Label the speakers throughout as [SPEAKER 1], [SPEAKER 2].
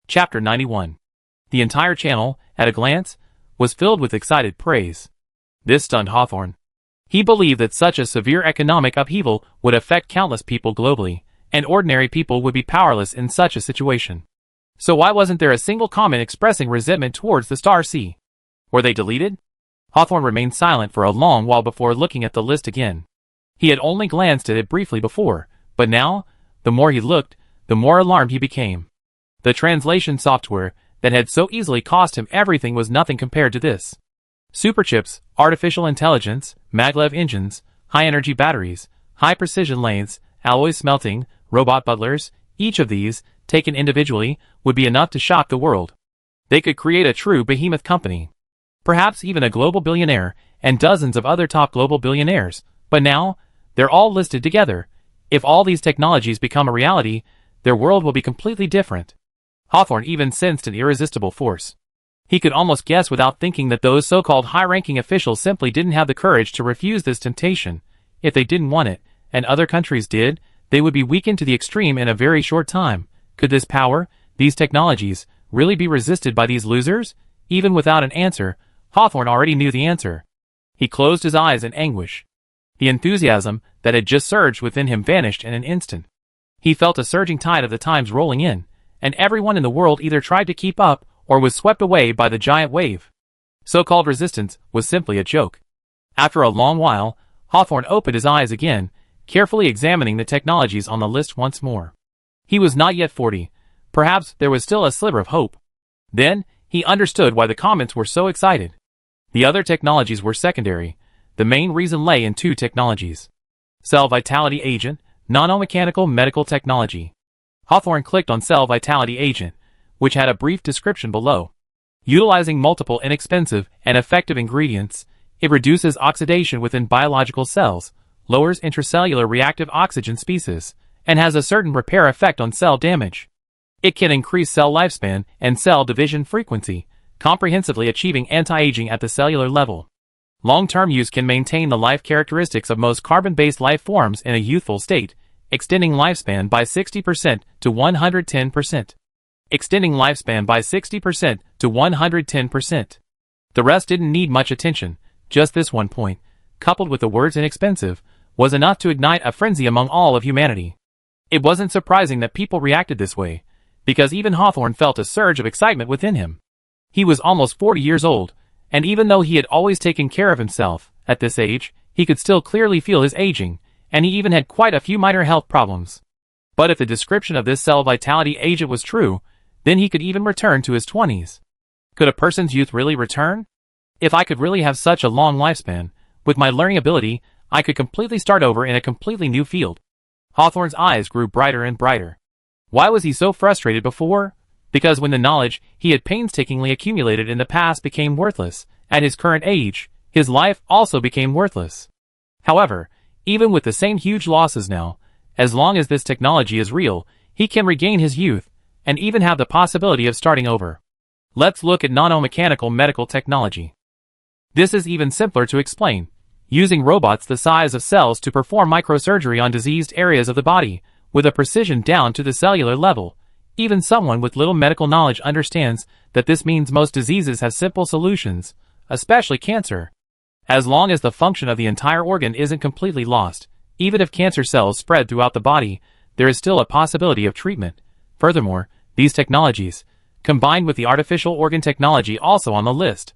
[SPEAKER 1] Chapter 91. The entire channel, at a glance, was filled with excited praise. This stunned Hawthorne. He believed that such a severe economic upheaval would affect countless people globally, and ordinary people would be powerless in such a situation. So why wasn't there a single comment expressing resentment towards the Star Sea? Were they deleted? Hawthorne remained silent for a long while before looking at the list again. He had only glanced at it briefly before, but now, the more he looked, the more alarmed he became. The translation software that had so easily cost him everything was nothing compared to this. Superchips, artificial intelligence, maglev engines, high-energy batteries, high-precision lathes, alloy smelting, robot butlers, each of these, taken individually, would be enough to shock the world. They could create a true behemoth company. Perhaps even a global billionaire, and dozens of other top global billionaires, but now, they're all listed together. If all these technologies become a reality, their world will be completely different. Hawthorne even sensed an irresistible force. He could almost guess without thinking that those so-called high-ranking officials simply didn't have the courage to refuse this temptation. If they didn't want it, and other countries did, they would be weakened to the extreme in a very short time. Could this power, these technologies, really be resisted by these losers? Even without an answer, Hawthorne already knew the answer. He closed his eyes in anguish. The enthusiasm that had just surged within him vanished in an instant. He felt a surging tide of the times rolling in, and everyone in the world either tried to keep up or was swept away by the giant wave. So-called resistance was simply a joke. After a long while, Hawthorne opened his eyes again, carefully examining the technologies on the list once more. He was not yet 40. Perhaps there was still a sliver of hope. Then, he understood why the comments were so excited. The other technologies were secondary. The main reason lay in two technologies. Cell Vitality Agent, nanomechanical medical technology. Hawthorne clicked on Cell Vitality Agent, which had a brief description below. Utilizing multiple inexpensive and effective ingredients, it reduces oxidation within biological cells, lowers intracellular reactive oxygen species, and has a certain repair effect on cell damage. It can increase cell lifespan and cell division frequency, comprehensively achieving anti-aging at the cellular level. Long-term use can maintain the life characteristics of most carbon-based life forms in a youthful state, extending lifespan by 60% to 110%. Extending lifespan by 60% to 110%. The rest didn't need much attention. Just this one point, coupled with the words inexpensive, was enough to ignite a frenzy among all of humanity. It wasn't surprising that people reacted this way, because even Hawthorne felt a surge of excitement within him. He was almost 40 years old, and even though he had always taken care of himself, at this age, he could still clearly feel his aging, and he even had quite a few minor health problems. But if the description of this cell vitality agent was true, then he could even return to his 20s. Could a person's youth really return? If I could really have such a long lifespan, with my learning ability, I could completely start over in a completely new field. Hawthorne's eyes grew brighter and brighter. Why was he so frustrated before? Because when the knowledge he had painstakingly accumulated in the past became worthless, at his current age, his life also became worthless. However, even with the same huge losses now, as long as this technology is real, he can regain his youth, and even have the possibility of starting over. Let's look at nanomechanical medical technology. This is even simpler to explain. Using robots the size of cells to perform microsurgery on diseased areas of the body, with a precision down to the cellular level. Even someone with little medical knowledge understands that this means most diseases have simple solutions, especially cancer. As long as the function of the entire organ isn't completely lost, even if cancer cells spread throughout the body, there is still a possibility of treatment. Furthermore, these technologies, combined with the artificial organ technology also on the list.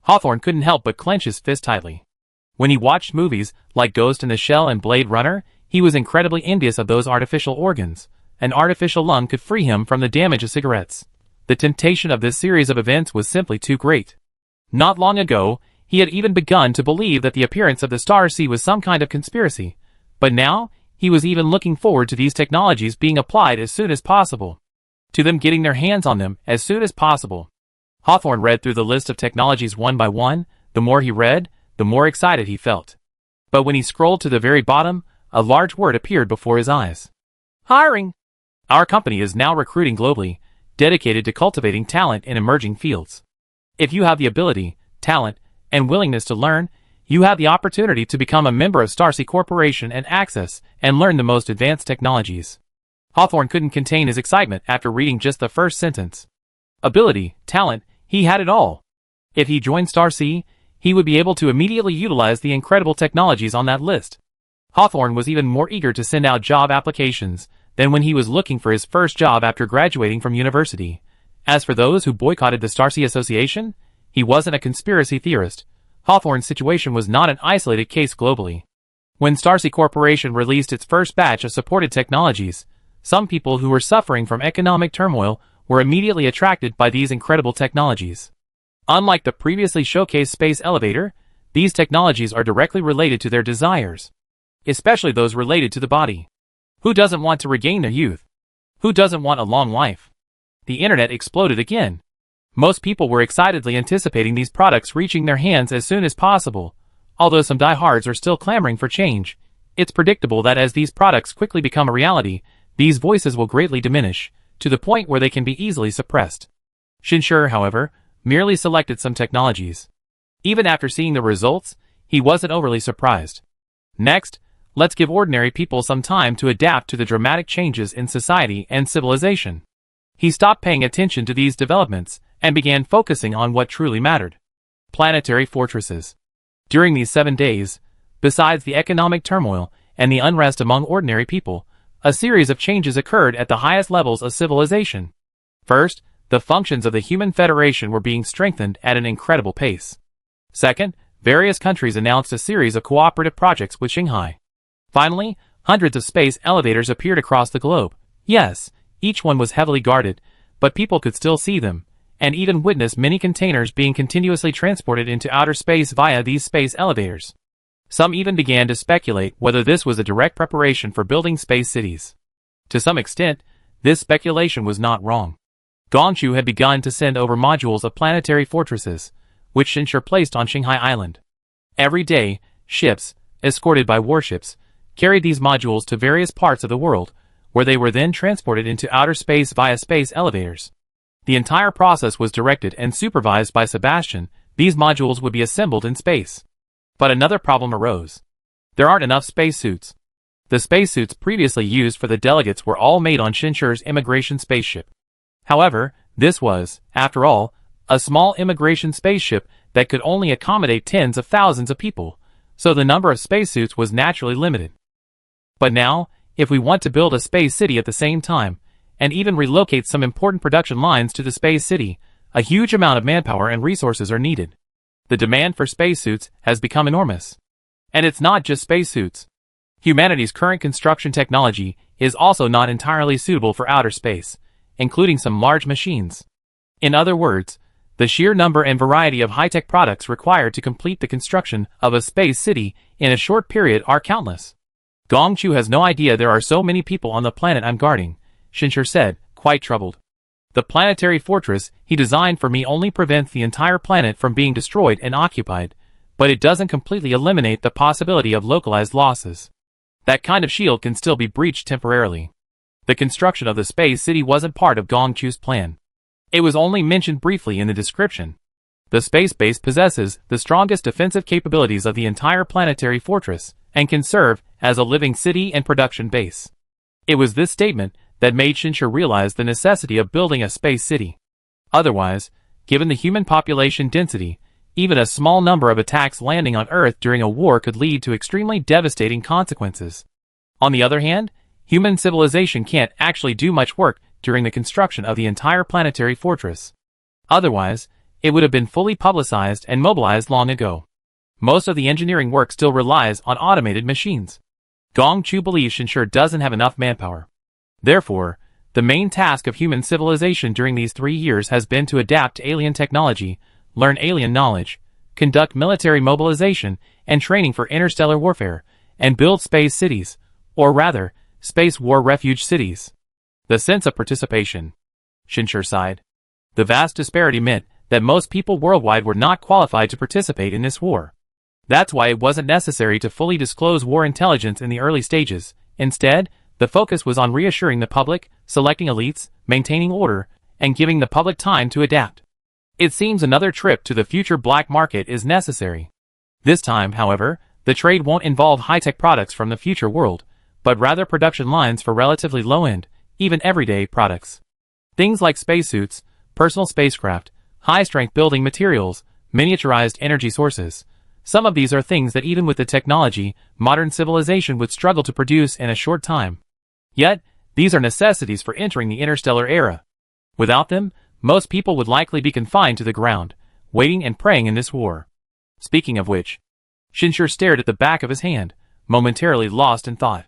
[SPEAKER 1] Hawthorne couldn't help but clench his fist tightly. When he watched movies like Ghost in the Shell and Blade Runner, he was incredibly envious of those artificial organs. An artificial lung could free him from the damage of cigarettes. The temptation of this series of events was simply too great. Not long ago, he had even begun to believe that the appearance of the Star Sea was some kind of conspiracy. But now, he was even looking forward to these technologies being applied as soon as possible. To them getting their hands on them as soon as possible. Hawthorne read through the list of technologies one by one. The more he read, the more excited he felt. But when he scrolled to the very bottom, a large word appeared before his eyes. Hiring! Our company is now recruiting globally, dedicated to cultivating talent in emerging fields. If you have the ability, talent, and willingness to learn, you have the opportunity to become a member of Starsea Corporation and access and learn the most advanced technologies. Hawthorne couldn't contain his excitement after reading just the first sentence. Ability, talent, he had it all. If he joined Star C, he would be able to immediately utilize the incredible technologies on that list. Hawthorne was even more eager to send out job applications than when he was looking for his first job after graduating from university. As for those who boycotted the Star C Association, he wasn't a conspiracy theorist. Hawthorne's situation was not an isolated case globally. When Star C Corporation released its first batch of supported technologies, some people who were suffering from economic turmoil were immediately attracted by these incredible technologies. Unlike the previously showcased space elevator, these technologies are directly related to their desires, especially those related to the body. Who doesn't want to regain their youth? Who doesn't want a long life? The internet exploded again. Most people were excitedly anticipating these products reaching their hands as soon as possible. Although some diehards are still clamoring for change, it's predictable that as these products quickly become a reality, these voices will greatly diminish, to the point where they can be easily suppressed. Shinshur, however, merely selected some technologies. Even after seeing the results, he wasn't overly surprised. Next, let's give ordinary people some time to adapt to the dramatic changes in society and civilization. He stopped paying attention to these developments and began focusing on what truly mattered. Planetary fortresses. During these 7 days, besides the economic turmoil and the unrest among ordinary people, a series of changes occurred at the highest levels of civilization. First, the functions of the Human Federation were being strengthened at an incredible pace. Second, various countries announced a series of cooperative projects with Shanghai. Finally, hundreds of space elevators appeared across the globe. Yes, each one was heavily guarded, but people could still see them, and even witness many containers being continuously transported into outer space via these space elevators. Some even began to speculate whether this was a direct preparation for building space cities. To some extent, this speculation was not wrong. Gongchu had begun to send over modules of planetary fortresses, which Shinshur placed on Shanghai Island. Every day, ships, escorted by warships, carried these modules to various parts of the world, where they were then transported into outer space via space elevators. The entire process was directed and supervised by Sebastian. These modules would be assembled in space. But another problem arose. There aren't enough spacesuits. The spacesuits previously used for the delegates were all made on Shinshur's immigration spaceship. However, this was, after all, a small immigration spaceship that could only accommodate tens of thousands of people, so the number of spacesuits was naturally limited. But now, if we want to build a space city at the same time, and even relocate some important production lines to the space city, a huge amount of manpower and resources are needed. The demand for spacesuits has become enormous. And it's not just spacesuits. Humanity's current construction technology is also not entirely suitable for outer space, including some large machines. In other words, the sheer number and variety of high-tech products required to complete the construction of a space city in a short period are countless. Gongchu has no idea there are so many people on the planet I'm guarding, Shinshur said, quite troubled. The planetary fortress he designed for me only prevents the entire planet from being destroyed and occupied, but it doesn't completely eliminate the possibility of localized losses. That kind of shield can still be breached temporarily. The construction of the space city wasn't part of Gongchu's plan. It was only mentioned briefly in the description. The space base possesses the strongest defensive capabilities of the entire planetary fortress, and can serve as a living city and production base. It was this statement that made Shinshur realize the necessity of building a space city. Otherwise, given the human population density, even a small number of attacks landing on Earth during a war could lead to extremely devastating consequences. On the other hand, human civilization can't actually do much work during the construction of the entire planetary fortress. Otherwise, it would have been fully publicized and mobilized long ago. Most of the engineering work still relies on automated machines. Gongchu believes Shinshur doesn't have enough manpower. Therefore, the main task of human civilization during these 3 years has been to adapt to alien technology, learn alien knowledge, conduct military mobilization and training for interstellar warfare, and build space cities, or rather, space war refuge cities. The sense of participation. Shinshur sighed. The vast disparity meant that most people worldwide were not qualified to participate in this war. That's why it wasn't necessary to fully disclose war intelligence in the early stages. Instead, the focus was on reassuring the public, selecting elites, maintaining order, and giving the public time to adapt. It seems another trip to the future black market is necessary. This time, however, the trade won't involve high-tech products from the future world, but rather production lines for relatively low-end, even everyday products. Things like spacesuits, personal spacecraft, high-strength building materials, miniaturized energy sources. Some of these are things that even with the technology, modern civilization would struggle to produce in a short time. Yet, these are necessities for entering the interstellar era. Without them, most people would likely be confined to the ground, waiting and praying in this war. Speaking of which, Shinshur stared at the back of his hand, momentarily lost in thought.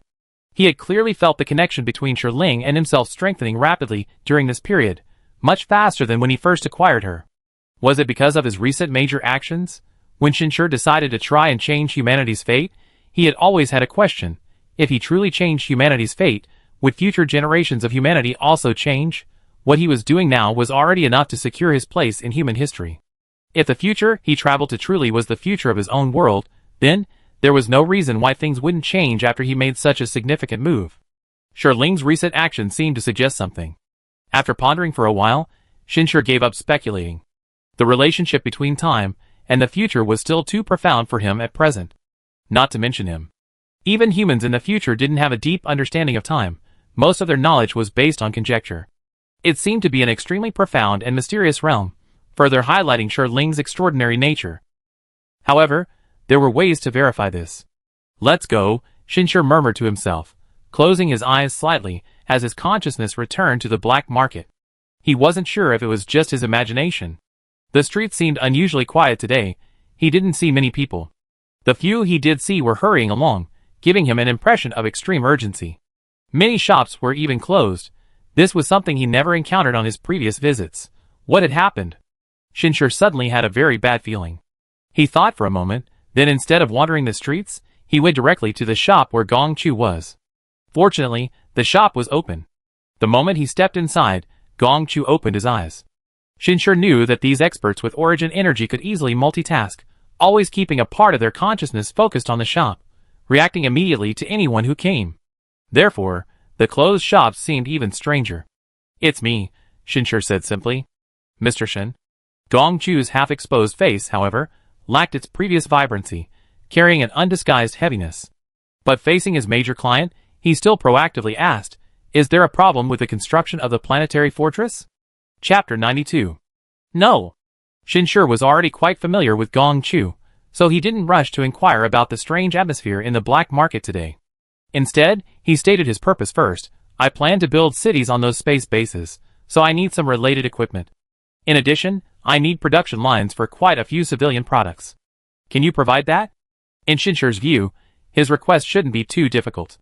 [SPEAKER 1] He had clearly felt the connection between Shirling and himself strengthening rapidly during this period, much faster than when he first acquired her. Was it because of his recent major actions? When Shinshur decided to try and change humanity's fate, he had always had a question. If he truly changed humanity's fate, would future generations of humanity also change? What he was doing now was already enough to secure his place in human history. If the future he traveled to truly was the future of his own world, then there was no reason why things wouldn't change after he made such a significant move. Shirling's recent action seemed to suggest something. After pondering for a while, Shinshur gave up speculating. The relationship between time and the future was still too profound for him at present. Not to mention him. Even humans in the future didn't have a deep understanding of time. Most of their knowledge was based on conjecture. It seemed to be an extremely profound and mysterious realm, further highlighting Shirling's extraordinary nature. However, there were ways to verify this. Let's go, Shinshur murmured to himself, closing his eyes slightly as his consciousness returned to the black market. He wasn't sure if it was just his imagination. The streets seemed unusually quiet today. He didn't see many people. The few he did see were hurrying along, giving him an impression of extreme urgency. Many shops were even closed. This was something he never encountered on his previous visits. What had happened? Shinshur suddenly had a very bad feeling. He thought for a moment, then instead of wandering the streets, he went directly to the shop where Gong Chu was. Fortunately, the shop was open. The moment he stepped inside, Gong Chu opened his eyes. Shinshur knew that these experts with origin energy could easily multitask, always keeping a part of their consciousness focused on the shop, reacting immediately to anyone who came. Therefore, the closed shops seemed even stranger. "It's me," Shinshur said simply. "Mr. Shin." Gong Chu's half-exposed face, however, lacked its previous vibrancy, carrying an undisguised heaviness. But facing his major client, he still proactively asked, "Is there a problem with the construction of the planetary fortress?" Chapter 92. No. Shinshur was already quite familiar with Gong Chu, so he didn't rush to inquire about the strange atmosphere in the black market today. Instead, he stated his purpose first. "I plan to build cities on those space bases, so I need some related equipment. In addition, I need production lines for quite a few civilian products. Can you provide that?" In Shinshur's view, his request shouldn't be too difficult.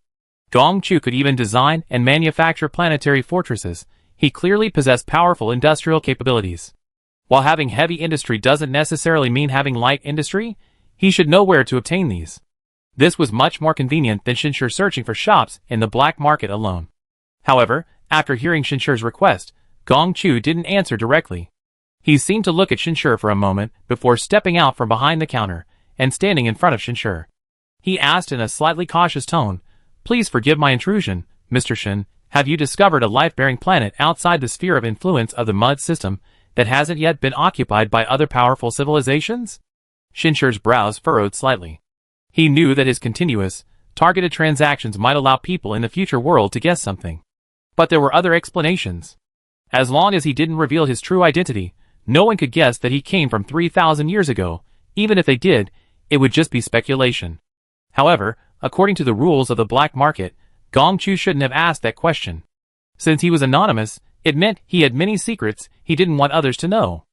[SPEAKER 1] Gong Chu could even design and manufacture planetary fortresses. He clearly possessed powerful industrial capabilities. While having heavy industry doesn't necessarily mean having light industry, he should know where to obtain these. This was much more convenient than Shinshur searching for shops in the black market alone. However, after hearing Shinshur's request, Gong Chu didn't answer directly. He seemed to look at Shinshur for a moment before stepping out from behind the counter and standing in front of Shinshur. He asked in a slightly cautious tone, "Please forgive my intrusion, Mr. Shin. Have you discovered a life-bearing planet outside the sphere of influence of the mud system that hasn't yet been occupied by other powerful civilizations?" Shinshur's brows furrowed slightly. He knew that his continuous, targeted transactions might allow people in the future world to guess something. But there were other explanations. As long as he didn't reveal his true identity, no one could guess that he came from 3,000 years ago. Even if they did, it would just be speculation. However, according to the rules of the black market, Gong Chu shouldn't have asked that question. Since he was anonymous, it meant he had many secrets he didn't want others to know.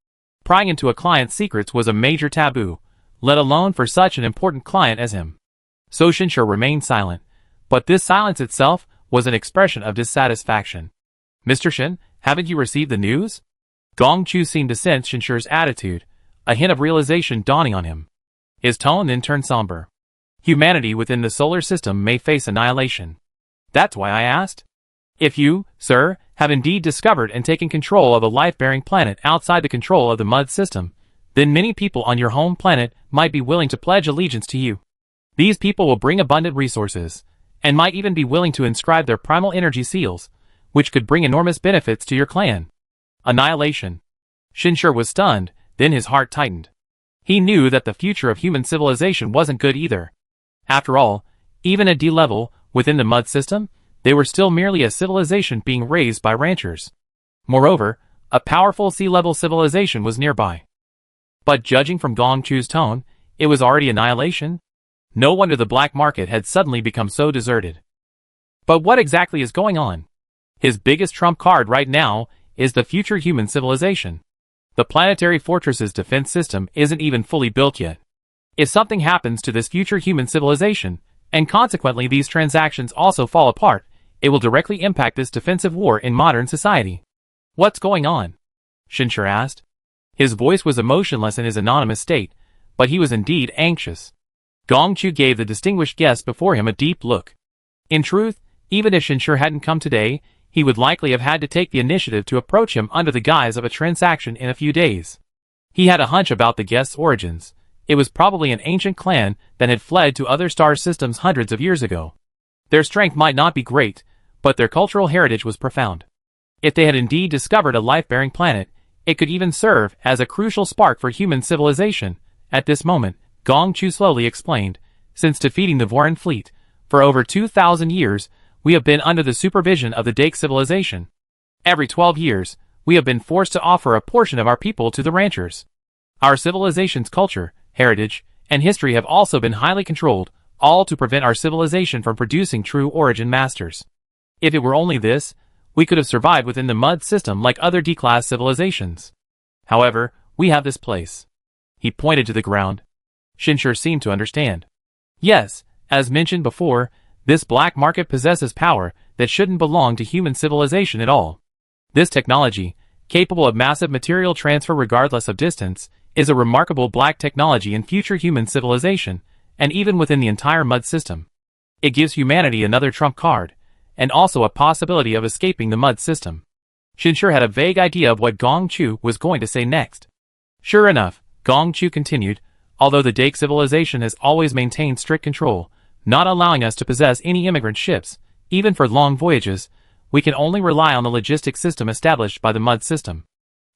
[SPEAKER 1] Prying into a client's secrets was a major taboo, let alone for such an important client as him. So Shinshur remained silent, but this silence itself was an expression of dissatisfaction. "Mr. Shin, haven't you received the news?" Gong Chu seemed to sense Shinshur's attitude, a hint of realization dawning on him. His tone then turned somber. "Humanity within the solar system may face annihilation. That's why I asked. If you, sir, have indeed discovered and taken control of a life-bearing planet outside the control of the mud system, then many people on your home planet might be willing to pledge allegiance to you. These people will bring abundant resources, and might even be willing to inscribe their primal energy seals, which could bring enormous benefits to your clan." Annihilation. Shinshur was stunned, then his heart tightened. He knew that the future of human civilization wasn't good either. After all, even at D level, within the mud system, they were still merely a civilization being raised by ranchers. Moreover, a powerful sea-level civilization was nearby. But judging from Gong Chu's tone, it was already annihilation? No wonder the black market had suddenly become so deserted. But what exactly is going on? His biggest trump card right now is the future human civilization. The planetary fortress's defense system isn't even fully built yet. If something happens to this future human civilization, and consequently these transactions also fall apart, it will directly impact this defensive war in modern society. What's going on? Shinshur asked. His voice was emotionless in his anonymous state, but he was indeed anxious. Gong Chu gave the distinguished guest before him a deep look. In truth, even if Shinshur hadn't come today, he would likely have had to take the initiative to approach him under the guise of a transaction in a few days. He had a hunch about the guest's origins. It was probably an ancient clan that had fled to other star systems hundreds of years ago. Their strength might not be great, but their cultural heritage was profound. If they had indeed discovered a life-bearing planet, it could even serve as a crucial spark for human civilization. At this moment, Gong Chu slowly explained, since defeating the Voran fleet, for over 2,000 years, we have been under the supervision of the Dake civilization. Every 12 years, we have been forced to offer a portion of our people to the ranchers. Our civilization's culture, heritage, and history have also been highly controlled, all to prevent our civilization from producing true origin masters. If it were only this, we could have survived within the mud system like other D-class civilizations. However, we have this place. He pointed to the ground. Shinshur seemed to understand. Yes, as mentioned before, this black market possesses power that shouldn't belong to human civilization at all. This technology, capable of massive material transfer regardless of distance, is a remarkable black technology in future human civilization, and even within the entire mud system. It gives humanity another trump card, and also a possibility of escaping the mud system. Shinshur had a vague idea of what Gong Chu was going to say next. Sure enough, Gong Chu continued, although the Dake civilization has always maintained strict control, not allowing us to possess any immigrant ships, even for long voyages, we can only rely on the logistics system established by the mud system.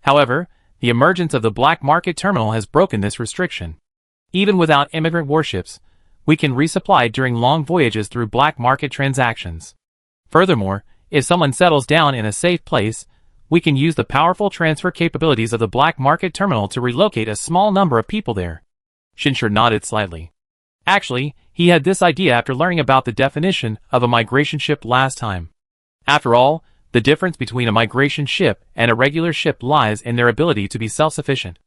[SPEAKER 1] However, the emergence of the black market terminal has broken this restriction. Even without immigrant warships, we can resupply during long voyages through black market transactions. Furthermore, if someone settles down in a safe place, we can use the powerful transfer capabilities of the black market terminal to relocate a small number of people there. Shinshur nodded slightly. Actually, he had this idea after learning about the definition of a migration ship last time. After all, the difference between a migration ship and a regular ship lies in their ability to be self-sufficient.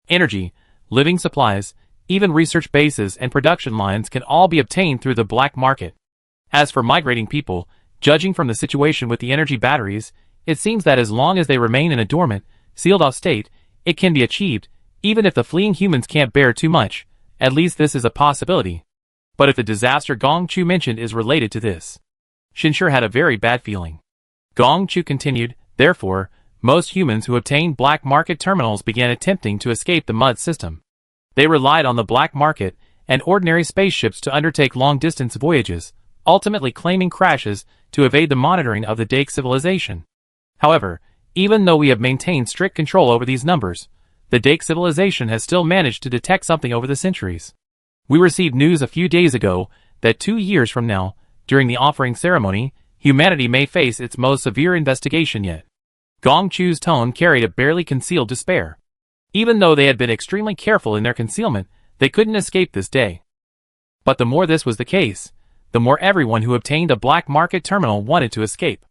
[SPEAKER 1] Energy, living supplies, even research bases and production lines can all be obtained through the black market. As for migrating people, judging from the situation with the energy batteries, it seems that as long as they remain in a dormant, sealed-off state, it can be achieved, even if the fleeing humans can't bear too much. At least this is a possibility. But if the disaster Gong Chu mentioned is related to this, Shinshur had a very bad feeling. Gong Chu continued, therefore, most humans who obtained black market terminals began attempting to escape the mud system. They relied on the black market and ordinary spaceships to undertake long-distance voyages, ultimately claiming crashes to evade the monitoring of the Dake civilization. However, even though we have maintained strict control over these numbers, the Dake civilization has still managed to detect something over the centuries. We received news a few days ago that 2 years from now, during the offering ceremony, humanity may face its most severe investigation yet. Gong Chu's tone carried a barely concealed despair. Even though they had been extremely careful in their concealment, they couldn't escape this day. But the more this was the case, the more everyone who obtained a black market terminal wanted to escape.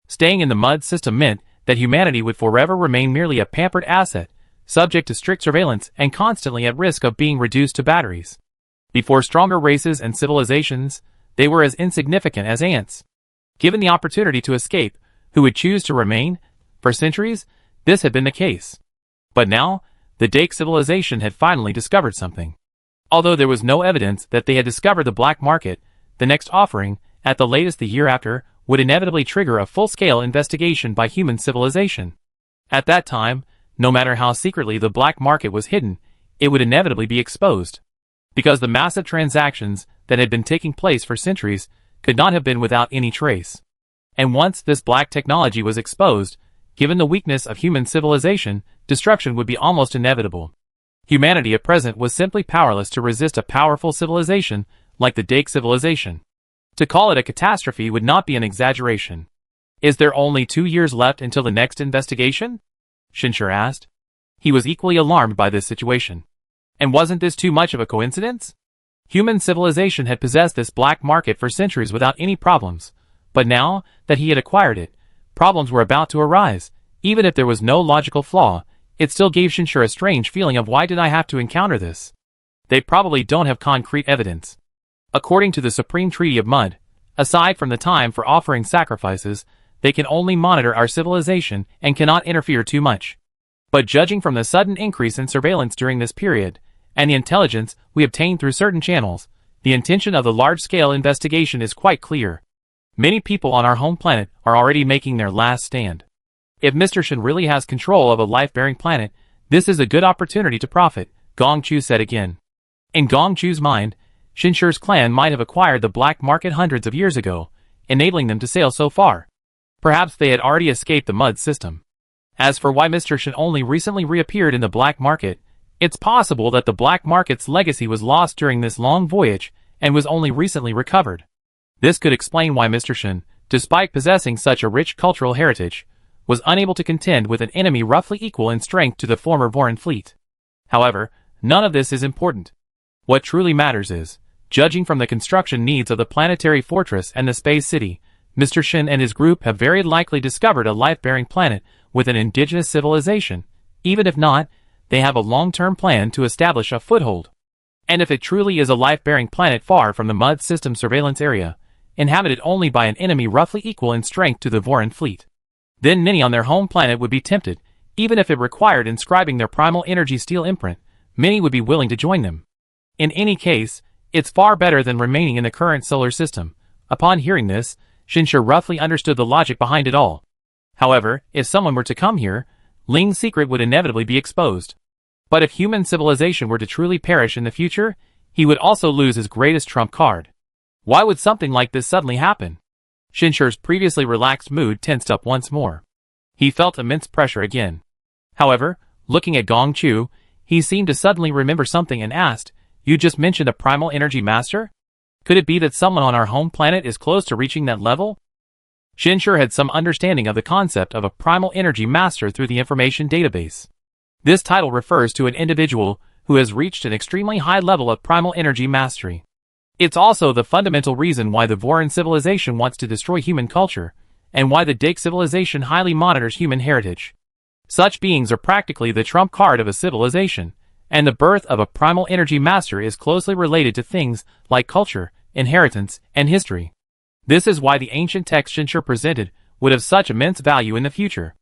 [SPEAKER 1] Staying in the mud system meant that humanity would forever remain merely a pampered asset, subject to strict surveillance and constantly at risk of being reduced to batteries. Before stronger races and civilizations, they were as insignificant as ants. Given the opportunity to escape, who would choose to remain? For centuries, this had been the case. But now, the Dake civilization had finally discovered something. Although there was no evidence that they had discovered the black market, the next offering, at the latest the year after, would inevitably trigger a full-scale investigation by human civilization. At that time, no matter how secretly the black market was hidden, it would inevitably be exposed. Because the massive transactions that had been taking place for centuries could not have been without any trace. And once this black technology was exposed, given the weakness of human civilization, destruction would be almost inevitable. Humanity at present was simply powerless to resist a powerful civilization like the Dake civilization. To call it a catastrophe would not be an exaggeration. Is there only 2 years left until the next investigation? Shinshur asked. He was equally alarmed by this situation. And wasn't this too much of a coincidence? Human civilization had possessed this black market for centuries without any problems, but now that he had acquired it, problems were about to arise. Even if there was no logical flaw, it still gave Shinshur a strange feeling of why did I have to encounter this? They probably don't have concrete evidence. According to the Supreme Treaty of Mud, aside from the time for offering sacrifices, they can only monitor our civilization and cannot interfere too much. But judging from the sudden increase in surveillance during this period, and the intelligence we obtained through certain channels, the intention of the large-scale investigation is quite clear. Many people on our home planet are already making their last stand. If Mr. Shin really has control of a life-bearing planet, this is a good opportunity to profit, Gong Chu said again. In Gong Chu's mind, Shinshur's clan might have acquired the black market hundreds of years ago, enabling them to sail so far. Perhaps they had already escaped the mud system. As for why Mr. Shin only recently reappeared in the black market, it's possible that the black market's legacy was lost during this long voyage and was only recently recovered. This could explain why Mr. Shin, despite possessing such a rich cultural heritage, was unable to contend with an enemy roughly equal in strength to the former Voran fleet. However, none of this is important. What truly matters is, judging from the construction needs of the planetary fortress and the space city, Mr. Shin and his group have very likely discovered a life-bearing planet with an indigenous civilization. Even if not, they have a long-term plan to establish a foothold. And if it truly is a life-bearing planet far from the mud system surveillance area, inhabited only by an enemy roughly equal in strength to the Voran fleet, then many on their home planet would be tempted. Even if it required inscribing their primal energy steel imprint, many would be willing to join them. In any case, it's far better than remaining in the current solar system. Upon hearing this, Shinshur roughly understood the logic behind it all. However, if someone were to come here, Ling's secret would inevitably be exposed. But if human civilization were to truly perish in the future, he would also lose his greatest trump card. Why would something like this suddenly happen? Shinshur's previously relaxed mood tensed up once more. He felt immense pressure again. However, looking at Gong Chu, he seemed to suddenly remember something and asked, "You just mentioned a primal energy master? Could it be that someone on our home planet is close to reaching that level?" Shinshur had some understanding of the concept of a primal energy master through the information database. This title refers to an individual who has reached an extremely high level of primal energy mastery. It's also the fundamental reason why the Voran civilization wants to destroy human culture, and why the Dake civilization highly monitors human heritage. Such beings are practically the trump card of a civilization, and the birth of a primal energy master is closely related to things like culture, inheritance, and history. This is why the ancient text Shinshur presented would have such immense value in the future.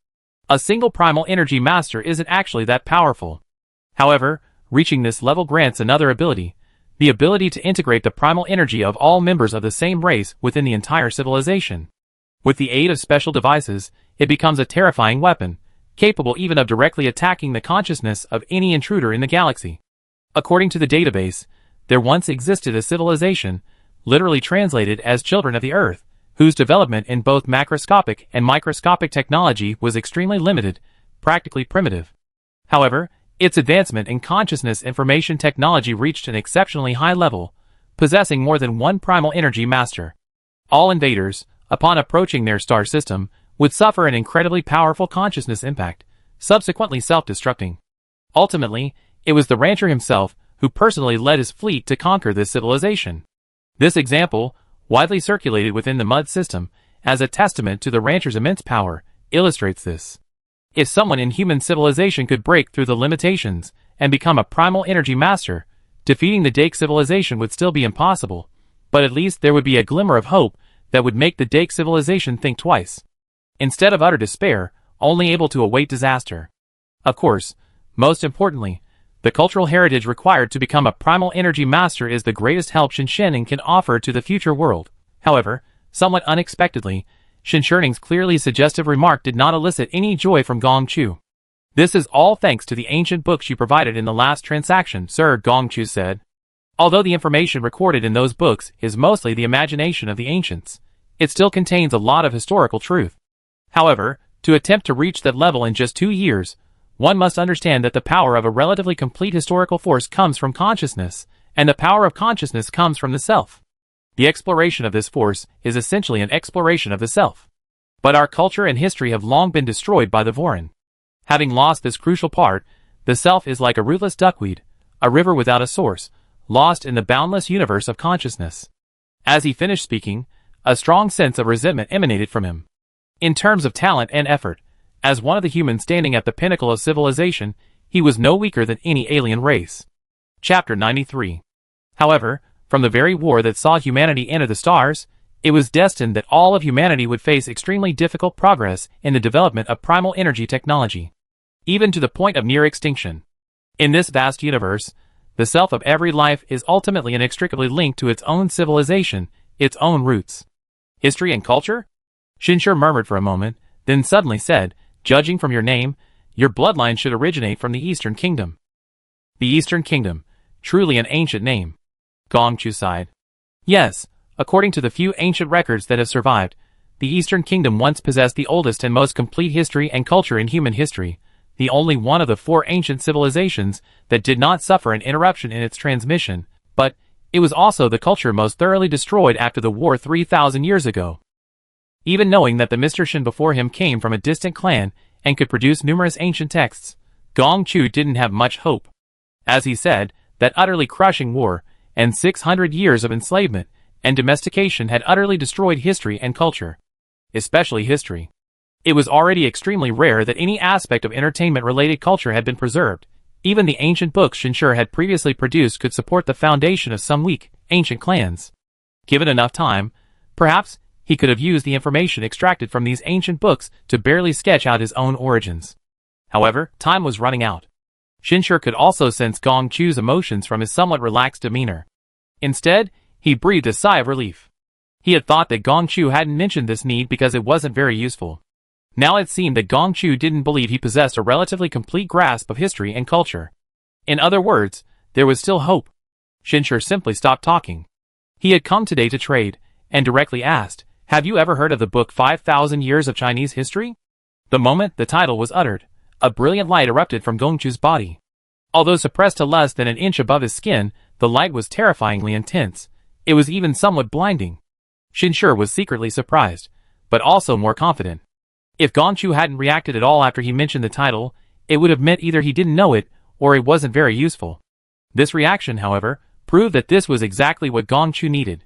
[SPEAKER 1] A single primal energy master isn't actually that powerful. However, reaching this level grants another ability, the ability to integrate the primal energy of all members of the same race within the entire civilization. With the aid of special devices, it becomes a terrifying weapon, capable even of directly attacking the consciousness of any intruder in the galaxy. According to the database, there once existed a civilization, literally translated as children of the Earth, whose development in both macroscopic and microscopic technology was extremely limited, practically primitive. However, its advancement in consciousness information technology reached an exceptionally high level, possessing more than one primal energy master. All invaders, upon approaching their star system, would suffer an incredibly powerful consciousness impact, subsequently self-destructing. Ultimately, it was the rancher himself who personally led his fleet to conquer this civilization. This example, widely circulated within the mud system, as a testament to the rancher's immense power, illustrates this. If someone in human civilization could break through the limitations and become a primal energy master, defeating the Dake civilization would still be impossible, but at least there would be a glimmer of hope that would make the Dake civilization think twice. Instead of utter despair, only able to await disaster. Of course, most importantly, the cultural heritage required to become a primal energy master is the greatest help Shinshining can offer to the future world. However, somewhat unexpectedly, Shinshuning's clearly suggestive remark did not elicit any joy from Gong Chu. "This is all thanks to the ancient books you provided in the last transaction, sir," Gong Chu said. "Although the information recorded in those books is mostly the imagination of the ancients, it still contains a lot of historical truth. However, to attempt to reach that level in just 2 years, one must understand that the power of a relatively complete historical force comes from consciousness, and the power of consciousness comes from the self. The exploration of this force is essentially an exploration of the self. But our culture and history have long been destroyed by the Vorin. Having lost this crucial part, the self is like a rootless duckweed, a river without a source, lost in the boundless universe of consciousness. As he finished speaking, a strong sense of resentment emanated from him. In terms of talent and effort, as one of the humans standing at the pinnacle of civilization, he was no weaker than any alien race. Chapter 93. However, from the very war that saw humanity enter the stars, it was destined that all of humanity would face extremely difficult progress in the development of primal energy technology, even to the point of near extinction. In this vast universe, the self of every life is ultimately inextricably linked to its own civilization, its own roots. History and culture? Shinshur murmured for a moment, then suddenly said, "Judging from your name, your bloodline should originate from the Eastern Kingdom." The Eastern Kingdom, truly an ancient name. Gongchu sighed. Yes, according to the few ancient records that have survived, the Eastern Kingdom once possessed the oldest and most complete history and culture in human history, the only one of the 4 ancient civilizations that did not suffer an interruption in its transmission, but it was also the culture most thoroughly destroyed after the war 3,000 years ago. Even knowing that the Mr. Shin before him came from a distant clan and could produce numerous ancient texts, Gongchu didn't have much hope. As he said, that utterly crushing war, and 600 years of enslavement and domestication had utterly destroyed history and culture. Especially history. It was already extremely rare that any aspect of entertainment-related culture had been preserved. Even the ancient books Shinshur had previously produced could support the foundation of some weak, ancient clans. Given enough time, perhaps he could have used the information extracted from these ancient books to barely sketch out his own origins. However, time was running out. Shinshur could also sense Gongchu's emotions from his somewhat relaxed demeanor. Instead, he breathed a sigh of relief. He had thought that Gongchu hadn't mentioned this need because it wasn't very useful. Now it seemed that Gongchu didn't believe he possessed a relatively complete grasp of history and culture. In other words, there was still hope. Shinshur simply stopped talking. He had come today to trade, and directly asked, "Have you ever heard of the book 5,000 Years of Chinese History?" The moment the title was uttered, a brilliant light erupted from Gongchu's body. Although suppressed to less than an inch above his skin, the light was terrifyingly intense. It was even somewhat blinding. Shinshur was secretly surprised, but also more confident. If Gongchu hadn't reacted at all after he mentioned the title, it would have meant either he didn't know it, or it wasn't very useful. This reaction, however, proved that this was exactly what Gongchu needed.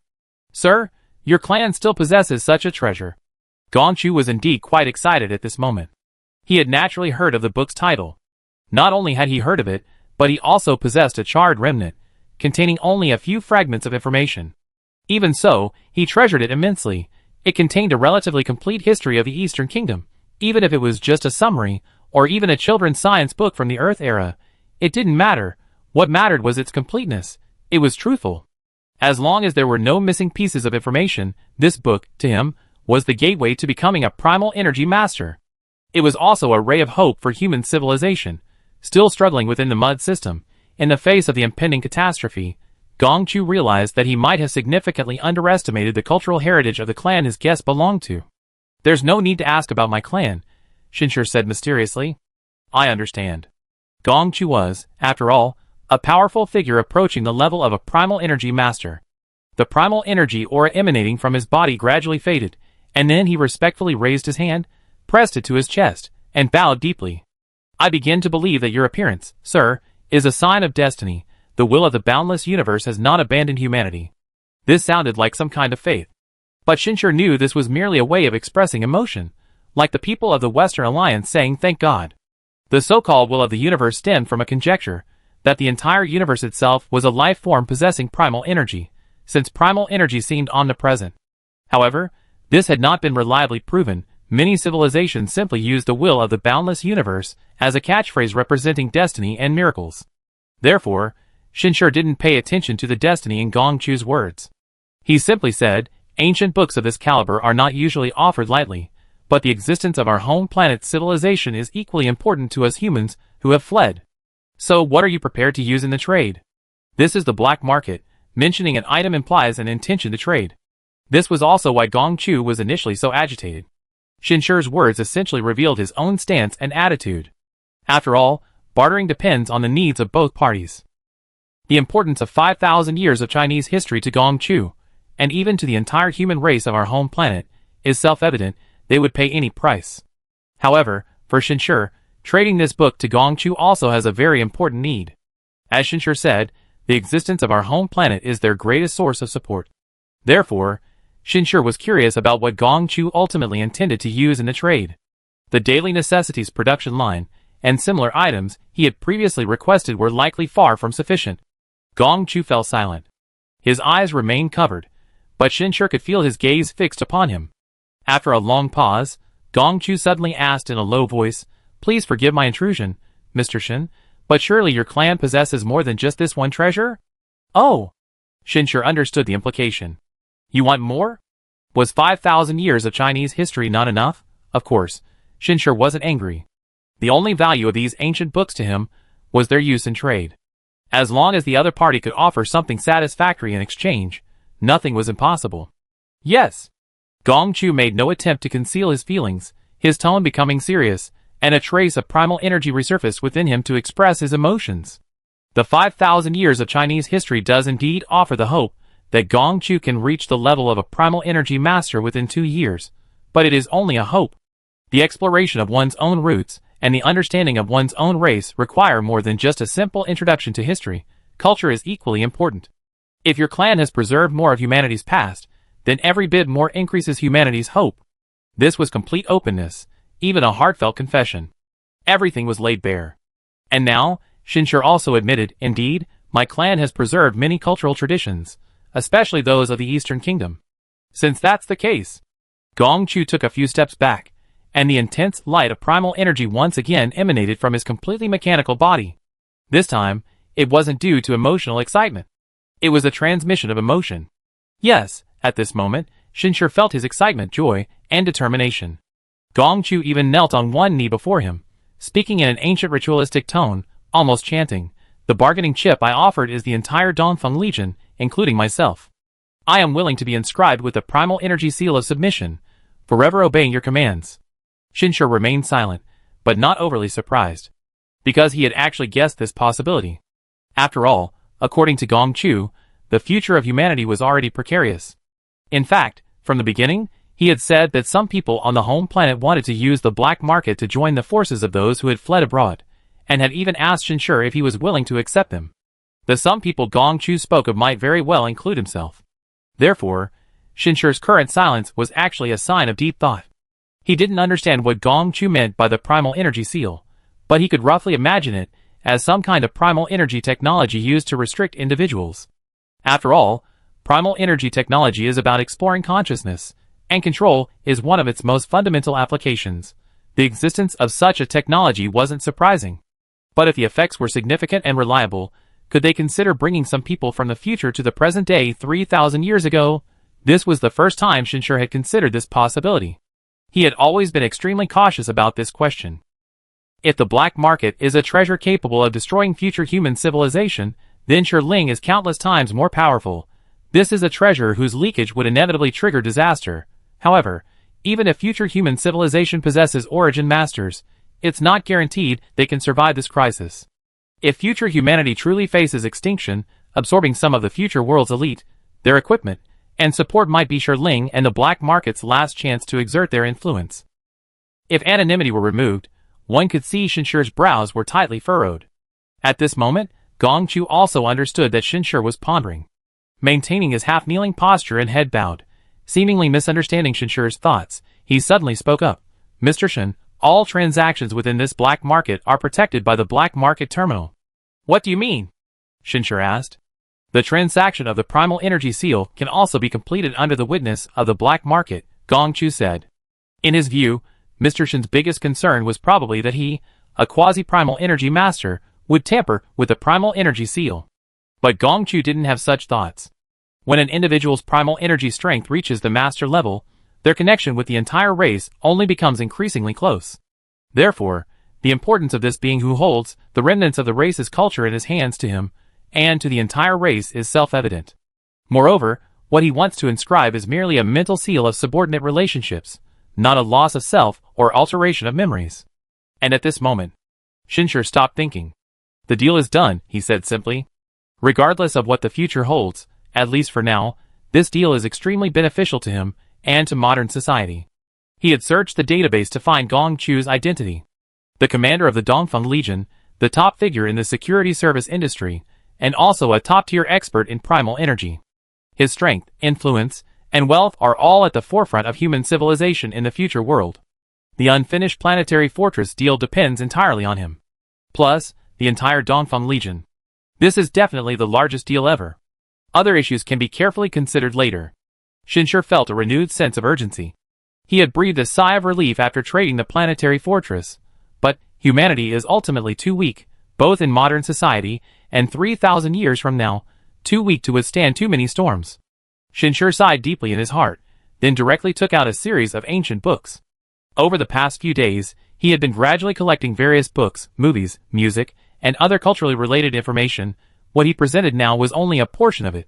[SPEAKER 1] "Sir, your clan still possesses such a treasure." Gongchu was indeed quite excited at this moment. He had naturally heard of the book's title. Not only had he heard of it, but he also possessed a charred remnant, containing only a few fragments of information. Even so, he treasured it immensely. It contained a relatively complete history of the Eastern Kingdom. Even if it was just a summary, or even a children's science book from the Earth era, it didn't matter. What mattered was its completeness. It was truthful. As long as there were no missing pieces of information, this book, to him, was the gateway to becoming a primal energy master. It was also a ray of hope for human civilization, still struggling within the mud system. In the face of the impending catastrophe, Gongchu realized that he might have significantly underestimated the cultural heritage of the clan his guest belonged to. "There's no need to ask about my clan," Shinshur said mysteriously. "I understand." Gongchu was, after all, a powerful figure approaching the level of a primal energy master. The primal energy aura emanating from his body gradually faded, and then he respectfully raised his hand, pressed it to his chest, and bowed deeply. "I begin to believe that your appearance, sir, is a sign of destiny. The will of the boundless universe has not abandoned humanity." This sounded like some kind of faith. But Shinshur knew this was merely a way of expressing emotion, like the people of the Western Alliance saying thank God. The so-called will of the universe stemmed from a conjecture that the entire universe itself was a life form possessing primal energy, since primal energy seemed omnipresent. However, this had not been reliably proven. Many civilizations simply used the will of the boundless universe as a catchphrase representing destiny and miracles. Therefore, Shinshur didn't pay attention to the destiny in Gongchu's words. He simply said, "Ancient books of this caliber are not usually offered lightly, but the existence of our home planet's civilization is equally important to us humans who have fled. So what are you prepared to use in the trade?" This is the black market. Mentioning an item implies an intention to trade. This was also why Gongchu was initially so agitated. Shinshur's words essentially revealed his own stance and attitude. After all, bartering depends on the needs of both parties. The importance of 5,000 years of Chinese history to Gongchu. and even to the entire human race of our home planet, is self-evident. They would pay any price. However, for Shinshur, trading this book to Gongchu also has a very important need. As Shinshur said, the existence of our home planet is their greatest source of support. Therefore, Shinshur was curious about what Gongchu ultimately intended to use in the trade. The daily necessities production line, and similar items he had previously requested were likely far from sufficient. Gongchu fell silent. His eyes remained covered, but Shinshur could feel his gaze fixed upon him. After a long pause, Gongchu suddenly asked in a low voice, "Please forgive my intrusion, Mr. Shin, but surely your clan possesses more than just this one treasure?" "Oh!" Shinshur understood the implication. "You want more?" Was 5,000 years of Chinese history not enough? Of course, Shinshur wasn't angry. The only value of these ancient books to him was their use in trade. As long as the other party could offer something satisfactory in exchange, nothing was impossible. "Yes." Gongchu made no attempt to conceal his feelings, his tone becoming serious, and a trace of primal energy resurfaced within him to express his emotions. The 5,000 years of Chinese history does indeed offer the hope that Gongchu can reach the level of a primal energy master within 2 years, but it is only a hope. The exploration of one's own roots and the understanding of one's own race require more than just a simple introduction to history. Culture is equally important. If your clan has preserved more of humanity's past, then every bit more increases humanity's hope. This was complete openness, even a heartfelt confession. Everything was laid bare. And now, Shinshur also admitted, "Indeed, my clan has preserved many cultural traditions, especially those of the Eastern Kingdom." Since that's the case, Gongchu took a few steps back, and the intense light of primal energy once again emanated from his completely mechanical body. This time, it wasn't due to emotional excitement. It was a transmission of emotion. Yes, at this moment, Shinshur felt his excitement, joy, and determination. Gongchu even knelt on one knee before him, speaking in an ancient ritualistic tone, almost chanting, "The bargaining chip I offered is the entire Dongfeng Legion, including myself. I am willing to be inscribed with the primal energy seal of submission, forever obeying your commands." Shinshur remained silent, but not overly surprised, because he had actually guessed this possibility. After all, according to Gongchu, the future of humanity was already precarious. In fact, from the beginning, he had said that some people on the home planet wanted to use the black market to join the forces of those who had fled abroad, and had even asked Shinshur if he was willing to accept them. The some people Gongchu spoke of might very well include himself. Therefore, Shinshur's current silence was actually a sign of deep thought. He didn't understand what Gongchu meant by the primal energy seal, but he could roughly imagine it as some kind of primal energy technology used to restrict individuals. After all, primal energy technology is about exploring consciousness, and control is one of its most fundamental applications. The existence of such a technology wasn't surprising. But if the effects were significant and reliable, could they consider bringing some people from the future to the present day 3,000 years ago? This was the first time Shinshur had considered this possibility. He had always been extremely cautious about this question. If the black market is a treasure capable of destroying future human civilization, then Ling is countless times more powerful. This is a treasure whose leakage would inevitably trigger disaster. However, even if future human civilization possesses origin masters, it's not guaranteed they can survive this crisis. If future humanity truly faces extinction, absorbing some of the future world's elite, their equipment, and support might be Ling and the black market's last chance to exert their influence. If anonymity were removed, one could see Shinshur's brows were tightly furrowed. At this moment, Gongchu also understood that Shinshur was pondering. Maintaining his half-kneeling posture and head bowed, seemingly misunderstanding Shinshur's thoughts, he suddenly spoke up. "Mr. Shin, all transactions within this black market are protected by the black market terminal." "What do you mean?" Shinshur asked. "The transaction of the primal energy seal can also be completed under the witness of the black market," Gongchu said. In his view, Mr. Shin's biggest concern was probably that he, a quasi-primal energy master, would tamper with the primal energy seal. But Gongchu didn't have such thoughts. When an individual's primal energy strength reaches the master level, their connection with the entire race only becomes increasingly close. Therefore, the importance of this being who holds the remnants of the race's culture in his hands to him, and to the entire race is self-evident. Moreover, what he wants to inscribe is merely a mental seal of subordinate relationships, not a loss of self or alteration of memories. And at this moment, Shinshur stopped thinking. "The deal is done," he said simply. "Regardless of what the future holds, at least for now, This deal is extremely beneficial to him and to modern society. He had searched the database to find Gong Chu's identity. The commander of the Dongfeng Legion, the top figure in the security service industry, and also a top-tier expert in primal energy. His strength, influence, and wealth are all at the forefront of human civilization in the future world. The unfinished planetary fortress deal depends entirely on him. Plus, the entire Dongfeng Legion. This is definitely the largest deal ever. Other issues can be carefully considered later. Shinshur felt a renewed sense of urgency. He had breathed a sigh of relief after trading the planetary fortress, but humanity is ultimately too weak, both in modern society and 3,000 years from now, too weak to withstand too many storms. Shinshur sighed deeply in his heart, then directly took out a series of ancient books. Over the past few days, he had been gradually collecting various books, movies, music, and other culturally related information. What he presented now was only a portion of it.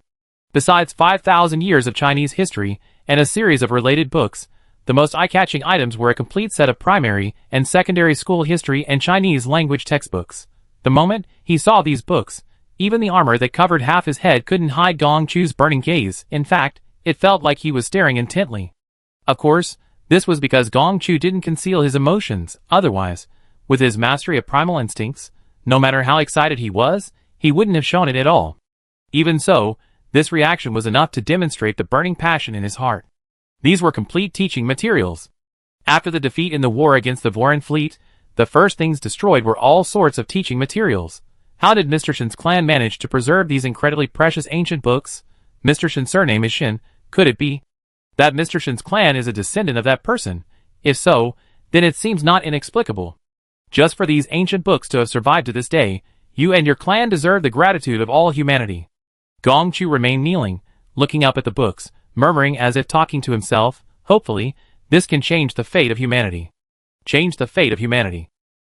[SPEAKER 1] Besides 5,000 years of Chinese history and a series of related books, the most eye-catching items were a complete set of primary and secondary school history and Chinese language textbooks. The moment he saw these books, even the armor that covered half his head couldn't hide Gong Chu's burning gaze. In fact, it felt like he was staring intently. Of course, this was because Gong Chu didn't conceal his emotions. Otherwise, with his mastery of primal instincts, no matter how excited he was, he wouldn't have shown it at all. Even so, this reaction was enough to demonstrate the burning passion in his heart. These were complete teaching materials. After the defeat in the war against the Voran fleet, the first things destroyed were all sorts of teaching materials. How did Mr. Shin's clan manage to preserve these incredibly precious ancient books? Mr. Shin's surname is Shin. Could it be that Mr. Shin's clan is a descendant of that person? If so, then it seems not inexplicable. Just for these ancient books to have survived to this day, you and your clan deserve the gratitude of all humanity. Gong Chu remained kneeling, looking up at the books, murmuring as if talking to himself, hopefully, this can change the fate of humanity. Change the fate of humanity.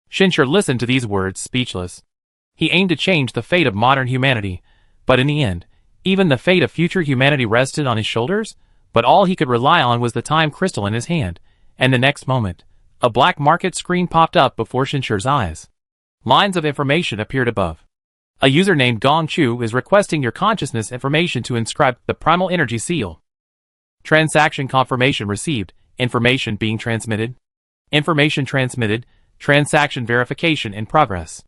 [SPEAKER 1] Shinshur listened to these words, speechless. He aimed to change the fate of modern humanity, but in the end, even the fate of future humanity rested on his shoulders, but all he could rely on was the time crystal in his hand, and the next moment, a black market screen popped up before Shinshur's eyes. Lines of information appeared above. A user named Gong Chu is requesting your consciousness information to inscribe the primal energy seal. Transaction confirmation received. Information being transmitted. Information transmitted. Transaction verification in progress.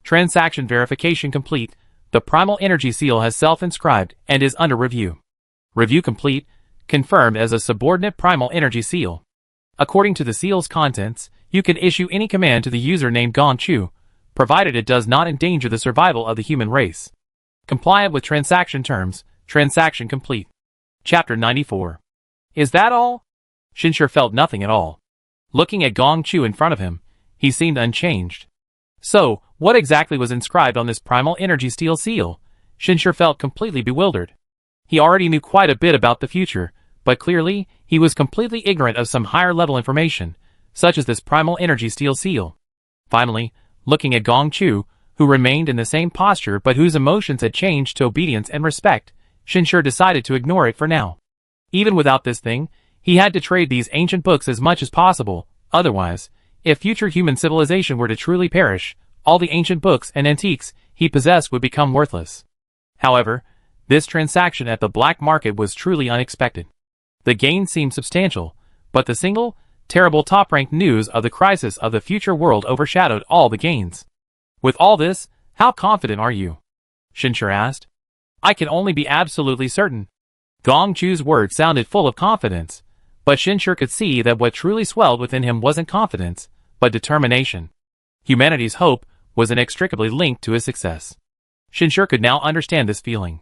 [SPEAKER 1] Transaction verification complete. The primal energy seal has self-inscribed and is under review. Review complete. Confirmed as a subordinate primal energy seal. According to the seal's contents, you can issue any command to the user named Gong Chu, provided it does not endanger the survival of the human race. Compliant with transaction terms. Transaction complete. Chapter 94. Is that all? Shinshur felt nothing at all. Looking at Gong Chu in front of him, he seemed unchanged. So, what exactly was inscribed on this primal energy steel seal? Shinshur felt completely bewildered. He already knew quite a bit about the future, but clearly, he was completely ignorant of some higher-level information, such as this primal energy steel seal. Finally, looking at Gong Chu, who remained in the same posture but whose emotions had changed to obedience and respect, Shinshur decided to ignore it for now. Even without this thing, he had to trade these ancient books as much as possible. Otherwise, if future human civilization were to truly perish, all the ancient books and antiques he possessed would become worthless. However, this transaction at the black market was truly unexpected. The gain seemed substantial, but the single, terrible top-ranked news of the crisis of the future world overshadowed all the gains. With all this, how confident are you? Shinshur asked. I can only be absolutely certain. Gong Chu's words sounded full of confidence, but Shinshur could see that what truly swelled within him wasn't confidence, but determination. Humanity's hope was inextricably linked to his success. Shinshur could now understand this feeling.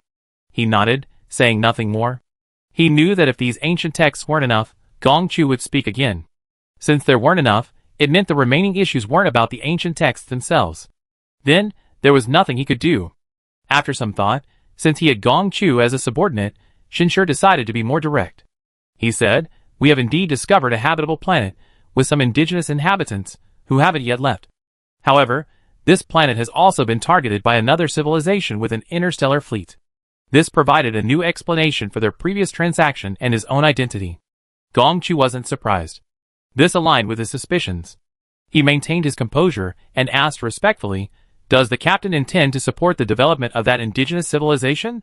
[SPEAKER 1] He nodded, saying nothing more. He knew that if these ancient texts weren't enough, Gong Chu would speak again. Since there weren't enough, it meant the remaining issues weren't about the ancient texts themselves. Then, there was nothing he could do. After some thought, since he had Gong Chu as a subordinate, Shinshur decided to be more direct. He said, "We have indeed discovered a habitable planet, with some indigenous inhabitants, who haven't yet left. However, this planet has also been targeted by another civilization with an interstellar fleet." This provided a new explanation for their previous transaction and his own identity. Gong Chu wasn't surprised. This aligned with his suspicions. He maintained his composure and asked respectfully, "Does the captain intend to support the development of that indigenous civilization?"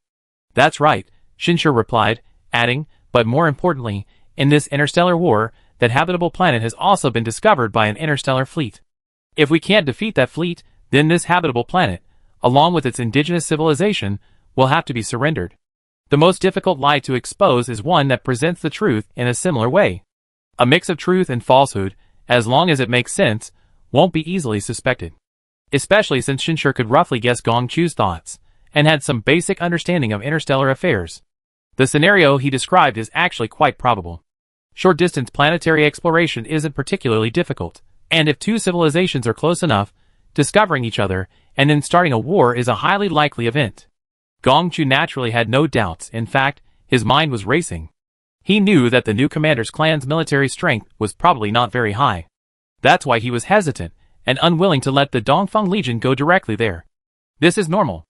[SPEAKER 1] "That's right," Shinshur replied, adding, but more importantly, in this interstellar war, that habitable planet has also been discovered by an interstellar fleet. If we can't defeat that fleet, then this habitable planet, along with its indigenous civilization, will have to be surrendered. The most difficult lie to expose is one that presents the truth in a similar way. A mix of truth and falsehood, as long as it makes sense, won't be easily suspected. Especially since Shinshur could roughly guess Gong Chu's thoughts, and had some basic understanding of interstellar affairs. The scenario he described is actually quite probable. Short-distance planetary exploration isn't particularly difficult, and if two civilizations are close enough, discovering each other and then starting a war is a highly likely event. Gong Chu naturally had no doubts. In fact, his mind was racing. He knew that the new commander's clan's military strength was probably not very high. That's why he was hesitant and unwilling to let the Dongfeng Legion go directly there. This is normal.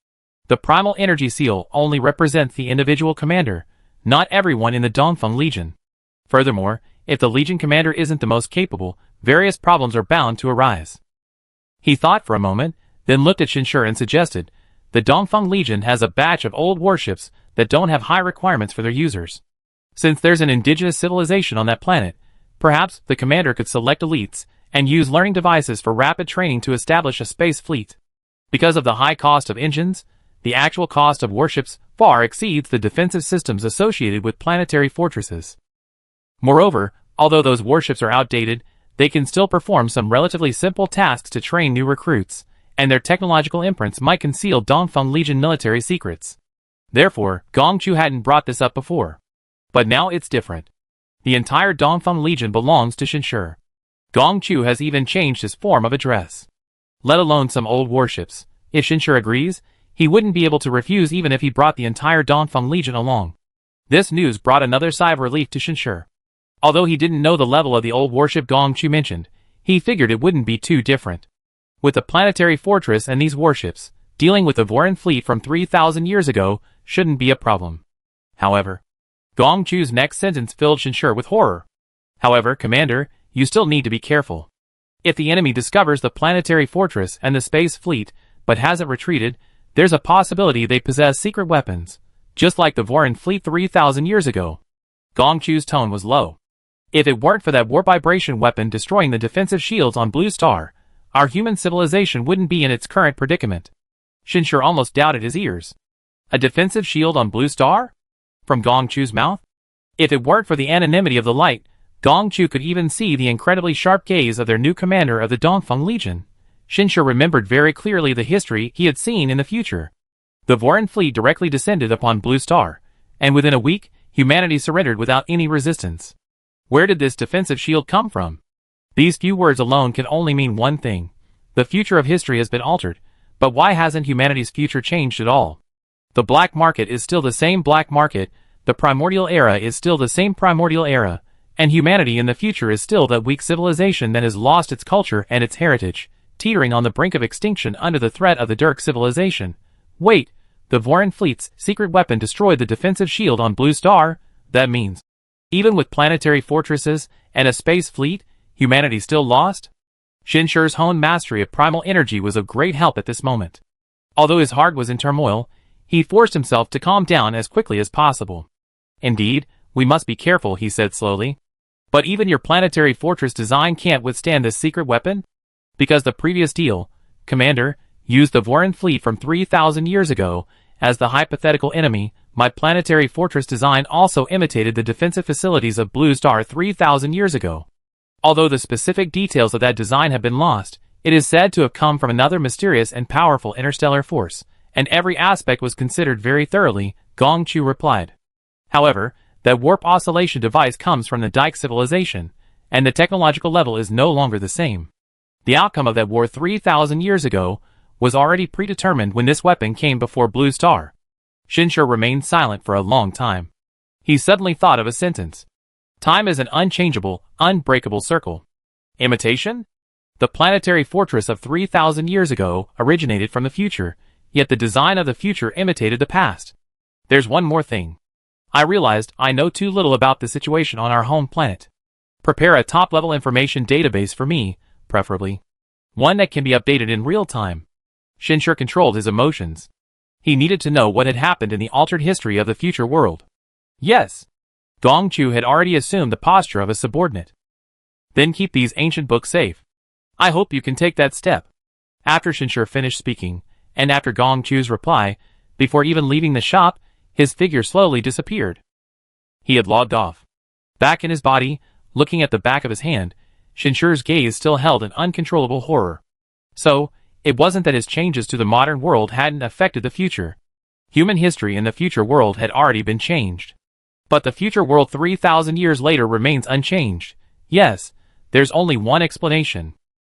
[SPEAKER 1] The primal energy seal only represents the individual commander, not everyone in the Dongfeng Legion. Furthermore, if the Legion commander isn't the most capable, various problems are bound to arise. He thought for a moment, then looked at Shinshur and suggested, the Dongfeng Legion has a batch of old warships that don't have high requirements for their users. Since there's an indigenous civilization on that planet, perhaps the commander could select elites and use learning devices for rapid training to establish a space fleet. Because of the high cost of engines, the actual cost of warships far exceeds the defensive systems associated with planetary fortresses. Moreover, although those warships are outdated, they can still perform some relatively simple tasks to train new recruits, and their technological imprints might conceal Dongfeng Legion military secrets. Therefore, Gong Chu hadn't brought this up before. But now it's different. The entire Dongfeng Legion belongs to Shinshur. Gong Chu has even changed his form of address. Let alone some old warships. If Shinshur agrees, he wouldn't be able to refuse even if he brought the entire Dongfeng Legion along. This news brought another sigh of relief to Shinshur. Although he didn't know the level of the old warship Gong Chu mentioned, he figured it wouldn't be too different. With the planetary fortress and these warships, dealing with the Voran fleet from 3,000 years ago shouldn't be a problem. However, Gong Chu's next sentence filled Shinshur with horror. However, Commander, you still need to be careful. If the enemy discovers the planetary fortress and the space fleet, but hasn't retreated, there's a possibility they possess secret weapons, just like the Voran fleet 3,000 years ago. Gong Chu's tone was low. If it weren't for that warp vibration weapon destroying the defensive shields on Blue Star, our human civilization wouldn't be in its current predicament. Shinshur almost doubted his ears. A defensive shield on Blue Star? From Gong Chu's mouth? If it weren't for the anonymity of the light, Gong Chu could even see the incredibly sharp gaze of their new commander of the Dongfeng Legion. Shinshur remembered very clearly the history he had seen in the future. The Voran fleet directly descended upon Blue Star, and within a week, humanity surrendered without any resistance. Where did this defensive shield come from? These few words alone can only mean one thing. The future of history has been altered, but why hasn't humanity's future changed at all? The black market is still the same black market, the primordial era is still the same primordial era, and humanity in the future is still that weak civilization that has lost its culture and its heritage, teetering on the brink of extinction under the threat of the Dirk civilization. Wait, the Voran fleet's secret weapon destroyed the defensive shield on Blue Star? That means, even with planetary fortresses and a space fleet, humanity still lost? Shinshur's honed mastery of primal energy was of great help at this moment. Although his heart was in turmoil, he forced himself to calm down as quickly as possible. Indeed, we must be careful, he said slowly. But even your planetary fortress design can't withstand this secret weapon? Because the previous deal, Commander, used the Voran fleet from 3,000 years ago as the hypothetical enemy, my planetary fortress design also imitated the defensive facilities of Blue Star 3,000 years ago. Although the specific details of that design have been lost, it is said to have come from another mysterious and powerful interstellar force, and every aspect was considered very thoroughly, Gong Chu replied. However, that warp oscillation device comes from the Dike civilization, and the technological level is no longer the same. The outcome of that war 3,000 years ago was already predetermined when this weapon came before Blue Star. Shinshur remained silent for a long time. He suddenly thought of a sentence. Time is an unchangeable, unbreakable circle. Imitation? The planetary fortress of 3,000 years ago originated from the future, yet the design of the future imitated the past. There's one more thing. I realized I know too little about the situation on our home planet. Prepare a top-level information database for me, preferably. One that can be updated in real time. Shinshur controlled his emotions. He needed to know what had happened in the altered history of the future world. Yes. Gong Chu had already assumed the posture of a subordinate. Then keep these ancient books safe. I hope you can take that step. After Shinshur finished speaking, and after Gong Chu's reply, before even leaving the shop, his figure slowly disappeared. He had logged off. Back in his body, looking at the back of his hand, Shinshur's gaze still held an uncontrollable horror. So, it wasn't that his changes to the modern world hadn't affected the future. Human history in the future world had already been changed. But the future world 3,000 years later remains unchanged. Yes, there's only one explanation.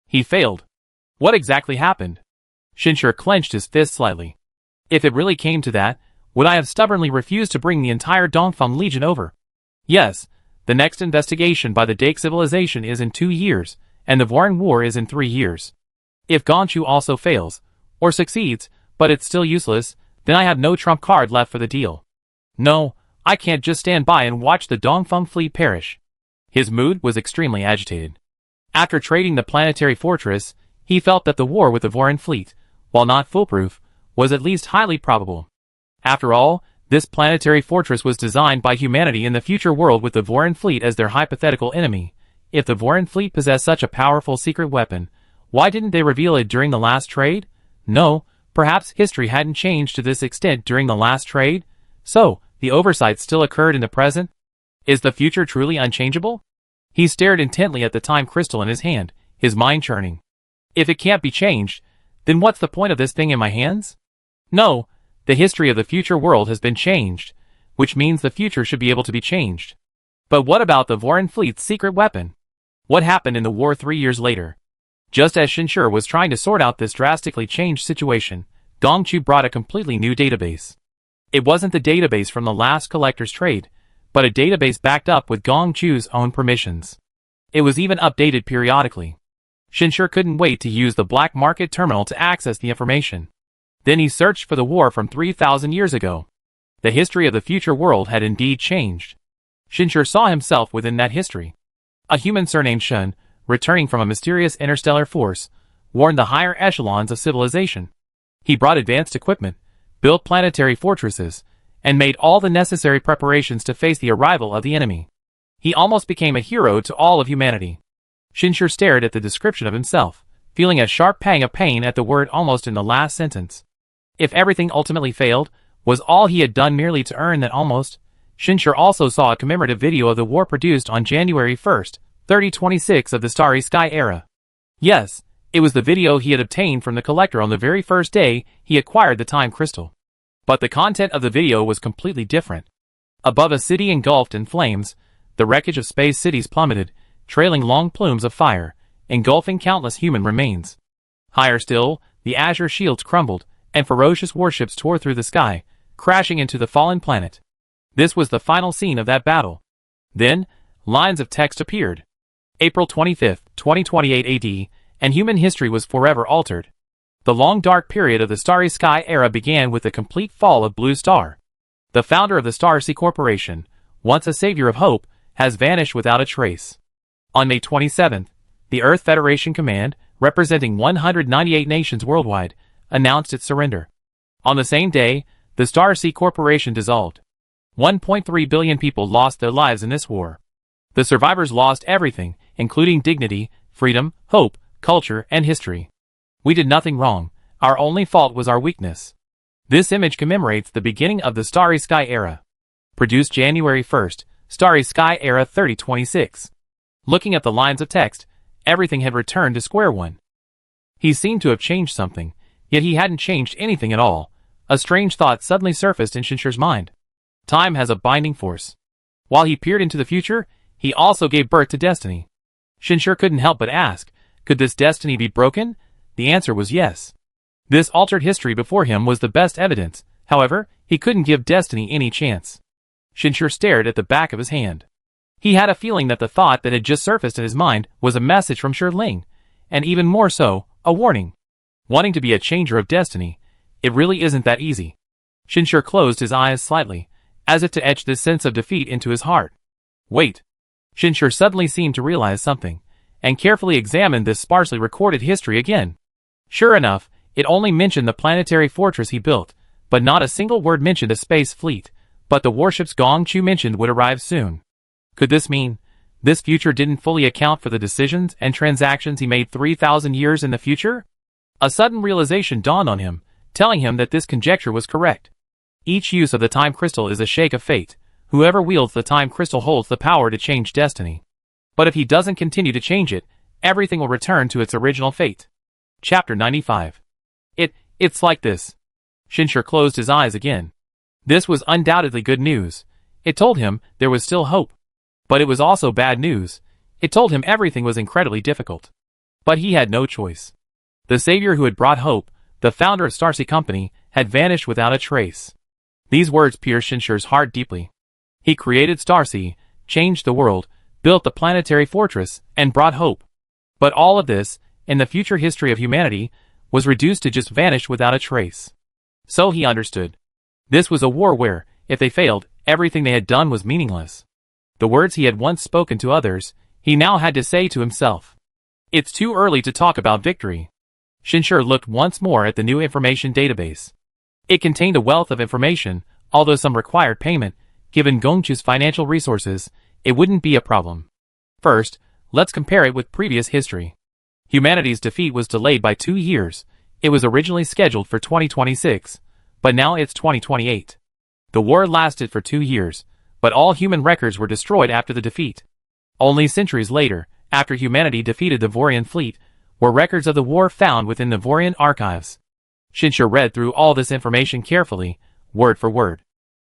[SPEAKER 1] He failed. What exactly happened? Shinshur clenched his fist slightly. If it really came to that, would I have stubbornly refused to bring the entire Dongfeng Legion over? Yes, the next investigation by the Dake civilization is in 2 years, and the Vorin War is in 3 years. If Gongchu also fails, or succeeds, but it's still useless, then I have no trump card left for the deal. No, I can't just stand by and watch the Dongfeng fleet perish. His mood was extremely agitated. After trading the planetary fortress, he felt that the war with the Vorin fleet, while not foolproof, was at least highly probable. After all, this planetary fortress was designed by humanity in the future world with the Vorin fleet as their hypothetical enemy. If the Vorin fleet possessed such a powerful secret weapon, why didn't they reveal it during the last trade? No, perhaps history hadn't changed to this extent during the last trade? So, the oversight still occurred in the present? Is the future truly unchangeable? He stared intently at the time crystal in his hand, his mind churning. If it can't be changed, then what's the point of this thing in my hands? No, the history of the future world has been changed, which means the future should be able to be changed. But what about the Vorin fleet's secret weapon? What happened in the war 3 years later? Just as Shinshur was trying to sort out this drastically changed situation, Gongchu brought a completely new database. It wasn't the database from the last collector's trade, but a database backed up with Gongchu's own permissions. It was even updated periodically. Shinshur couldn't wait to use the black market terminal to access the information. Then he searched for the war from 3,000 years ago. The history of the future world had indeed changed. Shinshur saw himself within that history. A human surnamed Shun, returning from a mysterious interstellar force, warned the higher echelons of civilization. He brought advanced equipment, built planetary fortresses, and made all the necessary preparations to face the arrival of the enemy. He almost became a hero to all of humanity. Shinshur stared at the description of himself, feeling a sharp pang of pain at the word almost in the last sentence. If everything ultimately failed, was all he had done merely to earn that almost? Shinshur also saw a commemorative video of the war produced on January 1st, 3026 of the Starry Sky era. Yes, it was the video he had obtained from the collector on the very first day he acquired the time crystal. But the content of the video was completely different. Above a city engulfed in flames, the wreckage of space cities plummeted, trailing long plumes of fire, engulfing countless human remains. Higher still, the azure shields crumbled, and ferocious warships tore through the sky, crashing into the fallen planet. This was the final scene of that battle. Then, lines of text appeared. April 25, 2028 AD, and human history was forever altered. The long dark period of the Starry Sky era began with the complete fall of Blue Star. The founder of the Star Sea Corporation, once a savior of hope, has vanished without a trace. On May 27th, the Earth Federation Command, representing 198 nations worldwide, announced its surrender. On the same day, the Star Sea Corporation dissolved. 1.3 billion people lost their lives in this war. The survivors lost everything, including dignity, freedom, hope, culture, and history. We did nothing wrong. Our only fault was our weakness. This image commemorates the beginning of the Starry Sky era. Produced January 1st, Starry Sky era 3026. Looking at the lines of text, everything had returned to square one. He seemed to have changed something, yet he hadn't changed anything at all. A strange thought suddenly surfaced in Shinshur's mind. Time has a binding force. While he peered into the future, he also gave birth to destiny. Shinshur couldn't help but ask, could this destiny be broken? The answer was yes. This altered history before him was the best evidence. However, he couldn't give destiny any chance. Shinshur stared at the back of his hand. He had a feeling that the thought that had just surfaced in his mind was a message from Shi Ling, and even more so, a warning. Wanting to be a changer of destiny, it really isn't that easy. Shinshur closed his eyes slightly, as if to etch this sense of defeat into his heart. Wait. Shinshur suddenly seemed to realize something, and carefully examined this sparsely recorded history again. Sure enough, it only mentioned the planetary fortress he built, but not a single word mentioned a space fleet, But the warships Gong Chu mentioned would arrive soon. Could this mean this future didn't fully account for the decisions and transactions he made 3,000 years in the future? A sudden realization dawned on him, telling him that this conjecture was correct. Each use of the time crystal is a shake of fate. Whoever wields the time crystal holds the power to change destiny. But if he doesn't continue to change it, everything will return to its original fate. Chapter 95. It's like this. Shinshur closed his eyes again. This was undoubtedly good news. It told him there was still hope. But it was also bad news. It told him everything was incredibly difficult. But he had no choice. The savior who had brought hope, the founder of Starcy Company, had vanished without a trace. These words pierced Shinshur's heart deeply. He created Starcy, changed the world, built the planetary fortress, and brought hope. But all of this, in the future history of humanity, was reduced to just vanish without a trace. So he understood. This was a war where, if they failed, everything they had done was meaningless. The words he had once spoken to others, he now had to say to himself. It's too early to talk about victory. Shinshur looked once more at the new information database. It contained a wealth of information, although some required payment. Given Gongchu's financial resources, it wouldn't be a problem. First, let's compare it with previous history. Humanity's defeat was delayed by 2 years. It was originally scheduled for 2026, but now it's 2028. The war lasted for 2 years, but all human records were destroyed after the defeat. Only centuries later, after humanity defeated the Vorian fleet, were records of the war found within the Vorian archives. Shinshur read through all this information carefully, word for word.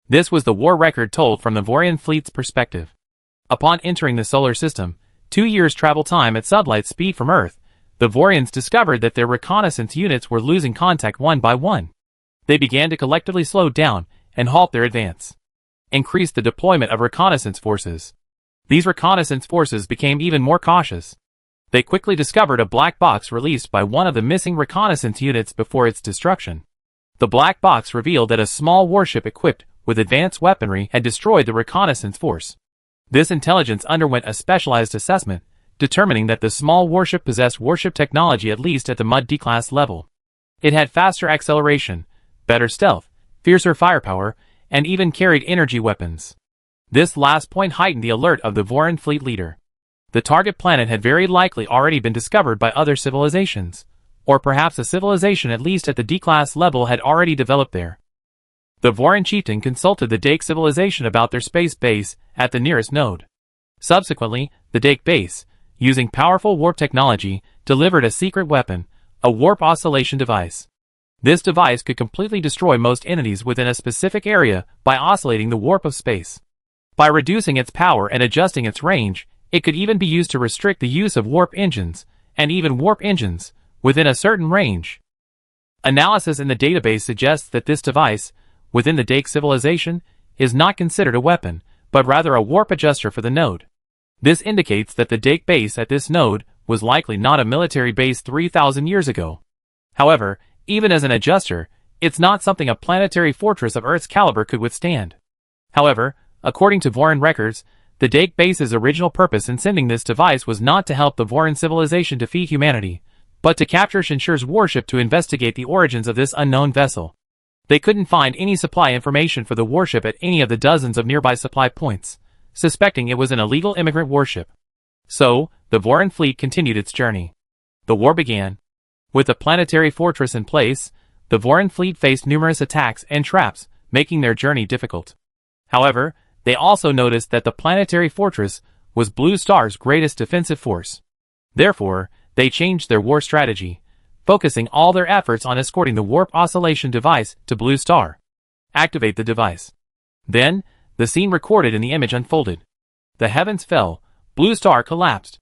[SPEAKER 1] This was the war record told from the Vorian fleet's perspective. Upon entering the solar system, 2 years travel time at sublight speed from Earth, the Vorians discovered that their reconnaissance units were losing contact one by one. They began to collectively slow down and halt their advance. Increased the deployment of reconnaissance forces. These reconnaissance forces became even more cautious. They quickly discovered a black box released by one of the missing reconnaissance units before its destruction. The black box revealed that a small warship equipped with advanced weaponry had destroyed the reconnaissance force. This intelligence underwent a specialized assessment, determining that the small warship possessed warship technology at least at the Mud D-class level. It had faster acceleration, better stealth, fiercer firepower, and even carried energy weapons. This last point heightened the alert of the Vorian fleet leader. The target planet had very likely already been discovered by other civilizations, or perhaps a civilization at least at the D-class level had already developed there. The Vorian chieftain consulted the Dake civilization about their space base at the nearest node. Subsequently, the Dake base, using powerful warp technology, delivered a secret weapon, a warp oscillation device. This device could completely destroy most entities within a specific area by oscillating the warp of space. By reducing its power and adjusting its range, it could even be used to restrict the use of warp engines, and even warp engines, within a certain range. Analysis in the database suggests that this device, within the Dake civilization, is not considered a weapon, but rather a warp adjuster for the node. This indicates that the Dake base at this node was likely not a military base 3,000 years ago. However, even as an adjuster, it's not something a planetary fortress of Earth's caliber could withstand. However, according to Vorian records, the Dake base's original purpose in sending this device was not to help the Vorian civilization defeat humanity, but to capture Shinshur's warship to investigate the origins of this unknown vessel. They couldn't find any supply information for the warship at any of the dozens of nearby supply points, suspecting it was an illegal immigrant warship. So, the Vorian fleet continued its journey. The war began. With the planetary fortress in place, the Vorian fleet faced numerous attacks and traps, making their journey difficult. However, they also noticed that the planetary fortress was Blue Star's greatest defensive force. Therefore, they changed their war strategy, focusing all their efforts on escorting the warp oscillation device to Blue Star. Activate the device. Then, the scene recorded in the image unfolded. The heavens fell, Blue Star collapsed.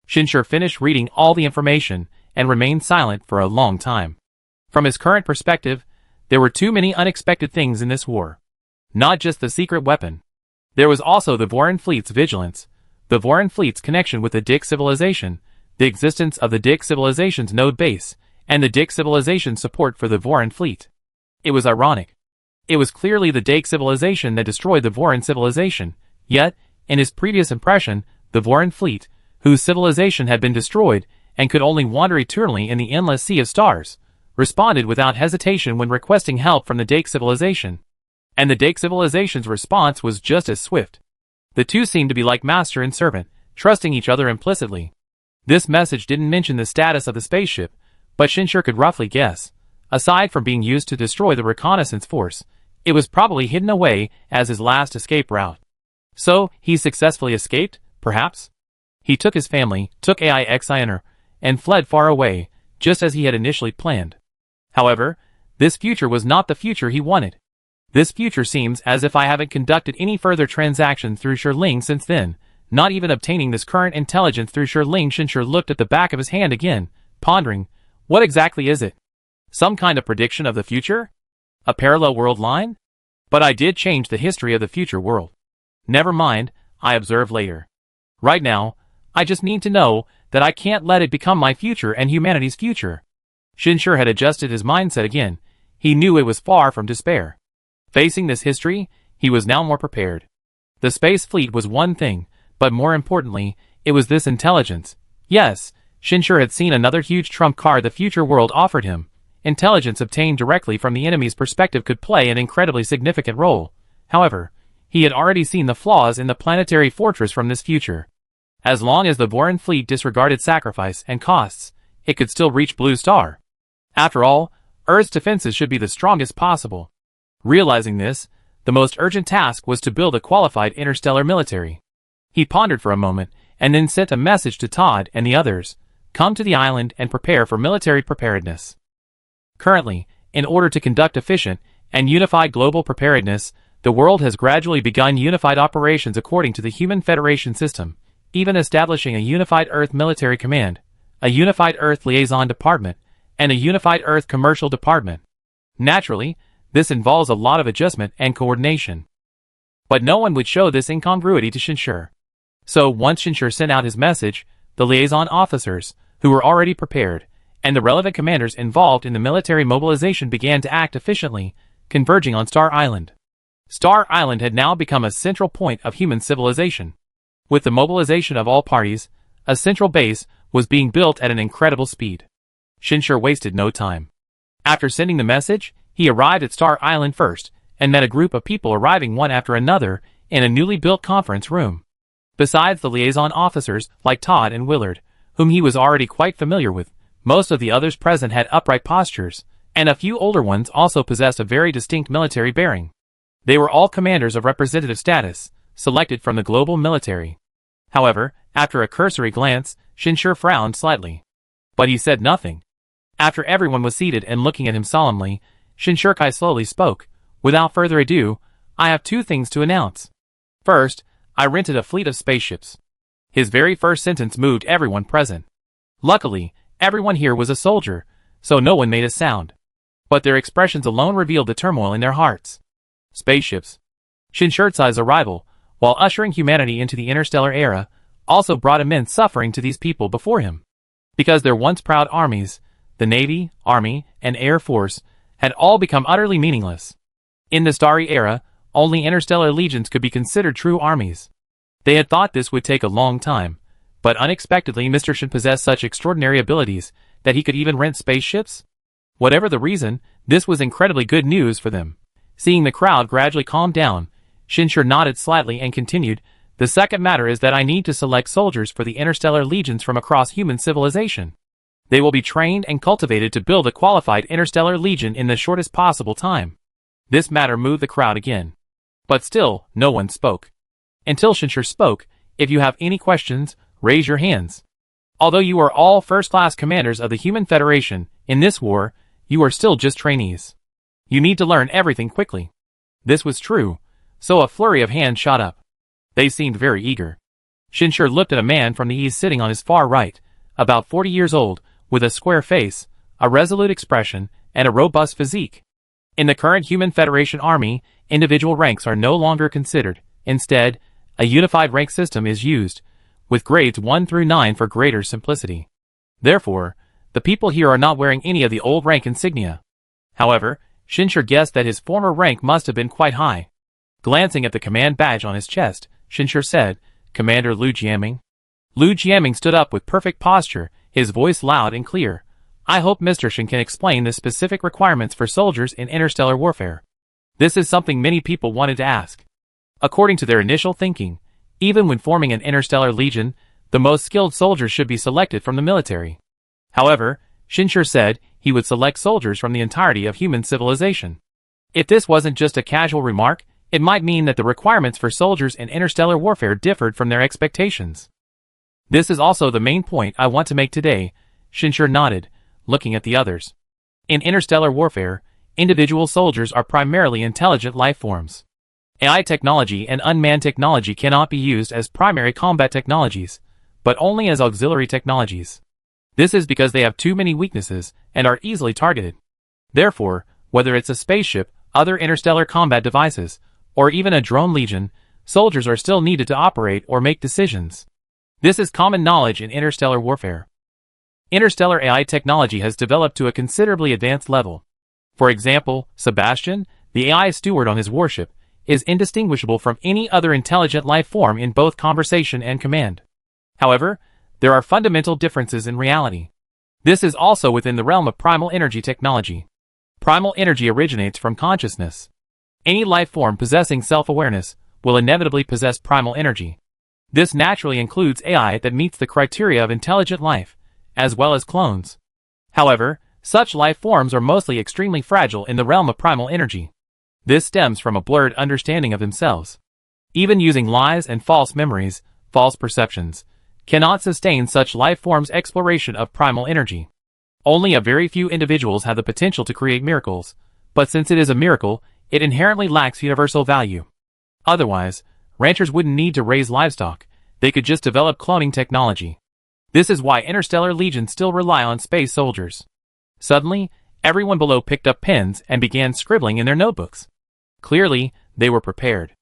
[SPEAKER 1] Shinshur finished reading all the information and remained silent for a long time. From his current perspective, there were too many unexpected things in this war. Not just the secret weapon. There was also the Vorian fleet's vigilance, the Vorian fleet's connection with the Dake civilization, the existence of the Dake civilization's node base, and the Dake civilization's support for the Vorian fleet. It was ironic. It was clearly the Dake civilization that destroyed the Vorian civilization, yet, in his previous impression, the Vorian fleet, whose civilization had been destroyed and could only wander eternally in the endless sea of stars, responded without hesitation when requesting help from the Dake civilization. And the Dake civilization's response was just as swift. The two seemed to be like master and servant, trusting each other implicitly. This message didn't mention the status of the spaceship, but Shinshur could roughly guess. Aside from being used to destroy the reconnaissance force, it was probably hidden away as his last escape route. So, he successfully escaped, perhaps? He took his family, took AIXINR, and fled far away, just as he had initially planned. However, this future was not the future he wanted. This future seems as if I haven't conducted any further transactions through Shirling since then, not even obtaining this current intelligence through Shirling. Shinshur looked at the back of his hand again, pondering, what exactly is it? Some kind of prediction of the future? A parallel world line? But I did change the history of the future world. Never mind, I observed later. Right now, I just need to know that I can't let it become my future and humanity's future. Shinshur had adjusted his mindset again. He knew it was far from despair. Facing this history, he was now more prepared. The space fleet was one thing, but more importantly, it was this intelligence. Yes, Shinshur had seen another huge trump card the future world offered him. Intelligence obtained directly from the enemy's perspective could play an incredibly significant role. However, he had already seen the flaws in the planetary fortress from this future. As long as the Boran fleet disregarded sacrifice and costs, it could still reach Blue Star. After all, Earth's defenses should be the strongest possible. Realizing this, the most urgent task was to build a qualified interstellar military. He pondered for a moment, and then sent a message to Todd and the others. Come to the island and prepare for military preparedness. Currently, in order to conduct efficient and unified global preparedness, the world has gradually begun unified operations according to the Human Federation system, even establishing a unified Earth military command, a unified Earth liaison department, and a unified Earth commercial department. Naturally, this involves a lot of adjustment and coordination. But no one would show this incongruity to Shinshur. So once Shinshur sent out his message, the liaison officers, who were already prepared, and the relevant commanders involved in the military mobilization began to act efficiently, converging on Star Island. Star Island had now become a central point of human civilization. With the mobilization of all parties, a central base was being built at an incredible speed. Shinshur wasted no time. After sending the message, he arrived at Star Island first, and met a group of people arriving one after another in a newly built conference room. Besides the liaison officers like Todd and Willard, whom he was already quite familiar with, most of the others present had upright postures, and a few older ones also possessed a very distinct military bearing. They were all commanders of representative status, selected from the global military. However, after a cursory glance, Shinshur frowned slightly. But he said nothing. After everyone was seated and looking at him solemnly, Shinshurkai slowly spoke. Without further ado, I have two things to announce. First, I rented a fleet of spaceships. His very first sentence moved everyone present. Luckily, everyone here was a soldier, so no one made a sound. But their expressions alone revealed the turmoil in their hearts. Spaceships. Shinshurkai's arrival, while ushering humanity into the interstellar era, also brought immense suffering to these people before him. Because their once proud armies, the Navy, Army, and Air Force, had all become utterly meaningless. In the starry era, only interstellar legions could be considered true armies. They had thought this would take a long time, but unexpectedly Mr. Shin possessed such extraordinary abilities that he could even rent spaceships. Whatever the reason, this was incredibly good news for them. Seeing the crowd gradually calm down, Shinshur nodded slightly and continued, the second matter is that I need to select soldiers for the interstellar legions from across human civilization. They will be trained and cultivated to build a qualified interstellar legion in the shortest possible time. This matter moved the crowd again. But still, no one spoke. Until Shinshur spoke, if you have any questions, raise your hands. Although you are all first-class commanders of the Human Federation, in this war, you are still just trainees. You need to learn everything quickly. This was true, so a flurry of hands shot up. They seemed very eager. Shinshur looked at a man from the east sitting on his far right, about 40 years old, with a square face, a resolute expression, and a robust physique. In the current Human Federation Army, individual ranks are no longer considered. Instead, a unified rank system is used, with grades 1 through 9 for greater simplicity. Therefore, the people here are not wearing any of the old rank insignia. However, Shinshur guessed that his former rank must have been quite high. Glancing at the command badge on his chest, Shinshur said, Commander Lu Jiaming. Lu Jiaming stood up with perfect posture, his voice loud and clear. I hope Mr. Shin can explain the specific requirements for soldiers in interstellar warfare. This is something many people wanted to ask. According to their initial thinking, even when forming an interstellar legion, the most skilled soldiers should be selected from the military. However, Shinshur said he would select soldiers from the entirety of human civilization. If this wasn't just a casual remark, it might mean that the requirements for soldiers in interstellar warfare differed from their expectations. This is also the main point I want to make today, Shinshur nodded, looking at the others. In interstellar warfare, individual soldiers are primarily intelligent life forms. AI technology and unmanned technology cannot be used as primary combat technologies, but only as auxiliary technologies. This is because they have too many weaknesses and are easily targeted. Therefore, whether it's a spaceship, other interstellar combat devices, or even a drone legion, soldiers are still needed to operate or make decisions. This is common knowledge in interstellar warfare. Interstellar AI technology has developed to a considerably advanced level. For example, Sebastian, the AI steward on his warship, is indistinguishable from any other intelligent life form in both conversation and command. However, there are fundamental differences in reality. This is also within the realm of primal energy technology. Primal energy originates from consciousness. Any life form possessing self-awareness will inevitably possess primal energy. This naturally includes AI that meets the criteria of intelligent life, as well as clones. However, such life forms are mostly extremely fragile in the realm of primal energy. This stems from a blurred understanding of themselves. Even using lies and false memories, false perceptions, cannot sustain such life forms' exploration of primal energy. Only a very few individuals have the potential to create miracles, but since it is a miracle, it inherently lacks universal value. Otherwise, ranchers wouldn't need to raise livestock, they could just develop cloning technology. This is why interstellar legions still rely on space soldiers. Suddenly, everyone below picked up pens and began scribbling in their notebooks. Clearly, they were prepared.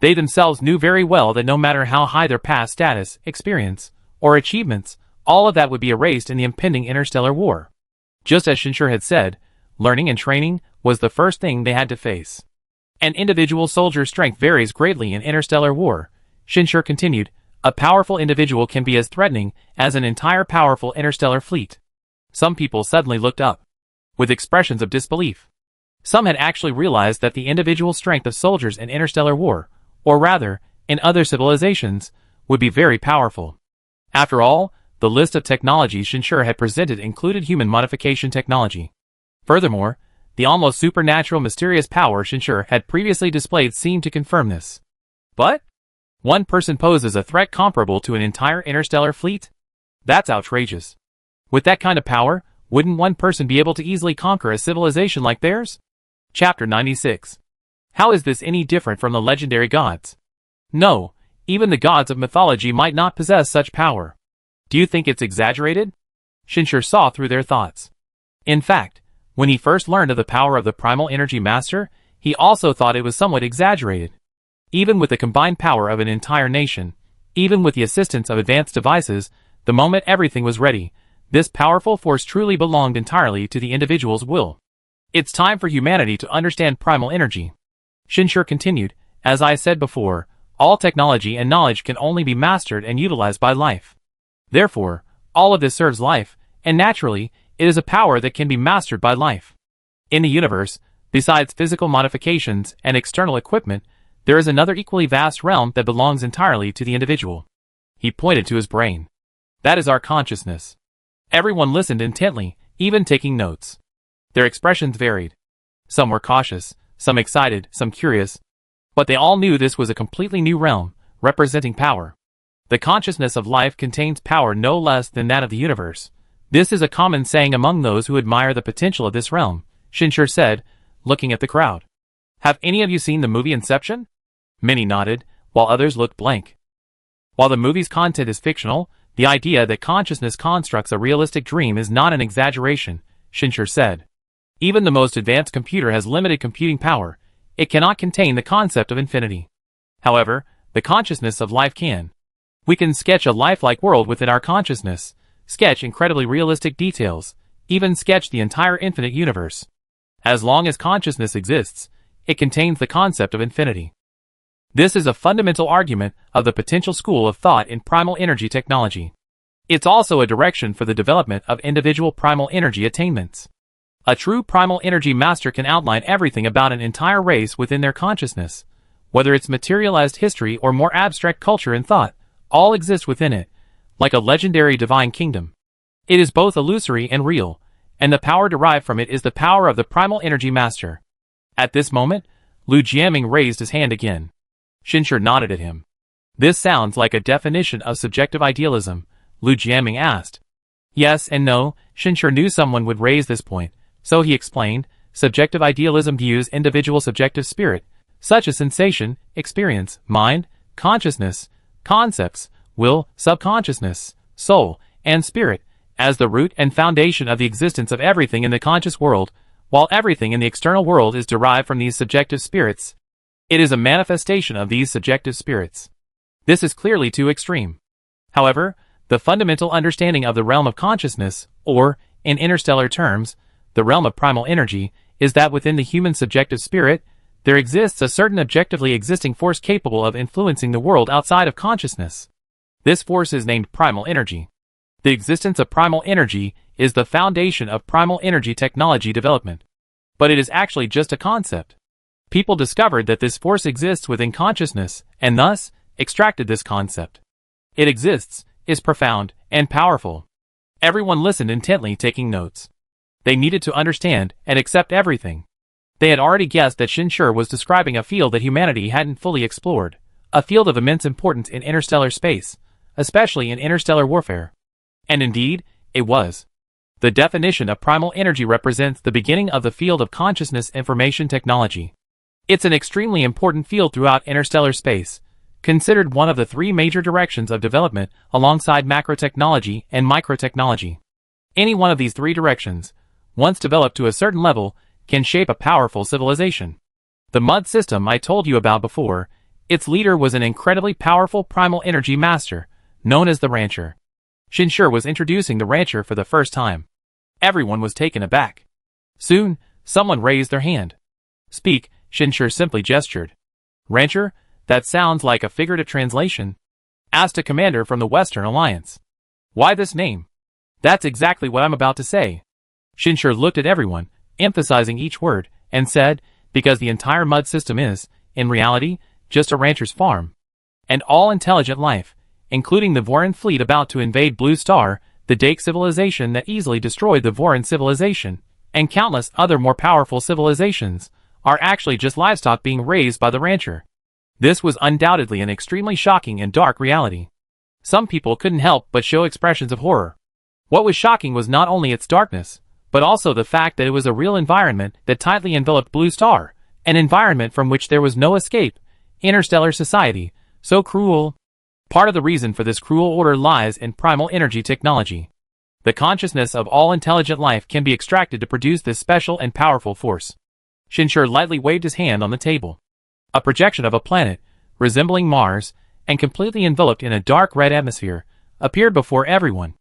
[SPEAKER 1] They themselves knew very well that no matter how high their past status, experience, or achievements, all of that would be erased in the impending interstellar war. Just as Shinshur had said, learning and training was the first thing they had to face. An individual soldier's strength varies greatly in interstellar war, Shinshur continued. A powerful individual can be as threatening as an entire powerful interstellar fleet. Some people suddenly looked up, with expressions of disbelief. Some had actually realized that the individual strength of soldiers in interstellar war, or rather, in other civilizations, would be very powerful. After all, the list of technologies Shinshur had presented included human modification technology. Furthermore, the almost supernatural mysterious power Shinshur had previously displayed seemed to confirm this. But one person poses a threat comparable to an entire interstellar fleet? That's outrageous. With that kind of power, wouldn't one person be able to easily conquer a civilization like theirs? Chapter 96. How is this any different from the legendary gods? No, even the gods of mythology might not possess such power. Do you think it's exaggerated? Shinshur saw through their thoughts. In fact, when he first learned of the power of the primal energy master, he also thought it was somewhat exaggerated. Even with the combined power of an entire nation, even with the assistance of advanced devices, the moment everything was ready, this powerful force truly belonged entirely to the individual's will. It's time for humanity to understand primal energy. Shinshur continued, as I said before, all technology and knowledge can only be mastered and utilized by life. Therefore, all of this serves life, and naturally, it is a power that can be mastered by life. In the universe, besides physical modifications and external equipment, there is another equally vast realm that belongs entirely to the individual. He pointed to his brain. That is our consciousness. Everyone listened intently, even taking notes. Their expressions varied. Some were cautious, some excited, some curious. But they all knew this was a completely new realm, representing power. The consciousness of life contains power no less than that of the universe. This is a common saying among those who admire the potential of this realm, Shinshur said, looking at the crowd. Have any of you seen the movie Inception? Many nodded, while others looked blank. While the movie's content is fictional, the idea that consciousness constructs a realistic dream is not an exaggeration, Shinshur said. Even the most advanced computer has limited computing power. It cannot contain the concept of infinity. However, the consciousness of life can. We can sketch a lifelike world within our consciousness, sketch incredibly realistic details, even sketch the entire infinite universe. As long as consciousness exists, it contains the concept of infinity. This is a fundamental argument of the potential school of thought in primal energy technology. It's also a direction for the development of individual primal energy attainments. A true primal energy master can outline everything about an entire race within their consciousness. Whether it's materialized history or more abstract culture and thought, all exist within it, like a legendary divine kingdom. It is both illusory and real, and the power derived from it is the power of the primal energy master. At this moment, Lu Jiaming raised his hand again. Xinshi nodded at him. This sounds like a definition of subjective idealism, Lu Jiaming asked. Yes and no, Xinshi knew someone would raise this point, so he explained, subjective idealism views individual subjective spirit, such as sensation, experience, mind, consciousness, concepts, will, subconsciousness, soul, and spirit, as the root and foundation of the existence of everything in the conscious world, while everything in the external world is derived from these subjective spirits. It is a manifestation of these subjective spirits. This is clearly too extreme. However, the fundamental understanding of the realm of consciousness, or, in interstellar terms, the realm of primal energy, is that within the human subjective spirit, there exists a certain objectively existing force capable of influencing the world outside of consciousness. This force is named primal energy. The existence of primal energy is the foundation of primal energy technology development. But it is actually just a concept. People discovered that this force exists within consciousness, and thus, extracted this concept. It exists, is profound, and powerful. Everyone listened intently, taking notes. They needed to understand and accept everything. They had already guessed that Xinshi was describing a field that humanity hadn't fully explored, a field of immense importance in interstellar space, especially in interstellar warfare. And indeed, it was. The definition of primal energy represents the beginning of the field of consciousness information technology. It's an extremely important field throughout interstellar space, considered one of the three major directions of development alongside macrotechnology and microtechnology. Any one of these three directions, once developed to a certain level, can shape a powerful civilization. The mud system I told you about before, its leader was an incredibly powerful primal energy master, known as the Rancher. Xinshi was introducing the Rancher for the first time. Everyone was taken aback. Soon, someone raised their hand. Speak, Xinshi simply gestured. Rancher, that sounds like a figurative translation. Asked a commander from the Western Alliance. Why this name? That's exactly what I'm about to say. Xinshi looked at everyone, emphasizing each word, and said, because the entire mud system is, in reality, just a rancher's farm. And all intelligent life, including the Voran fleet about to invade Blue Star, the Dake civilization that easily destroyed the Voran civilization, and countless other more powerful civilizations, are actually just livestock being raised by the rancher. This was undoubtedly an extremely shocking and dark reality. Some people couldn't help but show expressions of horror. What was shocking was not only its darkness, but also the fact that it was a real environment that tightly enveloped Blue Star, an environment from which there was no escape. Interstellar society, so cruel. Part of the reason for this cruel order lies in primal energy technology. The consciousness of all intelligent life can be extracted to produce this special and powerful force. Xinshi lightly waved his hand on the table. A projection of a planet, resembling Mars, and completely enveloped in a dark red atmosphere, appeared before everyone.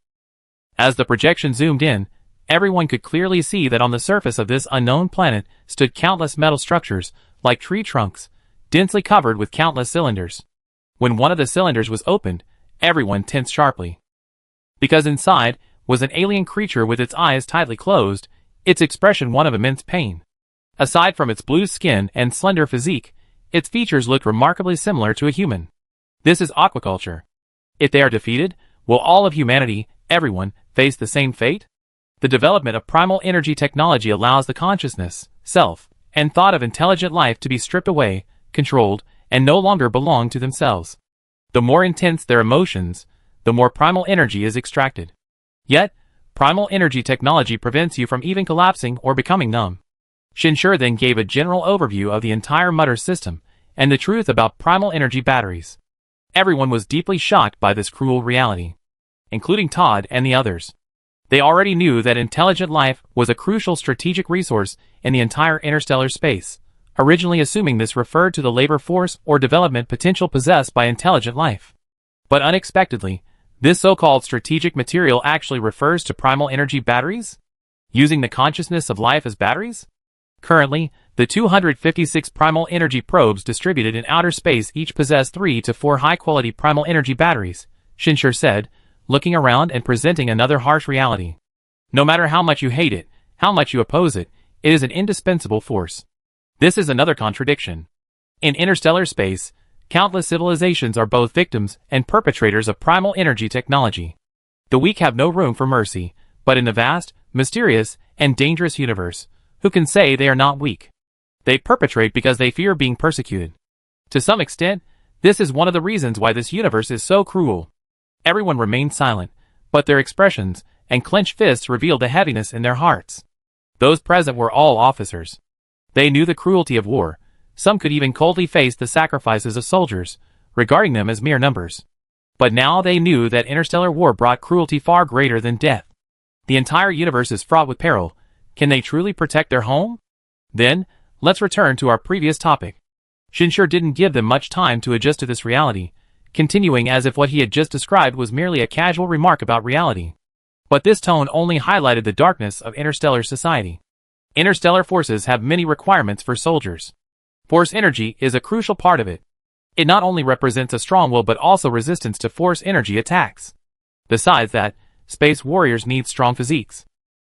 [SPEAKER 1] As the projection zoomed in, everyone could clearly see that on the surface of this unknown planet stood countless metal structures, like tree trunks, densely covered with countless cylinders. When one of the cylinders was opened, everyone tensed sharply. Because inside was an alien creature with its eyes tightly closed, its expression one of immense pain. Aside from its blue skin and slender physique, its features looked remarkably similar to a human. This is aquaculture. If they are defeated, will all of humanity, everyone, face the same fate? The development of primal energy technology allows the consciousness, self, and thought of intelligent life to be stripped away, controlled, and no longer belong to themselves. The more intense their emotions, the more primal energy is extracted. Yet, primal energy technology prevents you from even collapsing or becoming numb. Xinshi then gave a general overview of the entire mutter system and the truth about primal energy batteries. Everyone was deeply shocked by this cruel reality, including Todd and the others. They already knew that intelligent life was a crucial strategic resource in the entire interstellar space, originally assuming this referred to the labor force or development potential possessed by intelligent life. But unexpectedly, this so-called strategic material actually refers to primal energy batteries? Using the consciousness of life as batteries? Currently, the 256 primal energy probes distributed in outer space each possess 3 to 4 high-quality primal energy batteries, Xinshi said, looking around and presenting another harsh reality. No matter how much you hate it, how much you oppose it, it is an indispensable force. This is another contradiction. In interstellar space, countless civilizations are both victims and perpetrators of primal energy technology. The weak have no room for mercy, but in the vast, mysterious, and dangerous universe, who can say they are not weak? They perpetrate because they fear being persecuted. To some extent, this is one of the reasons why this universe is so cruel. Everyone remained silent, but their expressions and clenched fists revealed the heaviness in their hearts. Those present were all officers. They knew the cruelty of war. Some could even coldly face the sacrifices of soldiers, regarding them as mere numbers. But now they knew that interstellar war brought cruelty far greater than death. The entire universe is fraught with peril. Can they truly protect their home? Then, let's return to our previous topic. Shinshur didn't give them much time to adjust to this reality, continuing as if what he had just described was merely a casual remark about reality. But this tone only highlighted the darkness of interstellar society. Interstellar forces have many requirements for soldiers. Force energy is a crucial part of it. It not only represents a strong will but also resistance to force energy attacks. Besides that, space warriors need strong physiques.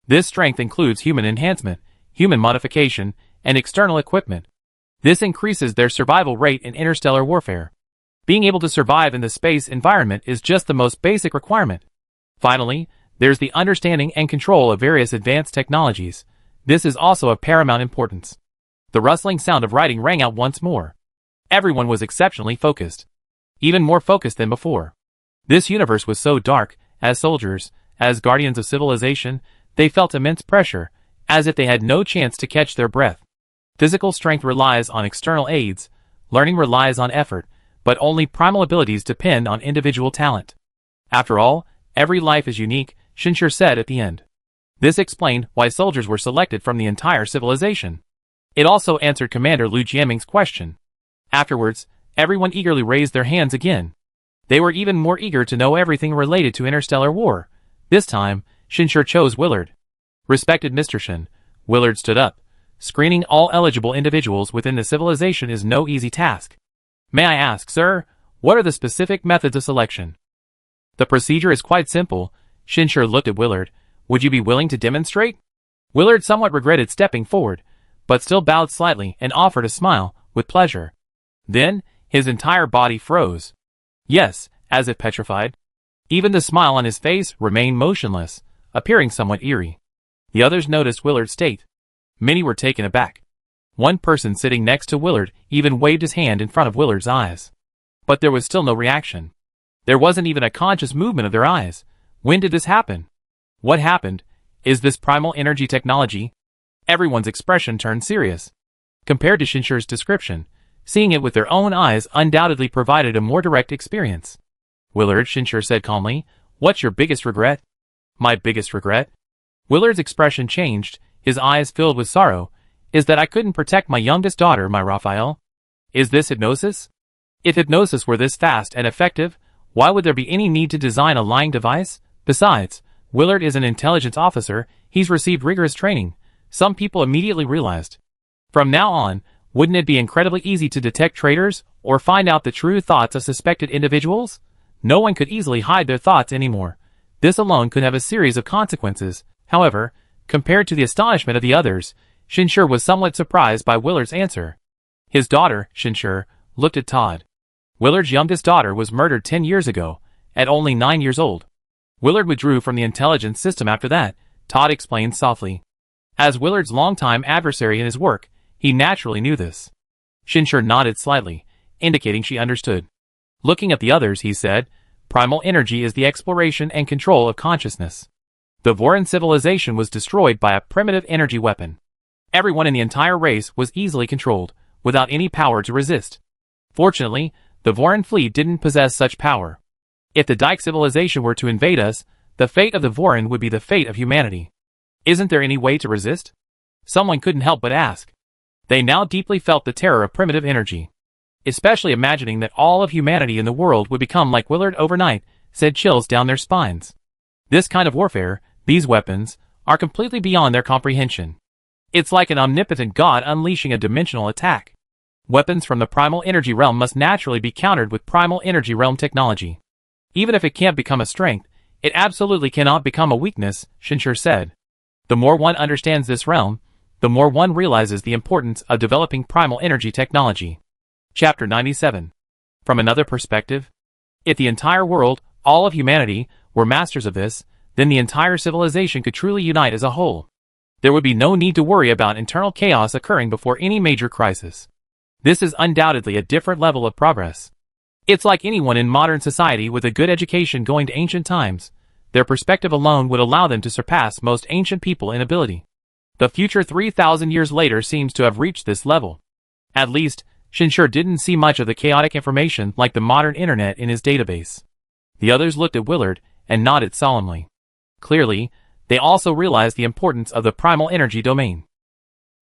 [SPEAKER 1] This strength includes human enhancement, human modification, and external equipment. This increases their survival rate in interstellar warfare. Being able to survive in the space environment is just the most basic requirement. Finally, there's the understanding and control of various advanced technologies. This is also of paramount importance. The rustling sound of writing rang out once more. Everyone was exceptionally focused. Even more focused than before. This universe was so dark. As soldiers, as guardians of civilization, they felt immense pressure, as if they had no chance to catch their breath. Physical strength relies on external aids, learning relies on effort, but only primal abilities depend on individual talent. After all, every life is unique, Shinshur said at the end. This explained why soldiers were selected from the entire civilization. It also answered Commander Lu Jiaming's question. Afterwards, everyone eagerly raised their hands again. They were even more eager to know everything related to interstellar war. This time, Shinshur chose Willard. Respected Mr. Shin, Willard stood up. Screening all eligible individuals within the civilization is no easy task. May I ask, sir, what are the specific methods of selection? The procedure is quite simple. Shinshur looked at Willard. Would you be willing to demonstrate? Willard somewhat regretted stepping forward, but still bowed slightly and offered a smile, with pleasure. Then, his entire body froze. Yes, as if petrified. Even the smile on his face remained motionless, appearing somewhat eerie. The others noticed Willard's state. Many were taken aback. One person sitting next to Willard even waved his hand in front of Willard's eyes. But there was still no reaction. There wasn't even a conscious movement of their eyes. When did this happen? What happened? Is this primal energy technology? Everyone's expression turned serious. Compared to Shinshur's description, seeing it with their own eyes undoubtedly provided a more direct experience. Willard, Shinshur said calmly, what's your biggest regret? My biggest regret? Willard's expression changed, his eyes filled with sorrow. Is that I couldn't protect my youngest daughter, my Raphael? Is this hypnosis? If hypnosis were this fast and effective, why would there be any need to design a lying device? Besides, Willard is an intelligence officer, he's received rigorous training. Some people immediately realized. From now on, wouldn't it be incredibly easy to detect traitors, or find out the true thoughts of suspected individuals? No one could easily hide their thoughts anymore. This alone could have a series of consequences. However, compared to the astonishment of the others, Shinshur was somewhat surprised by Willard's answer. His daughter, Shinshur, looked at Todd. Willard's youngest daughter was murdered 10 years ago, at only 9 years old. Willard withdrew from the intelligence system after that, Todd explained softly. As Willard's longtime adversary in his work, he naturally knew this. Shinshur nodded slightly, indicating she understood. Looking at the others, he said, primal energy is the exploration and control of consciousness. The Voran civilization was destroyed by a primitive energy weapon. Everyone in the entire race was easily controlled, without any power to resist. Fortunately, the Voran fleet didn't possess such power. If the Dike civilization were to invade us, the fate of the Voran would be the fate of humanity. Isn't there any way to resist? Someone couldn't help but ask. They now deeply felt the terror of primitive energy. Especially imagining that all of humanity in the world would become like Willard overnight, sent chills down their spines. This kind of warfare, these weapons, are completely beyond their comprehension. It's like an omnipotent god unleashing a dimensional attack. Weapons from the primal energy realm must naturally be countered with primal energy realm technology. Even if it can't become a strength, it absolutely cannot become a weakness, Shinshur said. The more one understands this realm, the more one realizes the importance of developing primal energy technology. Chapter 97. From another perspective, if the entire world, all of humanity, were masters of this, then the entire civilization could truly unite as a whole. There would be no need to worry about internal chaos occurring before any major crisis. This is undoubtedly a different level of progress. It's like anyone in modern society with a good education going to ancient times. Their perspective alone would allow them to surpass most ancient people in ability. The future 3,000 years later seems to have reached this level. At least, Shinshur didn't see much of the chaotic information like the modern internet in his database. The others looked at Willard and nodded solemnly. Clearly, they also realized the importance of the primal energy domain.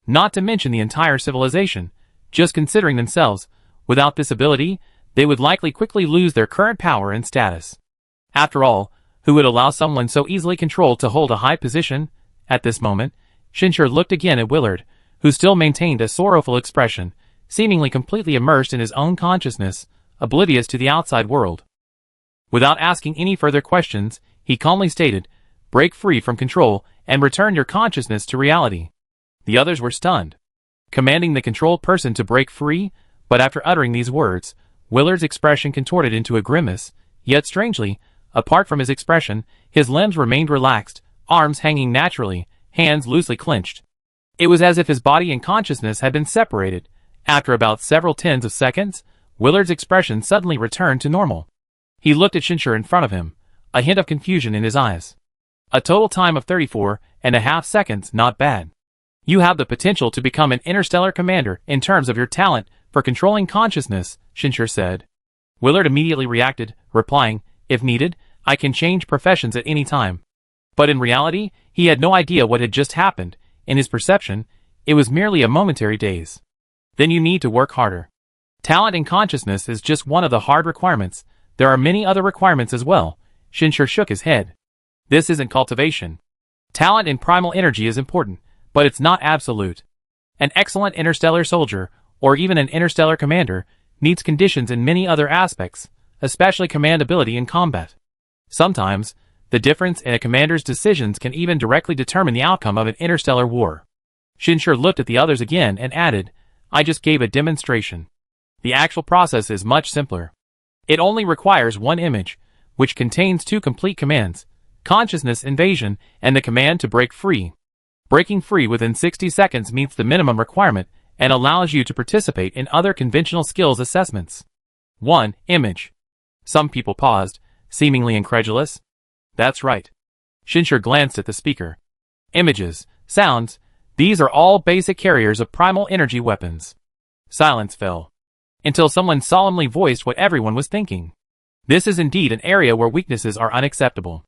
[SPEAKER 1] Not to mention the entire civilization, just considering themselves, without this ability, they would likely quickly lose their current power and status. After all, who would allow someone so easily controlled to hold a high position? At this moment, Shinshur looked again at Willard, who still maintained a sorrowful expression, seemingly completely immersed in his own consciousness, oblivious to the outside world. Without asking any further questions, he calmly stated, "Break free from control and return your consciousness to reality." The others were stunned. Commanding the controlled person to break free, but after uttering these words, Willard's expression contorted into a grimace, yet strangely, apart from his expression, his limbs remained relaxed, arms hanging naturally, hands loosely clenched. It was as if his body and consciousness had been separated. After about several tens of seconds, Willard's expression suddenly returned to normal. He looked at Shinshur in front of him, a hint of confusion in his eyes. A total time of 34.5 seconds, not bad. You have the potential to become an interstellar commander in terms of your talent for controlling consciousness, Shinshur said. Willard immediately reacted, replying, "If needed, I can change professions at any time." But in reality, he had no idea what had just happened. In his perception, it was merely a momentary daze. Then you need to work harder. Talent and consciousness is just one of the hard requirements. There are many other requirements as well. Shinshur shook his head. This isn't cultivation. Talent in primal energy is important, but it's not absolute. An excellent interstellar soldier, or even an interstellar commander, needs conditions in many other aspects, especially command ability in combat. Sometimes, the difference in a commander's decisions can even directly determine the outcome of an interstellar war. Shinshur looked at the others again and added, "I just gave a demonstration. The actual process is much simpler. It only requires one image, which contains two complete commands, consciousness invasion and the command to break free. Breaking free within 60 seconds meets the minimum requirement and allows you to participate in other conventional skills assessments." 1. Image. Some people paused, seemingly incredulous. That's right. Shinshur glanced at the speaker. Images, sounds, these are all basic carriers of primal energy weapons. Silence fell, until someone solemnly voiced what everyone was thinking. This is indeed an area where weaknesses are unacceptable.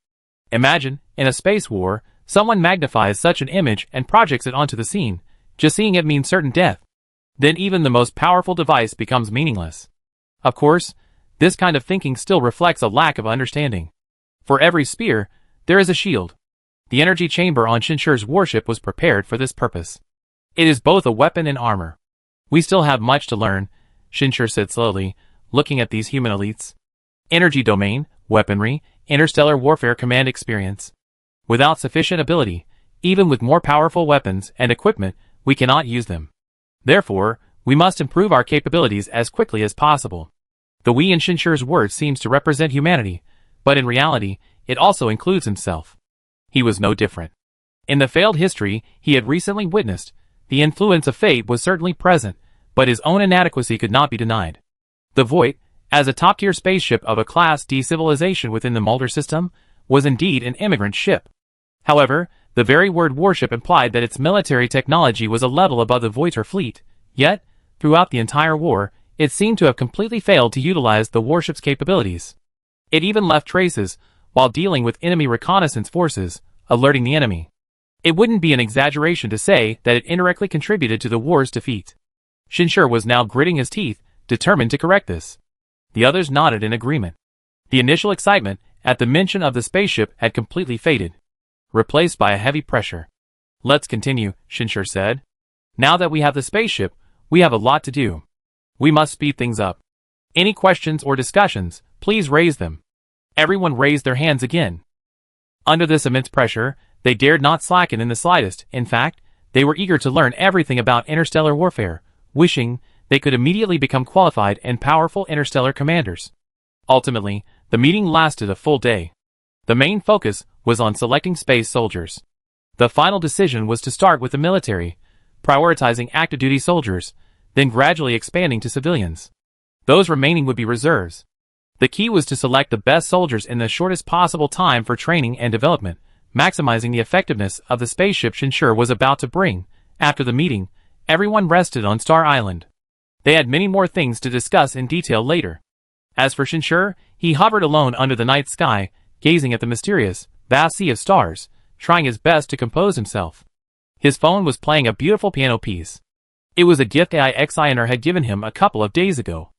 [SPEAKER 1] Imagine, in a space war, someone magnifies such an image and projects it onto the scene. Just seeing it means certain death. Then even the most powerful device becomes meaningless. Of course, this kind of thinking still reflects a lack of understanding. For every spear, there is a shield. The energy chamber on Shinshur's warship was prepared for this purpose. It is both a weapon and armor. We still have much to learn, Shinshur said slowly, looking at these human elites. Energy domain, weaponry, interstellar warfare command experience. Without sufficient ability, even with more powerful weapons and equipment, we cannot use them. Therefore, we must improve our capabilities as quickly as possible. The we in Shinshur's words seems to represent humanity, but in reality, it also includes himself. He was no different. In the failed history he had recently witnessed, the influence of fate was certainly present, but his own inadequacy could not be denied. The Voight, as a top-tier spaceship of a Class D civilization within the Mulder system, was indeed an immigrant ship. However, the very word warship implied that its military technology was a level above the Voighter fleet, yet, throughout the entire war, it seemed to have completely failed to utilize the warship's capabilities. It even left traces, while dealing with enemy reconnaissance forces, alerting the enemy. It wouldn't be an exaggeration to say that it indirectly contributed to the war's defeat. Shinshur was now gritting his teeth, determined to correct this. The others nodded in agreement. The initial excitement at the mention of the spaceship had completely faded, replaced by a heavy pressure. "Let's continue," Shinshur said. "Now that we have the spaceship, we have a lot to do. We must speed things up. Any questions or discussions, please raise them." Everyone raised their hands again. Under this immense pressure, They dared not slacken in the slightest. In fact, they were eager to learn everything about interstellar warfare, wishing they could immediately become qualified and powerful interstellar commanders. Ultimately, the meeting lasted a full day. The main focus was on selecting space soldiers. The final decision was to start with the military, prioritizing active duty soldiers, then gradually expanding to civilians. Those remaining would be reserves. The key was to select the best soldiers in the shortest possible time for training and development, maximizing the effectiveness of the spaceship Shinshur was about to bring. After the meeting, everyone rested on Star Island. They had many more things to discuss in detail later. As for Shinshur, he hovered alone under the night sky, gazing at the mysterious, vast sea of stars, trying his best to compose himself. His phone was playing a beautiful piano piece. It was a gift AIXINer had given him a couple of days ago.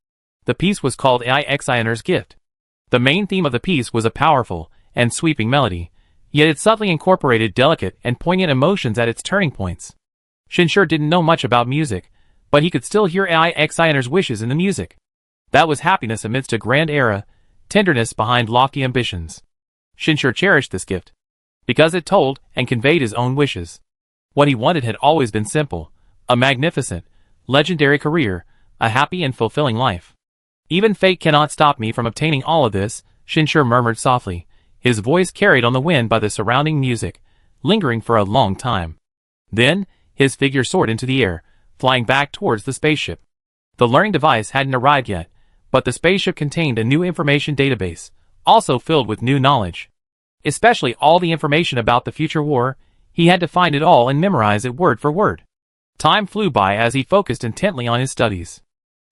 [SPEAKER 1] The piece was called AIXINer's Gift. The main theme of the piece was a powerful and sweeping melody, yet it subtly incorporated delicate and poignant emotions at its turning points. Shinshur didn't know much about music, but he could still hear AIXINer's wishes in the music. That was happiness amidst a grand era, tenderness behind lofty ambitions. Shinshur cherished this gift, because it told and conveyed his own wishes. What he wanted had always been simple: a magnificent, legendary career, a happy and fulfilling life. Even fate cannot stop me from obtaining all of this, Shinshur murmured softly, his voice carried on the wind by the surrounding music, lingering for a long time. Then, his figure soared into the air, flying back towards the spaceship. The learning device hadn't arrived yet, but the spaceship contained a new information database, also filled with new knowledge. Especially all the information about the future war. He had to find it all and memorize it word for word. Time flew by as he focused intently on his studies.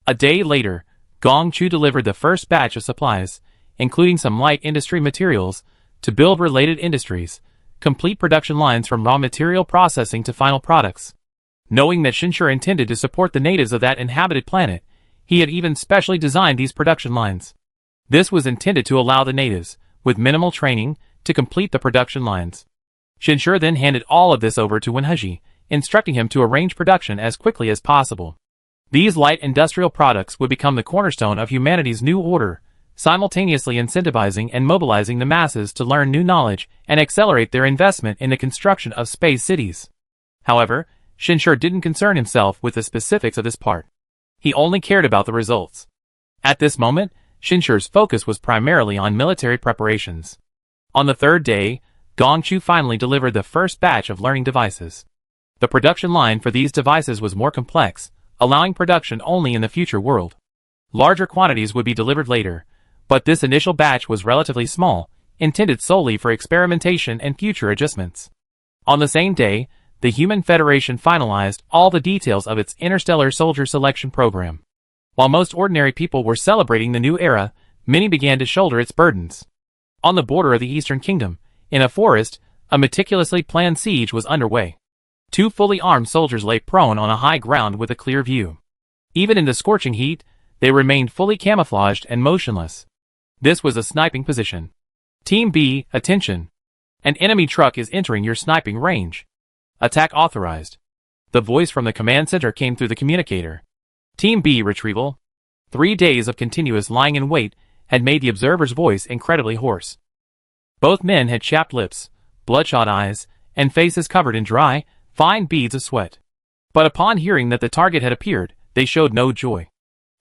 [SPEAKER 1] A day later, Gong Chu delivered the first batch of supplies, including some light industry materials, to build related industries, complete production lines from raw material processing to final products. Knowing that Shinshur intended to support the natives of that inhabited planet, he had even specially designed these production lines. This was intended to allow the natives, with minimal training, to complete the production lines. Shinshur then handed all of this over to Wenheji, instructing him to arrange production as quickly as possible. These light industrial products would become the cornerstone of humanity's new order, simultaneously incentivizing and mobilizing the masses to learn new knowledge and accelerate their investment in the construction of space cities. However, Shinshur didn't concern himself with the specifics of this part. He only cared about the results. At this moment, Shinshur's focus was primarily on military preparations. On the third day, Gong Chu finally delivered the first batch of learning devices. The production line for these devices was more complex, allowing production only in the future world. Larger quantities would be delivered later, but this initial batch was relatively small, intended solely for experimentation and future adjustments. On the same day, the Human Federation finalized all the details of its interstellar soldier selection program. While most ordinary people were celebrating the new era, many began to shoulder its burdens. On the border of the Eastern Kingdom, in a forest, a meticulously planned siege was underway. 2 fully armed soldiers lay prone on a high ground with a clear view. Even in the scorching heat, they remained fully camouflaged and motionless. This was a sniping position. Team B, attention. An enemy truck is entering your sniping range. Attack authorized. The voice from the command center came through the communicator. Team B, retrieval. 3 days of continuous lying in wait had made the observer's voice incredibly hoarse. Both men had chapped lips, bloodshot eyes, and faces covered in dry, fine beads of sweat. But upon hearing that the target had appeared, they showed no joy.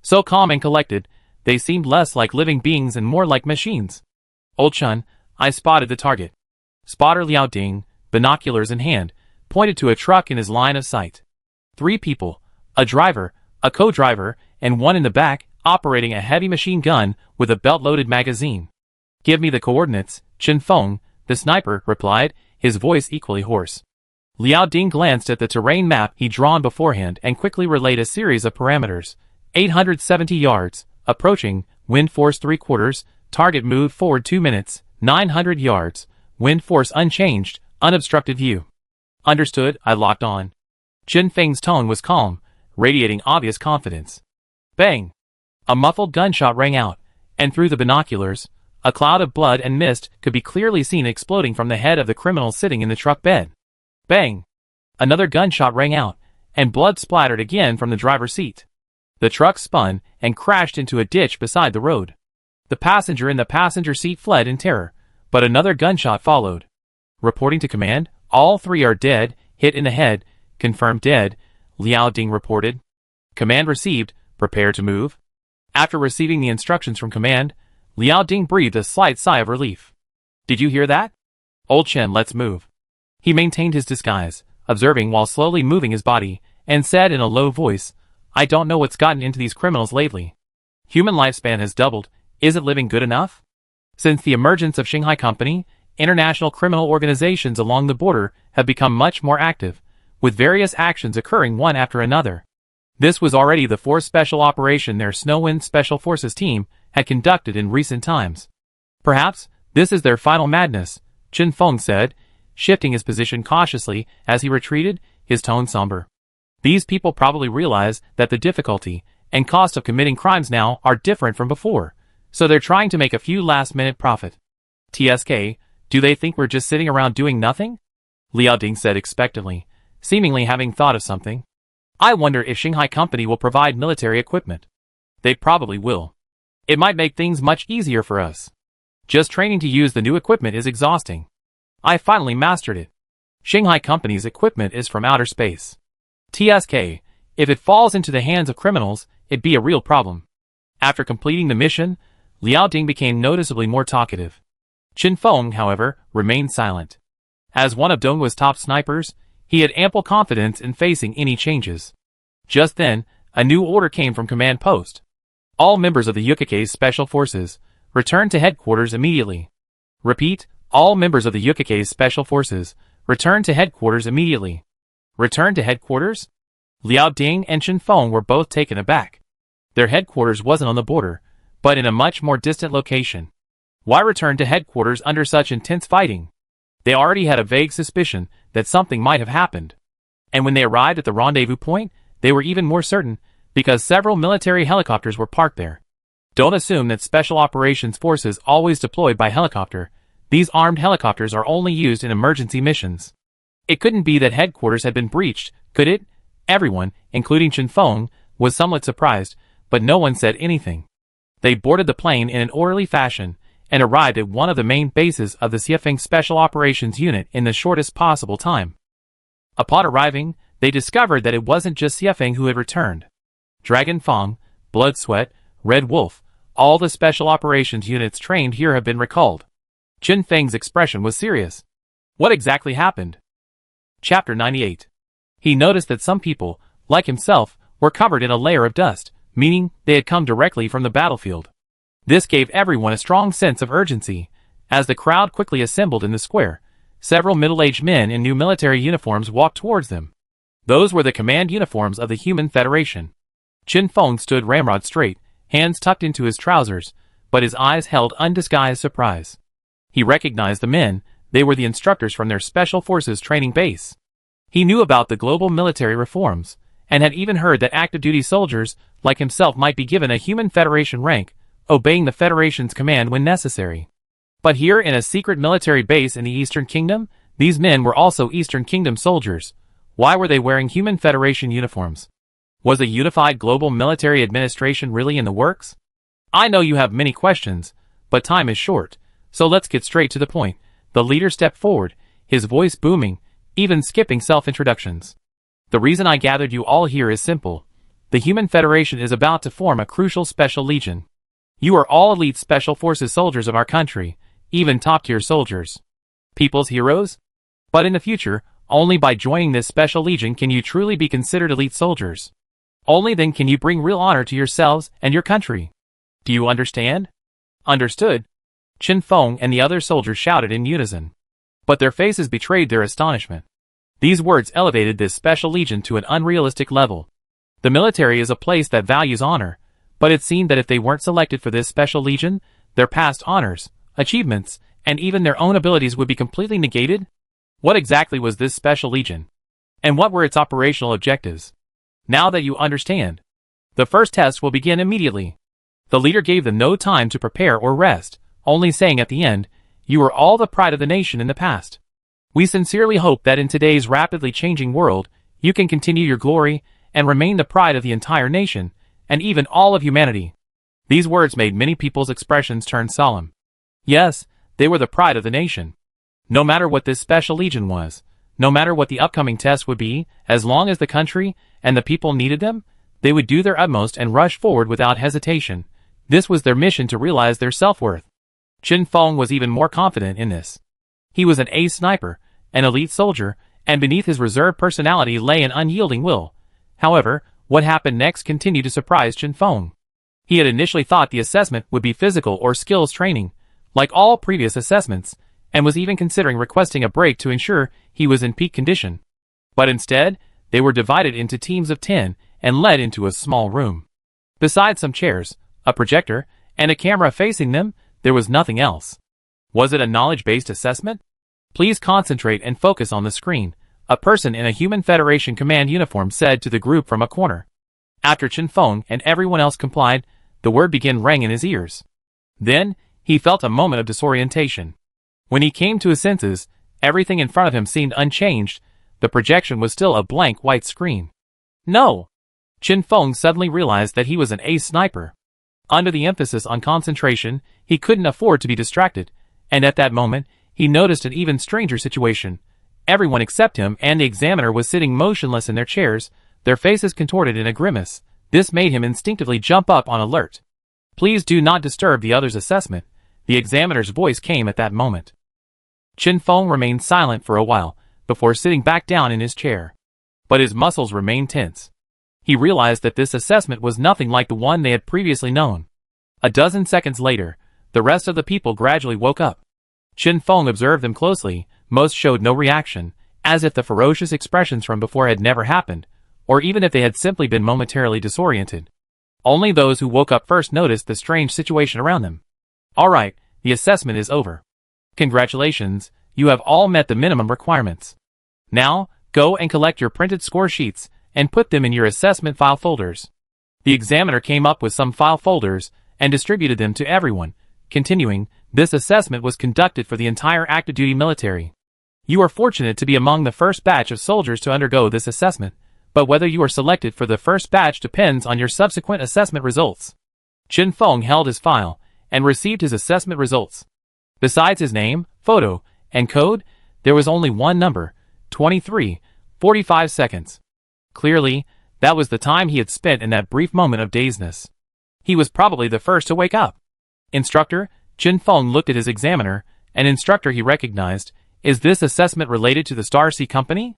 [SPEAKER 1] So calm and collected, they seemed less like living beings and more like machines. Old Chun, I spotted the target. Spotter Liao Ding, binoculars in hand, pointed to a truck in his line of sight. 3 people, a driver, a co-driver, and one in the back, operating a heavy machine gun with a belt-loaded magazine. Give me the coordinates, Chen Feng, the sniper, replied, his voice equally hoarse. Liao Ding glanced at the terrain map he'd drawn beforehand and quickly relayed a series of parameters. 870 yards, approaching, wind force 3/4, target moved forward 2 minutes, 900 yards, wind force unchanged, unobstructed view. Understood, I locked on. Chen Feng's tone was calm, radiating obvious confidence. Bang! A muffled gunshot rang out, and through the binoculars, a cloud of blood and mist could be clearly seen exploding from the head of the criminal sitting in the truck bed. Bang! Another gunshot rang out, and blood splattered again from the driver's seat. The truck spun and crashed into a ditch beside the road. The passenger in the passenger seat fled in terror, but another gunshot followed. Reporting to command, all 3 are dead, hit in the head, confirmed dead, Liao Ding reported. Command received, prepare to move. After receiving the instructions from command, Liao Ding breathed a slight sigh of relief. Did you hear that? Old Chen, let's move. He maintained his disguise, observing while slowly moving his body, and said in a low voice, I don't know what's gotten into these criminals lately. Human lifespan has doubled, isn't living good enough? Since the emergence of Shanghai Company, international criminal organizations along the border have become much more active, with various actions occurring one after another. This was already the 4th special operation their Snowwind Special Forces team had conducted in recent times. Perhaps this is their final madness, Chen Feng said, shifting his position cautiously as he retreated, his tone somber. These people probably realize that the difficulty and cost of committing crimes now are different from before, so they're trying to make a few last-minute profit. TSK, do they think we're just sitting around doing nothing? Liao Ding said expectantly, seemingly having thought of something. I wonder if Shanghai Company will provide military equipment. They probably will. It might make things much easier for us. Just training to use the new equipment is exhausting. I finally mastered it. Shanghai Company's equipment is from outer space. TSK, if it falls into the hands of criminals, it'd be a real problem. After completing the mission, Liao Ding became noticeably more talkative. Chen Feng, however, remained silent. As one of Donghua's top snipers, he had ample confidence in facing any changes. Just then, a new order came from command post. All members of the Yukake's special forces, return to headquarters immediately. Repeat, all members of the Yukake's special forces, return to headquarters immediately. Return to headquarters? Liao Ding and Chen Feng were both taken aback. Their headquarters wasn't on the border, but in a much more distant location. Why return to headquarters under such intense fighting? They already had a vague suspicion that something might have happened. And when they arrived at the rendezvous point, they were even more certain, because several military helicopters were parked there. Don't assume that Special Operations Forces always deployed by helicopter. These armed helicopters are only used in emergency missions. It couldn't be that headquarters had been breached, could it? Everyone, including Chen Feng, was somewhat surprised, but no one said anything. They boarded the plane in an orderly fashion, and arrived at one of the main bases of the Xiefeng Special Operations Unit in the shortest possible time. Upon arriving, they discovered that it wasn't just Xiefeng who had returned. Dragon Fang, Blood Sweat, Red Wolf, all the Special Operations units trained here have been recalled. Chen Feng's expression was serious. What exactly happened? Chapter 98. He noticed that some people, like himself, were covered in a layer of dust, meaning they had come directly from the battlefield. This gave everyone a strong sense of urgency. As the crowd quickly assembled in the square, several middle-aged men in new military uniforms walked towards them. Those were the command uniforms of the Human Federation. Chen Feng stood ramrod straight, hands tucked into his trousers, but his eyes held undisguised surprise. He recognized the men. They were the instructors from their Special Forces training base. He knew about the global military reforms, and had even heard that active-duty soldiers, like himself, might be given a Human Federation rank, obeying the Federation's command when necessary. But here in a secret military base in the Eastern Kingdom, these men were also Eastern Kingdom soldiers. Why were they wearing Human Federation uniforms? Was a unified global military administration really in the works? I know you have many questions, but time is short, so let's get straight to the point. The leader stepped forward, his voice booming, even skipping self-introductions. The reason I gathered you all here is simple. The Human Federation is about to form a crucial special legion. You are all elite Special Forces soldiers of our country, even top-tier soldiers. People's heroes? But in the future, only by joining this special legion can you truly be considered elite soldiers. Only then can you bring real honor to yourselves and your country. Do you understand? Understood. Chen Feng and the other soldiers shouted in unison. But their faces betrayed their astonishment. These words elevated this special legion to an unrealistic level. The military is a place that values honor, but it seemed that if they weren't selected for this special legion, their past honors, achievements, and even their own abilities would be completely negated? What exactly was this special legion? And what were its operational objectives? Now that you understand, the first test will begin immediately. The leader gave them no time to prepare or rest, only saying at the end, you are all the pride of the nation in the past. We sincerely hope that in today's rapidly changing world, you can continue your glory and remain the pride of the entire nation, and even all of humanity. These words made many people's expressions turn solemn. Yes, they were the pride of the nation. No matter what this special legion was, no matter what the upcoming test would be, as long as the country and the people needed them, they would do their utmost and rush forward without hesitation. This was their mission to realize their self-worth. Chen Feng was even more confident in this. He was an ace sniper, an elite soldier, and beneath his reserved personality lay an unyielding will. However, what happened next continued to surprise Chen Feng. He had initially thought the assessment would be physical or skills training, like all previous assessments, and was even considering requesting a break to ensure he was in peak condition. But instead, they were divided into teams of 10 and led into a small room. Besides some chairs, a projector, and a camera facing them, there was nothing else. Was it a knowledge-based assessment? Please concentrate and focus on the screen, a person in a Human Federation command uniform said to the group from a corner. After Chen Feng and everyone else complied, the word began ringing in his ears. Then, he felt a moment of disorientation. When he came to his senses, everything in front of him seemed unchanged. The projection was still a blank white screen. No! Chen Feng suddenly realized that he was an ace sniper. Under the emphasis on concentration, he couldn't afford to be distracted, and at that moment, he noticed an even stranger situation. Everyone except him and the examiner was sitting motionless in their chairs, their faces contorted in a grimace. This made him instinctively jump up on alert. Please do not disturb the other's assessment. The examiner's voice came at that moment. Chen Feng remained silent for a while, before sitting back down in his chair. But his muscles remained tense. He realized that this assessment was nothing like the one they had previously known. A dozen seconds later, the rest of the people gradually woke up. Chen Feng observed them closely. Most showed no reaction, as if the ferocious expressions from before had never happened, or even if they had simply been momentarily disoriented. Only those who woke up first noticed the strange situation around them. Alright, the assessment is over. Congratulations, you have all met the minimum requirements. Now, go and collect your printed score sheets, and put them in your assessment file folders. The examiner came up with some file folders, and distributed them to everyone. Continuing, this assessment was conducted for the entire active duty military. You are fortunate to be among the first batch of soldiers to undergo this assessment, but whether you are selected for the first batch depends on your subsequent assessment results. Chen Feng held his file, and received his assessment results. Besides his name, photo, and code, there was only one number, 23:45 seconds. Clearly, that was the time he had spent in that brief moment of dazedness. He was probably the first to wake up. Instructor, Chen Feng looked at his examiner, an instructor he recognized. Is this assessment related to the Star Sea Company?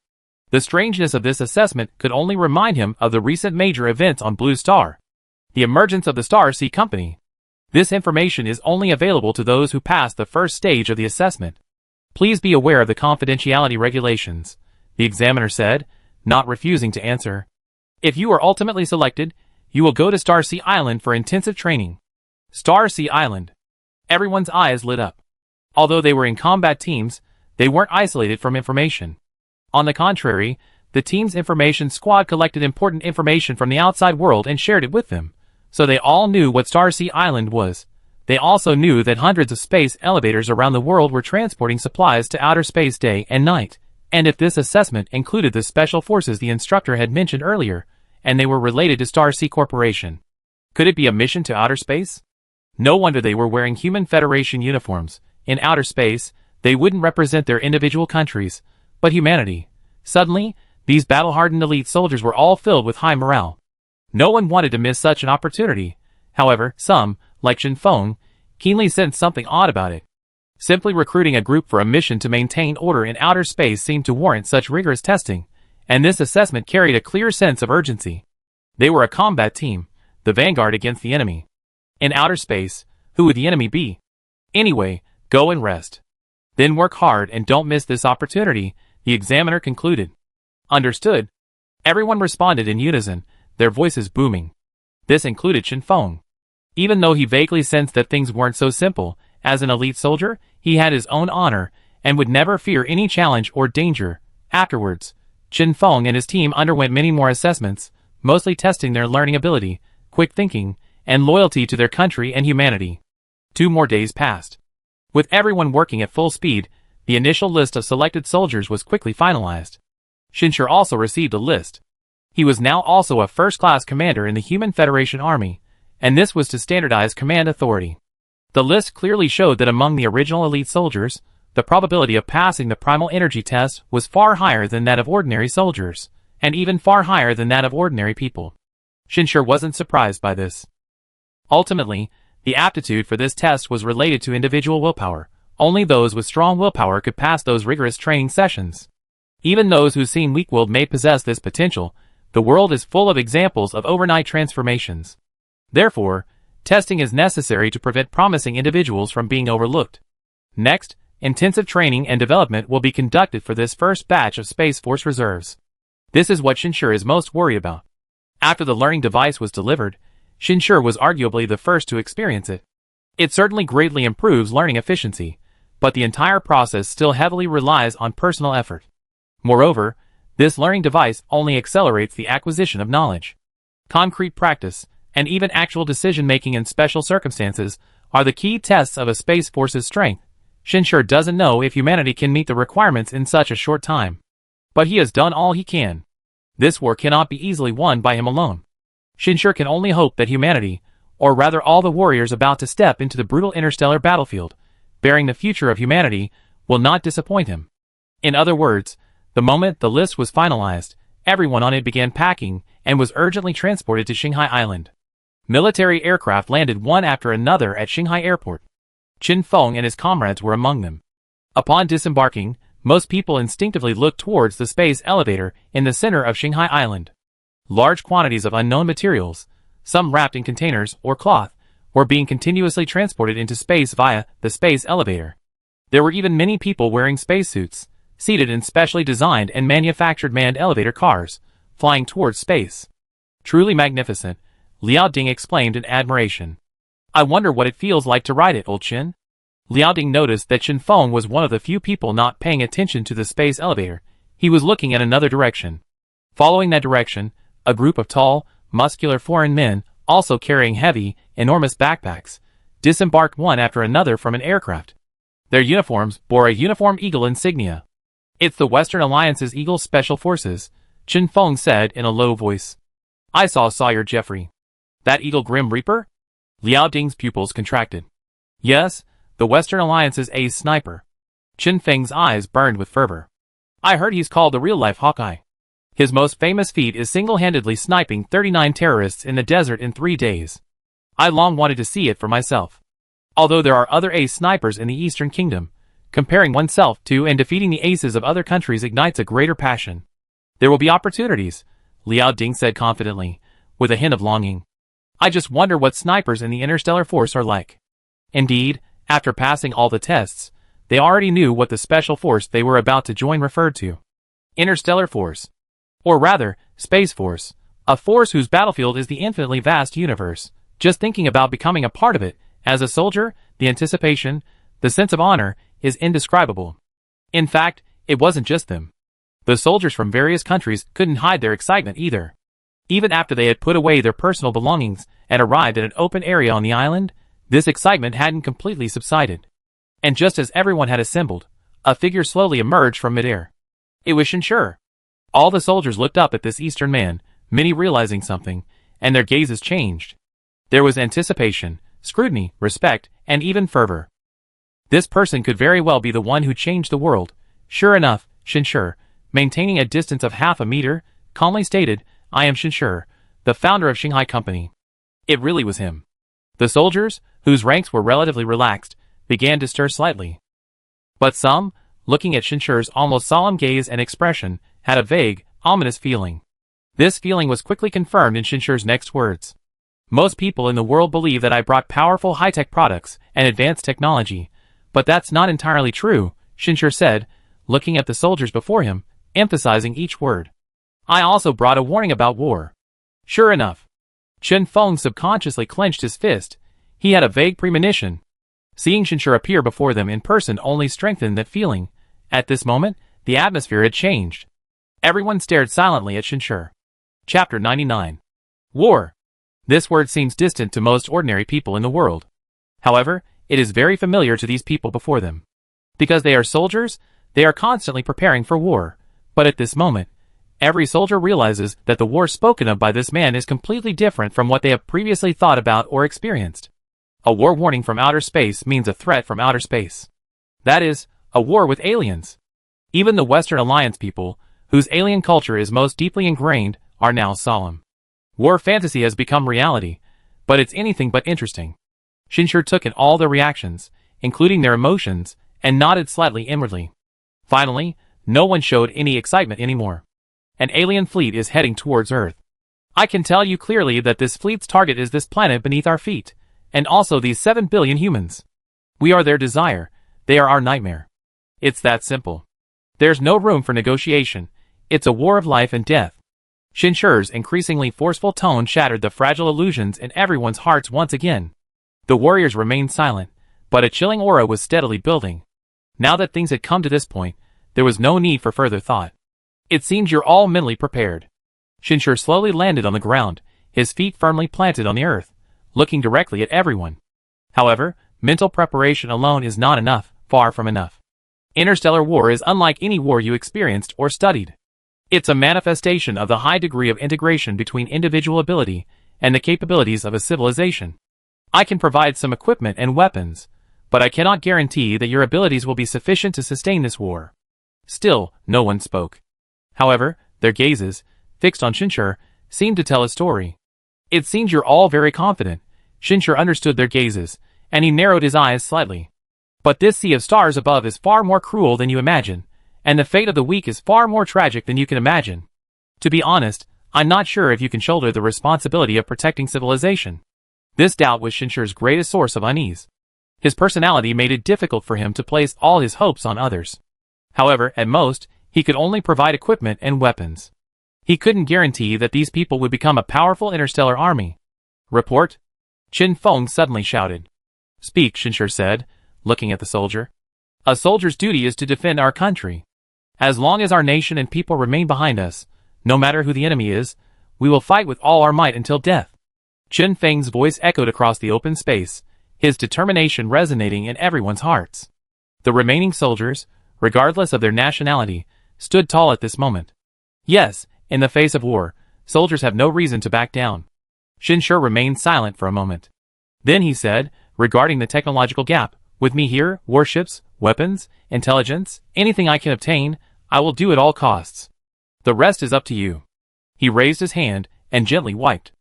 [SPEAKER 1] The strangeness of this assessment could only remind him of the recent major events on Blue Star. The emergence of the Star Sea Company. This information is only available to those who pass the first stage of the assessment. Please be aware of the confidentiality regulations, the examiner said, not refusing to answer. If you are ultimately selected, you will go to Star Sea Island for intensive training. Star Sea Island. Everyone's eyes lit up. Although they were in combat teams, they weren't isolated from information. On the contrary, the team's information squad collected important information from the outside world and shared it with them, so they all knew what Star Sea Island was. They also knew that hundreds of space elevators around the world were transporting supplies to outer space day and night, and if this assessment included the special forces the instructor had mentioned earlier, and they were related to Star Sea Corporation. Could it be a mission to outer space? No wonder they were wearing Human Federation uniforms. In outer space, they wouldn't represent their individual countries, but humanity. Suddenly, these battle-hardened elite soldiers were all filled with high morale. No one wanted to miss such an opportunity. However, some, like Chen Feng, keenly sensed something odd about it. Simply recruiting a group for a mission to maintain order in outer space seemed to warrant such rigorous testing, and this assessment carried a clear sense of urgency. They were a combat team, the vanguard against the enemy. In outer space, who would the enemy be? Anyway, go and rest. Then work hard and don't miss this opportunity, the examiner concluded. Understood. Everyone responded in unison, their voices booming. This included Chen Feng. Even though he vaguely sensed that things weren't so simple, as an elite soldier, he had his own honor, and would never fear any challenge or danger. Afterwards, Chen Feng and his team underwent many more assessments, mostly testing their learning ability, quick thinking, and loyalty to their country and humanity. 2 more days passed. With everyone working at full speed, the initial list of selected soldiers was quickly finalized. Shinsher also received a list. He was now also a first-class commander in the Human Federation Army, and this was to standardize command authority. The list clearly showed that among the original elite soldiers, the probability of passing the primal energy test was far higher than that of ordinary soldiers, and even far higher than that of ordinary people. Shinshur wasn't surprised by this. Ultimately, the aptitude for this test was related to individual willpower. Only those with strong willpower could pass those rigorous training sessions. Even those who seem weak-willed may possess this potential. The world is full of examples of overnight transformations. Therefore, testing is necessary to prevent promising individuals from being overlooked. Next, intensive training and development will be conducted for this first batch of Space Force reserves. This is what Shinshur is most worried about. After the learning device was delivered, Shinshur was arguably the first to experience it. It certainly greatly improves learning efficiency, but the entire process still heavily relies on personal effort. Moreover, this learning device only accelerates the acquisition of knowledge. Concrete practice, and even actual decision-making in special circumstances, are the key tests of a Space Force's strength. Shinshur doesn't know if humanity can meet the requirements in such a short time. But he has done all he can. This war cannot be easily won by him alone. Shinshur can only hope that humanity, or rather all the warriors about to step into the brutal interstellar battlefield, bearing the future of humanity, will not disappoint him. In other words, the moment the list was finalized, everyone on it began packing and was urgently transported to Shanghai Island. Military aircraft landed one after another at Shanghai Airport. Qin Feng and his comrades were among them. Upon disembarking, most people instinctively looked towards the space elevator in the center of Shanghai Island. Large quantities of unknown materials, some wrapped in containers or cloth, were being continuously transported into space via the space elevator. There were even many people wearing spacesuits, seated in specially designed and manufactured manned elevator cars, flying towards space. Truly magnificent, Liao Ding exclaimed in admiration. I wonder what it feels like to ride it, old Qin. Liao Ding noticed that Qin Feng was one of the few people not paying attention to the space elevator. He was looking at another direction. Following that direction, a group of tall, muscular foreign men, also carrying heavy, enormous backpacks, disembarked one after another from an aircraft. Their uniforms bore a uniform eagle insignia. It's the Western Alliance's Eagle Special Forces, Qin Feng said in a low voice. I saw Sawyer Jeffrey. That Eagle Grim Reaper? Liao Ding's pupils contracted. Yes, the Western Alliance's ace sniper. Qin Feng's eyes burned with fervor. I heard he's called the real-life Hawkeye. His most famous feat is single-handedly sniping 39 terrorists in the desert in 3 days. I long wanted to see it for myself. Although there are other ace snipers in the Eastern Kingdom, comparing oneself to and defeating the aces of other countries ignites a greater passion. There will be opportunities, Liao Ding said confidently, with a hint of longing. I just wonder what snipers in the Interstellar Force are like. Indeed, after passing all the tests, they already knew what the special force they were about to join referred to. Interstellar Force. Or rather, Space Force. A force whose battlefield is the infinitely vast universe. Just thinking about becoming a part of it, as a soldier, the anticipation, the sense of honor, is indescribable. In fact, it wasn't just them. The soldiers from various countries couldn't hide their excitement either. Even after they had put away their personal belongings and arrived at an open area on the island, this excitement hadn't completely subsided. And just as everyone had assembled, a figure slowly emerged from midair. It was Shinshur. All the soldiers looked up at this Eastern man, many realizing something, and their gazes changed. There was anticipation, scrutiny, respect, and even fervor. This person could very well be the one who changed the world. Sure enough, Shinshur, maintaining a distance of half a meter, calmly stated, I am Shinshur, the founder of Shanghai Company. It really was him. The soldiers, whose ranks were relatively relaxed, began to stir slightly. But some, looking at Shinshur's almost solemn gaze and expression, had a vague, ominous feeling. This feeling was quickly confirmed in Shinshur's next words. Most people in the world believe that I brought powerful high-tech products and advanced technology, but that's not entirely true, Shinshur said, looking at the soldiers before him, emphasizing each word. I also brought a warning about war. Sure enough. Qin Feng subconsciously clenched his fist. He had a vague premonition. Seeing Shinshur appear before them in person only strengthened that feeling. At this moment, the atmosphere had changed. Everyone stared silently at Shinshur. Chapter 99. War. This word seems distant to most ordinary people in the world. However, it is very familiar to these people before them. Because they are soldiers, they are constantly preparing for war. But at this moment, every soldier realizes that the war spoken of by this man is completely different from what they have previously thought about or experienced. A war warning from outer space means a threat from outer space. That is, A war with aliens. Even the Western Alliance people, whose alien culture is most deeply ingrained, are now solemn. War fantasy has become reality, but it's anything but interesting. Shinshur took in all their reactions, including their emotions, and nodded slightly inwardly. Finally, no one showed any excitement anymore. An alien fleet is heading towards Earth. I can tell you clearly that this fleet's target is this planet beneath our feet, and also these 7 billion humans. We are their desire, they are our nightmare. It's that simple. There's no room for negotiation, it's a war of life and death. Shinshur's increasingly forceful tone shattered the fragile illusions in everyone's hearts once again. The warriors remained silent, but a chilling aura was steadily building. Now that things had come to this point, there was no need for further thought. It seems you're all mentally prepared. Shinshur slowly landed on the ground, his feet firmly planted on the earth, looking directly at everyone. However, mental preparation alone is not enough, far from enough. Interstellar war is unlike any war you experienced or studied. It's a manifestation of the high degree of integration between individual ability and the capabilities of a civilization. I can provide some equipment and weapons, but I cannot guarantee that your abilities will be sufficient to sustain this war. Still, no one spoke. However, their gazes, fixed on Shinshur, seemed to tell a story. It seems you're all very confident. Shinshur understood their gazes, and he narrowed his eyes slightly. But this sea of stars above is far more cruel than you imagine, and the fate of the weak is far more tragic than you can imagine. To be honest, I'm not sure if you can shoulder the responsibility of protecting civilization. This doubt was Shinshur's greatest source of unease. His personality made it difficult for him to place all his hopes on others. However, at most, he could only provide equipment and weapons. He couldn't guarantee that these people would become a powerful interstellar army. Report? Qin Feng suddenly shouted. Speak, Shinshur said, looking at the soldier. A soldier's duty is to defend our country. As long as our nation and people remain behind us, no matter who the enemy is, we will fight with all our might until death. Qin Feng's voice echoed across the open space, his determination resonating in everyone's hearts. The remaining soldiers, regardless of their nationality, stood tall at this moment. Yes, in the face of war, soldiers have no reason to back down. Shinshur remained silent for a moment. Then he said, regarding the technological gap, with me here, warships, weapons, intelligence, anything I can obtain, I will do at all costs. The rest is up to you. He raised his hand and gently wiped.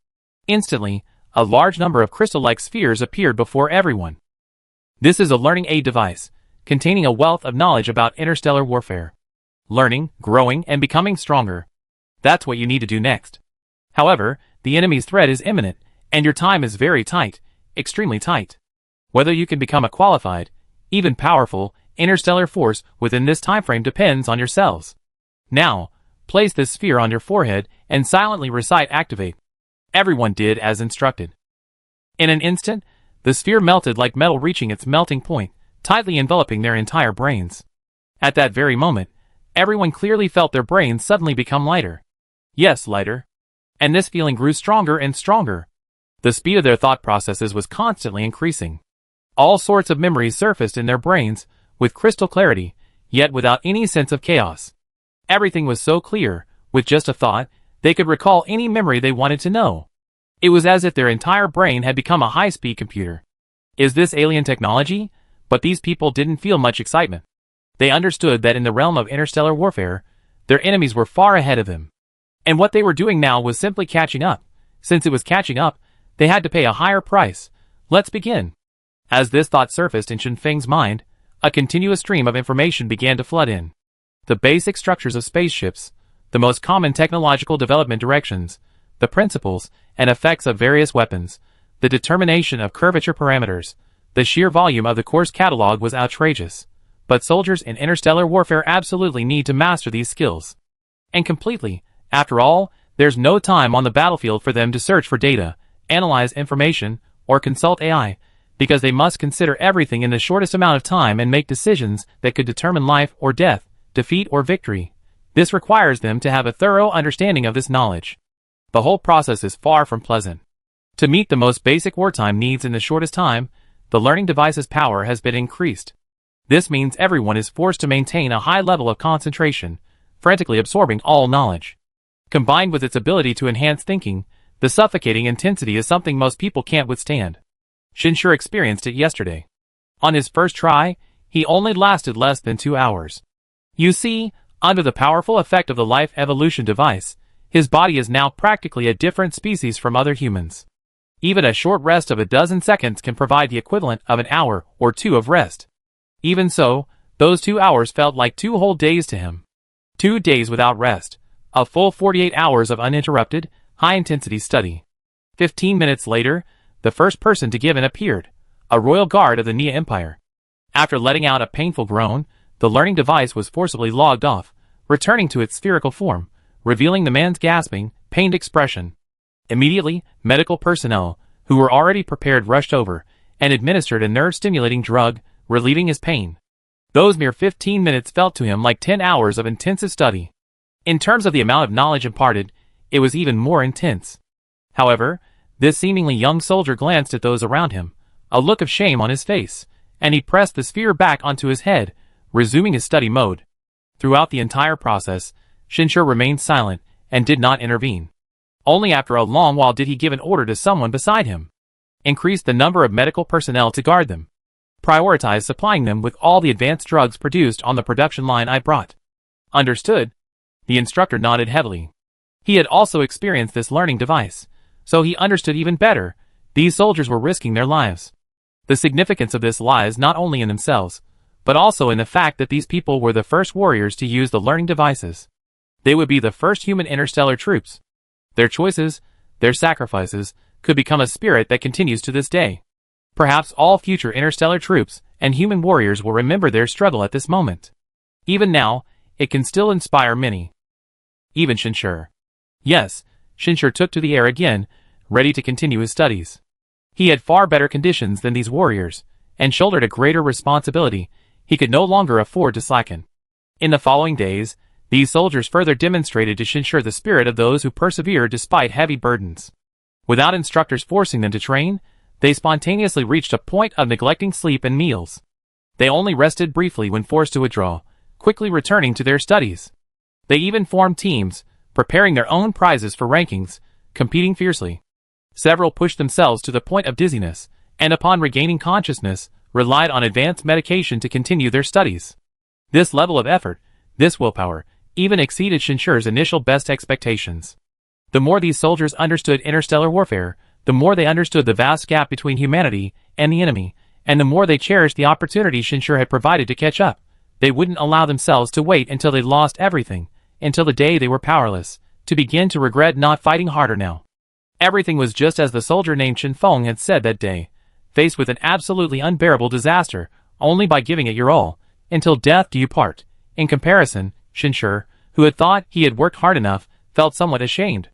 [SPEAKER 1] Instantly, a large number of crystal-like spheres appeared before everyone. This is a learning aid device, containing a wealth of knowledge about interstellar warfare. Learning, growing, and becoming stronger. That's what you need to do next. However, the enemy's threat is imminent, and your time is very tight, extremely tight. Whether you can become a qualified, even powerful, interstellar force within this timeframe depends on yourselves. Now, place this sphere on your forehead and silently recite activate. Everyone did as instructed. In an instant, the sphere melted like metal reaching its melting point, tightly enveloping their entire brains. At that very moment, everyone clearly felt their brains suddenly become lighter. Yes, lighter. And this feeling grew stronger and stronger. The speed of their thought processes was constantly increasing. All sorts of memories surfaced in their brains, with crystal clarity, yet without any sense of chaos. Everything was so clear, with just a thought, they could recall any memory they wanted to know. It was as if their entire brain had become a high-speed computer. Is this alien technology? But these people didn't feel much excitement. They understood that in the realm of interstellar warfare, their enemies were far ahead of them. And what they were doing now was simply catching up. Since it was catching up, they had to pay a higher price. Let's begin. As this thought surfaced in Qin Feng's mind, a continuous stream of information began to flood in. The basic structures of spaceships, the most common technological development directions, the principles and effects of various weapons, the determination of curvature parameters, the sheer volume of the course catalog was outrageous. But soldiers in interstellar warfare absolutely need to master these skills. And completely, after all, there's no time on the battlefield for them to search for data, analyze information, or consult AI, because they must consider everything in the shortest amount of time and make decisions that could determine life or death, defeat or victory. This requires them to have a thorough understanding of this knowledge. The whole process is far from pleasant. To meet the most basic wartime needs in the shortest time, the learning device's power has been increased. This means everyone is forced to maintain a high level of concentration, frantically absorbing all knowledge. Combined with its ability to enhance thinking, the suffocating intensity is something most people can't withstand. Shinshur experienced it yesterday. On his first try, he only lasted less than 2 hours. You see, under the powerful effect of the life evolution device, his body is now practically a different species from other humans. Even a short rest of a dozen seconds can provide the equivalent of an hour or two of rest. Even so, those 2 hours felt like 2 whole days to him. 2 days without rest. A full 48 hours of uninterrupted, high-intensity study. 15 minutes later, the first person to give in appeared, a royal guard of the Nia Empire. After letting out a painful groan, the learning device was forcibly logged off, returning to its spherical form, revealing the man's gasping, pained expression. Immediately, medical personnel, who were already prepared, rushed over and administered a nerve-stimulating drug, relieving his pain. Those mere 15 minutes felt to him like 10 hours of intensive study. In terms of the amount of knowledge imparted, it was even more intense. However, this seemingly young soldier glanced at those around him, a look of shame on his face, and he pressed the sphere back onto his head, resuming his study mode. Throughout the entire process, Shinshur remained silent and did not intervene. Only after a long while did he give an order to someone beside him. Increase the number of medical personnel to guard them. Prioritize supplying them with all the advanced drugs produced on the production line I brought. Understood? The instructor nodded heavily. He had also experienced this learning device, so he understood even better. These soldiers were risking their lives. The significance of this lies not only in themselves, but also in the fact that these people were the first warriors to use the learning devices. They would be the first human interstellar troops. Their choices, their sacrifices, could become a spirit that continues to this day. Perhaps all future interstellar troops and human warriors will remember their struggle at this moment. Even now, it can still inspire many. Even Shinshur. Yes, Shinshur took to the air again, ready to continue his studies. He had far better conditions than these warriors, and shouldered a greater responsibility. He could no longer afford to slacken. In the following days, these soldiers further demonstrated to Shinshur the spirit of those who persevere despite heavy burdens. Without instructors forcing them to train, they spontaneously reached a point of neglecting sleep and meals. They only rested briefly when forced to withdraw, quickly returning to their studies. They even formed teams, preparing their own prizes for rankings, competing fiercely. Several pushed themselves to the point of dizziness, and upon regaining consciousness, relied on advanced medication to continue their studies. This level of effort, this willpower, even exceeded Shinshur's initial best expectations. The more these soldiers understood interstellar warfare, the more they understood the vast gap between humanity and the enemy, and the more they cherished the opportunity Shinshur had provided to catch up. They wouldn't allow themselves to wait until they lost everything, until the day they were powerless, to begin to regret not fighting harder now. Everything was just as the soldier named Shin Feng had said that day, faced with an absolutely unbearable disaster, only by giving it your all, until death do you part. In comparison, Shinshur, who had thought he had worked hard enough, felt somewhat ashamed.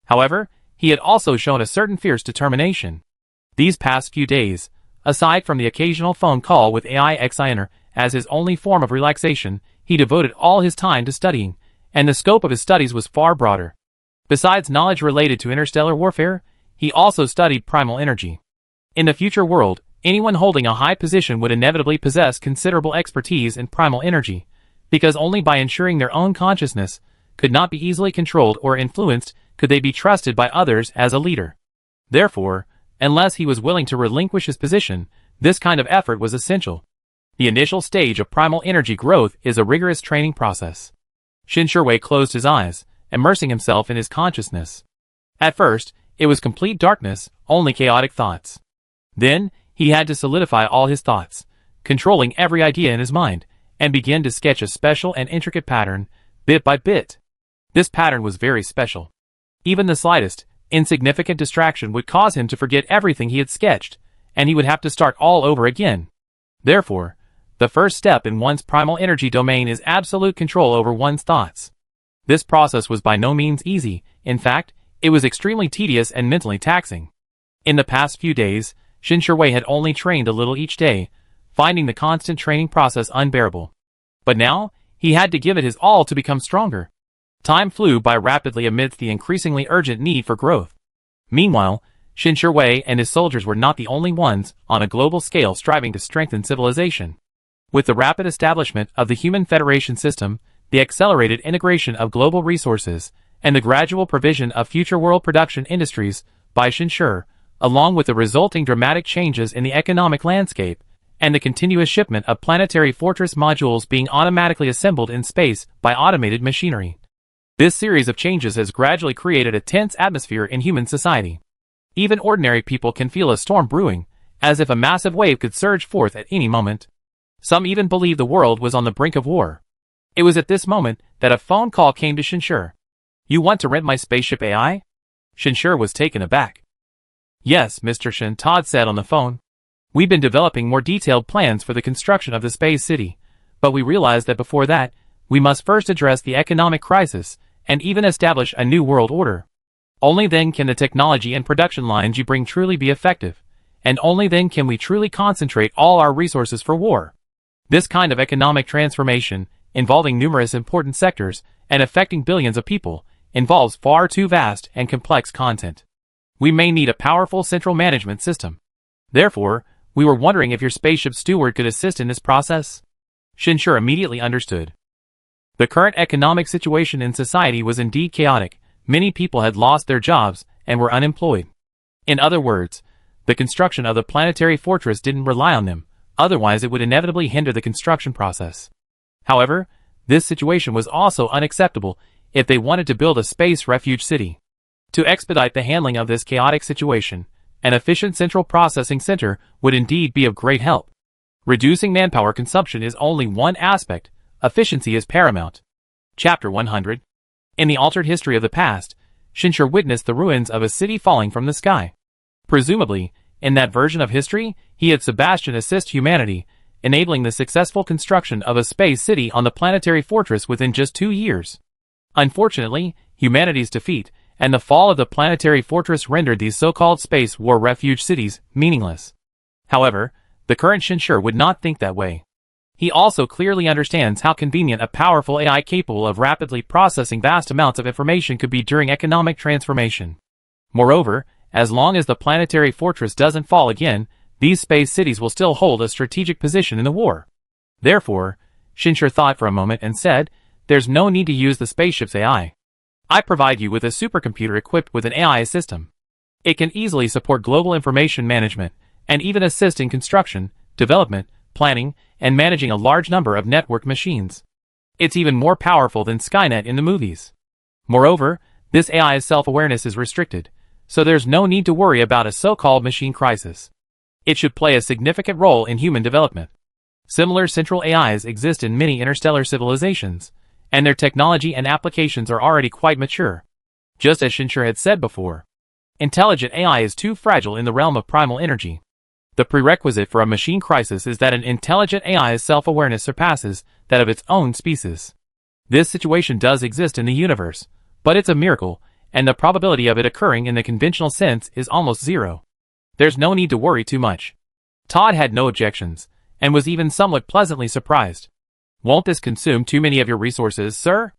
[SPEAKER 1] However, he had also shown a certain fierce determination. These past few days, aside from the occasional phone call with AI Xiner as his only form of relaxation, he devoted all his time to studying, and the scope of his studies was far broader. Besides knowledge related to interstellar warfare, he also studied primal energy. In the future world, anyone holding a high position would inevitably possess considerable expertise in primal energy, because only by ensuring their own consciousness could not be easily controlled or influenced could they be trusted by others as a leader. Therefore, unless he was willing to relinquish his position, this kind of effort was essential. The initial stage of primal energy growth is a rigorous training process. Shinshur closed his eyes, immersing himself in his consciousness. At first, it was complete darkness, only chaotic thoughts. Then, he had to solidify all his thoughts, controlling every idea in his mind, and begin to sketch a special and intricate pattern, bit by bit. This pattern was very special. Even the slightest, insignificant distraction would cause him to forget everything he had sketched, and he would have to start all over again. Therefore, the first step in one's primal energy domain is absolute control over one's thoughts. This process was by no means easy. In fact, it was extremely tedious and mentally taxing. In the past few days, Shinshur had only trained a little each day, finding the constant training process unbearable. But now, he had to give it his all to become stronger. Time flew by rapidly amidst the increasingly urgent need for growth. Meanwhile, Shinshur and his soldiers were not the only ones on a global scale striving to strengthen civilization. With the rapid establishment of the Human Federation system, the accelerated integration of global resources, and the gradual provision of future world production industries by Shinshur, along with the resulting dramatic changes in the economic landscape, and the continuous shipment of planetary fortress modules being automatically assembled in space by automated machinery. This series of changes has gradually created a tense atmosphere in human society. Even ordinary people can feel a storm brewing, as if a massive wave could surge forth at any moment. Some even believe the world was on the brink of war. It was at this moment that a phone call came to Shinshur. "You want to rent my spaceship AI?" Shinshur was taken aback. "Yes, Mr. Shin," Todd said on the phone. "We've been developing more detailed plans for the construction of the space city, but we realized that before that, we must first address the economic crisis and even establish a new world order. Only then can the technology and production lines you bring truly be effective, and only then can we truly concentrate all our resources for war. This kind of economic transformation, involving numerous important sectors and affecting billions of people, involves far too vast and complex content. We may need a powerful central management system. Therefore, we were wondering if your spaceship steward could assist in this process." Shinshur immediately understood. The current economic situation in society was indeed chaotic. Many people had lost their jobs and were unemployed. In other words, the construction of the planetary fortress didn't rely on them, otherwise it would inevitably hinder the construction process. However, this situation was also unacceptable if they wanted to build a space refuge city. To expedite the handling of this chaotic situation, an efficient central processing center would indeed be of great help. Reducing manpower consumption is only one aspect. Efficiency is paramount. Chapter 100. In the altered history of the past, Shinshur witnessed the ruins of a city falling from the sky. Presumably, in that version of history, he had Sebastian assist humanity, enabling the successful construction of a space city on the planetary fortress within just 2 years. Unfortunately, humanity's defeat and the fall of the planetary fortress rendered these so-called space war refuge cities meaningless. However, the current Shinshur would not think that way. He also clearly understands how convenient a powerful AI capable of rapidly processing vast amounts of information could be during economic transformation. Moreover, as long as the planetary fortress doesn't fall again, these space cities will still hold a strategic position in the war. Therefore, Shinshur thought for a moment and said, "There's no need to use the spaceship's AI. I provide you with a supercomputer equipped with an AI system. It can easily support global information management, and even assist in construction, development, planning, and managing a large number of network machines. It's even more powerful than Skynet in the movies. Moreover, this AI's self-awareness is restricted, so there's no need to worry about a so-called machine crisis. It should play a significant role in human development. Similar central AIs exist in many interstellar civilizations, and their technology and applications are already quite mature. Just as Shinshur had said before, intelligent AI is too fragile in the realm of primal energy. The prerequisite for a machine crisis is that an intelligent AI's self-awareness surpasses that of its own species. This situation does exist in the universe, but it's a miracle, and the probability of it occurring in the conventional sense is almost zero. There's no need to worry too much." Todd had no objections, and was even somewhat pleasantly surprised. "Won't this consume too many of your resources, sir?"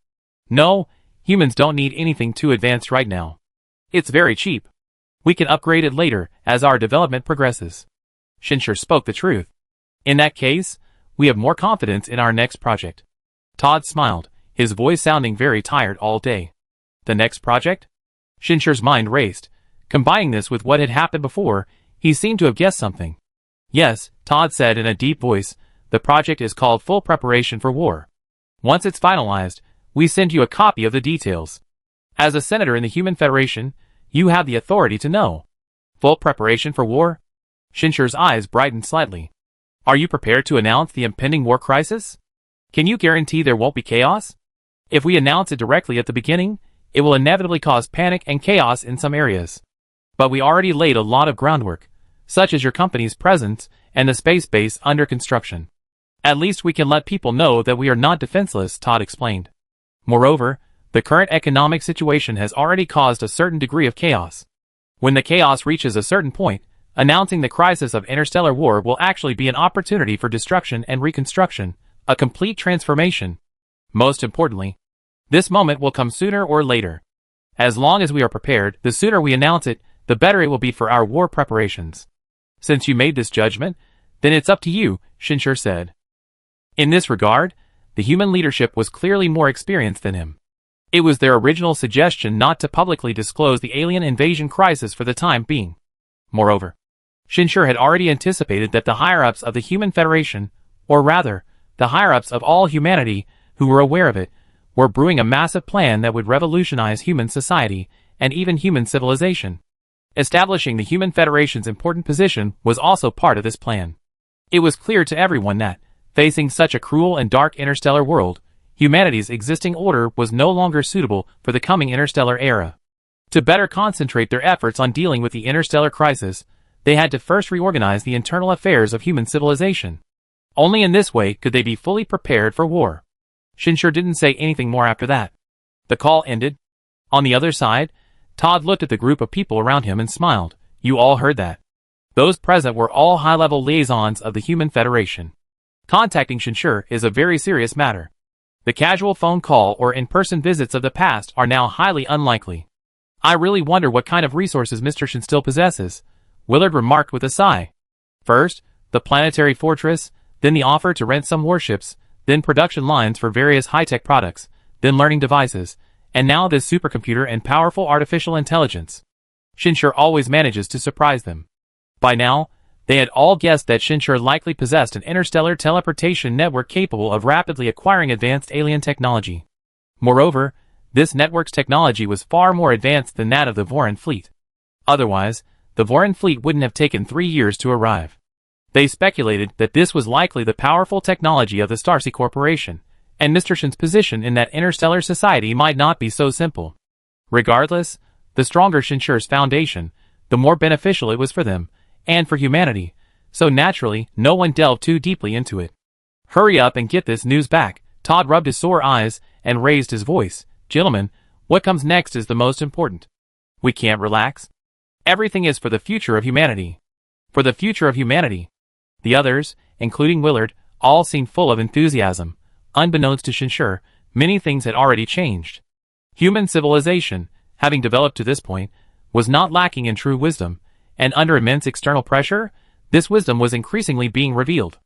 [SPEAKER 1] "No, humans don't need anything too advanced right now. It's very cheap. We can upgrade it later as our development progresses." Shinshur spoke the truth. "In that case, we have more confidence in our next project." Todd smiled, his voice sounding very tired all day. "The next project?" Shinshur's mind raced. Combining this with what had happened before, he seemed to have guessed something. "Yes," Todd said in a deep voice, "the project is called Full Preparation for War. Once it's finalized, we send you a copy of the details. As a senator in the Human Federation, you have the authority to know." "Full preparation for war?" Shinshur's eyes brightened slightly. "Are you prepared to announce the impending war crisis? Can you guarantee there won't be chaos? If we announce it directly at the beginning, it will inevitably cause panic and chaos in some areas. But we already laid a lot of groundwork, such as your company's presence and the space base under construction. At least we can let people know that we are not defenseless," Todd explained. "Moreover, the current economic situation has already caused a certain degree of chaos. When the chaos reaches a certain point, announcing the crisis of interstellar war will actually be an opportunity for destruction and reconstruction, a complete transformation. Most importantly, this moment will come sooner or later. As long as we are prepared, the sooner we announce it, the better it will be for our war preparations. Since you made this judgment, then it's up to you," Shinshur said. In this regard, the human leadership was clearly more experienced than him. It was their original suggestion not to publicly disclose the alien invasion crisis for the time being. Moreover, Shinshur had already anticipated that the higher-ups of the Human Federation, or rather, the higher-ups of all humanity who were aware of it, were brewing a massive plan that would revolutionize human society and even human civilization. Establishing the Human Federation's important position was also part of this plan. It was clear to everyone that, facing such a cruel and dark interstellar world, humanity's existing order was no longer suitable for the coming interstellar era. To better concentrate their efforts on dealing with the interstellar crisis, they had to first reorganize the internal affairs of human civilization. Only in this way could they be fully prepared for war. Shinshur didn't say anything more after that. The call ended. On the other side, Todd looked at the group of people around him and smiled. You all heard that. Those present were all high-level liaisons of the Human Federation. Contacting Shinshur is a very serious matter. The casual phone call or in-person visits of the past are now highly unlikely. I really wonder what kind of resources Mr. Shin still possesses, Willard remarked with a sigh. First, the planetary fortress, then the offer to rent some warships, then production lines for various high-tech products, then learning devices, and now this supercomputer and powerful artificial intelligence. Shinshur always manages to surprise them. By now, they had all guessed that Shinshur likely possessed an interstellar teleportation network capable of rapidly acquiring advanced alien technology. Moreover, this network's technology was far more advanced than that of the Voran fleet. Otherwise, the Voran fleet wouldn't have taken 3 years to arrive. They speculated that this was likely the powerful technology of the Starsea Corporation, and Mr. Shin's position in that interstellar society might not be so simple. Regardless, the stronger Shinshur's foundation, the more beneficial it was for them, and for humanity, so naturally, no one delved too deeply into it. Hurry up and get this news back. Todd rubbed his sore eyes and raised his voice. Gentlemen, what comes next is the most important. We can't relax. Everything is for the future of humanity. For the future of humanity. The others, including Willard, all seemed full of enthusiasm. Unbeknownst to Shinshur, many things had already changed. Human civilization, having developed to this point, was not lacking in true wisdom, and under immense external pressure, this wisdom was increasingly being revealed.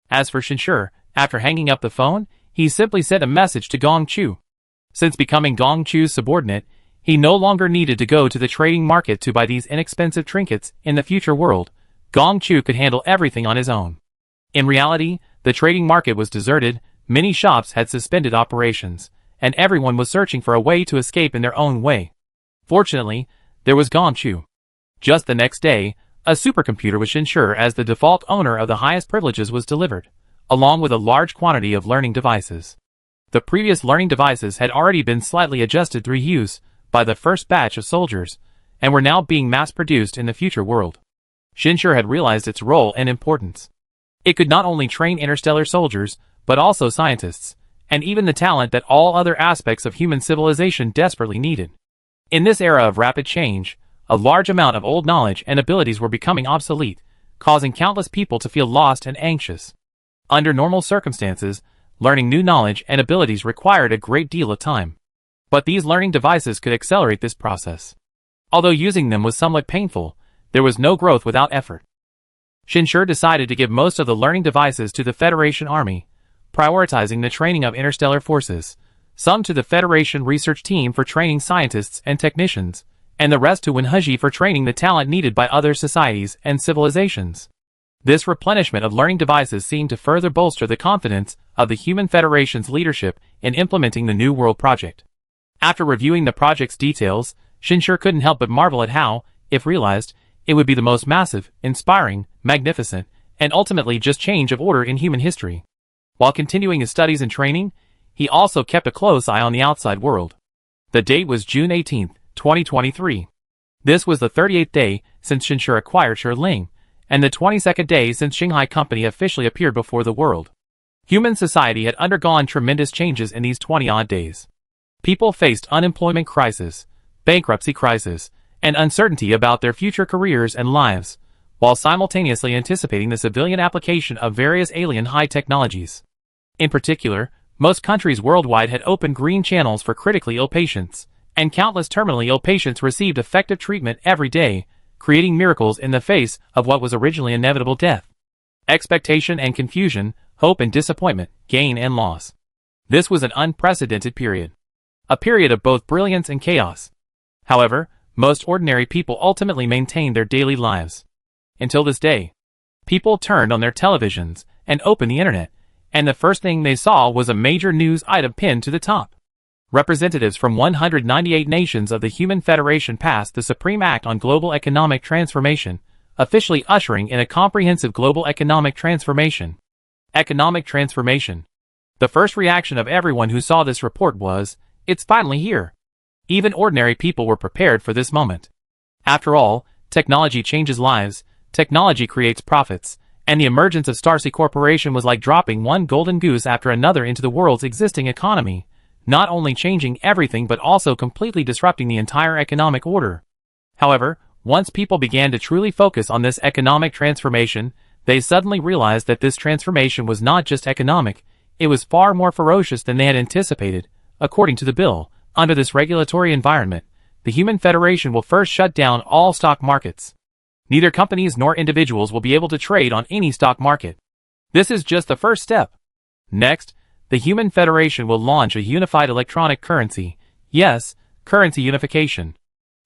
[SPEAKER 1] As for Shinshur, after hanging up the phone, he simply sent a message to Gong Chu. Since becoming Gong Chu's subordinate, he no longer needed to go to the trading market to buy these inexpensive trinkets. In the future world, Gong Chu could handle everything on his own. In reality, the trading market was deserted, many shops had suspended operations, and everyone was searching for a way to escape in their own way. Fortunately, there was Gong Chu. Just the next day, a supercomputer with Shinshur as the default owner of the highest privileges was delivered, along with a large quantity of learning devices. The previous learning devices had already been slightly adjusted through use by the first batch of soldiers, and were now being mass-produced in the future world. Shinshur had realized its role and importance. It could not only train interstellar soldiers, but also scientists, and even the talent that all other aspects of human civilization desperately needed. In this era of rapid change, a large amount of old knowledge and abilities were becoming obsolete, causing countless people to feel lost and anxious. Under normal circumstances, learning new knowledge and abilities required a great deal of time. But these learning devices could accelerate this process. Although using them was somewhat painful, there was no growth without effort. Shinshur decided to give most of the learning devices to the Federation Army, prioritizing the training of interstellar forces, some to the Federation research team for training scientists and technicians, and the rest to Wenheji for training the talent needed by other societies and civilizations. This replenishment of learning devices seemed to further bolster the confidence of the Human Federation's leadership in implementing the New World Project. After reviewing the project's details, Shinshur couldn't help but marvel at how, if realized, it would be the most massive, inspiring, magnificent, and ultimately just change of order in human history. While continuing his studies and training, he also kept a close eye on the outside world. The date was June 18, 2023. This was the 38th day since Shinshur acquired Shurling, and the 22nd day since Shanghai Company officially appeared before the world. Human society had undergone tremendous changes in these 20-odd days. People faced unemployment crisis, bankruptcy crisis, and uncertainty about their future careers and lives, while simultaneously anticipating the civilian application of various alien high technologies. In particular, most countries worldwide had opened green channels for critically ill patients, and countless terminally ill patients received effective treatment every day, creating miracles in the face of what was originally inevitable death. Expectation and confusion, hope and disappointment, gain and loss. This was an unprecedented period. A period of both brilliance and chaos. However, most ordinary people ultimately maintained their daily lives. Until this day, people turned on their televisions and opened the internet, and the first thing they saw was a major news item pinned to the top. Representatives from 198 nations of the Human Federation passed the Supreme Act on Global Economic Transformation, officially ushering in a comprehensive global economic transformation. Economic transformation. The first reaction of everyone who saw this report was, "It's finally here." Even ordinary people were prepared for this moment. After all, technology changes lives, technology creates profits, and the emergence of Starcy Corporation was like dropping one golden goose after another into the world's existing economy, not only changing everything but also completely disrupting the entire economic order. However, once people began to truly focus on this economic transformation, they suddenly realized that this transformation was not just economic, it was far more ferocious than they had anticipated. According to the bill, under this regulatory environment, the Human Federation will first shut down all stock markets. Neither companies nor individuals will be able to trade on any stock market. This is just the first step. Next, the Human Federation will launch a unified electronic currency. Yes, currency unification.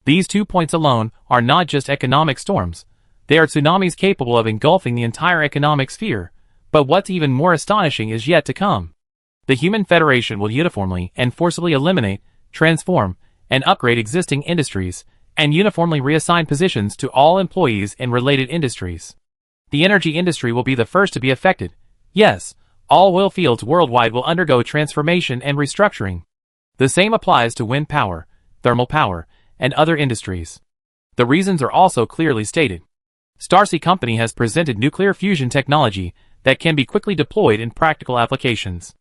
[SPEAKER 1] These 2 points alone are not just economic storms. They are tsunamis capable of engulfing the entire economic sphere. But what's even more astonishing is yet to come. The Human Federation will uniformly and forcibly eliminate, transform, and upgrade existing industries, and uniformly reassign positions to all employees in related industries. The energy industry will be the first to be affected. Yes, all oil fields worldwide will undergo transformation and restructuring. The same applies to wind power, thermal power, and other industries. The reasons are also clearly stated. Starcy Company has presented nuclear fusion technology that can be quickly deployed in practical applications.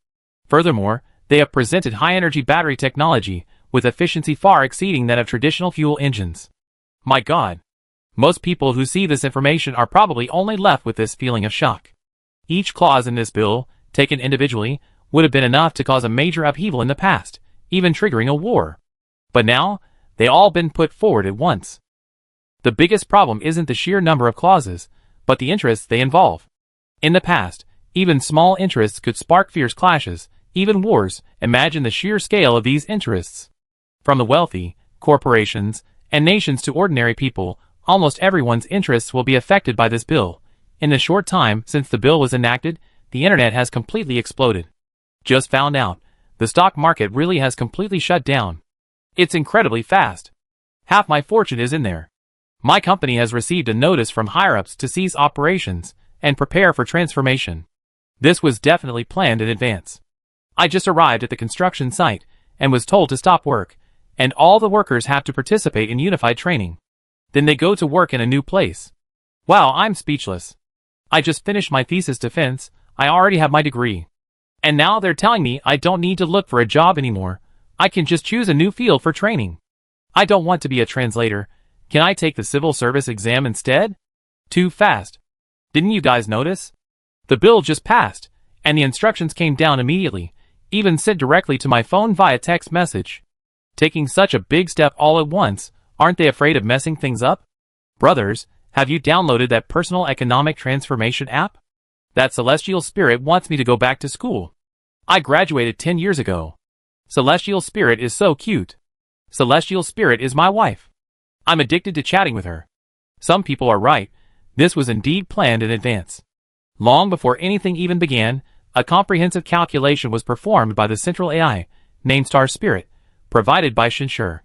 [SPEAKER 1] Furthermore, they have presented high-energy battery technology with efficiency far exceeding that of traditional fuel engines. My God! Most people who see this information are probably only left with this feeling of shock. Each clause in this bill, taken individually, would have been enough to cause a major upheaval in the past, even triggering a war. But now, they all been put forward at once. The biggest problem isn't the sheer number of clauses, but the interests they involve. In the past, even small interests could spark fierce clashes, even wars. Imagine the sheer scale of these interests. From the wealthy, corporations, and nations to ordinary people, almost everyone's interests will be affected by this bill. In the short time since the bill was enacted, the internet has completely exploded. Just found out, the stock market really has completely shut down. It's incredibly fast. Half my fortune is in there. My company has received a notice from higher-ups to cease operations and prepare for transformation. This was definitely planned in advance. I just arrived at the construction site and was told to stop work, and all the workers have to participate in unified training. Then they go to work in a new place. Wow, I'm speechless. I just finished my thesis defense, I already have my degree. And now they're telling me I don't need to look for a job anymore. I can just choose a new field for training. I don't want to be a translator. Can I take the civil service exam instead? Too fast. Didn't you guys notice? The bill just passed, and the instructions came down immediately, even sent directly to my phone via text message. Taking such a big step all at once, aren't they afraid of messing things up? Brothers, have you downloaded that personal economic transformation app? That Celestial Spirit wants me to go back to school. I graduated 10 years ago. Celestial Spirit is so cute. Celestial Spirit is my wife. I'm addicted to chatting with her. Some people are right. This was indeed planned in advance. Long before anything even began, a comprehensive calculation was performed by the central AI, named Star Spirit, provided by Shinsure.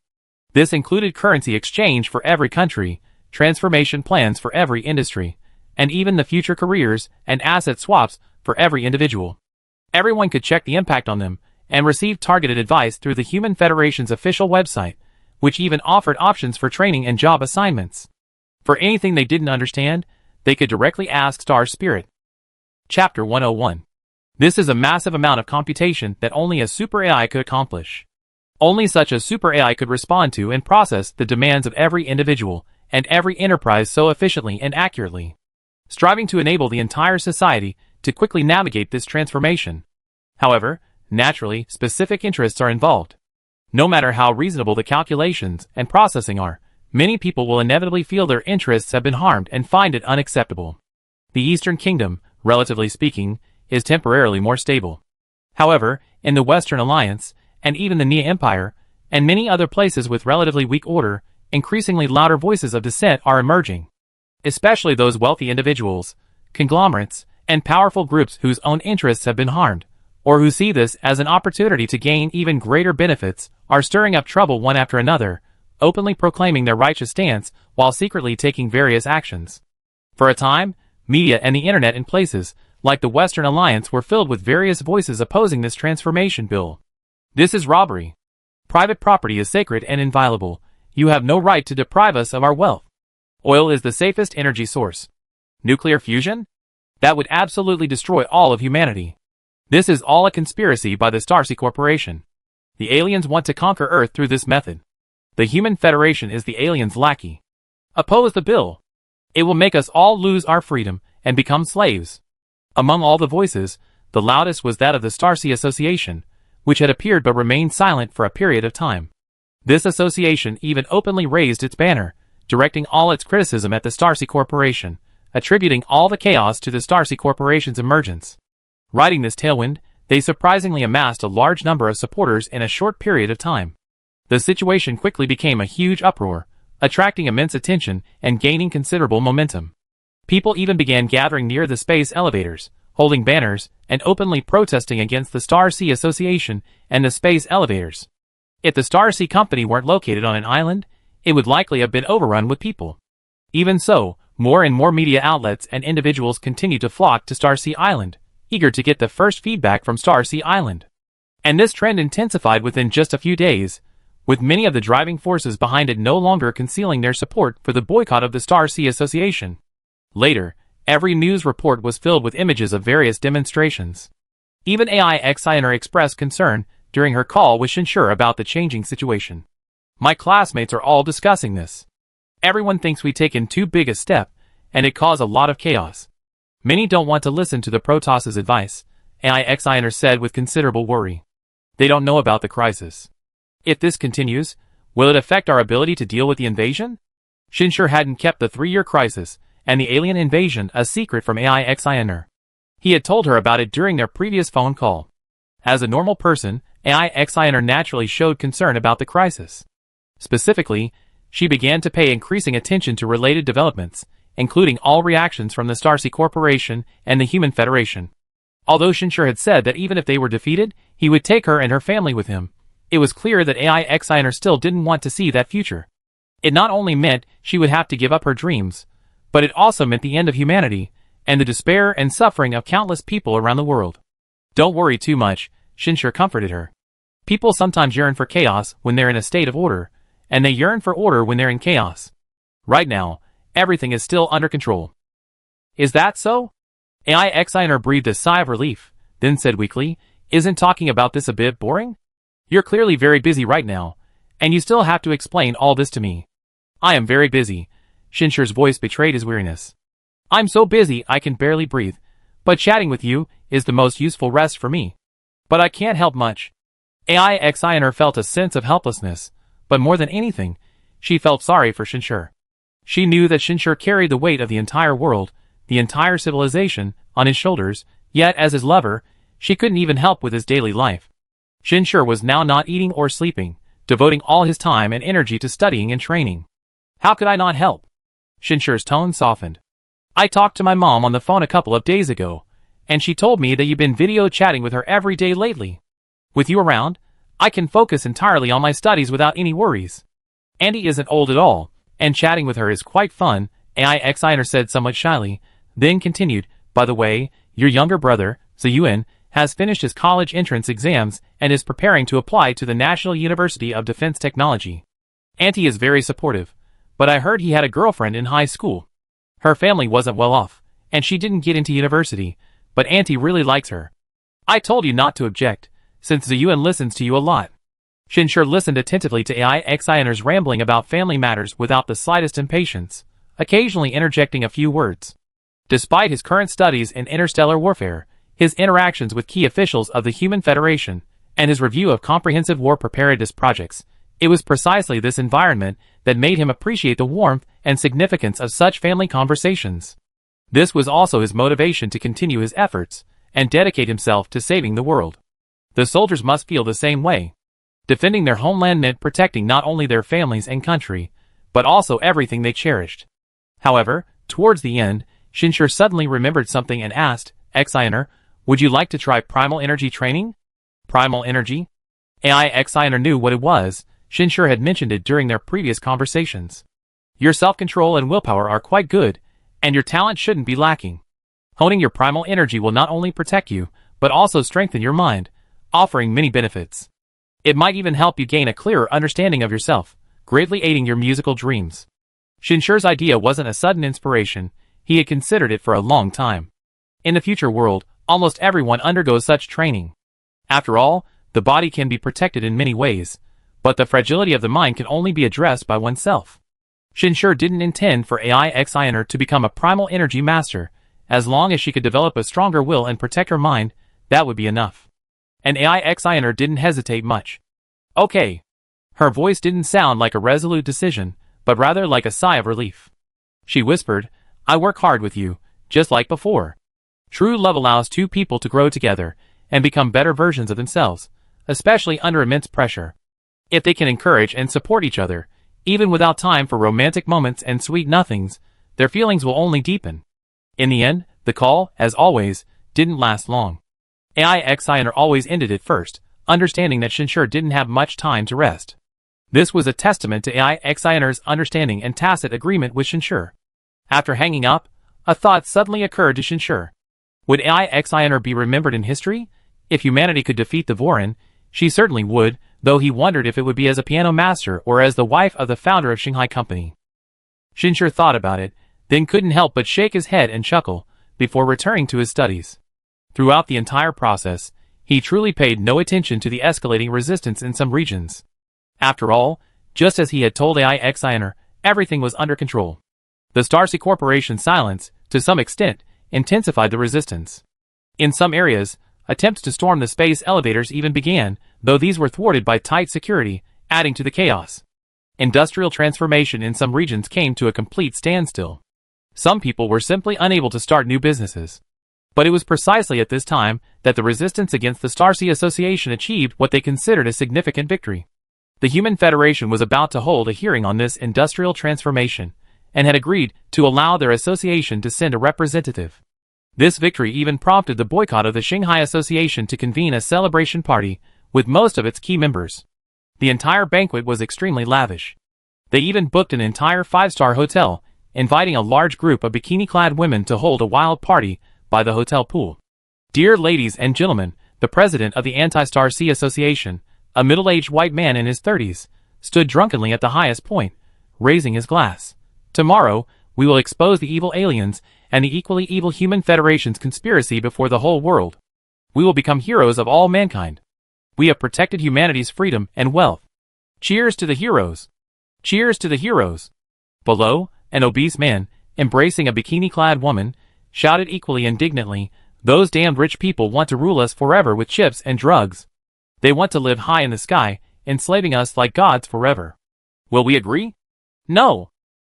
[SPEAKER 1] This included currency exchange for every country, transformation plans for every industry, and even the future careers and asset swaps for every individual. Everyone could check the impact on them and receive targeted advice through the Human Federation's official website, which even offered options for training and job assignments. For anything they didn't understand, they could directly ask Star Spirit. Chapter 101. This is a massive amount of computation that only a super AI could accomplish. Only such a super AI could respond to and process the demands of every individual and every enterprise so efficiently and accurately, striving to enable the entire society to quickly navigate this transformation. However, naturally, specific interests are involved. No matter how reasonable the calculations and processing are, many people will inevitably feel their interests have been harmed and find it unacceptable. The Eastern Kingdom, relatively speaking, is temporarily more stable. However, in the Western Alliance, and even the Nia Empire, and many other places with relatively weak order, increasingly louder voices of dissent are emerging. especially those wealthy individuals, conglomerates, and powerful groups whose own interests have been harmed, or who see this as an opportunity to gain even greater benefits, are stirring up trouble one after another, openly proclaiming their righteous stance while secretly taking various actions. For a time, media and the internet in places like the Western Alliance were filled with various voices opposing this transformation bill. This is robbery. Private property is sacred and inviolable. You have no right to deprive us of our wealth. Oil is the safest energy source. Nuclear fusion? That would absolutely destroy all of humanity. This is all a conspiracy by the Starsea Corporation. The aliens want to conquer Earth through this method. The Human Federation is the aliens' lackey. Oppose the bill. It will make us all lose our freedom and become slaves. Among all the voices, the loudest was that of the Starsea Association, which had appeared but remained silent for a period of time. This association even openly raised its banner, directing all its criticism at the Starsea Corporation, attributing all the chaos to the Starsea Corporation's emergence. Riding this tailwind, they surprisingly amassed a large number of supporters in a short period of time. The situation quickly became a huge uproar, attracting immense attention and gaining considerable momentum. People even began gathering near the space elevators, holding banners, and openly protesting against the Starsea Association and the space elevators. If the Starsea Company weren't located on an island, it would likely have been overrun with people. Even so, more and more media outlets and individuals continued to flock to Starsea Island, eager to get the first feedback from Starsea Island. And this trend intensified within just a few days, with many of the driving forces behind it no longer concealing their support for the boycott of the Starsea Association. Later, every news report was filled with images of various demonstrations. Even AI-XINer expressed concern during her call with Shinshur about the changing situation. My classmates are all discussing this. Everyone thinks we've taken too big a step, and it caused a lot of chaos. Many don't want to listen to the Protoss's advice, AI-XINer said with considerable worry. They don't know about the crisis. If this continues, will it affect our ability to deal with the invasion? Shinshur hadn't kept the 3-year crisis and the alien invasion a secret from AI-XINer. He had told her about it during their previous phone call. As a normal person, AI-XINer naturally showed concern about the crisis. Specifically, she began to pay increasing attention to related developments, including all reactions from the Starsea Corporation and the Human Federation. Although Shinshur had said that even if they were defeated, he would take her and her family with him, it was clear that AI-XINer still didn't want to see that future. It not only meant she would have to give up her dreams, but it also meant the end of humanity, and the despair and suffering of countless people around the world. Don't worry too much, Shinshur comforted her. People sometimes yearn for chaos when they're in a state of order, and they yearn for order when they're in chaos. Right now, everything is still under control. Is that so? AI-XINer breathed a sigh of relief, then said weakly, isn't talking about this a bit boring? You're clearly very busy right now, and you still have to explain all this to me. I am very busy. Shinshur's voice betrayed his weariness. I'm so busy I can barely breathe, but chatting with you is the most useful rest for me. But I can't help much. AI-XINer felt a sense of helplessness, but more than anything, she felt sorry for Shinshur. She knew that Shinshur carried the weight of the entire world, the entire civilization, on his shoulders, yet as his lover, she couldn't even help with his daily life. Shinshur was now not eating or sleeping, devoting all his time and energy to studying and training. How could I not help? Shinshur's tone softened. I talked to my mom on the phone a couple of days ago, and she told me that you've been video chatting with her every day lately. With you around, I can focus entirely on my studies without any worries. Andy isn't old at all, and chatting with her is quite fun, AI-XINer said somewhat shyly, then continued, by the way, your younger brother, Ziyuan, has finished his college entrance exams and is preparing to apply to the National University of Defense Technology. Auntie is very supportive, but I heard he had a girlfriend in high school. Her family wasn't well off, and she didn't get into university, but Auntie really likes her. I told you not to object, since Ziyuan listens to you a lot. Shinshur listened attentively to AI-XINer's rambling about family matters without the slightest impatience, occasionally interjecting a few words. Despite his current studies in interstellar warfare, his interactions with key officials of the Human Federation, and his review of comprehensive war preparedness projects, it was precisely this environment that made him appreciate the warmth and significance of such family conversations. This was also his motivation to continue his efforts and dedicate himself to saving the world. The soldiers must feel the same way. Defending their homeland meant protecting not only their families and country, but also everything they cherished. However, Towards the end, Shinshur suddenly remembered something and asked, Xiner, would you like to try primal energy training? Primal energy? AI Xiner knew what it was. Shinshur had mentioned it during their previous conversations. Your self-control and willpower are quite good, and your talent shouldn't be lacking. Honing your primal energy will not only protect you, but also strengthen your mind, offering many benefits. It might even help you gain a clearer understanding of yourself, greatly aiding your musical dreams. Shinshur's idea wasn't a sudden inspiration, he had considered it for a long time. In the future world, almost everyone undergoes such training. After all, the body can be protected in many ways, but the fragility of the mind can only be addressed by oneself. Shinshur didn't intend for AI Xiner to become a primal energy master. As long as she could develop a stronger will and protect her mind, that would be enough. And AI Xiner didn't hesitate much. Okay. Her voice didn't sound like a resolute decision, but rather like a sigh of relief. She whispered, I work hard with you, just like before. True love allows two people to grow together and become better versions of themselves, especially under immense pressure. If they can encourage and support each other, even without time for romantic moments and sweet nothings, their feelings will only deepen. In the end, the call, as always, didn't last long. AI Xiner always ended it first, understanding that Shinshur didn't have much time to rest. This was a testament to AI Xiner's understanding and tacit agreement with Shinshur. After hanging up, a thought suddenly occurred to Shinshur. Would AI Xiner be remembered in history? If humanity could defeat the Vorin, she certainly would, though he wondered if it would be as a piano master or as the wife of the founder of Shanghai Company. Shinshur thought about it, then couldn't help but shake his head and chuckle, before returning to his studies. Throughout the entire process, he truly paid no attention to the escalating resistance in some regions. After all, just as he had told AI Xiner, everything was under control. The Starsea Corporation's silence, to some extent, intensified the resistance. In some areas, attempts to storm the space elevators even began, though these were thwarted by tight security, adding to the chaos. Industrial transformation in some regions came to a complete standstill. Some people were simply unable to start new businesses. But it was precisely at this time that the resistance against the Starsea Association achieved what they considered a significant victory. The Human Federation was about to hold a hearing on this industrial transformation, and had agreed to allow their association to send a representative. This victory even prompted the boycott of the Shanghai Association to convene a celebration party with most of its key members. The entire banquet was extremely lavish. They even booked an entire 5-star hotel, inviting a large group of bikini-clad women to hold a wild party by the hotel pool. Dear ladies and gentlemen, the president of the Anti-Starsea Association, a middle-aged white man in his 30s, stood drunkenly at the highest point, raising his glass. Tomorrow, we will expose the evil aliens and the equally evil Human Federation's conspiracy before the whole world. We will become heroes of all mankind. We have protected humanity's freedom and wealth. Cheers to the heroes! Cheers to the heroes! Below, an obese man, embracing a bikini-clad woman, shouted equally indignantly, those damned rich people want to rule us forever with chips and drugs. They want to live high in the sky, enslaving us like gods forever. Will we agree? No!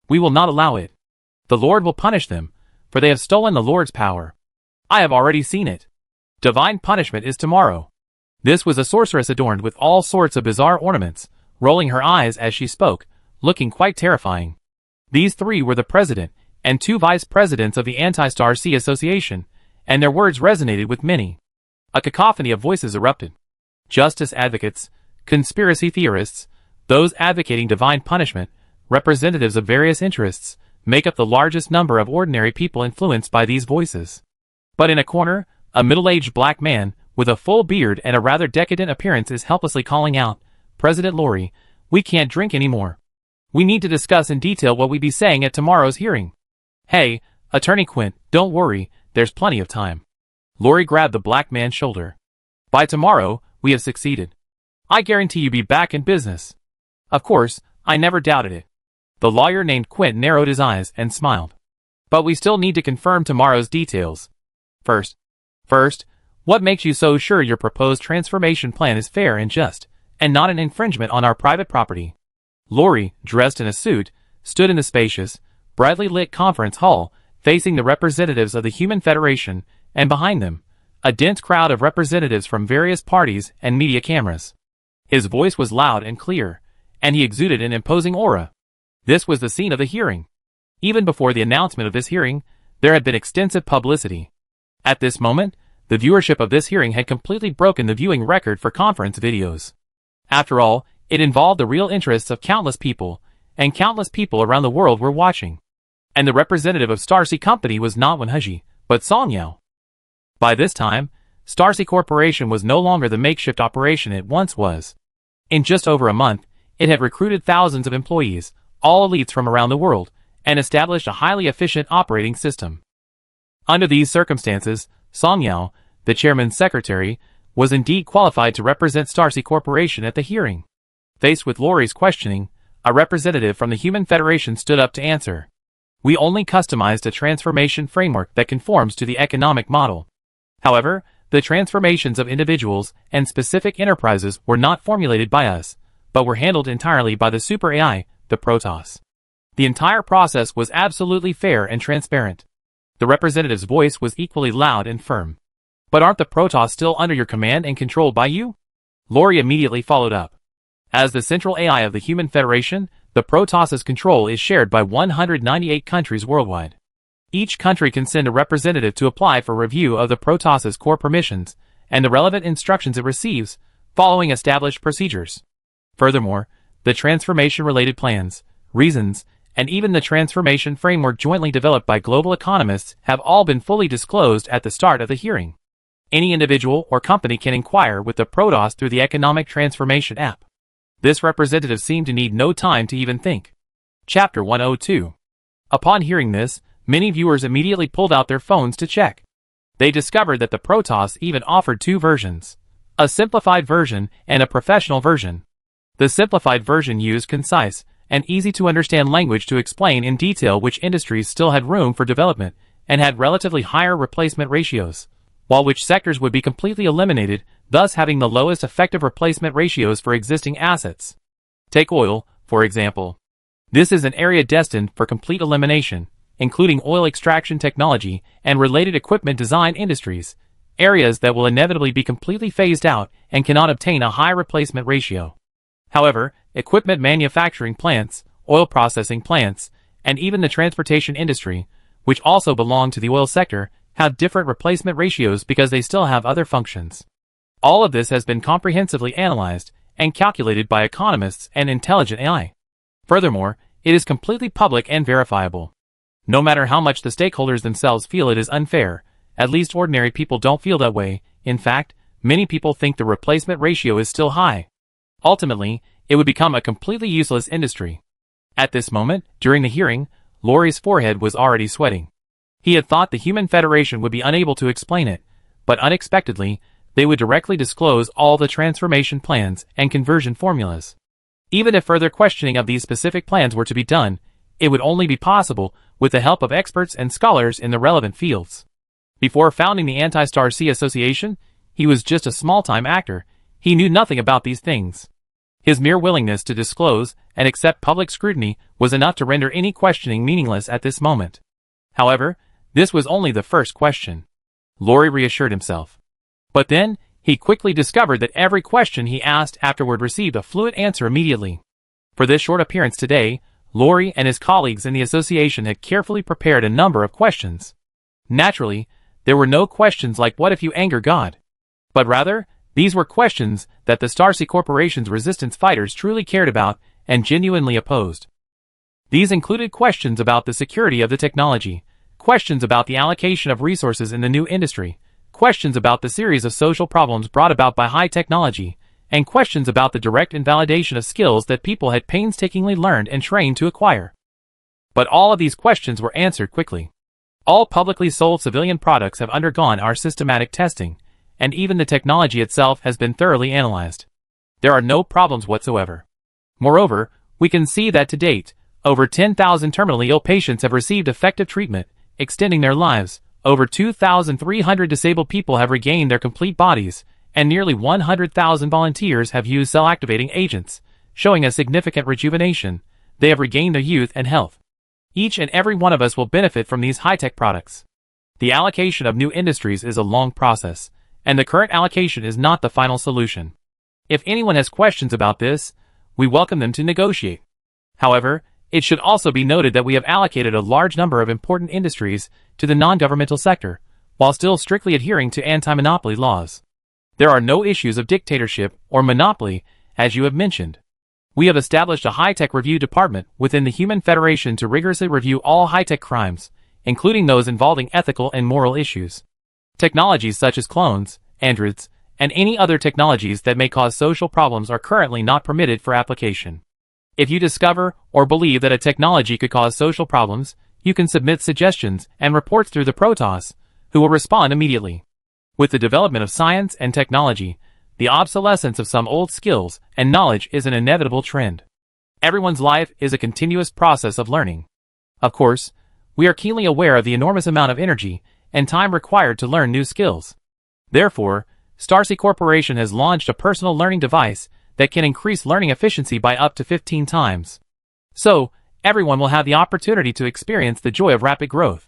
[SPEAKER 1] We will not allow it. The Lord will punish them, for they have stolen the Lord's power. I have already seen it. Divine punishment is tomorrow. This was a sorceress adorned with all sorts of bizarre ornaments, rolling her eyes as she spoke, looking quite terrifying. These three were the president and 2 vice presidents of the Anti-Starsea Association, and their words resonated with many. A cacophony of voices erupted. Justice advocates, conspiracy theorists, those advocating divine punishment, representatives of various interests, make up the largest number of ordinary people influenced by these voices. But in a corner, a middle-aged black man, with a full beard and a rather decadent appearance is helplessly calling out, President Lori, we can't drink anymore. We need to discuss in detail what we be saying at tomorrow's hearing. Hey, Attorney Quint, don't worry, there's plenty of time. Lori grabbed the black man's shoulder. By tomorrow, we have succeeded. I guarantee you be back in business. Of course, I never doubted it. The lawyer named Quint narrowed his eyes and smiled. But we still need to confirm tomorrow's details. First, what makes you so sure your proposed transformation plan is fair and just, and not an infringement on our private property? Lori, dressed in a suit, stood in the spacious, brightly lit conference hall, facing the representatives of the Human Federation, and behind them, a dense crowd of representatives from various parties and media cameras. His voice was loud and clear, and he exuded an imposing aura. This was the scene of the hearing. Even before the announcement of this hearing, there had been extensive publicity. At this moment, the viewership of this hearing had completely broken the viewing record for conference videos. After all, it involved the real interests of countless people, and countless people around the world were watching. And the representative of Starsea Company was not Wenhezhi, but Song Yao. By this time, Starsea Corporation was no longer the makeshift operation it once was. In just over a month, it had recruited thousands of employees, all elites from around the world, and established a highly efficient operating system. Under these circumstances, Song Yao, the chairman's secretary, was indeed qualified to represent Starsea Corporation at the hearing. Faced with Lori's questioning, a representative from the Human Federation stood up to answer. We only customized a transformation framework that conforms to the economic model. However, the transformations of individuals and specific enterprises were not formulated by us, but were handled entirely by the super AI, the Protoss. The entire process was absolutely fair and transparent. The representative's voice was equally loud and firm. But aren't the Protoss still under your command and controlled by you? Lori immediately followed up. As the central AI of the Human Federation, the Protoss's control is shared by 198 countries worldwide. Each country can send a representative to apply for review of the Protoss's core permissions and the relevant instructions it receives, following established procedures. Furthermore, the transformation-related plans, reasons, and even the transformation framework jointly developed by global economists have all been fully disclosed at the start of the hearing. Any individual or company can inquire with the Protoss through the Economic Transformation app. This representative seemed to need no time to even think. Chapter 102. Upon hearing this, many viewers immediately pulled out their phones to check. They discovered that the Protoss even offered two versions, a simplified version and a professional version. The simplified version used concise and easy-to-understand language to explain in detail which industries still had room for development and had relatively higher replacement ratios, while which sectors would be completely eliminated, thus having the lowest effective replacement ratios for existing assets. Take oil, for example. This is an area destined for complete elimination, including oil extraction technology and related equipment design industries, areas that will inevitably be completely phased out and cannot obtain a high replacement ratio. However, equipment manufacturing plants, oil processing plants, and even the transportation industry, which also belong to the oil sector, have different replacement ratios because they still have other functions. All of this has been comprehensively analyzed and calculated by economists and intelligent AI. Furthermore, it is completely public and verifiable. No matter how much the stakeholders themselves feel it is unfair, at least ordinary people don't feel that way. In fact, many people think the replacement ratio is still high. Ultimately, it would become a completely useless industry. At this moment, during the hearing, Lori's forehead was already sweating. He had thought the Human Federation would be unable to explain it, but unexpectedly, they would directly disclose all the transformation plans and conversion formulas. Even if further questioning of these specific plans were to be done, it would only be possible with the help of experts and scholars in the relevant fields. Before founding the Anti-Starsea Association, he was just a small-time actor. He knew nothing about these things. His mere willingness to disclose and accept public scrutiny was enough to render any questioning meaningless at this moment. However, this was only the first question. Lori reassured himself. But then, he quickly discovered that every question he asked afterward received a fluent answer immediately. For this short appearance today, Lori and his colleagues in the association had carefully prepared a number of questions. Naturally, there were no questions like "what if you anger God?" But rather, these were questions that the Starsea Corporation's resistance fighters truly cared about and genuinely opposed. These included questions about the security of the technology, questions about the allocation of resources in the new industry, questions about the series of social problems brought about by high technology, and questions about the direct invalidation of skills that people had painstakingly learned and trained to acquire. But all of these questions were answered quickly. All publicly sold civilian products have undergone our systematic testing, and even the technology itself has been thoroughly analyzed. There are no problems whatsoever. Moreover, we can see that to date, over 10,000 terminally ill patients have received effective treatment, extending their lives. Over 2,300 disabled people have regained their complete bodies, and nearly 100,000 volunteers have used cell-activating agents, showing a significant rejuvenation. They have regained their youth and health. Each and every one of us will benefit from these high-tech products. The allocation of new industries is a long process, and the current allocation is not the final solution. If anyone has questions about this, we welcome them to negotiate. However, It should also be noted that we have allocated a large number of important industries to the non-governmental sector, while still strictly adhering to anti-monopoly laws. There are no issues of dictatorship or monopoly, as you have mentioned. We have established a high-tech review department within the Human Federation to rigorously review all high-tech crimes, including those involving ethical and moral issues. Technologies such as clones, androids, and any other technologies that may cause social problems are currently not permitted for application. If you discover or believe that a technology could cause social problems, you can submit suggestions and reports through the Protoss, who will respond immediately. With the development of science and technology, the obsolescence of some old skills and knowledge is an inevitable trend. Everyone's life is a continuous process of learning. Of course, we are keenly aware of the enormous amount of energy and time required to learn new skills. Therefore, Starsea Corporation has launched a personal learning device that can increase learning efficiency by up to 15 times. So, everyone will have the opportunity to experience the joy of rapid growth.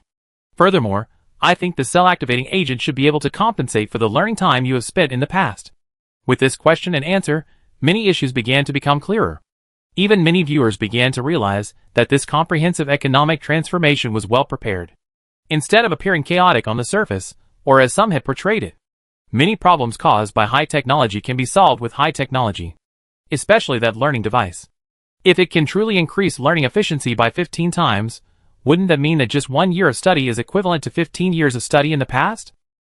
[SPEAKER 1] Furthermore, I think the cell-activating agent should be able to compensate for the learning time you have spent in the past. With this question and answer, many issues began to become clearer. Even many viewers began to realize that this comprehensive economic transformation was well prepared. Instead of appearing chaotic on the surface, or as some had portrayed it, many problems caused by high technology can be solved with high technology, especially that learning device. If it can truly increase learning efficiency by 15 times, wouldn't that mean that just 1 year of study is equivalent to 15 years of study in the past?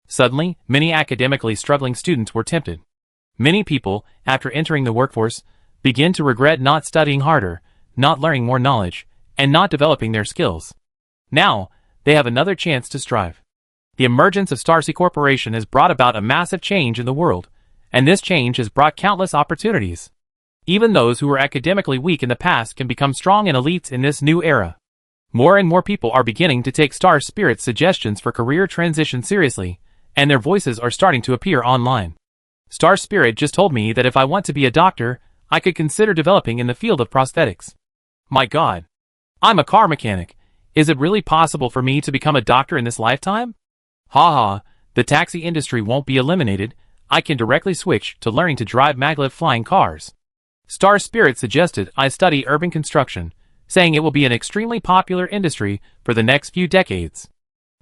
[SPEAKER 1] Suddenly, many academically struggling students were tempted. Many people, after entering the workforce, begin to regret not studying harder, not learning more knowledge, and not developing their skills. Now, they have another chance to strive. The emergence of Starsea Corporation has brought about a massive change in the world, and this change has brought countless opportunities. Even those who were academically weak in the past can become strong and elites in this new era. More and more people are beginning to take Star Spirit's suggestions for career transition seriously, and their voices are starting to appear online. Star Spirit just told me that if I want to be a doctor, I could consider developing in the field of prosthetics. My God. I'm a car mechanic. Is it really possible for me to become a doctor in this lifetime? Haha, the taxi industry won't be eliminated. I can directly switch to learning to drive maglev flying cars. Star Spirit suggested I study urban construction, saying it will be an extremely popular industry for the next few decades.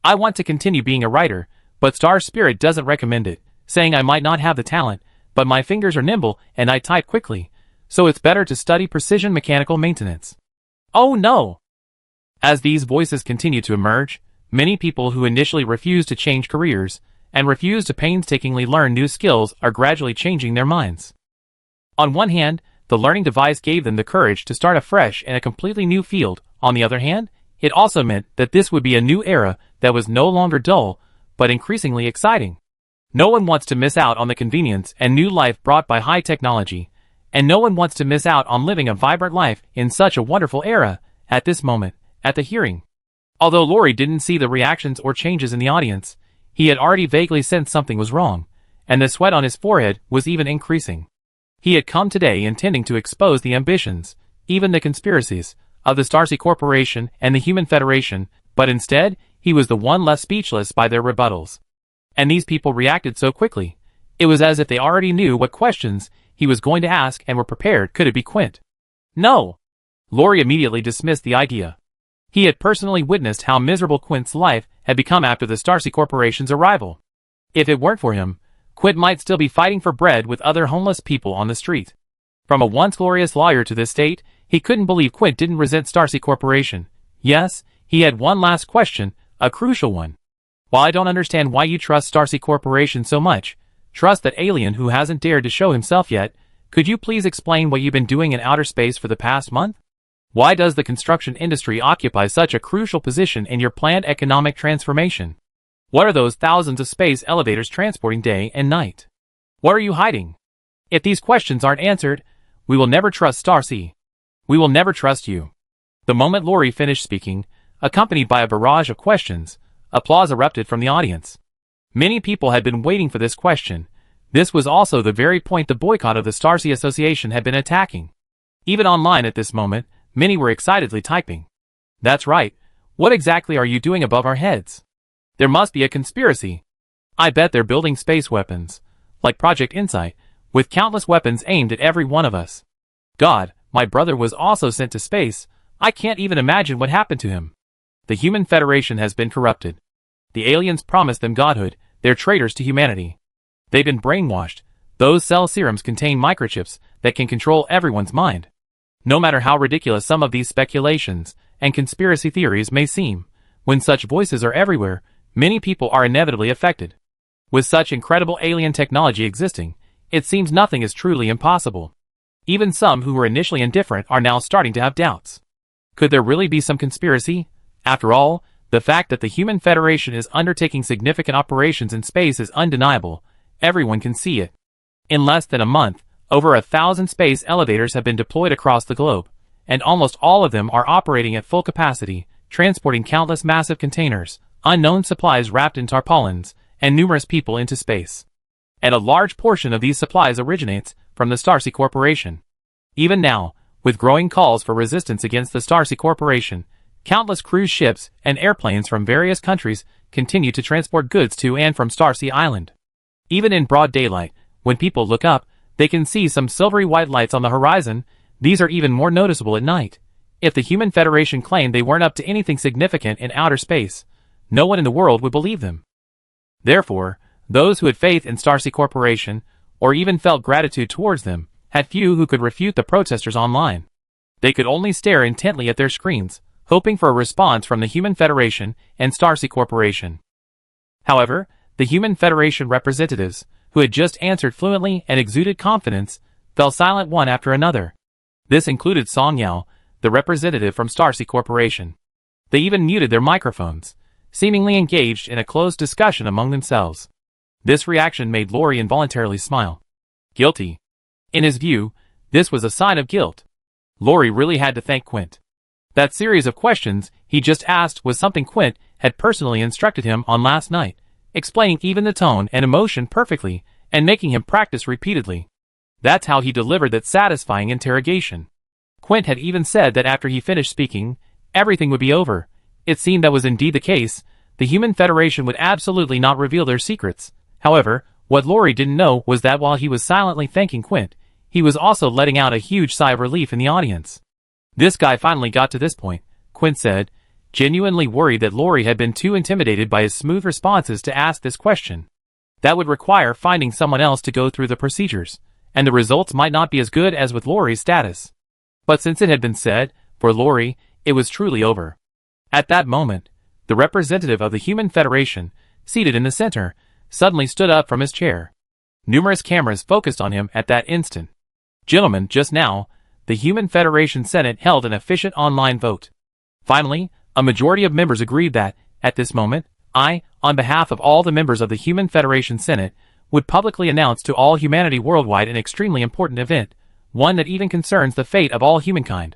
[SPEAKER 1] I want to continue being a writer, but Star Spirit doesn't recommend it, saying I might not have the talent, but my fingers are nimble and I type quickly, so it's better to study precision mechanical maintenance. Oh no! As these voices continue to emerge, many people who initially refused to change careers and refused to painstakingly learn new skills are gradually changing their minds. On one hand, the learning device gave them the courage to start afresh in a completely new field. On the other hand, it also meant that this would be a new era that was no longer dull, but increasingly exciting. No one wants to miss out on the convenience and new life brought by high technology, and no one wants to miss out on living a vibrant life in such a wonderful era. At this moment, at the hearing, although Laurie didn't see the reactions or changes in the audience, he had already vaguely sensed something was wrong, and the sweat on his forehead was even increasing. He had come today intending to expose the ambitions, even the conspiracies, of the Starsea Corporation and the Human Federation, but instead, he was the one left speechless by their rebuttals. And these people reacted so quickly. It was as if they already knew what questions he was going to ask and were prepared. Could it be Quint? No! Laurie immediately dismissed the idea. He had personally witnessed how miserable Quint's life had become after the Starsea Corporation's arrival. If it weren't for him, Quint might still be fighting for bread with other homeless people on the street. From a once glorious lawyer to this date, he couldn't believe Quint didn't resent Starsea Corporation. Yes, he had one last question, a crucial one. While I don't understand why you trust Starsea Corporation so much, trust that alien who hasn't dared to show himself yet, could you please explain what you've been doing in outer space for the past month? Why does the construction industry occupy such a crucial position in your planned economic transformation? What are those thousands of space elevators transporting day and night? What are you hiding? If these questions aren't answered, we will never trust Starsea. We will never trust you. The moment Laurie finished speaking, accompanied by a barrage of questions, applause erupted from the audience. Many people had been waiting for this question. This was also the very point the boycott of the Starsea Association had been attacking. Even online at this moment, many were excitedly typing. That's right. What exactly are you doing above our heads? There must be a conspiracy. I bet they're building space weapons, like Project Insight, with countless weapons aimed at every one of us. God, my brother was also sent to space. I can't even imagine what happened to him. The human federation has been corrupted. The aliens promised them godhood, they're traitors to humanity. They've been brainwashed. Those cell serums contain microchips that can control everyone's mind. No matter how ridiculous some of these speculations and conspiracy theories may seem, when such voices are everywhere, many people are inevitably affected. With such incredible alien technology existing, it seems nothing is truly impossible. Even some who were initially indifferent are now starting to have doubts. Could there really be some conspiracy? After all, the fact that the Human Federation is undertaking significant operations in space is undeniable. Everyone can see it. In less than a month, over 1,000 space elevators have been deployed across the globe, and almost all of them are operating at full capacity, transporting countless massive containers, unknown supplies wrapped in tarpaulins, and numerous people into space. And a large portion of these supplies originates from the Starcy Corporation. Even now, with growing calls for resistance against the Starcy Corporation, countless cruise ships and airplanes from various countries continue to transport goods to and from Starcy Island. Even in broad daylight, when people look up, they can see some silvery white lights on the horizon. These are even more noticeable at night. If the Human Federation claimed they weren't up to anything significant in outer space, no one in the world would believe them. Therefore, those who had faith in Starcy Corporation, or even felt gratitude towards them, had few who could refute the protesters online. They could only stare intently at their screens, hoping for a response from the Human Federation and Starcy Corporation. However, the Human Federation representatives, who had just answered fluently and exuded confidence, fell silent one after another. This included Song Yao, the representative from Starcy Corporation. They even muted their microphones, seemingly engaged in a closed discussion among themselves. This reaction made Lori involuntarily smile. Guilty. In his view, this was a sign of guilt. Lori really had to thank Quint. That series of questions he just asked was something Quint had personally instructed him on last night, explaining even the tone and emotion perfectly, and making him practice repeatedly. That's how he delivered that satisfying interrogation. Quint had even said that after he finished speaking, everything would be over. It seemed that was indeed the case. The Human Federation would absolutely not reveal their secrets. However, what Lori didn't know was that while he was silently thanking Quint, he was also letting out a huge sigh of relief in the audience. This guy finally got to this point, Quint said, genuinely worried that Lori had been too intimidated by his smooth responses to ask this question. That would require finding someone else to go through the procedures, and the results might not be as good as with Lori's status. But since it had been said, for Lori, it was truly over. At that moment, the representative of the Human Federation, seated in the center, suddenly stood up from his chair. Numerous cameras focused on him at that instant. Gentlemen, just now, the Human Federation Senate held an efficient online vote. Finally, a majority of members agreed that, at this moment, I, on behalf of all the members of the Human Federation Senate, would publicly announce to all humanity worldwide an extremely important event, one that even concerns the fate of all humankind.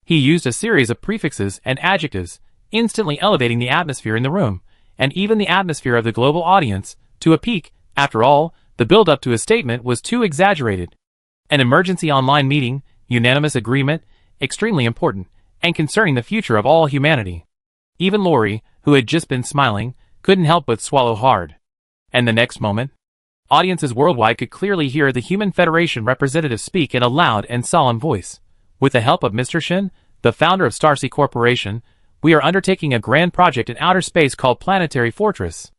[SPEAKER 1] He used a series of prefixes and adjectives, instantly elevating the atmosphere in the room, and even the atmosphere of the global audience, to a peak. After all, the build-up to his statement was too exaggerated. An emergency online meeting, unanimous agreement, extremely important, and concerning the future of all humanity. Even Lori, who had just been smiling, couldn't help but swallow hard. And the next moment, audiences worldwide could clearly hear the Human Federation representative speak in a loud and solemn voice. With the help of Mr. Shin, the founder of Starcy Corporation, we are undertaking a grand project in outer space called Planetary Fortress.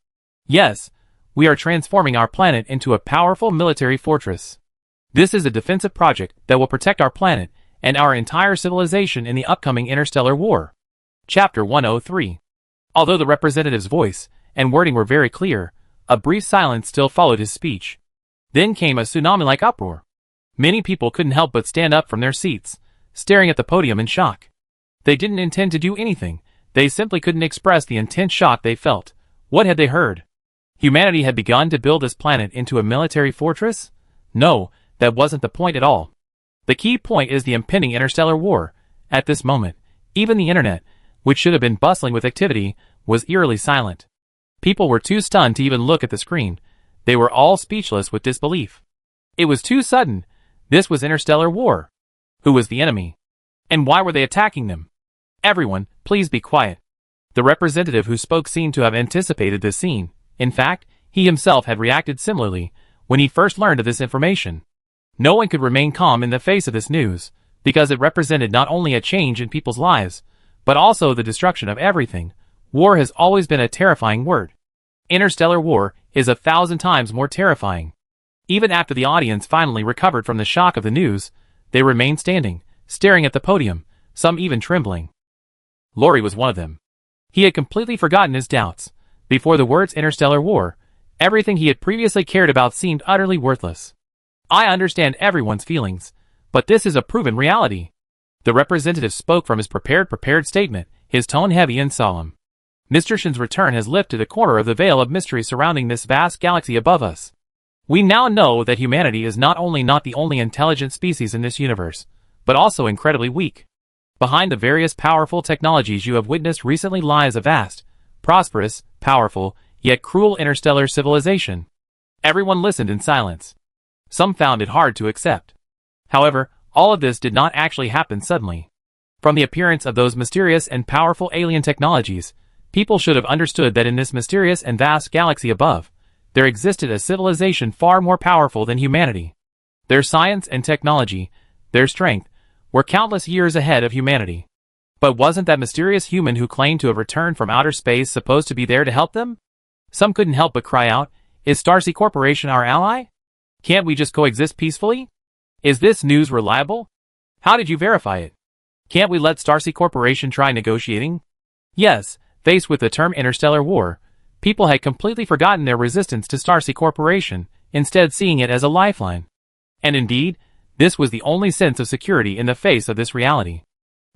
[SPEAKER 1] Yes, we are transforming our planet into a powerful military fortress. This is a defensive project that will protect our planet and our entire civilization in the upcoming interstellar war. Chapter 103. Although the representative's voice and wording were very clear, a brief silence still followed his speech. Then came a tsunami-like uproar. Many people couldn't help but stand up from their seats, staring at the podium in shock. They didn't intend to do anything, they simply couldn't express the intense shock they felt. What had they heard? Humanity had begun to build this planet into a military fortress? No, that wasn't the point at all. The key point is the impending interstellar war. At this moment, even the internet, which should have been bustling with activity, was eerily silent. People were too stunned to even look at the screen. They were all speechless with disbelief. It was too sudden. This was interstellar war. Who was the enemy? And why were they attacking them? Everyone, please be quiet. The representative who spoke seemed to have anticipated this scene. In fact, he himself had reacted similarly when he first learned of this information. No one could remain calm in the face of this news. because it represented not only a change in people's lives, but also the destruction of everything. War has always been a terrifying word. Interstellar war is 1,000 times more terrifying. Even after the audience finally recovered from the shock of the news, they remained standing, staring at the podium, some even trembling. Laurie was one of them. He had completely forgotten his doubts. Before the words interstellar war, everything he had previously cared about seemed utterly worthless. I understand everyone's feelings, but this is a proven reality. The representative spoke from his prepared statement, his tone heavy and solemn. Mr. Shin's return has lifted a corner of the veil of mystery surrounding this vast galaxy above us. We now know that humanity is not the only intelligent species in this universe, but also incredibly weak. Behind the various powerful technologies you have witnessed recently lies a vast, prosperous, powerful, yet cruel interstellar civilization. Everyone listened in silence. Some found it hard to accept. However, all of this did not actually happen suddenly. From the appearance of those mysterious and powerful alien technologies, people should have understood that in this mysterious and vast galaxy above, there existed a civilization far more powerful than humanity. Their science and technology, their strength, were countless years ahead of humanity. But wasn't that mysterious human who claimed to have returned from outer space supposed to be there to help them? Some couldn't help but cry out, "Is Starsea Corporation our ally? Can't we just coexist peacefully? Is this news reliable? How did you verify it? Can't we let Starsea Corporation try negotiating?" Yes, faced with the term interstellar war, people had completely forgotten their resistance to Starsea Corporation, instead seeing it as a lifeline. And indeed, this was the only sense of security in the face of this reality.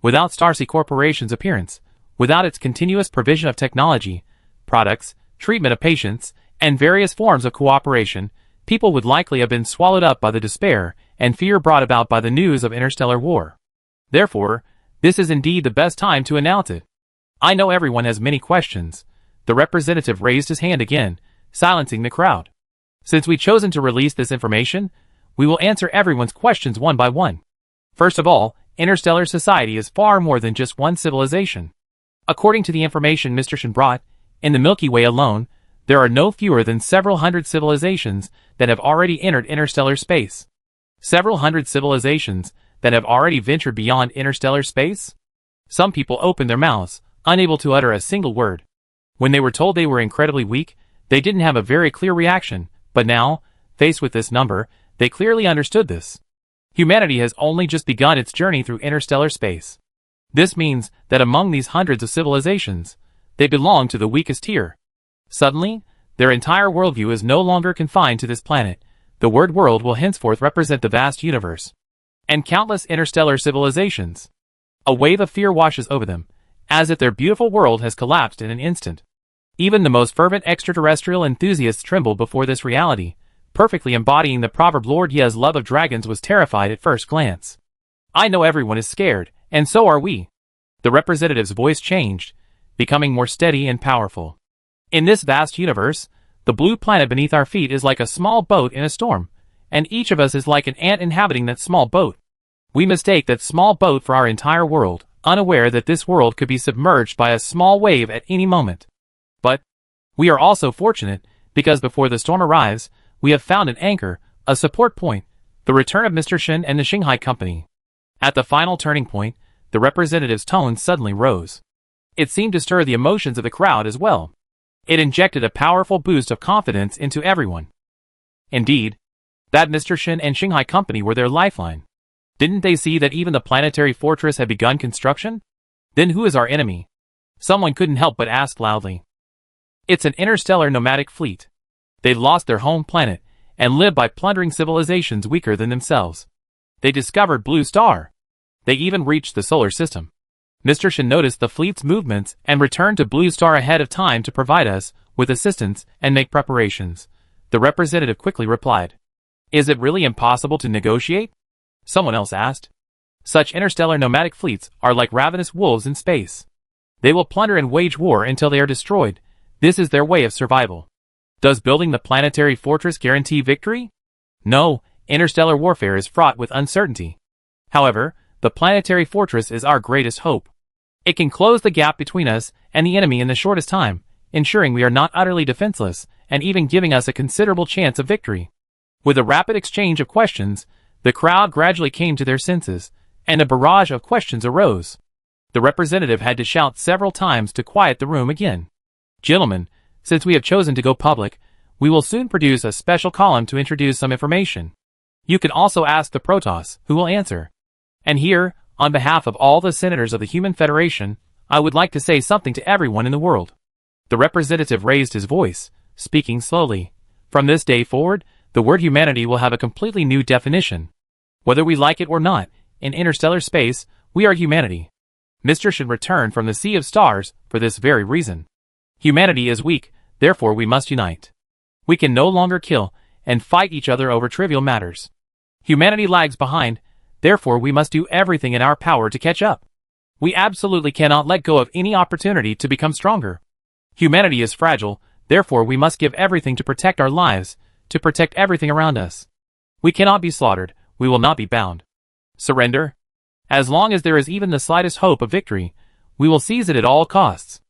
[SPEAKER 1] Without Starsea Corporation's appearance, without its continuous provision of technology, products, treatment of patients, and various forms of cooperation, people would likely have been swallowed up by the despair and fear brought about by the news of interstellar war. Therefore, this is indeed the best time to announce it. I know everyone has many questions. The representative raised his hand again, silencing the crowd. Since we've chosen to release this information, we will answer everyone's questions one by one. First of all, interstellar society is far more than just one civilization. According to the information Mr. Shin brought, in the Milky Way alone, there are no fewer than several hundred civilizations that have already entered interstellar space. Several hundred civilizations that have already ventured beyond interstellar space? Some people opened their mouths, unable to utter a single word. When they were told they were incredibly weak, they didn't have a very clear reaction, but now, faced with this number, they clearly understood this. Humanity has only just begun its journey through interstellar space. This means that among these hundreds of civilizations, they belong to the weakest tier. Suddenly, their entire worldview is no longer confined to this planet. The word world will henceforth represent the vast universe and countless interstellar civilizations. A wave of fear washes over them, as if their beautiful world has collapsed in an instant. Even the most fervent extraterrestrial enthusiasts trembled before this reality, perfectly embodying the proverb Lord Ye's love of dragons was terrified at first glance. I know everyone is scared, and so are we. The representative's voice changed, becoming more steady and powerful. In this vast universe, the blue planet beneath our feet is like a small boat in a storm, and each of us is like an ant inhabiting that small boat. We mistake that small boat for our entire world, unaware that this world could be submerged by a small wave at any moment. But we are also fortunate, because before the storm arrives, we have found an anchor, a support point, the return of Mr. Shin and the Shanghai Company. At the final turning point, the representative's tone suddenly rose. It seemed to stir the emotions of the crowd as well. It injected a powerful boost of confidence into everyone. Indeed, that Mr. Shin and Shanghai Company were their lifeline. Didn't they see that even the planetary fortress had begun construction? Then who is our enemy? Someone couldn't help but ask loudly. It's an interstellar nomadic fleet. They've lost their home planet, and live by plundering civilizations weaker than themselves. They discovered Blue Star. They even reached the solar system. Mr. Shin noticed the fleet's movements and returned to Blue Star ahead of time to provide us with assistance and make preparations. The representative quickly replied. Is it really impossible to negotiate? Someone else asked. Such interstellar nomadic fleets are like ravenous wolves in space. They will plunder and wage war until they are destroyed. This is their way of survival. Does building the planetary fortress guarantee victory? No, interstellar warfare is fraught with uncertainty. However, the planetary fortress is our greatest hope. It can close the gap between us and the enemy in the shortest time, ensuring we are not utterly defenseless, and even giving us a considerable chance of victory. With a rapid exchange of questions, the crowd gradually came to their senses, and a barrage of questions arose. The representative had to shout several times to quiet the room again. Gentlemen, since we have chosen to go public, we will soon produce a special column to introduce some information. You can also ask the Protoss, who will answer. And here, on behalf of all the senators of the Human Federation, I would like to say something to everyone in the world. The representative raised his voice, speaking slowly. From this day forward, the word humanity will have a completely new definition. Whether we like it or not, in interstellar space, we are humanity. Mr. should return from the sea of stars for this very reason. Humanity is weak, therefore we must unite. We can no longer kill and fight each other over trivial matters. Humanity lags behind, therefore we must do everything in our power to catch up. We absolutely cannot let go of any opportunity to become stronger. Humanity is fragile, therefore we must give everything to protect our lives, to protect everything around us. We cannot be slaughtered, we will not be bound. Surrender? As long as there is even the slightest hope of victory, we will seize it at all costs.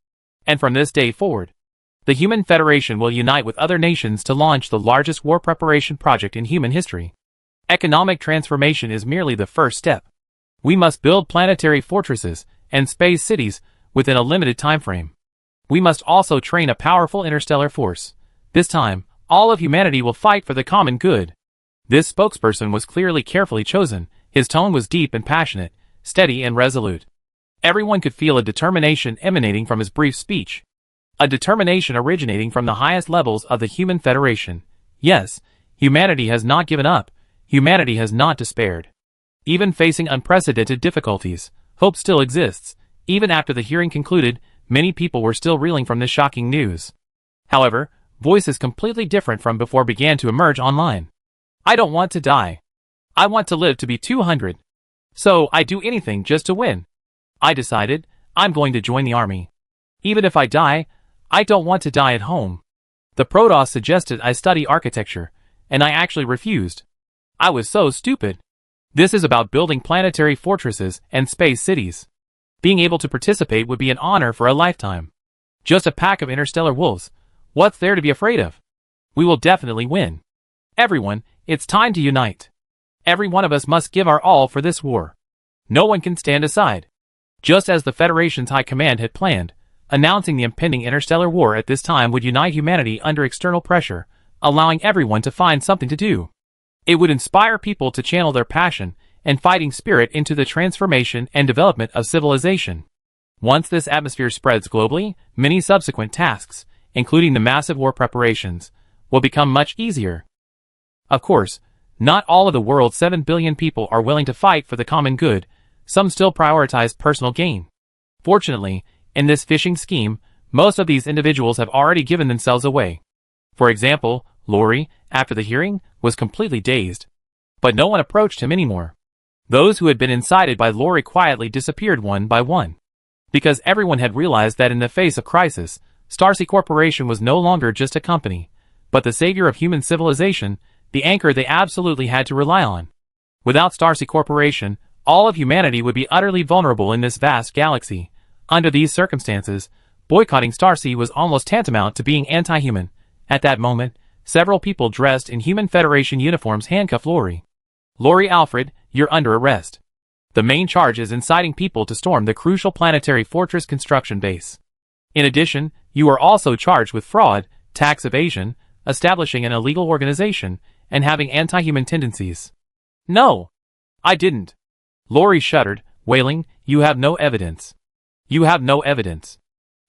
[SPEAKER 1] And from this day forward, the Human Federation will unite with other nations to launch the largest war preparation project in human history. Economic transformation is merely the first step. We must build planetary fortresses and space cities within a limited time frame. We must also train a powerful interstellar force. This time, all of humanity will fight for the common good. This spokesperson was clearly carefully chosen. His tone was deep and passionate, steady and resolute. Everyone could feel a determination emanating from his brief speech. A determination originating from the highest levels of the Human Federation. Yes, humanity has not given up. Humanity has not despaired. Even facing unprecedented difficulties, hope still exists. Even after the hearing concluded, many people were still reeling from this shocking news. However, voices completely different from before began to emerge online. I don't want to die. I want to live to be 200. So I do anything just to win. I decided, I'm going to join the army. Even if I die, I don't want to die at home. The Protoss suggested I study architecture, and I actually refused. I was so stupid. This is about building planetary fortresses and space cities. Being able to participate would be an honor for a lifetime. Just a pack of interstellar wolves. What's there to be afraid of? We will definitely win. Everyone, it's time to unite. Every one of us must give our all for this war. No one can stand aside. Just as the Federation's High Command had planned, announcing the impending interstellar war at this time would unite humanity under external pressure, allowing everyone to find something to do. It would inspire people to channel their passion and fighting spirit into the transformation and development of civilization. Once this atmosphere spreads globally, many subsequent tasks, including the massive war preparations, will become much easier. Of course, not all of the world's 7 billion people are willing to fight for the common good. Some still prioritize personal gain. Fortunately, in this phishing scheme, most of these individuals have already given themselves away. For example, Lori, after the hearing, was completely dazed. But no one approached him anymore. Those who had been incited by Lori quietly disappeared one by one. Because everyone had realized that in the face of crisis, Starsea Corporation was no longer just a company, but the savior of human civilization, the anchor they absolutely had to rely on. Without Starsea Corporation, all of humanity would be utterly vulnerable in this vast galaxy. Under these circumstances, boycotting Starsea was almost tantamount to being anti-human. At that moment, several people dressed in Human Federation uniforms handcuffed Lori. Lori Alfred, you're under arrest. The main charge is inciting people to storm the crucial planetary fortress construction base. In addition, you are also charged with fraud, tax evasion, establishing an illegal organization, and having anti-human tendencies. No, I didn't. Lori shuddered, wailing, you have no evidence. You have no evidence.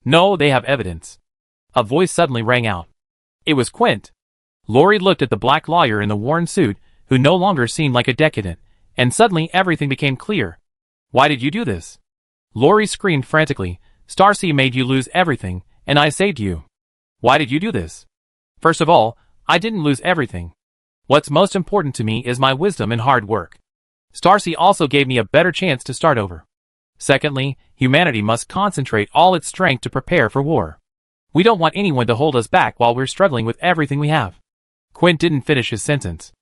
[SPEAKER 1] No, they have evidence. A voice suddenly rang out. It was Quint. Lori looked at the black lawyer in the worn suit, who no longer seemed like a decadent, and suddenly everything became clear. Why did you do this? Lori screamed frantically. Starsea made you lose everything, and I saved you. Why did you do this? First of all, I didn't lose everything. What's most important to me is my wisdom and hard work. Starsea also gave me a better chance to start over. Secondly, humanity must concentrate all its strength to prepare for war. We don't want anyone to hold us back while we're struggling with everything we have. Quint didn't finish his sentence.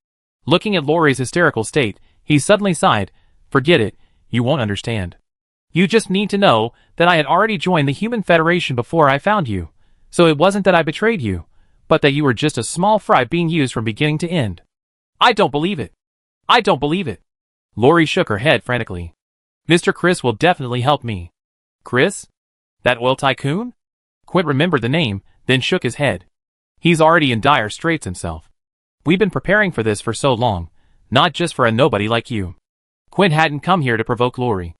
[SPEAKER 1] Looking at Lori's hysterical state, he suddenly sighed. Forget it, you won't understand. You just need to know that I had already joined the Human Federation before I found you. So it wasn't that I betrayed you, but that you were just a small fry being used from beginning to end. I don't believe it. I don't believe it. Lori shook her head frantically. Mr. Chris will definitely help me. Chris? That oil tycoon? Quint remembered the name, then shook his head. He's already in dire straits himself. We've been preparing for this for so long, not just for a nobody like you. Quint hadn't come here to provoke Lori.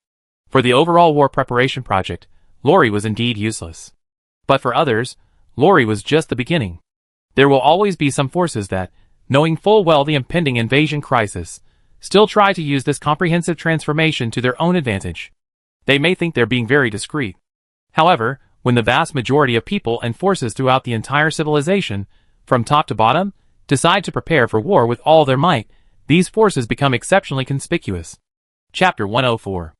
[SPEAKER 1] For the overall war preparation project, Lori was indeed useless. But for others, Lori was just the beginning. There will always be some forces that, knowing full well the impending invasion crisis, still try to use this comprehensive transformation to their own advantage. They may think they're being very discreet. However, when the vast majority of people and forces throughout the entire civilization, from top to bottom, decide to prepare for war with all their might, these forces become exceptionally conspicuous. Chapter 104.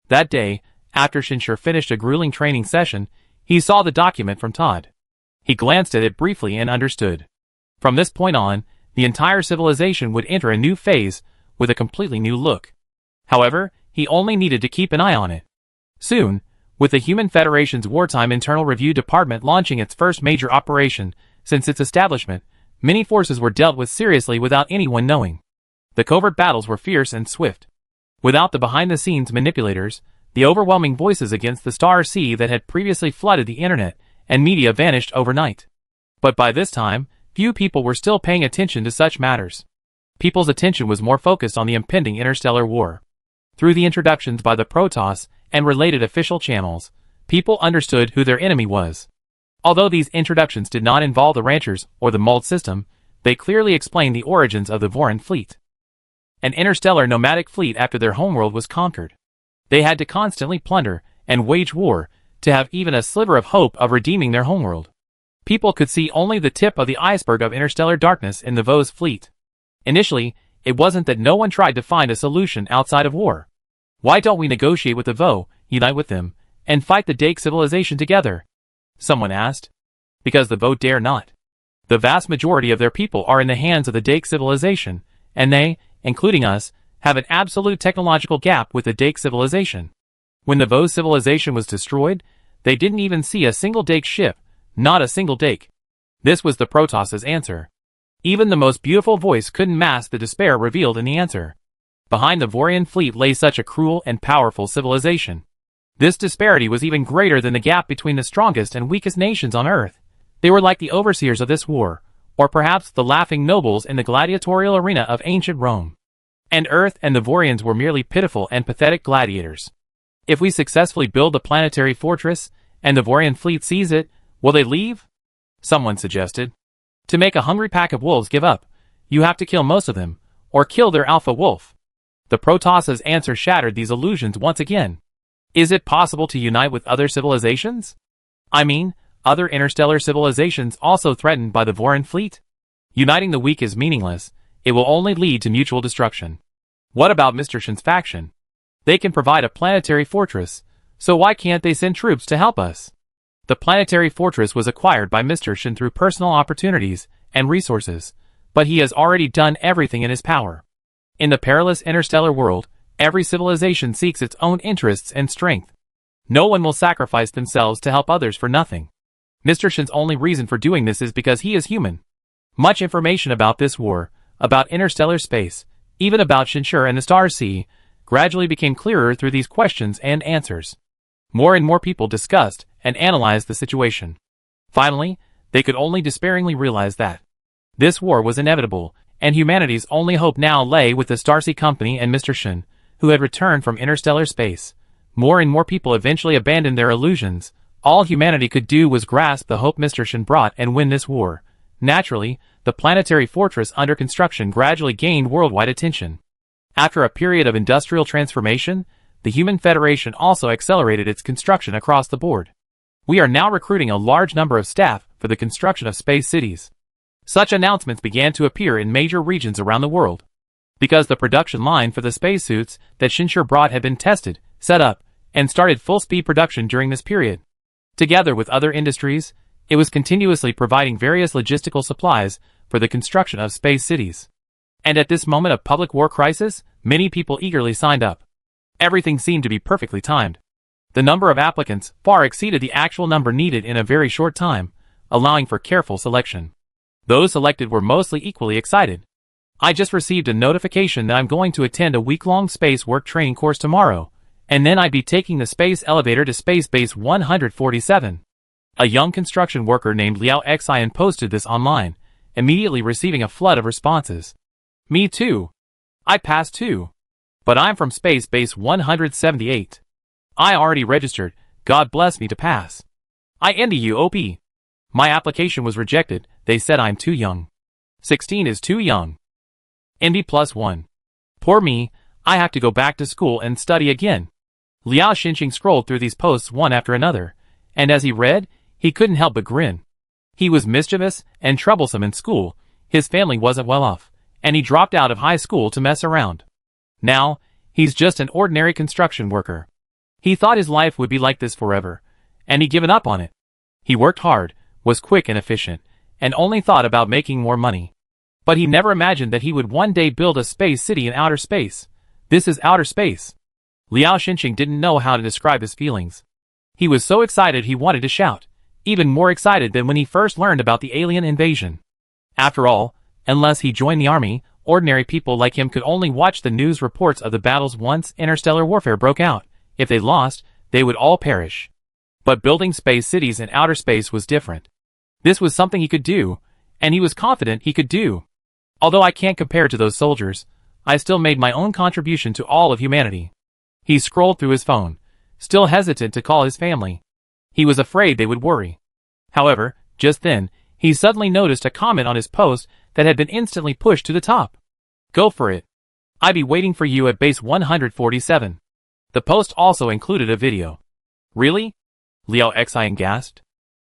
[SPEAKER 1] That day, after Shinshur finished a grueling training session, he saw the document from Todd. He glanced at it briefly and understood. From this point on, the entire civilization would enter a new phase with a completely new look. However, he only needed to keep an eye on it. Soon, with the Human Federation's Wartime Internal Review Department launching its first major operation since its establishment, many forces were dealt with seriously without anyone knowing. The covert battles were fierce and swift. Without the behind-the-scenes manipulators, the overwhelming voices against the Star Sea that had previously flooded the internet and media vanished overnight. But by this time, few people were still paying attention to such matters. People's attention was more focused on the impending interstellar war. Through the introductions by the Protoss and related official channels, people understood who their enemy was. Although these introductions did not involve the Ranchers or the Mold system, they clearly explained the origins of the Voran fleet. An interstellar nomadic fleet after their homeworld was conquered. They had to constantly plunder and wage war to have even a sliver of hope of redeeming their homeworld. People could see only the tip of the iceberg of interstellar darkness in the Vo's fleet. Initially, it wasn't that no one tried to find a solution outside of war. Why don't we negotiate with the Vo, unite with them, and fight the Dake civilization together? Someone asked. Because the Vo dare not. The vast majority of their people are in the hands of the Dake civilization, and they, including us, have an absolute technological gap with the Dake civilization. When the Vo civilization was destroyed, they didn't even see a single Dake ship, not a single Dake. This was the Protoss's answer. Even the most beautiful voice couldn't mask the despair revealed in the answer. Behind the Vorian fleet lay such a cruel and powerful civilization. This disparity was even greater than the gap between the strongest and weakest nations on Earth. They were like the overseers of this war, or perhaps the laughing nobles in the gladiatorial arena of ancient Rome. And Earth and the Vorians were merely pitiful and pathetic gladiators. If we successfully build the planetary fortress, and the Vorian fleet sees it, will they leave? Someone suggested. To make a hungry pack of wolves give up, you have to kill most of them, or kill their alpha wolf. The Protoss's answer shattered these illusions once again. Is it possible to unite with other civilizations? I mean, other interstellar civilizations also threatened by the Voran fleet? Uniting the weak is meaningless. It will only lead to mutual destruction. What about Mr. Shin's faction? They can provide a planetary fortress, so why can't they send troops to help us? The planetary fortress was acquired by Mr. Shin through personal opportunities and resources, but he has already done everything in his power. In the perilous interstellar world, every civilization seeks its own interests and strength. No one will sacrifice themselves to help others for nothing. Mr. Shin's only reason for doing this is because he is human. Much information about this war, about interstellar space, even about Shinshur and the Star Sea, gradually became clearer through these questions and answers. More and more people discussed and analyzed the situation. Finally, they could only despairingly realize that this war was inevitable, and humanity's only hope now lay with the Starsea Company and Mr. Shin, who had returned from interstellar space. More and more people eventually abandoned their illusions. All humanity could do was grasp the hope Mr. Shin brought and win this war. Naturally, the planetary fortress under construction gradually gained worldwide attention. After a period of industrial transformation, the Human Federation also accelerated its construction across the board. We are now recruiting a large number of staff for the construction of space cities. Such announcements began to appear in major regions around the world. Because the production line for the spacesuits that Shinshur brought had been tested, set up, and started full-speed production during this period. Together with other industries, it was continuously providing various logistical supplies for the construction of space cities. And at this moment of public war crisis, many people eagerly signed up. Everything seemed to be perfectly timed. The number of applicants far exceeded the actual number needed in a very short time, allowing for careful selection. Those selected were mostly equally excited. I just received a notification that I'm going to attend a week-long space work training course tomorrow, and then I'd be taking the space elevator to Space Base 147. A young construction worker named Liao Xian posted this online, immediately receiving a flood of responses. Me too. I passed too. But I'm from Space Base 178. I already registered, God bless me to pass. I envy you, OP. My application was rejected, they said I'm too young. 16 is too young. Envy +1. Poor me, I have to go back to school and study again. Liao Xinqing scrolled through these posts one after another, and as he read, he couldn't help but grin. He was mischievous and troublesome in school, his family wasn't well off, and he dropped out of high school to mess around. Now, he's just an ordinary construction worker. He thought his life would be like this forever, and he'd given up on it. He worked hard, was quick and efficient, and only thought about making more money. But he never imagined that he would one day build a space city in outer space. This is outer space. Liao Xinqing didn't know how to describe his feelings. He was so excited he wanted to shout, even more excited than when he first learned about the alien invasion. After all, unless he joined the army, ordinary people like him could only watch the news reports of the battles once interstellar warfare broke out. If they lost, they would all perish. But building space cities in outer space was different. This was something he could do, and he was confident he could do. Although I can't compare to those soldiers, I still made my own contribution to all of humanity. He scrolled through his phone, still hesitant to call his family. He was afraid they would worry. However, just then, he suddenly noticed a comment on his post that had been instantly pushed to the top. Go for it. I'll be waiting for you at base 147. The post also included a video. Really? Liao Xian gasped.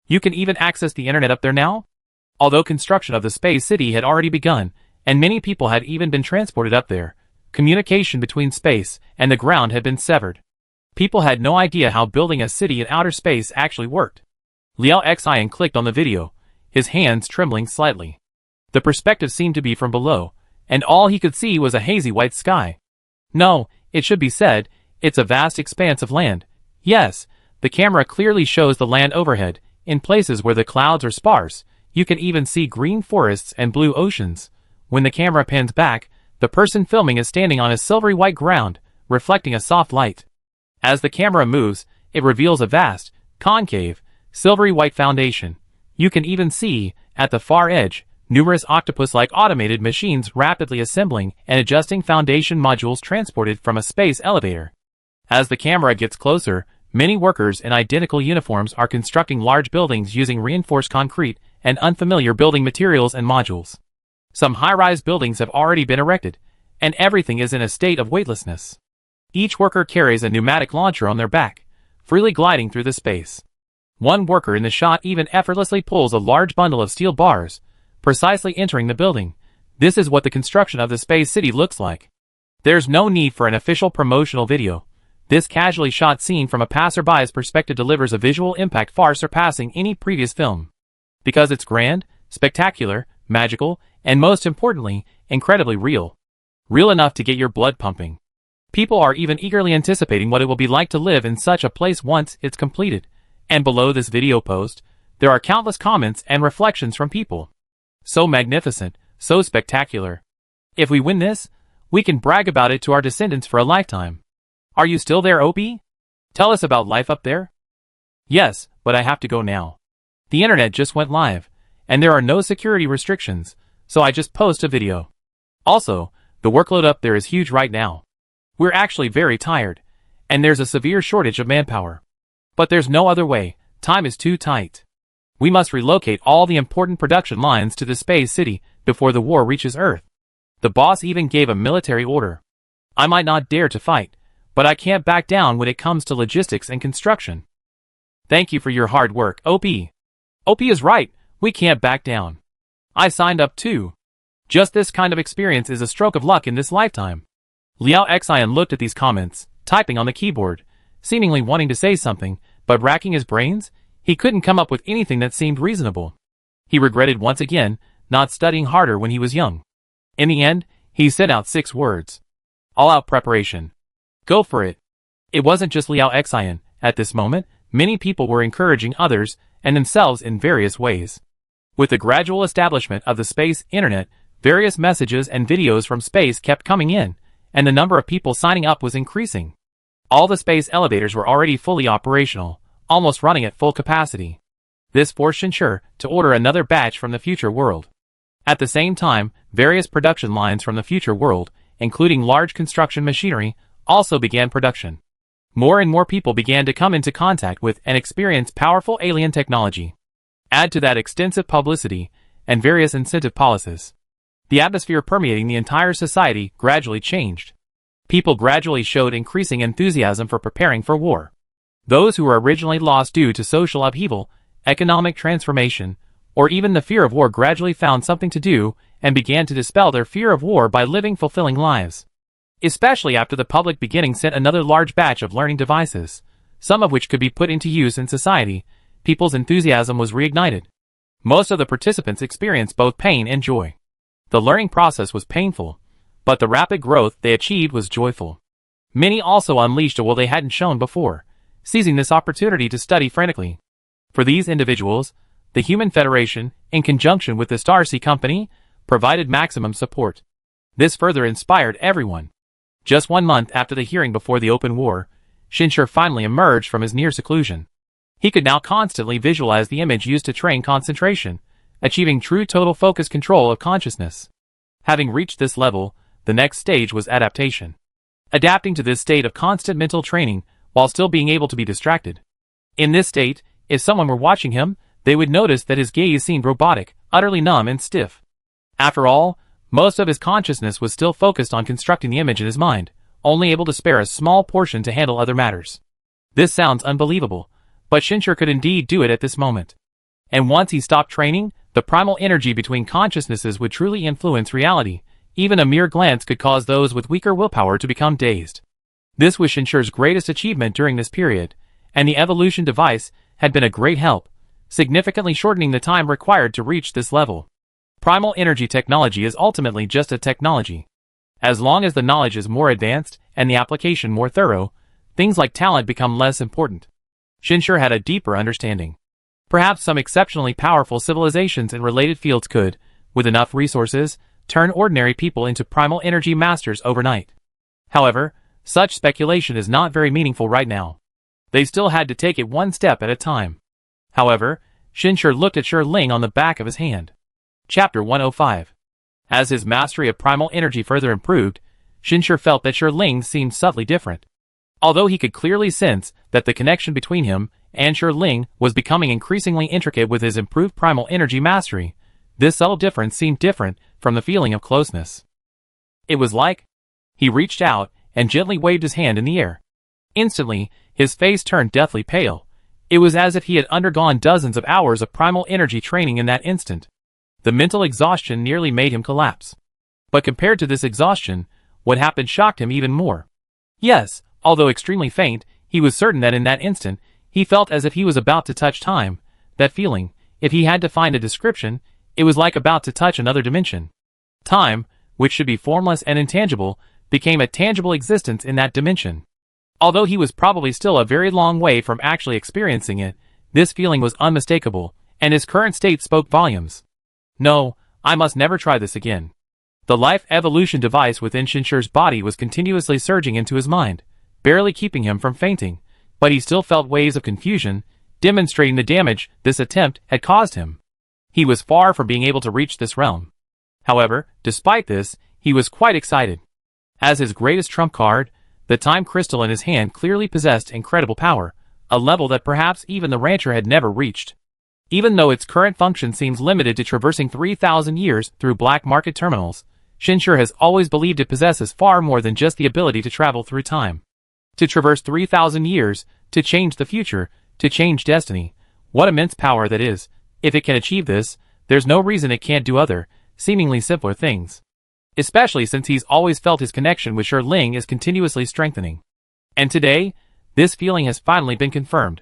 [SPEAKER 1] You can even access the internet up there now? Although construction of the space city had already begun, and many people had even been transported up there, communication between space and the ground had been severed. People had no idea how building a city in outer space actually worked. Liao Xian clicked on the video, his hands trembling slightly. The perspective seemed to be from below, and all he could see was a hazy white sky. No, it should be said, it's a vast expanse of land. Yes, the camera clearly shows the land overhead. In places where the clouds are sparse, you can even see green forests and blue oceans. When the camera pans back, the person filming is standing on a silvery white ground, reflecting a soft light. As the camera moves, it reveals a vast, concave, silvery white foundation. You can even see, at the far edge, numerous octopus-like automated machines rapidly assembling and adjusting foundation modules transported from a space elevator. As the camera gets closer, many workers in identical uniforms are constructing large buildings using reinforced concrete and unfamiliar building materials and modules. Some high-rise buildings have already been erected, and everything is in a state of weightlessness. Each worker carries a pneumatic launcher on their back, freely gliding through the space. One worker in the shot even effortlessly pulls a large bundle of steel bars, precisely entering the building. This is what the construction of the space city looks like. There's no need for an official promotional video. This casually shot scene from a passerby's perspective delivers a visual impact far surpassing any previous film. Because it's grand, spectacular, magical, and most importantly, incredibly real. Real enough to get your blood pumping. People are even eagerly anticipating what it will be like to live in such a place once it's completed. And below this video post, there are countless comments and reflections from people. So magnificent, so spectacular. If we win this, we can brag about it to our descendants for a lifetime. Are you still there, OP? Tell us about life up there? Yes, but I have to go now. The internet just went live, and there are no security restrictions, so I just post a video. Also, the workload up there is huge right now. We're actually very tired, and there's a severe shortage of manpower. But there's no other way, time is too tight. We must relocate all the important production lines to the space city before the war reaches Earth. The boss even gave a military order. I might not dare to fight, but I can't back down when it comes to logistics and construction. Thank you for your hard work, OP. OP is right, we can't back down. I signed up too. Just this kind of experience is a stroke of luck in this lifetime. Liao Xian looked at these comments, typing on the keyboard, seemingly wanting to say something, but racking his brains, he couldn't come up with anything that seemed reasonable. He regretted once again not studying harder when he was young. In the end, he sent out 6 words. All-out preparation. Go for it. It wasn't just Liao Xian. At this moment, many people were encouraging others and themselves in various ways. With the gradual establishment of the space internet, Various messages and videos from space kept coming in, and the number of people signing up was increasing. All the space elevators were already fully operational, almost running at full capacity. This forced Shinshur to order another batch from the future world. At the same time, various production lines from the future world, including large construction machinery, also began production. More and more people began to come into contact with and experience powerful alien technology. Add to that extensive publicity and various incentive policies. The atmosphere permeating the entire society gradually changed. People gradually showed increasing enthusiasm for preparing for war. Those who were originally lost due to social upheaval, economic transformation, or even the fear of war gradually found something to do and began to dispel their fear of war by living fulfilling lives. Especially after the public beginning sent another large batch of learning devices, some of which could be put into use in society, people's enthusiasm was reignited. Most of the participants experienced both pain and joy. The learning process was painful, but the rapid growth they achieved was joyful. Many also unleashed a will they hadn't shown before, seizing this opportunity to study frantically. For these individuals, the Human Federation, in conjunction with the Starseed Company, provided maximum support. This further inspired everyone. Just 1 month after the hearing before the open war, Shinshur finally emerged from his near seclusion. He could now constantly visualize the image used to train concentration, achieving true total focus control of consciousness. Having reached this level, the next stage was adaptation. Adapting to this state of constant mental training while still being able to be distracted. In this state, if someone were watching him, they would notice that his gaze seemed robotic, utterly numb and stiff. After all, most of his consciousness was still focused on constructing the image in his mind, only able to spare a small portion to handle other matters. This sounds unbelievable, but Shinshur could indeed do it at this moment. And once he stopped training, the primal energy between consciousnesses would truly influence reality. Even a mere glance could cause those with weaker willpower to become dazed. This was Shinshur's greatest achievement during this period, and the evolution device had been a great help, significantly shortening the time required to reach this level. Primal energy technology is ultimately just a technology. As long as the knowledge is more advanced and the application more thorough, things like talent become less important. Shinshur had a deeper understanding. Perhaps some exceptionally powerful civilizations in related fields could, with enough resources, turn ordinary people into primal energy masters overnight. However, such speculation is not very meaningful right now. They still had to take it one step at a time. However, Shinshur looked at Shi Ling on the back of his hand. Chapter 105. As his mastery of primal energy further improved, Shinshur felt that Shi Ling seemed subtly different. Although he could clearly sense that the connection between him and Shi Ling was becoming increasingly intricate with his improved primal energy mastery, this subtle difference seemed different from the feeling of closeness. It was like he reached out and gently waved his hand in the air. Instantly, his face turned deathly pale. It was as if he had undergone dozens of hours of primal energy training in that instant. The mental exhaustion nearly made him collapse. But compared to this exhaustion, what happened shocked him even more. Yes, although extremely faint, he was certain that in that instant, he felt as if he was about to touch time. That feeling, if he had to find a description, it was like about to touch another dimension. Time, which should be formless and intangible, became a tangible existence in that dimension. Although he was probably still a very long way from actually experiencing it, this feeling was unmistakable, and his current state spoke volumes. No, I must never try this again. The life evolution device within Shinshur's body was continuously surging into his mind, barely keeping him from fainting, but he still felt waves of confusion, demonstrating the damage this attempt had caused him. He was far from being able to reach this realm. However, despite this, he was quite excited. As his greatest trump card, the time crystal in his hand clearly possessed incredible power, a level that perhaps even the rancher had never reached. Even though its current function seems limited to traversing 3,000 years through black market terminals, Shinshur has always believed it possesses far more than just the ability to travel through time. To traverse 3,000 years, to change the future, to change destiny. What immense power that is. If it can achieve this, there's no reason it can't do other, seemingly simpler things. Especially since he's always felt his connection with Shi Ling is continuously strengthening. And today, this feeling has finally been confirmed.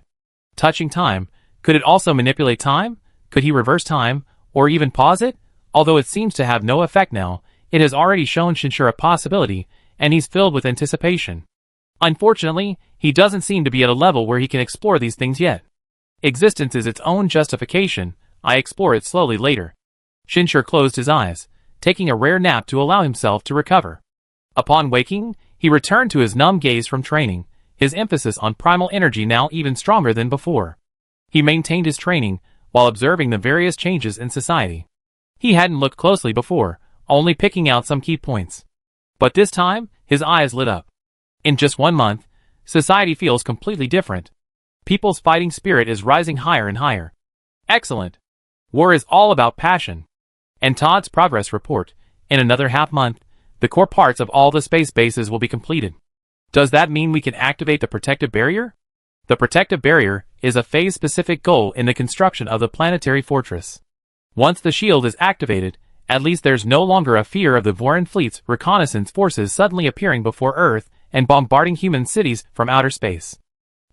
[SPEAKER 1] Touching time, could it also manipulate time? Could he reverse time, or even pause it? Although it seems to have no effect now, it has already shown Shinshur a possibility, and he's filled with anticipation. Unfortunately, he doesn't seem to be at a level where he can explore these things yet. Existence is its own justification, I explore it slowly later. Shinshur closed his eyes, taking a rare nap to allow himself to recover. Upon waking, he returned to his numb gaze from training, his emphasis on primal energy now even stronger than before. He maintained his training, while observing the various changes in society. He hadn't looked closely before, only picking out some key points. But this time, his eyes lit up. In just 1 month, society feels completely different. People's fighting spirit is rising higher and higher. Excellent. War is all about passion. And Todd's progress report, in another half-month, the core parts of all the space bases will be completed. Does that mean we can activate the protective barrier? The protective barrier is a phase-specific goal in the construction of the planetary fortress. Once the shield is activated, at least there's no longer a fear of the Voran fleet's reconnaissance forces suddenly appearing before Earth and bombarding human cities from outer space.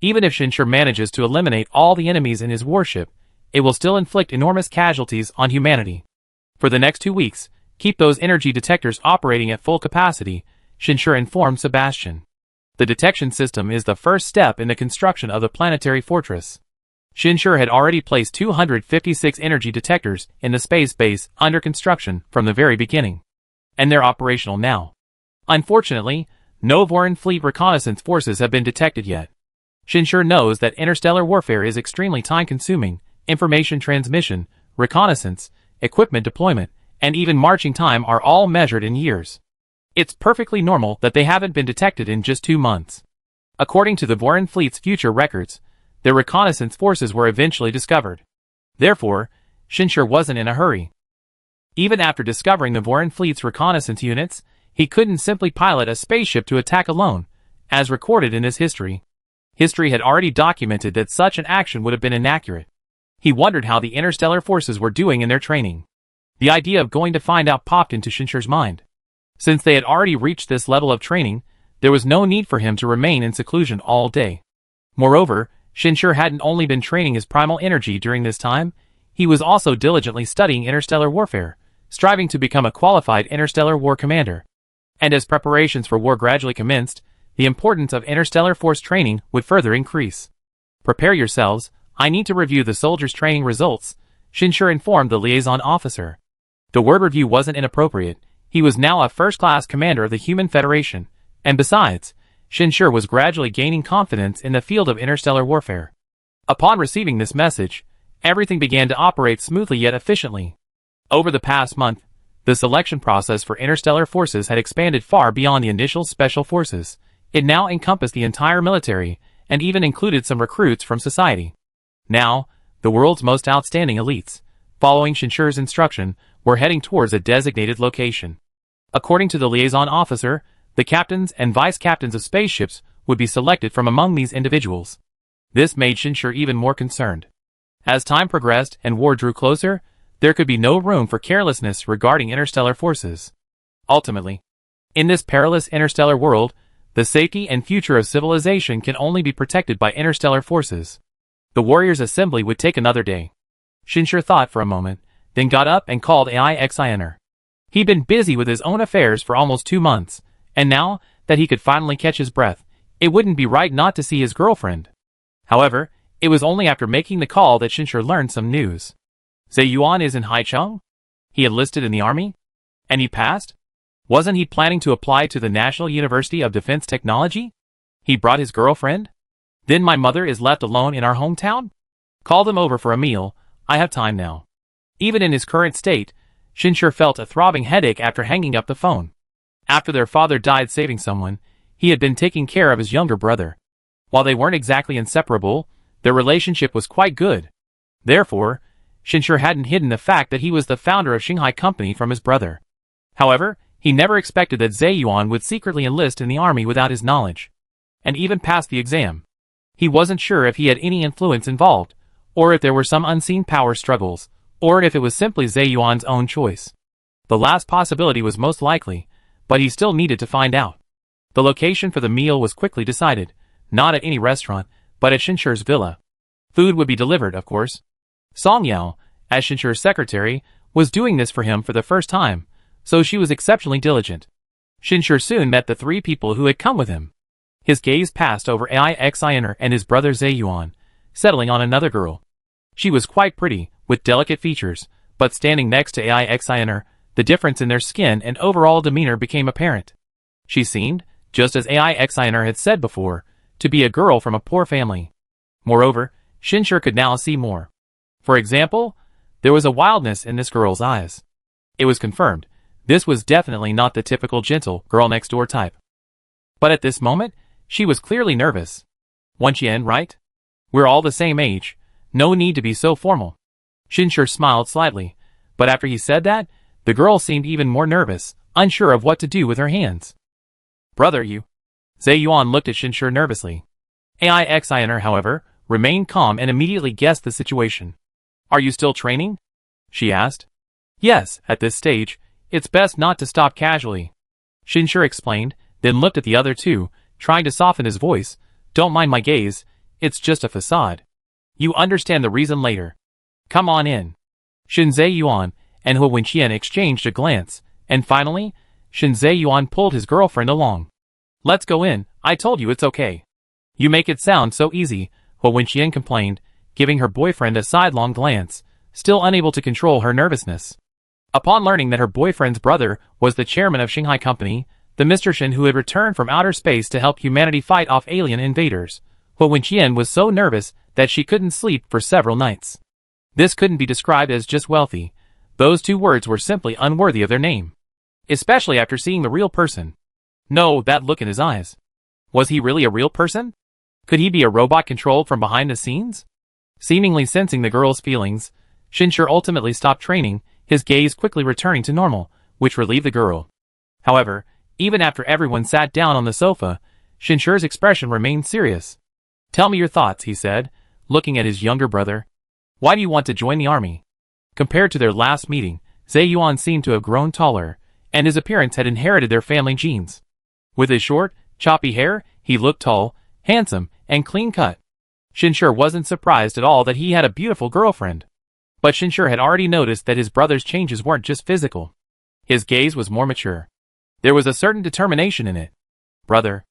[SPEAKER 1] Even if Shinshur manages to eliminate all the enemies in his warship, it will still inflict enormous casualties on humanity. For the next 2 weeks, keep those energy detectors operating at full capacity, Shinshur informed Sebastian. The detection system is the first step in the construction of the planetary fortress. Shinshur had already placed 256 energy detectors in the space base under construction from the very beginning. And they're operational now. Unfortunately, no Voran fleet reconnaissance forces have been detected yet. Shinshur knows that interstellar warfare is extremely time-consuming. Information transmission, reconnaissance, equipment deployment, and even marching time are all measured in years. It's perfectly normal that they haven't been detected in just 2 months. According to the Voran fleet's future records, their reconnaissance forces were eventually discovered. Therefore, Shinshur wasn't in a hurry. Even after discovering the Voran fleet's reconnaissance units, he couldn't simply pilot a spaceship to attack alone, as recorded in his history. History had already documented that such an action would have been inaccurate. He wondered how the interstellar forces were doing in their training. The idea of going to find out popped into Shinshur's mind. Since they had already reached this level of training, there was no need for him to remain in seclusion all day. Moreover, Shinshur hadn't only been training his primal energy during this time, he was also diligently studying interstellar warfare, striving to become a qualified interstellar war commander. And as preparations for war gradually commenced, the importance of interstellar force training would further increase. Prepare yourselves, I need to review the soldiers' training results, Shinshur informed the liaison officer. The word review wasn't inappropriate. He was now a first-class commander of the Human Federation, and besides, Shinshur was gradually gaining confidence in the field of interstellar warfare. Upon receiving this message, everything began to operate smoothly yet efficiently. Over the past month, the selection process for interstellar forces had expanded far beyond the initial special forces. It now encompassed the entire military, and even included some recruits from society. Now, the world's most outstanding elites, following Shinshur's instruction, were heading towards a designated location. According to the liaison officer, the captains and vice-captains of spaceships would be selected from among these individuals. This made Shinshur even more concerned. As time progressed and war drew closer, there could be no room for carelessness regarding interstellar forces. Ultimately, in this perilous interstellar world, the safety and future of civilization can only be protected by interstellar forces. The warriors' assembly would take another day. Shinshur thought for a moment, then got up and called AI-XIX. He'd been busy with his own affairs for almost 2 months, and now that he could finally catch his breath, it wouldn't be right not to see his girlfriend. However, it was only after making the call that Shinshur learned some news. Zeyuan is in Haicheng? He enlisted in the army? And he passed? Wasn't he planning to apply to the National University of Defense Technology? He brought his girlfriend? Then my mother is left alone in our hometown? Call them over for a meal, I have time now. Even in his current state, Shinshur felt a throbbing headache after hanging up the phone. After their father died saving someone, he had been taking care of his younger brother. While they weren't exactly inseparable, their relationship was quite good. Therefore, Shinshur hadn't hidden the fact that he was the founder of Shanghai Company from his brother. However, he never expected that Zeyuan would secretly enlist in the army without his knowledge, and even pass the exam. He wasn't sure if he had any influence involved, or if there were some unseen power struggles, or if it was simply Zeyuan's own choice. The last possibility was most likely, but he still needed to find out. The location for the meal was quickly decided, not at any restaurant, but at Shinshur's villa. Food would be delivered, of course. Song Yao, as Shinshur's secretary, was doing this for him for the first time, so she was exceptionally diligent. Shinshur soon met the 3 people who had come with him. His gaze passed over AI-XIX and his brother Zeyuan, settling on another girl. She was quite pretty, with delicate features, but standing next to AI-XIX, the difference in their skin and overall demeanor became apparent. She seemed, just as AIXINR had said before, to be a girl from a poor family. Moreover, Shinshur could now see more. For example, there was a wildness in this girl's eyes. It was confirmed, this was definitely not the typical gentle girl-next-door type. But at this moment, she was clearly nervous. Wenqian, right? We're all the same age. No need to be so formal. Shinshur smiled slightly, but after he said that, the girl seemed even more nervous, unsure of what to do with her hands. Brother, you. Zhe Yuan looked at Shinshur nervously. AIXINR, however, remained calm and immediately guessed the situation. Are you still training? She asked. Yes, at this stage, it's best not to stop casually. Shinshur explained, then looked at the other two, trying to soften his voice. Don't mind my gaze, it's just a facade. You understand the reason later. Come on in. Zhe Yuan and He Wenqian exchanged a glance, and finally, Zhe Yuan pulled his girlfriend along. Let's go in, I told you it's okay. You make it sound so easy, He Wenqian complained, giving her boyfriend a sidelong glance, still unable to control her nervousness. Upon learning that her boyfriend's brother was the chairman of Shanghai Company, the Mr. Shin who had returned from outer space to help humanity fight off alien invaders, He Wenqian was so nervous that she couldn't sleep for several nights. This couldn't be described as just wealthy. Those two words were simply unworthy of their name. Especially after seeing the real person. No, that look in his eyes. Was he really a real person? Could he be a robot controlled from behind the scenes? Seemingly sensing the girl's feelings, Shinshur ultimately stopped training, his gaze quickly returning to normal, which relieved the girl. However, even after everyone sat down on the sofa, Shinshur's expression remained serious. Tell me your thoughts, he said, looking at his younger brother. Why do you want to join the army? Compared to their last meeting, Zhe Yuan seemed to have grown taller, and his appearance had inherited their family genes. With his short, choppy hair, he looked tall, handsome, and clean-cut. Shinshur wasn't surprised at all that he had a beautiful girlfriend. But Shinshur had already noticed that his brother's changes weren't just physical. His gaze was more mature. There was a certain determination in it. Brother.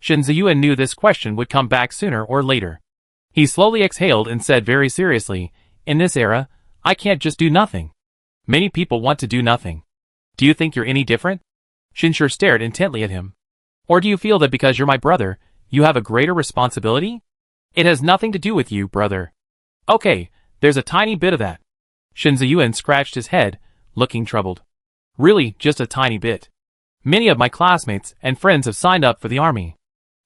[SPEAKER 1] Zhe Yuan knew this question would come back sooner or later. He slowly exhaled and said very seriously, in this era, I can't just do nothing. Many people want to do nothing. Do you think you're any different? Shinshur stared intently at him. Or do you feel that because you're my brother, you have a greater responsibility? It has nothing to do with you, brother. Okay, there's a tiny bit of that. Zhe Yuan scratched his head, looking troubled. Really, just a tiny bit. Many of my classmates and friends have signed up for the army.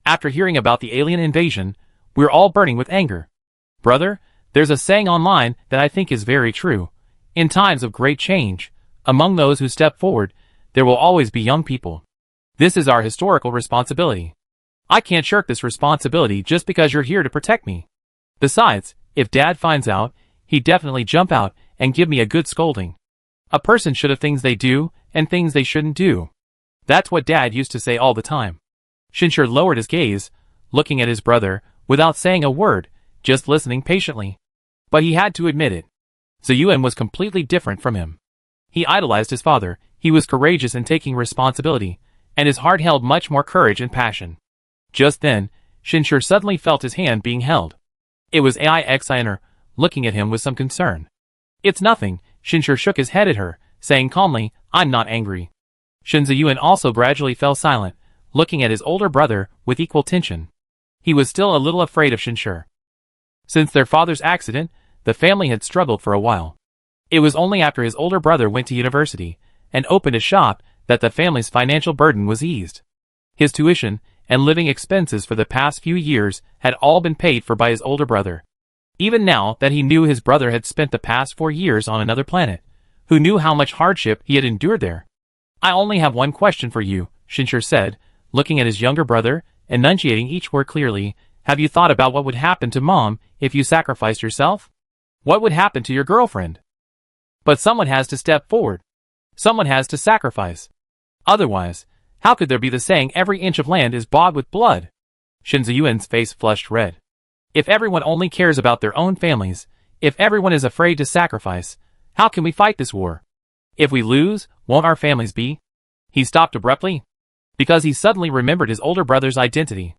[SPEAKER 1] After hearing about the alien invasion, we're all burning with anger. Brother, there's a saying online that I think is very true. In times of great change, among those who step forward, there will always be young people. This is our historical responsibility. I can't shirk this responsibility just because you're here to protect me. Besides, if Dad finds out, he'd definitely jump out and give me a good scolding. A person should have things they do and things they shouldn't do. That's what Dad used to say all the time. Shinshur lowered his gaze, looking at his brother, without saying a word, just listening patiently. But he had to admit it. Zhe Yuan was completely different from him. He idolized his father, he was courageous in taking responsibility, and his heart held much more courage and passion. Just then, Shinshur suddenly felt his hand being held. It was AIXINR, looking at him with some concern. It's nothing, Shinshur shook his head at her, saying calmly, I'm not angry. Zhe Yuan also gradually fell silent, looking at his older brother with equal tension. He was still a little afraid of Shinshur. Since their father's accident, the family had struggled for a while. It was only after his older brother went to university and opened a shop that the family's financial burden was eased. His tuition and living expenses for the past few years had all been paid for by his older brother. Even now that he knew his brother had spent the past 4 years on another planet, who knew how much hardship he had endured there? I only have one question for you, Shinshur said, looking at his younger brother, enunciating each word clearly. Have you thought about what would happen to Mom if you sacrificed yourself? What would happen to your girlfriend? But someone has to step forward. Someone has to sacrifice. Otherwise, how could there be the saying every inch of land is bought with blood? Zhe Yuan's face flushed red. If everyone only cares about their own families, if everyone is afraid to sacrifice, how can we fight this war? If we lose, won't our families be? He stopped abruptly, because he suddenly remembered his older brother's identity.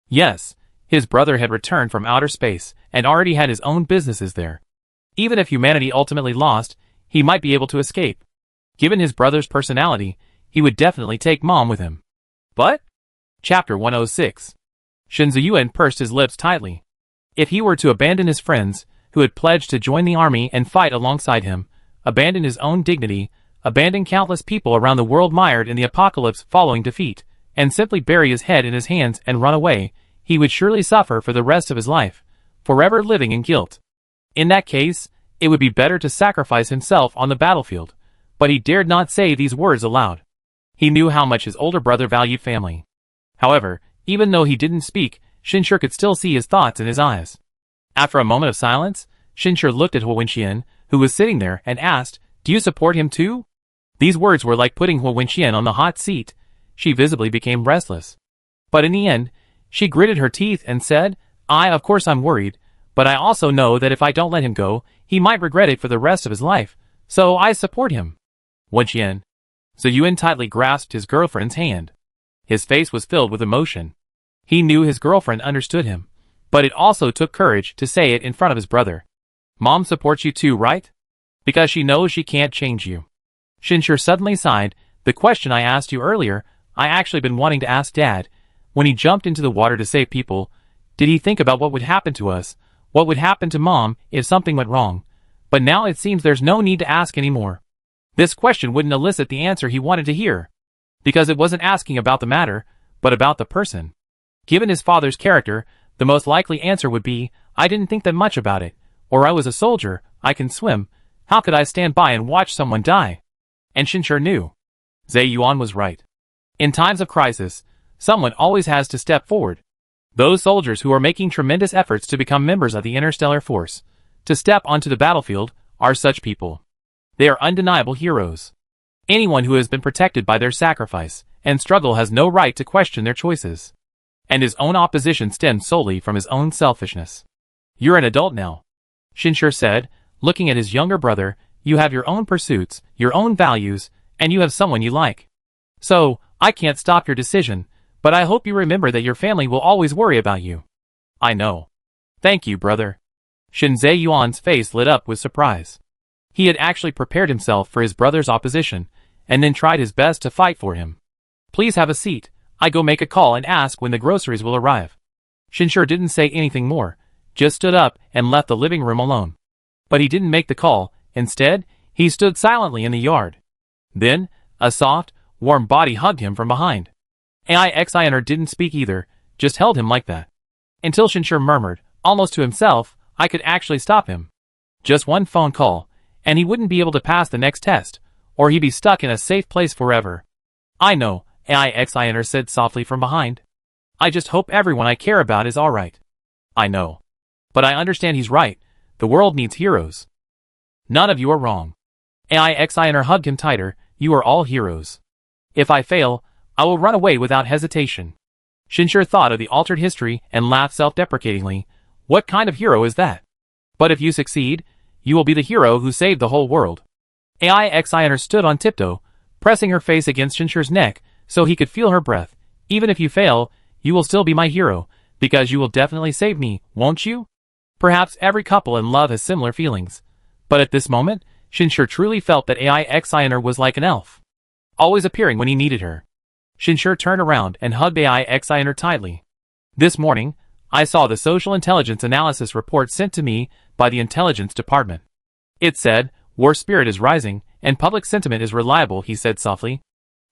[SPEAKER 1] Yes, his brother had returned from outer space and already had his own businesses there. Even if humanity ultimately lost, he might be able to escape. Given his brother's personality, he would definitely take Mom with him. But? Chapter 106. Shin Ziyuan pursed his lips tightly. If he were to abandon his friends, who had pledged to join the army and fight alongside him, abandon his own dignity, abandon countless people around the world mired in the apocalypse following defeat, and simply bury his head in his hands and run away, he would surely suffer for the rest of his life, forever living in guilt. In that case, it would be better to sacrifice himself on the battlefield, but he dared not say these words aloud. He knew how much his older brother valued family. However, even though he didn't speak, Shinshur could still see his thoughts in his eyes. After a moment of silence, Shinshur looked at Hua Wenxian, who was sitting there, and asked, "Do you support him too?" These words were like putting Hua Wenxian on the hot seat. She visibly became restless. But in the end, she gritted her teeth and said, Of course I'm worried, but I also know that if I don't let him go, he might regret it for the rest of his life, so I support him." Wenxian. Ziyuan tightly grasped his girlfriend's hand. His face was filled with emotion. He knew his girlfriend understood him, but it also took courage to say it in front of his brother. "Mom supports you too, right? Because she knows she can't change you." Shinshur suddenly sighed. "The question I asked you earlier, I actually been wanting to ask Dad. When he jumped into the water to save people, did he think about what would happen to us, what would happen to Mom if something went wrong? But now it seems there's no need to ask anymore." This question wouldn't elicit the answer he wanted to hear, because it wasn't asking about the matter, but about the person. Given his father's character, the most likely answer would be, "I didn't think that much about it," or "I was a soldier, I can swim, how could I stand by and watch someone die?" And Shinshur knew. Ziyuan was right. In times of crisis, someone always has to step forward. Those soldiers who are making tremendous efforts to become members of the interstellar force, to step onto the battlefield, are such people. They are undeniable heroes. Anyone who has been protected by their sacrifice and struggle has no right to question their choices. And his own opposition stems solely from his own selfishness. "You're an adult now," Shinshur said, looking at his younger brother. "You have your own pursuits, your own values, and you have someone you like. So, I can't stop your decision, but I hope you remember that your family will always worry about you." "I know. Thank you, brother." Shin Ziyuan's face lit up with surprise. He had actually prepared himself for his brother's opposition, and then tried his best to fight for him. "Please have a seat. I go make a call and ask when the groceries will arrive." Shinshur didn't say anything more, just stood up and left the living room alone. But he didn't make the call. Instead, he stood silently in the yard. Then, a soft, warm body hugged him from behind. Ixiner didn't speak either, just held him like that. Until Shinshur murmured, almost to himself, "I could actually stop him. Just one phone call, and he wouldn't be able to pass the next test, or he'd be stuck in a safe place forever." "I know," Ixiner said softly from behind. "I just hope everyone I care about is alright." "I know. But I understand he's right. The world needs heroes." "None of you are wrong." Ixiner hugged him tighter. "You are all heroes. If I fail, I will run away without hesitation." Shinshur thought of the altered history and laughed self-deprecatingly. "What kind of hero is that? But if you succeed, you will be the hero who saved the whole world." Ixiner stood on tiptoe, pressing her face against Shinshur's neck so he could feel her breath. "Even if you fail, you will still be my hero, because you will definitely save me, won't you?" Perhaps every couple in love has similar feelings, but at this moment, Shinshur truly felt that Ixiner was like an elf, always appearing when he needed her. Shinshur turned around and hugged Ixiner tightly. "This morning, I saw the social intelligence analysis report sent to me by the intelligence department. It said, war spirit is rising, and public sentiment is reliable," he said softly.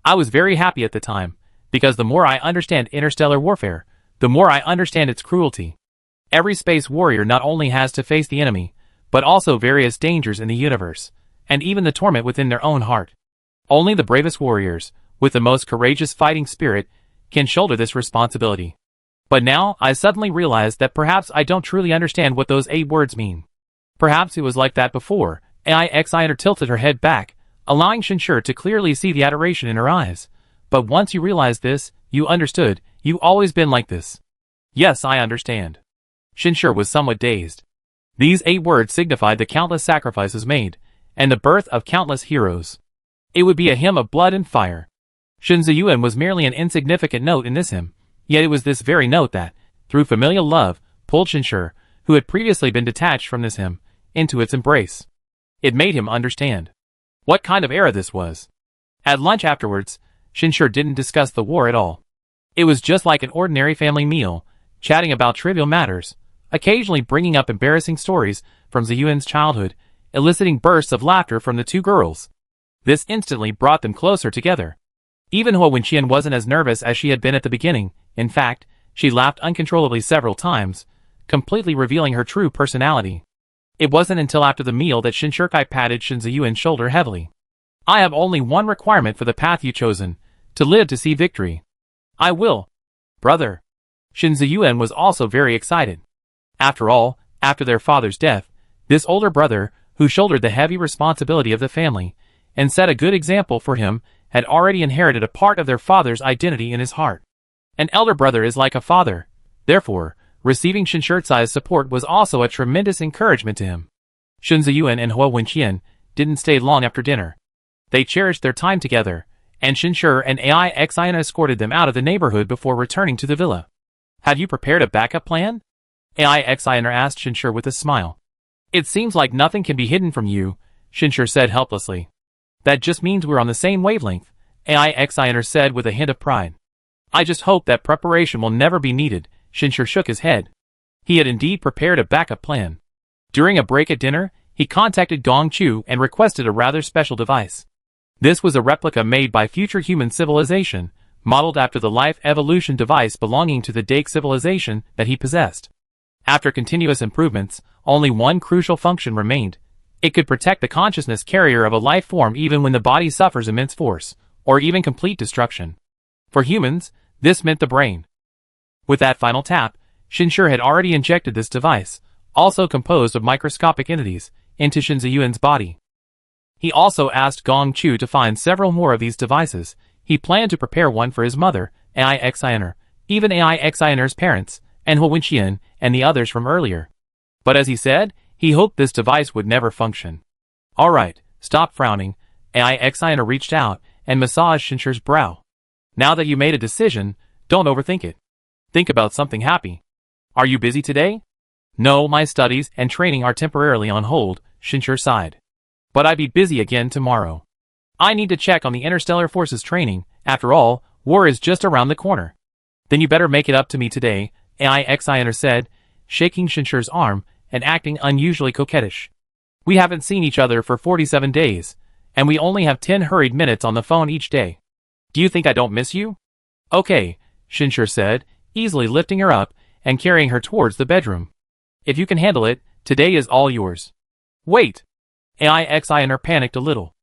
[SPEAKER 1] "I was very happy at the time, because the more I understand interstellar warfare, the more I understand its cruelty. Every space warrior not only has to face the enemy, but also various dangers in the universe, and even the torment within their own heart. Only the bravest warriors, with the most courageous fighting spirit, can shoulder this responsibility. But now I suddenly realized that perhaps I don't truly understand what those 8 words mean. Perhaps it was like that before." Ixiner tilted her head back, allowing Shinshur to clearly see the adoration in her eyes. "But once you realized this, you understood, you've always been like this." "Yes, I understand." Shinshur was somewhat dazed. These 8 words signified the countless sacrifices made, and the birth of countless heroes. It would be a hymn of blood and fire. Shin Ziyuan was merely an insignificant note in this hymn, yet it was this very note that, through familial love, pulled Shinshur, who had previously been detached from this hymn, into its embrace. It made him understand. What kind of era this was? At lunch afterwards, Shinshur didn't discuss the war at all. It was just like an ordinary family meal, chatting about trivial matters, occasionally bringing up embarrassing stories from Ziyuan's childhood, eliciting bursts of laughter from the two girls. This instantly brought them closer together. Even Hua Wenqian wasn't as nervous as she had been at the beginning. In fact, she laughed uncontrollably several times, completely revealing her true personality. It wasn't until after the meal that Shinshurkai patted Shin Ziyuan's shoulder heavily. I have only one requirement for the path you've chosen, to live to see victory. I will. Brother. Shin Ziyuan was also very excited. After all, after their father's death, this older brother, who shouldered the heavy responsibility of the family, and set a good example for him, had already inherited a part of their father's identity in his heart. An elder brother is like a father. Therefore, receiving Shinshurtsai's support was also a tremendous encouragement to him. Shin Ziyuan and Hua Wenqian didn't stay long after dinner. They cherished their time together, and Shinshur and AIXIN escorted them out of the neighborhood before returning to the villa. Have you prepared a backup plan? AIXIN asked Shinshur with a smile. It seems like nothing can be hidden from you, Shinshur said helplessly. That just means we're on the same wavelength, AIXIN said with a hint of pride. I just hope that preparation will never be needed, Shinshur shook his head. He had indeed prepared a backup plan. During a break at dinner, he contacted Gong Chu and requested a rather special device. This was a replica made by future human civilization, modeled after the life evolution device belonging to the Dake civilization that he possessed. After continuous improvements, only one crucial function remained. It could protect the consciousness carrier of a life form even when the body suffers immense force, or even complete destruction. For humans, this meant the brain. With that final tap, Shinshur had already injected this device, also composed of microscopic entities, into Shin Ziyuan's body. He also asked Gong Chu to find several more of these devices. He planned to prepare one for his mother, AIXINer, even AIXINer's parents, and Hua Wenqian, and the others from earlier. But as he said, he hoped this device would never function. Alright, stop frowning. AIXINer reached out and massaged Shinshur's brow. Now that you made a decision, don't overthink it. Think about something happy. Are you busy today? No, my studies and training are temporarily on hold, Shinshur sighed. But I'd be busy again tomorrow. I need to check on the Interstellar Forces training. After all, war is just around the corner. Then you better make it up to me today, AIXINer said, shaking Shinshur's arm and acting unusually coquettish. We haven't seen each other for 47 days, and we only have 10 hurried minutes on the phone each day. Do you think I don't miss you? Okay, Shinshur said, easily lifting her up and carrying her towards the bedroom. If you can handle it, today is all yours. Wait! AIXINer panicked a little.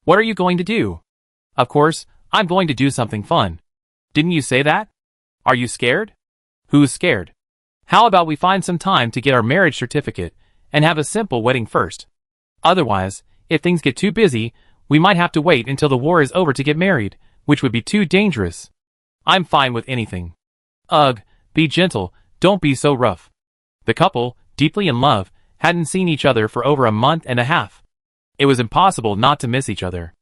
[SPEAKER 1] What are you going to do? Of course, I'm going to do something fun. Didn't you say that? Are you scared? Who's scared? How about we find some time to get our marriage certificate and have a simple wedding first? Otherwise, if things get too busy, we might have to wait until the war is over to get married, which would be too dangerous. I'm fine with anything. Ugh, be gentle, don't be so rough. The couple, deeply in love, hadn't seen each other for over a month and a half. It was impossible not to miss each other.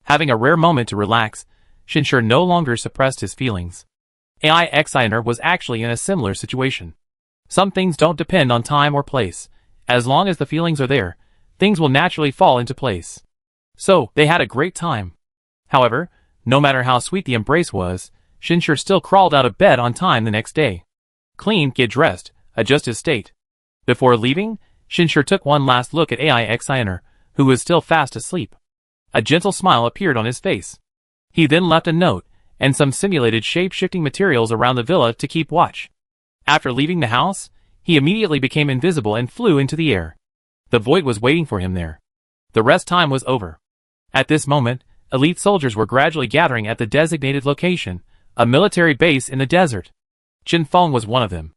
[SPEAKER 1] Having a rare moment to relax, Shinshur no longer suppressed his feelings. AIXINer was actually in a similar situation. Some things don't depend on time or place. As long as the feelings are there, things will naturally fall into place. So, they had a great time. However, no matter how sweet the embrace was, Shinshur still crawled out of bed on time the next day. Clean, get dressed, adjust his state. Before leaving, Shinshur took one last look at AIXINer, who was still fast asleep. A gentle smile appeared on his face. He then left a note, and some simulated shape-shifting materials around the villa to keep watch. After leaving the house, he immediately became invisible and flew into the air. The void was waiting for him there. The rest time was over. At this moment, elite soldiers were gradually gathering at the designated location, a military base in the desert. Chen Feng was one of them.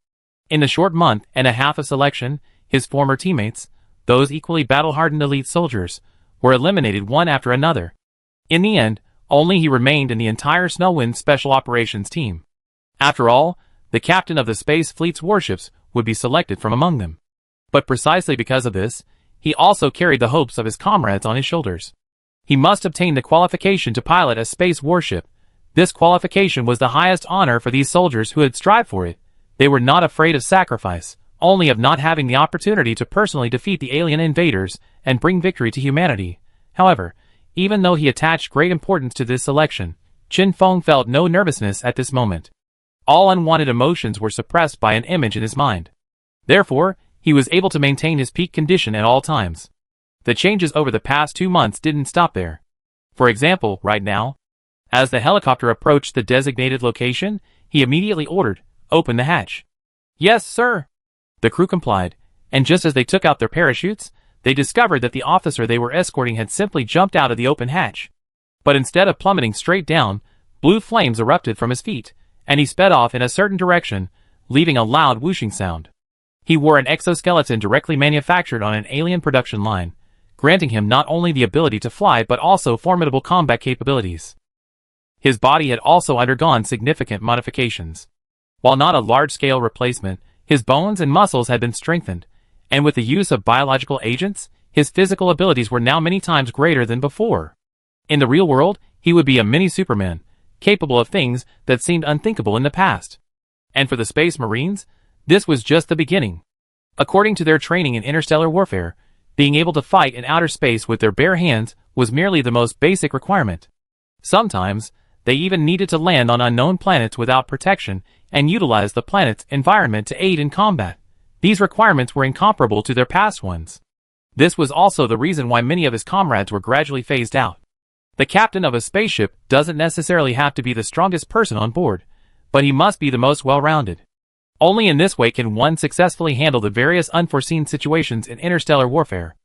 [SPEAKER 1] In the short month and a half of selection, his former teammates, those equally battle-hardened elite soldiers, were eliminated one after another. In the end, only he remained in the entire Snowwind Special Operations team. After all, the captain of the space fleet's warships would be selected from among them. But precisely because of this, he also carried the hopes of his comrades on his shoulders. He must obtain the qualification to pilot a space warship. This qualification was the highest honor for these soldiers who had strived for it. They were not afraid of sacrifice, only of not having the opportunity to personally defeat the alien invaders and bring victory to humanity. However, Even though he attached great importance to this selection, Qin Feng felt no nervousness at this moment. All unwanted emotions were suppressed by an image in his mind. Therefore, he was able to maintain his peak condition at all times. The changes over the past 2 months didn't stop there. For example, right now, as the helicopter approached the designated location, he immediately ordered, "Open the hatch." "Yes, sir." The crew complied, and just as they took out their parachutes, they discovered that the officer they were escorting had simply jumped out of the open hatch. But instead of plummeting straight down, blue flames erupted from his feet, and he sped off in a certain direction, leaving a loud whooshing sound. He wore an exoskeleton directly manufactured on an alien production line, granting him not only the ability to fly but also formidable combat capabilities. His body had also undergone significant modifications. While not a large-scale replacement, his bones and muscles had been strengthened, and with the use of biological agents, his physical abilities were now many times greater than before. In the real world, he would be a mini-Superman, capable of things that seemed unthinkable in the past. And for the Space Marines, this was just the beginning. According to their training in interstellar warfare, being able to fight in outer space with their bare hands was merely the most basic requirement. Sometimes, they even needed to land on unknown planets without protection and utilize the planet's environment to aid in combat. These requirements were incomparable to their past ones. This was also the reason why many of his comrades were gradually phased out. The captain of a spaceship doesn't necessarily have to be the strongest person on board, but he must be the most well-rounded. Only in this way can one successfully handle the various unforeseen situations in interstellar warfare.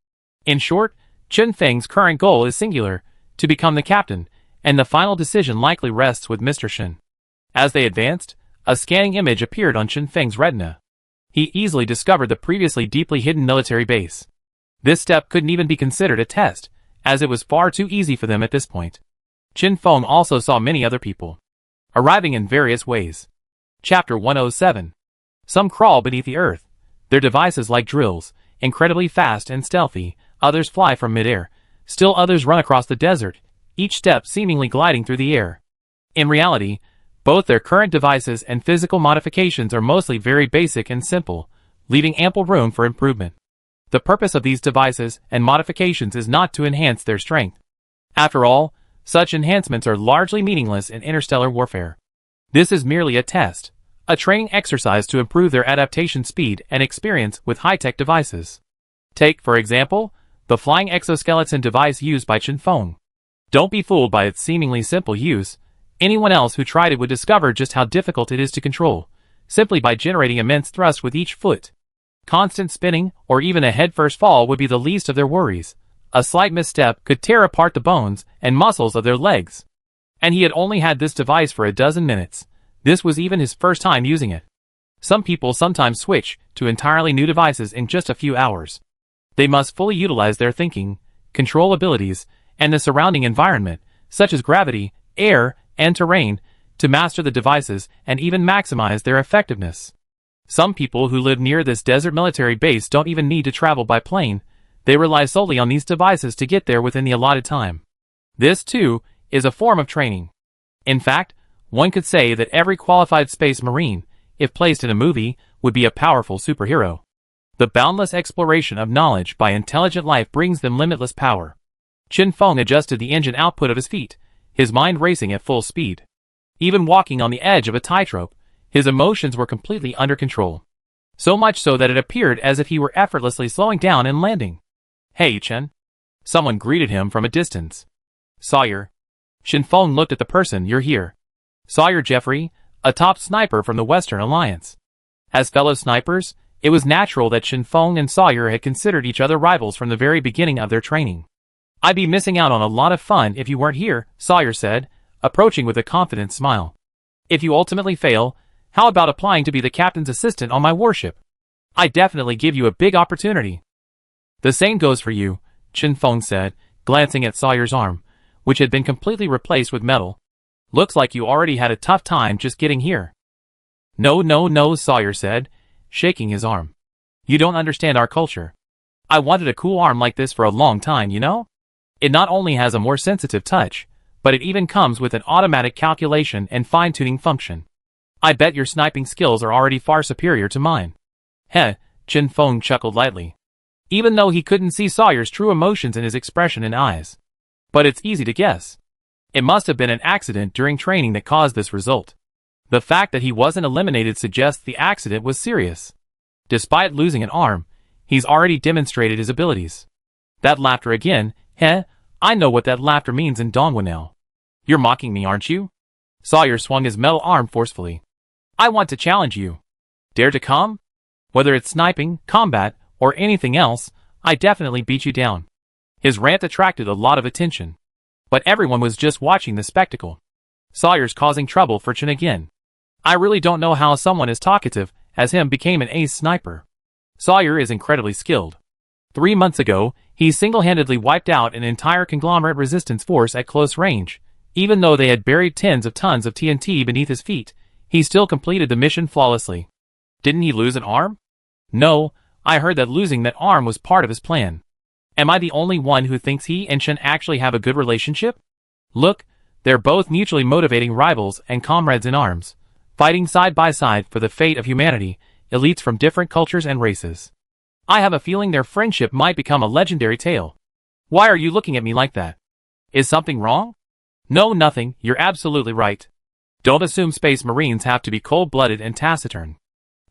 [SPEAKER 1] In short, Qin Feng's current goal is singular, to become the captain, and the final decision likely rests with Mr. Shin. As they advanced, a scanning image appeared on Qin Feng's retina. He easily discovered the previously deeply hidden military base. This step couldn't even be considered a test, as it was far too easy for them at this point. Qin Feng also saw many other people, arriving in various ways. Chapter 107. Some crawl beneath the earth, their devices like drills, incredibly fast and stealthy, others fly from midair, still others run across the desert, each step seemingly gliding through the air. In reality, both their current devices and physical modifications are mostly very basic and simple, leaving ample room for improvement. The purpose of these devices and modifications is not to enhance their strength. After all, such enhancements are largely meaningless in interstellar warfare. This is merely a test, a training exercise to improve their adaptation speed and experience with high-tech devices. Take, for example, the flying exoskeleton device used by Qin Feng. Don't be fooled by its seemingly simple use. Anyone else who tried it would discover just how difficult it is to control, simply by generating immense thrust with each foot. Constant spinning, or even a headfirst fall would be the least of their worries. A slight misstep could tear apart the bones and muscles of their legs. And he had only had this device for a dozen minutes. This was even his first time using it. Some people sometimes switch to entirely new devices in just a few hours. They must fully utilize their thinking, control abilities, and the surrounding environment, such as gravity, air, and terrain, to master the devices and even maximize their effectiveness. Some people who live near this desert military base don't even need to travel by plane. They rely solely on these devices to get there within the allotted time. This, too, is a form of training. In fact, one could say that every qualified space marine, if placed in a movie, would be a powerful superhero. The boundless exploration of knowledge by intelligent life brings them limitless power. Qin Feng adjusted the engine output of his feet, his mind racing at full speed. Even walking on the edge of a tightrope, his emotions were completely under control. So much so that it appeared as if he were effortlessly slowing down and landing. "Hey, Chen." Someone greeted him from a distance. "Sawyer." Qin Feng looked at the person. "You're here." Sawyer Jeffrey, a top sniper from the Western Alliance. As fellow snipers, it was natural that Qin Feng and Sawyer had considered each other rivals from the very beginning of their training. "I'd be missing out on a lot of fun if you weren't here," Sawyer said, approaching with a confident smile. "If you ultimately fail, how about applying to be the captain's assistant on my warship? I'd definitely give you a big opportunity." "The same goes for you," Qin Feng said, glancing at Sawyer's arm, which had been completely replaced with metal. "Looks like you already had a tough time just getting here." No, Sawyer said, shaking his arm. "You don't understand our culture. I wanted a cool arm like this for a long time, you know? It not only has a more sensitive touch, but it even comes with an automatic calculation and fine-tuning function. I bet your sniping skills are already far superior to mine." "Heh," Qin Feng chuckled lightly, even though he couldn't see Sawyer's true emotions in his expression and eyes. But it's easy to guess. It must have been an accident during training that caused this result. The fact that he wasn't eliminated suggests the accident was serious. Despite losing an arm, he's already demonstrated his abilities. That laughter again, heh? I know what that laughter means in Dongwu now. You're mocking me, aren't you? Sawyer swung his metal arm forcefully. I want to challenge you. Dare to come? Whether it's sniping, combat, or anything else, I definitely beat you down. His rant attracted a lot of attention. But everyone was just watching the spectacle. Sawyer's causing trouble for Chen again. I really don't know how someone as talkative as him became an ace sniper. Sawyer is incredibly skilled. 3 months ago, he single-handedly wiped out an entire conglomerate resistance force at close range. Even though they had buried tens of tons of TNT beneath his feet, he still completed the mission flawlessly. Didn't he lose an arm? No, I heard that losing that arm was part of his plan. Am I the only one who thinks he and Chen actually have a good relationship? Look, they're both mutually motivating rivals and comrades in arms, fighting side by side for the fate of humanity, elites from different cultures and races. I have a feeling their friendship might become a legendary tale. Why are you looking at me like that? Is something wrong? No, nothing, you're absolutely right. Don't assume Space Marines have to be cold-blooded and taciturn.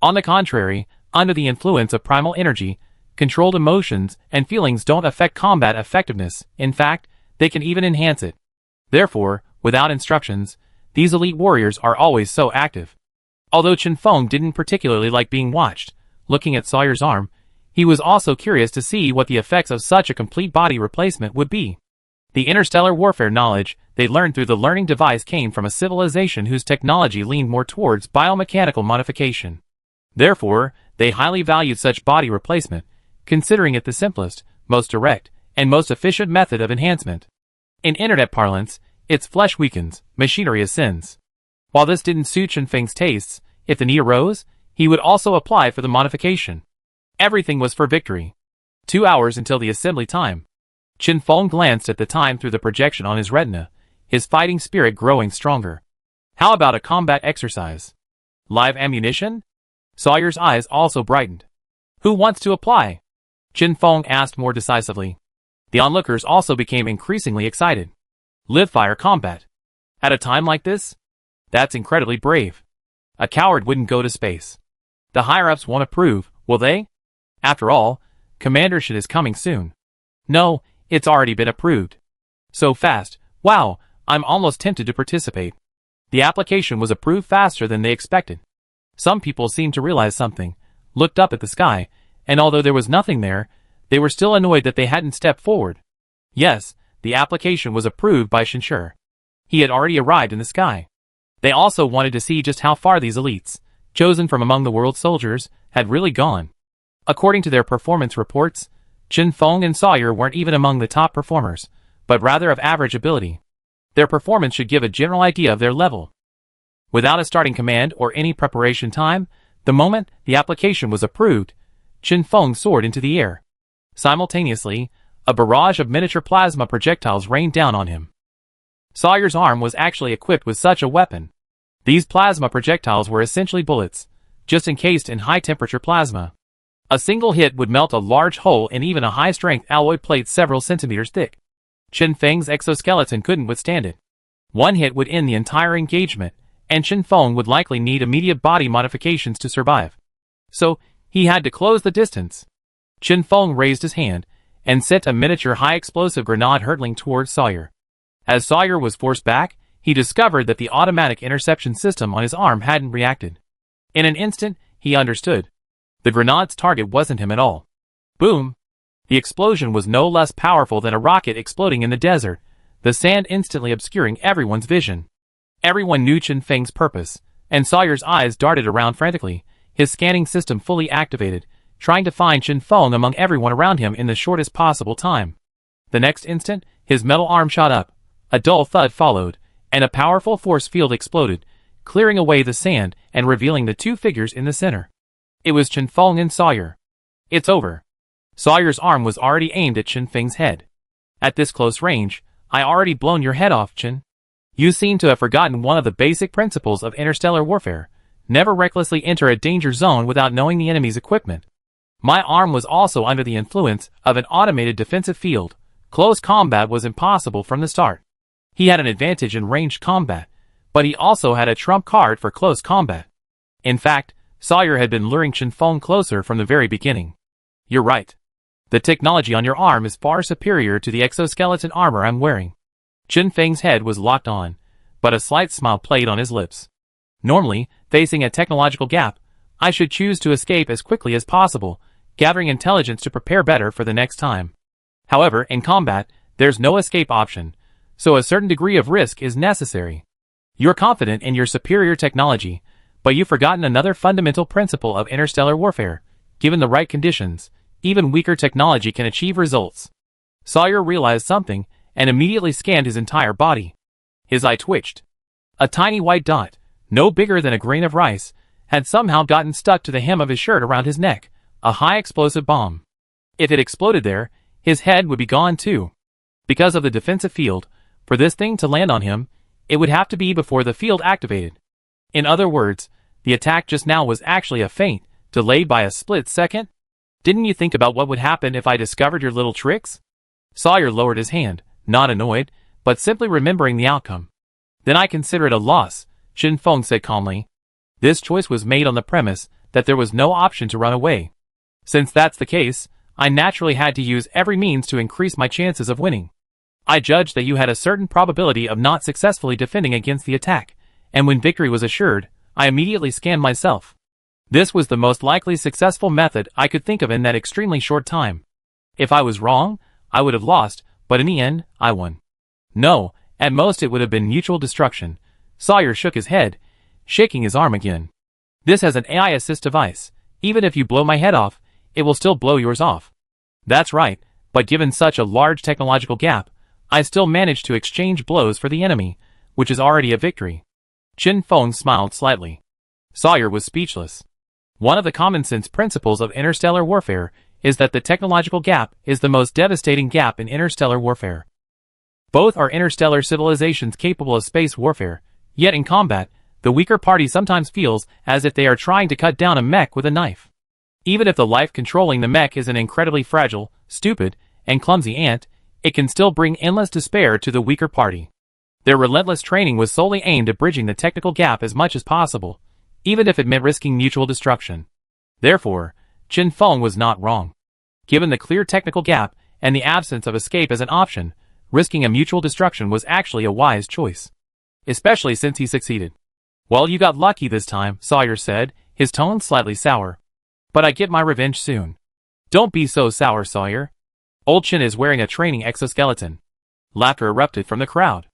[SPEAKER 1] On the contrary, under the influence of primal energy, controlled emotions and feelings don't affect combat effectiveness. In fact, they can even enhance it. Therefore, without instructions, these elite warriors are always so active. Although Chen Feng didn't particularly like being watched, looking at Sawyer's arm, he was also curious to see what the effects of such a complete body replacement would be. The interstellar warfare knowledge they learned through the learning device came from a civilization whose technology leaned more towards biomechanical modification. Therefore, they highly valued such body replacement, considering it the simplest, most direct, and most efficient method of enhancement. In internet parlance, its flesh weakens, machinery ascends. While this didn't suit Chen Feng's tastes, if the need arose, he would also apply for the modification. Everything was for victory. 2 hours until the assembly time. Chen Feng glanced at the time through the projection on his retina, his fighting spirit growing stronger. How about a combat exercise? Live ammunition? Sawyer's eyes also brightened. Who wants to apply? Chen Feng asked more decisively. The onlookers also became increasingly excited. Live-fire combat. At a time like this? That's incredibly brave. A coward wouldn't go to space. The higher-ups won't approve, will they? After all, commandership is coming soon. No, it's already been approved. So fast, wow, I'm almost tempted to participate. The application was approved faster than they expected. Some people seemed to realize something, looked up at the sky, and although there was nothing there, they were still annoyed that they hadn't stepped forward. Yes, the application was approved by Shenshur. He had already arrived in the sky. They also wanted to see just how far these elites, chosen from among the world's soldiers, had really gone. According to their performance reports, Chen Feng and Sawyer weren't even among the top performers, but rather of average ability. Their performance should give a general idea of their level. Without a starting command or any preparation time, the moment the application was approved, Chen Feng soared into the air. Simultaneously, a barrage of miniature plasma projectiles rained down on him. Sawyer's arm was actually equipped with such a weapon. These plasma projectiles were essentially bullets, just encased in high-temperature plasma. A single hit would melt a large hole in even a high-strength alloy plate several centimeters thick. Chen Feng's exoskeleton couldn't withstand it. One hit would end the entire engagement, and Chen Feng would likely need immediate body modifications to survive. So, he had to close the distance. Chen Feng raised his hand, and sent a miniature high-explosive grenade hurtling towards Sawyer. As Sawyer was forced back, he discovered that the automatic interception system on his arm hadn't reacted. In an instant, he understood. The grenade's target wasn't him at all. Boom! The explosion was no less powerful than a rocket exploding in the desert, the sand instantly obscuring everyone's vision. Everyone knew Chen Feng's purpose, and Sawyer's eyes darted around frantically, his scanning system fully activated, trying to find Chen Feng among everyone around him in the shortest possible time. The next instant, his metal arm shot up, a dull thud followed, and a powerful force field exploded, clearing away the sand and revealing the two figures in the center. It was Chen Feng and Sawyer. It's over. Sawyer's arm was already aimed at Chen Feng's head. At this close range, I already blown your head off, Chen. You seem to have forgotten one of the basic principles of interstellar warfare. Never recklessly enter a danger zone without knowing the enemy's equipment. My arm was also under the influence of an automated defensive field, Close combat was impossible from the start. He had an advantage in ranged combat, but he also had a trump card for close combat. In fact, Sawyer had been luring Chen Feng closer from the very beginning. You're right. The technology on your arm is far superior to the exoskeleton armor I'm wearing. Chen Feng's head was locked on, but a slight smile played on his lips. Normally, facing a technological gap, I should choose to escape as quickly as possible, gathering intelligence to prepare better for the next time. However, in combat, there's no escape option, so a certain degree of risk is necessary. You're confident in your superior technology, but you've forgotten another fundamental principle of interstellar warfare. Given the right conditions, even weaker technology can achieve results. Sawyer realized something and immediately scanned his entire body. His eye twitched. A tiny white dot, no bigger than a grain of rice, had somehow gotten stuck to the hem of his shirt around his neck, a high-explosive bomb. If it exploded there, his head would be gone too. Because of the defensive field, for this thing to land on him, it would have to be before the field activated. In other words, the attack just now was actually a feint, delayed by a split second? Didn't you think about what would happen if I discovered your little tricks? Sawyer lowered his hand, not annoyed, but simply remembering the outcome. Then I consider it a loss, Chen Feng said calmly. This choice was made on the premise that there was no option to run away. Since that's the case, I naturally had to use every means to increase my chances of winning. I judged that you had a certain probability of not successfully defending against the attack, and when victory was assured, I immediately scanned myself. This was the most likely successful method I could think of in that extremely short time. If I was wrong, I would have lost, but in the end, I won. No, at most it would have been mutual destruction. Sawyer shook his head, shaking his arm again. This has an AI assist device. Even if you blow my head off, it will still blow yours off. That's right, but given such a large technological gap, I still managed to exchange blows for the enemy, which is already a victory. Chen Feng smiled slightly. Sawyer was speechless. One of the common-sense principles of interstellar warfare is that the technological gap is the most devastating gap in interstellar warfare. Both are interstellar civilizations capable of space warfare, yet in combat, the weaker party sometimes feels as if they are trying to cut down a mech with a knife. Even if the life controlling the mech is an incredibly fragile, stupid, and clumsy ant, it can still bring endless despair to the weaker party. Their relentless training was solely aimed at bridging the technical gap as much as possible, even if it meant risking mutual destruction. Therefore, Chen Feng was not wrong. Given the clear technical gap and the absence of escape as an option, risking a mutual destruction was actually a wise choice. Especially since he succeeded. Well, you got lucky this time, Sawyer said, his tone slightly sour. But I get my revenge soon. Don't be so sour, Sawyer. Old Chen is wearing a training exoskeleton. Laughter erupted from the crowd.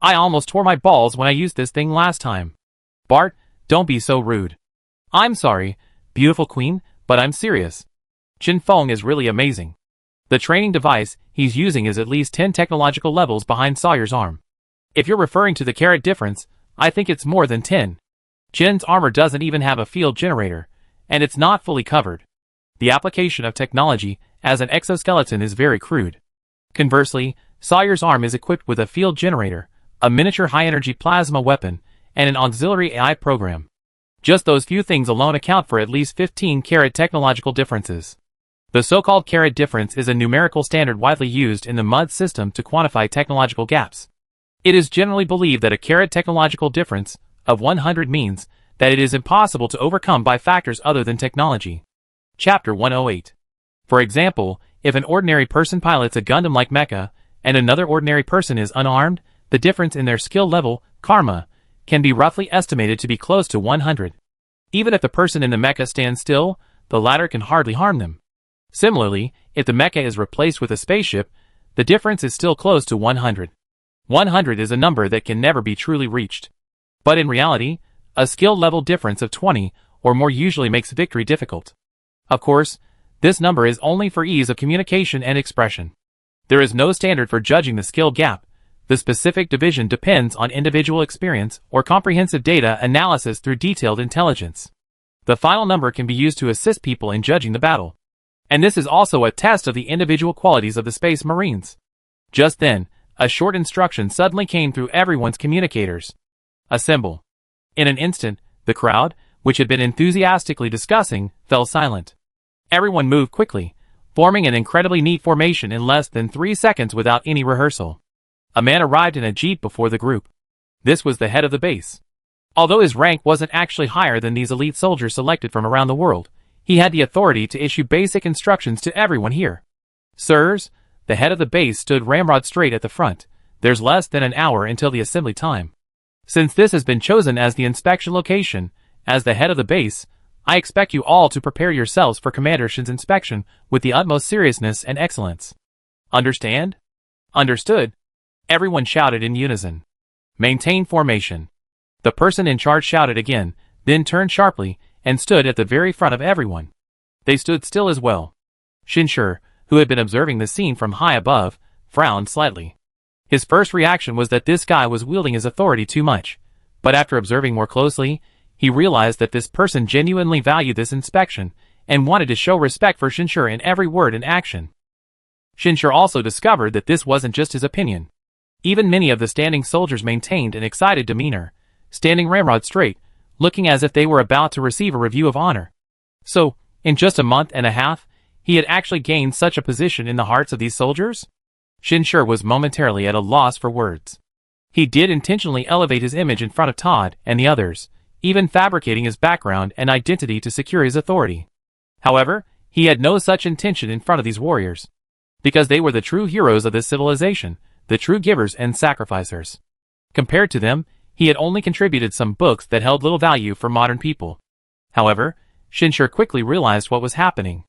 [SPEAKER 1] I almost tore my balls when I used this thing last time. Bart, don't be so rude. I'm sorry, beautiful queen, but I'm serious. Chen Feng is really amazing. The training device he's using is at least 10 technological levels behind Sawyer's arm. If you're referring to the carat difference, I think it's more than 10. Chen's armor doesn't even have a field generator, and it's not fully covered. The application of technology as an exoskeleton is very crude. Conversely, Sawyer's arm is equipped with a field generator, a miniature high-energy plasma weapon, and an auxiliary AI program. Just those few things alone account for at least 15 carat technological differences. The so-called carat difference is a numerical standard widely used in the MUD system to quantify technological gaps. It is generally believed that a carat technological difference of 100 means that it is impossible to overcome by factors other than technology. Chapter 108. For example, if an ordinary person pilots a Gundam-like mecha, and another ordinary person is unarmed, the difference in their skill level, karma, can be roughly estimated to be close to 100. Even if the person in the mecha stands still, the latter can hardly harm them. Similarly, if the mecha is replaced with a spaceship, the difference is still close to 100. 100 is a number that can never be truly reached. But in reality, a skill level difference of 20 or more usually makes victory difficult. Of course, this number is only for ease of communication and expression. There is no standard for judging the skill gap. The specific division depends on individual experience or comprehensive data analysis through detailed intelligence. The final number can be used to assist people in judging the battle. And this is also a test of the individual qualities of the Space Marines. Just then, a short instruction suddenly came through everyone's communicators. Assemble. In an instant, the crowd, which had been enthusiastically discussing, fell silent. Everyone moved quickly, forming an incredibly neat formation in less than 3 seconds without any rehearsal. A man arrived in a jeep before the group. This was the head of the base. Although his rank wasn't actually higher than these elite soldiers selected from around the world, he had the authority to issue basic instructions to everyone here. Sirs, the head of the base stood ramrod straight at the front. There's less than an hour until the assembly time. Since this has been chosen as the inspection location, as the head of the base, I expect you all to prepare yourselves for Commander Shin's inspection with the utmost seriousness and excellence. Understand? Understood. Everyone shouted in unison. Maintain formation. The person in charge shouted again, then turned sharply, and stood at the very front of everyone. They stood still as well. Shinshur, who had been observing the scene from high above, frowned slightly. His first reaction was that this guy was wielding his authority too much, but after observing more closely, he realized that this person genuinely valued this inspection, and wanted to show respect for Shinshur in every word and action. Shinshur also discovered that this wasn't just his opinion. Even many of the standing soldiers maintained an excited demeanor, standing ramrod straight, looking as if they were about to receive a review of honor. So, in just a month and a half, he had actually gained such a position in the hearts of these soldiers? Shinshur was momentarily at a loss for words. He did intentionally elevate his image in front of Todd and the others, even fabricating his background and identity to secure his authority. However, he had no such intention in front of these warriors, because they were the true heroes of this civilization, the true givers and sacrificers. Compared to them, he had only contributed some books that held little value for modern people. However, Shinshur quickly realized what was happening.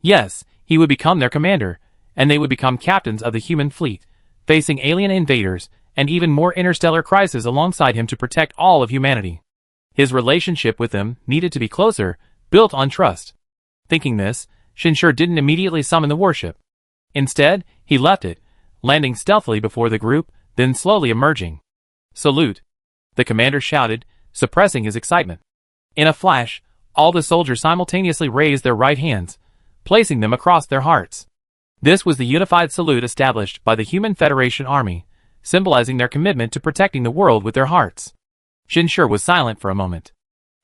[SPEAKER 1] Yes, he would become their commander, and they would become captains of the human fleet, facing alien invaders and even more interstellar crises alongside him to protect all of humanity. His relationship with them needed to be closer, built on trust. Thinking this, Shinshur didn't immediately summon the warship. Instead, he left it, landing stealthily before the group, then slowly emerging. Salute! The commander shouted, suppressing his excitement. In a flash, all the soldiers simultaneously raised their right hands, placing them across their hearts. This was the unified salute established by the Human Federation Army, symbolizing their commitment to protecting the world with their hearts. Shinshur was silent for a moment.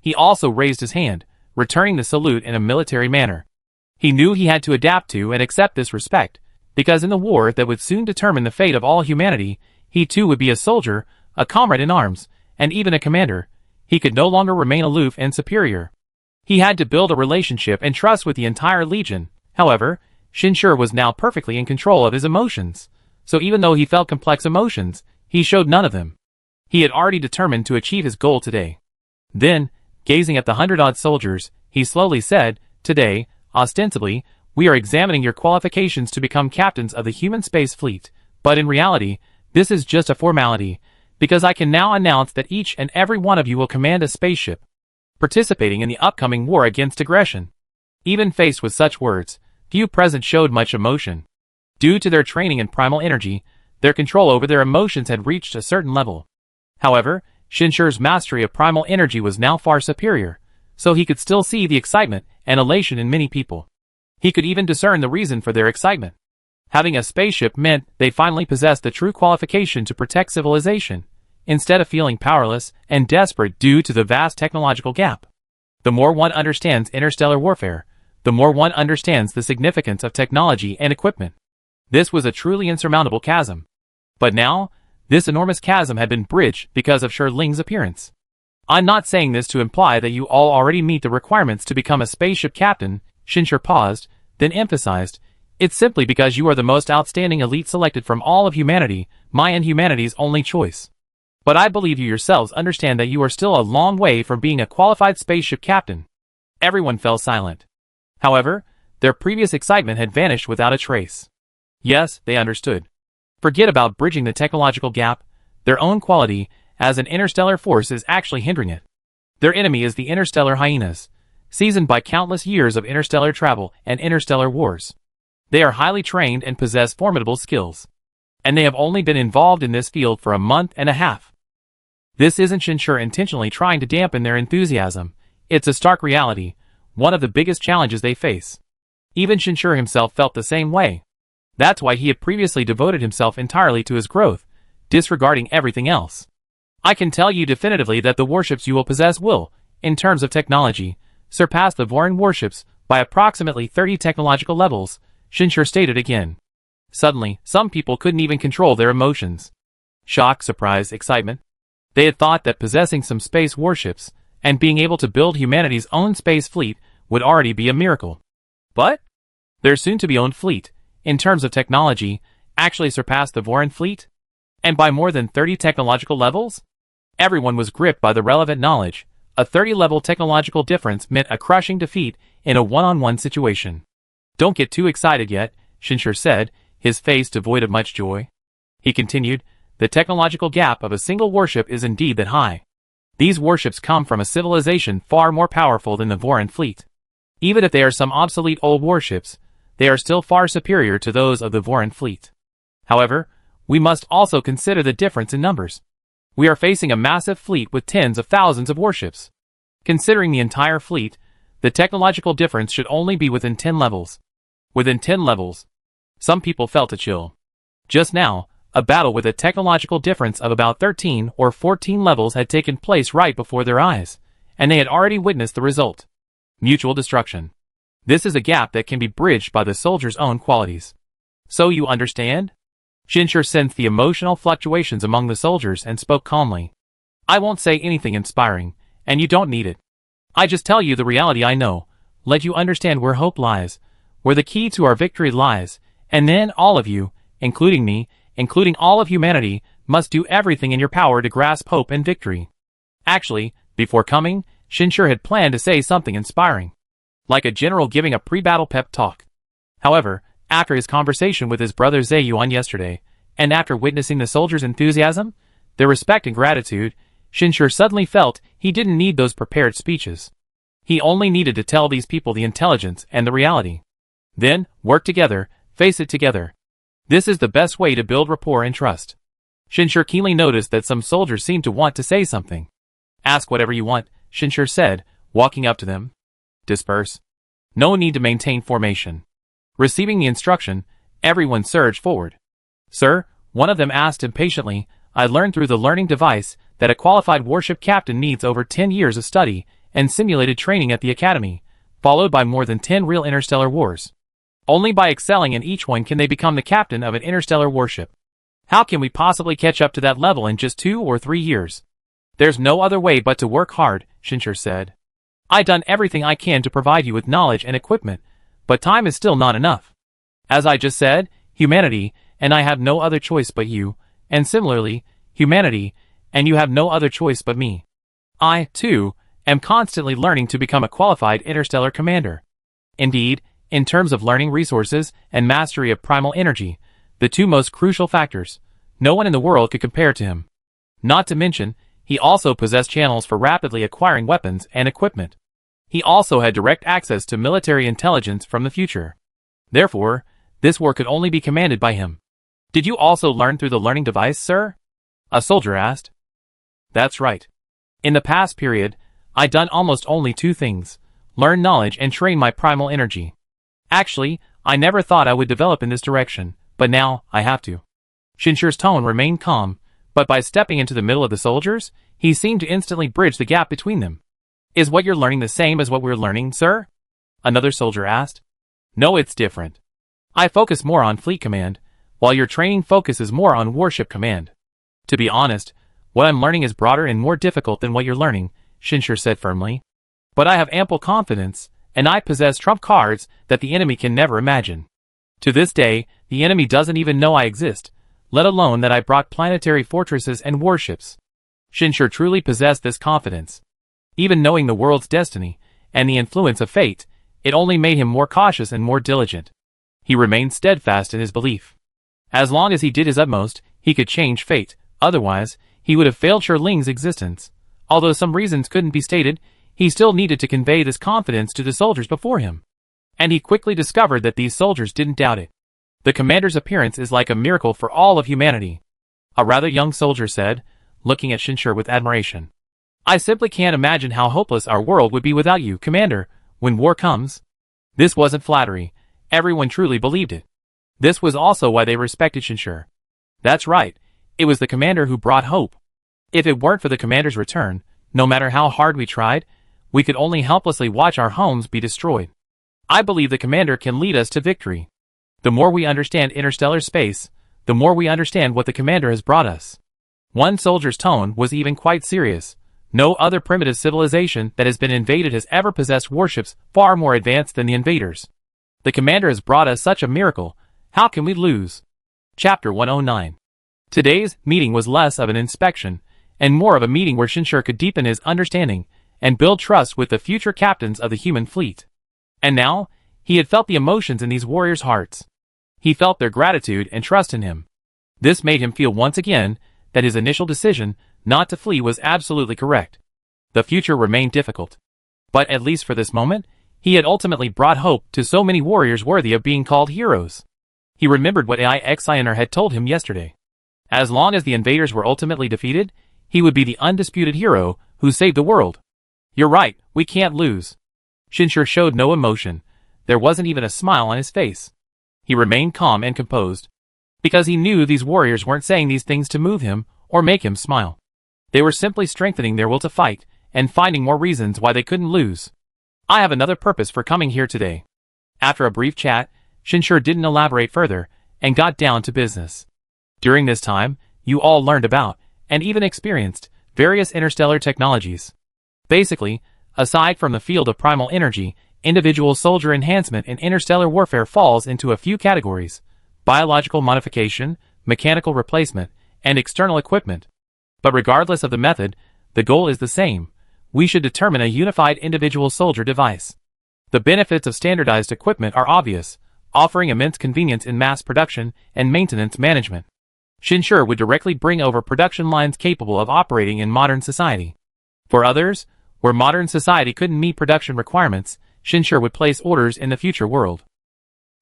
[SPEAKER 1] He also raised his hand, returning the salute in a military manner. He knew he had to adapt to and accept this respect, because in the war that would soon determine the fate of all humanity, he too would be a soldier, a comrade in arms, and even a commander. He could no longer remain aloof and superior. He had to build a relationship and trust with the entire legion. However, Shinshur was now perfectly in control of his emotions, so even though he felt complex emotions, he showed none of them. He had already determined to achieve his goal today. Then, gazing at the 100-odd soldiers, he slowly said, "Today, ostensibly, we are examining your qualifications to become captains of the human space fleet, but in reality, this is just a formality, because I can now announce that each and every one of you will command a spaceship, participating in the upcoming war against aggression." Even faced with such words, few present showed much emotion. Due to their training in primal energy, their control over their emotions had reached a certain level. However, Shinshur's mastery of primal energy was now far superior, so he could still see the excitement and elation in many people. He could even discern the reason for their excitement. Having a spaceship meant they finally possessed the true qualification to protect civilization, instead of feeling powerless and desperate due to the vast technological gap. The more one understands interstellar warfare, the more one understands the significance of technology and equipment. This was a truly insurmountable chasm. But now, this enormous chasm had been bridged because of Sherling's appearance. I'm not saying this to imply that you all already meet the requirements to become a spaceship captain, Shinshur paused, then emphasized. It's simply because you are the most outstanding elite selected from all of humanity, my and humanity's only choice. But I believe you yourselves understand that you are still a long way from being a qualified spaceship captain. Everyone fell silent. However, their previous excitement had vanished without a trace. Yes, they understood. Forget about bridging the technological gap. Their own quality as an interstellar force is actually hindering it. Their enemy is the interstellar hyenas, seasoned by countless years of interstellar travel and interstellar wars. They are highly trained and possess formidable skills. And they have only been involved in this field for a month and a half. This isn't Shinshur intentionally trying to dampen their enthusiasm. It's a stark reality, one of the biggest challenges they face. Even Shinshur himself felt the same way. That's why he had previously devoted himself entirely to his growth, disregarding everything else. I can tell you definitively that the warships you will possess will, in terms of technology, surpass the Vorin warships by approximately 30 technological levels, Shinshur stated again. Suddenly, some people couldn't even control their emotions. Shock, surprise, excitement. They had thought that possessing some space warships and being able to build humanity's own space fleet would already be a miracle. But their soon-to-be-owned fleet, in terms of technology, actually surpassed the Voran fleet, and by more than 30 technological levels. Everyone was gripped by the relevant knowledge. A 30-level technological difference meant a crushing defeat in a one-on-one situation. Don't get too excited yet, Shinshur said, his face devoid of much joy. He continued, the technological gap of a single warship is indeed that high. These warships come from a civilization far more powerful than the Voran fleet. Even if they are some obsolete old warships, they are still far superior to those of the Voran fleet. However, we must also consider the difference in numbers. We are facing a massive fleet with tens of thousands of warships. Considering the entire fleet, the technological difference should only be within 10 levels. Within 10 levels. Some people felt a chill. Just now, a battle with a technological difference of about 13 or 14 levels had taken place right before their eyes, and they had already witnessed the result. Mutual destruction. This is a gap that can be bridged by the soldier's own qualities. So you understand? Shinshur sensed the emotional fluctuations among the soldiers and spoke calmly. I won't say anything inspiring, and you don't need it. I just tell you the reality I know, let you understand where hope lies, where the key to our victory lies, and then all of you, including me, including all of humanity, must do everything in your power to grasp hope and victory. Actually, before coming, Shinshur had planned to say something inspiring. Like a general giving a pre-battle pep talk. However, after his conversation with his brother Zayuan yesterday, and after witnessing the soldiers' enthusiasm, their respect and gratitude, Shinshur suddenly felt he didn't need those prepared speeches. He only needed to tell these people the intelligence and the reality. Then, work together, face it together. This is the best way to build rapport and trust. Shinshur keenly noticed that some soldiers seemed to want to say something. Ask whatever you want, Shinshur said, walking up to them. Disperse. No need to maintain formation. Receiving the instruction, everyone surged forward. Sir, one of them asked impatiently, I learned through the learning device that a qualified warship captain needs over 10 years of study and simulated training at the academy, followed by more than 10 real interstellar wars. Only by excelling in each one can they become the captain of an interstellar warship. How can we possibly catch up to that level in just 2 or 3 years? There's no other way but to work hard, Shinshur said. I've done everything I can to provide you with knowledge and equipment, but time is still not enough. As I just said, humanity, and I have no other choice but you, and similarly, humanity, and you have no other choice but me. I, too, am constantly learning to become a qualified interstellar commander. Indeed, in terms of learning resources and mastery of primal energy, the two most crucial factors, no one in the world could compare to him. Not to mention, he also possessed channels for rapidly acquiring weapons and equipment. He also had direct access to military intelligence from the future. Therefore, this war could only be commanded by him. Did you also learn through the learning device, sir? A soldier asked. That's right. In the past period, I'd done almost only 2 things, learn knowledge and train my primal energy. Actually, I never thought I would develop in this direction, but now, I have to. Shinshur's tone remained calm, but by stepping into the middle of the soldiers, he seemed to instantly bridge the gap between them. Is what you're learning the same as what we're learning, sir? Another soldier asked. No, it's different. I focus more on fleet command, while your training focuses more on warship command. To be honest, what I'm learning is broader and more difficult than what you're learning, Shinshur said firmly. But I have ample confidence, and I possess trump cards that the enemy can never imagine. To this day, the enemy doesn't even know I exist, let alone that I brought planetary fortresses and warships. Shinshur truly possessed this confidence. Even knowing the world's destiny, and the influence of fate, it only made him more cautious and more diligent. He remained steadfast in his belief. As long as he did his utmost, he could change fate, otherwise, he would have failed Ling's existence. Although some reasons couldn't be stated, he still needed to convey this confidence to the soldiers before him. And he quickly discovered that these soldiers didn't doubt it. The commander's appearance is like a miracle for all of humanity. A rather young soldier said, looking at Shinshur with admiration. I simply can't imagine how hopeless our world would be without you, Commander, when war comes. This wasn't flattery. Everyone truly believed it. This was also why they respected Shinshur. That's right. It was the commander who brought hope. If it weren't for the commander's return, no matter how hard we tried, we could only helplessly watch our homes be destroyed. I believe the commander can lead us to victory. The more we understand interstellar space, the more we understand what the commander has brought us. One soldier's tone was even quite serious. No other primitive civilization that has been invaded has ever possessed warships far more advanced than the invaders. The commander has brought us such a miracle. How can we lose? Chapter 109. Today's meeting was less of an inspection, and more of a meeting where Shinshur could deepen his understanding and build trust with the future captains of the human fleet. And now, he had felt the emotions in these warriors' hearts. He felt their gratitude and trust in him. This made him feel once again that his initial decision not to flee was absolutely correct. The future remained difficult. But at least for this moment, he had ultimately brought hope to so many warriors worthy of being called heroes. He remembered what EP91 had told him yesterday. As long as the invaders were ultimately defeated, he would be the undisputed hero who saved the world. You're right, we can't lose. Shinshur showed no emotion. There wasn't even a smile on his face. He remained calm and composed, because he knew these warriors weren't saying these things to move him or make him smile. They were simply strengthening their will to fight and finding more reasons why they couldn't lose. I have another purpose for coming here today. After a brief chat, Shinshur didn't elaborate further and got down to business. During this time, you all learned about, and even experienced, various interstellar technologies. Basically, aside from the field of primal energy, individual soldier enhancement in interstellar warfare falls into a few categories: biological modification, mechanical replacement, and external equipment. But regardless of the method, the goal is the same. We should determine a unified individual soldier device. The benefits of standardized equipment are obvious, offering immense convenience in mass production and maintenance management. Shinshur would directly bring over production lines capable of operating in modern society. For others, where modern society couldn't meet production requirements, Shinshur would place orders in the future world.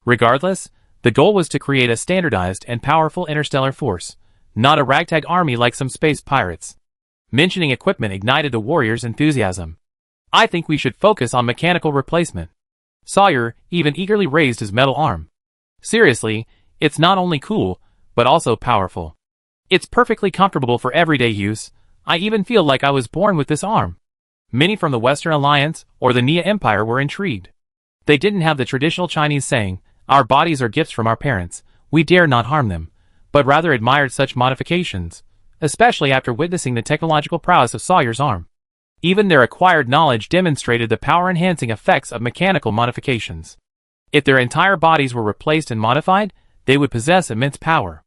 [SPEAKER 1] Regardless, the goal was to create a standardized and powerful interstellar force, not a ragtag army like some space pirates. Mentioning equipment ignited the warriors' enthusiasm. I think we should focus on mechanical replacement. Sawyer even eagerly raised his metal arm. Seriously, it's not only cool, but also powerful. It's perfectly comfortable for everyday use. I even feel like I was born with this arm. Many from the Western Alliance or the Nia Empire were intrigued. They didn't have the traditional Chinese saying, "Our bodies are gifts from our parents, we dare not harm them," but rather admired such modifications, especially after witnessing the technological prowess of Sawyer's arm. Even their acquired knowledge demonstrated the power-enhancing effects of mechanical modifications. If their entire bodies were replaced and modified, they would possess immense power.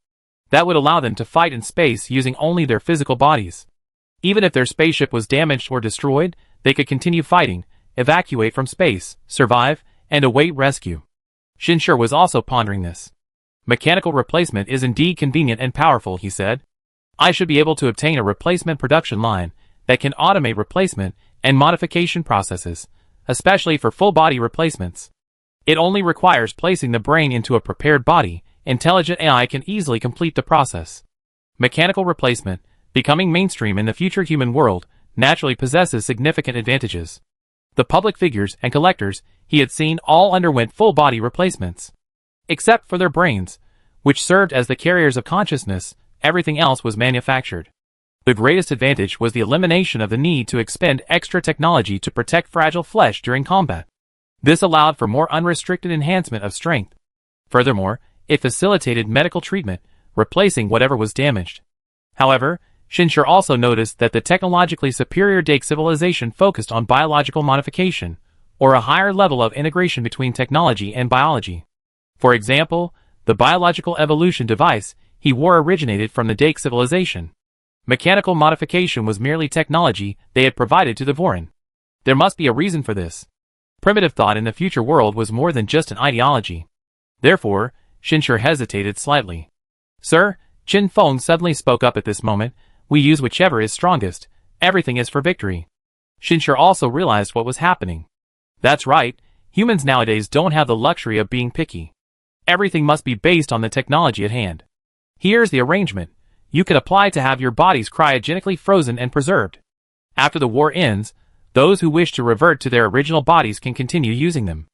[SPEAKER 1] That would allow them to fight in space using only their physical bodies. Even if their spaceship was damaged or destroyed, they could continue fighting, evacuate from space, survive, and await rescue. Shinshur was also pondering this. Mechanical replacement is indeed convenient and powerful, he said. I should be able to obtain a replacement production line that can automate replacement and modification processes, especially for full-body replacements. It only requires placing the brain into a prepared body. Intelligent AI can easily complete the process. Mechanical replacement, becoming mainstream in the future human world, naturally possesses significant advantages. The public figures and collectors he had seen all underwent full-body replacements. Except for their brains, which served as the carriers of consciousness, everything else was manufactured. The greatest advantage was the elimination of the need to expend extra technology to protect fragile flesh during combat. This allowed for more unrestricted enhancement of strength. Furthermore, it facilitated medical treatment, replacing whatever was damaged. However, Shinshur also noticed that the technologically superior Dake civilization focused on biological modification, or a higher level of integration between technology and biology. For example, the biological evolution device he wore originated from the Dake civilization. Mechanical modification was merely technology they had provided to the Vorin. There must be a reason for this. Primitive thought in the future world was more than just an ideology. Therefore, Shinshur hesitated slightly. Sir, Chin Feng suddenly spoke up at this moment, we use whichever is strongest, everything is for victory. Shinshur also realized what was happening. That's right, humans nowadays don't have the luxury of being picky. Everything must be based on the technology at hand. Here's the arrangement. You can apply to have your bodies cryogenically frozen and preserved. After the war ends, those who wish to revert to their original bodies can continue using them.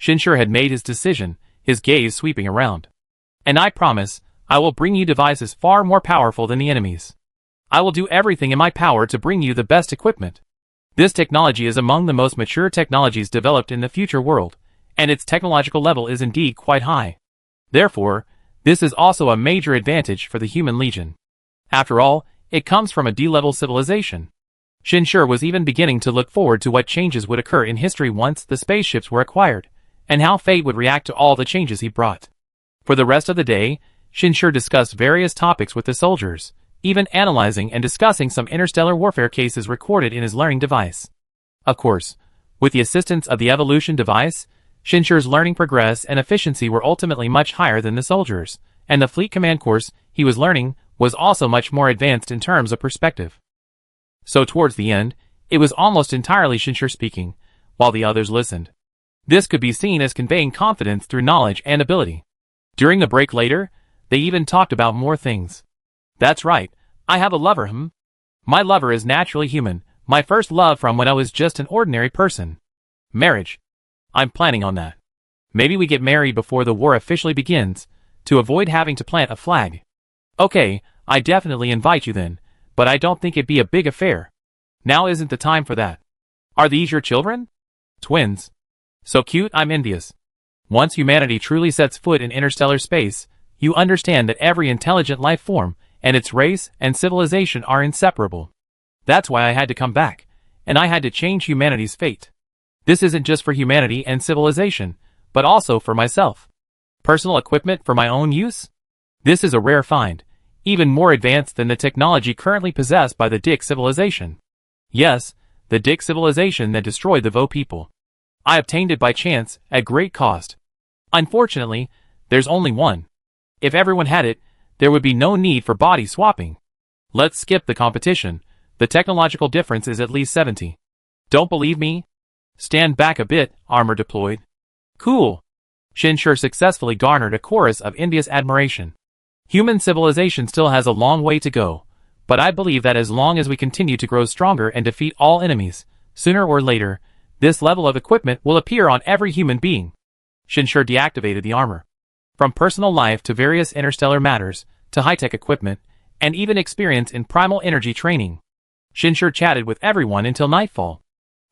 [SPEAKER 1] Shinshur had made his decision, his gaze sweeping around. And I promise, I will bring you devices far more powerful than the enemy's. I will do everything in my power to bring you the best equipment. This technology is among the most mature technologies developed in the future world, and its technological level is indeed quite high. Therefore, this is also a major advantage for the human legion. After all, it comes from a D-level civilization. Shinshur was even beginning to look forward to what changes would occur in history once the spaceships were acquired, and how fate would react to all the changes he brought. For the rest of the day, Shinshur discussed various topics with the soldiers, even analyzing and discussing some interstellar warfare cases recorded in his learning device. Of course, with the assistance of the evolution device, Shinshur's learning progress and efficiency were ultimately much higher than the soldiers, and the fleet command course he was learning was also much more advanced in terms of perspective. So towards the end, it was almost entirely Shinshur speaking, while the others listened. This could be seen as conveying confidence through knowledge and ability. During the break later, they even talked about more things. That's right, I have a lover, My lover is naturally human, my first love from when I was just an ordinary person. Marriage. I'm planning on that. Maybe we get married before the war officially begins, to avoid having to plant a flag. Okay, I definitely invite you then, but I don't think it'd be a big affair. Now isn't the time for that. Are these your children? Twins. So cute, I'm envious. Once humanity truly sets foot in interstellar space, you understand that every intelligent life form, and its race and civilization are inseparable. That's why I had to come back, and I had to change humanity's fate. This isn't just for humanity and civilization, but also for myself. Personal equipment for my own use? This is a rare find, even more advanced than the technology currently possessed by the Dick civilization. Yes, the Dick civilization that destroyed the Vo people. I obtained it by chance, at great cost. Unfortunately, there's only one. If everyone had it, there would be no need for body swapping. Let's skip the competition. The technological difference is at least 70. Don't believe me? Stand back a bit, armor deployed. Cool. Shinshur successfully garnered a chorus of envious admiration. Human civilization still has a long way to go, but I believe that as long as we continue to grow stronger and defeat all enemies, sooner or later, this level of equipment will appear on every human being. Shinshur deactivated the armor. From personal life to various interstellar matters, to high-tech equipment, and even experience in primal energy training, Shinshur chatted with everyone until nightfall.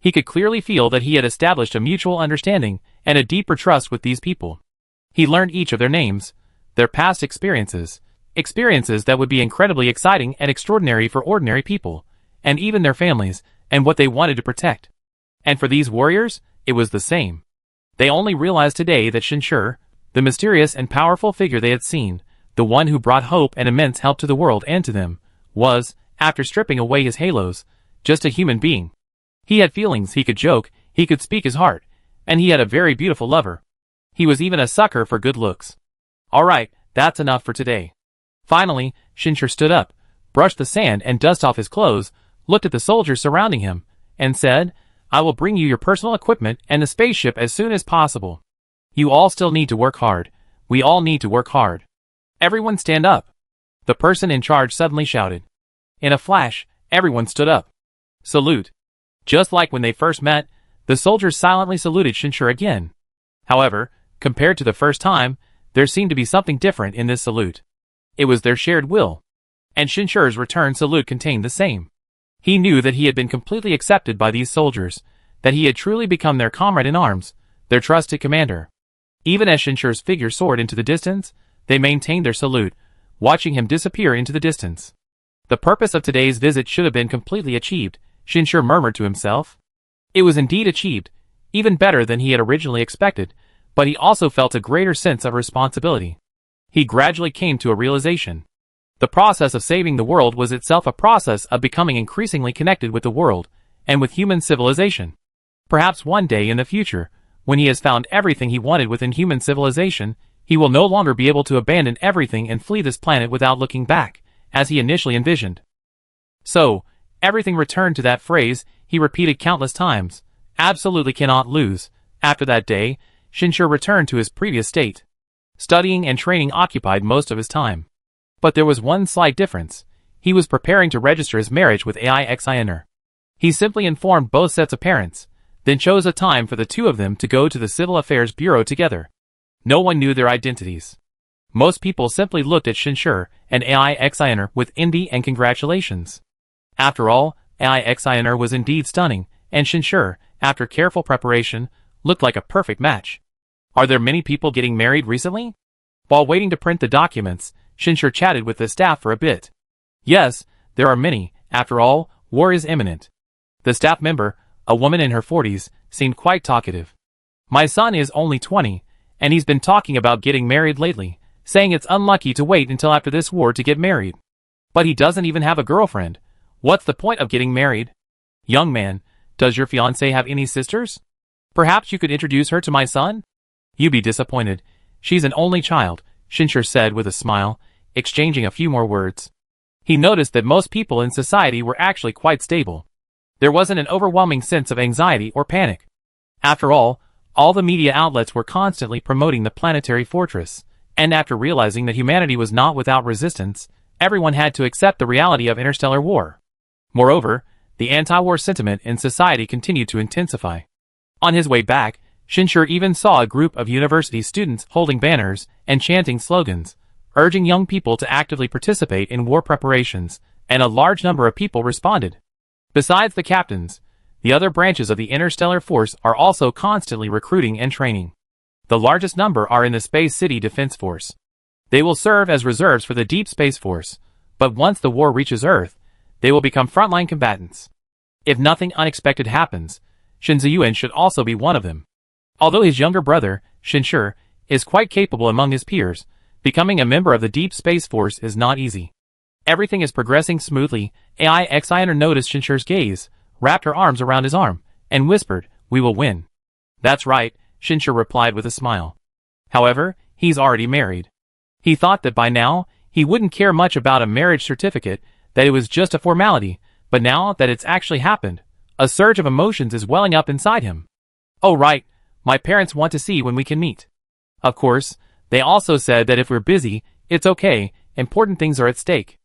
[SPEAKER 1] He could clearly feel that he had established a mutual understanding and a deeper trust with these people. He learned each of their names, their past experiences that would be incredibly exciting and extraordinary for ordinary people, and even their families, and what they wanted to protect. And for these warriors, it was the same. They only realized today that Shinshur, the mysterious and powerful figure they had seen, the one who brought hope and immense help to the world and to them, was, after stripping away his halos, just a human being. He had feelings, he could joke, he could speak his heart, and he had a very beautiful lover. He was even a sucker for good looks. Alright, that's enough for today. Finally, Shinshur stood up, brushed the sand and dust off his clothes, looked at the soldiers surrounding him, and said, I will bring you your personal equipment and the spaceship as soon as possible. You all still need to work hard. We all need to work hard. Everyone stand up. The person in charge suddenly shouted. In a flash, everyone stood up. Salute. Just like when they first met, the soldiers silently saluted Shinshur again. However, compared to the first time, there seemed to be something different in this salute. It was their shared will. And Shinshur's return salute contained the same. He knew that he had been completely accepted by these soldiers, that he had truly become their comrade in arms, their trusted commander. Even as Shinshur's figure soared into the distance, they maintained their salute, watching him disappear into the distance. The purpose of today's visit should have been completely achieved, Shinshur murmured to himself. It was indeed achieved, even better than he had originally expected, but he also felt a greater sense of responsibility. He gradually came to a realization. The process of saving the world was itself a process of becoming increasingly connected with the world, and with human civilization. Perhaps one day in the future, when he has found everything he wanted within human civilization, he will no longer be able to abandon everything and flee this planet without looking back, as he initially envisioned. So, everything returned to that phrase he repeated countless times, absolutely cannot lose. After that day, Shinshur returned to his previous state. Studying and training occupied most of his time. But there was one slight difference. He was preparing to register his marriage with AI-XINer. He simply informed both sets of parents, then chose a time for the two of them to go to the Civil Affairs Bureau together. No one knew their identities. Most people simply looked at Shinshur and AI-XINer with envy and congratulations. After all, AI-XINer was indeed stunning, and Shinshur, after careful preparation, looked like a perfect match. Are there many people getting married recently? While waiting to print the documents, Shinshur chatted with the staff for a bit. Yes, there are many. After all, war is imminent. The staff member, a woman in her 40s, seemed quite talkative. My son is only 20, and he's been talking about getting married lately, saying it's unlucky to wait until after this war to get married. But he doesn't even have a girlfriend. What's the point of getting married? Young man, does your fiancé have any sisters? Perhaps you could introduce her to my son? You'd be disappointed. She's an only child, Shinshur said with a smile, exchanging a few more words. He noticed that most people in society were actually quite stable. There wasn't an overwhelming sense of anxiety or panic. After all the media outlets were constantly promoting the planetary fortress, and after realizing that humanity was not without resistance, everyone had to accept the reality of interstellar war. Moreover, the anti-war sentiment in society continued to intensify. On his way back, Shinshur even saw a group of university students holding banners and chanting slogans, urging young people to actively participate in war preparations, and a large number of people responded. Besides the captains, the other branches of the interstellar force are also constantly recruiting and training. The largest number are in the Space City Defense Force. They will serve as reserves for the Deep Space Force, but once the war reaches Earth, they will become frontline combatants. If nothing unexpected happens, Shin Ziyuan should also be one of them. Although his younger brother, Shinshur, is quite capable among his peers, becoming a member of the Deep Space Force is not easy. Everything is progressing smoothly. AIXINer noticed Shinshur's gaze, wrapped her arms around his arm, and whispered, "We will win." "That's right," Shinshur replied with a smile. However, he's already married. He thought that by now, he wouldn't care much about a marriage certificate, that it was just a formality, but now that it's actually happened, a surge of emotions is welling up inside him. "Oh right, my parents want to see when we can meet. Of course, they also said that if we're busy, it's okay, important things are at stake.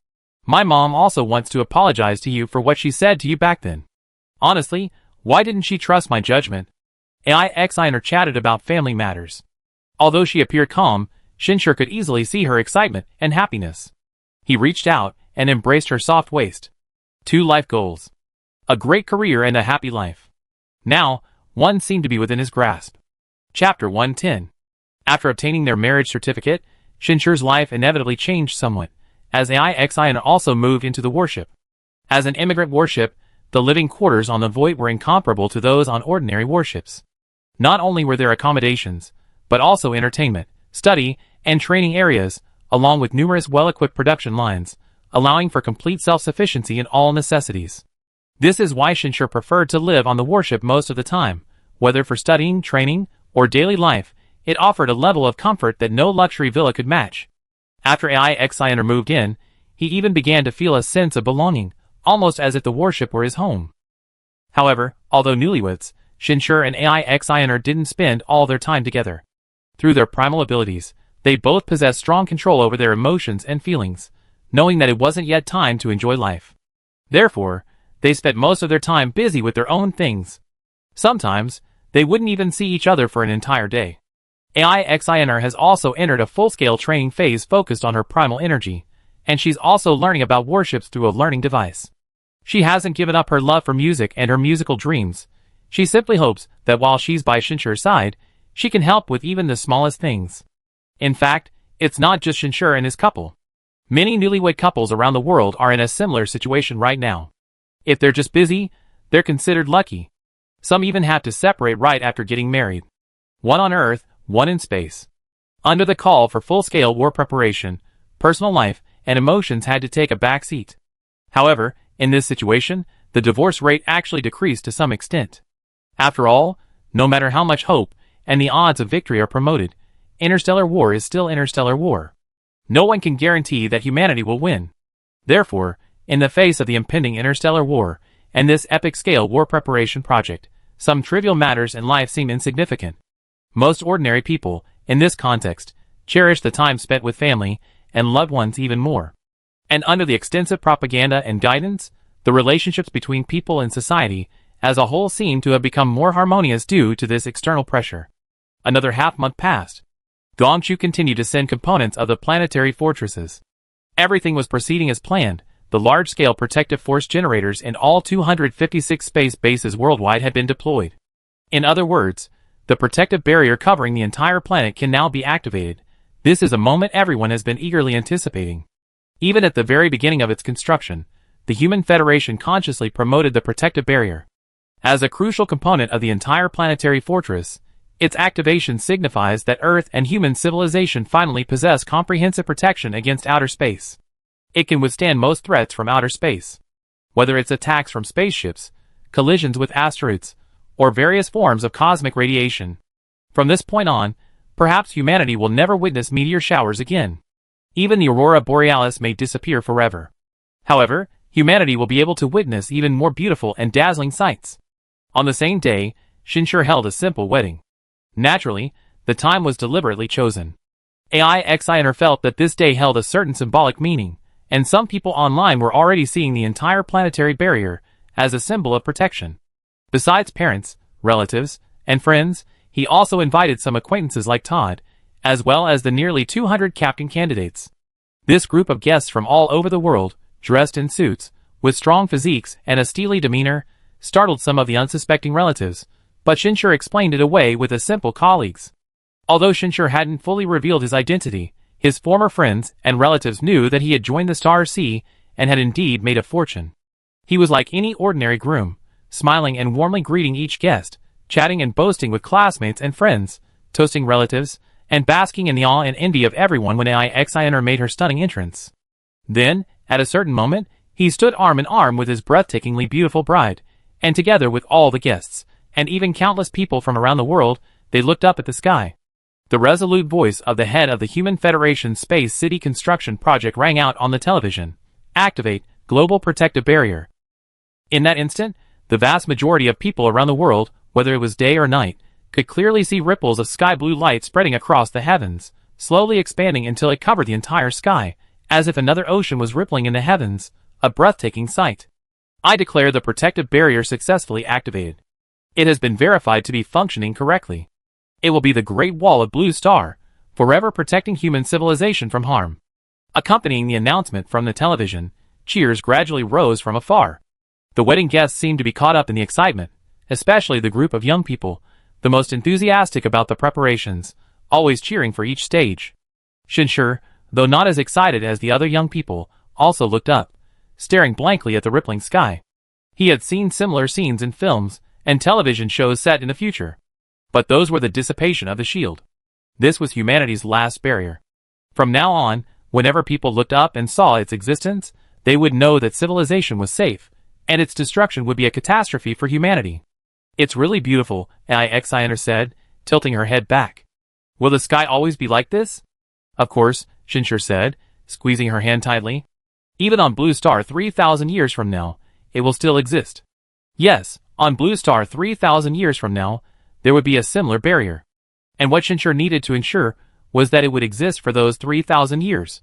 [SPEAKER 1] My mom also wants to apologize to you for what she said to you back then. Honestly, why didn't she trust my judgment?" AIXINer chatted about family matters. Although she appeared calm, Shinshur could easily see her excitement and happiness. He reached out and embraced her soft waist. 2 life goals. A great career and a happy life. Now, one seemed to be within his grasp. Chapter 110. After obtaining their marriage certificate, Shinshur's life inevitably changed somewhat, as AIXINer also moved into the warship. As an immigrant warship, the living quarters on the Void were incomparable to those on ordinary warships. Not only were there accommodations, but also entertainment, study, and training areas, along with numerous well-equipped production lines, allowing for complete self-sufficiency in all necessities. This is why Shinshur preferred to live on the warship most of the time. Whether for studying, training, or daily life, it offered a level of comfort that no luxury villa could match. After AIXINer moved in, he even began to feel a sense of belonging, almost as if the warship were his home. However, although newlyweds, Shinshur and AIXINer didn't spend all their time together. Through their primal abilities, they both possessed strong control over their emotions and feelings, knowing that it wasn't yet time to enjoy life. Therefore, they spent most of their time busy with their own things. Sometimes, they wouldn't even see each other for an entire day. AIXINer has also entered a full-scale training phase focused on her primal energy, and she's also learning about warships through a learning device. She hasn't given up her love for music and her musical dreams. She simply hopes that while she's by Shinshur's side, she can help with even the smallest things. In fact, it's not just Shinshur and his couple. Many newlywed couples around the world are in a similar situation right now. If they're just busy, they're considered lucky. Some even have to separate right after getting married. One on Earth, one in space. Under the call for full-scale war preparation, personal life and emotions had to take a back seat. However, in this situation, the divorce rate actually decreased to some extent. After all, no matter how much hope and the odds of victory are promoted, interstellar war is still interstellar war. No one can guarantee that humanity will win. Therefore, in the face of the impending interstellar war and this epic-scale war preparation project, some trivial matters in life seem insignificant. Most ordinary people, in this context, cherish the time spent with family and loved ones even more. And under the extensive propaganda and guidance, the relationships between people and society as a whole seem to have become more harmonious due to this external pressure. Another half-month passed. Gongchu continued to send components of the planetary fortresses. Everything was proceeding as planned. The large-scale protective force generators in all 256 space bases worldwide had been deployed. In other words, the protective barrier covering the entire planet can now be activated. This is a moment everyone has been eagerly anticipating. Even at the very beginning of its construction, the Human Federation consciously promoted the protective barrier. As a crucial component of the entire planetary fortress, its activation signifies that Earth and human civilization finally possess comprehensive protection against outer space. It can withstand most threats from outer space. Whether it's attacks from spaceships, collisions with asteroids, or various forms of cosmic radiation. From this point on, perhaps humanity will never witness meteor showers again. Even the aurora borealis may disappear forever. However, humanity will be able to witness even more beautiful and dazzling sights. On the same day, Shinshur held a simple wedding. Naturally, the time was deliberately chosen. AI-Xiner felt that this day held a certain symbolic meaning, and some people online were already seeing the entire planetary barrier as a symbol of protection. Besides parents, relatives, and friends, he also invited some acquaintances like Todd, as well as the nearly 200 captain candidates. This group of guests from all over the world, dressed in suits, with strong physiques and a steely demeanor, startled some of the unsuspecting relatives, but Shinshur explained it away with a simple colleagues. Although Shinshur hadn't fully revealed his identity, his former friends and relatives knew that he had joined the Star Sea and had indeed made a fortune. He was like any ordinary groom, smiling and warmly greeting each guest, chatting and boasting with classmates and friends, toasting relatives, and basking in the awe and envy of everyone when AI-Xiner made her stunning entrance. Then, at a certain moment, he stood arm in arm with his breathtakingly beautiful bride, and together with all the guests, and even countless people from around the world, they looked up at the sky. The resolute voice of the head of the Human Federation Space City Construction Project rang out on the television. Activate Global Protective Barrier. In that instant, the vast majority of people around the world, whether it was day or night, could clearly see ripples of sky-blue light spreading across the heavens, slowly expanding until it covered the entire sky, as if another ocean was rippling in the heavens, a breathtaking sight. I declare the protective barrier successfully activated. It has been verified to be functioning correctly. It will be the Great Wall of Blue Star, forever protecting human civilization from harm. Accompanying the announcement from the television, cheers gradually rose from afar. The wedding guests seemed to be caught up in the excitement, especially the group of young people, the most enthusiastic about the preparations, always cheering for each stage. Shinshur, though not as excited as the other young people, also looked up, staring blankly at the rippling sky. He had seen similar scenes in films and television shows set in the future. But those were the dissipation of the shield. This was humanity's last barrier. From now on, whenever people looked up and saw its existence, they would know that civilization was safe, and its destruction would be a catastrophe for humanity. It's really beautiful, AI-Xiner said, tilting her head back. Will the sky always be like this? Of course, Shinshur said, squeezing her hand tightly. Even on Blue Star 3,000 years from now, it will still exist. Yes, on Blue Star 3,000 years from now, there would be a similar barrier. And what Shinshur needed to ensure was that it would exist for those 3,000 years.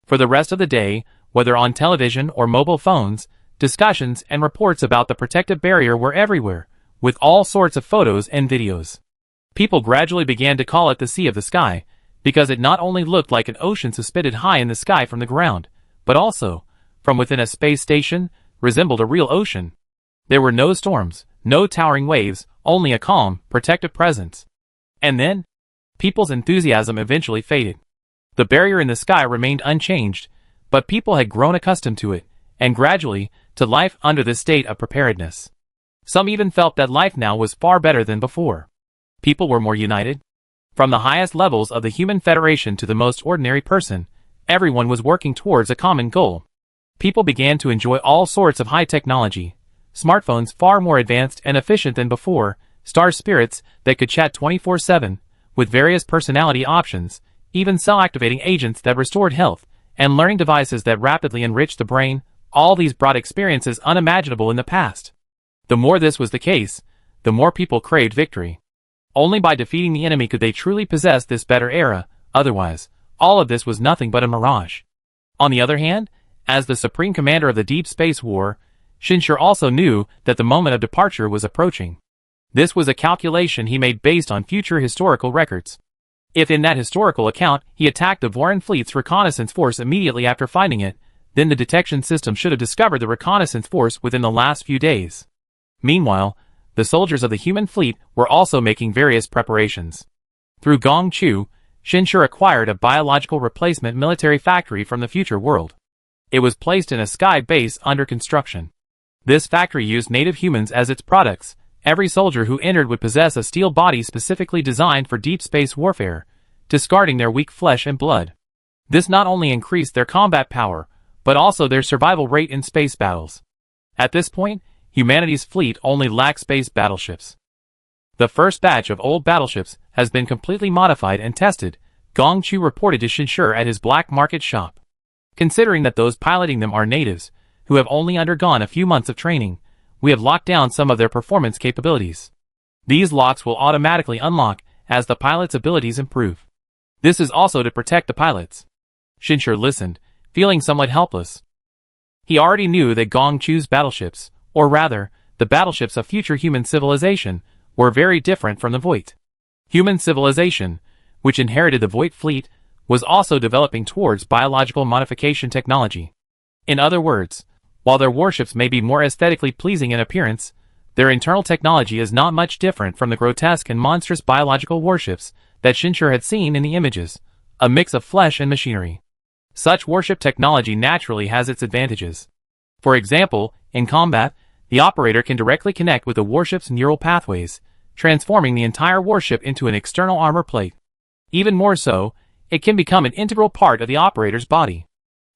[SPEAKER 1] For the rest of the day, whether on television or mobile phones, discussions and reports about the protective barrier were everywhere, with all sorts of photos and videos. People gradually began to call it the Sea of the Sky, because it not only looked like an ocean suspended high in the sky from the ground, but also, from within a space station, resembled a real ocean. There were no storms, no towering waves, only a calm, protective presence. And then, people's enthusiasm eventually faded. The barrier in the sky remained unchanged, but people had grown accustomed to it, and gradually, to life under this state of preparedness. Some even felt that life now was far better than before. People were more united. From the highest levels of the Human Federation to the most ordinary person, everyone was working towards a common goal. People began to enjoy all sorts of high technology, smartphones far more advanced and efficient than before, star spirits that could chat 24/7, with various personality options, even cell-activating agents that restored health, and learning devices that rapidly enriched the brain. All these brought experiences unimaginable in the past. The more this was the case, the more people craved victory. Only by defeating the enemy could they truly possess this better era, otherwise, all of this was nothing but a mirage. On the other hand, as the supreme commander of the Deep Space War, Shinshur also knew that the moment of departure was approaching. This was a calculation he made based on future historical records. If in that historical account he attacked the Voran fleet's reconnaissance force immediately after finding it, then the detection system should have discovered the reconnaissance force within the last few days. Meanwhile, the soldiers of the human fleet were also making various preparations. Through Gong Chu, Shinshur acquired a biological replacement military factory from the future world. It was placed in a sky base under construction. This factory used native humans as its products. Every soldier who entered would possess a steel body specifically designed for deep space warfare, discarding their weak flesh and blood. This not only increased their combat power, but also their survival rate in space battles. At this point, humanity's fleet only lacked space battleships. The first batch of old battleships has been completely modified and tested, Gong Chu reported to Shinshur at his black market shop. Considering that those piloting them are natives, who have only undergone a few months of training, we have locked down some of their performance capabilities. These locks will automatically unlock as the pilot's abilities improve. This is also to protect the pilots. Shinshur listened, feeling somewhat helpless. He already knew that Gong Chu's battleships, or rather, the battleships of future human civilization, were very different from the Voight. Human civilization, which inherited the Voight fleet, was also developing towards biological modification technology. In other words, while their warships may be more aesthetically pleasing in appearance, their internal technology is not much different from the grotesque and monstrous biological warships that Shinshur had seen in the images, a mix of flesh and machinery. Such warship technology naturally has its advantages. For example, in combat, the operator can directly connect with the warship's neural pathways, transforming the entire warship into an external armor plate. Even more so, it can become an integral part of the operator's body.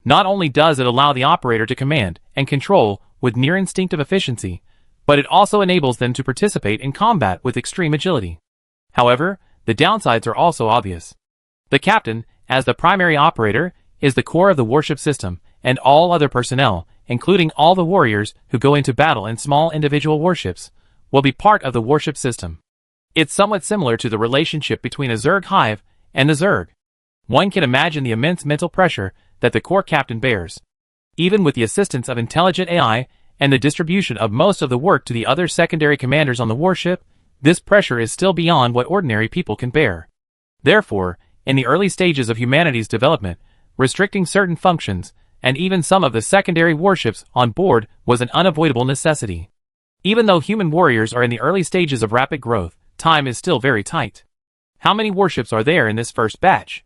[SPEAKER 1] Not only does it allow the operator to command and control with near-instinctive efficiency, but it also enables them to participate in combat with extreme agility. However, the downsides are also obvious. The captain, as the primary operator, is the core of the warship system, and all other personnel, including all the warriors who go into battle in small individual warships, will be part of the warship system. It's somewhat similar to the relationship between a Zerg hive and the Zerg. One can imagine the immense mental pressure that the core captain bears. Even with the assistance of intelligent AI and the distribution of most of the work to the other secondary commanders on the warship, this pressure is still beyond what ordinary people can bear. Therefore, in the early stages of humanity's development, restricting certain functions, and even some of the secondary warships on board was an unavoidable necessity. Even though human warriors are in the early stages of rapid growth, time is still very tight. How many warships are there in this first batch?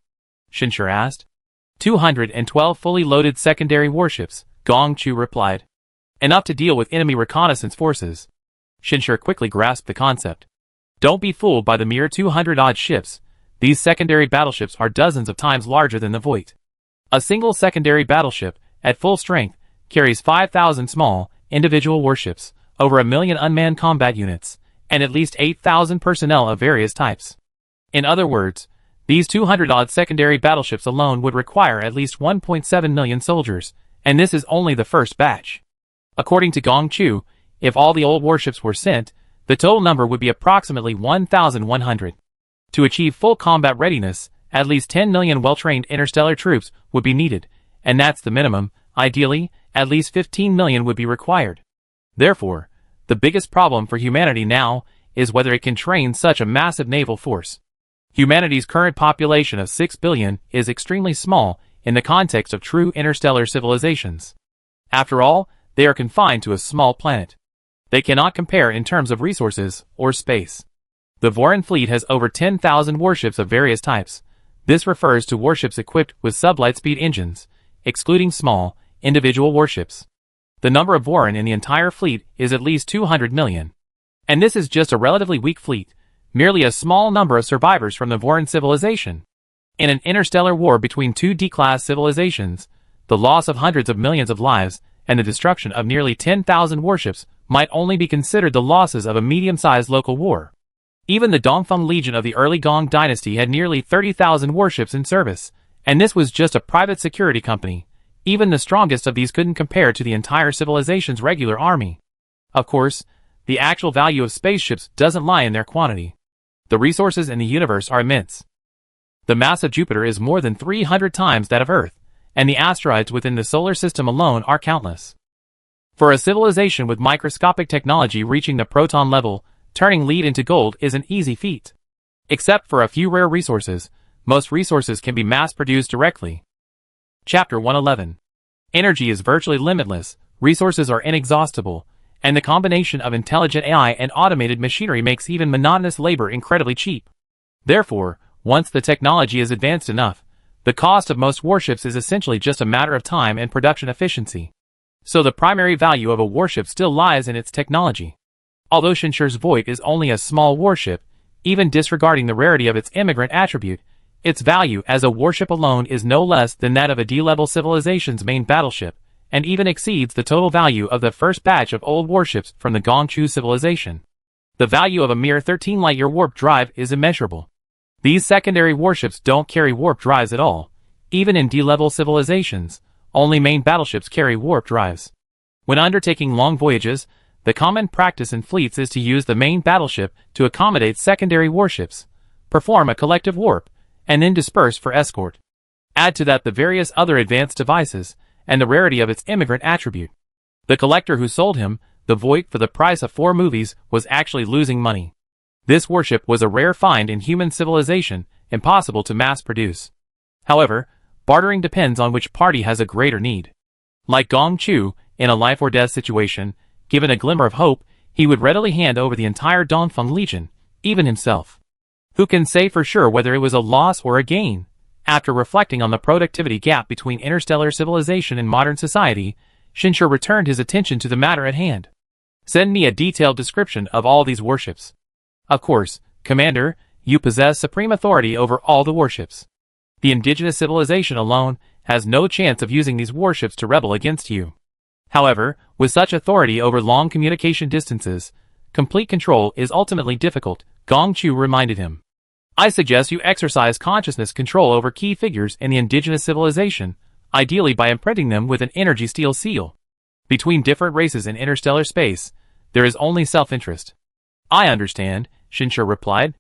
[SPEAKER 1] Shinshur asked. 212 fully loaded secondary warships, Gong Chu replied. Enough to deal with enemy reconnaissance forces. Shinshur quickly grasped the concept. Don't be fooled by the mere 200-odd ships. These secondary battleships are dozens of times larger than the Voight. A single secondary battleship, at full strength, carries 5,000 small, individual warships, over 1 million unmanned combat units, and at least 8,000 personnel of various types. In other words, these 200-odd secondary battleships alone would require at least 1.7 million soldiers, and this is only the first batch. According to Gong Chu, if all the old warships were sent, the total number would be approximately 1,100. To achieve full combat readiness, at least 10 million well-trained interstellar troops would be needed, and that's the minimum. Ideally, at least 15 million would be required. Therefore, the biggest problem for humanity now is whether it can train such a massive naval force. Humanity's current population of 6 billion is extremely small in the context of true interstellar civilizations. After all, they are confined to a small planet. They cannot compare in terms of resources or space. The Voran fleet has over 10,000 warships of various types. This refers to warships equipped with sublight-speed engines, excluding small, individual warships. The number of Voran in the entire fleet is at least 200 million. And this is just a relatively weak fleet, merely a small number of survivors from the Voran civilization. In an interstellar war between two D-class civilizations, the loss of hundreds of millions of lives and the destruction of nearly 10,000 warships might only be considered the losses of a medium-sized local war. Even the Dongfeng Legion of the early Gong dynasty had nearly 30,000 warships in service, and this was just a private security company. Even the strongest of these couldn't compare to the entire civilization's regular army. Of course, the actual value of spaceships doesn't lie in their quantity. The resources in the universe are immense. The mass of Jupiter is more than 300 times that of Earth, and the asteroids within the solar system alone are countless. For a civilization with microscopic technology reaching the proton level, turning lead into gold is an easy feat. Except for a few rare resources, most resources can be mass-produced directly. Chapter 111. Energy is virtually limitless, resources are inexhaustible, and the combination of intelligent AI and automated machinery makes even monotonous labor incredibly cheap. Therefore, Once the technology is advanced enough, the cost of most warships is essentially just a matter of time and production efficiency. So the primary value of a warship still lies in its technology. Although Shinshir's Voigt is only a small warship, even disregarding the rarity of its immigrant attribute, its value as a warship alone is no less than that of a D-level civilization's main battleship, and even exceeds the total value of the first batch of old warships from the Gongchu civilization. The value of a mere 13 light-year warp drive is immeasurable. These secondary warships don't carry warp drives at all. Even in D-level civilizations, only main battleships carry warp drives. When undertaking long voyages, the common practice in fleets is to use the main battleship to accommodate secondary warships, perform a collective warp, and then disperse for escort. Add to that the various other advanced devices, and the rarity of its immigrant attribute. The collector who sold him the Voigt for the price of 4 movies was actually losing money. This warship was a rare find in human civilization, impossible to mass produce. However, bartering depends on which party has a greater need. Like Gong Chu, in a life or death situation, given a glimmer of hope, he would readily hand over the entire Dongfeng Legion, even himself. Who can say for sure whether it was a loss or a gain? After reflecting on the productivity gap between interstellar civilization and modern society, Shinshir returned his attention to the matter at hand. Send me a detailed description of all these warships. Of course, Commander, you possess supreme authority over all the warships. The indigenous civilization alone has no chance of using these warships to rebel against you. However, with such authority over long communication distances, complete control is ultimately difficult, Gong Chu reminded him. I suggest you exercise consciousness control over key figures in the indigenous civilization, ideally by imprinting them with an energy steel seal. Between different races in interstellar space, there is only self-interest. I understand, Shinshir replied.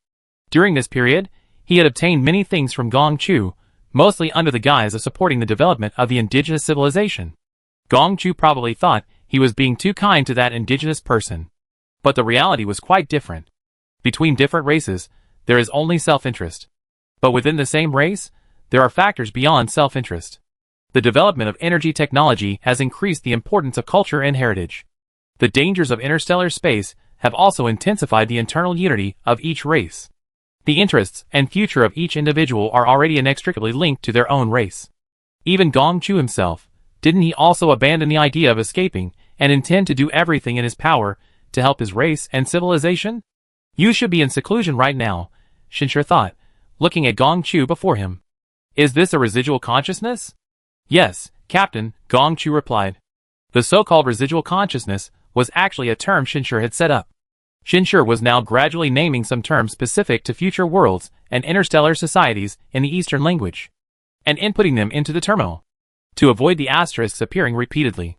[SPEAKER 1] During this period, he had obtained many things from Gong Chu, mostly under the guise of supporting the development of the indigenous civilization. Gong Chu probably thought he was being too kind to that indigenous person. But the reality was quite different. Between different races, there is only self-interest. But within the same race, there are factors beyond self-interest. The development of energy technology has increased the importance of culture and heritage. The dangers of interstellar space have also intensified the internal unity of each race. The interests and future of each individual are already inextricably linked to their own race. Even Gong Chu himself, didn't he also abandon the idea of escaping and intend to do everything in his power to help his race and civilization? You should be in seclusion right now, Shinshir thought, looking at Gong Chu before him. Is this a residual consciousness? Yes, Captain, Gong Chu replied. The so-called residual consciousness was actually a term Shinshir had set up. Shinshir was now gradually naming some terms specific to future worlds and interstellar societies in the Eastern language, and inputting them into the terminal, to avoid the asterisks appearing repeatedly.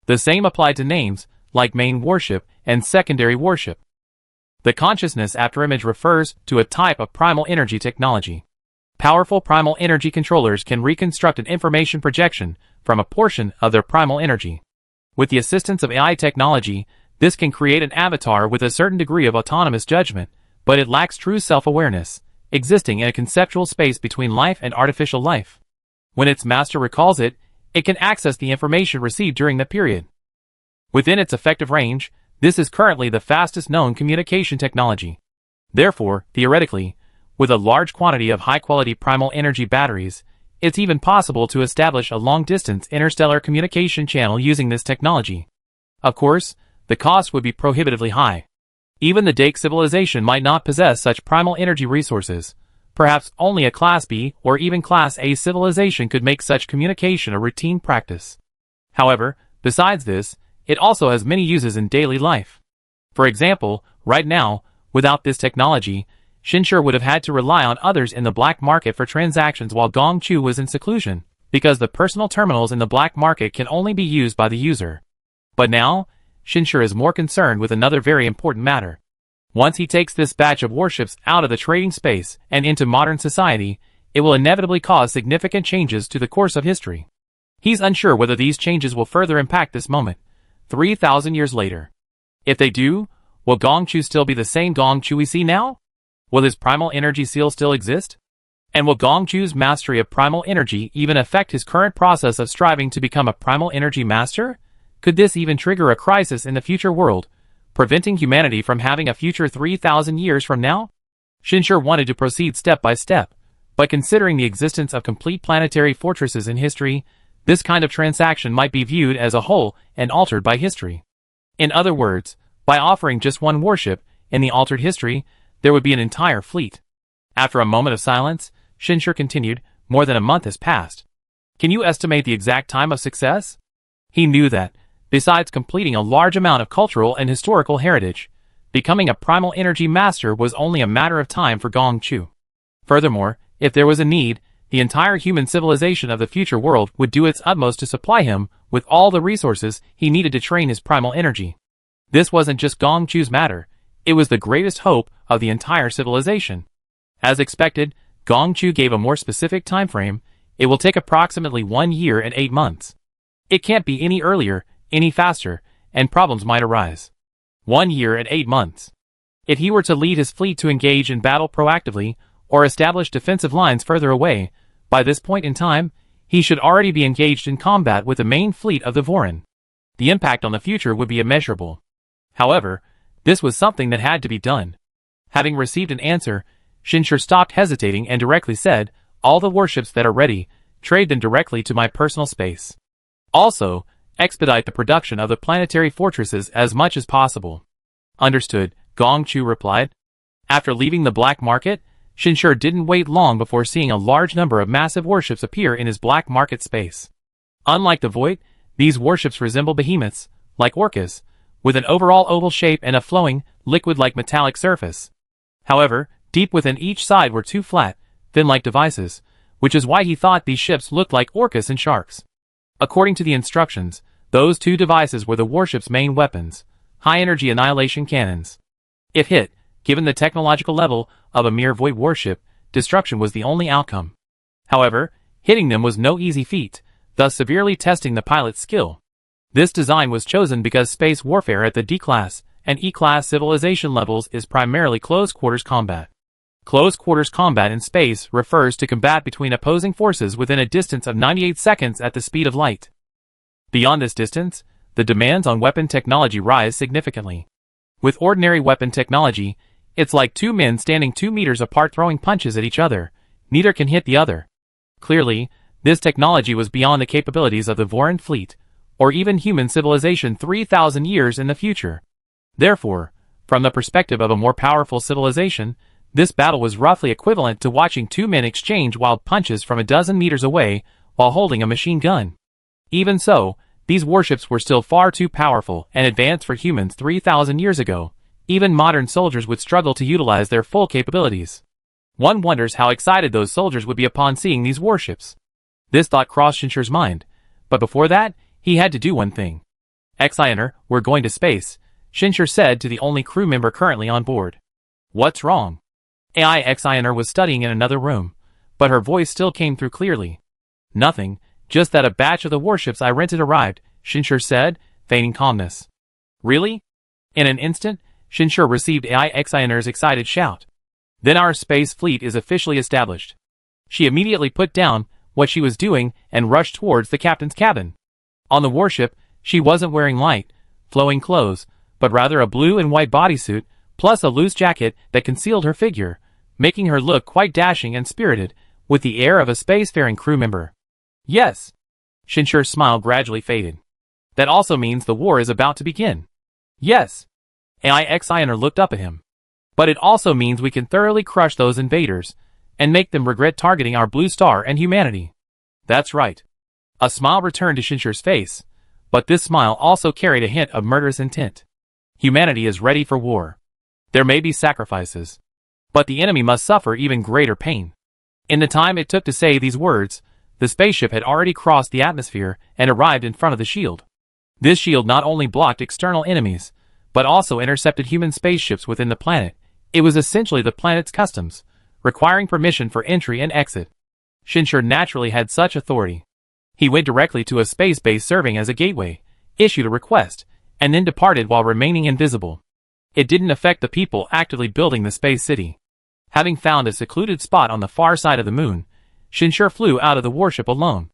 [SPEAKER 1] The same applied to names, like main warship and secondary warship. The consciousness after image refers to a type of primal energy technology. Powerful primal energy controllers can reconstruct an information projection from a portion of their primal energy. With the assistance of AI technology, this can create an avatar with a certain degree of autonomous judgment, but it lacks true self-awareness, existing in a conceptual space between life and artificial life. When its master recalls it, it can access the information received during the period. Within its effective range, this is currently the fastest known communication technology. Therefore, theoretically, with a large quantity of high-quality primal energy batteries, it's even possible to establish a long-distance interstellar communication channel using this technology. Of course, the cost would be prohibitively high. Even the Dake civilization might not possess such primal energy resources. Perhaps only a Class B or even Class A civilization could make such communication a routine practice. However, besides this, it also has many uses in daily life. For example, right now, without this technology, Shinshir would have had to rely on others in the black market for transactions while Gong Chu was in seclusion, because the personal terminals in the black market can only be used by the user. But now, Shinshir is more concerned with another very important matter. Once he takes this batch of warships out of the trading space and into modern society, it will inevitably cause significant changes to the course of history. He's unsure whether these changes will further impact this moment, 3,000 years later. If they do, will Gong Chu still be the same Gong Chu we see now? Will his primal energy seal still exist? And will Gong Chu's mastery of primal energy even affect his current process of striving to become a primal energy master? Could this even trigger a crisis in the future world, preventing humanity from having a future 3,000 years from now? Shinshur wanted to proceed step by step, but considering the existence of complete planetary fortresses in history, this kind of transaction might be viewed as a whole and altered by history. In other words, by offering just one warship, in the altered history, there would be an entire fleet. After a moment of silence, Shinshur continued, more than a month has passed. Can you estimate the exact time of success? He knew that, besides completing a large amount of cultural and historical heritage, becoming a primal energy master was only a matter of time for Gong Chu. Furthermore, if there was a need, the entire human civilization of the future world would do its utmost to supply him with all the resources he needed to train his primal energy. This wasn't just Gong Chu's matter, it was the greatest hope of the entire civilization. As expected, Gong Chu gave a more specific time frame. It will take approximately 1 year and 8 months. It can't be any earlier, any faster, and problems might arise. 1 year and 8 months. If he were to lead his fleet to engage in battle proactively, or establish defensive lines further away, by this point in time, he should already be engaged in combat with the main fleet of the Vorin. The impact on the future would be immeasurable. However, this was something that had to be done. Having received an answer, Shinshur stopped hesitating and directly said, all the warships that are ready, trade them directly to my personal space. Also, expedite the production of the planetary fortresses as much as possible. Understood, Gong Chu replied. After leaving the black market, Shinshur didn't wait long before seeing a large number of massive warships appear in his black market space. Unlike the Void, these warships resemble behemoths, like orcas, with an overall oval shape and a flowing, liquid-like metallic surface. However, deep within each side were two flat, fin-like devices, which is why he thought these ships looked like orcas and sharks. According to the instructions, those two devices were the warship's main weapons, high-energy annihilation cannons. If hit, given the technological level of a mere Void warship, destruction was the only outcome. However, hitting them was no easy feat, thus severely testing the pilot's skill. This design was chosen because space warfare at the D-class and E-class civilization levels is primarily close-quarters combat. Close-quarters combat in space refers to combat between opposing forces within a distance of 98 seconds at the speed of light. Beyond this distance, the demands on weapon technology rise significantly. With ordinary weapon technology, it's like two men standing 2 meters apart throwing punches at each other. Neither can hit the other. Clearly, this technology was beyond the capabilities of the Vorin fleet, or even human civilization 3,000 years in the future. Therefore, from the perspective of a more powerful civilization, this battle was roughly equivalent to watching two men exchange wild punches from a dozen meters away while holding a machine gun. Even so, these warships were still far too powerful and advanced for humans 3,000 years ago. Even modern soldiers would struggle to utilize their full capabilities. One wonders how excited those soldiers would be upon seeing these warships. This thought crossed Shinshur's mind, but before that, he had to do one thing. Xiner, we're going to space, Shinshur said to the only crew member currently on board. What's wrong? AI Xiner was studying in another room, but her voice still came through clearly. Nothing, just that a batch of the warships I rented arrived, Shinshur said, feigning calmness. Really? In an instant, Shinshur received AI Xiner's excited shout. Then our space fleet is officially established. She immediately put down what she was doing and rushed towards the captain's cabin. On the warship, she wasn't wearing light, flowing clothes, but rather a blue and white bodysuit, plus a loose jacket that concealed her figure, making her look quite dashing and spirited, with the air of a spacefaring crew member. Yes. Shinshur's smile gradually faded. That also means the war is about to begin. Yes. AI Xiner looked up at him. But it also means we can thoroughly crush those invaders, and make them regret targeting our blue star and humanity. That's right. A smile returned to Shinshur's face, but this smile also carried a hint of murderous intent. Humanity is ready for war. There may be sacrifices, but the enemy must suffer even greater pain. In the time it took to say these words, the spaceship had already crossed the atmosphere and arrived in front of the shield. This shield not only blocked external enemies, but also intercepted human spaceships within the planet. It was essentially the planet's customs, requiring permission for entry and exit. Shinshur naturally had such authority. He went directly to a space base serving as a gateway, issued a request, and then departed while remaining invisible. It didn't affect the people actively building the space city. Having found a secluded spot on the far side of the moon, Shinshur flew out of the warship alone.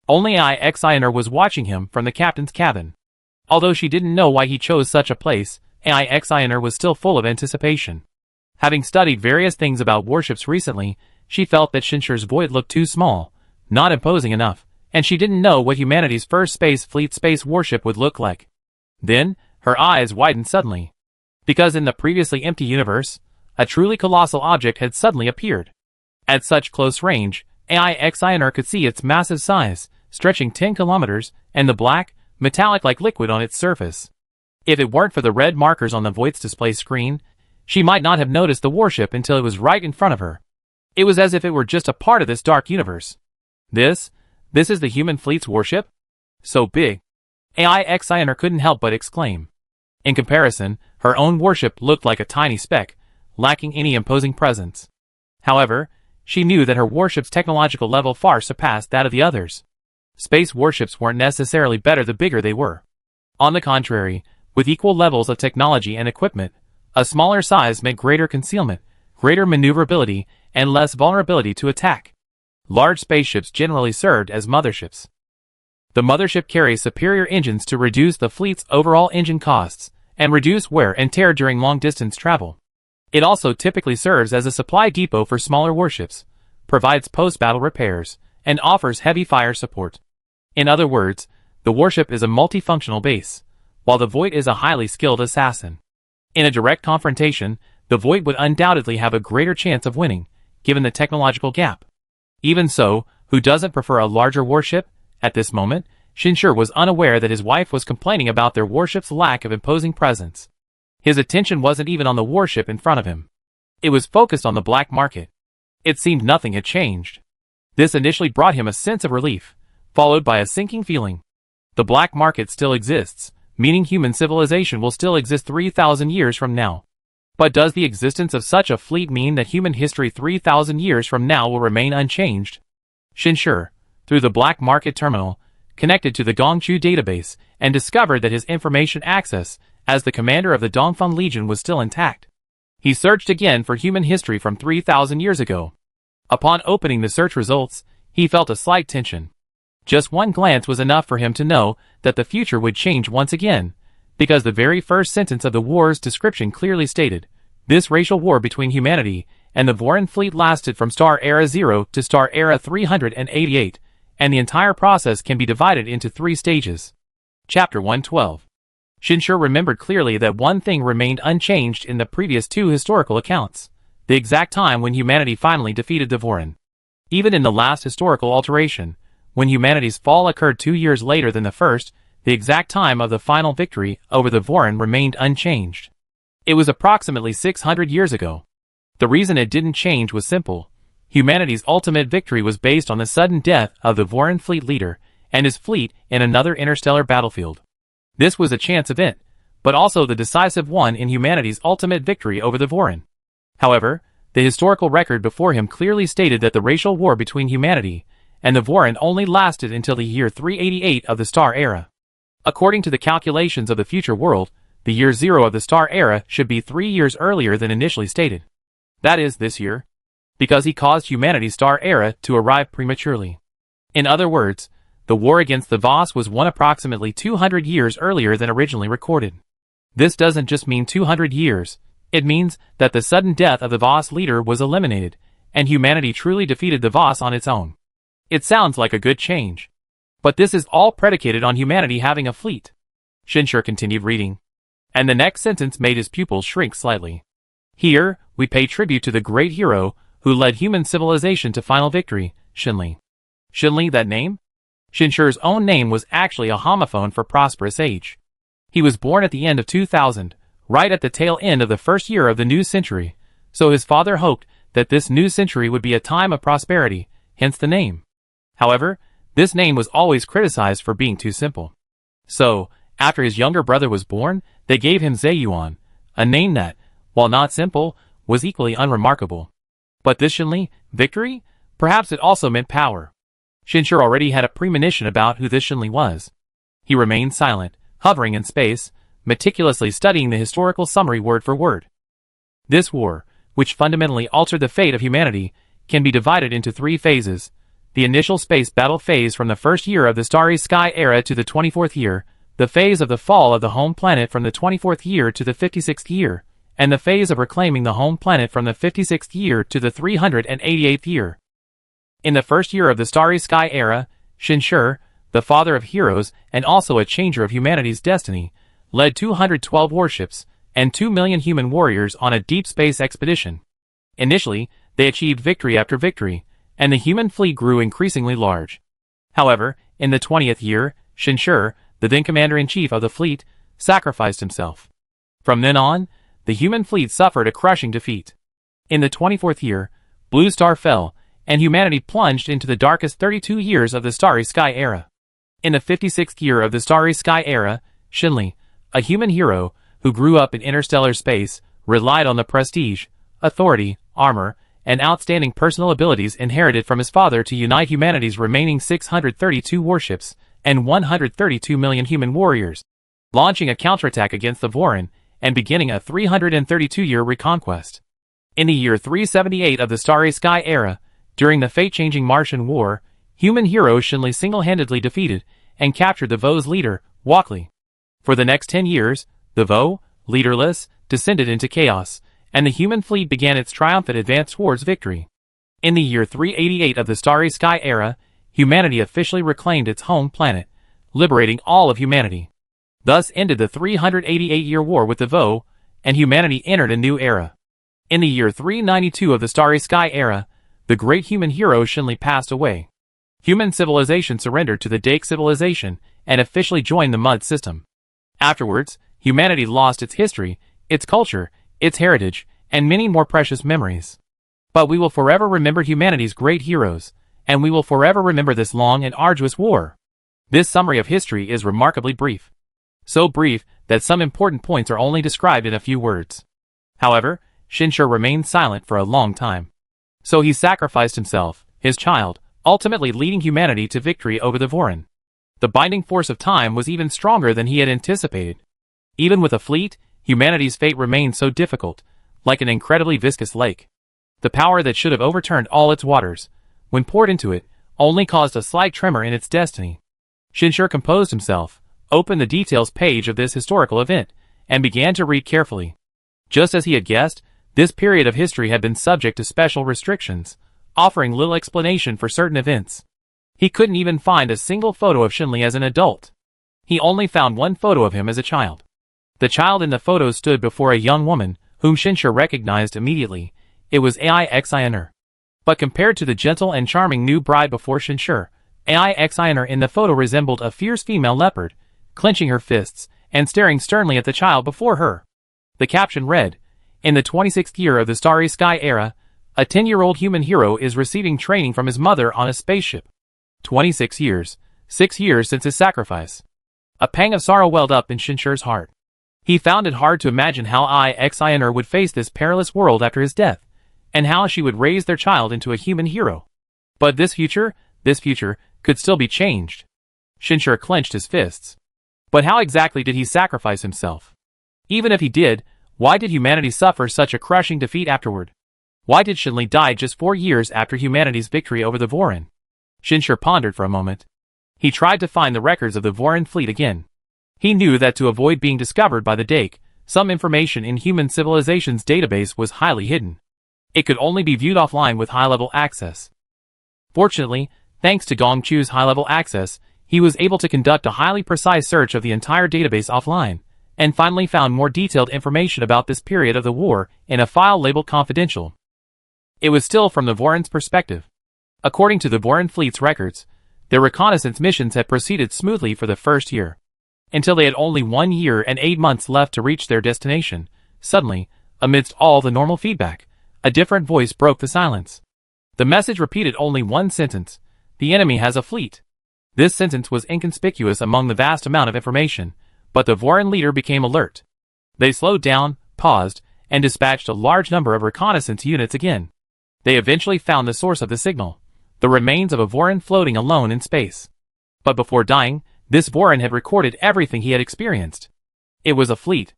[SPEAKER 1] Only AI Xiner was watching him from the captain's cabin. Although she didn't know why he chose such a place, AI Xiner was still full of anticipation. Having studied various things about warships recently, she felt that Shinshir's void looked too small, not imposing enough, and she didn't know what humanity's first space fleet space warship would look like. Then, her eyes widened suddenly. Because in the previously empty universe, a truly colossal object had suddenly appeared. At such close range, AI-XINR could see its massive size, stretching 10 kilometers, and the black, metallic-like liquid on its surface. If it weren't for the red markers on the void's display screen, she might not have noticed the warship until it was right in front of her. It was as if it were just a part of this dark universe. This is the human fleet's warship? So big. AI-XINR couldn't help but exclaim. In comparison, her own warship looked like a tiny speck, lacking any imposing presence. However, she knew that her warship's technological level far surpassed that of the others. Space warships weren't necessarily better the bigger they were. On the contrary, with equal levels of technology and equipment, a smaller size meant greater concealment, greater maneuverability, and less vulnerability to attack. Large spaceships generally served as motherships. The mothership carries superior engines to reduce the fleet's overall engine costs and reduce wear and tear during long-distance travel. It also typically serves as a supply depot for smaller warships, provides post-battle repairs, and offers heavy fire support. In other words, the warship is a multifunctional base, while the Void is a highly skilled assassin. In a direct confrontation, the Void would undoubtedly have a greater chance of winning, given the technological gap. Even so, who doesn't prefer a larger warship? At this moment, Shinshir was unaware that his wife was complaining about their warship's lack of imposing presence. His attention wasn't even on the warship in front of him. It was focused on the black market. It seemed nothing had changed. This initially brought him a sense of relief, followed by a sinking feeling. The black market still exists, meaning human civilization will still exist 3,000 years from now. But does the existence of such a fleet mean that human history 3,000 years from now will remain unchanged? Shinshir, through the black market terminal, connected to the Gongchu database and discovered that his information access as the commander of the Dongfeng Legion was still intact. He searched again for human history from 3,000 years ago. Upon opening the search results, he felt a slight tension. Just one glance was enough for him to know that the future would change once again, because the very first sentence of the war's description clearly stated, this racial war between humanity and the Voran fleet lasted from Star Era 0 to Star Era 388, and the entire process can be divided into 3 stages. Chapter 112. Shinshir remembered clearly that one thing remained unchanged in the previous 2 historical accounts, the exact time when humanity finally defeated the Voran. Even in the last historical alteration, when humanity's fall occurred 2 years later than the first, the exact time of the final victory over the Voran remained unchanged. It was approximately 600 years ago. The reason it didn't change was simple. Humanity's ultimate victory was based on the sudden death of the Voran fleet leader and his fleet in another interstellar battlefield. This was a chance event, but also the decisive one in humanity's ultimate victory over the Voran. However, the historical record before him clearly stated that the racial war between humanity and the Voran only lasted until the year 388 of the Star Era. According to the calculations of the future world, the year 0 of the Star Era should be 3 years earlier than initially stated. That is, this year. Because he caused humanity's Star Era to arrive prematurely. In other words, the war against the Voss was won approximately 200 years earlier than originally recorded. This doesn't just mean 200 years, it means that the sudden death of the Voss leader was eliminated, and humanity truly defeated the Voss on its own. It sounds like a good change. But this is all predicated on humanity having a fleet. Shinshir continued reading. And the next sentence made his pupils shrink slightly. Here, we pay tribute to the great hero who led human civilization to final victory, Shinli. Shinli, that name? Shinshir's own name was actually a homophone for prosperous age. He was born at the end of 2000, right at the tail end of the first year of the new century, so his father hoped that this new century would be a time of prosperity, hence the name. However, this name was always criticized for being too simple. So, after his younger brother was born, they gave him Zeyuan, a name that, while not simple, was equally unremarkable. But this Shinli, victory? Perhaps it also meant power. Shinshir already had a premonition about who this Shinli was. He remained silent, hovering in space, meticulously studying the historical summary word for word. This war, which fundamentally altered the fate of humanity, can be divided into 3 phases. The initial space battle phase from the first year of the Starry Sky Era to the 24th year, the phase of the fall of the home planet from the 24th year to the 56th year, and the phase of reclaiming the home planet from the 56th year to the 388th year. In the first year of the Starry Sky era, Shinshur, the father of heroes and also a changer of humanity's destiny, led 212 warships and 2 million human warriors on a deep space expedition. Initially, they achieved victory after victory, and the human fleet grew increasingly large. However, in the 20th year, Shinshur, the then commander-in-chief of the fleet, sacrificed himself. From then on, the human fleet suffered a crushing defeat. In the 24th year, Blue Star fell, and humanity plunged into the darkest 32 years of the Starry Sky era. In the 56th year of the Starry Sky era, Shinli, a human hero who grew up in interstellar space, relied on the prestige, authority, armor, and outstanding personal abilities inherited from his father to unite humanity's remaining 632 warships and 132 million human warriors, launching a counterattack against the Vorin and beginning a 332-year reconquest. In the year 378 of the Starry Sky era, during the fate-changing Martian War, human hero Shinli single-handedly defeated and captured the Vo's leader, Walkley. For the next 10 years, the Vo, leaderless, descended into chaos, and the human fleet began its triumphant advance towards victory. In the year 388 of the Starry Sky era, humanity officially reclaimed its home planet, liberating all of humanity. Thus ended the 388-year war with the Vo, and humanity entered a new era. In the year 392 of the Starry Sky era, the great human hero Shinli passed away. Human civilization surrendered to the Dake civilization and officially joined the Mud system. Afterwards, humanity lost its history, its culture, its heritage, and many more precious memories. But we will forever remember humanity's great heroes, and we will forever remember this long and arduous war. This summary of history is remarkably brief. So brief that some important points are only described in a few words. However, Shinshur remained silent for a long time. So he sacrificed himself, his child, ultimately leading humanity to victory over the Vorin. The binding force of time was even stronger than he had anticipated. Even with a fleet, humanity's fate remained so difficult, like an incredibly viscous lake. The power that should have overturned all its waters, when poured into it, only caused a slight tremor in its destiny. Shinshur composed himself, opened the details page of this historical event, and began to read carefully. Just as he had guessed, this period of history had been subject to special restrictions, offering little explanation for certain events. He couldn't even find a single photo of Shinli as an adult. He only found one photo of him as a child. The child in the photo stood before a young woman, whom Shinshur recognized immediately. It was Aixiner. But compared to the gentle and charming new bride before Shinshur, Aixiner in the photo resembled a fierce female leopard, clenching her fists and staring sternly at the child before her. The caption read, "In the 26th year of the Starry Sky era, a 10-year-old human hero is receiving training from his mother on a spaceship. 26 years, 6 years since his sacrifice." A pang of sorrow welled up in Shinshur's heart. He found it hard to imagine how Aixiner would face this perilous world after his death, and how she would raise their child into a human hero. But this future could still be changed. Shinshur clenched his fists. But how exactly did he sacrifice himself? Even if he did, why did humanity suffer such a crushing defeat afterward? Why did Shinli die just 4 years after humanity's victory over the Vorin? Shinshur pondered for a moment. He tried to find the records of the Vorin fleet again. He knew that to avoid being discovered by the Dake, some information in human civilization's database was highly hidden. It could only be viewed offline with high-level access. Fortunately, thanks to Gongchu's high-level access, he was able to conduct a highly precise search of the entire database offline, and finally found more detailed information about this period of the war in a file labeled confidential. It was still from the Vorin's perspective. According to the Vorin fleet's records, their reconnaissance missions had proceeded smoothly for the first year. Until they had only 1 year and 8 months left to reach their destination, suddenly, amidst all the normal feedback, a different voice broke the silence. The message repeated only one sentence: "The enemy has a fleet." This sentence was inconspicuous among the vast amount of information, but the Vorin leader became alert. They slowed down, paused, and dispatched a large number of reconnaissance units again. They eventually found the source of the signal, the remains of a Vorin floating alone in space. But before dying, this Vorin had recorded everything he had experienced. It was a fleet.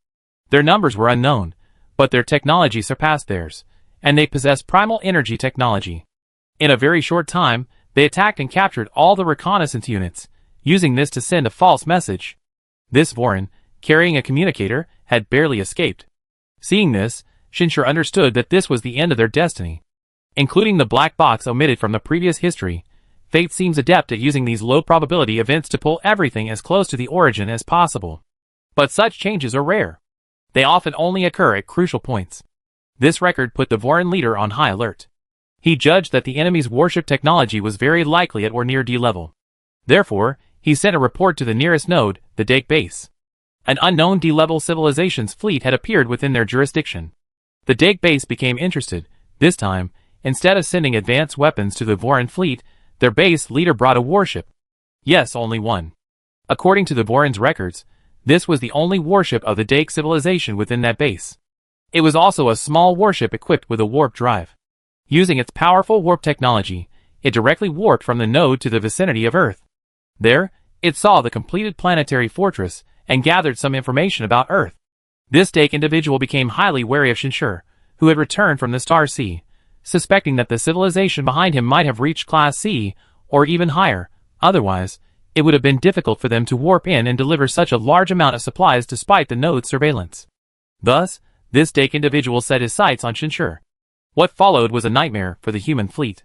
[SPEAKER 1] Their numbers were unknown, but their technology surpassed theirs, and they possessed primal energy technology. In a very short time, they attacked and captured all the reconnaissance units, using this to send a false message. This Vorin, carrying a communicator, had barely escaped. Seeing this, Shinshur understood that this was the end of their destiny. Including the black box omitted from the previous history, fate seems adept at using these low-probability events to pull everything as close to the origin as possible. But such changes are rare. They often only occur at crucial points. This record put the Voran leader on high alert. He judged that the enemy's warship technology was very likely at or near D level. Therefore, he sent a report to the nearest node, the Dake base. An unknown D-level civilization's fleet had appeared within their jurisdiction. The Dake base became interested. This time, instead of sending advanced weapons to the Voran fleet, their base leader brought a warship. Yes, only one. According to the Voran's records, this was the only warship of the Dake civilization within that base. It was also a small warship equipped with a warp drive. Using its powerful warp technology, it directly warped from the node to the vicinity of Earth. There, it saw the completed planetary fortress and gathered some information about Earth. This Dake individual became highly wary of Shinshur, who had returned from the Star Sea, suspecting that the civilization behind him might have reached Class C, or even higher. Otherwise, it would have been difficult for them to warp in and deliver such a large amount of supplies despite the node's surveillance. Thus, this Dake individual set his sights on Shinshur. What followed was a nightmare for the human fleet.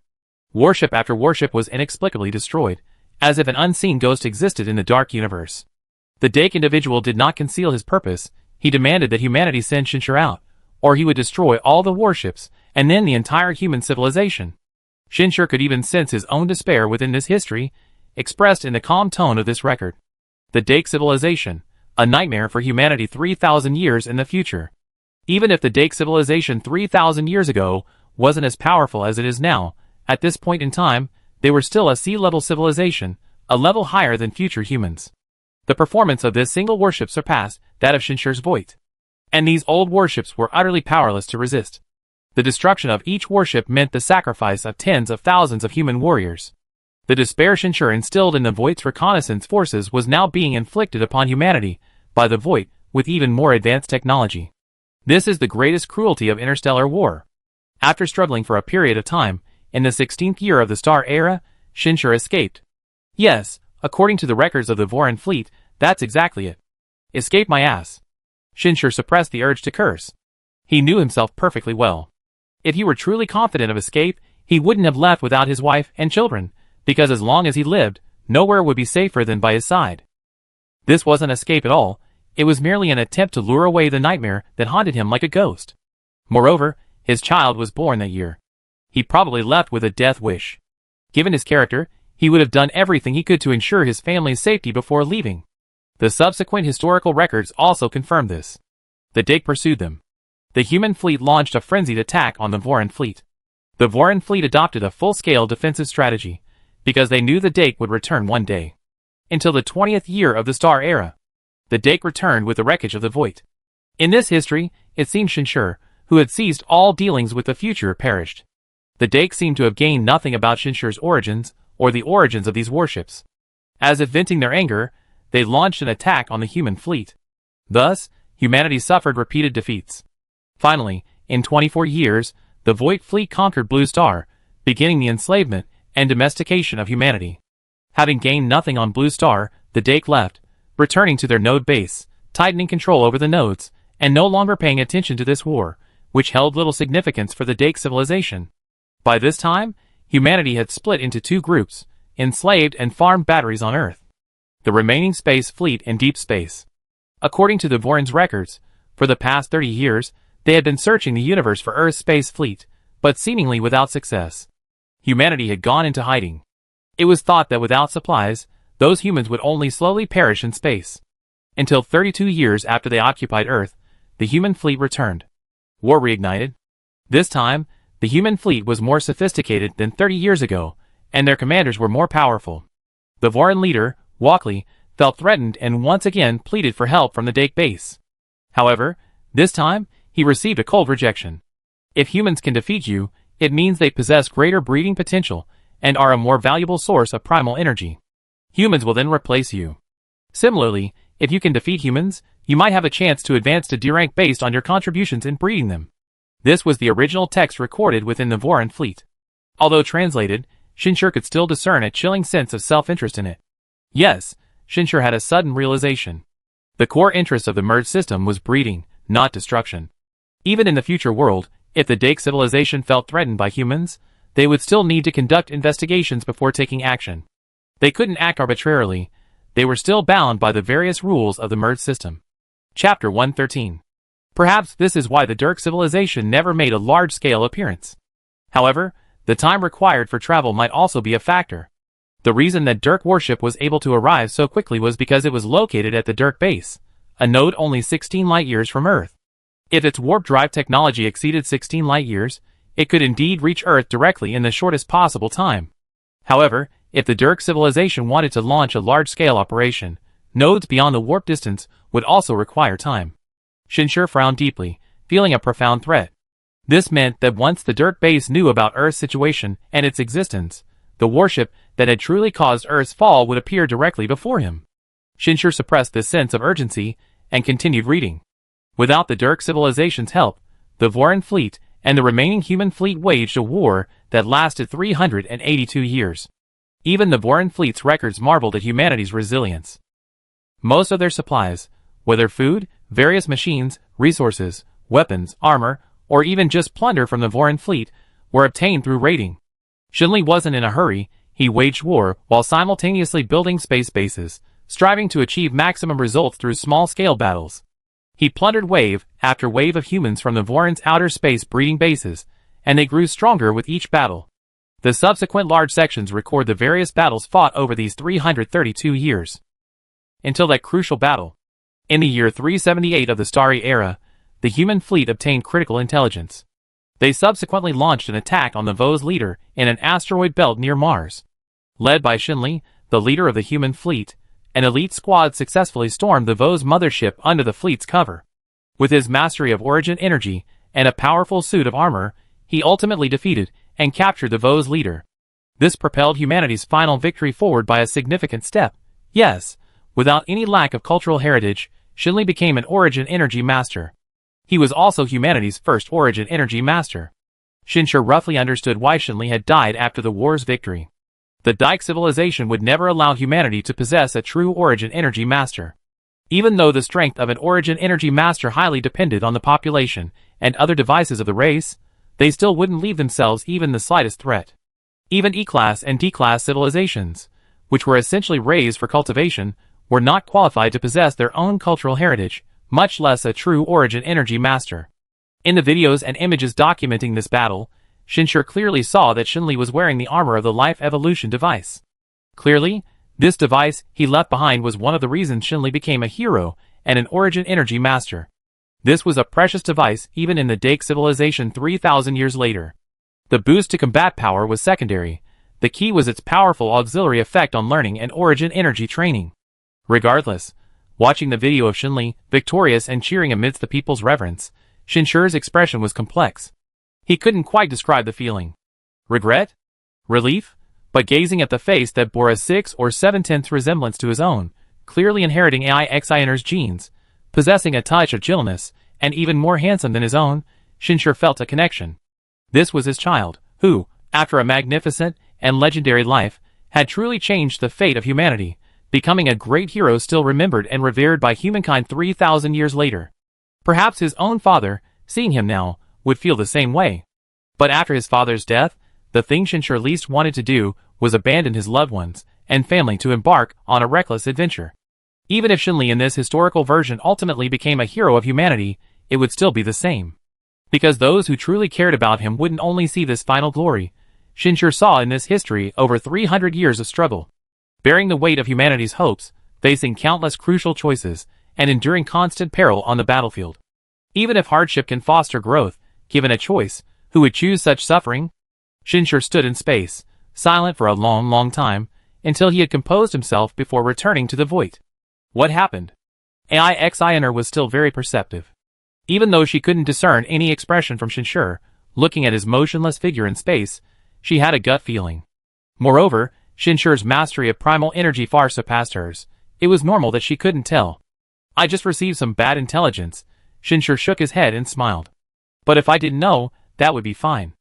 [SPEAKER 1] Warship after warship was inexplicably destroyed, as if an unseen ghost existed in the dark universe. The Dake individual did not conceal his purpose. He demanded that humanity send Shinshur out, or he would destroy all the warships, and then the entire human civilization. Shinshur could even sense his own despair within this history, expressed in the calm tone of this record. The Dake civilization, a nightmare for humanity 3,000 years in the future. Even if the Dake civilization 3,000 years ago wasn't as powerful as it is now, at this point in time, they were still a sea-level civilization, a level higher than future humans. The performance of this single warship surpassed that of Shinshur's Voight. And these old warships were utterly powerless to resist. The destruction of each warship meant the sacrifice of tens of thousands of human warriors. The despair Shinshur instilled in the Voight's reconnaissance forces was now being inflicted upon humanity by the Voight with even more advanced technology. This is the greatest cruelty of interstellar war. After struggling for a period of time, in the 16th year of the Star Era, Shinshur escaped. Yes, according to the records of the Voran fleet, that's exactly it. Escape my ass. Shinshur suppressed the urge to curse. He knew himself perfectly well. If he were truly confident of escape, he wouldn't have left without his wife and children, because as long as he lived, nowhere would be safer than by his side. This wasn't escape at all. It was merely an attempt to lure away the nightmare that haunted him like a ghost. Moreover, his child was born that year. He probably left with a death wish. Given his character, he would have done everything he could to ensure his family's safety before leaving. The subsequent historical records also confirm this. The Dake pursued them. The human fleet launched a frenzied attack on the Voran fleet. The Voran fleet adopted a full-scale defensive strategy, because they knew the Dake would return one day. Until the 20th year of the Star Era, the Dake returned with the wreckage of the Voight. In this history, it seems Shinshur, who had ceased all dealings with the future, perished. The Dake seemed to have gained nothing about Shinshur's origins, or the origins of these warships. As if venting their anger, they launched an attack on the human fleet. Thus, humanity suffered repeated defeats. Finally, in 24 years, the Voight fleet conquered Blue Star, beginning the enslavement and domestication of humanity. Having gained nothing on Blue Star, the Dake left, returning to their node base, tightening control over the nodes, and no longer paying attention to this war, which held little significance for the Dake civilization. By this time, humanity had split into two groups, enslaved and farmed batteries on Earth. The remaining space fleet in deep space. According to the Voran's records, for the past 30 years, they had been searching the universe for Earth's space fleet, but seemingly without success. Humanity had gone into hiding. It was thought that without supplies, those humans would only slowly perish in space. Until 32 years after they occupied Earth, the human fleet returned. War reignited. This time, the human fleet was more sophisticated than 30 years ago, and their commanders were more powerful. The Voran leader, Walkley, felt threatened and once again pleaded for help from the Dake base. However, this time, he received a cold rejection. If humans can defeat you, it means they possess greater breeding potential and are a more valuable source of primal energy. Humans will then replace you. Similarly, if you can defeat humans, you might have a chance to advance to D rank based on your contributions in breeding them. This was the original text recorded within the Voran fleet. Although translated, Shinshur could still discern a chilling sense of self-interest in it. Yes, Shinshur had a sudden realization. The core interest of the merged system was breeding, not destruction. Even in the future world, if the Dake civilization felt threatened by humans, they would still need to conduct investigations before taking action. They couldn't act arbitrarily. They were still bound by the various rules of the merged system. Chapter 113. Perhaps this is why the Dirk civilization never made a large-scale appearance. However, the time required for travel might also be a factor. The reason that Dirk warship was able to arrive so quickly was because it was located at the Dirk base, a node only 16 light-years from Earth. If its warp drive technology exceeded 16 light-years, it could indeed reach Earth directly in the shortest possible time. However, if the Dirk civilization wanted to launch a large-scale operation, nodes beyond the warp distance would also require time. Shinshur frowned deeply, feeling a profound threat. This meant that once the Dirk base knew about Earth's situation and its existence, the warship that had truly caused Earth's fall would appear directly before him. Shinshur suppressed this sense of urgency and continued reading. Without the Dirk civilization's help, the Voran fleet and the remaining human fleet waged a war that lasted 382 years. Even the Voran fleet's records marveled at humanity's resilience. Most of their supplies, whether food, various machines, resources, weapons, armor, or even just plunder from the Voran fleet, were obtained through raiding. Shinli wasn't in a hurry. He waged war while simultaneously building space bases, striving to achieve maximum results through small-scale battles. He plundered wave after wave of humans from the Voran's outer space breeding bases, and they grew stronger with each battle. The subsequent large sections record the various battles fought over these 332 years. Until that crucial battle. In the year 378 of the Starry Era, the human fleet obtained critical intelligence. They subsequently launched an attack on the Vo's leader in an asteroid belt near Mars. Led by Shinli, the leader of the human fleet, an elite squad successfully stormed the Vo's mothership under the fleet's cover. With his mastery of origin energy and a powerful suit of armor, he ultimately defeated and captured the Vo's leader. This propelled humanity's final victory forward by a significant step. Yes, without any lack of cultural heritage, Shinli became an origin energy master. He was also humanity's first origin energy master. Shinshur roughly understood why Shinli had died after the war's victory. The Dike civilization would never allow humanity to possess a true origin energy master. Even though the strength of an origin energy master highly depended on the population and other devices of the race, they still wouldn't leave themselves even the slightest threat. Even E-class and D-class civilizations, which were essentially raised for cultivation, were not qualified to possess their own cultural heritage, much less a true origin energy master. In the videos and images documenting this battle, Shinshur clearly saw that Shinli was wearing the armor of the Life Evolution device. Clearly, this device he left behind was one of the reasons Shinli became a hero and an origin energy master. This was a precious device even in the Dake civilization 3,000 years later. The boost to combat power was secondary. The key was its powerful auxiliary effect on learning and origin energy training. Regardless, watching the video of Shinli, victorious and cheering amidst the people's reverence, Shinshur's expression was complex. He couldn't quite describe the feeling. Regret? Relief? But gazing at the face that bore a 6 or 7/10 resemblance to his own, clearly inheriting AIXINer's genes, possessing a touch of gentleness, and even more handsome than his own, Shinshur felt a connection. This was his child, who, after a magnificent and legendary life, had truly changed the fate of humanity, becoming a great hero still remembered and revered by humankind 3,000 years later. Perhaps his own father, seeing him now, would feel the same way. But after his father's death, the thing Shinshur least wanted to do was abandon his loved ones and family to embark on a reckless adventure. Even if Shinli in this historical version ultimately became a hero of humanity, it would still be the same. Because those who truly cared about him wouldn't only see this final glory. Shinshur saw in this history over 300 years of struggle, bearing the weight of humanity's hopes, facing countless crucial choices, and enduring constant peril on the battlefield. Even if hardship can foster growth, given a choice, who would choose such suffering? Shinshur stood in space, silent for a long time, until he had composed himself before returning to the void. What happened? AIXINer was still very perceptive. Even though she couldn't discern any expression from Shinshur, looking at his motionless figure in space, she had a gut feeling. Moreover, Shinshur's mastery of primal energy far surpassed hers. It was normal that she couldn't tell. I just received some bad intelligence. Shinshur shook his head and smiled. But if I didn't know, that would be fine.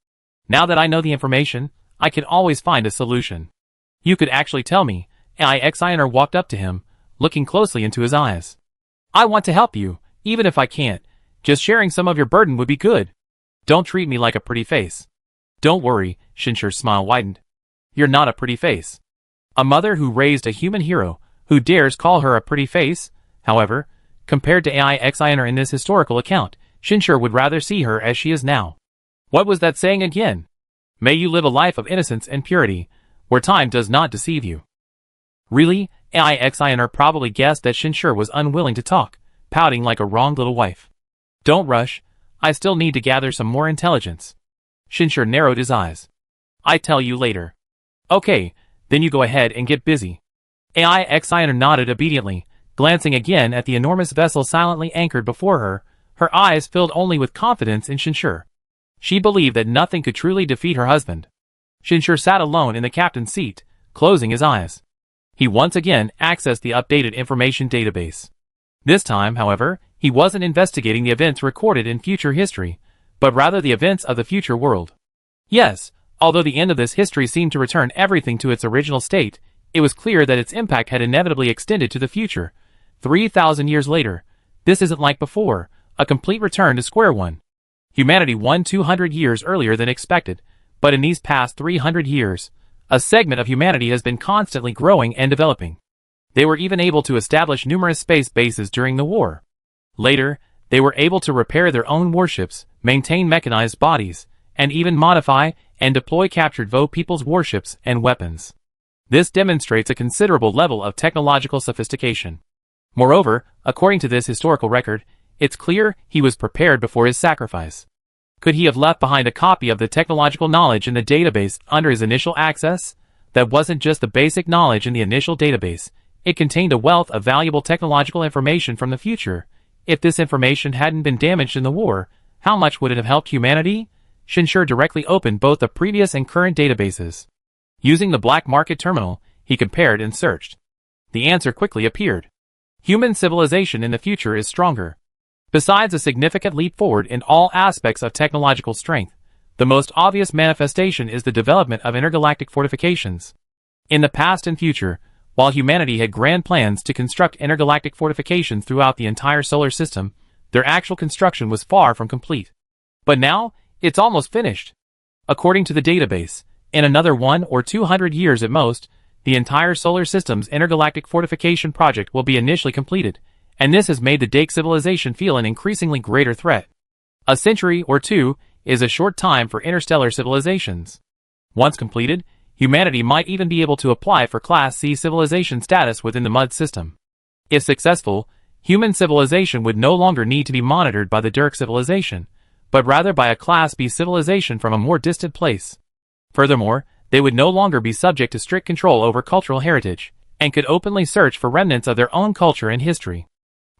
[SPEAKER 1] Now that I know the information, I can always find a solution. You could actually tell me. AIXINer walked up to him, looking closely into his eyes. I want to help you, even if I can't. Just sharing some of your burden would be good. Don't treat me like a pretty face. Don't worry, Shinshir's smile widened. You're not a pretty face. A mother who raised a human hero, who dares call her a pretty face? However, compared to AI-Xiner in this historical account, Shinshir would rather see her as she is now. What was that saying again? May you live a life of innocence and purity, where time does not deceive you. Really? AI-Xiner probably guessed that Shinshir was unwilling to talk, pouting like a wronged little wife. Don't rush, I still need to gather some more intelligence. Shinshir narrowed his eyes. I tell you later. Okay, then you go ahead and get busy. AI-Xiner nodded obediently, glancing again at the enormous vessel silently anchored before her, her eyes filled only with confidence in Shinshir. She believed that nothing could truly defeat her husband. Shinshir sat alone in the captain's seat, closing his eyes. He once again accessed the updated information database. This time, however, he wasn't investigating the events recorded in future history, but rather the events of the future world. Yes, although the end of this history seemed to return everything to its original state, it was clear that its impact had inevitably extended to the future. 3,000 years later, this isn't like before, a complete return to square one. Humanity won 200 years earlier than expected, but in these past 300 years, a segment of humanity has been constantly growing and developing. They were even able to establish numerous space bases during the war. Later, they were able to repair their own warships, maintain mechanized bodies, and even modify and deploy captured people's warships and weapons. This demonstrates a considerable level of technological sophistication. Moreover, according to this historical record, it's clear he was prepared before his sacrifice. Could he have left behind a copy of the technological knowledge in the database under his initial access? That wasn't just the basic knowledge in the initial database. It contained a wealth of valuable technological information from the future. If this information hadn't been damaged in the war, how much would it have helped humanity? Shinshir directly opened both the previous and current databases. Using the black market terminal, he compared and searched. The answer quickly appeared. Human civilization in the future is stronger. Besides a significant leap forward in all aspects of technological strength, the most obvious manifestation is the development of intergalactic fortifications. In the past and future, while humanity had grand plans to construct intergalactic fortifications throughout the entire solar system, their actual construction was far from complete. But now, it's almost finished. According to the database, in another 100 or 200 years at most, the entire solar system's intergalactic fortification project will be initially completed, and this has made the Dake civilization feel an increasingly greater threat. A century or two is a short time for interstellar civilizations. Once completed, humanity might even be able to apply for Class C civilization status within the MUD system. If successful, human civilization would no longer need to be monitored by the Dirk civilization, but rather by a Class B civilization from a more distant place. Furthermore, they would no longer be subject to strict control over cultural heritage, and could openly search for remnants of their own culture and history.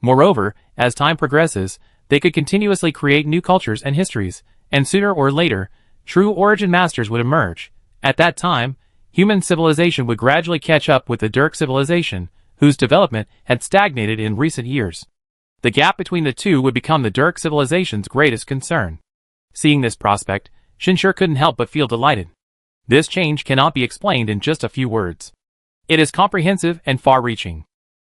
[SPEAKER 1] Moreover, as time progresses, they could continuously create new cultures and histories, and sooner or later, true origin masters would emerge. At that time, human civilization would gradually catch up with the Dirk civilization, whose development had stagnated in recent years. The gap between the two would become the Dirk civilization's greatest concern. Seeing this prospect, Shinshir couldn't help but feel delighted. This change cannot be explained in just a few words. It is comprehensive and far-reaching.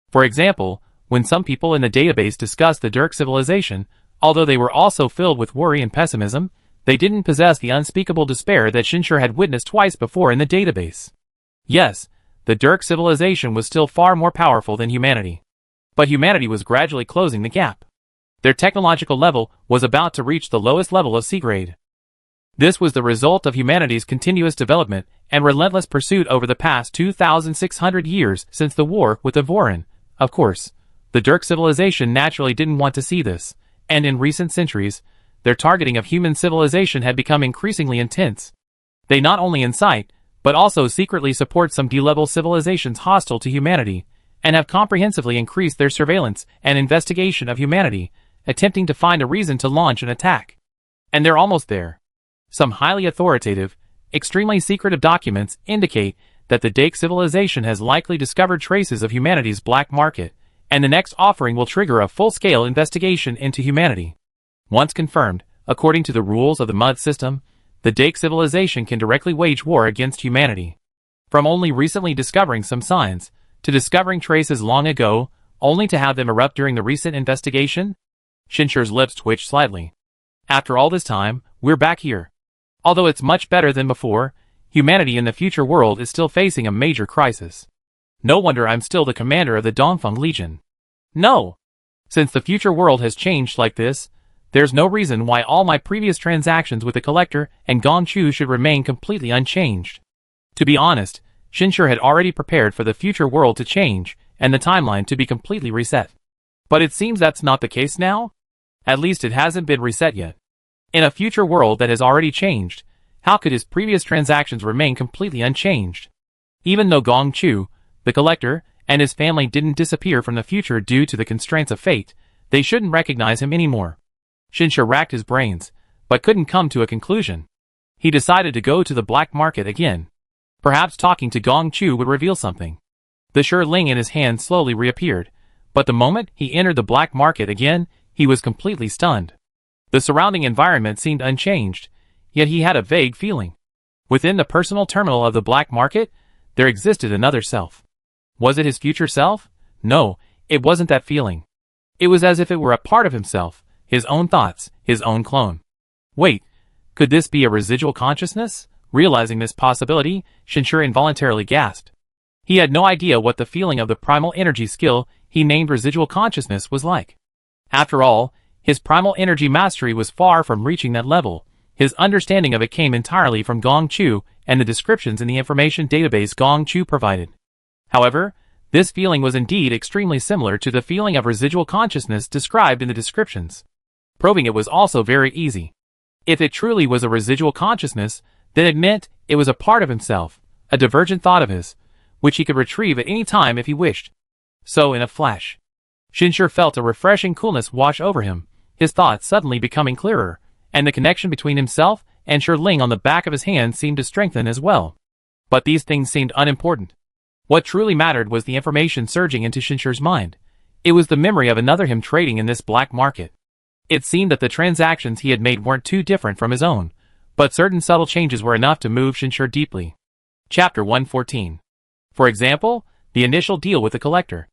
[SPEAKER 1] For example, when some people in the database discussed the Dirk civilization, although they were also filled with worry and pessimism, they didn't possess the unspeakable despair that Shinshir had witnessed twice before in the database. Yes, the Dirk civilization was still far more powerful than humanity. But humanity was gradually closing the gap. Their technological level was about to reach the lowest level of C grade. This was the result of humanity's continuous development and relentless pursuit over the past 2,600 years since the war with the Vorin. Of course, the Dirk civilization naturally didn't want to see this, and in recent centuries, their targeting of human civilization had become increasingly intense. They not only incite, but also secretly support some D-level civilizations hostile to humanity, and have comprehensively increased their surveillance and investigation of humanity, attempting to find a reason to launch an attack. And they're almost there. Some highly authoritative, extremely secretive documents indicate that the Dake civilization has likely discovered traces of humanity's black market, and the next offering will trigger a full-scale investigation into humanity. Once confirmed, according to the rules of the MUD system, the Dake civilization can directly wage war against humanity. From only recently discovering some signs, to discovering traces long ago, only to have them erupt during the recent investigation, Shinshir's lips twitched slightly. After all this time, we're back here. Although it's much better than before, humanity in the future world is still facing a major crisis. No wonder I'm still the commander of the Dongfeng Legion. No! Since the future world has changed like this, there's no reason why all my previous transactions with the Collector and Gongchu should remain completely unchanged. To be honest, Shinshir had already prepared for the future world to change and the timeline to be completely reset. But it seems that's not the case now? At least it hasn't been reset yet. In a future world that has already changed, how could his previous transactions remain completely unchanged? Even though Gongchu, the Collector, and his family didn't disappear from the future due to the constraints of fate, they shouldn't recognize him anymore. Shinshir racked his brains, but couldn't come to a conclusion. He decided to go to the black market again. Perhaps talking to Gongchu would reveal something. The Ling in his hand slowly reappeared, but the moment he entered the black market again, he was completely stunned. The surrounding environment seemed unchanged, yet he had a vague feeling. Within the personal terminal of the black market, there existed another self. Was it his future self? No, it wasn't that feeling. It was as if it were a part of himself, his own thoughts, his own clone. Wait, could this be a residual consciousness? Realizing this possibility, Shinshir involuntarily gasped. He had no idea what the feeling of the primal energy skill he named residual consciousness was like. After all, his primal energy mastery was far from reaching that level. His understanding of it came entirely from Gongchu and the descriptions in the information database Gongchu provided. However, this feeling was indeed extremely similar to the feeling of residual consciousness described in the descriptions. Probing it was also very easy. If it truly was a residual consciousness, then it meant it was a part of himself, a divergent thought of his, which he could retrieve at any time if he wished. So in a flash, Shinshir felt a refreshing coolness wash over him, his thoughts suddenly becoming clearer, and the connection between himself and Ling on the back of his hand seemed to strengthen as well. But these things seemed unimportant. What truly mattered was the information surging into Shinshir's mind. It was the memory of another him trading in this black market. It seemed that the transactions he had made weren't too different from his own, but certain subtle changes were enough to move Shinshir deeply. Chapter 114. For example, the initial deal with the Collector.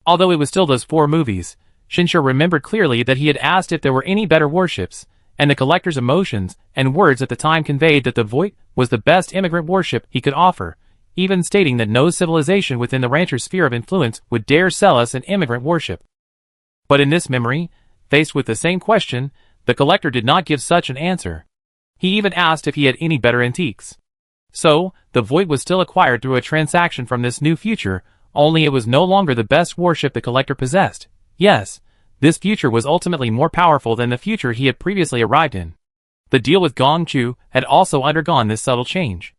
[SPEAKER 1] Although it was still those 4 movies, Shinshir remembered clearly that he had asked if there were any better warships, and the Collector's emotions and words at the time conveyed that the Voight was the best immigrant warship he could offer, even stating that no civilization within the rancher's sphere of influence would dare sell us an immigrant warship. But in this memory, faced with the same question, the Collector did not give such an answer. He even asked if he had any better antiques. So, the Voight was still acquired through a transaction from this new future, only it was no longer the best warship the Collector possessed. Yes, this future was ultimately more powerful than the future he had previously arrived in. The deal with Gongchu had also undergone this subtle change.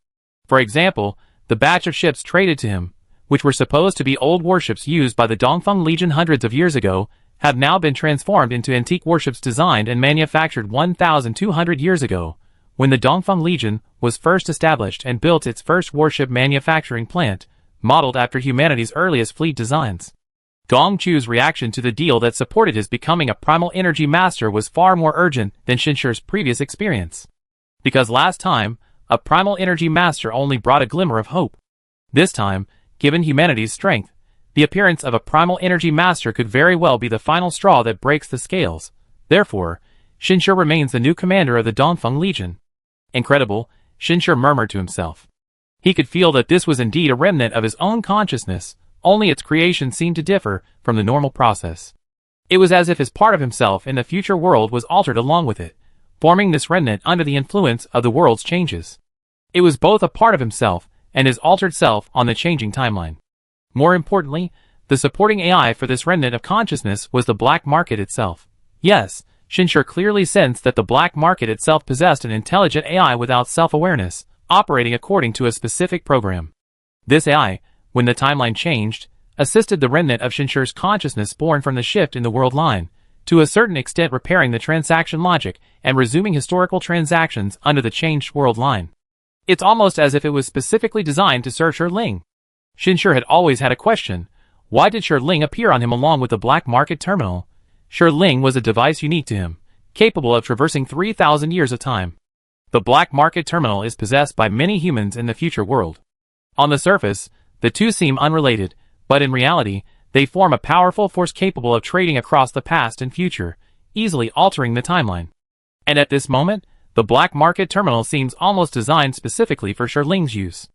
[SPEAKER 1] For example, the batch of ships traded to him, which were supposed to be old warships used by the Dongfeng Legion hundreds of years ago, have now been transformed into antique warships designed and manufactured 1,200 years ago, when the Dongfeng Legion was first established and built its first warship manufacturing plant, modeled after humanity's earliest fleet designs. Gongchu's reaction to the deal that supported his becoming a primal energy master was far more urgent than Shinshir's previous experience. Because last time, a primal energy master only brought a glimmer of hope. This time, given humanity's strength, the appearance of a primal energy master could very well be the final straw that breaks the scales. Therefore, Shinshir remains the new commander of the Dongfeng Legion. Incredible, Shinshir murmured to himself. He could feel that this was indeed a remnant of his own consciousness, only its creation seemed to differ from the normal process. It was as if his part of himself in the future world was altered along with it, forming this remnant under the influence of the world's changes. It was both a part of himself and his altered self on the changing timeline. More importantly, the supporting AI for this remnant of consciousness was the black market itself. Yes, Shinshir clearly sensed that the black market itself possessed an intelligent AI without self-awareness, operating according to a specific program. This AI, when the timeline changed, assisted the remnant of Shinshir's consciousness born from the shift in the world line, to a certain extent repairing the transaction logic and resuming historical transactions under the changed world line. It's almost as if it was specifically designed to serve Ling. Shinshir had always had a question: why did Ling appear on him along with the black market terminal? Ling was a device unique to him, capable of traversing 3,000 years of time. The black market terminal is possessed by many humans in the future world. On the surface, the two seem unrelated, but in reality, they form a powerful force capable of trading across the past and future, easily altering the timeline. And at this moment, the black market terminal seems almost designed specifically for Sherling's use.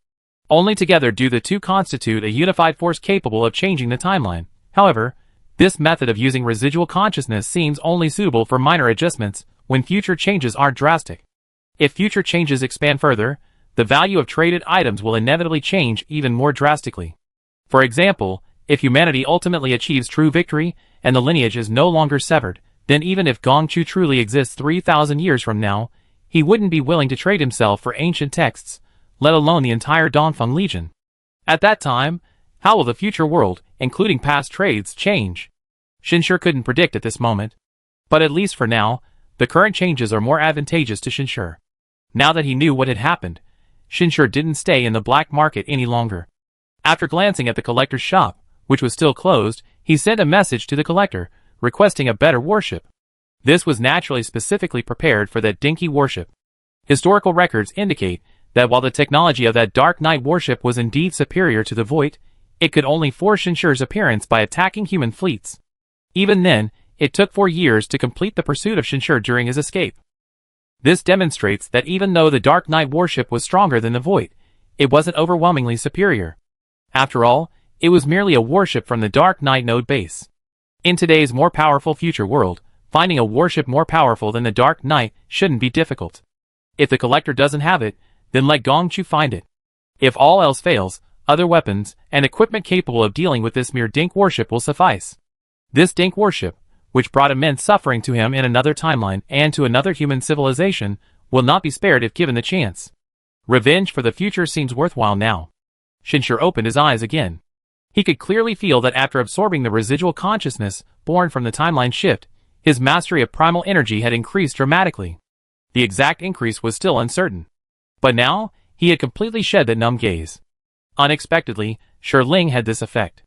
[SPEAKER 1] Only together do the two constitute a unified force capable of changing the timeline. However, this method of using residual consciousness seems only suitable for minor adjustments when future changes are drastic. If future changes expand further, the value of traded items will inevitably change even more drastically. For example, if humanity ultimately achieves true victory and the lineage is no longer severed, then even if Gongchu truly exists 3,000 years from now, he wouldn't be willing to trade himself for ancient texts, let alone the entire Dongfeng Legion. At that time, how will the future world, including past trades, change? Shinshur couldn't predict at this moment. But at least for now, the current changes are more advantageous to Shinshur. Now that he knew what had happened, Shinshur didn't stay in the black market any longer. After glancing at the collector's shop, which was still closed, he sent a message to the collector, requesting a better warship. This was naturally specifically prepared for that dinky warship. Historical records indicate that while the technology of that Dark Knight warship was indeed superior to the Void, it could only force Shinshur's appearance by attacking human fleets. Even then, it took 4 years to complete the pursuit of Shinshur during his escape. This demonstrates that even though the Dark Knight warship was stronger than the Void, it wasn't overwhelmingly superior. After all, it was merely a warship from the Dark Knight node base. In today's more powerful future world, finding a warship more powerful than the Dark Knight shouldn't be difficult. If the collector doesn't have it, then let Gongchu find it. If all else fails, other weapons and equipment capable of dealing with this mere dink warship will suffice. This dink warship, which brought immense suffering to him in another timeline and to another human civilization, will not be spared if given the chance. Revenge for the future seems worthwhile now. Shinshur opened his eyes again. He could clearly feel that after absorbing the residual consciousness born from the timeline shift, his mastery of primal energy had increased dramatically. The exact increase was still uncertain. But now, he had completely shed that numb gaze. Unexpectedly, Sherling had this effect.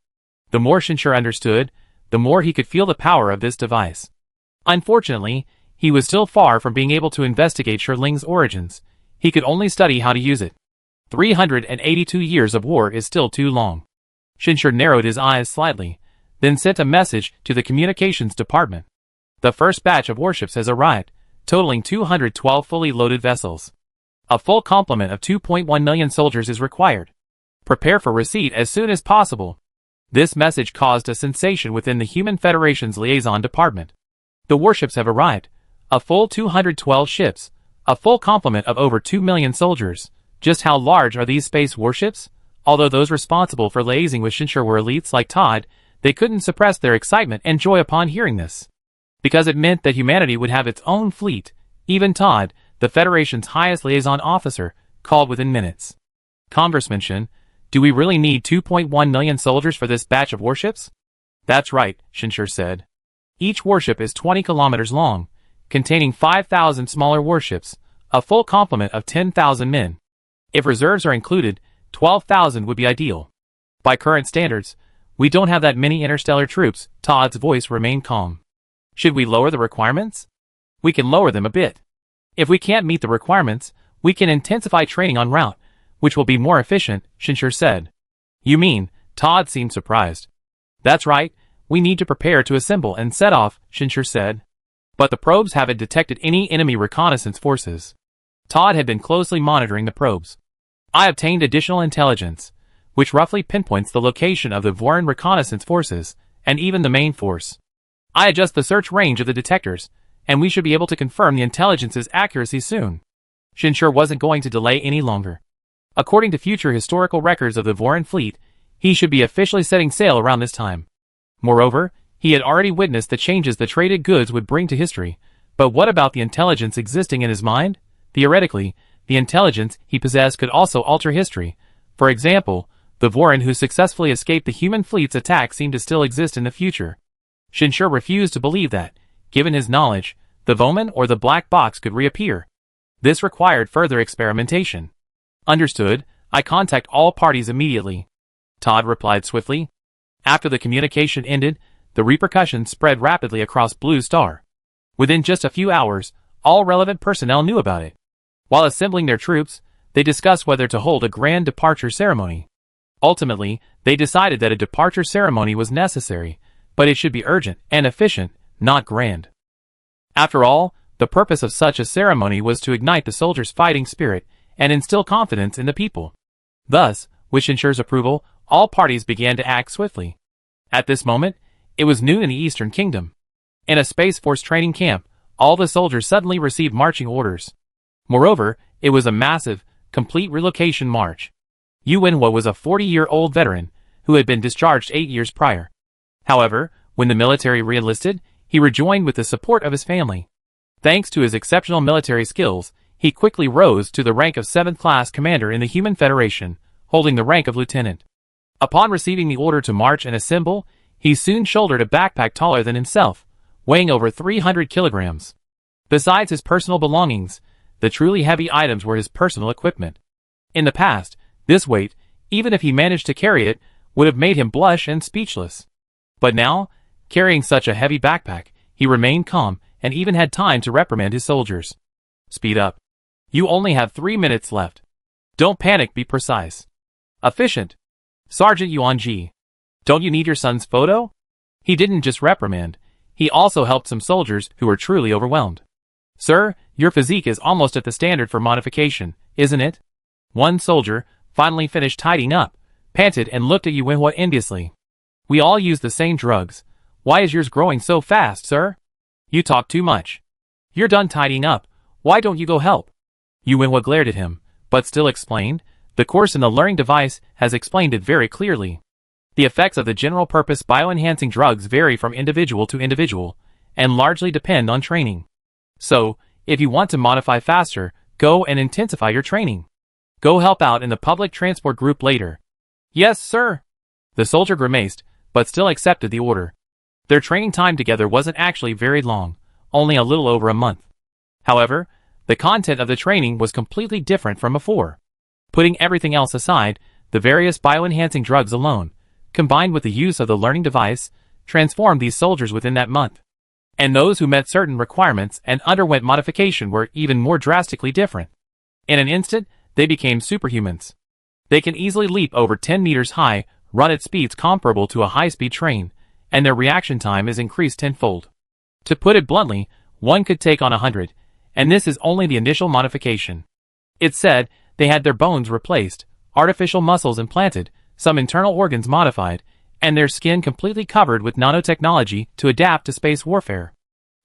[SPEAKER 1] The more Shinshur understood, the more he could feel the power of this device. Unfortunately, he was still far from being able to investigate Sherling's origins. He could only study how to use it. 382 years of war is still too long. Shinshur narrowed his eyes slightly, then sent a message to the communications department. The first batch of warships has arrived, totaling 212 fully loaded vessels. A full complement of 2.1 million soldiers is required. Prepare for receipt as soon as possible. This message caused a sensation within the Human Federation's liaison department. The warships have arrived. A full 212 ships. A full complement of over 2 million soldiers. Just how large are these space warships? Although those responsible for liaising with Shinshur were elites like Todd, they couldn't suppress their excitement and joy upon hearing this. Because it meant that humanity would have its own fleet. Even Todd, the Federation's highest liaison officer, called within minutes. Congressman Shin, do we really need 2.1 million soldiers for this batch of warships? That's right, Shinshur said. Each warship is 20 kilometers long, containing 5,000 smaller warships, a full complement of 10,000 men. If reserves are included, 12,000 would be ideal. By current standards, we don't have that many interstellar troops. Todd's voice remained calm. Should we lower the requirements? We can lower them a bit. If we can't meet the requirements, we can intensify training en route, which will be more efficient, Shinshur said. You mean? Todd seemed surprised. That's right, we need to prepare to assemble and set off, Shinshur said. But the probes haven't detected any enemy reconnaissance forces. Todd had been closely monitoring the probes. I obtained additional intelligence, which roughly pinpoints the location of the Vorin reconnaissance forces, and even the main force. I adjust the search range of the detectors, and we should be able to confirm the intelligence's accuracy soon. Shinshur wasn't going to delay any longer. According to future historical records of the Vorin fleet, he should be officially setting sail around this time. Moreover, he had already witnessed the changes the traded goods would bring to history. But what about the intelligence existing in his mind? Theoretically, the intelligence he possessed could also alter history. For example, the Vorin who successfully escaped the human fleet's attack seemed to still exist in the future. Shinshur refused to believe that, given his knowledge, the Voman or the black box could reappear. This required further experimentation. Understood, I contact all parties immediately. Todd replied swiftly. After the communication ended, the repercussions spread rapidly across Blue Star. Within just a few hours, all relevant personnel knew about it. While assembling their troops, they discussed whether to hold a grand departure ceremony. Ultimately, they decided that a departure ceremony was necessary, but it should be urgent and efficient, not grand. After all, the purpose of such a ceremony was to ignite the soldiers' fighting spirit and instill confidence in the people. Thus, which ensures approval, all parties began to act swiftly. At this moment, it was noon in the Eastern Kingdom. In a Space Force training camp, all the soldiers suddenly received marching orders. Moreover, it was a massive, complete relocation march. Yu Wenhua was a 40-year-old veteran who had been discharged 8 years prior. However, when the military re-enlisted, he rejoined with the support of his family. Thanks to his exceptional military skills, he quickly rose to the rank of 7th class commander in the Human Federation, holding the rank of lieutenant. Upon receiving the order to march and assemble, he soon shouldered a backpack taller than himself, weighing over 300 kilograms. Besides his personal belongings, the truly heavy items were his personal equipment. In the past, this weight, even if he managed to carry it, would have made him blush and speechless. But now, carrying such a heavy backpack, he remained calm and even had time to reprimand his soldiers. Speed up. You only have 3 minutes left. Don't panic, be precise. Efficient. Sergeant Yuan Ji. Don't you need your son's photo? He didn't just reprimand, he also helped some soldiers who were truly overwhelmed. Sir, your physique is almost at the standard for modification, isn't it? One soldier, finally finished tidying up, panted and looked at Yu Wenhua enviously. We all use the same drugs. Why is yours growing so fast, sir? You talk too much. You're done tidying up. Why don't you go help? Yu Wenhua glared at him, but still explained. The course in the learning device has explained it very clearly. The effects of the general-purpose bioenhancing drugs vary from individual to individual, and largely depend on training. So, if you want to modify faster, go and intensify your training. Go help out in the public transport group later. Yes, sir. The soldier grimaced, but still accepted the order. Their training time together wasn't actually very long, only a little over a month. However, the content of the training was completely different from before. Putting everything else aside, the various bioenhancing drugs alone, combined with the use of the learning device, transformed these soldiers within that month. And those who met certain requirements and underwent modification were even more drastically different. In an instant, they became superhumans. They can easily leap over 10 meters high, run at speeds comparable to a high-speed train, and their reaction time is increased tenfold. To put it bluntly, one could take on 100, and this is only the initial modification. It's said, they had their bones replaced, artificial muscles implanted, some internal organs modified, and their skin completely covered with nanotechnology to adapt to space warfare.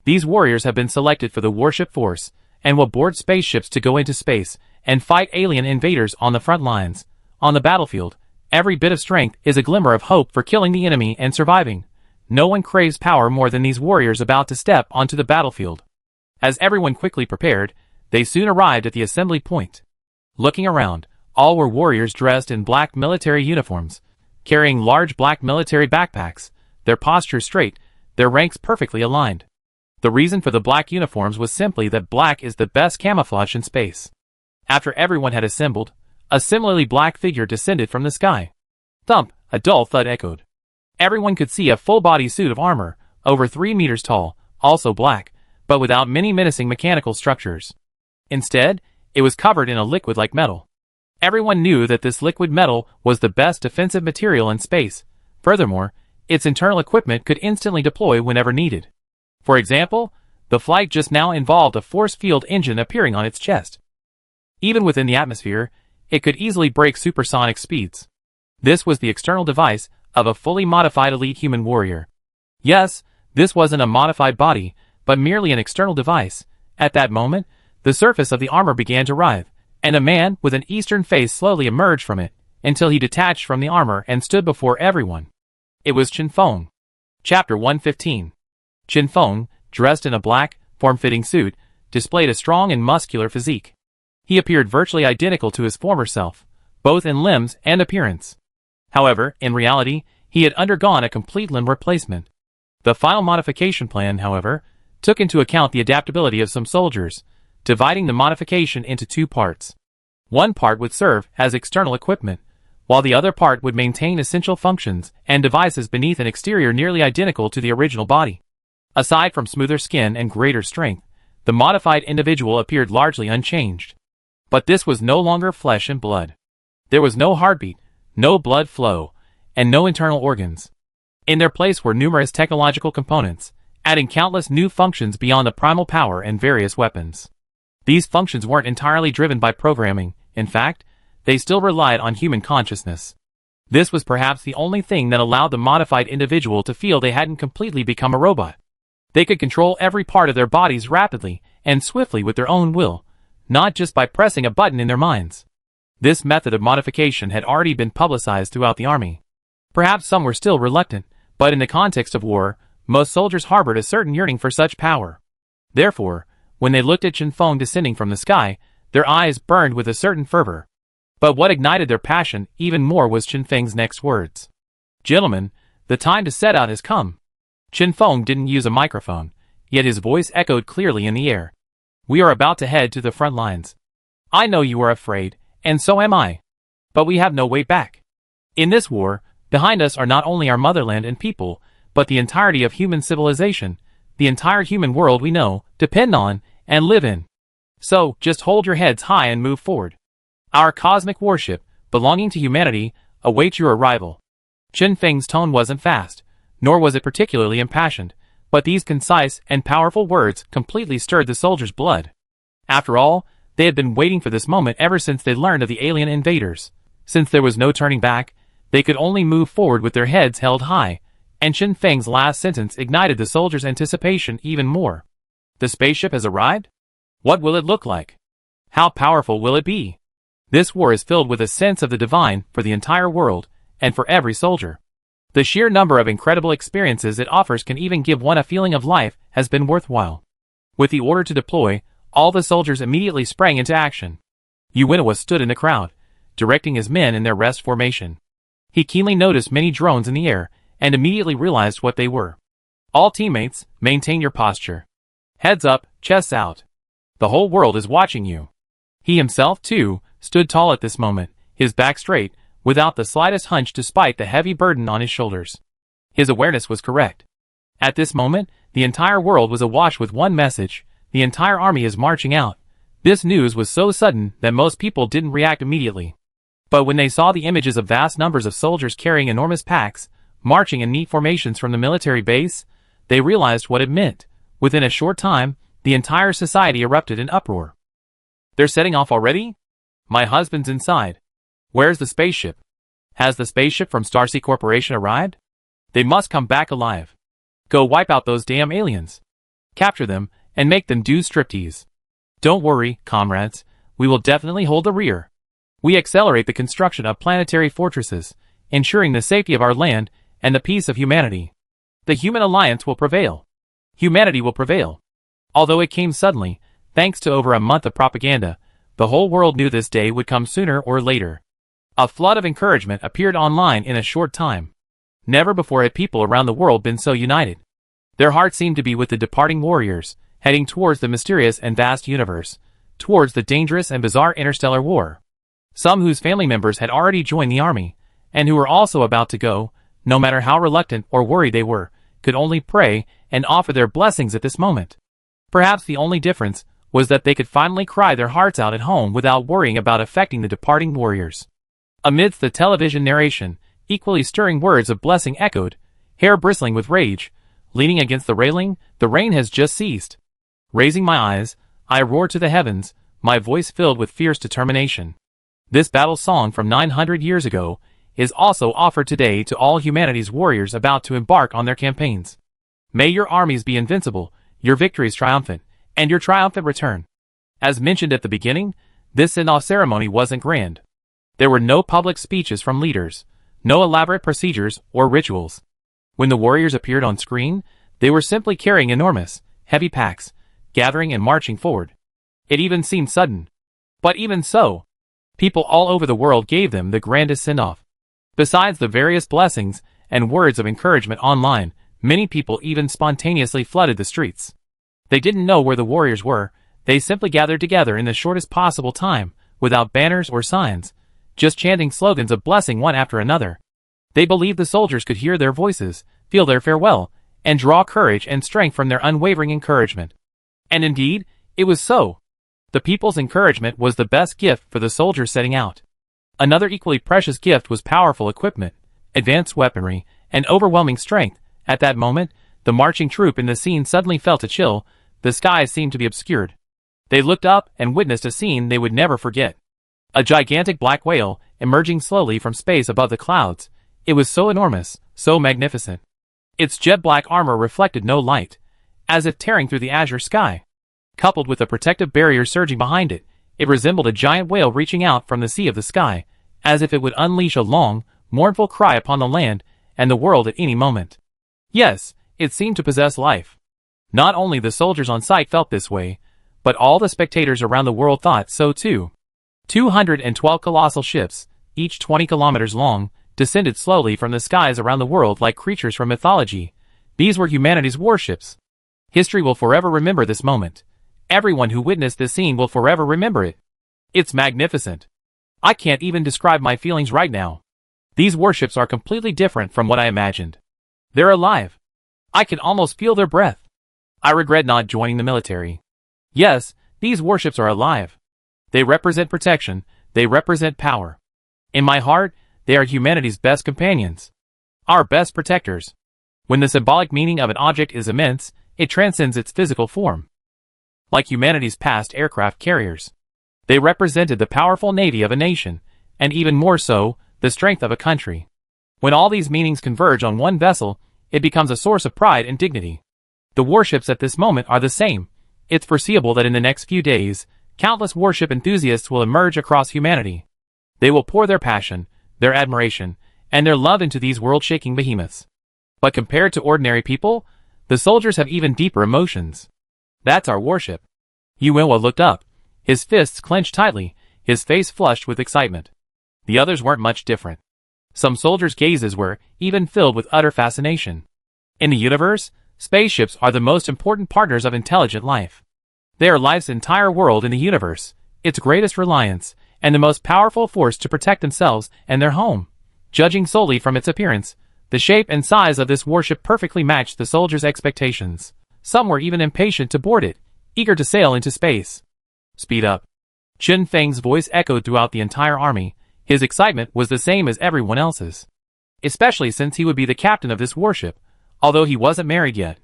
[SPEAKER 1] These warriors have been selected for the Warship Force, and will board spaceships to go into space and fight alien invaders on the front lines. On the battlefield, every bit of strength is a glimmer of hope for killing the enemy and surviving. No one craves power more than these warriors about to step onto the battlefield. As everyone quickly prepared, they soon arrived at the assembly point. Looking around, all were warriors dressed in black military uniforms, carrying large black military backpacks, their postures straight, their ranks perfectly aligned. The reason for the black uniforms was simply that black is the best camouflage in space. After everyone had assembled, a similarly black figure descended from the sky. Thump, a dull thud echoed. Everyone could see a full-body suit of armor, over 3 meters tall, also black, but without many menacing mechanical structures. Instead, it was covered in a liquid-like metal. Everyone knew that this liquid metal was the best defensive material in space. Furthermore, its internal equipment could instantly deploy whenever needed. For example, the flight just now involved a force field engine appearing on its chest. Even within the atmosphere, it could easily break supersonic speeds. This was the external device of a fully modified elite human warrior. Yes, this wasn't a modified body, but merely an external device. At that moment, the surface of the armor began to writhe, and a man with an Eastern face slowly emerged from it, until he detached from the armor and stood before everyone. It was Chen Feng. Chapter 115. Chen Feng, dressed in a black, form-fitting suit, displayed a strong and muscular physique. He appeared virtually identical to his former self, both in limbs and appearance. However, in reality, he had undergone a complete limb replacement. The final modification plan, however, took into account the adaptability of some soldiers, dividing the modification into 2 parts. One part would serve as external equipment, while the other part would maintain essential functions and devices beneath an exterior nearly identical to the original body. Aside from smoother skin and greater strength, the modified individual appeared largely unchanged. But this was no longer flesh and blood. There was no heartbeat, no blood flow, and no internal organs. In their place were numerous technological components, adding countless new functions beyond the primal power and various weapons. These functions weren't entirely driven by programming. In fact, they still relied on human consciousness. This was perhaps the only thing that allowed the modified individual to feel they hadn't completely become a robot. They could control every part of their bodies rapidly and swiftly with their own will, not just by pressing a button in their minds. This method of modification had already been publicized throughout the army. Perhaps some were still reluctant, but in the context of war, most soldiers harbored a certain yearning for such power. Therefore, when they looked at Chen Feng descending from the sky, their eyes burned with a certain fervor. But what ignited their passion even more was Chen Feng's next words. "Gentlemen, the time to set out has come." Chen Feng didn't use a microphone, yet his voice echoed clearly in the air. "We are about to head to the front lines. I know you are afraid, and so am I. But we have no way back. In this war, behind us are not only our motherland and people, but the entirety of human civilization, the entire human world we know, depend on, and live in. So, just hold your heads high and move forward. Our cosmic warship, belonging to humanity, awaits your arrival." Chen Feng's tone wasn't fast, nor was it particularly impassioned, but these concise and powerful words completely stirred the soldiers' blood. After all, they had been waiting for this moment ever since they learned of the alien invaders. Since there was no turning back, they could only move forward with their heads held high, and Chen Feng's last sentence ignited the soldiers' anticipation even more. "The spaceship has arrived? What will it look like? How powerful will it be?" This war is filled with a sense of the divine for the entire world, and for every soldier. The sheer number of incredible experiences it offers can even give one a feeling of life has been worthwhile. With the order to deploy, all the soldiers immediately sprang into action. Uwinawa stood in the crowd, directing his men in their rest formation. He keenly noticed many drones in the air, and immediately realized what they were. "All teammates, maintain your posture. Heads up, chests out. The whole world is watching you." He himself, too, stood tall at this moment, his back straight, without the slightest hunch despite the heavy burden on his shoulders. His awareness was correct. At this moment, the entire world was awash with one message: the entire army is marching out. This news was so sudden that most people didn't react immediately. But when they saw the images of vast numbers of soldiers carrying enormous packs, marching in neat formations from the military base, they realized what it meant. Within a short time, the entire society erupted in uproar. "They're setting off already? My husband's inside. Where's the spaceship? Has the spaceship from Starsea Corporation arrived? They must come back alive. Go wipe out those damn aliens. Capture them, and make them do striptease. Don't worry, comrades, we will definitely hold the rear. We accelerate the construction of planetary fortresses, ensuring the safety of our land and the peace of humanity. The human alliance will prevail. Humanity will prevail." Although it came suddenly, thanks to over a month of propaganda, the whole world knew this day would come sooner or later. A flood of encouragement appeared online in a short time. Never before had people around the world been so united. Their hearts seemed to be with the departing warriors, heading towards the mysterious and vast universe, towards the dangerous and bizarre interstellar war. Some whose family members had already joined the army, and who were also about to go, no matter how reluctant or worried they were, could only pray and offer their blessings at this moment. Perhaps the only difference was that they could finally cry their hearts out at home without worrying about affecting the departing warriors. Amidst the television narration, equally stirring words of blessing echoed, hair bristling with rage. Leaning against the railing, the rain has just ceased. Raising my eyes, I roar to the heavens, my voice filled with fierce determination. This battle song from 900 years ago is also offered today to all humanity's warriors about to embark on their campaigns. May your armies be invincible, your victories triumphant, and your triumphant return. As mentioned at the beginning, this send-off ceremony wasn't grand. There were no public speeches from leaders, no elaborate procedures or rituals. When the warriors appeared on screen, they were simply carrying enormous, heavy packs, gathering and marching forward. It even seemed sudden. But even so, people all over the world gave them the grandest send-off. Besides the various blessings and words of encouragement online, many people even spontaneously flooded the streets. They didn't know where the warriors were, they simply gathered together in the shortest possible time, without banners or signs, just chanting slogans of blessing one after another. They believed the soldiers could hear their voices, feel their farewell, and draw courage and strength from their unwavering encouragement. And indeed, it was so. The people's encouragement was the best gift for the soldiers setting out. Another equally precious gift was powerful equipment, advanced weaponry, and overwhelming strength. At that moment, The marching troop in the scene suddenly felt a chill, the sky seemed to be obscured. They looked up and witnessed a scene they would never forget. A gigantic black whale, emerging slowly from space above the clouds. It was so enormous, so magnificent. Its jet-black armor reflected no light, as if tearing through the azure sky. Coupled with a protective barrier surging behind it, it resembled a giant whale reaching out from the sea of the sky, as if it would unleash a long, mournful cry upon the land and the world at any moment. Yes, it seemed to possess life. Not only the soldiers on site felt this way, but all the spectators around the world thought so too. 212 colossal ships, each 20 kilometers long, descended slowly from the skies around the world like creatures from mythology. These were humanity's warships. History will forever remember this moment. Everyone who witnessed this scene will forever remember it. It's magnificent. I can't even describe my feelings right now. These warships are completely different from what I imagined. They're alive. I can almost feel their breath. I regret not joining the military. Yes, these warships are alive. They represent protection, they represent power. In my heart, they are humanity's best companions. Our best protectors. When the symbolic meaning of an object is immense, it transcends its physical form. Like humanity's past aircraft carriers. They represented the powerful navy of a nation, and even more so, the strength of a country. When all these meanings converge on one vessel, it becomes a source of pride and dignity. The warships at this moment are the same. It's foreseeable that in the next few days, countless warship enthusiasts will emerge across humanity. They will pour their passion, their admiration, and their love into these world-shaking behemoths. But compared to ordinary people, the soldiers have even deeper emotions. That's our warship. Yuenwa looked up, his fists clenched tightly, his face flushed with excitement. The others weren't much different. Some soldiers' gazes were even filled with utter fascination. In the universe, spaceships are the most important partners of intelligent life. They are life's entire world in the universe, its greatest reliance, and the most powerful force to protect themselves and their home. Judging solely from its appearance, the shape and size of this warship perfectly matched the soldiers' expectations. Some were even impatient to board it, eager to sail into space. Speed up. Chen Feng's voice echoed throughout the entire army. His excitement was the same as everyone else's. Especially since he would be the captain of this warship, although he wasn't married yet.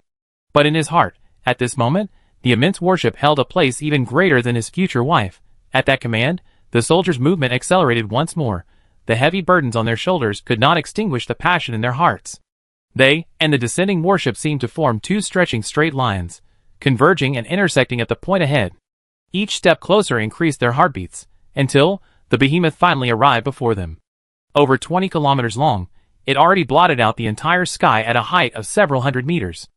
[SPEAKER 1] But in his heart, at this moment, the immense warship held a place even greater than his future wife. At that command, the soldiers' movement accelerated once more. The heavy burdens on their shoulders could not extinguish the passion in their hearts. They and the descending warship seemed to form two stretching straight lines, converging and intersecting at the point ahead. Each step closer increased their heartbeats, until the behemoth finally arrived before them. Over 20 kilometers long, it already blotted out the entire sky at a height of several hundred meters.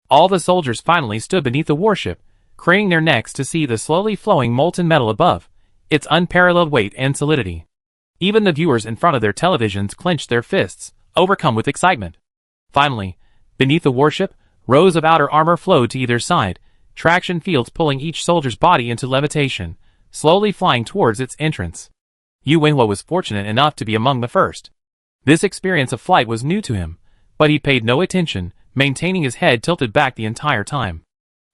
[SPEAKER 1] All the soldiers finally stood beneath the warship, craning their necks to see the slowly flowing molten metal above, its unparalleled weight and solidity. Even the viewers in front of their televisions clenched their fists, overcome with excitement. Finally, beneath the warship, rows of outer armor flowed to either side, traction fields pulling each soldier's body into levitation, slowly flying towards its entrance. Yuenhua was fortunate enough to be among the first. This experience of flight was new to him, but he paid no attention, maintaining his head tilted back the entire time.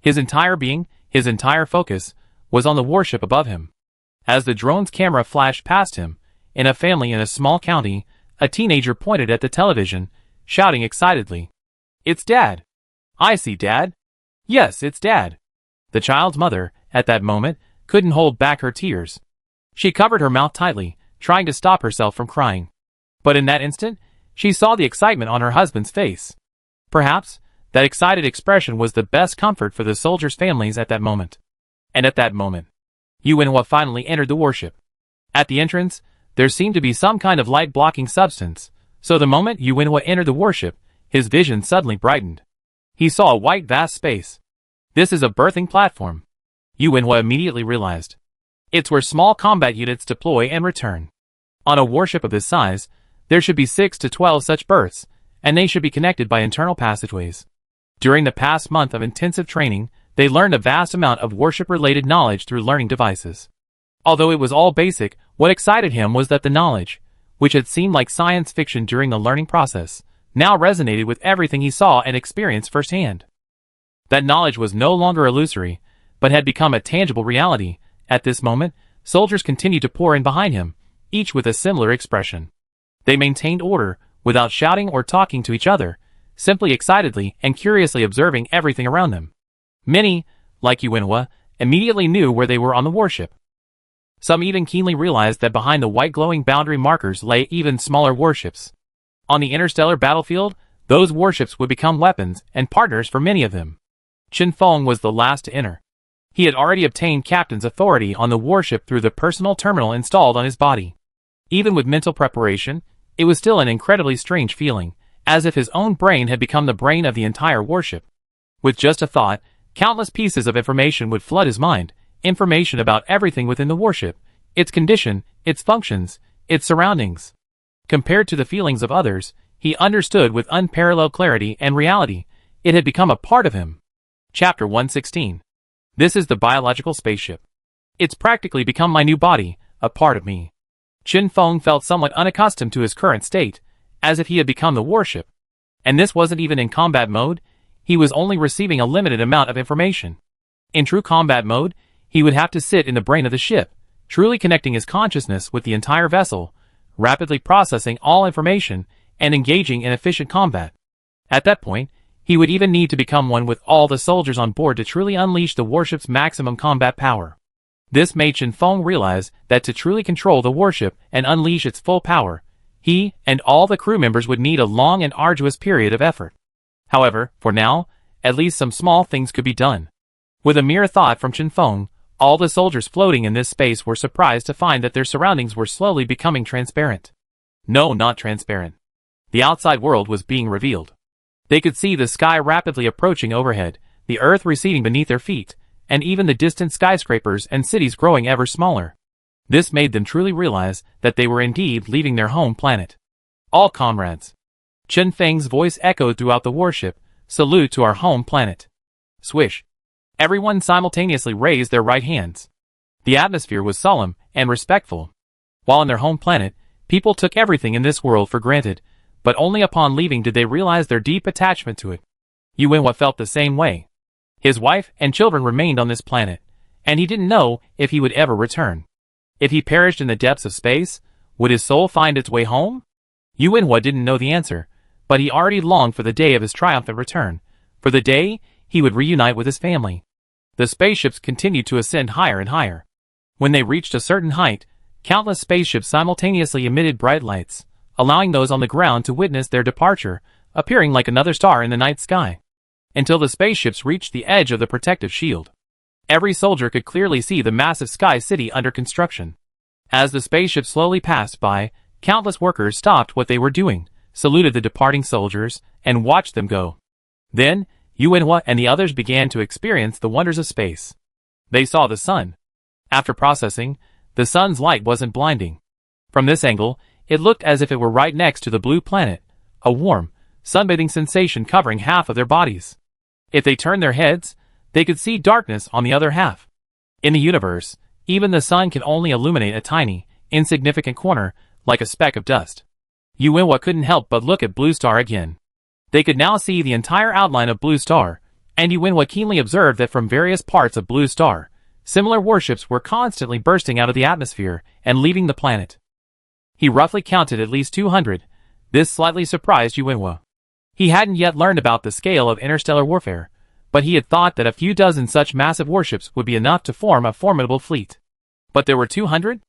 [SPEAKER 1] His entire being, his entire focus, was on the warship above him. As the drone's camera flashed past him, in a family in a small county, a teenager pointed at the television, shouting excitedly, "It's Dad! I see Dad! Yes, it's Dad!" The child's mother, at that moment, couldn't hold back her tears. She covered her mouth tightly, trying to stop herself from crying. But in that instant, she saw the excitement on her husband's face. Perhaps, that excited expression was the best comfort for the soldiers' families at that moment. And at that moment, Yuenhua finally entered the warship. At the entrance, there seemed to be some kind of light-blocking substance, so the moment Yuenhua entered the warship, his vision suddenly brightened. He saw a white vast space. This is a berthing platform. Yuenhua immediately realized. It's where small combat units deploy and return. On a warship of this size, there should be 6 to 12 such berths, and they should be connected by internal passageways. During the past month of intensive training, they learned a vast amount of warship-related knowledge through learning devices. Although it was all basic, what excited him was that the knowledge, which had seemed like science fiction during the learning process, now resonated with everything he saw and experienced firsthand. That knowledge was no longer illusory, but had become a tangible reality. At this moment, soldiers continued to pour in behind him, each with a similar expression. They maintained order, without shouting or talking to each other, simply excitedly and curiously observing everything around them. Many, like Yuinhua, immediately knew where they were on the warship. Some even keenly realized that behind the white glowing boundary markers lay even smaller warships. On the interstellar battlefield, those warships would become weapons and partners for many of them. Chen Feng was the last to enter. He had already obtained captain's authority on the warship through the personal terminal installed on his body. Even with mental preparation, it was still an incredibly strange feeling, as if his own brain had become the brain of the entire warship. With just a thought, countless pieces of information would flood his mind, information about everything within the warship, its condition, its functions, its surroundings. Compared to the feelings of others, he understood with unparalleled clarity and reality. It had become a part of him. Chapter 116. This is the biological spaceship. It's practically become my new body, a part of me. Chen Feng felt somewhat unaccustomed to his current state, as if he had become the warship. And this wasn't even in combat mode, he was only receiving a limited amount of information. In true combat mode, he would have to sit in the brain of the ship, truly connecting his consciousness with the entire vessel, rapidly processing all information, and engaging in efficient combat. At that point, he would even need to become one with all the soldiers on board to truly unleash the warship's maximum combat power. This made Chen Feng realize that to truly control the warship and unleash its full power, he and all the crew members would need a long and arduous period of effort. However, for now, at least some small things could be done. With a mere thought from Chen Feng, all the soldiers floating in this space were surprised to find that their surroundings were slowly becoming transparent. No, not transparent. The outside world was being revealed. They could see the sky rapidly approaching overhead, the earth receding beneath their feet, and even the distant skyscrapers and cities growing ever smaller. This made them truly realize that they were indeed leaving their home planet. All comrades. Chen Feng's voice echoed throughout the warship, salute to our home planet. Swish. Everyone simultaneously raised their right hands. The atmosphere was solemn and respectful. While on their home planet, people took everything in this world for granted, but only upon leaving did they realize their deep attachment to it. Yuinhua felt the same way. His wife and children remained on this planet, and he didn't know if he would ever return. If he perished in the depths of space, would his soul find its way home? Yuinhua didn't know the answer, but he already longed for the day of his triumphant return, for the day he would reunite with his family. The spaceships continued to ascend higher and higher. When they reached a certain height, countless spaceships simultaneously emitted bright lights, allowing those on the ground to witness their departure, appearing like another star in the night sky. Until the spaceships reached the edge of the protective shield. Every soldier could clearly see the massive sky city under construction. As the spaceship slowly passed by, countless workers stopped what they were doing, saluted the departing soldiers, and watched them go. Then, Yuinhua and the others began to experience the wonders of space. They saw the sun. After processing, the sun's light wasn't blinding. From this angle, it looked as if it were right next to the blue planet, a warm, sunbathing sensation covering half of their bodies. If they turned their heads, they could see darkness on the other half. In the universe, even the sun can only illuminate a tiny, insignificant corner, like a speck of dust. Yuinhua couldn't help but look at Blue Star again. They could now see the entire outline of Blue Star, and Yuinhua keenly observed that from various parts of Blue Star, similar warships were constantly bursting out of the atmosphere and leaving the planet. He roughly counted at least 200. This slightly surprised Yuinhua. He hadn't yet learned about the scale of interstellar warfare, but he had thought that a few dozen such massive warships would be enough to form a formidable fleet. But there were 200?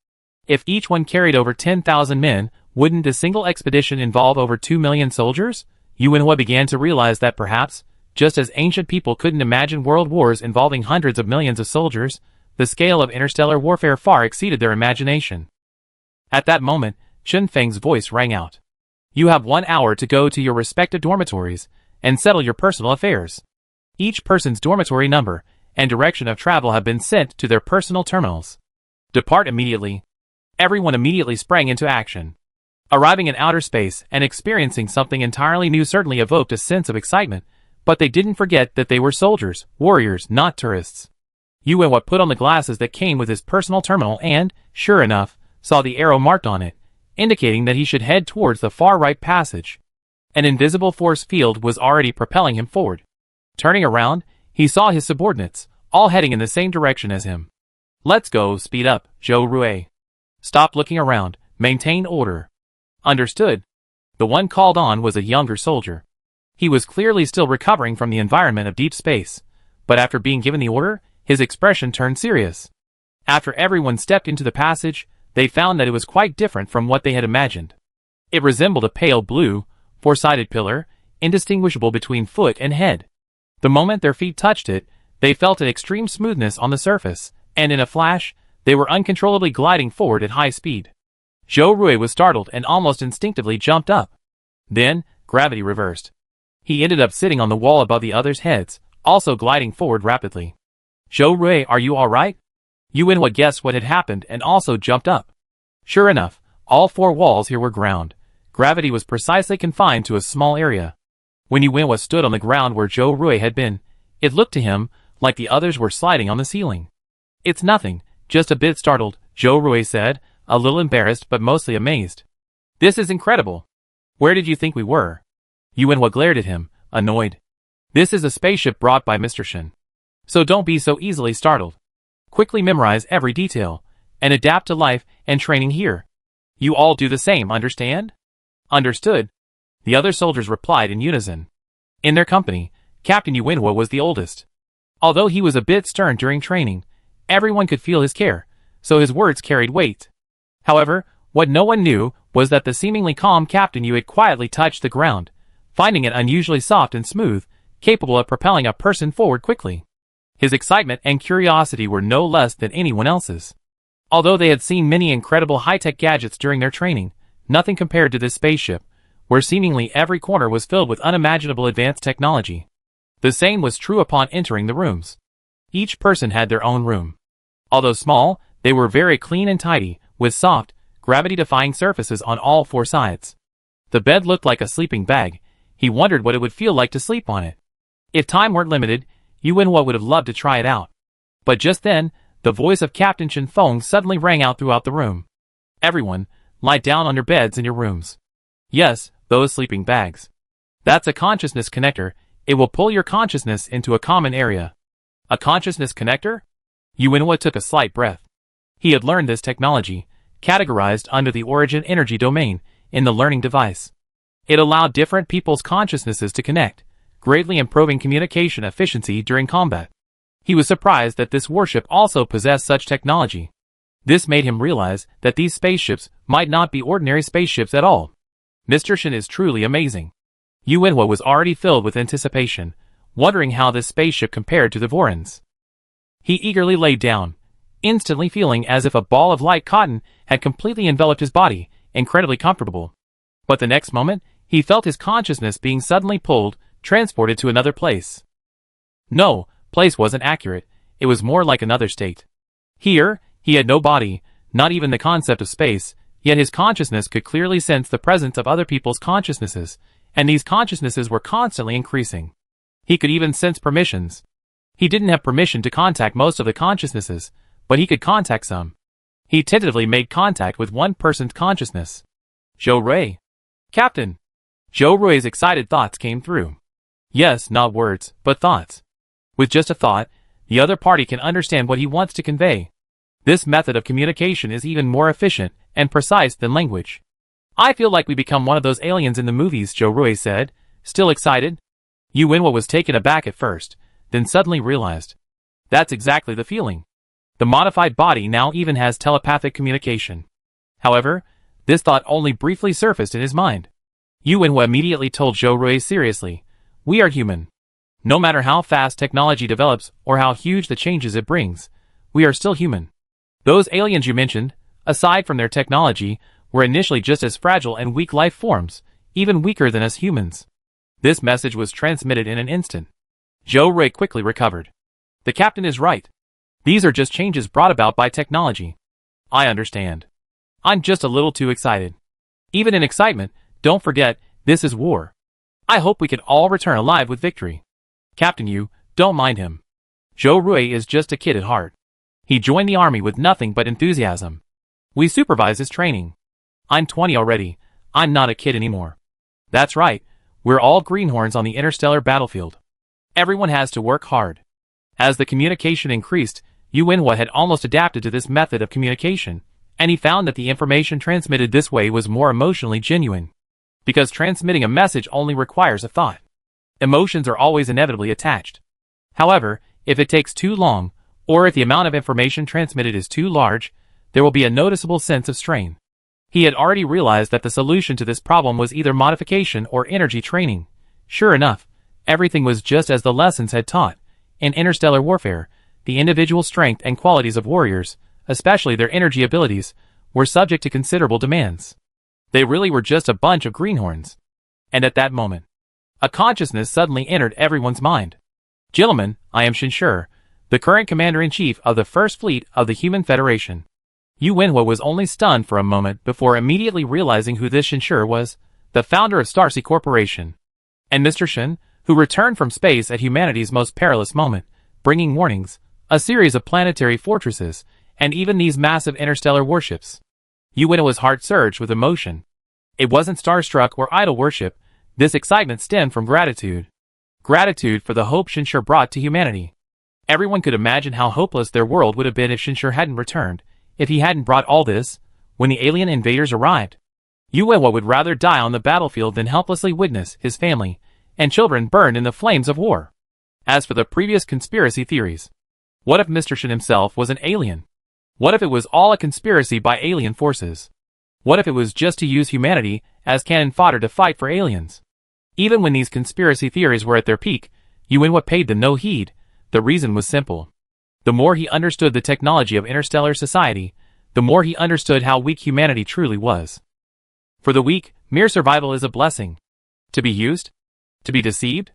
[SPEAKER 1] If each one carried over 10,000 men, wouldn't a single expedition involve over 2 million soldiers? Yuinhua began to realize that perhaps, just as ancient people couldn't imagine world wars involving hundreds of millions of soldiers, the scale of interstellar warfare far exceeded their imagination. At that moment, Chen Feng's voice rang out. You have 1 hour to go to your respective dormitories and settle your personal affairs. Each person's dormitory number and direction of travel have been sent to their personal terminals. Depart immediately. Everyone immediately sprang into action. Arriving in outer space and experiencing something entirely new certainly evoked a sense of excitement, but they didn't forget that they were soldiers, warriors, not tourists. Yuinhua put on the glasses that came with his personal terminal and, sure enough, saw the arrow marked on it, indicating that he should head towards the far right passage. An invisible force field was already propelling him forward. Turning around, he saw his subordinates, all heading in the same direction as him. Let's go, speed up, Zhou Rui. Stop looking around, maintain order. Understood. The one called on was a younger soldier. He was clearly still recovering from the environment of deep space, but after being given the order, his expression turned serious. After everyone stepped into the passage, they found that it was quite different from what they had imagined. It resembled a pale blue, four-sided pillar, indistinguishable between foot and head. The moment their feet touched it, they felt an extreme smoothness on the surface, and in a flash, they were uncontrollably gliding forward at high speed. Zhou Rui was startled and almost instinctively jumped up. Then, gravity reversed. He ended up sitting on the wall above the others' heads, also gliding forward rapidly. Zhou Rui, are you alright? Yuanhua guessed what had happened and also jumped up. Sure enough, all four walls here were ground. Gravity was precisely confined to a small area. When Yuanhua stood on the ground where Zhou Rui had been, it looked to him like the others were sliding on the ceiling. It's nothing, just a bit startled, Zhou Rui said, a little embarrassed but mostly amazed. This is incredible. Where did you think we were? Yuanhua glared at him, annoyed. This is a spaceship brought by Mr. Shen. So don't be so easily startled. Quickly memorize every detail, and adapt to life and training here. You all do the same, understand? Understood. The other soldiers replied in unison. In their company, Captain Yuanhua was the oldest. Although he was a bit stern during training, everyone could feel his care, so his words carried weight. However, what no one knew was that the seemingly calm Captain Yu had quietly touched the ground, finding it unusually soft and smooth, capable of propelling a person forward quickly. His excitement and curiosity were no less than anyone else's. Although they had seen many incredible high-tech gadgets during their training, nothing compared to this spaceship, where seemingly every corner was filled with unimaginable advanced technology. The same was true upon entering the rooms. Each person had their own room. Although small, they were very clean and tidy, with soft, gravity-defying surfaces on all four sides. The bed looked like a sleeping bag. He wondered what it would feel like to sleep on it. If time weren't limited, Yuanhua would have loved to try it out. But just then, the voice of Captain Chen Feng suddenly rang out throughout the room. Everyone, lie down on your beds in your rooms. Yes, those sleeping bags. That's a consciousness connector. It will pull your consciousness into a common area. A consciousness connector? Yuanhua took a slight breath. He had learned this technology, categorized under the origin energy domain, in the learning device. It allowed different people's consciousnesses to connect, greatly improving communication efficiency during combat. He was surprised that this warship also possessed such technology. This made him realize that these spaceships might not be ordinary spaceships at all. Mr. Shen is truly amazing. Yuanhua was already filled with anticipation, wondering how this spaceship compared to the Vorens. He eagerly lay down, instantly feeling as if a ball of light cotton had completely enveloped his body, incredibly comfortable. But the next moment, he felt his consciousness being suddenly pulled, transported to another place. No, place wasn't accurate, it was more like another state. Here, he had no body, not even the concept of space, yet his consciousness could clearly sense the presence of other people's consciousnesses, and these consciousnesses were constantly increasing. He could even sense permissions. He didn't have permission to contact most of the consciousnesses, but he could contact some. He tentatively made contact with one person's consciousness. Zhou Rui. Captain. Zhou Rui's excited thoughts came through. Yes, not words, but thoughts. With just a thought, the other party can understand what he wants to convey. This method of communication is even more efficient and precise than language. I feel like we become one of those aliens in the movies, Zhou Rui said, still excited. Yuanhua was taken aback at first, then suddenly realized. That's exactly the feeling. The modified body now even has telepathic communication. However, this thought only briefly surfaced in his mind. Yuanhua immediately told Zhou Rui seriously, we are human. No matter how fast technology develops or how huge the changes it brings, we are still human. Those aliens you mentioned, aside from their technology, were initially just as fragile and weak life forms, even weaker than us humans. This message was transmitted in an instant. Zhou Rui quickly recovered. The captain is right. These are just changes brought about by technology. I understand. I'm just a little too excited. Even in excitement, don't forget, this is war. I hope we can all return alive with victory. Captain Yu, don't mind him. Zhou Rui is just a kid at heart. He joined the army with nothing but enthusiasm. We supervise his training. I'm 20 already. I'm not a kid anymore. That's right. We're all greenhorns on the interstellar battlefield. Everyone has to work hard. As the communication increased, Yuanhua had almost adapted to this method of communication, and he found that the information transmitted this way was more emotionally genuine. Because transmitting a message only requires a thought. Emotions are always inevitably attached. However, if it takes too long, or if the amount of information transmitted is too large, there will be a noticeable sense of strain. He had already realized that the solution to this problem was either modification or energy training. Sure enough, everything was just as the lessons had taught. In interstellar warfare, the individual strength and qualities of warriors, especially their energy abilities, were subject to considerable demands. They really were just a bunch of greenhorns. And at that moment, a consciousness suddenly entered everyone's mind. Gentlemen, I am Shinshur, the current Commander-in-Chief of the First Fleet of the Human Federation. Yu Wenhua was only stunned for a moment before immediately realizing who this Shinshur was, the founder of Starsea Corporation. And Mr. Shin, who returned from space at humanity's most perilous moment, bringing warnings, a series of planetary fortresses, and even these massive interstellar warships. Yu Wenhua's heart surged with emotion. It wasn't starstruck or idol worship. This excitement stemmed from gratitude. Gratitude for the hope Shinshur brought to humanity. Everyone could imagine how hopeless their world would have been if Shinshur hadn't returned, if he hadn't brought all this, when the alien invaders arrived. Yu Wenhua would rather die on the battlefield than helplessly witness his family and children burned in the flames of war. As for the previous conspiracy theories, what if Mr. Shin himself was an alien? What if it was all a conspiracy by alien forces? What if it was just to use humanity as cannon fodder to fight for aliens? Even when these conspiracy theories were at their peak, Yu Wenhua paid them no heed. The reason was simple. The more he understood the technology of interstellar society, the more he understood how weak humanity truly was. For the weak, mere survival is a blessing. To be used? To be deceived?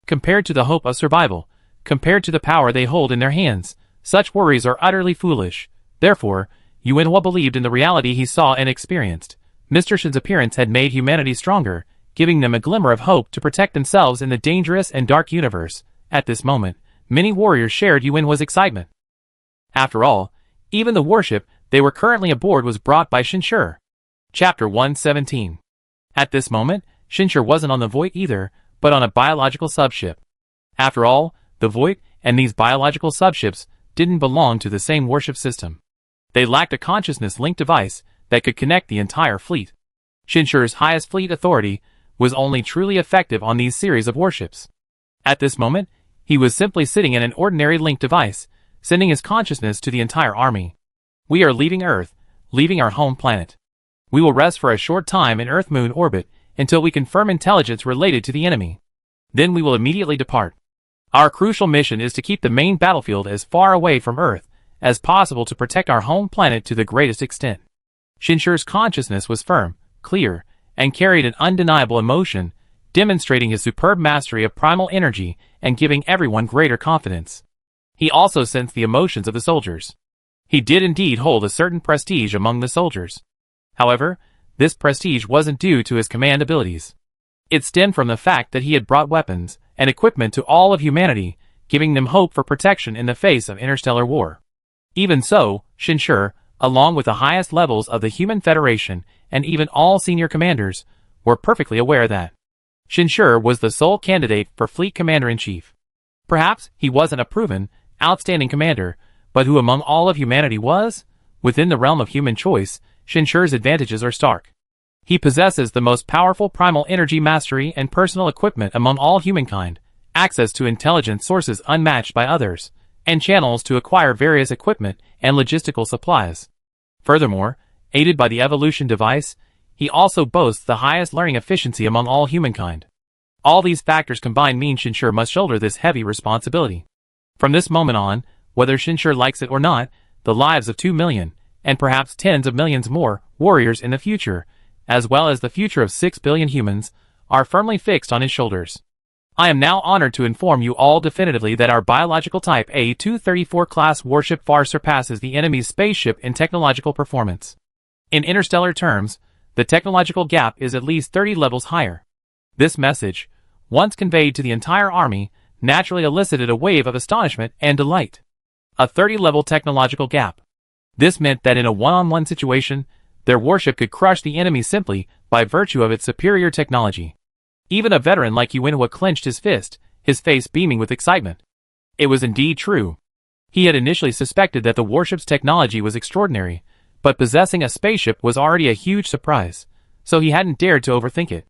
[SPEAKER 1] Compared to the hope of survival, compared to the power they hold in their hands, such worries are utterly foolish. Therefore, Yu Wenhua believed in the reality he saw and experienced. Mr. Shin's appearance had made humanity stronger, giving them a glimmer of hope to protect themselves in the dangerous and dark universe. At this moment, many warriors shared Yu Wenhua's excitement. After all, even the warship they were currently aboard was brought by Shinshur. Chapter 117. At this moment, Shinshur wasn't on the Void either, but on a biological subship. After all, the Void and these biological subships didn't belong to the same warship system. They lacked a consciousness-linked device that could connect the entire fleet. Shinshur's highest fleet authority was only truly effective on these series of warships. At this moment, he was simply sitting in an ordinary linked device, sending his consciousness to the entire army. We are leaving Earth, leaving our home planet. We will rest for a short time in Earth-Moon orbit until we confirm intelligence related to the enemy. Then we will immediately depart. Our crucial mission is to keep the main battlefield as far away from Earth as possible to protect our home planet to the greatest extent. Shinshur's consciousness was firm, clear, and carried an undeniable emotion, demonstrating his superb mastery of primal energy and giving everyone greater confidence. He also sensed the emotions of the soldiers. He did indeed hold a certain prestige among the soldiers. However, this prestige wasn't due to his command abilities. It stemmed from the fact that he had brought weapons and equipment to all of humanity, giving them hope for protection in the face of interstellar war. Even so, Shinshur, along with the highest levels of the Human Federation and even all senior commanders, were perfectly aware that Shinshur was the sole candidate for Fleet Commander-in-Chief. Perhaps he wasn't a proven, outstanding commander, but who among all of humanity was? Within the realm of human choice, Shinshur's advantages are stark. He possesses the most powerful primal energy mastery and personal equipment among all humankind, access to intelligence sources unmatched by others, and channels to acquire various equipment and logistical supplies. Furthermore, aided by the evolution device, he also boasts the highest learning efficiency among all humankind. All these factors combined mean Shinshur must shoulder this heavy responsibility. From this moment on, whether Shinshur likes it or not, the lives of 2 million, and perhaps tens of millions more, warriors in the future, as well as the future of 6 billion humans, are firmly fixed on his shoulders. I am now honored to inform you all definitively that our biological type A-234 class warship far surpasses the enemy's spaceship in technological performance. In interstellar terms, the technological gap is at least 30 levels higher. This message, once conveyed to the entire army, naturally elicited a wave of astonishment and delight. A 30-level technological gap. This meant that in a one-on-one situation, their warship could crush the enemy simply by virtue of its superior technology. Even a veteran like Yu Wenhua clenched his fist, his face beaming with excitement. It was indeed true. He had initially suspected that the warship's technology was extraordinary, but possessing a spaceship was already a huge surprise, so he hadn't dared to overthink it.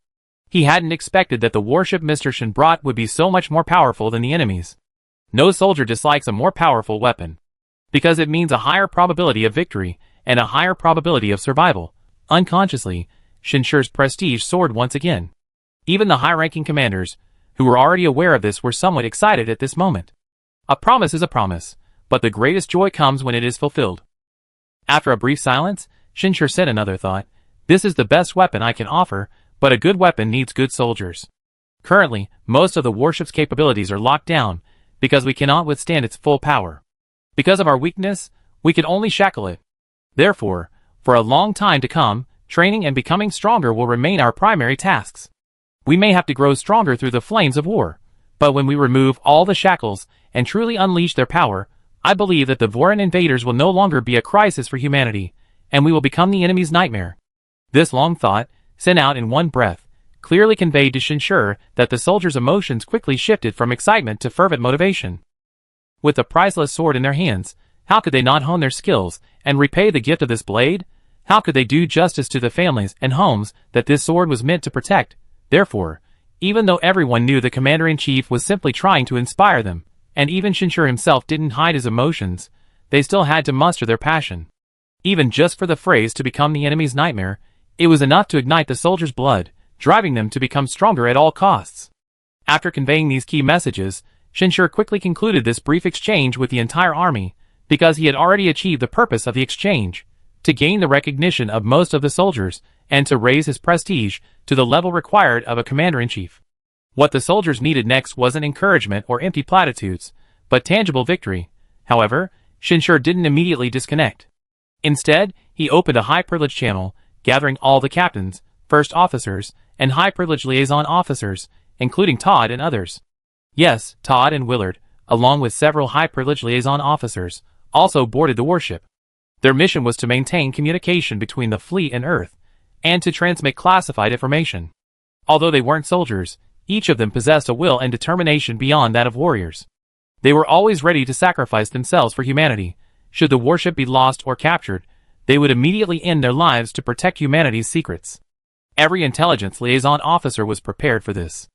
[SPEAKER 1] He hadn't expected that the warship Mr. Shin brought would be so much more powerful than the enemy's. No soldier dislikes a more powerful weapon, because it means a higher probability of victory and a higher probability of survival. Unconsciously, Shinshir's prestige soared once again. Even the high-ranking commanders, who were already aware of this, were somewhat excited at this moment. A promise is a promise, but the greatest joy comes when it is fulfilled. After a brief silence, Shinshir said another thought. This is the best weapon I can offer, but a good weapon needs good soldiers. Currently, most of the warship's capabilities are locked down, because we cannot withstand its full power. Because of our weakness, we can only shackle it. Therefore, for a long time to come, training and becoming stronger will remain our primary tasks. We may have to grow stronger through the flames of war, but when we remove all the shackles and truly unleash their power, I believe that the Voran invaders will no longer be a crisis for humanity, and we will become the enemy's nightmare. This long thought, sent out in one breath, clearly conveyed to Shinshir that the soldiers' emotions quickly shifted from excitement to fervent motivation. With the priceless sword in their hands, how could they not hone their skills and repay the gift of this blade? How could they do justice to the families and homes that this sword was meant to protect? Therefore, even though everyone knew the commander-in-chief was simply trying to inspire them, and even Shinshir himself didn't hide his emotions, they still had to muster their passion. Even just for the phrase to become the enemy's nightmare, it was enough to ignite the soldiers' blood, driving them to become stronger at all costs. After conveying these key messages, Shinshir quickly concluded this brief exchange with the entire army, because he had already achieved the purpose of the exchange, to gain the recognition of most of the soldiers, and to raise his prestige to the level required of a commander-in-chief. What the soldiers needed next wasn't encouragement or empty platitudes, but tangible victory. However, Shinshir didn't immediately disconnect. Instead, he opened a high-privilege channel, gathering all the captains, first officers, and high-privilege liaison officers, including Todd and others. Yes, Todd and Willard, along with several high-privilege liaison officers, also boarded the warship. Their mission was to maintain communication between the fleet and Earth, and to transmit classified information. Although they weren't soldiers, each of them possessed a will and determination beyond that of warriors. They were always ready to sacrifice themselves for humanity. Should the warship be lost or captured, they would immediately end their lives to protect humanity's secrets. Every intelligence liaison officer was prepared for this.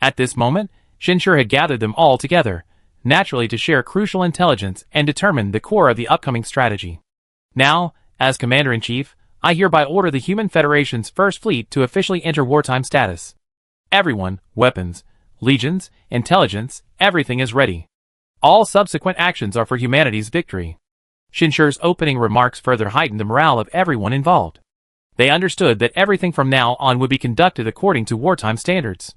[SPEAKER 1] At this moment, Shinshir had gathered them all together, naturally to share crucial intelligence and determine the core of the upcoming strategy. Now, as Commander-in-Chief, I hereby order the Human Federation's First Fleet to officially enter wartime status. Everyone, weapons, legions, intelligence, everything is ready. All subsequent actions are for humanity's victory. Shinshir's opening remarks further heightened the morale of everyone involved. They understood that everything from now on would be conducted according to wartime standards.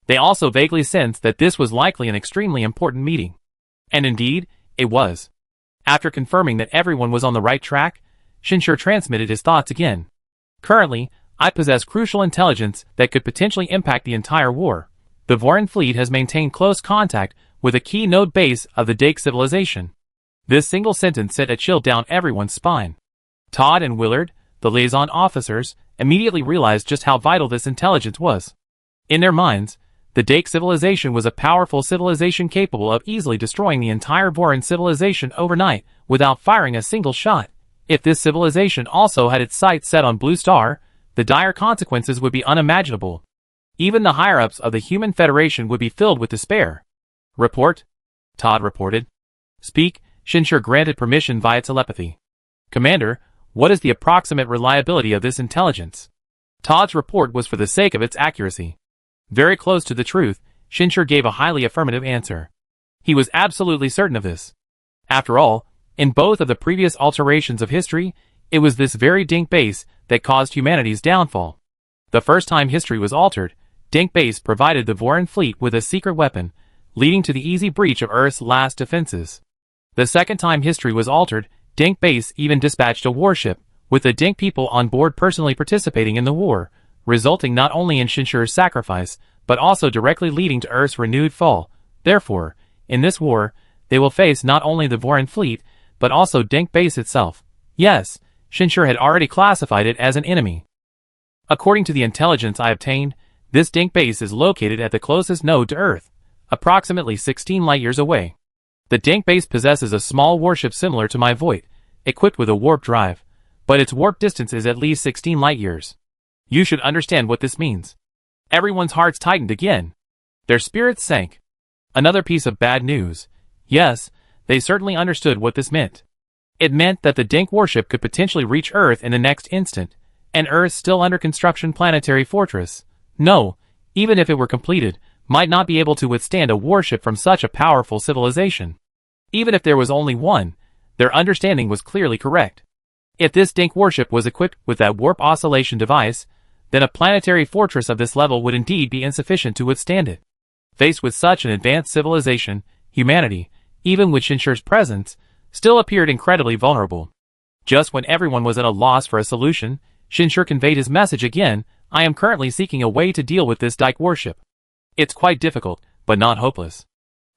[SPEAKER 1] They also vaguely sensed that this was likely an extremely important meeting. And indeed, it was. After confirming that everyone was on the right track, Shinshir transmitted his thoughts again. Currently, I possess crucial intelligence that could potentially impact the entire war. The Voran fleet has maintained close contact with a key node base of the Dake civilization. This single sentence sent a chill down everyone's spine. Todd and Willard, the liaison officers, immediately realized just how vital this intelligence was. In their minds, the Dake civilization was a powerful civilization capable of easily destroying the entire Voran civilization overnight without firing a single shot. If this civilization also had its sights set on Blue Star, the dire consequences would be unimaginable. Even the higher-ups of the Human Federation would be filled with despair. Report? Todd reported. Speak, Shinshir granted permission via telepathy. Commander, what is the approximate reliability of this intelligence? Todd's report was for the sake of its accuracy. Very close to the truth, Shinshir gave a highly affirmative answer. He was absolutely certain of this. After all, in both of the previous alterations of history, it was this very Dink base that caused humanity's downfall. The first time history was altered, Dink base provided the Voran fleet with a secret weapon, leading to the easy breach of Earth's last defenses. The second time history was altered, Dink base even dispatched a warship, with the Dink people on board personally participating in the war, resulting not only in Shinshir's sacrifice, but also directly leading to Earth's renewed fall. Therefore, in this war, they will face not only the Voran fleet, but also Dink base itself. Yes, Shinshir had already classified it as an enemy. According to the intelligence I obtained, this Dink base is located at the closest node to Earth, approximately 16 light-years away. The Dink base possesses a small warship similar to my Void, equipped with a warp drive, but its warp distance is at least 16 light-years. You should understand what this means. Everyone's hearts tightened again. Their spirits sank. Another piece of bad news. Yes, they certainly understood what this meant. It meant that the Dink warship could potentially reach Earth in the next instant, and Earth's still under construction planetary fortress, no, even if it were completed, might not be able to withstand a warship from such a powerful civilization. Even if there was only one, their understanding was clearly correct. If this Dink warship was equipped with that warp oscillation device, then a planetary fortress of this level would indeed be insufficient to withstand it. Faced with such an advanced civilization, humanity, even with Shinshur's presence, still appeared incredibly vulnerable. Just when everyone was at a loss for a solution, Shinshur conveyed his message again. I am currently seeking a way to deal with this Dike warship. It's quite difficult, but not hopeless.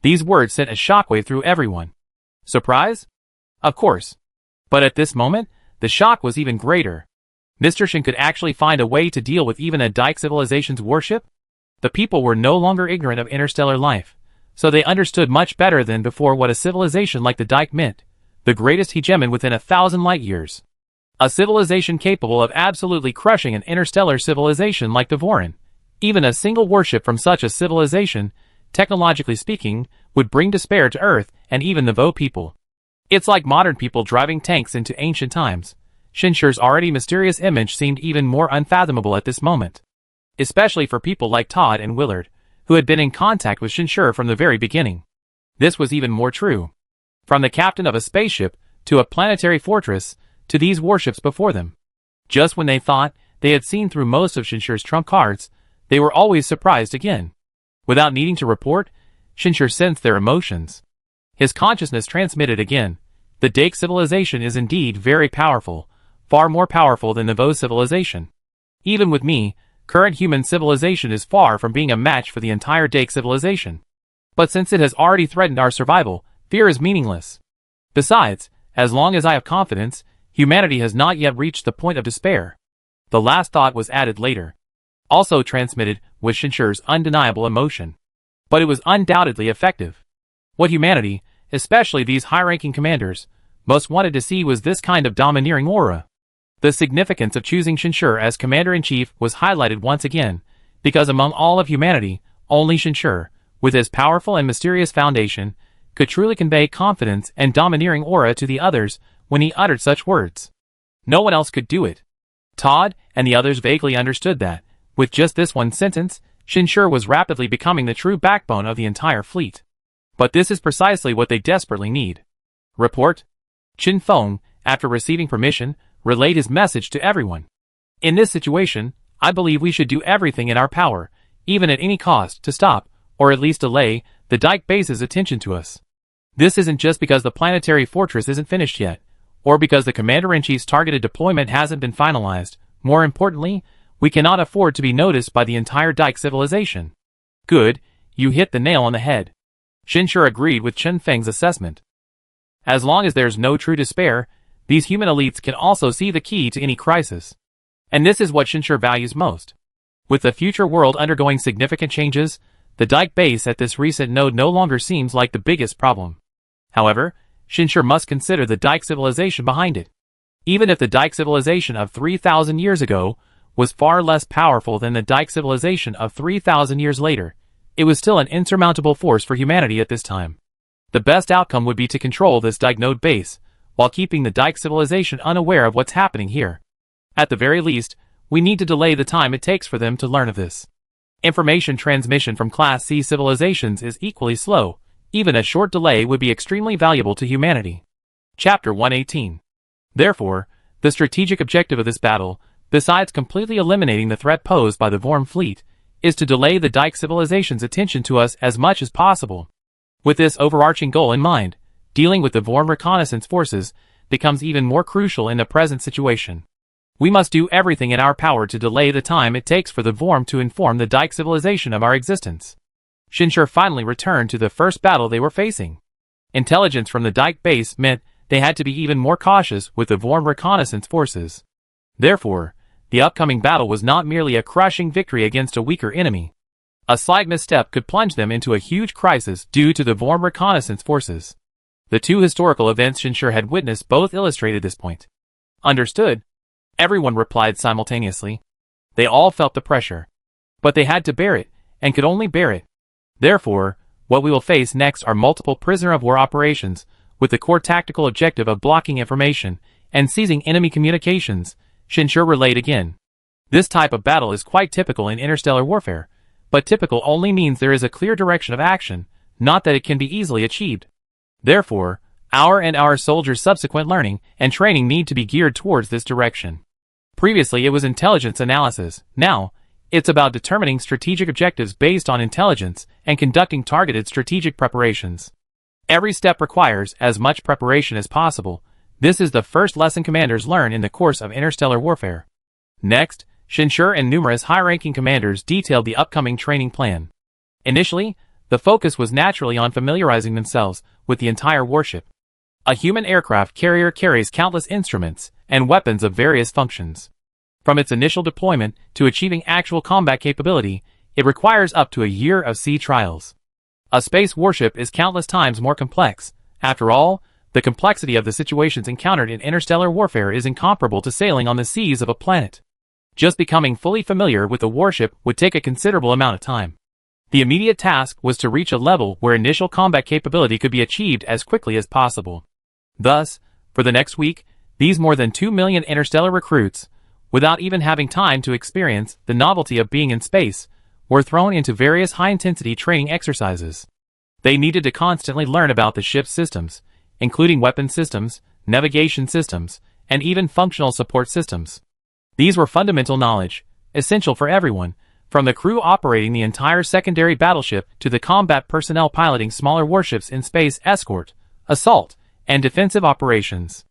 [SPEAKER 1] These words sent a shockwave through everyone. Surprise? Of course. But at this moment, the shock was even greater. Mr. Shin could actually find a way to deal with even a Dike civilization's warship? The people were no longer ignorant of interstellar life, so they understood much better than before what a civilization like the Dike meant. The greatest hegemon within 1,000 light years. A civilization capable of absolutely crushing an interstellar civilization like the Vorin. Even a single warship from such a civilization, technologically speaking, would bring despair to Earth and even the Vo people. It's like modern people driving tanks into ancient times. Shinshur's already mysterious image seemed even more unfathomable at this moment. Especially for people like Todd and Willard, who had been in contact with Shinshur from the very beginning. This was even more true. From the captain of a spaceship, to a planetary fortress, to these warships before them. Just when they thought they had seen through most of Shinshur's trump cards, they were always surprised again. Without needing to report, Shinshur sensed their emotions. His consciousness transmitted again. The Dake civilization is indeed very powerful, far more powerful than the Vo civilization. Even with me, current human civilization is far from being a match for the entire Dake civilization. But since it has already threatened our survival, fear is meaningless. Besides, as long as I have confidence, humanity has not yet reached the point of despair. The last thought was added later. Also transmitted was Shinshur's undeniable emotion. But it was undoubtedly effective. What humanity, especially these high-ranking commanders, most wanted to see was this kind of domineering aura. The significance of choosing Shinshur as commander-in-chief was highlighted once again, because among all of humanity, only Shinshur, with his powerful and mysterious foundation, could truly convey confidence and domineering aura to the others when he uttered such words. No one else could do it. Todd and the others vaguely understood that, with just this one sentence, Shinshur was rapidly becoming the true backbone of the entire fleet. But this is precisely what they desperately need. Report. Chin Feng, after receiving permission, relayed his message to everyone. In this situation, I believe we should do everything in our power, even at any cost, to stop, or at least delay, the Dike base's attention to us. This isn't just because the planetary fortress isn't finished yet, or because the Commander-in-Chief's targeted deployment hasn't been finalized. More importantly, we cannot afford to be noticed by the entire Dike civilization. Good, you hit the nail on the head. Shinshur agreed with Chen Feng's assessment. As long as there's no true despair, these human elites can also see the key to any crisis. And this is what Shinshur values most. With the future world undergoing significant changes, the Dike base at this recent node no longer seems like the biggest problem. However, Shinshur must consider the Dike civilization behind it. Even if the Dike civilization of 3,000 years ago was far less powerful than the Dike civilization of 3,000 years later, it was still an insurmountable force for humanity at this time. The best outcome would be to control this Dike node base, while keeping the Dike civilization unaware of what's happening here. At the very least, we need to delay the time it takes for them to learn of this. Information transmission from Class C civilizations is equally slow. Even a short delay would be extremely valuable to humanity. Chapter 118. Therefore, the strategic objective of this battle, besides completely eliminating the threat posed by the Vorm fleet, is to delay the Dike civilization's attention to us as much as possible. With this overarching goal in mind, dealing with the Vorm reconnaissance forces becomes even more crucial in the present situation. We must do everything in our power to delay the time it takes for the Vorm to inform the Dike civilization of our existence. Shinshur finally returned to the first battle they were facing. Intelligence from the Dike base meant they had to be even more cautious with the Vorm reconnaissance forces. Therefore, the upcoming battle was not merely a crushing victory against a weaker enemy. A slight misstep could plunge them into a huge crisis due to the Vorm reconnaissance forces. The two historical events Shinshur had witnessed both illustrated this point. Understood. Everyone replied simultaneously. They all felt the pressure. But they had to bear it, and could only bear it. Therefore, what we will face next are multiple prisoner-of-war operations, with the core tactical objective of blocking information and seizing enemy communications, Shinshur relayed again. This type of battle is quite typical in interstellar warfare, but typical only means there is a clear direction of action, not that it can be easily achieved. Therefore, our soldiers' subsequent learning and training need to be geared towards this direction. Previously it was intelligence analysis, now, it's about determining strategic objectives based on intelligence and conducting targeted strategic preparations. Every step requires as much preparation as possible. This is the first lesson commanders learn in the course of interstellar warfare. Next, Shinshur and numerous high-ranking commanders detailed the upcoming training plan. Initially, the focus was naturally on familiarizing themselves with the entire warship. A human aircraft carrier carries countless instruments and weapons of various functions. From its initial deployment to achieving actual combat capability, it requires up to a year of sea trials. A space warship is countless times more complex. After all, the complexity of the situations encountered in interstellar warfare is incomparable to sailing on the seas of a planet. Just becoming fully familiar with the warship would take a considerable amount of time. The immediate task was to reach a level where initial combat capability could be achieved as quickly as possible. Thus, for the next week, these more than 2 million interstellar recruits, without even having time to experience the novelty of being in space, were thrown into various high-intensity training exercises. They needed to constantly learn about the ship's systems, including weapon systems, navigation systems, and even functional support systems. These were fundamental knowledge, essential for everyone, from the crew operating the entire secondary battleship to the combat personnel piloting smaller warships in space escort, assault, and defensive operations.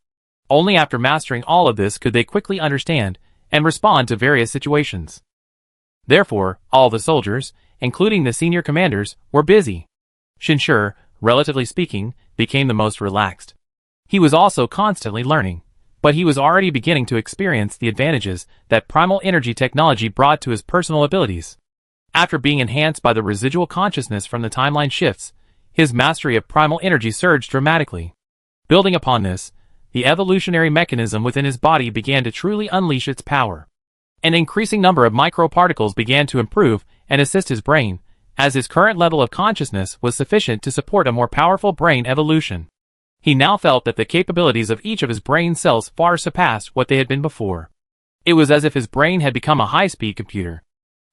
[SPEAKER 1] Only after mastering all of this could they quickly understand and respond to various situations. Therefore, all the soldiers, including the senior commanders, were busy. Shinshur, relatively speaking, became the most relaxed. He was also constantly learning, but he was already beginning to experience the advantages that primal energy technology brought to his personal abilities. After being enhanced by the residual consciousness from the timeline shifts, his mastery of primal energy surged dramatically. Building upon this, the evolutionary mechanism within his body began to truly unleash its power. An increasing number of microparticles began to improve and assist his brain, as his current level of consciousness was sufficient to support a more powerful brain evolution. He now felt that the capabilities of each of his brain cells far surpassed what they had been before. It was as if his brain had become a high-speed computer.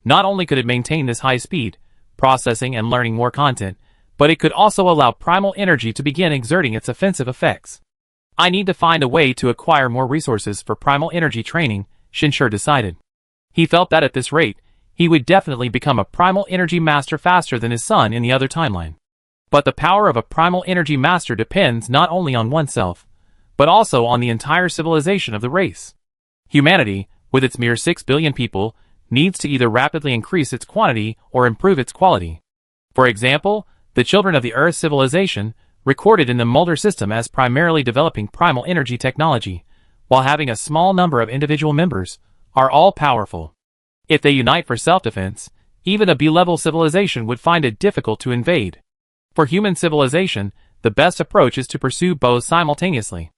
[SPEAKER 1] Not only could it maintain this high speed, processing and learning more content, but it could also allow primal energy to begin exerting its offensive effects. I need to find a way to acquire more resources for primal energy training, Shinshur decided. He felt that at this rate, he would definitely become a primal energy master faster than his son in the other timeline. But the power of a primal energy master depends not only on oneself, but also on the entire civilization of the race. Humanity, with its mere 6 billion people, needs to either rapidly increase its quantity or improve its quality. For example, the children of the Earth civilization, recorded in the Mulder system as primarily developing primal energy technology, while having a small number of individual members, are all powerful. If they unite for self-defense, even a B-level civilization would find it difficult to invade. For human civilization, the best approach is to pursue both simultaneously.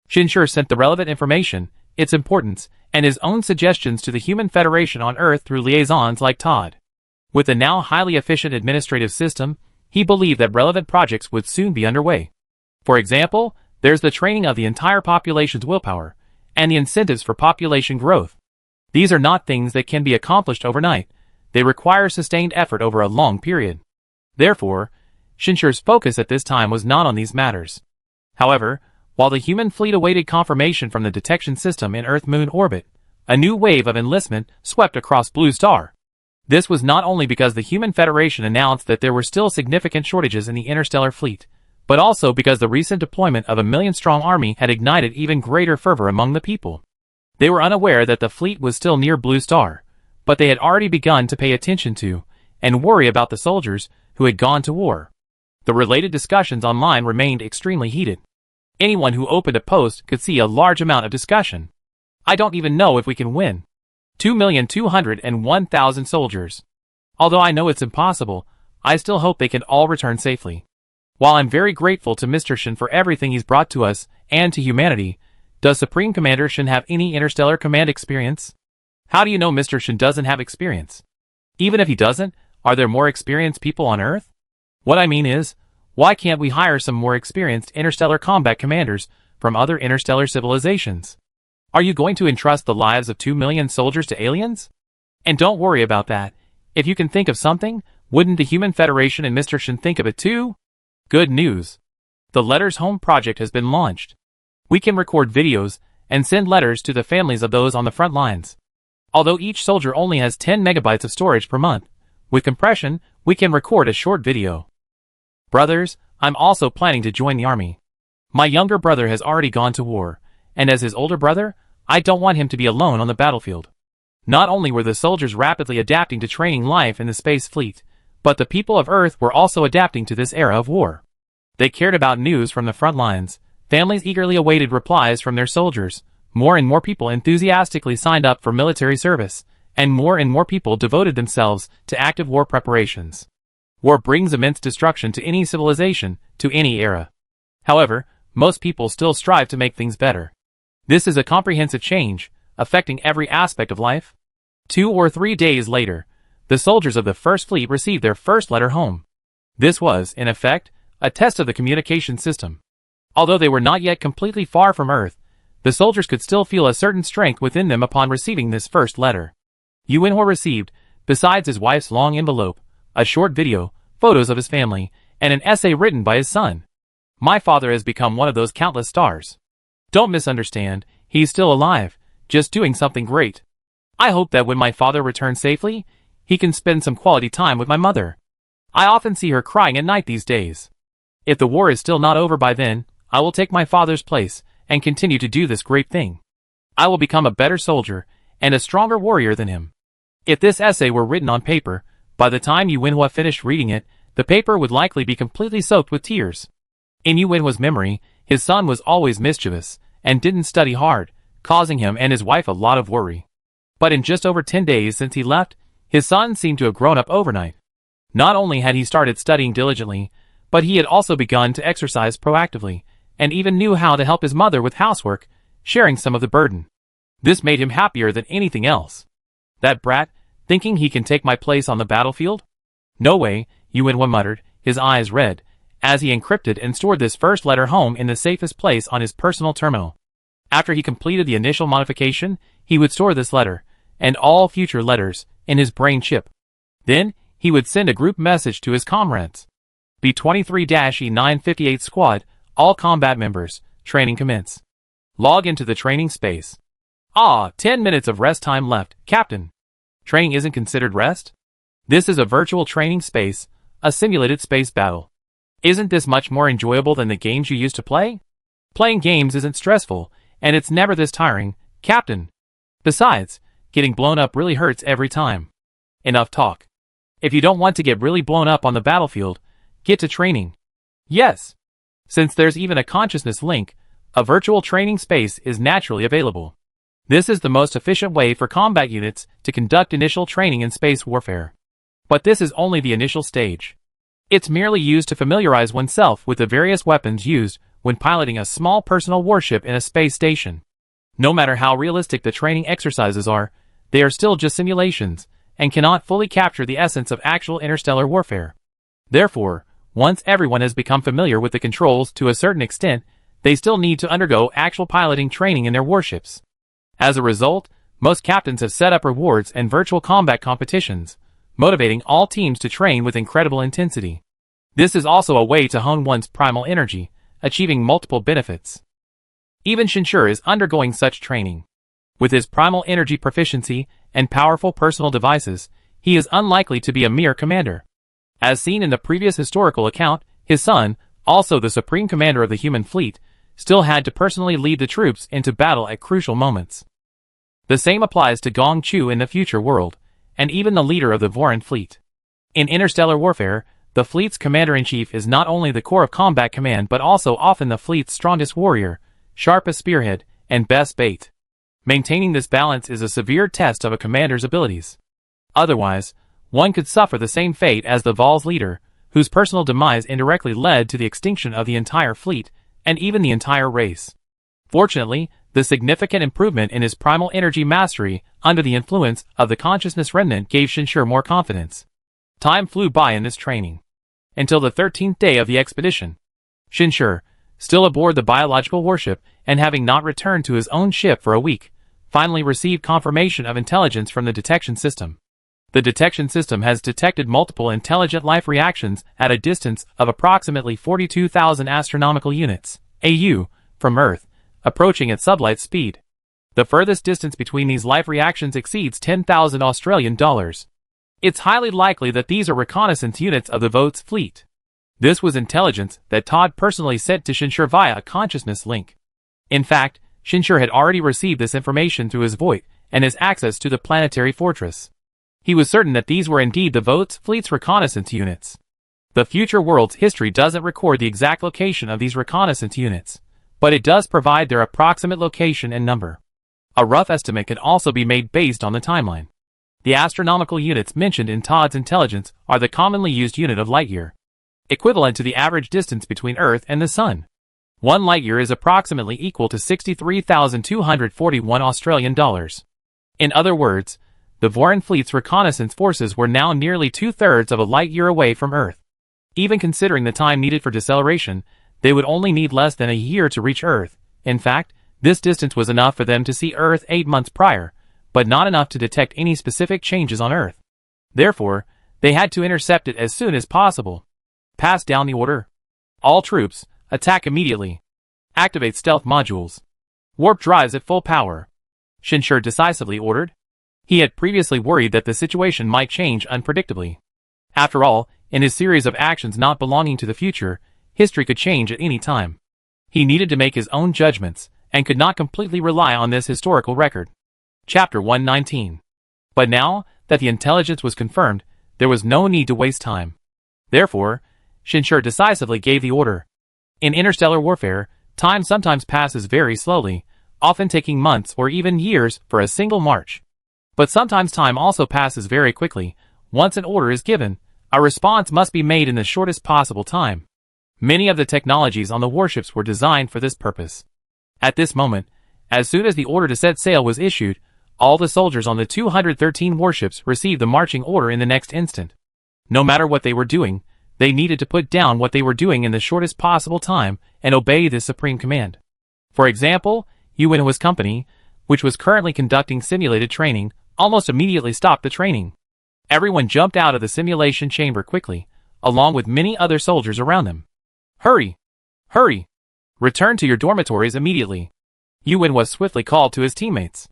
[SPEAKER 1] Shinshur sent the relevant information, its importance, and his own suggestions to the Human Federation on Earth through liaisons like Todd. With the now highly efficient administrative system, he believed that relevant projects would soon be underway. For example, there's the training of the entire population's willpower, and the incentives for population growth. These are not things that can be accomplished overnight. They require sustained effort over a long period. Therefore, Shinshur's focus at this time was not on these matters. However, while the human fleet awaited confirmation from the detection system in Earth-Moon orbit, a new wave of enlistment swept across Blue Star. This was not only because the Human Federation announced that there were still significant shortages in the interstellar fleet, but also because the recent deployment of a million-strong army had ignited even greater fervor among the people. They were unaware that the fleet was still near Blue Star, but they had already begun to pay attention to and worry about the soldiers who had gone to war. The related discussions online remained extremely heated. Anyone who opened a post could see a large amount of discussion. I don't even know if we can win. 2,201,000 soldiers. Although I know it's impossible, I still hope they can all return safely. While I'm very grateful to Mr. Shin for everything he's brought to us and to humanity, does Supreme Commander Shin have any interstellar command experience? How do you know Mr. Shin doesn't have experience? Even if he doesn't, are there more experienced people on Earth? What I mean is, why can't we hire some more experienced interstellar combat commanders from other interstellar civilizations? Are you going to entrust the lives of 2 million soldiers to aliens? And don't worry about that. If you can think of something, wouldn't the Human Federation and Mr. Shin think of it too? Good news. The Letters Home project has been launched. We can record videos and send letters to the families of those on the front lines. Although each soldier only has 10 megabytes of storage per month, with compression, we can record a short video. Brothers, I'm also planning to join the army. My younger brother has already gone to war, and as his older brother, I don't want him to be alone on the battlefield. Not only were the soldiers rapidly adapting to training life in the space fleet, but the people of Earth were also adapting to this era of war. They cared about news from the front lines, families eagerly awaited replies from their soldiers, more and more people enthusiastically signed up for military service, and more people devoted themselves to active war preparations. War brings immense destruction to any civilization, to any era. However, most people still strive to make things better. This is a comprehensive change, affecting every aspect of life. 2 or 3 days later, the soldiers of the First Fleet received their first letter home. This was, in effect, a test of the communication system. Although they were not yet completely far from Earth, the soldiers could still feel a certain strength within them upon receiving this first letter. Yunhua received, besides his wife's long envelope, a short video, photos of his family, and an essay written by his son. My father has become one of those countless stars. Don't misunderstand, he's still alive, just doing something great. I hope that when my father returns safely, he can spend some quality time with my mother. I often see her crying at night these days. If the war is still not over by then, I will take my father's place and continue to do this great thing. I will become a better soldier and a stronger warrior than him. If this essay were written on paper, by the time Yunhua finished reading it, the paper would likely be completely soaked with tears. In Yunhua's memory, his son was always mischievous and didn't study hard, causing him and his wife a lot of worry. But in just over 10 days since he left, his son seemed to have grown up overnight. Not only had he started studying diligently, but he had also begun to exercise proactively, and even knew how to help his mother with housework, sharing some of the burden. This made him happier than anything else. That brat, thinking he can take my place on the battlefield? No way, Yunhua muttered, his eyes red, as he encrypted and stored this first letter home in the safest place on his personal terminal. After he completed the initial modification, he would store this letter, and all future letters, in his brain chip. Then, he would send a group message to his comrades. B-23-E-958 Squad, all combat members, training commence. Log into the training space. 10 minutes of rest time left, Captain. Training isn't considered rest? This is a virtual training space, a simulated space battle. Isn't this much more enjoyable than the games you used to play? Playing games isn't stressful, and it's never this tiring, Captain. Besides, getting blown up really hurts every time. Enough talk. If you don't want to get really blown up on the battlefield, get to training. Yes. Since there's even a consciousness link, a virtual training space is naturally available. This is the most efficient way for combat units to conduct initial training in space warfare. But this is only the initial stage. It's merely used to familiarize oneself with the various weapons used when piloting a small personal warship in a space station. No matter how realistic the training exercises are, they are still just simulations, and cannot fully capture the essence of actual interstellar warfare. Therefore, once everyone has become familiar with the controls to a certain extent, they still need to undergo actual piloting training in their warships. As a result, most captains have set up rewards and virtual combat competitions, motivating all teams to train with incredible intensity. This is also a way to hone one's primal energy, achieving multiple benefits. Even Shinshur is undergoing such training. With his primal energy proficiency and powerful personal devices, he is unlikely to be a mere commander. As seen in the previous historical account, his son, also the supreme commander of the human fleet, still had to personally lead the troops into battle at crucial moments. The same applies to Gong Chu in the future world, and even the leader of the Voran fleet. In interstellar warfare, the fleet's commander-in-chief is not only the core of combat command but also often the fleet's strongest warrior, sharpest spearhead, and best bait. Maintaining this balance is a severe test of a commander's abilities. Otherwise, one could suffer the same fate as the Vol's leader, whose personal demise indirectly led to the extinction of the entire fleet, and even the entire race. Fortunately, The significant improvement in his primal energy mastery under the influence of the consciousness remnant gave Shinshur more confidence. Time flew by in this training. Until the 13th day of the expedition. Shinshur, still aboard the biological warship and having not returned to his own ship for a week, finally received confirmation of intelligence from the detection system. The detection system has detected multiple intelligent life reactions at a distance of approximately 42,000 astronomical units, AU, from Earth, approaching at sublight speed. The furthest distance between these life reactions exceeds 10,000 Australian dollars. It's highly likely that these are reconnaissance units of the Vought's fleet. This was intelligence that Todd personally sent to Shinshur via a consciousness link. In fact, Shinshur had already received this information through his Voight and his access to the planetary fortress. He was certain that these were indeed the Vought's fleet's reconnaissance units. The future world's history doesn't record the exact location of these reconnaissance units, but it does provide their approximate location and number. A rough estimate can also be made based on the timeline. The astronomical units mentioned in Todd's intelligence are the commonly used unit of light year, equivalent to the average distance between Earth and the Sun. 1 light year is approximately equal to 63,241 Australian dollars. In other words, the Voran fleet's reconnaissance forces were now nearly 2/3 of a light year away from Earth. Even considering the time needed for deceleration, they would only need less than a year to reach Earth. In fact, this distance was enough for them to see Earth 8 months prior, but not enough to detect any specific changes on Earth. Therefore, they had to intercept it as soon as possible. Pass down the order. All troops, attack immediately. Activate stealth modules. Warp drives at full power. Shinshur decisively ordered. He had previously worried that the situation might change unpredictably. After all, in his series of actions not belonging to the future, history could change at any time. He needed to make his own judgments, and could not completely rely on this historical record. Chapter 119. But now that the intelligence was confirmed, there was no need to waste time. Therefore, Shinshur decisively gave the order. In interstellar warfare, time sometimes passes very slowly, often taking months or even years for a single march. But sometimes time also passes very quickly. Once an order is given, a response must be made in the shortest possible time. Many of the technologies on the warships were designed for this purpose. At this moment, as soon as the order to set sail was issued, all the soldiers on the 213 warships received the marching order in the next instant. No matter what they were doing, they needed to put down what they were doing in the shortest possible time and obey this supreme command. For example, UN was company, which was currently conducting simulated training, almost immediately stopped the training. Everyone jumped out of the simulation chamber quickly, along with many other soldiers around them. Hurry! Hurry! Return to your dormitories immediately. UN was swiftly called to his teammates.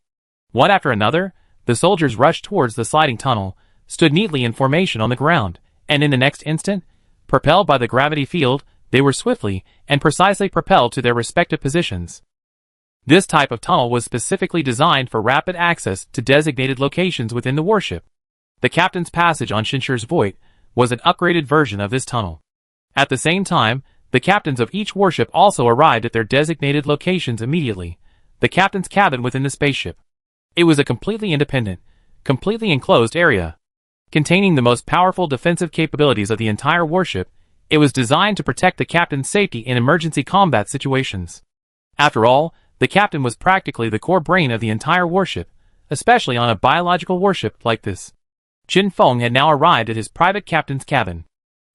[SPEAKER 1] One after another, the soldiers rushed towards the sliding tunnel, stood neatly in formation on the ground, and in the next instant, propelled by the gravity field, they were swiftly and precisely propelled to their respective positions. This type of tunnel was specifically designed for rapid access to designated locations within the warship. The captain's passage on Shinshur's Voight was an upgraded version of this tunnel. At the same time, the captains of each warship also arrived at their designated locations immediately. The captain's cabin within the spaceship. It was a completely independent, completely enclosed area. Containing the most powerful defensive capabilities of the entire warship, it was designed to protect the captain's safety in emergency combat situations. After all, the captain was practically the core brain of the entire warship, especially on a biological warship like this. Qin Feng had now arrived at his private captain's cabin.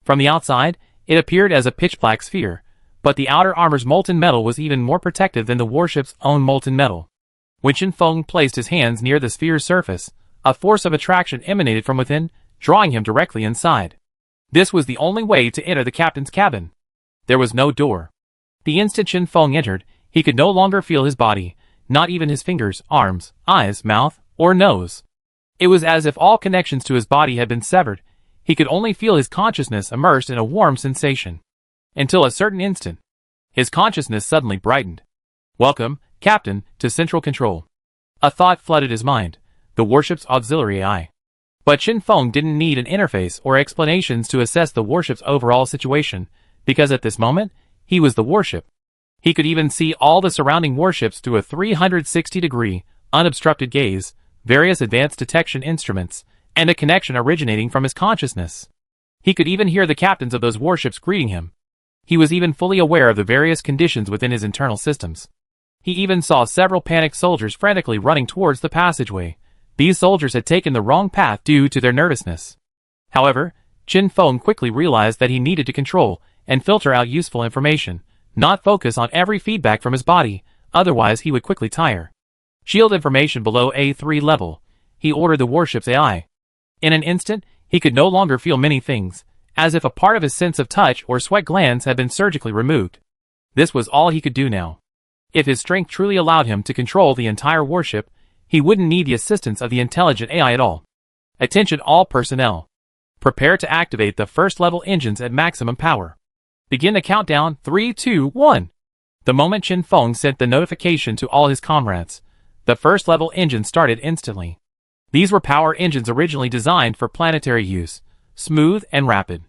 [SPEAKER 1] From the outside, it appeared as a pitch-black sphere, but the outer armor's molten metal was even more protective than the warship's own molten metal. When Qin Feng placed his hands near the sphere's surface, a force of attraction emanated from within, drawing him directly inside. This was the only way to enter the captain's cabin. There was no door. The instant Qin Feng entered, he could no longer feel his body, not even his fingers, arms, eyes, mouth, or nose. It was as if all connections to his body had been severed. He could only feel his consciousness immersed in a warm sensation. Until a certain instant, his consciousness suddenly brightened. Welcome, Captain, to Central Control. A thought flooded his mind, the warship's auxiliary eye. But Qin Feng didn't need an interface or explanations to assess the warship's overall situation, because at this moment, he was the warship. He could even see all the surrounding warships through a 360-degree, unobstructed gaze, various advanced detection instruments, and a connection originating from his consciousness. He could even hear the captains of those warships greeting him. He was even fully aware of the various conditions within his internal systems. He even saw several panicked soldiers frantically running towards the passageway. These soldiers had taken the wrong path due to their nervousness. However, Qin Feng quickly realized that he needed to control and filter out useful information, not focus on every feedback from his body, otherwise he would quickly tire. Shield information below A3 level. He ordered the warship's AI. In an instant, he could no longer feel many things, as if a part of his sense of touch or sweat glands had been surgically removed. This was all he could do now. If his strength truly allowed him to control the entire warship, he wouldn't need the assistance of the intelligent AI at all. Attention all personnel. Prepare to activate the first-level engines at maximum power. Begin the countdown. 3, 2, 1. The moment Qin Feng sent the notification to all his comrades, the first-level engine started instantly. These were power engines originally designed for planetary use, smooth and rapid.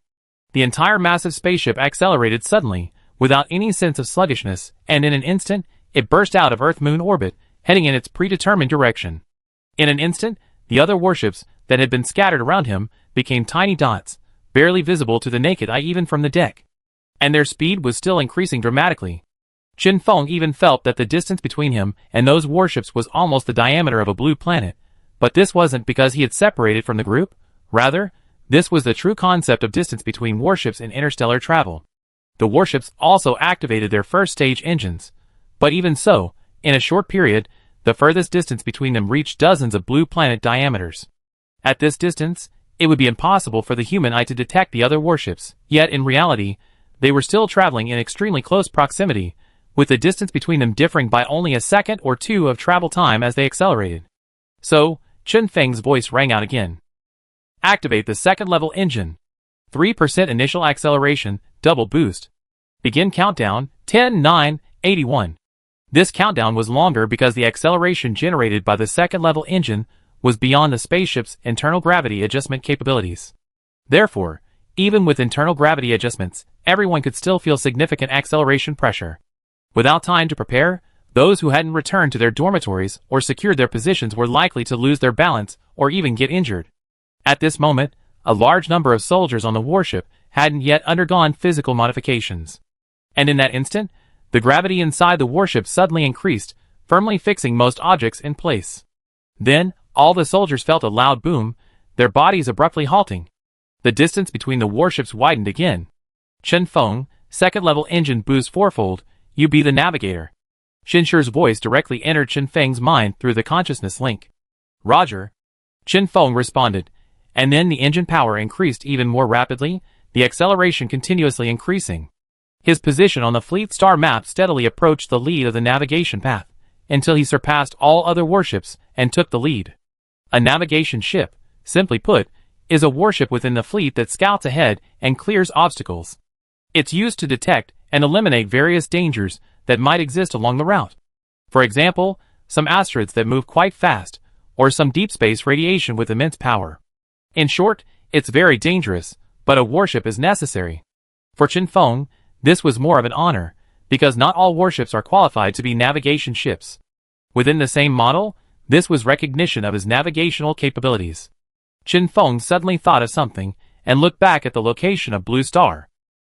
[SPEAKER 1] The entire massive spaceship accelerated suddenly, without any sense of sluggishness, and in an instant, it burst out of Earth-Moon orbit, heading in its predetermined direction. In an instant, the other warships that had been scattered around him became tiny dots, barely visible to the naked eye even from the deck. And their speed was still increasing dramatically. Qin Feng even felt that the distance between him and those warships was almost the diameter of a blue planet, but this wasn't because he had separated from the group. Rather, this was the true concept of distance between warships in interstellar travel. The warships also activated their first-stage engines, but even so, in a short period, the furthest distance between them reached dozens of blue planet diameters. At this distance, it would be impossible for the human eye to detect the other warships, yet in reality, they were still traveling in extremely close proximity, with the distance between them differing by only a second or two of travel time as they accelerated. So, Qin Feng's voice rang out again. Activate the second-level engine. 3% initial acceleration, double boost. Begin countdown. 10, 9, 81. This countdown was longer because the acceleration generated by the second-level engine was beyond the spaceship's internal gravity adjustment capabilities. Therefore, even with internal gravity adjustments, everyone could still feel significant acceleration pressure. Without time to prepare, those who hadn't returned to their dormitories or secured their positions were likely to lose their balance or even get injured. At this moment, a large number of soldiers on the warship hadn't yet undergone physical modifications. And in that instant, the gravity inside the warship suddenly increased, firmly fixing most objects in place. Then, all the soldiers felt a loud boom, their bodies abruptly halting. The distance between the warships widened again. Qin Feng, second-level engine boost fourfold, you be the navigator. Shinshir's voice directly entered Qin Feng's mind through the consciousness link. Roger. Qin Feng responded, and then the engine power increased even more rapidly, the acceleration continuously increasing. His position on the fleet star map steadily approached the lead of the navigation path, until he surpassed all other warships and took the lead. A navigation ship, simply put, is a warship within the fleet that scouts ahead and clears obstacles. It's used to detect and eliminate various dangers that might exist along the route. For example, some asteroids that move quite fast, or some deep space radiation with immense power. In short, it's very dangerous, but a warship is necessary. For Qin Feng, this was more of an honor, because not all warships are qualified to be navigation ships. Within the same model, this was recognition of his navigational capabilities. Qin Feng suddenly thought of something, and looked back at the location of Blue Star.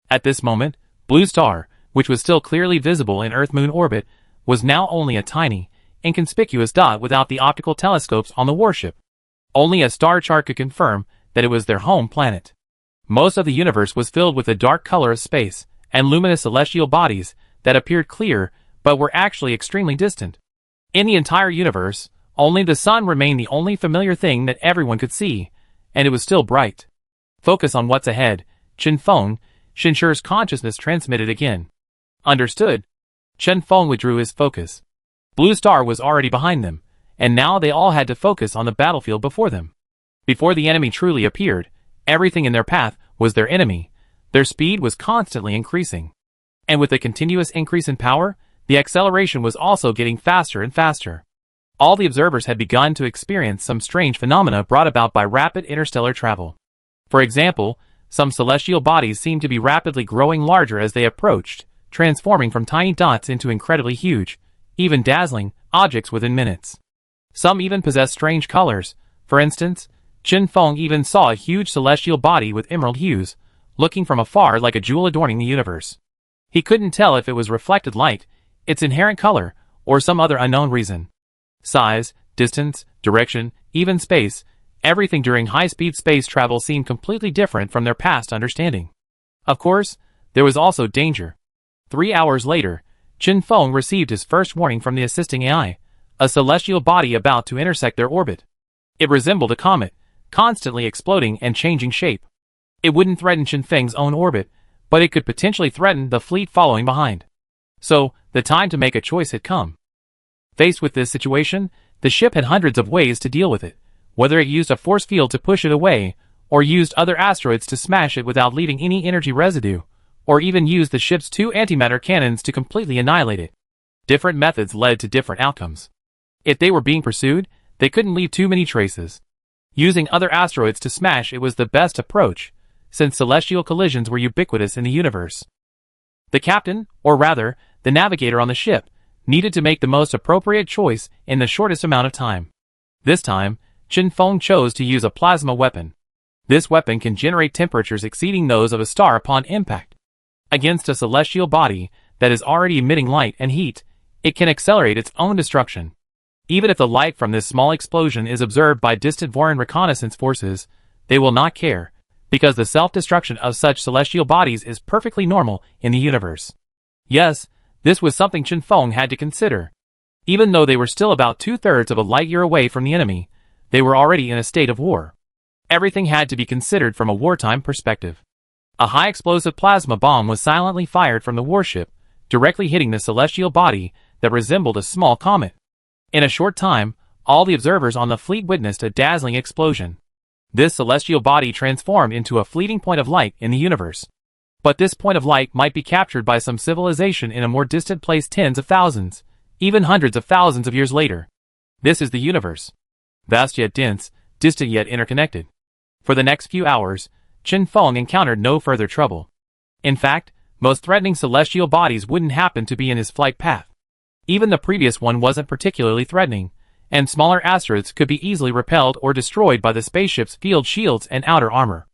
[SPEAKER 1] At this moment, Blue Star, which was still clearly visible in Earth-Moon orbit, was now only a tiny, inconspicuous dot without the optical telescopes on the warship. Only a star chart could confirm that it was their home planet. Most of the universe was filled with the dark color of space, and luminous celestial bodies that appeared clear but were actually extremely distant. In the entire universe, only the sun remained the only familiar thing that everyone could see, and it was still bright. Focus on what's ahead, Qin Feng, Shinshir's consciousness transmitted again. Understood. Qin Feng withdrew his focus. Blue Star was already behind them, and now they all had to focus on the battlefield before them. Before the enemy truly appeared, everything in their path was their enemy. Their speed was constantly increasing. And with the continuous increase in power, the acceleration was also getting faster and faster. All the observers had begun to experience some strange phenomena brought about by rapid interstellar travel. For example, some celestial bodies seemed to be rapidly growing larger as they approached, transforming from tiny dots into incredibly huge, even dazzling, objects within minutes. Some even possessed strange colors. For instance, Qin Feng even saw a huge celestial body with emerald hues, looking from afar like a jewel adorning the universe. He couldn't tell if it was reflected light, its inherent color, or some other unknown reason. Size, distance, direction, even space, everything during high-speed space travel seemed completely different from their past understanding. Of course, there was also danger. 3 hours later, Chen Feng received his first warning from the assisting AI, a celestial body about to intersect their orbit. It resembled a comet, constantly exploding and changing shape. It wouldn't threaten Chen Feng's own orbit, but it could potentially threaten the fleet following behind. So, the time to make a choice had come. Faced with this situation, the ship had hundreds of ways to deal with it, whether it used a force field to push it away, or used other asteroids to smash it without leaving any energy residue, or even used the ship's 2 antimatter cannons to completely annihilate it. Different methods led to different outcomes. If they were being pursued, they couldn't leave too many traces. Using other asteroids to smash it was the best approach, since celestial collisions were ubiquitous in the universe. The captain, or rather, the navigator on the ship, needed to make the most appropriate choice in the shortest amount of time. This time, Chen Feng chose to use a plasma weapon. This weapon can generate temperatures exceeding those of a star upon impact. Against a celestial body that is already emitting light and heat, it can accelerate its own destruction. Even if the light from this small explosion is observed by distant foreign reconnaissance forces, they will not care, because the self-destruction of such celestial bodies is perfectly normal in the universe. Yes, this was something Chen Feng had to consider. Even though they were still about 2/3 of a light year away from the enemy, they were already in a state of war. Everything had to be considered from a wartime perspective. A high-explosive plasma bomb was silently fired from the warship, directly hitting the celestial body that resembled a small comet. In a short time, all the observers on the fleet witnessed a dazzling explosion. This celestial body transformed into a fleeting point of light in the universe. But this point of light might be captured by some civilization in a more distant place tens of thousands, even hundreds of thousands of years later. This is the universe. Vast yet dense, distant yet interconnected. For the next few hours, Chen Feng encountered no further trouble. In fact, most threatening celestial bodies wouldn't happen to be in his flight path. Even the previous one wasn't particularly threatening, and smaller asteroids could be easily repelled or destroyed by the spaceship's field shields and outer armor.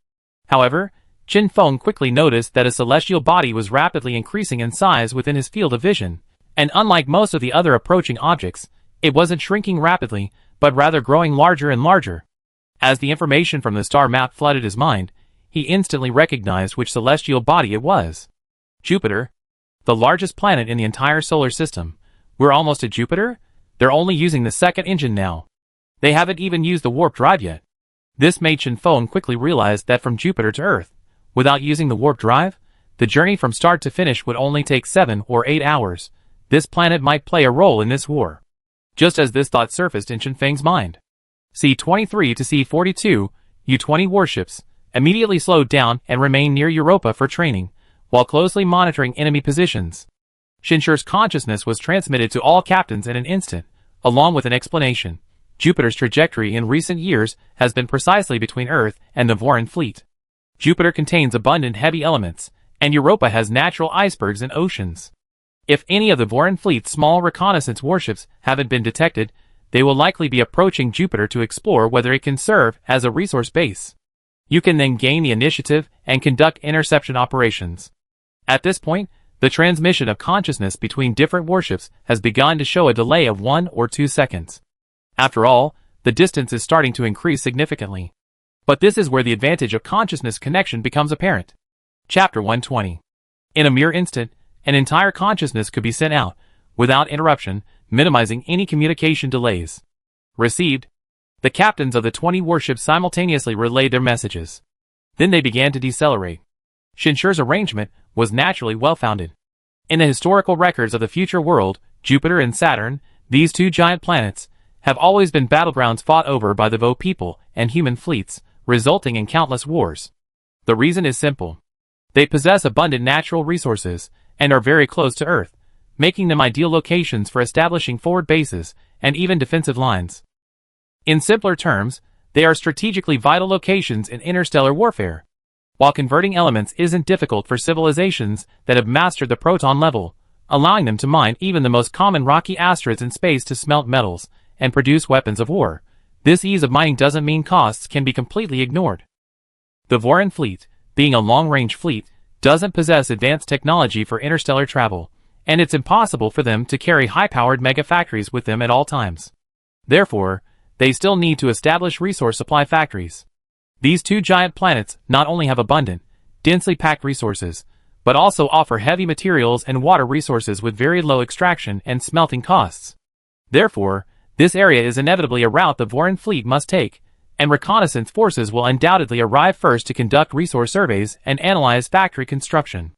[SPEAKER 1] However, Chen Feng quickly noticed that a celestial body was rapidly increasing in size within his field of vision, and unlike most of the other approaching objects, it wasn't shrinking rapidly, but rather growing larger and larger. As the information from the star map flooded his mind, he instantly recognized which celestial body it was. Jupiter, the largest planet in the entire solar system. We're almost at Jupiter? They're only using the second engine now. They haven't even used the warp drive yet. This made Chen Feng quickly realize that from Jupiter to Earth, without using the warp drive, the journey from start to finish would only take 7 or 8 hours. This planet might play a role in this war. Just as this thought surfaced in Chen Feng's mind, C-23 to C-42, U-20 warships, immediately slowed down and remained near Europa for training, while closely monitoring enemy positions. Shinshir's consciousness was transmitted to all captains in an instant, along with an explanation. Jupiter's trajectory in recent years has been precisely between Earth and the Voran fleet. Jupiter contains abundant heavy elements, and Europa has natural icebergs and oceans. If any of the Voran fleet's small reconnaissance warships haven't been detected, they will likely be approaching Jupiter to explore whether it can serve as a resource base. You can then gain the initiative and conduct interception operations. At this point, the transmission of consciousness between different warships has begun to show a delay of 1 or 2 seconds. After all, the distance is starting to increase significantly. But this is where the advantage of consciousness connection becomes apparent. Chapter 120. In a mere instant, an entire consciousness could be sent out, without interruption, minimizing any communication delays. Received. The captains of the 20 warships simultaneously relayed their messages. Then they began to decelerate. Shinshir's arrangement was naturally well-founded. In the historical records of the future world, Jupiter and Saturn, these two giant planets, have always been battlegrounds fought over by the Vo people and human fleets, resulting in countless wars. The reason is simple. They possess abundant natural resources, and are very close to Earth, making them ideal locations for establishing forward bases and even defensive lines. In simpler terms, they are strategically vital locations in interstellar warfare. While converting elements isn't difficult for civilizations that have mastered the proton level, allowing them to mine even the most common rocky asteroids in space to smelt metals and produce weapons of war, this ease of mining doesn't mean costs can be completely ignored. The Voran fleet, being a long-range fleet, doesn't possess advanced technology for interstellar travel, and it's impossible for them to carry high-powered mega-factories with them at all times. Therefore, they still need to establish resource supply factories. These two giant planets not only have abundant, densely packed resources, but also offer heavy materials and water resources with very low extraction and smelting costs. Therefore, this area is inevitably a route the Voran fleet must take, and reconnaissance forces will undoubtedly arrive first to conduct resource surveys and analyze factory construction.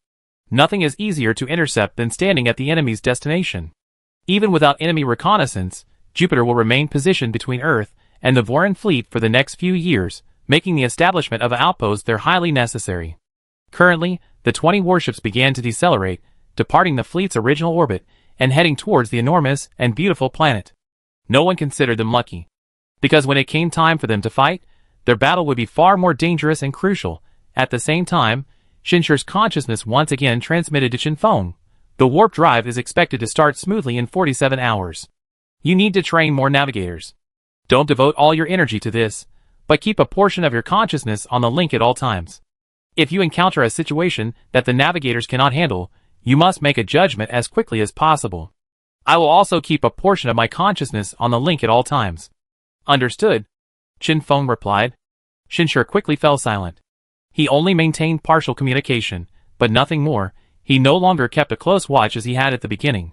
[SPEAKER 1] Nothing is easier to intercept than standing at the enemy's destination. Even without enemy reconnaissance, Jupiter will remain positioned between Earth and the Voran fleet for the next few years, making the establishment of an outpost there highly necessary. Currently, the 20 warships began to decelerate, departing the fleet's original orbit and heading towards the enormous and beautiful planet. No one considered them lucky, because when it came time for them to fight, their battle would be far more dangerous and crucial. At the same time, Shinshir's consciousness once again transmitted to Shinfeng. The warp drive is expected to start smoothly in 47 hours. You need to train more navigators. Don't devote all your energy to this, but keep a portion of your consciousness on the link at all times. If you encounter a situation that the navigators cannot handle, you must make a judgment as quickly as possible. I will also keep a portion of my consciousness on the link at all times. Understood, Shinfeng replied. Shinshir quickly fell silent. He only maintained partial communication, but nothing more. He no longer kept a close watch as he had at the beginning.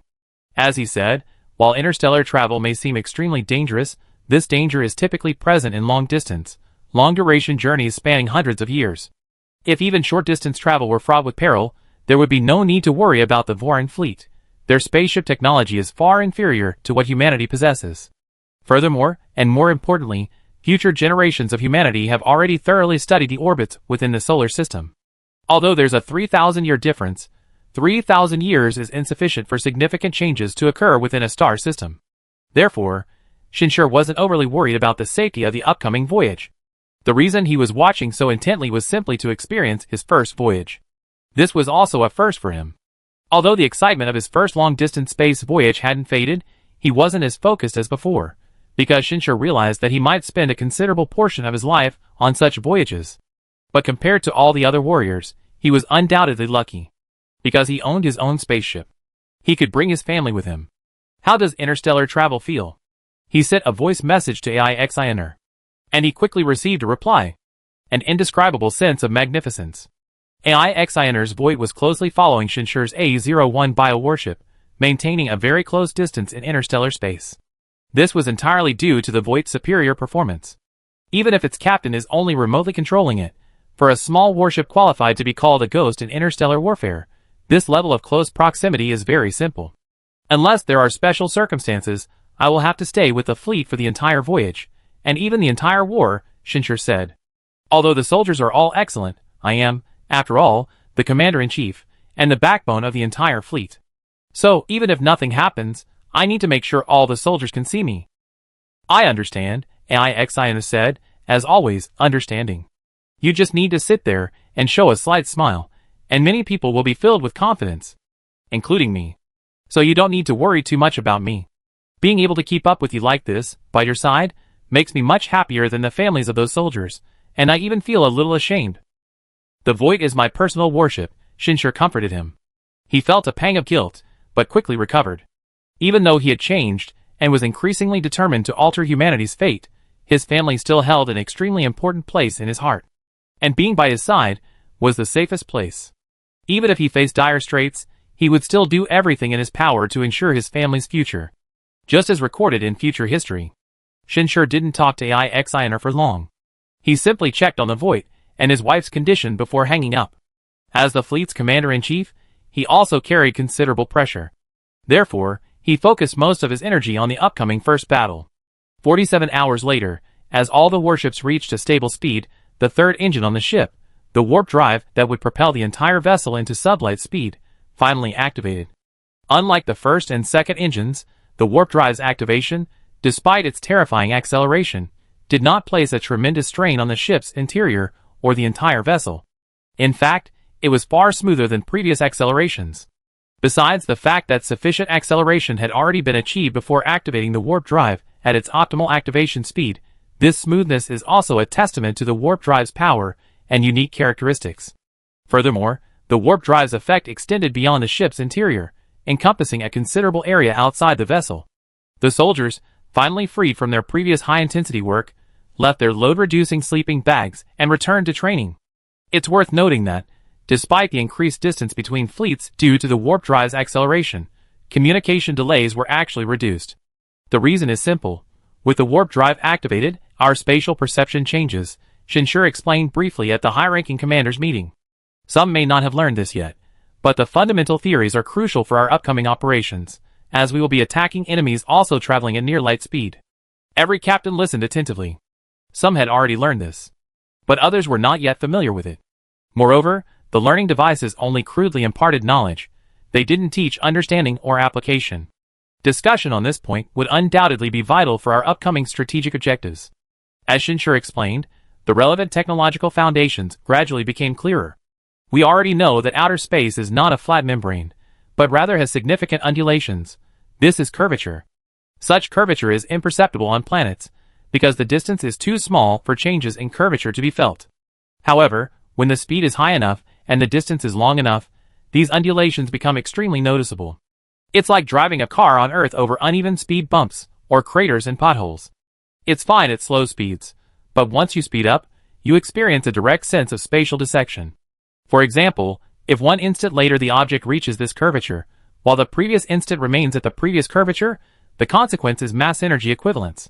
[SPEAKER 1] As he said, while interstellar travel may seem extremely dangerous, this danger is typically present in long-distance, long-duration journeys spanning hundreds of years. If even short-distance travel were fraught with peril, there would be no need to worry about the Voran fleet. Their spaceship technology is far inferior to what humanity possesses. Furthermore, and more importantly, future generations of humanity have already thoroughly studied the orbits within the solar system. Although there's a 3,000-year difference, 3,000 years is insufficient for significant changes to occur within a star system. Therefore, Shinshir wasn't overly worried about the safety of the upcoming voyage. The reason he was watching so intently was simply to experience his first voyage. This was also a first for him. Although the excitement of his first long-distance space voyage hadn't faded, he wasn't as focused as before, because Shinshir realized that he might spend a considerable portion of his life on such voyages. But compared to all the other warriors, he was undoubtedly lucky, because he owned his own spaceship. He could bring his family with him. How does interstellar travel feel? He sent a voice message to AIXINR, and he quickly received a reply. An indescribable sense of magnificence. AIXINR's void was closely following Shinshir's A01 biowarship, maintaining a very close distance in interstellar space. This was entirely due to the void's superior performance. Even if its captain is only remotely controlling it, for a small warship qualified to be called a ghost in interstellar warfare, this level of close proximity is very simple. Unless there are special circumstances, I will have to stay with the fleet for the entire voyage, and even the entire war, Shinshir said. Although the soldiers are all excellent, I am, after all, the commander-in-chief, and the backbone of the entire fleet. So, even if nothing happens, I need to make sure all the soldiers can see me. I understand, AIXINR said, as always, understanding. You just need to sit there and show a slight smile, and many people will be filled with confidence, including me. So you don't need to worry too much about me. Being able to keep up with you like this, by your side, makes me much happier than the families of those soldiers, and I even feel a little ashamed. The Void is my personal warship, Shinshir comforted him. He felt a pang of guilt, but quickly recovered. Even though he had changed, and was increasingly determined to alter humanity's fate, his family still held an extremely important place in his heart. And being by his side, was the safest place. Even if he faced dire straits, he would still do everything in his power to ensure his family's future. Just as recorded in future history. Shinshir didn't talk to AIXINR for long. He simply checked on the Void and his wife's condition before hanging up. As the fleet's commander-in-chief, he also carried considerable pressure. Therefore, he focused most of his energy on the upcoming first battle. 47 hours later, as all the warships reached a stable speed, the third engine on the ship, the warp drive that would propel the entire vessel into sublight speed, finally activated. Unlike the first and second engines, the warp drive's activation, despite its terrifying acceleration, did not place a tremendous strain on the ship's interior or the entire vessel. In fact, it was far smoother than previous accelerations. Besides the fact that sufficient acceleration had already been achieved before activating the warp drive at its optimal activation speed, this smoothness is also a testament to the warp drive's power and unique characteristics. Furthermore, the warp drive's effect extended beyond the ship's interior, encompassing a considerable area outside the vessel. The soldiers, finally freed from their previous high-intensity work, left their load-reducing sleeping bags and returned to training. It's worth noting that, despite the increased distance between fleets due to the warp drive's acceleration, communication delays were actually reduced. The reason is simple. With the warp drive activated, our spatial perception changes, Shinshur explained briefly at the high-ranking commanders' meeting. Some may not have learned this yet, but the fundamental theories are crucial for our upcoming operations, as we will be attacking enemies also traveling at near light speed. Every captain listened attentively. Some had already learned this, but others were not yet familiar with it. Moreover, the learning devices only crudely imparted knowledge. They didn't teach understanding or application. Discussion on this point would undoubtedly be vital for our upcoming strategic objectives. As Shinshur explained, the relevant technological foundations gradually became clearer. We already know that outer space is not a flat membrane, but rather has significant undulations. This is curvature. Such curvature is imperceptible on planets, because the distance is too small for changes in curvature to be felt. However, when the speed is high enough and the distance is long enough, these undulations become extremely noticeable. It's like driving a car on Earth over uneven speed bumps, or craters and potholes. It's fine at slow speeds, but once you speed up, you experience a direct sense of spatial dissection. For example, if 1 instant later the object reaches this curvature, while the previous instant remains at the previous curvature, the consequence is mass energy equivalence.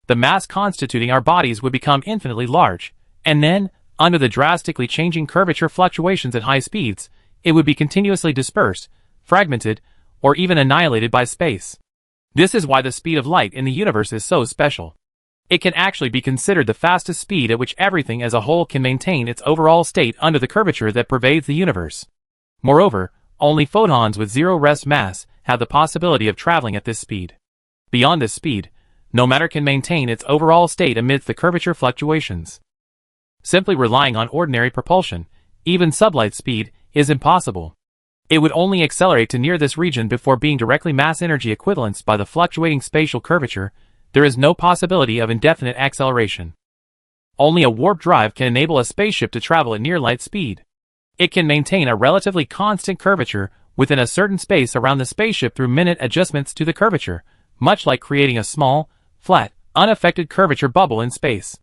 [SPEAKER 1] The mass constituting our bodies would become infinitely large, and then, under the drastically changing curvature fluctuations at high speeds, it would be continuously dispersed, fragmented, or even annihilated by space. This is why the speed of light in the universe is so special. It can actually be considered the fastest speed at which everything as a whole can maintain its overall state under the curvature that pervades the universe. Moreover, only photons with zero rest mass have the possibility of traveling at this speed. Beyond this speed, no matter can maintain its overall state amidst the curvature fluctuations. Simply relying on ordinary propulsion, even sublight speed, is impossible. It would only accelerate to near this region before being directly mass energy equivalenced by the fluctuating spatial curvature. There is no possibility of indefinite acceleration. Only a warp drive can enable a spaceship to travel at near light speed. It can maintain a relatively constant curvature within a certain space around the spaceship through minute adjustments to the curvature, much like creating a small, flat, unaffected curvature bubble in space.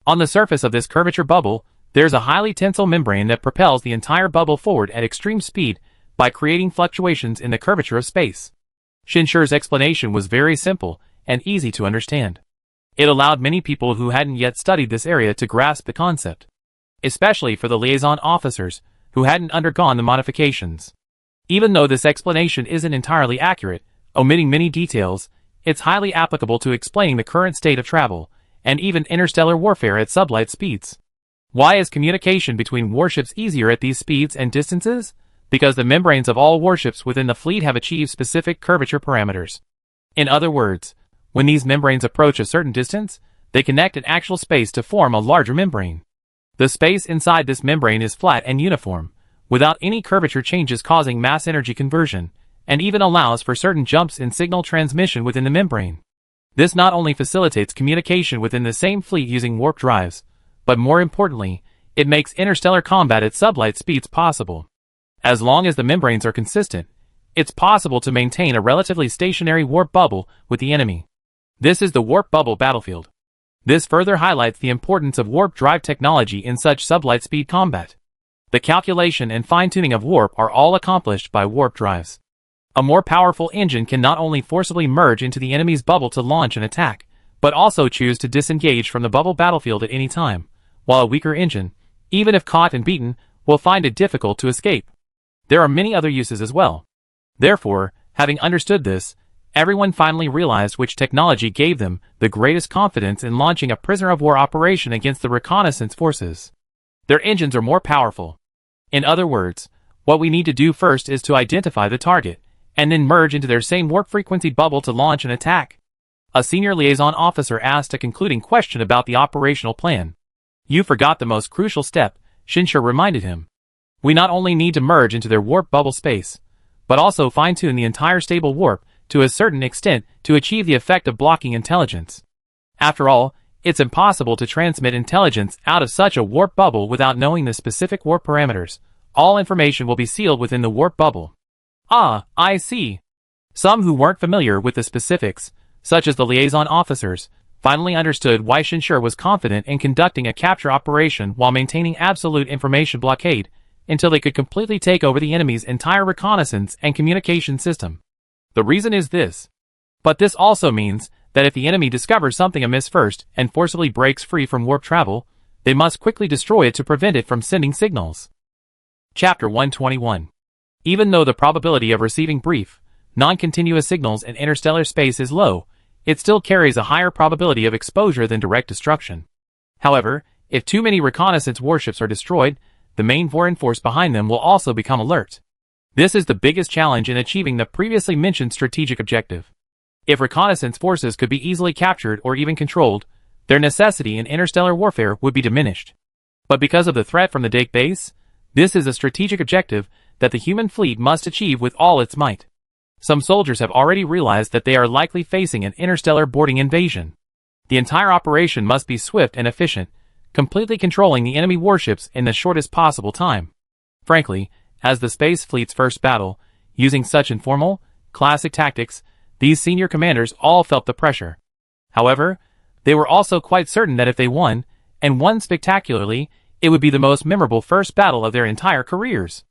[SPEAKER 1] On the surface of this curvature bubble, there's a highly tensile membrane that propels the entire bubble forward at extreme speed by creating fluctuations in the curvature of space. Shinshur's explanation was very simple and easy to understand. It allowed many people who hadn't yet studied this area to grasp the concept, especially for the liaison officers who hadn't undergone the modifications. Even though this explanation isn't entirely accurate, omitting many details, it's highly applicable to explaining the current state of travel, and even interstellar warfare at sublight speeds. Why is communication between warships easier at these speeds and distances? Because the membranes of all warships within the fleet have achieved specific curvature parameters. In other words, when these membranes approach a certain distance, they connect in actual space to form a larger membrane. The space inside this membrane is flat and uniform, without any curvature changes causing mass energy conversion, and even allows for certain jumps in signal transmission within the membrane. This not only facilitates communication within the same fleet using warp drives, but more importantly, it makes interstellar combat at sublight speeds possible. As long as the membranes are consistent, it's possible to maintain a relatively stationary warp bubble with the enemy. This is the warp bubble battlefield. This further highlights the importance of warp drive technology in such sublight speed combat. The calculation and fine-tuning of warp are all accomplished by warp drives. A more powerful engine can not only forcibly merge into the enemy's bubble to launch an attack, but also choose to disengage from the bubble battlefield at any time, while a weaker engine, even if caught and beaten, will find it difficult to escape. There are many other uses as well. Therefore, having understood this, everyone finally realized which technology gave them the greatest confidence in launching a prisoner-of-war operation against the reconnaissance forces. Their engines are more powerful. In other words, what we need to do first is to identify the target, and then merge into their same warp frequency bubble to launch an attack. A senior liaison officer asked a concluding question about the operational plan. You forgot the most crucial step, Shinshur reminded him. We not only need to merge into their warp bubble space, but also fine-tune the entire stable warp to a certain extent to achieve the effect of blocking intelligence. After all, it's impossible to transmit intelligence out of such a warp bubble without knowing the specific warp parameters. All information will be sealed within the warp bubble. Ah, I see. Some who weren't familiar with the specifics, such as the liaison officers, finally understood why Shinshur was confident in conducting a capture operation while maintaining absolute information blockade until they could completely take over the enemy's entire reconnaissance and communication system. The reason is this. But this also means that if the enemy discovers something amiss first and forcibly breaks free from warp travel, they must quickly destroy it to prevent it from sending signals. Chapter 121. Even though the probability of receiving brief, non-continuous signals in interstellar space is low, it still carries a higher probability of exposure than direct destruction. However, if too many reconnaissance warships are destroyed, the main foreign force behind them will also become alert. This is the biggest challenge in achieving the previously mentioned strategic objective. If reconnaissance forces could be easily captured or even controlled, their necessity in interstellar warfare would be diminished. But because of the threat from the Dake base, this is a strategic objective that the human fleet must achieve with all its might. Some soldiers have already realized that they are likely facing an interstellar boarding invasion. The entire operation must be swift and efficient, completely controlling the enemy warships in the shortest possible time. Frankly, as the space fleet's first battle, using such informal, classic tactics, these senior commanders all felt the pressure. However, they were also quite certain that if they won, and won spectacularly, it would be the most memorable first battle of their entire careers.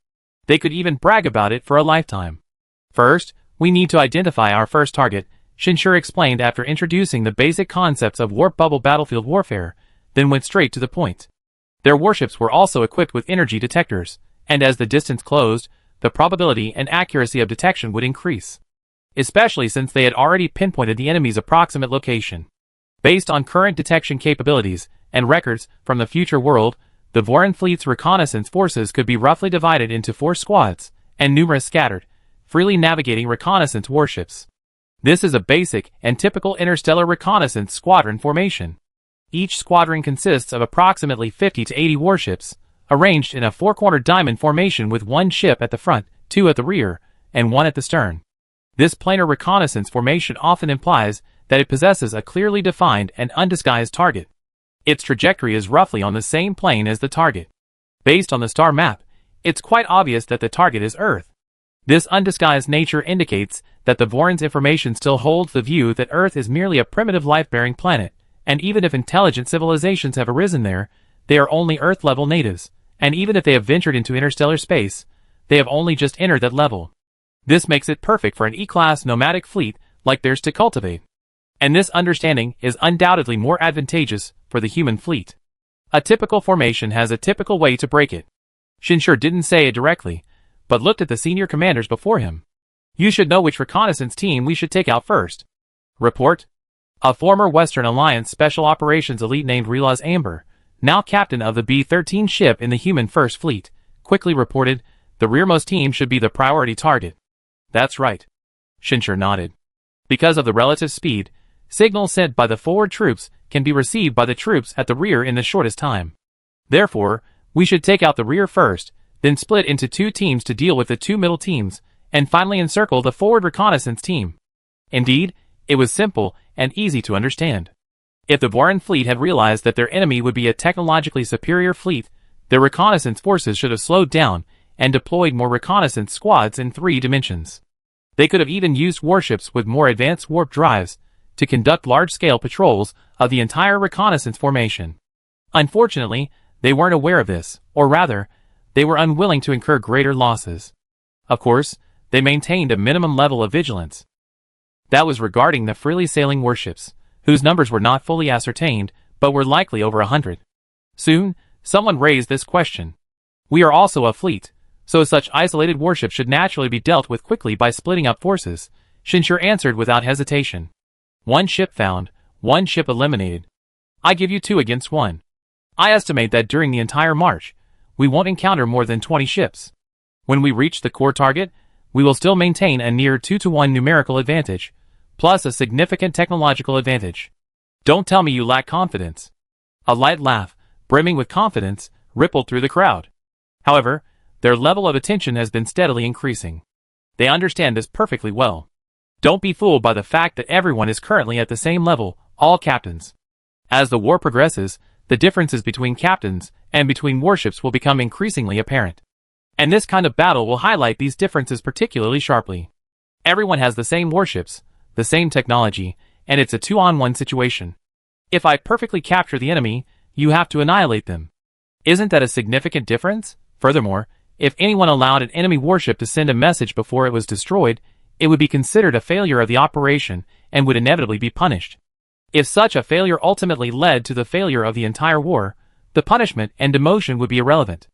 [SPEAKER 1] They could even brag about it for a lifetime. First, we need to identify our first target, Shinshur explained after introducing the basic concepts of warp bubble battlefield warfare, then went straight to the point. Their warships were also equipped with energy detectors, and as the distance closed, the probability and accuracy of detection would increase. Especially since they had already pinpointed the enemy's approximate location. Based on current detection capabilities and records from the future world, the Voran fleet's reconnaissance forces could be roughly divided into 4 squads, and numerous scattered, freely navigating reconnaissance warships. This is a basic and typical interstellar reconnaissance squadron formation. Each squadron consists of approximately 50 to 80 warships, arranged in a 4-cornered diamond formation with 1 ship at the front, 2 at the rear, and 1 at the stern. This planar reconnaissance formation often implies that it possesses a clearly defined and undisguised target. Its trajectory is roughly on the same plane as the target. Based on the star map, it's quite obvious that the target is Earth. This undisguised nature indicates that the Voran's information still holds the view that Earth is merely a primitive life-bearing planet, and even if intelligent civilizations have arisen there, they are only Earth-level natives, and even if they have ventured into interstellar space, they have only just entered that level. This makes it perfect for an E-class nomadic fleet like theirs to cultivate. And this understanding is undoubtedly more advantageous for the human fleet. A typical formation has a typical way to break it. Shinshur didn't say it directly, but looked at the senior commanders before him. You should know which reconnaissance team we should take out first. Report. A former Western Alliance Special Operations elite named Relaz Amber, now captain of the B-13 ship in the human First Fleet, quickly reported, the rearmost team should be the priority target. That's right. Shinshur nodded. Because of the relative speed, signals sent by the forward troops can be received by the troops at the rear in the shortest time. Therefore, we should take out the rear first, then split into 2 teams to deal with the 2 middle teams, and finally encircle the forward reconnaissance team. Indeed, it was simple and easy to understand. If the Voran fleet had realized that their enemy would be a technologically superior fleet, their reconnaissance forces should have slowed down and deployed more reconnaissance squads in 3 dimensions. They could have even used warships with more advanced warp drives to conduct large-scale patrols of the entire reconnaissance formation. Unfortunately, they weren't aware of this, or rather, they were unwilling to incur greater losses. Of course, they maintained a minimum level of vigilance. That was regarding the freely sailing warships, whose numbers were not fully ascertained, but were likely over 100. Soon, someone raised this question. We are also a fleet, so such isolated warships should naturally be dealt with quickly by splitting up forces, Shinshur answered without hesitation. 1 ship found, 1 ship eliminated. I give you 2 against 1. I estimate that during the entire march, we won't encounter more than 20 ships. When we reach the core target, we will still maintain a near 2-to-1 numerical advantage, plus a significant technological advantage. Don't tell me you lack confidence. A light laugh, brimming with confidence, rippled through the crowd. However, their level of attention has been steadily increasing. They understand this perfectly well. Don't be fooled by the fact that everyone is currently at the same level, all captains. As the war progresses, the differences between captains and between warships will become increasingly apparent. And this kind of battle will highlight these differences particularly sharply. Everyone has the same warships, the same technology, and it's a 2-on-1 situation. If I perfectly capture the enemy, you have to annihilate them. Isn't that a significant difference? Furthermore, if anyone allowed an enemy warship to send a message before it was destroyed, it would be considered a failure of the operation and would inevitably be punished. If such a failure ultimately led to the failure of the entire war, the punishment and demotion would be irrelevant.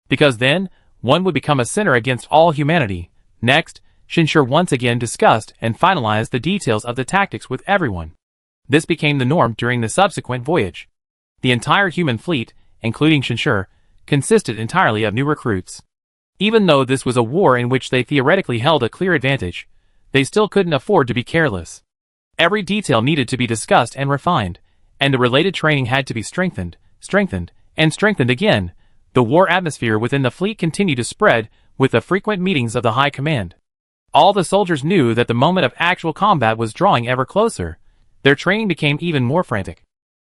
[SPEAKER 1] Because then, one would become a sinner against all humanity. Next, Shinshur once again discussed and finalized the details of the tactics with everyone. This became the norm during the subsequent voyage. The entire human fleet, including Shinshur, consisted entirely of new recruits. Even though this was a war in which they theoretically held a clear advantage, they still couldn't afford to be careless. Every detail needed to be discussed and refined, and the related training had to be strengthened, and strengthened again. The war atmosphere within the fleet continued to spread with the frequent meetings of the high command. All the soldiers knew that the moment of actual combat was drawing ever closer. Their training became even more frantic.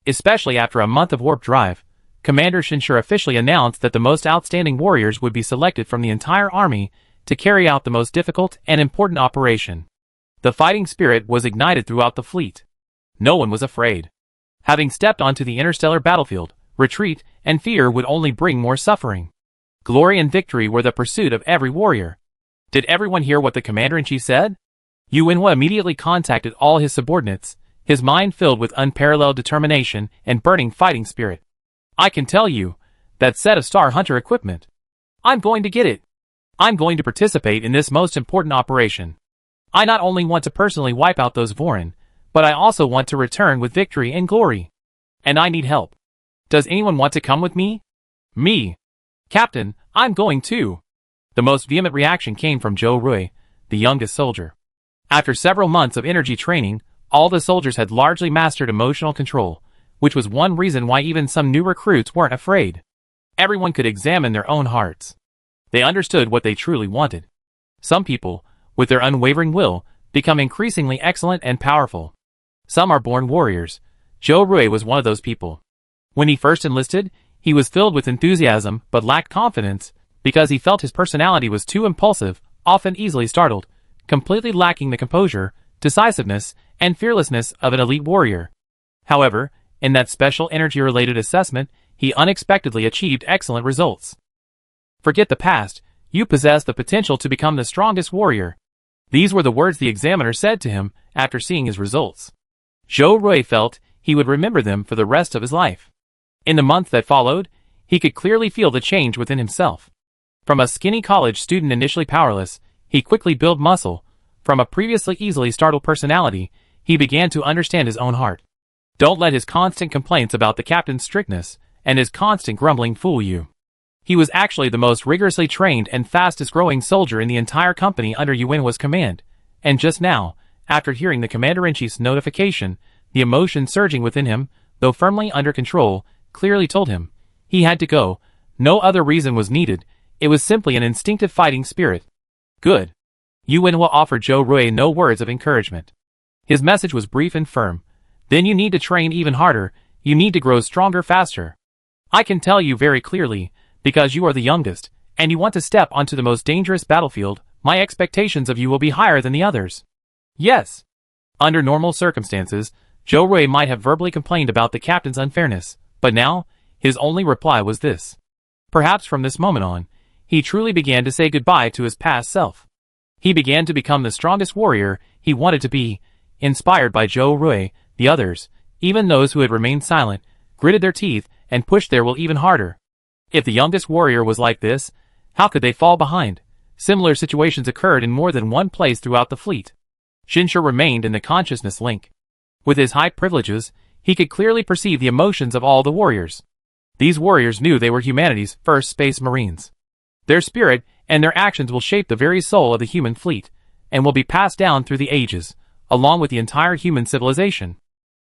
[SPEAKER 1] Especially after a month of warp drive, Commander Shinshur officially announced that the most outstanding warriors would be selected from the entire army to carry out the most difficult and important operation. The fighting spirit was ignited throughout the fleet. No one was afraid. Having stepped onto the interstellar battlefield, retreat and fear would only bring more suffering. Glory and victory were the pursuit of every warrior. Did everyone hear what the commander-in-chief said? Yu Wenhua immediately contacted all his subordinates, his mind filled with unparalleled determination and burning fighting spirit. I can tell you, that set of Star Hunter equipment. I'm going to get it. I'm going to participate in this most important operation. I not only want to personally wipe out those Vorin, but I also want to return with victory and glory. And I need help. Does anyone want to come with me? Me. Captain, I'm going too. The most vehement reaction came from Zhou Rui, the youngest soldier. After several months of energy training, all the soldiers had largely mastered emotional control, which was one reason why even some new recruits weren't afraid. Everyone could examine their own hearts. They understood what they truly wanted. Some people, with their unwavering will, become increasingly excellent and powerful. Some are born warriors. Zhou Rui was one of those people. When he first enlisted, he was filled with enthusiasm but lacked confidence because he felt his personality was too impulsive, often easily startled, completely lacking the composure, decisiveness, and fearlessness of an elite warrior. However, in that special energy-related assessment, he unexpectedly achieved excellent results. Forget the past, you possess the potential to become the strongest warrior. These were the words the examiner said to him after seeing his results. Zhou Rui felt he would remember them for the rest of his life. In the month that followed, he could clearly feel the change within himself. From a skinny college student initially powerless, he quickly built muscle. From a previously easily startled personality, he began to understand his own heart. Don't let his constant complaints about the captain's strictness and his constant grumbling fool you. He was actually the most rigorously trained and fastest-growing soldier in the entire company under Yu Wenhua's command, and just now, after hearing the commander-in-chief's notification, the emotion surging within him, though firmly under control, clearly told him he had to go. No other reason was needed. It was simply an instinctive fighting spirit. Good. Yu Wenhua offered Zhou Rui no words of encouragement. His message was brief and firm. Then you need to train even harder. You need to grow stronger faster. I can tell you very clearly, because you are the youngest, and you want to step onto the most dangerous battlefield, my expectations of you will be higher than the others. Yes. Under normal circumstances, Zhou Rui might have verbally complained about the captain's unfairness, but now, his only reply was this. Perhaps from this moment on, he truly began to say goodbye to his past self. He began to become the strongest warrior he wanted to be. Inspired by Zhou Rui, the others, even those who had remained silent, gritted their teeth and pushed their will even harder. If the youngest warrior was like this, how could they fall behind? Similar situations occurred in more than one place throughout the fleet. Shinshur remained in the consciousness link. With his high privileges, he could clearly perceive the emotions of all the warriors. These warriors knew they were humanity's first space marines. Their spirit and their actions will shape the very soul of the human fleet, and will be passed down through the ages, along with the entire human civilization.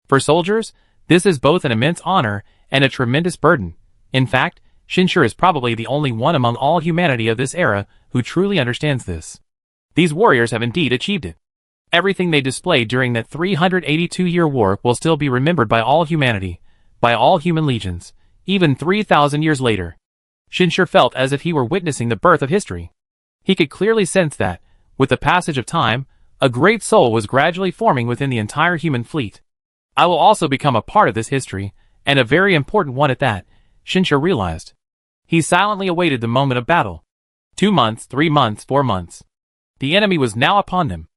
[SPEAKER 1] For soldiers, this is both an immense honor and a tremendous burden. In fact, Shinshur is probably the only one among all humanity of this era who truly understands this. These warriors have indeed achieved it. Everything they displayed during that 382-year war will still be remembered by all humanity, by all human legions, even 3,000 years later. Shinshur felt as if he were witnessing the birth of history. He could clearly sense that, with the passage of time, a great soul was gradually forming within the entire human fleet. I will also become a part of this history, and a very important one at that, Shinshur realized. He silently awaited the moment of battle. 2 months, 3 months, 4 months. The enemy was now upon them.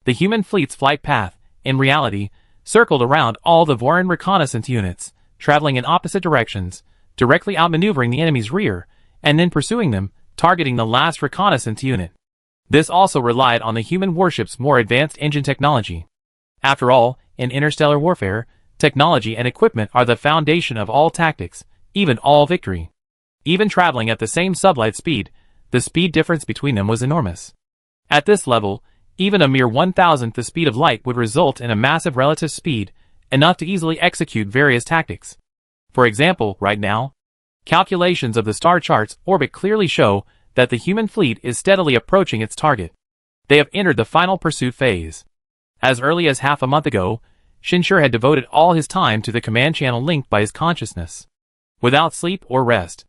[SPEAKER 1] The human fleet's flight path, in reality, circled around all the Voran reconnaissance units, traveling in opposite directions, directly outmaneuvering the enemy's rear, and then pursuing them, targeting the last reconnaissance unit. This also relied on the human warship's more advanced engine technology. After all, in interstellar warfare, technology and equipment are the foundation of all tactics, even all victory. Even traveling at the same sublight speed, the speed difference between them was enormous. At this level, even a mere 1,000th the speed of light would result in a massive relative speed, enough to easily execute various tactics. For example, right now, calculations of the star chart's orbit clearly show that the human fleet is steadily approaching its target. They have entered the final pursuit phase. As early as half a month ago, Shinshur had devoted all his time to the command channel linked by his consciousness. Without sleep or rest.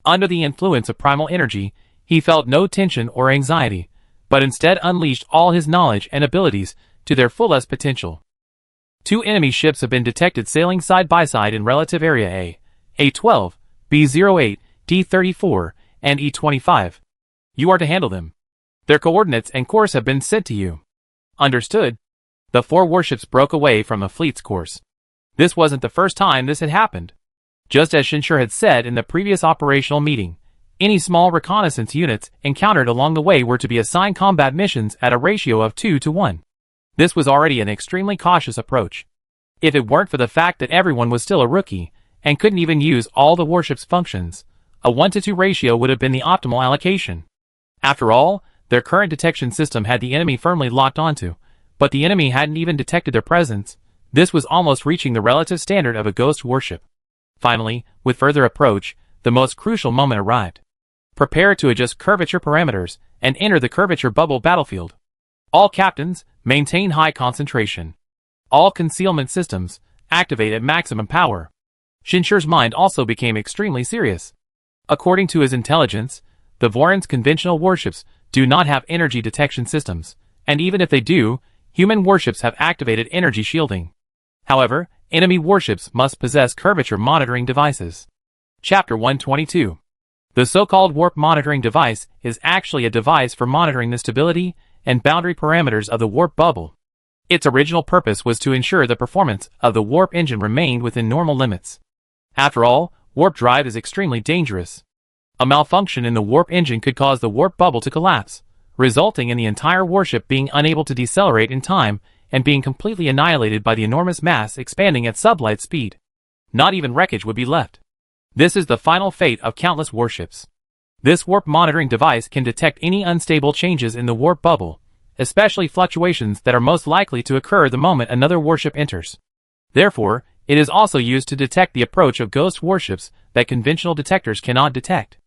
[SPEAKER 1] Under the influence of primal energy, he felt no tension or anxiety, but instead unleashed all his knowledge and abilities to their fullest potential. 2 enemy ships have been detected sailing side by side in relative area A, A12, B08, D34, and E25. You are to handle them. Their coordinates and course have been sent to you. Understood? The 4 warships broke away from the fleet's course. This wasn't the first time this had happened. Just as Shinshur had said in the previous operational meeting, any small reconnaissance units encountered along the way were to be assigned combat missions at a ratio of 2 to 1. This was already an extremely cautious approach. If it weren't for the fact that everyone was still a rookie, and couldn't even use all the warship's functions, a 1 to 2 ratio would have been the optimal allocation. After all, their current detection system had the enemy firmly locked onto, but the enemy hadn't even detected their presence. This was almost reaching the relative standard of a ghost warship. Finally, with further approach, the most crucial moment arrived. Prepare to adjust curvature parameters and enter the curvature bubble battlefield. All captains, maintain high concentration. All concealment systems, activate at maximum power. Shinshur's mind also became extremely serious. According to his intelligence, the Voran's conventional warships do not have energy detection systems, and even if they do, human warships have activated energy shielding. However, enemy warships must possess curvature monitoring devices. Chapter 122. The so-called warp monitoring device is actually a device for monitoring the stability and boundary parameters of the warp bubble. Its original purpose was to ensure the performance of the warp engine remained within normal limits. After all, warp drive is extremely dangerous. A malfunction in the warp engine could cause the warp bubble to collapse, resulting in the entire warship being unable to decelerate in time and being completely annihilated by the enormous mass expanding at sublight speed. Not even wreckage would be left. This is the final fate of countless warships. This warp monitoring device can detect any unstable changes in the warp bubble, especially fluctuations that are most likely to occur the moment another warship enters. Therefore, it is also used to detect the approach of ghost warships that conventional detectors cannot detect.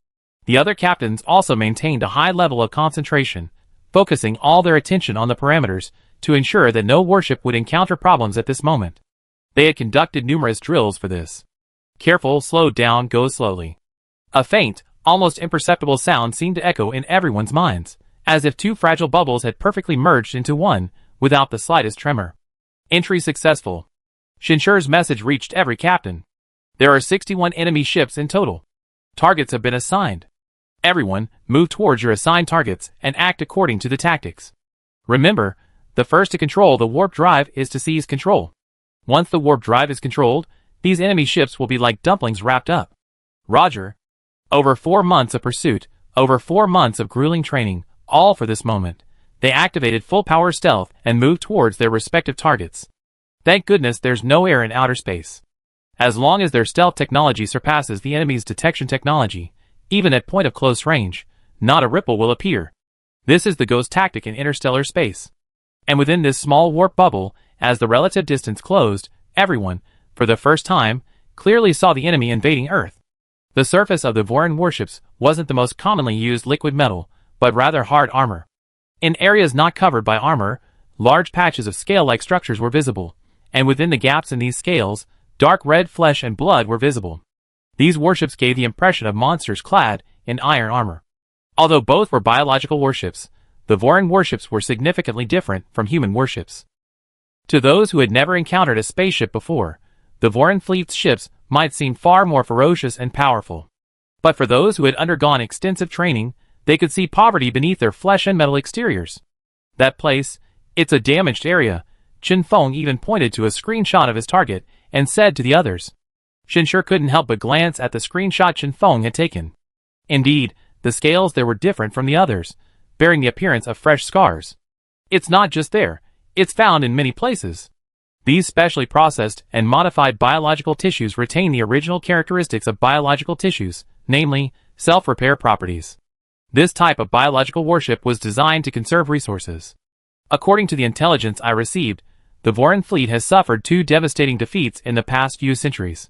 [SPEAKER 1] The other captains also maintained a high level of concentration, focusing all their attention on the parameters to ensure that no warship would encounter problems at this moment. They had conducted numerous drills for this. Careful, slow down, go slowly. A faint, almost imperceptible sound seemed to echo in everyone's minds, as if 2 fragile bubbles had perfectly merged into one, without the slightest tremor. Entry successful. Shinshur's message reached every captain. There are 61 enemy ships in total. Targets have been assigned. Everyone, move towards your assigned targets and act according to the tactics. Remember, the first to control the warp drive is to seize control. Once the warp drive is controlled, these enemy ships will be like dumplings wrapped up. Roger. Over 4 months of pursuit, over 4 months of grueling training, all for this moment. They activated full power stealth and moved towards their respective targets. Thank goodness there's no air in outer space. As long as their stealth technology surpasses the enemy's detection technology, even at point of close range, not a ripple will appear. This is the ghost tactic in interstellar space. And within this small warp bubble, as the relative distance closed, everyone, for the first time, clearly saw the enemy invading Earth. The surface of the Voran warships wasn't the most commonly used liquid metal, but rather hard armor. In areas not covered by armor, large patches of scale-like structures were visible, and within the gaps in these scales, dark red flesh and blood were visible. These warships gave the impression of monsters clad in iron armor. Although both were biological warships, the Voran warships were significantly different from human warships. To those who had never encountered a spaceship before, the Voran fleet's ships might seem far more ferocious and powerful. But for those who had undergone extensive training, they could see poverty beneath their flesh and metal exteriors. That place, it's a damaged area. Chen Feng even pointed to a screenshot of his target and said to the others. Shinshur couldn't help but glance at the screenshot Chen Feng had taken. Indeed, the scales there were different from the others, bearing the appearance of fresh scars. It's not just there, it's found in many places. These specially processed and modified biological tissues retain the original characteristics of biological tissues, namely, self-repair properties. This type of biological warship was designed to conserve resources. According to the intelligence I received, the Voran fleet has suffered 2 devastating defeats in the past few centuries.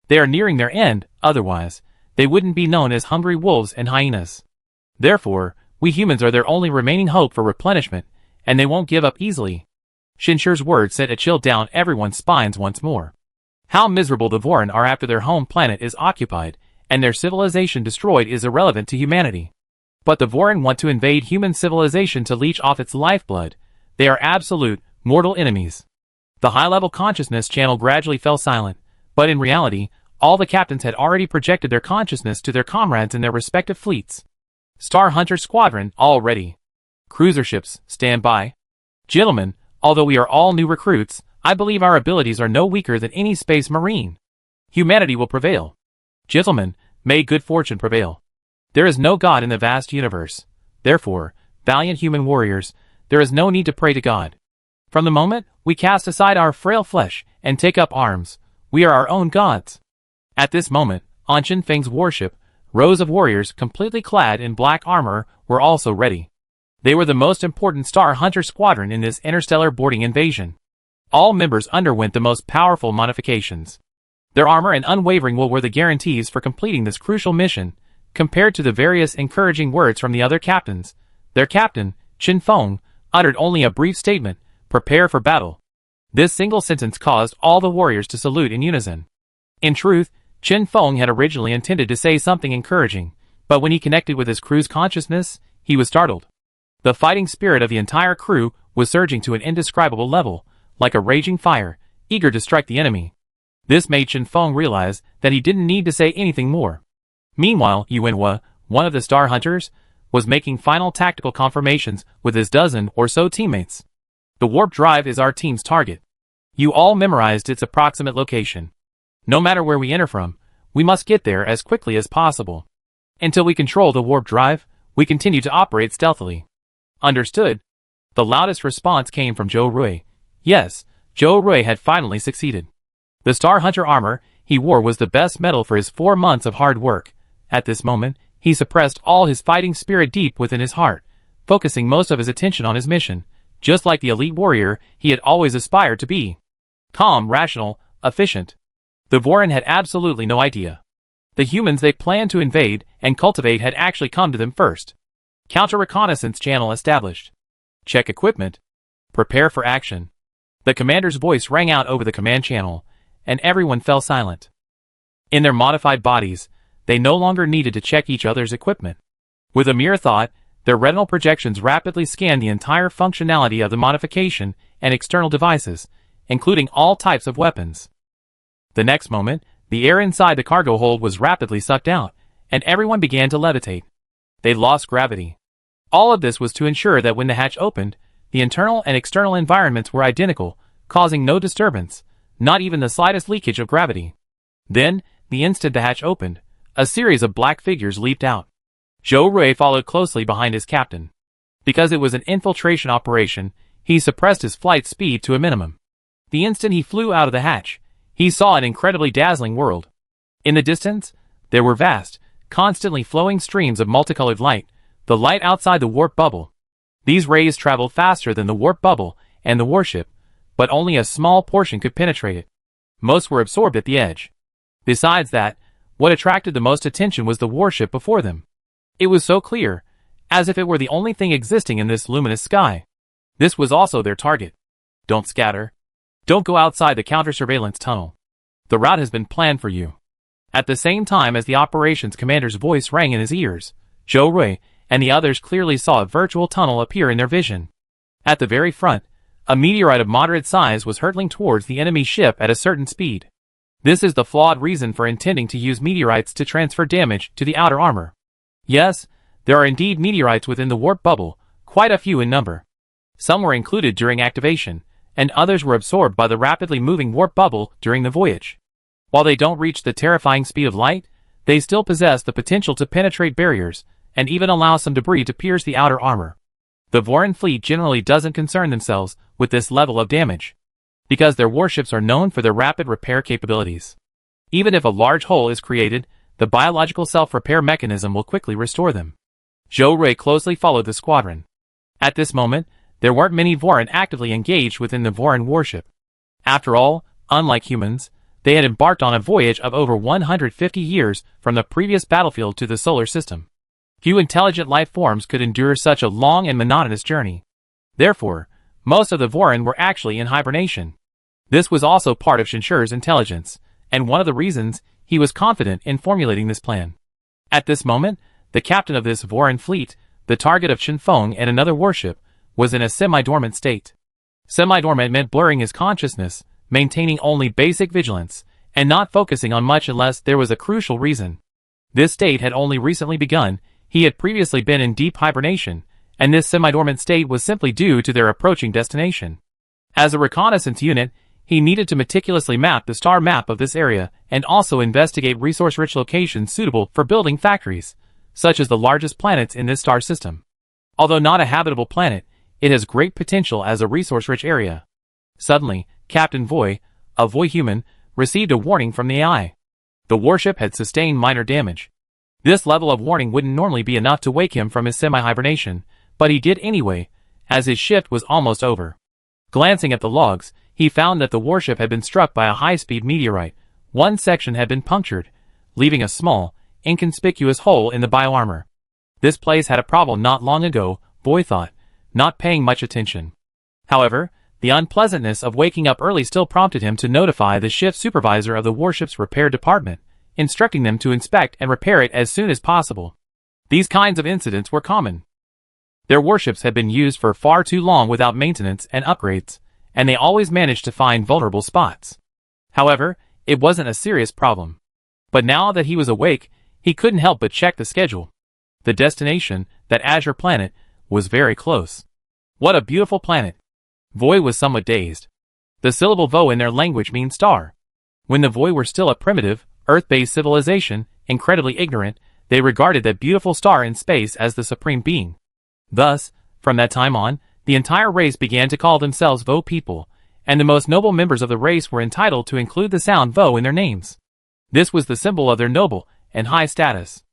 [SPEAKER 1] They are nearing their end, otherwise, they wouldn't be known as hungry wolves and hyenas. Therefore, we humans are their only remaining hope for replenishment, and they won't give up easily. Shinshur's words sent a chill down everyone's spines once more. How miserable the Voran are after their home planet is occupied, and their civilization destroyed is irrelevant to humanity. But the Voran want to invade human civilization to leech off its lifeblood. They are absolute, mortal enemies. The high-level consciousness channel gradually fell silent, but in reality, all the captains had already projected their consciousness to their comrades in their respective fleets. Star Hunter Squadron, all ready. Cruiser ships, stand by. Gentlemen, although we are all new recruits, I believe our abilities are no weaker than any space marine. Humanity will prevail. Gentlemen, may good fortune prevail. There is no God in the vast universe. Therefore, valiant human warriors, there is no need to pray to God. From the moment we cast aside our frail flesh and take up arms, we are our own gods. At this moment, on Chen Feng's warship, rows of warriors completely clad in black armor were also ready. They were the most important Star Hunter squadron in this interstellar boarding invasion. All members underwent the most powerful modifications. Their armor and unwavering will were the guarantees for completing this crucial mission. Compared to the various encouraging words from the other captains, their captain, Chen Feng, uttered only a brief statement, "Prepare for battle." This single sentence caused all the warriors to salute in unison. In truth, Chen Feng had originally intended to say something encouraging, but when he connected with his crew's consciousness, he was startled. The fighting spirit of the entire crew was surging to an indescribable level, like a raging fire, eager to strike the enemy. This made Chen Feng realize that he didn't need to say anything more. Meanwhile, Yuanhua, one of the Star Hunters, was making final tactical confirmations with his dozen or so teammates. The warp drive is our team's target. You all memorized its approximate location. No matter where we enter from, we must get there as quickly as possible. Until we control the warp drive, we continue to operate stealthily. Understood? The loudest response came from Zhou Rui. Yes, Zhou Rui had finally succeeded. The Star Hunter armor he wore was the best metal for his 4 months of hard work. At this moment, he suppressed all his fighting spirit deep within his heart, focusing most of his attention on his mission, just like the elite warrior he had always aspired to be. Calm, rational, efficient. The Voran had absolutely no idea. The humans they planned to invade and cultivate had actually come to them first. Counter-reconnaissance channel established. Check equipment. Prepare for action. The commander's voice rang out over the command channel, and everyone fell silent. In their modified bodies, they no longer needed to check each other's equipment. With a mere thought, their retinal projections rapidly scanned the entire functionality of the modification and external devices, including all types of weapons. The next moment, the air inside the cargo hold was rapidly sucked out, and everyone began to levitate. They lost gravity. All of this was to ensure that when the hatch opened, the internal and external environments were identical, causing no disturbance, not even the slightest leakage of gravity. Then, the instant the hatch opened, a series of black figures leaped out. Zhou Rui followed closely behind his captain. Because it was an infiltration operation, he suppressed his flight speed to a minimum. The instant he flew out of the hatch, he saw an incredibly dazzling world. In the distance, there were vast, constantly flowing streams of multicolored light, the light outside the warp bubble. These rays traveled faster than the warp bubble and the warship, but only a small portion could penetrate it. Most were absorbed at the edge. Besides that, what attracted the most attention was the warship before them. It was so clear, as if it were the only thing existing in this luminous sky. This was also their target. Don't scatter. Don't go outside the counter-surveillance tunnel. The route has been planned for you. At the same time as the operations commander's voice rang in his ears, Zhou Rui and the others clearly saw a virtual tunnel appear in their vision. At the very front, a meteorite of moderate size was hurtling towards the enemy ship at a certain speed. This is the flawed reason for intending to use meteorites to transfer damage to the outer armor. Yes, there are indeed meteorites within the warp bubble, quite a few in number. Some were included during activation, and others were absorbed by the rapidly moving warp bubble during the voyage. While they don't reach the terrifying speed of light, they still possess the potential to penetrate barriers, and even allow some debris to pierce the outer armor. The Voran fleet generally doesn't concern themselves with this level of damage, because their warships are known for their rapid repair capabilities. Even if a large hole is created, the biological self-repair mechanism will quickly restore them. Zhou Rui closely followed the squadron. At this moment, there weren't many Voran actively engaged within the Voran warship. After all, unlike humans, they had embarked on a voyage of over 150 years from the previous battlefield to the solar system. Few intelligent life forms could endure such a long and monotonous journey. Therefore, most of the Voran were actually in hibernation. This was also part of Shinshur's intelligence, and one of the reasons he was confident in formulating this plan. At this moment, the captain of this Voran fleet, the target of Shinfeng and another warship, was in a semi-dormant state. Semi-dormant meant blurring his consciousness, maintaining only basic vigilance, and not focusing on much unless there was a crucial reason. This state had only recently begun. He had previously been in deep hibernation, and this semi-dormant state was simply due to their approaching destination. As a reconnaissance unit, he needed to meticulously map the star map of this area and also investigate resource-rich locations suitable for building factories, such as the largest planets in this star system. Although not a habitable planet, it has great potential as a resource-rich area. Suddenly, Captain Voy, a Voy human, received a warning from the AI. The warship had sustained minor damage. This level of warning wouldn't normally be enough to wake him from his semi-hibernation, but he did anyway, as his shift was almost over. Glancing at the logs, he found that the warship had been struck by a high-speed meteorite. One section had been punctured, leaving a small, inconspicuous hole in the bioarmor. This place had a problem not long ago, Voy thought, not paying much attention. However, the unpleasantness of waking up early still prompted him to notify the shift supervisor of the warship's repair department, instructing them to inspect and repair it as soon as possible. These kinds of incidents were common. Their warships had been used for far too long without maintenance and upgrades, and they always managed to find vulnerable spots. However, it wasn't a serious problem. But now that he was awake, he couldn't help but check the schedule. The destination, that azure planet, was very close. What a beautiful planet! Voy was somewhat dazed. The syllable Vo in their language means star. When the Voy were still a primitive, Earth-based civilization, incredibly ignorant, they regarded that beautiful star in space as the supreme being. Thus, from that time on, the entire race began to call themselves Vo people, and the most noble members of the race were entitled to include the sound Vo in their names. This was the symbol of their noble and high status.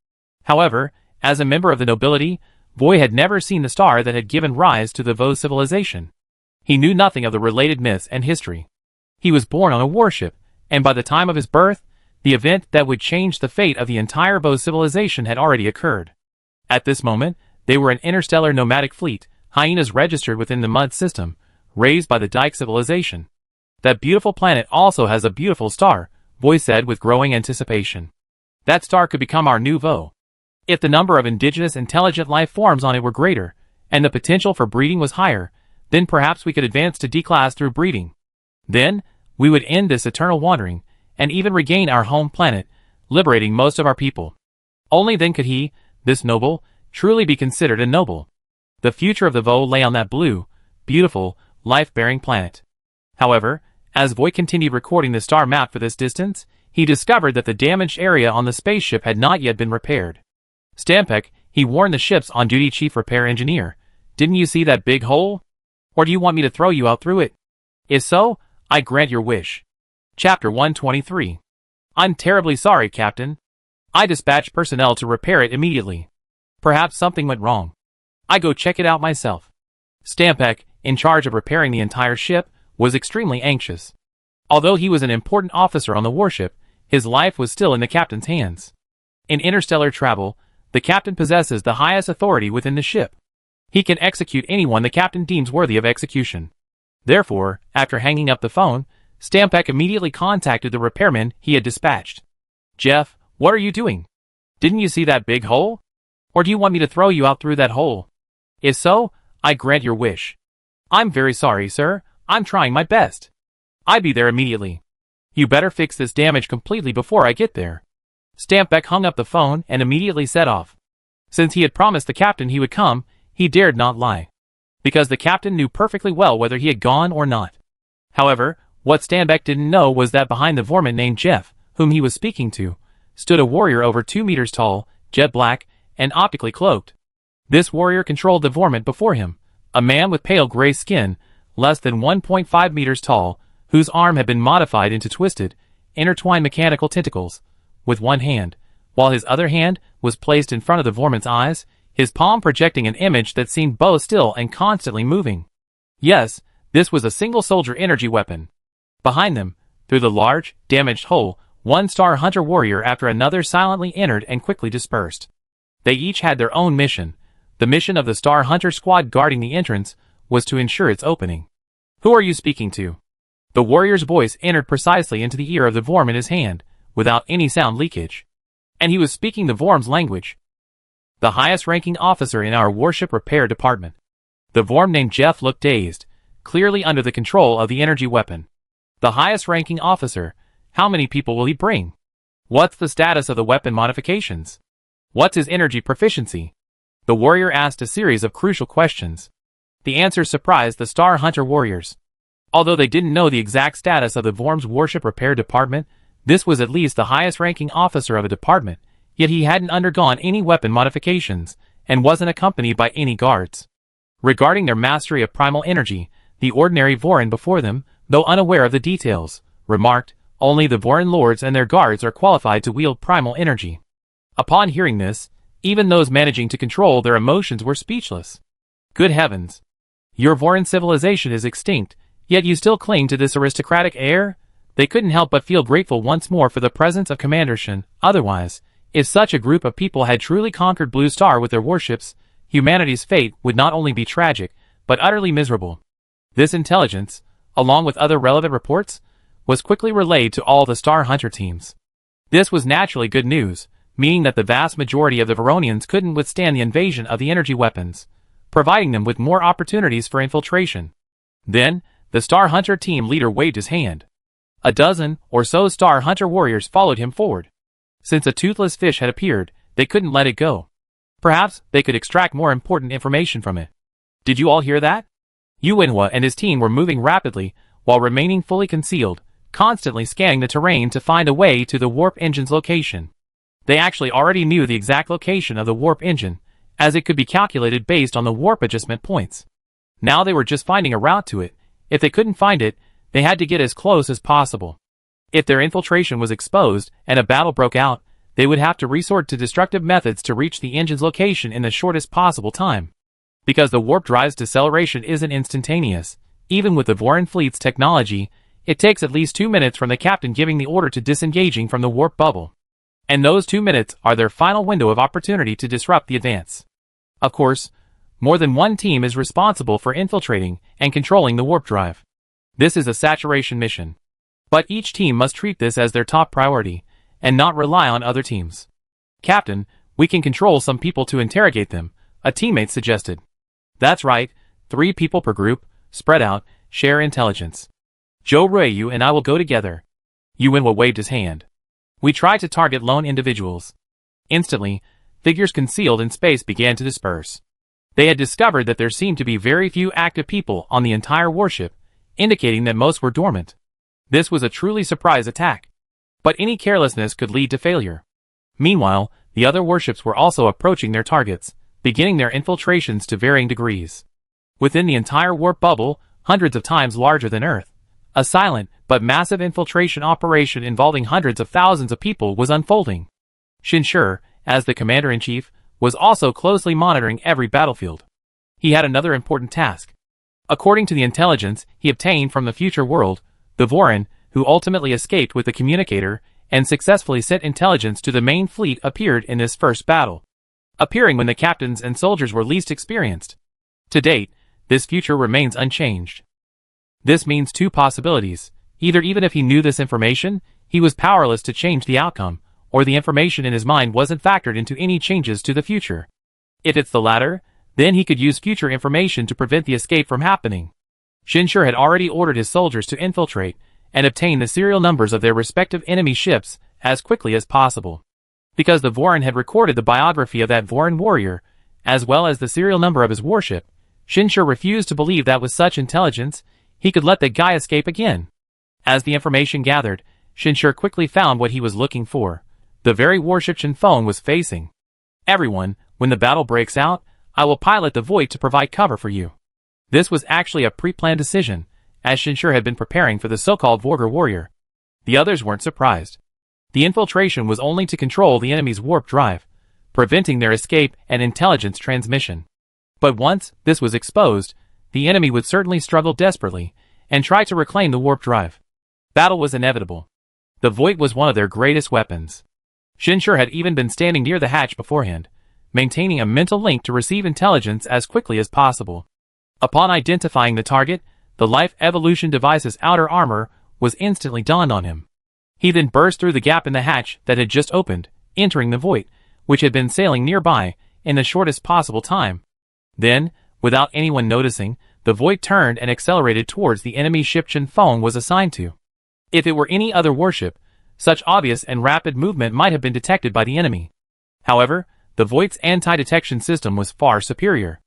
[SPEAKER 1] However, as a member of the nobility, Voy had never seen the star that had given rise to the Vo civilization. He knew nothing of the related myths and history. He was born on a warship, and by the time of his birth, the event that would change the fate of the entire Vo civilization had already occurred. At this moment, they were an interstellar nomadic fleet, hyenas registered within the mud system, raised by the Dike civilization. That beautiful planet also has a beautiful star, Voy said with growing anticipation. That star could become our new Vo. If the number of indigenous intelligent life forms on it were greater, and the potential for breeding was higher, then perhaps we could advance to D-class through breeding. Then, we would end this eternal wandering, and even regain our home planet, liberating most of our people. Only then could he, this noble, truly be considered a noble. The future of the Vo lay on that blue, beautiful, life-bearing planet. However, as Voy continued recording the star map for this distance, he discovered that the damaged area on the spaceship had not yet been repaired. Stampek, he warned the ship's on-duty chief repair engineer, "Didn't you see that big hole? Or do you want me to throw you out through it? If so, I grant your wish." Chapter 123. I'm terribly sorry, Captain. I dispatched personnel to repair it immediately. Perhaps something went wrong. I go check it out myself. Stampek, in charge of repairing the entire ship, was extremely anxious. Although he was an important officer on the warship, his life was still in the captain's hands. In interstellar travel, the captain possesses the highest authority within the ship. He can execute anyone the captain deems worthy of execution. Therefore, after hanging up the phone, Stampek immediately contacted the repairman he had dispatched. Jeff, what are you doing? Didn't you see that big hole? Or do you want me to throw you out through that hole? If so, I grant your wish. I'm very sorry, sir. I'm trying my best. I'll be there immediately. You better fix this damage completely before I get there. Stampbeck hung up the phone and immediately set off. Since he had promised the captain he would come, he dared not lie. Because the captain knew perfectly well whether he had gone or not. However, what Stampbeck didn't know was that behind the Vorman named Jeff, whom he was speaking to, stood a warrior over 2 meters tall, jet black, and optically cloaked. This warrior controlled the Vorman before him, a man with pale gray skin, less than 1.5 meters tall, whose arm had been modified into twisted, intertwined mechanical tentacles, with one hand, while his other hand was placed in front of the Vorman's eyes, his palm projecting an image that seemed both still and constantly moving. Yes, this was a single soldier energy weapon. Behind them, through the large, damaged hole, one Star Hunter warrior after another silently entered and quickly dispersed. They each had their own mission. The mission of the Star Hunter squad guarding the entrance was to ensure its opening. Who are you speaking to? The warrior's voice entered precisely into the ear of the Vorm in his hand, without any sound leakage. And he was speaking the Vorm's language. The highest-ranking officer in our warship repair department. The Vorm named Jeff looked dazed, clearly under the control of the energy weapon. The highest-ranking officer, how many people will he bring? What's the status of the weapon modifications? What's his energy proficiency? The warrior asked a series of crucial questions. The answers surprised the Star Hunter warriors. Although they didn't know the exact status of the Vorm's warship repair department, this was at least the highest-ranking officer of a department, yet he hadn't undergone any weapon modifications, and wasn't accompanied by any guards. Regarding their mastery of primal energy, the ordinary Vorin before them, though unaware of the details, remarked, only the Vorin lords and their guards are qualified to wield primal energy. Upon hearing this, even those managing to control their emotions were speechless. Good heavens! Your Vorin civilization is extinct, yet you still cling to this aristocratic air? They couldn't help but feel grateful once more for the presence of Commander Shin. Otherwise, if such a group of people had truly conquered Blue Star with their warships, humanity's fate would not only be tragic, but utterly miserable. This intelligence, along with other relevant reports, was quickly relayed to all the Star Hunter teams. This was naturally good news, meaning that the vast majority of the Veronians couldn't withstand the invasion of the energy weapons, providing them with more opportunities for infiltration. Then, the Star Hunter team leader waved his hand. A dozen or so Star Hunter warriors followed him forward. Since a toothless fish had appeared, they couldn't let it go. Perhaps they could extract more important information from it. Did you all hear that? Yuinhua and his team were moving rapidly, while remaining fully concealed, constantly scanning the terrain to find a way to the warp engine's location. They actually already knew the exact location of the warp engine, as it could be calculated based on the warp adjustment points. Now they were just finding a route to it. If they couldn't find it, they had to get as close as possible. If their infiltration was exposed and a battle broke out, they would have to resort to destructive methods to reach the engine's location in the shortest possible time. Because the warp drive's deceleration isn't instantaneous, even with the Vorin fleet's technology, it takes at least 2 minutes from the captain giving the order to disengaging from the warp bubble. And those 2 minutes are their final window of opportunity to disrupt the advance. Of course, more than one team is responsible for infiltrating and controlling the warp drive. This is a saturation mission. But each team must treat this as their top priority, and not rely on other teams. Captain, we can control some people to interrogate them, a teammate suggested. That's right, 3 people per group, spread out, share intelligence. Zhou Ruiyu and I will go together. Yuinhua waved his hand. We try to target lone individuals. Instantly, figures concealed in space began to disperse. They had discovered that there seemed to be very few active people on the entire warship, indicating that most were dormant. This was a truly surprise attack. But any carelessness could lead to failure. Meanwhile, the other warships were also approaching their targets, beginning their infiltrations to varying degrees. Within the entire warp bubble, hundreds of times larger than Earth, a silent but massive infiltration operation involving hundreds of thousands of people was unfolding. Shinshur, as the commander-in-chief, was also closely monitoring every battlefield. He had another important task. According to the intelligence he obtained from the future world, the Vorin, who ultimately escaped with the communicator and successfully sent intelligence to the main fleet, appeared in this first battle, appearing when the captains and soldiers were least experienced. To date, this future remains unchanged. This means 2 possibilities. Either even if he knew this information, he was powerless to change the outcome, or the information in his mind wasn't factored into any changes to the future. If it's the latter, then he could use future information to prevent the escape from happening. Shinshur had already ordered his soldiers to infiltrate and obtain the serial numbers of their respective enemy ships as quickly as possible. Because the Vorin had recorded the biography of that Vorin warrior, as well as the serial number of his warship, Shinshur refused to believe that with such intelligence, he could let the guy escape again. As the information gathered, Shinshur quickly found what he was looking for. The very warship Shinfeng was facing. Everyone, when the battle breaks out, I will pilot the Void to provide cover for you. This was actually a pre-planned decision, as Shinshur had been preparing for the so-called Vorger warrior. The others weren't surprised. The infiltration was only to control the enemy's warp drive, preventing their escape and intelligence transmission. But once this was exposed, the enemy would certainly struggle desperately and try to reclaim the warp drive. Battle was inevitable. The Void was one of their greatest weapons. Shinshur had even been standing near the hatch beforehand, maintaining a mental link to receive intelligence as quickly as possible. Upon identifying the target, the Life Evolution device's outer armor was instantly donned on him. He then burst through the gap in the hatch that had just opened, entering the Void, which had been sailing nearby, in the shortest possible time. Then, without anyone noticing, the Void turned and accelerated towards the enemy ship Shinfeng was assigned to. If it were any other warship, such obvious and rapid movement might have been detected by the enemy. However, the Void's anti-detection system was far superior.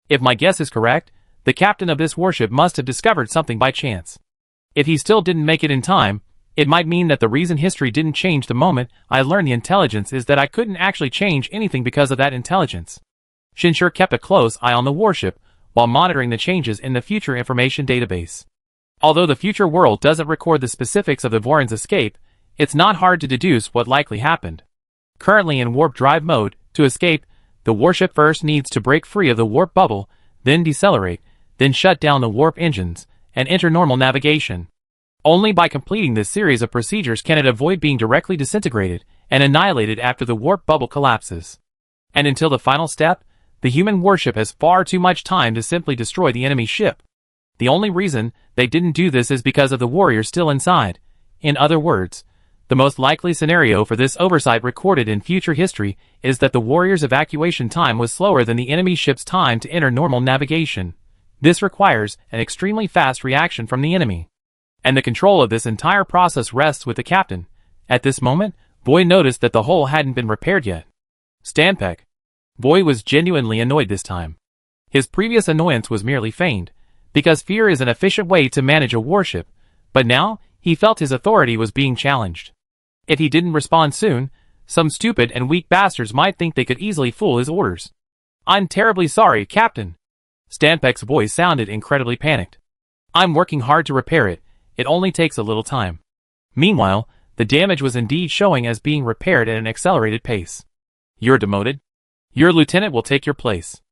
[SPEAKER 1] If my guess is correct, the captain of this warship must have discovered something by chance. If he still didn't make it in time, it might mean that the reason history didn't change the moment I learned the intelligence is that I couldn't actually change anything because of that intelligence. Shinshur kept a close eye on the warship while monitoring the changes in the future information database. Although the future world doesn't record the specifics of the Vorin's escape, it's not hard to deduce what likely happened. Currently in warp drive mode, to escape, the warship first needs to break free of the warp bubble, then decelerate, then shut down the warp engines, and enter normal navigation. Only by completing this series of procedures can it avoid being directly disintegrated and annihilated after the warp bubble collapses. And until the final step, the human warship has far too much time to simply destroy the enemy ship. The only reason they didn't do this is because of the warrior still inside. In other words, the most likely scenario for this oversight recorded in future history is that the warrior's evacuation time was slower than the enemy ship's time to enter normal navigation. This requires an extremely fast reaction from the enemy. And the control of this entire process rests with the captain. At this moment, Boy noticed that the hull hadn't been repaired yet. Stanpek. Boy was genuinely annoyed this time. His previous annoyance was merely feigned, because fear is an efficient way to manage a warship, but now he felt his authority was being challenged. If he didn't respond soon, some stupid and weak bastards might think they could easily fool his orders. "I'm terribly sorry, Captain." Stanpek's voice sounded incredibly panicked. "I'm working hard to repair it. It only takes a little time." Meanwhile, the damage was indeed showing as being repaired at an accelerated pace. "You're demoted. Your lieutenant will take your place.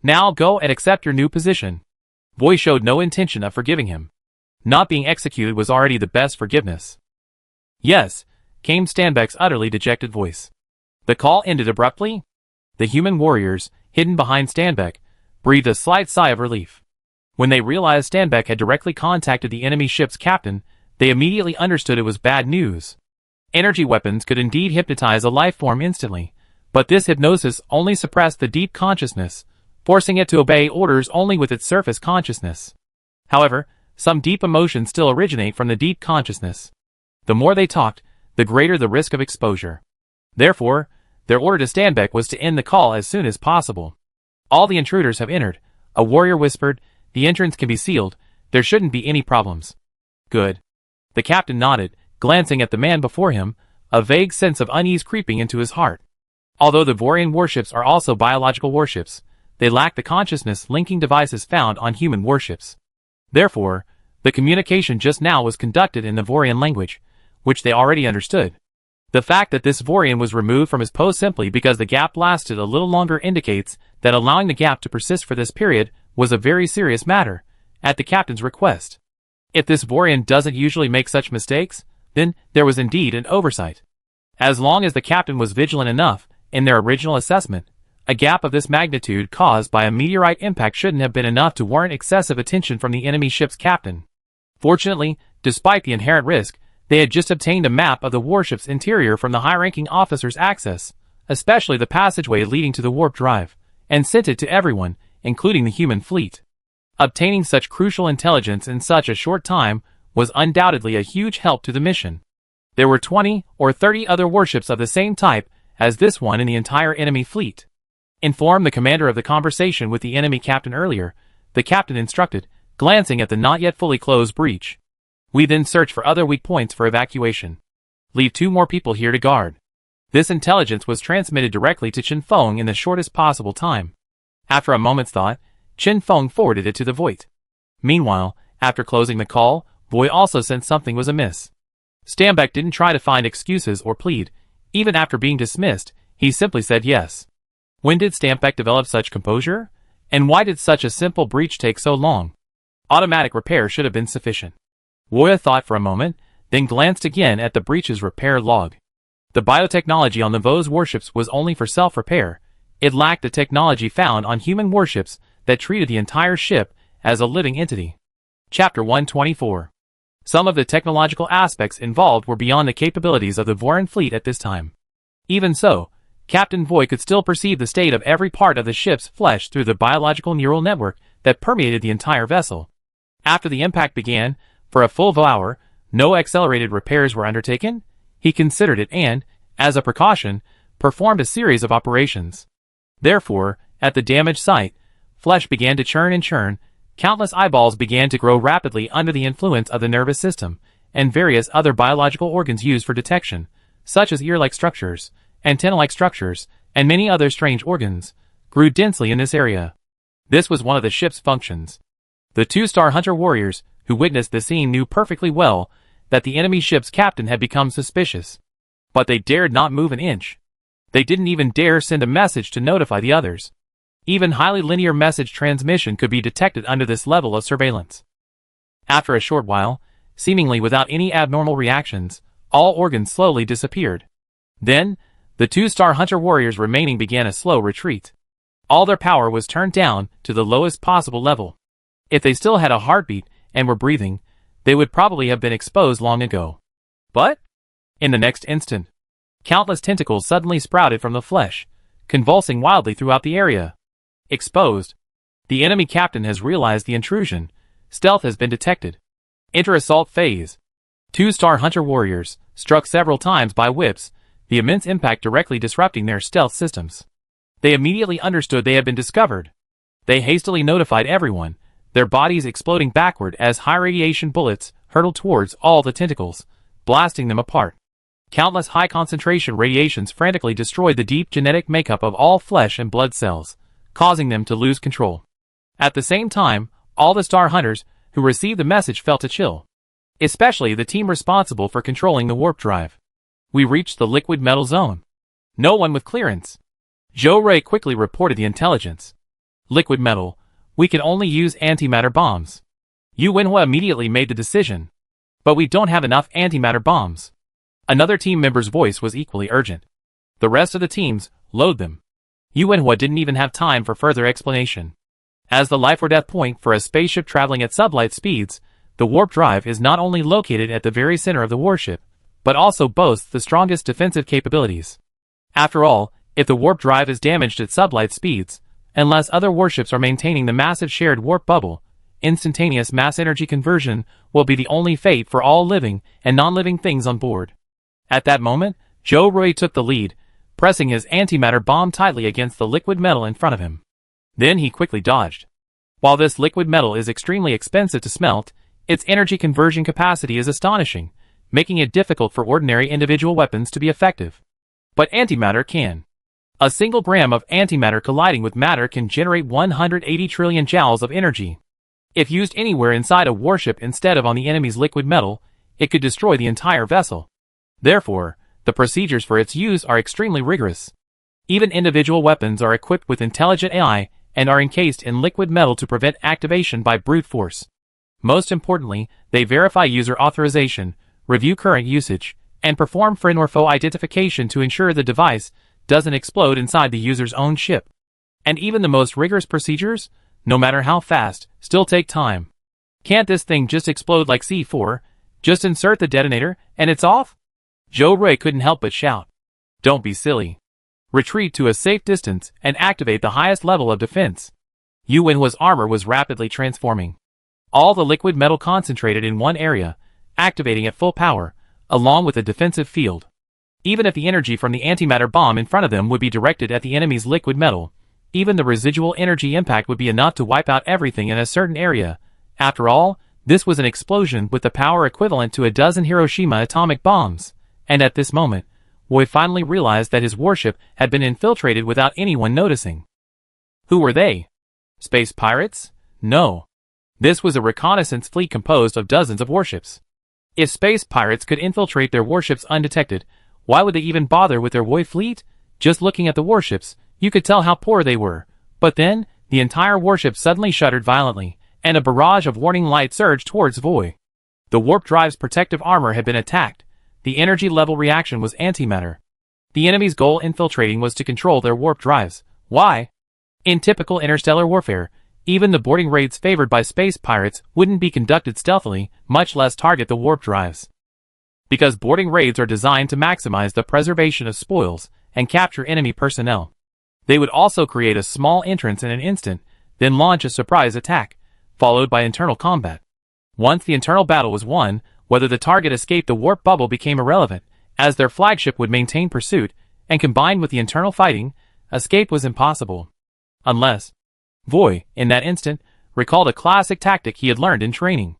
[SPEAKER 1] Now go and accept your new position." Boy showed no intention of forgiving him. Not being executed was already the best forgiveness. "Yes," came Stanpek's utterly dejected voice. The call ended abruptly. The human warriors, hidden behind Stanpek, breathed a slight sigh of relief. When they realized Stanpek had directly contacted the enemy ship's captain, they immediately understood it was bad news. Energy weapons could indeed hypnotize a life form instantly, but this hypnosis only suppressed the deep consciousness, forcing it to obey orders only with its surface consciousness. However, some deep emotions still originate from the deep consciousness. The more they talked, the greater the risk of exposure. Therefore, their order to Stanpek was to end the call as soon as possible. "All the intruders have entered," a warrior whispered. "The entrance can be sealed. There shouldn't be any problems." "Good." The captain nodded, glancing at the man before him, a vague sense of unease creeping into his heart. Although the Vorian warships are also biological warships, they lack the consciousness-linking devices found on human warships. Therefore, the communication just now was conducted in the Vorian language, which they already understood. The fact that this Vorian was removed from his post simply because the gap lasted a little longer indicates that allowing the gap to persist for this period was a very serious matter, at the captain's request. If this Vorian doesn't usually make such mistakes, then there was indeed an oversight. As long as the captain was vigilant enough in their original assessment, a gap of this magnitude caused by a meteorite impact shouldn't have been enough to warrant excessive attention from the enemy ship's captain. Fortunately, despite the inherent risk, They had just obtained a map of the warship's interior from the high-ranking officer's access, especially the passageway leading to the warp drive, and sent it to everyone, including the human fleet. Obtaining such crucial intelligence in such a short time was undoubtedly a huge help to the mission. There were 20 or 30 other warships of the same type as this one in the entire enemy fleet. Inform the commander of the conversation with the enemy captain earlier, the captain instructed, glancing at the not yet fully closed breach. We then search for other weak points for evacuation. Leave 2 more people here to guard. This intelligence was transmitted directly to Chen Feng in the shortest possible time. After a moment's thought, Chen Feng forwarded it to the Voight. Meanwhile, after closing the call, Voight also sensed something was amiss. Stambeck didn't try to find excuses or plead. Even after being dismissed, he simply said yes. When did Stambeck develop such composure? And why did such a simple breach take so long? Automatic repair should have been sufficient. Woya thought for a moment, then glanced again at the breach's repair log. The biotechnology on the Vo's warships was only for self-repair. It lacked the technology found on human warships that treated the entire ship as a living entity. Chapter 124. Some of the technological aspects involved were beyond the capabilities of the Voran fleet at this time. Even so, Captain Voight could still perceive the state of every part of the ship's flesh through the biological neural network that permeated the entire vessel. After the impact began, for a full hour, no accelerated repairs were undertaken. He considered it and, as a precaution, performed a series of operations. Therefore, at the damaged site, flesh began to churn and churn, countless eyeballs began to grow rapidly under the influence of the nervous system, and various other biological organs used for detection, such as ear-like structures, antenna-like structures, and many other strange organs, grew densely in this area. This was one of the ship's functions. The 2-star hunter warriors, who witnessed the scene, knew perfectly well that the enemy ship's captain had become suspicious. But they dared not move an inch. They didn't even dare send a message to notify the others. Even highly linear message transmission could be detected under this level of surveillance. After a short while, seemingly without any abnormal reactions, all organs slowly disappeared. Then, the 2-star hunter warriors remaining began a slow retreat. All their power was turned down to the lowest possible level. If they still had a heartbeat and were breathing, they would probably have been exposed long ago. But, in the next instant, countless tentacles suddenly sprouted from the flesh, convulsing wildly throughout the area. Exposed. The enemy captain has realized the intrusion. Stealth has been detected. Enter assault phase. 2-star hunter warriors, struck several times by whips, the immense impact directly disrupting their stealth systems. They immediately understood they had been discovered. They hastily notified everyone, their bodies exploding backward as high-radiation bullets hurtled towards all the tentacles, blasting them apart. Countless high-concentration radiations frantically destroyed the deep genetic makeup of all flesh and blood cells, causing them to lose control. At the same time, all the Star Hunters who received the message felt a chill. Especially the team responsible for controlling the warp drive. We reached the liquid metal zone. No one with clearance. Zhou Rui quickly reported the intelligence. Liquid metal. We can only use antimatter bombs. Yu Wenhua immediately made the decision. But we don't have enough antimatter bombs. Another team member's voice was equally urgent. The rest of the teams, load them. Yu Wenhua didn't even have time for further explanation. As the life or death point for a spaceship traveling at sublight speeds, the warp drive is not only located at the very center of the warship, but also boasts the strongest defensive capabilities. After all, if the warp drive is damaged at sublight speeds, unless other warships are maintaining the massive shared warp bubble, instantaneous mass energy conversion will be the only fate for all living and non-living things on board. At that moment, Zhou Rui took the lead, pressing his antimatter bomb tightly against the liquid metal in front of him. Then he quickly dodged. While this liquid metal is extremely expensive to smelt, its energy conversion capacity is astonishing, making it difficult for ordinary individual weapons to be effective. But antimatter can. A single gram of antimatter colliding with matter can generate 180 trillion joules of energy. If used anywhere inside a warship instead of on the enemy's liquid metal, it could destroy the entire vessel. Therefore, the procedures for its use are extremely rigorous. Even individual weapons are equipped with intelligent AI and are encased in liquid metal to prevent activation by brute force. Most importantly, they verify user authorization, review current usage, and perform friend or foe identification to ensure the device doesn't explode inside the user's own ship. And even the most rigorous procedures, no matter how fast, still take time. Can't this thing just explode like C4? Just insert the detonator, and it's off? Joe Ray couldn't help but shout. Don't be silly. Retreat to a safe distance and activate the highest level of defense. Yuanhua's armor was rapidly transforming. All the liquid metal concentrated in one area, activating at full power, along with a defensive field. Even if the energy from the antimatter bomb in front of them would be directed at the enemy's liquid metal, even the residual energy impact would be enough to wipe out everything in a certain area. After all, this was an explosion with the power equivalent to a dozen Hiroshima atomic bombs, and at this moment, Roy finally realized that his warship had been infiltrated without anyone noticing. Who were they? Space pirates? No. This was a reconnaissance fleet composed of dozens of warships. If space pirates could infiltrate their warships undetected, why would they even bother with their Roy fleet? Just looking at the warships, you could tell how poor they were. But then, the entire warship suddenly shuddered violently, and a barrage of warning lights surged towards Voy. The warp drive's protective armor had been attacked. The energy level reaction was antimatter. The enemy's goal infiltrating was to control their warp drives. Why? In typical interstellar warfare, even the boarding raids favored by space pirates wouldn't be conducted stealthily, much less target the warp drives. Because boarding raids are designed to maximize the preservation of spoils and capture enemy personnel. They would also create a small entrance in an instant, then launch a surprise attack, followed by internal combat. Once the internal battle was won, whether the target escaped the warp bubble became irrelevant, as their flagship would maintain pursuit, and combined with the internal fighting, escape was impossible. Unless Voy, in that instant, recalled a classic tactic he had learned in training.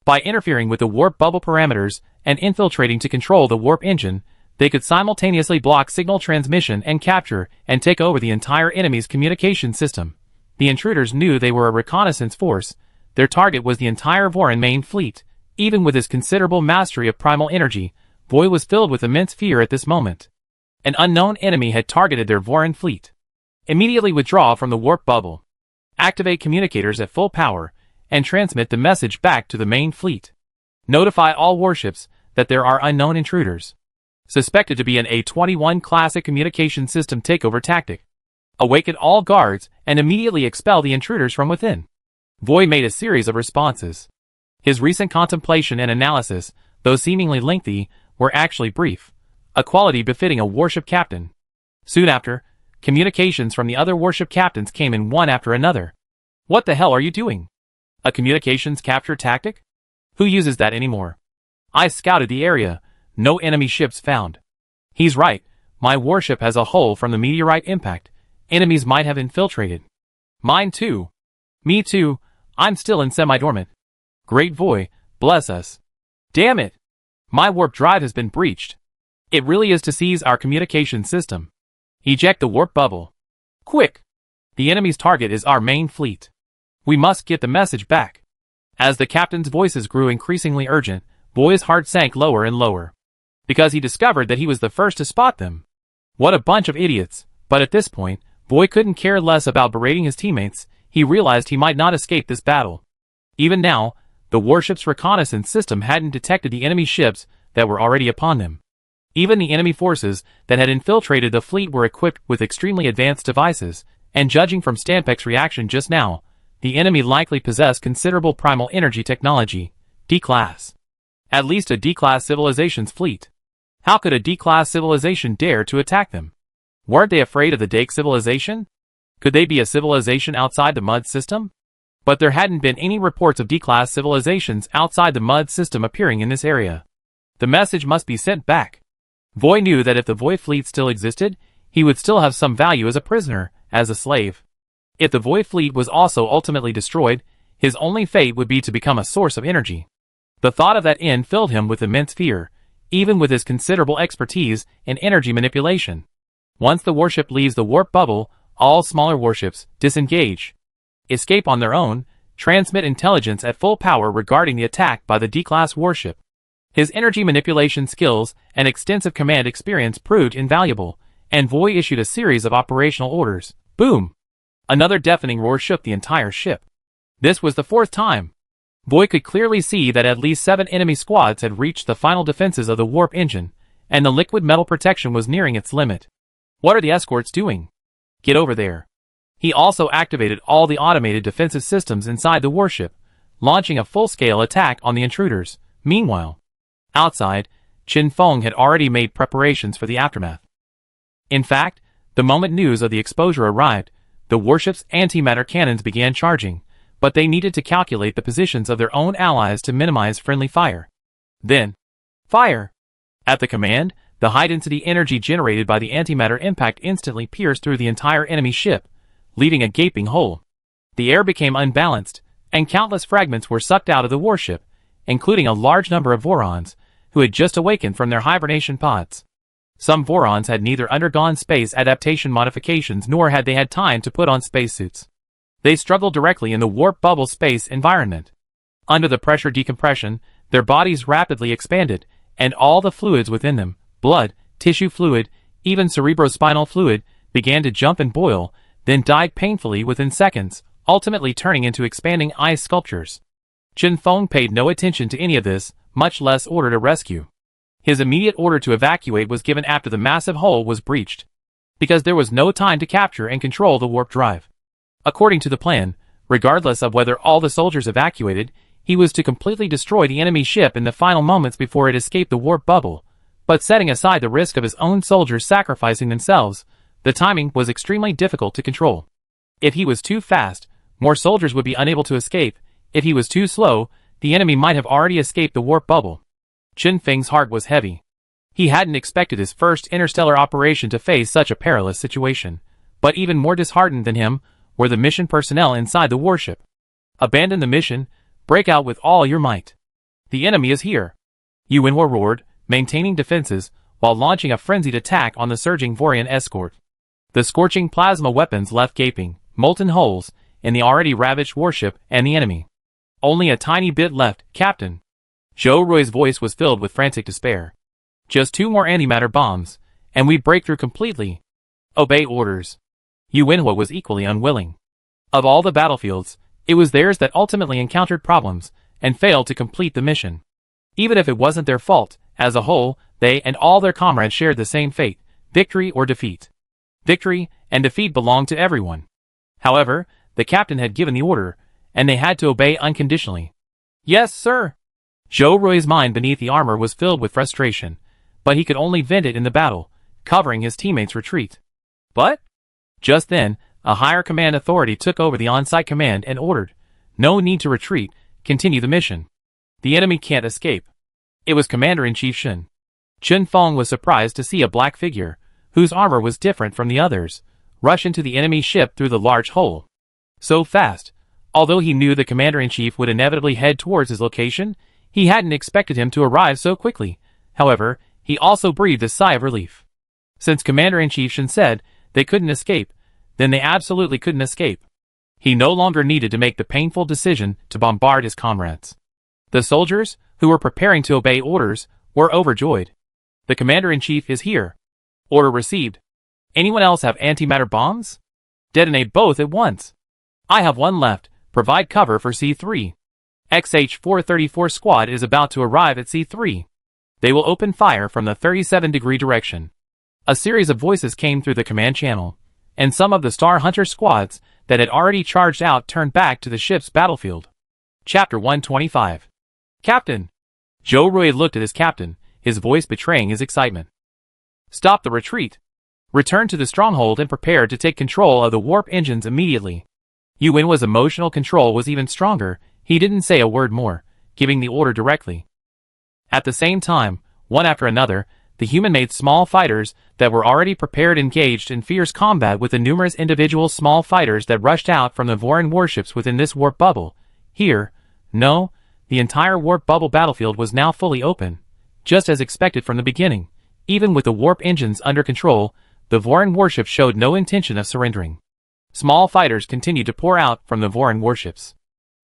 [SPEAKER 1] By interfering with the warp bubble parameters and infiltrating to control the warp engine, they could simultaneously block signal transmission and capture and take over the entire enemy's communication system. The intruders knew they were a reconnaissance force. Their target was the entire Voran main fleet. Even with his considerable mastery of primal energy, Voy was filled with immense fear at this moment. An unknown enemy had targeted their Voran fleet. Immediately withdraw from the warp bubble. Activate communicators at full power, and transmit the message back to the main fleet. Notify all warships that there are unknown intruders. Suspected to be an EP91 classic communication system takeover tactic. Awaken all guards and immediately expel the intruders from within. Voy made a series of responses. His recent contemplation and analysis, though seemingly lengthy, were actually brief, a quality befitting a warship captain. Soon after, communications from the other warship captains came in one after another. What the hell are you doing? A communications capture tactic? Who uses that anymore? I scouted the area. No enemy ships found. He's right. My warship has a hole from the meteorite impact. Enemies might have infiltrated. Mine too. Me too. I'm still in semi-dormant. Great Voy, bless us. Damn it. My warp drive has been breached. It really is to seize our communication system. Eject the warp bubble. Quick. The enemy's target is our main fleet. We must get the message back. As the captain's voices grew increasingly urgent, Voy's heart sank lower and lower. Because he discovered that he was the first to spot them. What a bunch of idiots. But at this point, Voy couldn't care less about berating his teammates. He realized he might not escape this battle. Even now, the warship's reconnaissance system hadn't detected the enemy ships that were already upon them. Even the enemy forces that had infiltrated the fleet were equipped with extremely advanced devices, and judging from Stanpek's reaction just now, the enemy likely possessed considerable primal energy technology, D-Class. At least a D-Class civilization's fleet. How could a D-Class civilization dare to attack them? Weren't they afraid of the Dake civilization? Could they be a civilization outside the Mud system? But there hadn't been any reports of D-Class civilizations outside the Mud system appearing in this area. The message must be sent back. Voy knew that if the Voy fleet still existed, he would still have some value as a prisoner, as a slave. If the Voy fleet was also ultimately destroyed, his only fate would be to become a source of energy. The thought of that end filled him with immense fear, even with his considerable expertise in energy manipulation. Once the warship leaves the warp bubble, all smaller warships disengage. Escape on their own, transmit intelligence at full power regarding the attack by the D-Class warship. His energy manipulation skills and extensive command experience proved invaluable, and Voy issued a series of operational orders. Boom! Another deafening roar shook the entire ship. This was the fourth time. Voy could clearly see that at least 7 enemy squads had reached the final defenses of the warp engine, and the liquid metal protection was nearing its limit. What are the escorts doing? Get over there. He also activated all the automated defensive systems inside the warship, launching a full-scale attack on the intruders. Meanwhile, Outside, Qin Feng had already made preparations for the aftermath. In fact, the moment news of the exposure arrived, the warship's antimatter cannons began charging, but they needed to calculate the positions of their own allies to minimize friendly fire. Then, fire! At the command, the high-density energy generated by the antimatter impact instantly pierced through the entire enemy ship, leaving a gaping hole. The air became unbalanced, and countless fragments were sucked out of the warship, including a large number of Vorons, who had just awakened from their hibernation pods. Some Vorons had neither undergone space adaptation modifications nor had they had time to put on spacesuits. They struggled directly in the warp bubble space environment. Under the pressure decompression, their bodies rapidly expanded, and all the fluids within them, blood, tissue fluid, even cerebrospinal fluid, began to jump and boil, then died painfully within seconds, ultimately turning into expanding ice sculptures. Qin Feng paid no attention to any of this, much less ordered a rescue. His immediate order to evacuate was given after the massive hole was breached, because there was no time to capture and control the warp drive. According to the plan, regardless of whether all the soldiers evacuated, he was to completely destroy the enemy ship in the final moments before it escaped the warp bubble, but setting aside the risk of his own soldiers sacrificing themselves, the timing was extremely difficult to control. If he was too fast, more soldiers would be unable to escape. If he was too slow, the enemy might have already escaped the warp bubble. Qin Feng's heart was heavy. He hadn't expected his first interstellar operation to face such a perilous situation, but even more disheartened than him were the mission personnel inside the warship. Abandon the mission, break out with all your might. The enemy is here. Yuanhua roared, maintaining defenses, while launching a frenzied attack on the surging Vorian escort. The scorching plasma weapons left gaping, molten holes, in the already ravaged warship and the enemy. Only a tiny bit left, Captain. Zhou Rui's voice was filled with frantic despair. Just 2 more antimatter bombs, and we'd break through completely. Obey orders. Yuanhua was equally unwilling. Of all the battlefields, it was theirs that ultimately encountered problems, and failed to complete the mission. Even if it wasn't their fault, as a whole, they and all their comrades shared the same fate, victory or defeat. Victory and defeat belonged to everyone. However, the captain had given the order, and they had to obey unconditionally. Yes, sir. Zhou Rui's mind beneath the armor was filled with frustration, but he could only vent it in the battle, covering his teammates' retreat. But just then, a higher command authority took over the on-site command and ordered, "No need to retreat, continue the mission. The enemy can't escape." It was Commander-in-Chief Shen. Qin Feng was surprised to see a black figure, whose armor was different from the others, rush into the enemy ship through the large hole. So fast, although he knew the Commander-in-Chief would inevitably head towards his location, he hadn't expected him to arrive so quickly. However, he also breathed a sigh of relief. Since Commander-in-Chief Shen said they couldn't escape, then they absolutely couldn't escape. He no longer needed to make the painful decision to bombard his comrades. The soldiers, who were preparing to obey orders, were overjoyed. The Commander-in-Chief is here. Order received. Anyone else have antimatter bombs? Detonate both at once. I have one left. Provide cover for C3. XH-434 squad is about to arrive at C3. They will open fire from the 37-degree direction. A series of voices came through the command channel, and some of the Star Hunter squads that had already charged out turned back to the ship's battlefield. Chapter 125. Captain! Zhou Rui looked at his captain, his voice betraying his excitement. Stop the retreat. Return to the stronghold and prepare to take control of the warp engines immediately. Yuanhua's emotional control was even stronger. He didn't say a word more, giving the order directly. At the same time, one after another, the human-made small fighters that were already prepared engaged in fierce combat with the numerous individual small fighters that rushed out from the Voran warships within this warp bubble. The entire warp bubble battlefield was now fully open, just as expected from the beginning. Even with the warp engines under control, the Voran warships showed no intention of surrendering. Small fighters continued to pour out from the Voran warships.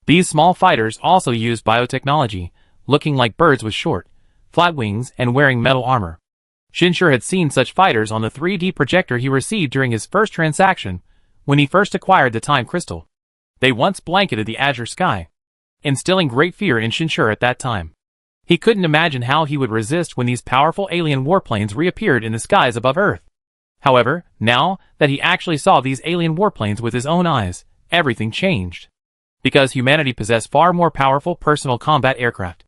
[SPEAKER 1] These small fighters also used biotechnology, looking like birds with short, flat wings and wearing metal armor. Shinshur had seen such fighters on the 3D projector he received during his first transaction, when he first acquired the time crystal. They once blanketed the azure sky, instilling great fear in Shinshur at that time. He couldn't imagine how he would resist when these powerful alien warplanes reappeared in the skies above Earth. However, now that he actually saw these alien warplanes with his own eyes, everything changed. Because humanity possessed far more powerful personal combat aircraft.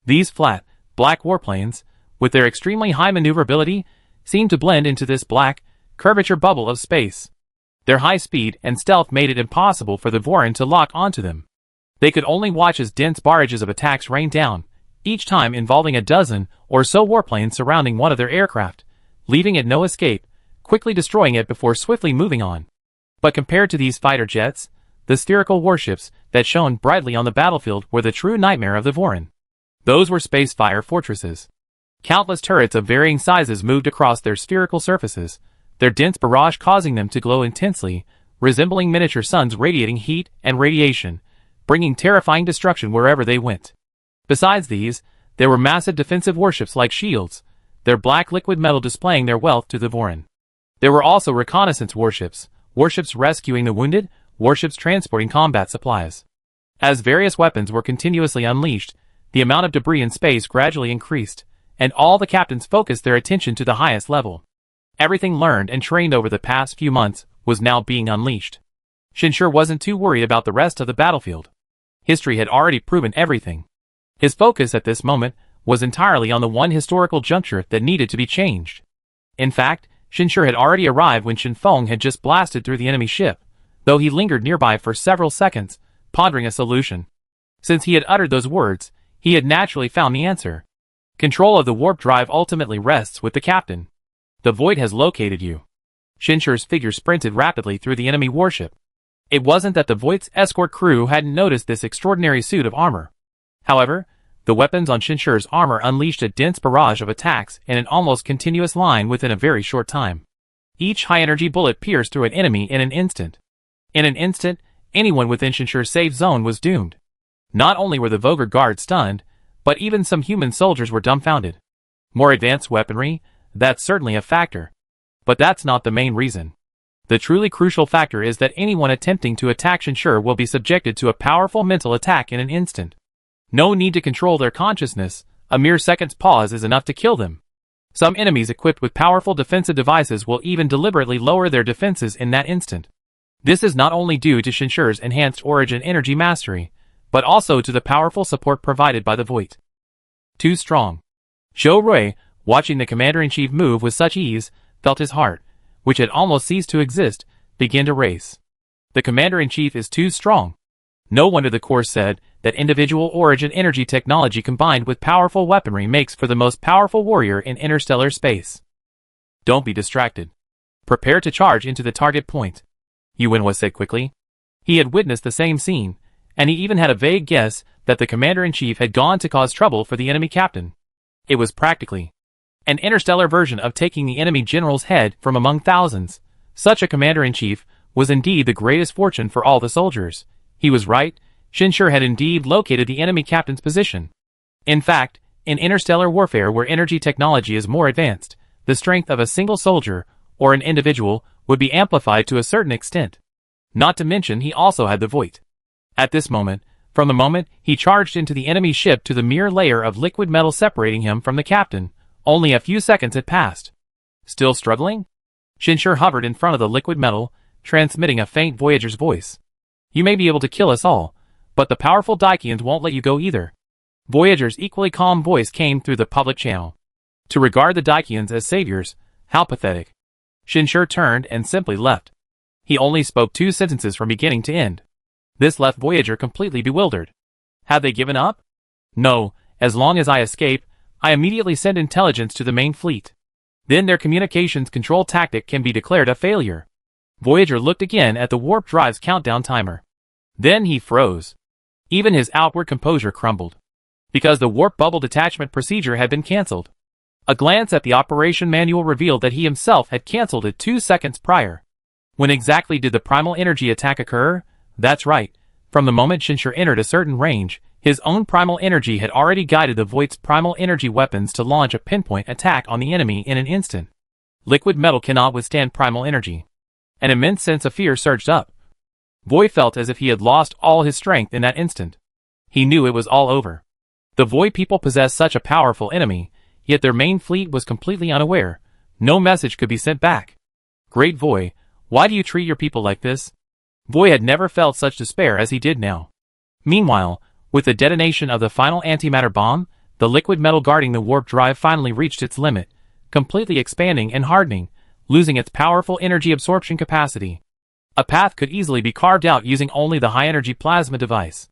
[SPEAKER 1] These flat, black warplanes, with their extremely high maneuverability, seemed to blend into this black, curvature bubble of space. Their high speed and stealth made it impossible for the Vorin to lock onto them. They could only watch as dense barrages of attacks rained down, each time involving a dozen or so warplanes surrounding one of their aircraft, leaving it no escape, quickly destroying it before swiftly moving on. But compared to these fighter jets, the spherical warships that shone brightly on the battlefield were the true nightmare of the Vorin. Those were space fire fortresses. Countless turrets of varying sizes moved across their spherical surfaces, their dense barrage causing them to glow intensely, resembling miniature suns radiating heat and radiation, bringing terrifying destruction wherever they went. Besides these, there were massive defensive warships like shields, their black liquid metal displaying their wealth to the Vorin. There were also reconnaissance warships, warships rescuing the wounded, warships transporting combat supplies. As various weapons were continuously unleashed, the amount of debris in space gradually increased, and all the captains focused their attention to the highest level. Everything learned and trained over the past few months was now being unleashed. Shinshur wasn't too worried about the rest of the battlefield. History had already proven everything. His focus at this moment was entirely on the one historical juncture that needed to be changed. In fact, Shinshur had already arrived when Shinfeng had just blasted through the enemy ship, though he lingered nearby for several seconds, pondering a solution. Since he had uttered those words, he had naturally found the answer. Control of the warp drive ultimately rests with the captain. The Void has located you. Shinshur's figure sprinted rapidly through the enemy warship. It wasn't that the Void's escort crew hadn't noticed this extraordinary suit of armor. However, the weapons on Shinshur's armor unleashed a dense barrage of attacks in an almost continuous line within a very short time. Each high-energy bullet pierced through an enemy in an instant. In an instant, anyone within Shinshur's safe zone was doomed. Not only were the Vogr guards stunned, but even some human soldiers were dumbfounded. More advanced weaponry? That's certainly a factor. But that's not the main reason. The truly crucial factor is that anyone attempting to attack Shinshur will be subjected to a powerful mental attack in an instant. No need to control their consciousness, a mere second's pause is enough to kill them. Some enemies equipped with powerful defensive devices will even deliberately lower their defenses in that instant. This is not only due to Shinshur's enhanced origin energy mastery, but also to the powerful support provided by the Void. Too strong. Zhou Rui, watching the commander-in-chief move with such ease, felt his heart, which had almost ceased to exist, begin to race. The commander-in-chief is too strong. No wonder the Corps said that individual origin energy technology combined with powerful weaponry makes for the most powerful warrior in interstellar space. Don't be distracted. Prepare to charge into the target point, Yuanhua said quickly. He had witnessed the same scene, and he even had a vague guess that the commander-in-chief had gone to cause trouble for the enemy captain. It was practically an interstellar version of taking the enemy general's head from among thousands. Such a commander-in-chief was indeed the greatest fortune for all the soldiers. He was right, Shinshur had indeed located the enemy captain's position. In fact, in interstellar warfare where energy technology is more advanced, the strength of a single soldier, or an individual, would be amplified to a certain extent. Not to mention he also had the Void. At this moment, from the moment he charged into the enemy ship to the mere layer of liquid metal separating him from the captain, only a few seconds had passed. Still struggling? Shinshur hovered in front of the liquid metal, transmitting a faint Voyager's voice. You may be able to kill us all, but the powerful Daikians won't let you go either. Voyager's equally calm voice came through the public channel. To regard the Daikians as saviors, how pathetic. Shinshur turned and simply left. He only spoke 2 sentences from beginning to end. This left Voyager completely bewildered. Had they given up? No, as long as I escape, I immediately send intelligence to the main fleet. Then their communications control tactic can be declared a failure. Voyager looked again at the warp drive's countdown timer. Then he froze. Even his outward composure crumbled. Because the warp bubble detachment procedure had been cancelled. A glance at the operation manual revealed that he himself had cancelled it 2 seconds prior. When exactly did the primal energy attack occur? That's right. From the moment Shinshur entered a certain range, his own primal energy had already guided the Void's primal energy weapons to launch a pinpoint attack on the enemy in an instant. Liquid metal cannot withstand primal energy. An immense sense of fear surged up. Void felt as if he had lost all his strength in that instant. He knew it was all over. The Void people possessed such a powerful enemy, yet their main fleet was completely unaware. No message could be sent back. Great Void, why do you treat your people like this? Void had never felt such despair as he did now. Meanwhile, with the detonation of the final antimatter bomb, the liquid metal guarding the warp drive finally reached its limit, completely expanding and hardening, losing its powerful energy absorption capacity. A path could easily be carved out using only the high-energy plasma device.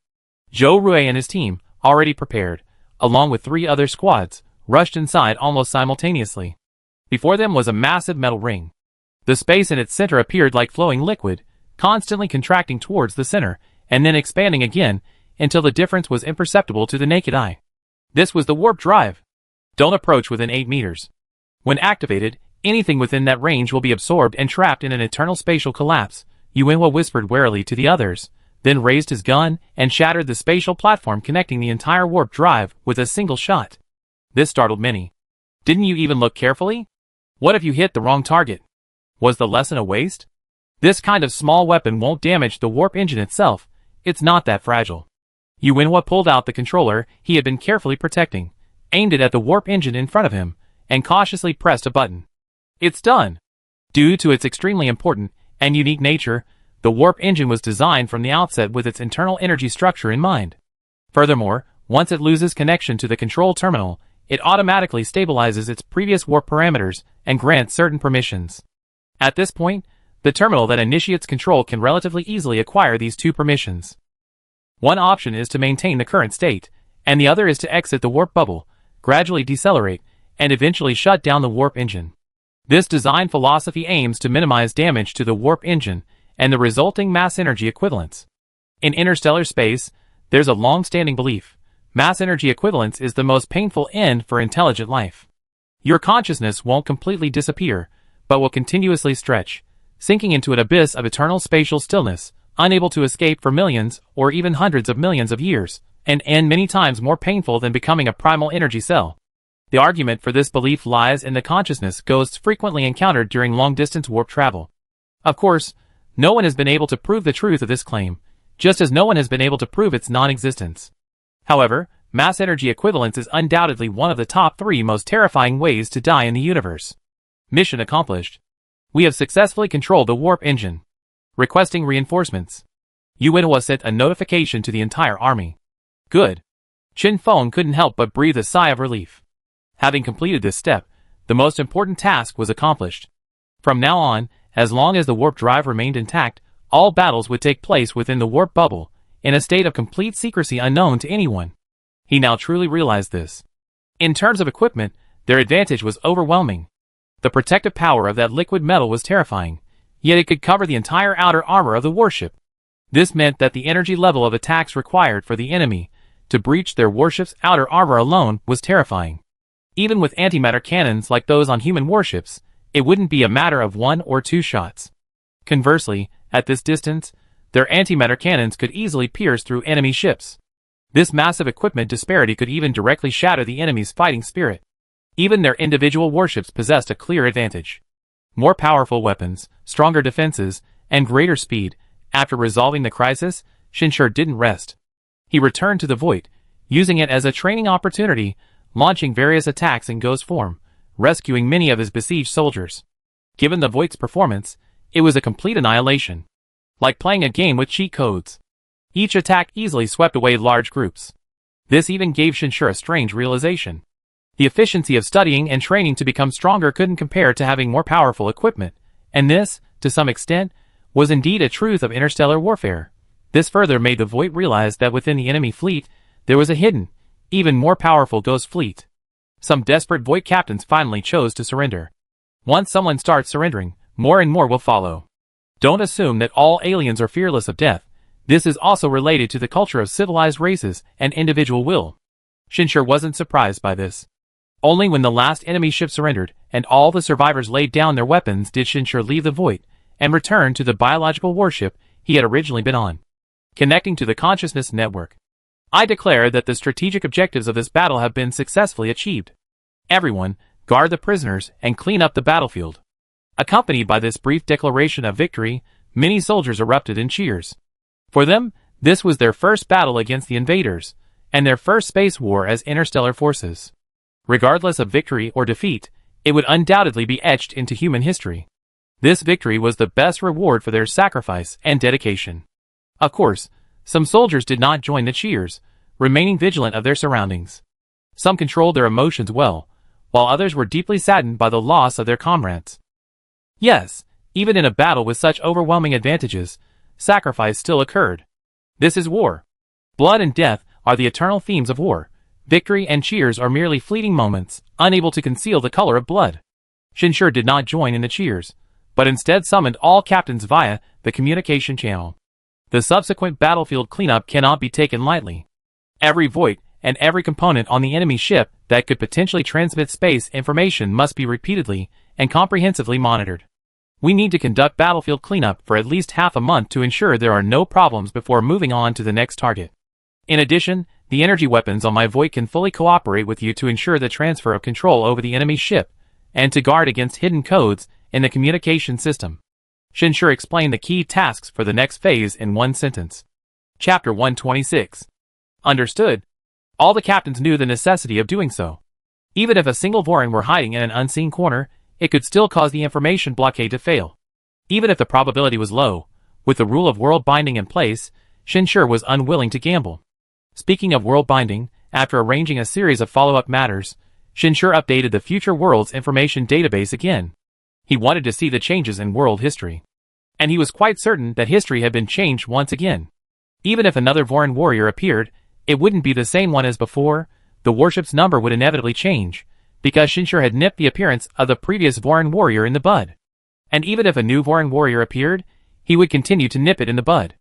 [SPEAKER 1] Zhou Rui and his team, already prepared, along with 3 other squads, rushed inside almost simultaneously. Before them was a massive metal ring. The space in its center appeared like flowing liquid, constantly contracting towards the center, and then expanding again, until the difference was imperceptible to the naked eye. This was the warp drive. Don't approach within 8 meters. When activated, anything within that range will be absorbed and trapped in an eternal spatial collapse. Yuanhua whispered warily to the others, then raised his gun and shattered the spatial platform connecting the entire warp drive with a single shot. This startled many. Didn't you even look carefully? What if you hit the wrong target? Was the lesson a waste? This kind of small weapon won't damage the warp engine itself. It's not that fragile. Yuanhua pulled out the controller he had been carefully protecting, aimed it at the warp engine in front of him, and cautiously pressed a button. It's done. Due to its extremely important and unique nature, the warp engine was designed from the outset with its internal energy structure in mind. Furthermore, once it loses connection to the control terminal, it automatically stabilizes its previous warp parameters and grants certain permissions. At this point, the terminal that initiates control can relatively easily acquire these 2 permissions. One option is to maintain the current state, and the other is to exit the warp bubble, gradually decelerate, and eventually shut down the warp engine. This design philosophy aims to minimize damage to the warp engine and the resulting mass energy equivalence. In interstellar space, there's a long-standing belief: mass energy equivalence is the most painful end for intelligent life. Your consciousness won't completely disappear, but will continuously stretch, sinking into an abyss of eternal spatial stillness, unable to escape for millions or even hundreds of millions of years, and end many times more painful than becoming a primal energy cell. The argument for this belief lies in the consciousness ghosts frequently encountered during long-distance warp travel. Of course, no one has been able to prove the truth of this claim, just as no one has been able to prove its non-existence. However, mass energy equivalence is undoubtedly one of the top 3 most terrifying ways to die in the universe. Mission accomplished. We have successfully controlled the warp engine. Requesting reinforcements. Yuanhua sent a notification to the entire army. Good. Chen Feng couldn't help but breathe a sigh of relief. Having completed this step, the most important task was accomplished. From now on, as long as the warp drive remained intact, all battles would take place within the warp bubble, in a state of complete secrecy unknown to anyone. He now truly realized this. In terms of equipment, their advantage was overwhelming. The protective power of that liquid metal was terrifying, yet it could cover the entire outer armor of the warship. This meant that the energy level of attacks required for the enemy to breach their warship's outer armor alone was terrifying. Even with antimatter cannons like those on human warships, it wouldn't be a matter of 1 or 2 shots. Conversely, at this distance, their antimatter cannons could easily pierce through enemy ships. This massive equipment disparity could even directly shatter the enemy's fighting spirit. Even their individual warships possessed a clear advantage. More powerful weapons, stronger defenses, and greater speed. After resolving the crisis, Shinshur didn't rest. He returned to the Void, using it as a training opportunity, launching various attacks in ghost form, rescuing many of his besieged soldiers. Given the Void's performance, it was a complete annihilation. Like playing a game with cheat codes. Each attack easily swept away large groups. This even gave Shinshur a strange realization. The efficiency of studying and training to become stronger couldn't compare to having more powerful equipment, and this, to some extent, was indeed a truth of interstellar warfare. This further made the Void realize that within the enemy fleet, there was a hidden, even more powerful ghost fleet. Some desperate Void captains finally chose to surrender. Once someone starts surrendering, more and more will follow. Don't assume that all aliens are fearless of death. This is also related to the culture of civilized races and individual will. Shinshur wasn't surprised by this. Only when the last enemy ship surrendered and all the survivors laid down their weapons did Shinshur leave the Void and return to the biological warship he had originally been on. Connecting to the consciousness network. I declare that the strategic objectives of this battle have been successfully achieved. Everyone, guard the prisoners and clean up the battlefield. Accompanied by this brief declaration of victory, many soldiers erupted in cheers. For them, this was their first battle against the invaders, and their first space war as interstellar forces. Regardless of victory or defeat, it would undoubtedly be etched into human history. This victory was the best reward for their sacrifice and dedication. Of course, some soldiers did not join the cheers, remaining vigilant of their surroundings. Some controlled their emotions well, while others were deeply saddened by the loss of their comrades. Yes, even in a battle with such overwhelming advantages, sacrifice still occurred. This is war. Blood and death are the eternal themes of war. Victory and cheers are merely fleeting moments, unable to conceal the color of blood. Shinshur did not join in the cheers, but instead summoned all captains via the communication channel. The subsequent battlefield cleanup cannot be taken lightly. Every void and every component on the enemy ship that could potentially transmit space information must be repeatedly and comprehensively monitored. We need to conduct battlefield cleanup for at least half a month to ensure there are no problems before moving on to the next target. In addition, the energy weapons on my Void can fully cooperate with you to ensure the transfer of control over the enemy ship, and to guard against hidden codes in the communication system. Shinshur explained the key tasks for the next phase in one sentence. Chapter 126. Understood. All the captains knew the necessity of doing so. Even if a single Vorin were hiding in an unseen corner, it could still cause the information blockade to fail. Even if the probability was low, with the rule of world binding in place, Shinshur was unwilling to gamble. Speaking of world binding, after arranging a series of follow-up matters, Shinshur updated the Future Worlds information database again. He wanted to see the changes in world history. And he was quite certain that history had been changed once again. Even if another Vorin warrior appeared, it wouldn't be the same one as before. The warship's number would inevitably change, because Shinshur had nipped the appearance of the previous Vorin warrior in the bud. And even if a new Vorin warrior appeared, he would continue to nip it in the bud.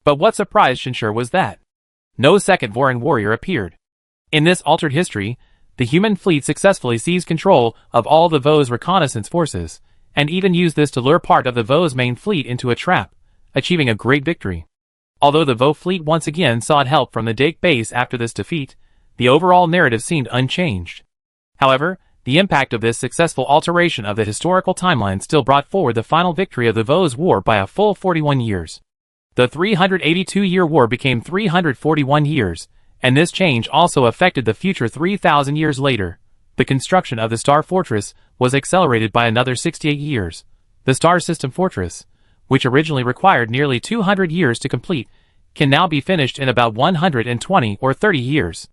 [SPEAKER 1] But what surprised Shinshur was that no second Vorin warrior appeared. In this altered history, the human fleet successfully seized control of all the Vo's reconnaissance forces, and even used this to lure part of the Vo's main fleet into a trap, achieving a great victory. Although the Vo fleet once again sought help from the Dake base after this defeat, the overall narrative seemed unchanged. However, the impact of this successful alteration of the historical timeline still brought forward the final victory of the Vo's war by a full 41 years. The 382-year war became 341 years, and this change also affected the future 3,000 years later. The construction of the Star Fortress was accelerated by another 68 years. The Star System Fortress, which originally required nearly 200 years to complete, can now be finished in about 120 or 30 years.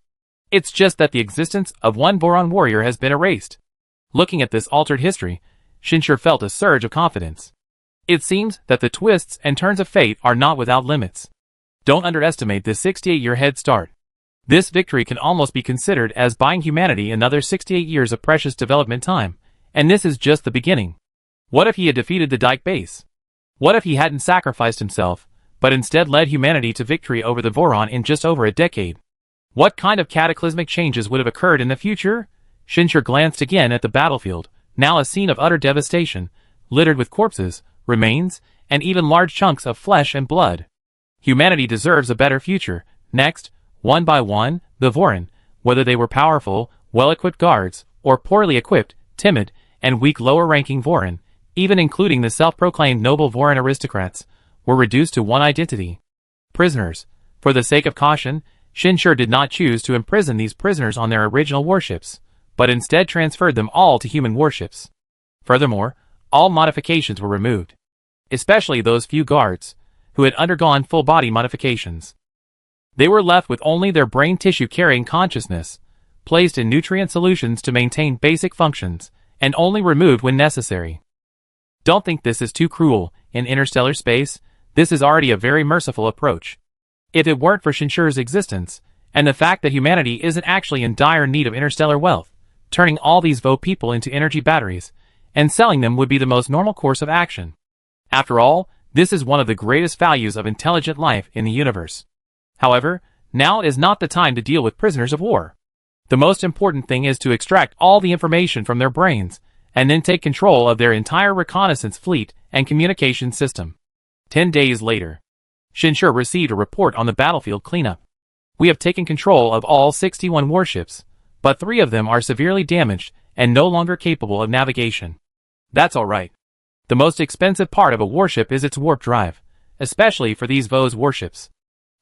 [SPEAKER 1] It's just that the existence of one Voron warrior has been erased. Looking at this altered history, Shinshur felt a surge of confidence. It seems that the twists and turns of fate are not without limits. Don't underestimate this 68-year head start. This victory can almost be considered as buying humanity another 68 years of precious development time, and this is just the beginning. What if he had defeated the Dike base? What if he hadn't sacrificed himself, but instead led humanity to victory over the Voron in just over a decade? What kind of cataclysmic changes would have occurred in the future? Shinshur glanced again at the battlefield, now a scene of utter devastation, littered with corpses, remains, and even large chunks of flesh and blood. Humanity deserves a better future. Next, one by one, the Vorin, whether they were powerful, well-equipped guards, or poorly equipped, timid, and weak lower-ranking Vorin, even including the self-proclaimed noble Vorin aristocrats, were reduced to one identity: prisoners. For the sake of caution, Shinshur did not choose to imprison these prisoners on their original warships, but instead transferred them all to human warships. Furthermore, all modifications were removed, especially those few guards who had undergone full-body modifications. They were left with only their brain tissue carrying consciousness, placed in nutrient solutions to maintain basic functions, and only removed when necessary. Don't think this is too cruel. In interstellar space, this is already a very merciful approach. If it weren't for Shinshur's existence, and the fact that humanity isn't actually in dire need of interstellar wealth, turning all these Vo people into energy batteries, and selling them would be the most normal course of action. After all, this is one of the greatest values of intelligent life in the universe. However, now is not the time to deal with prisoners of war. The most important thing is to extract all the information from their brains, and then take control of their entire reconnaissance fleet and communication system. 10 days later, Shinshur received a report on the battlefield cleanup. We have taken control of all 61 warships, but 3 of them are severely damaged and no longer capable of navigation. That's alright. The most expensive part of a warship is its warp drive, especially for these Vo's warships.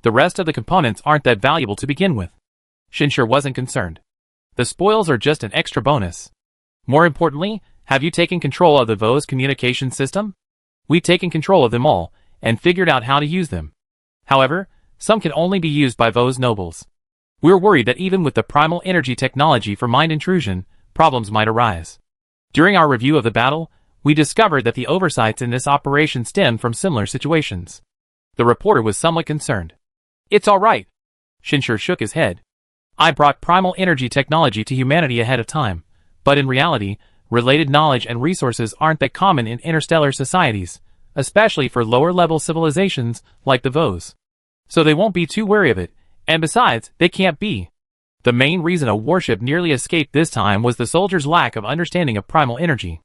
[SPEAKER 1] The rest of the components aren't that valuable to begin with. Shinshur wasn't concerned. The spoils are just an extra bonus. More importantly, have you taken control of the Vo's communication system? We've taken control of them all, and figured out how to use them. However, some can only be used by Vo's nobles. We're worried that even with the primal energy technology for mind intrusion, problems might arise. During our review of the battle, we discovered that the oversights in this operation stemmed from similar situations. The reporter was somewhat concerned. It's all right. Shinshur shook his head. I brought primal energy technology to humanity ahead of time, but in reality, related knowledge and resources aren't that common in interstellar societies, especially for lower-level civilizations like the Vos. So they won't be too wary of it, and besides, they can't be. The main reason a warship nearly escaped this time was the soldiers' lack of understanding of primal energy.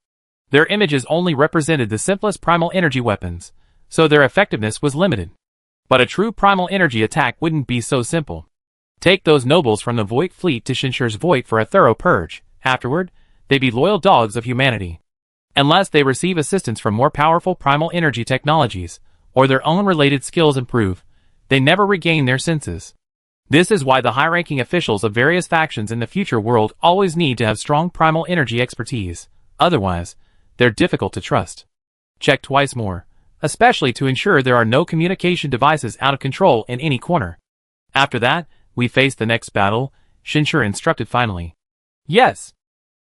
[SPEAKER 1] Their images only represented the simplest primal energy weapons, so their effectiveness was limited. But a true primal energy attack wouldn't be so simple. Take those nobles from the Voight fleet to Shinshur's Voight for a thorough purge. Afterward, they'd be loyal dogs of humanity. Unless they receive assistance from more powerful primal energy technologies, or their own related skills improve, they never regain their senses. This is why the high-ranking officials of various factions in the future world always need to have strong primal energy expertise. Otherwise, they're difficult to trust. Check twice more, especially to ensure there are no communication devices out of control in any corner. After that, we face the next battle, Shinshur instructed finally. Yes.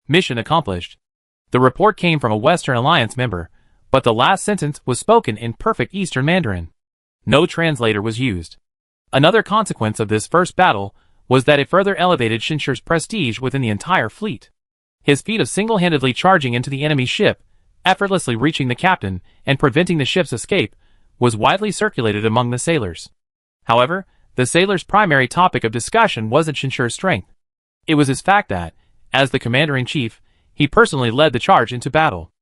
[SPEAKER 1] Mission accomplished. The report came from a Western Alliance member, but the last sentence was spoken in perfect Eastern Mandarin. No translator was used. Another consequence of this first battle was that it further elevated Shinshur's prestige within the entire fleet. His feat of single-handedly charging into the enemy ship, effortlessly reaching the captain and preventing the ship's escape, was widely circulated among the sailors. However, the sailors' primary topic of discussion wasn't Shinshur's strength. It was his fact that, as the commander-in-chief, he personally led the charge into battle.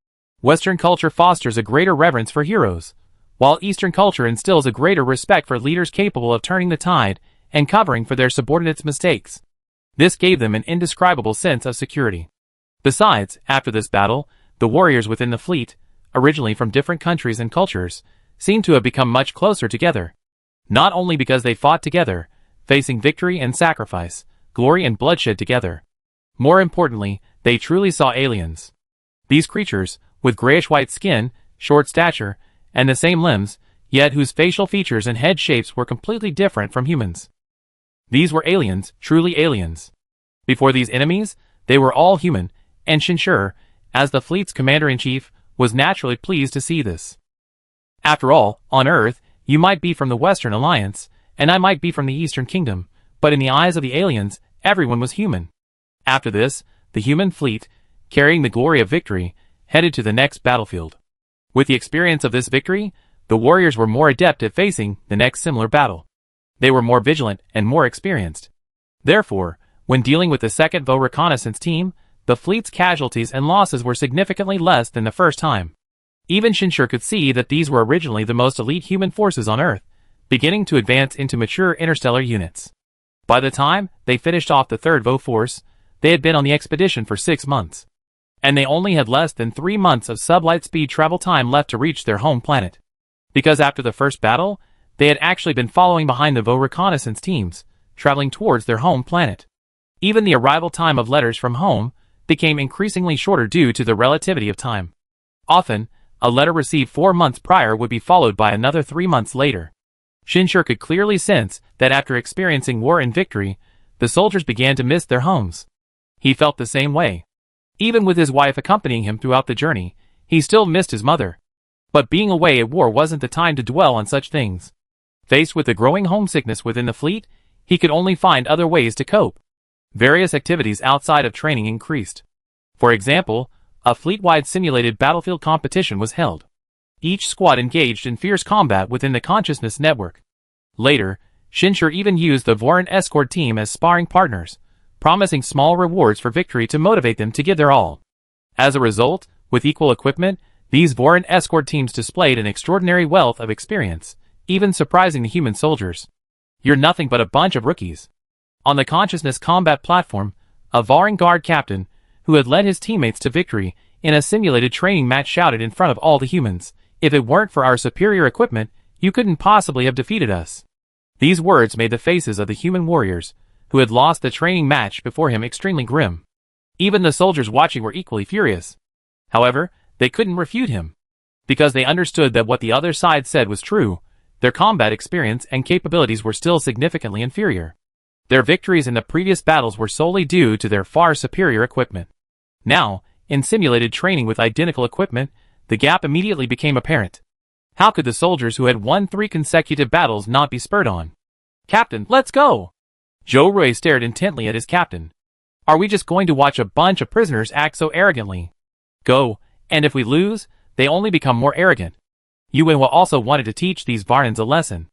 [SPEAKER 1] Western culture fosters a greater reverence for heroes, while Eastern culture instills a greater respect for leaders capable of turning the tide and covering for their subordinates' mistakes. This gave them an indescribable sense of security. Besides, after this battle, the warriors within the fleet, originally from different countries and cultures, seemed to have become much closer together. Not only because they fought together, facing victory and sacrifice, glory and bloodshed together. More importantly, they truly saw aliens. These creatures, with grayish-white skin, short stature, and the same limbs, yet whose facial features and head shapes were completely different from humans. These were aliens, truly aliens. Before these enemies, they were all human, and Shinshur, as the fleet's commander-in-chief, was naturally pleased to see this. After all, on Earth, you might be from the Western Alliance, and I might be from the Eastern Kingdom, but in the eyes of the aliens, everyone was human. After this, the human fleet, carrying the glory of victory, headed to the next battlefield. With the experience of this victory, the warriors were more adept at facing the next similar battle. They were more vigilant and more experienced. Therefore, when dealing with the second VO reconnaissance team, the fleet's casualties and losses were significantly less than the first time. Even Shinshur could see that these were originally the most elite human forces on Earth, beginning to advance into mature interstellar units. By the time they finished off the third VO force, they had been on the expedition for 6 months. And they only had less than 3 months of sublight speed travel time left to reach their home planet. Because after the first battle, they had actually been following behind the VO reconnaissance teams, traveling towards their home planet. Even the arrival time of letters from home became increasingly shorter due to the relativity of time. Often, a letter received 4 months prior would be followed by another 3 months later. Shinshur could clearly sense that after experiencing war and victory, the soldiers began to miss their homes. He felt the same way. Even with his wife accompanying him throughout the journey, he still missed his mother. But being away at war wasn't the time to dwell on such things. Faced with the growing homesickness within the fleet, he could only find other ways to cope. Various activities outside of training increased. For example, a fleet-wide simulated battlefield competition was held. Each squad engaged in fierce combat within the consciousness network. Later, Shinshur even used the Voran escort team as sparring partners, promising small rewards for victory to motivate them to give their all. As a result, with equal equipment, these Voran escort teams displayed an extraordinary wealth of experience, even surprising the human soldiers. You're nothing but a bunch of rookies. On the consciousness combat platform, a Voran guard captain, who had led his teammates to victory in a simulated training match, shouted in front of all the humans, "If it weren't for our superior equipment, you couldn't possibly have defeated us." These words made the faces of the human warriors, who had lost the training match before him, extremely grim. Even the soldiers watching were equally furious. However, they couldn't refute him. Because they understood that what the other side said was true, their combat experience and capabilities were still significantly inferior. Their victories in the previous battles were solely due to their far superior equipment. Now, in simulated training with identical equipment, the gap immediately became apparent. How could the soldiers who had won 3 consecutive battles not be spurred on? "Captain, let's go!" Zhou Rui stared intently at his captain. "Are we just going to watch a bunch of prisoners act so arrogantly? Go, and if we lose, they only become more arrogant." Yuanhua also wanted to teach these Varnins a lesson.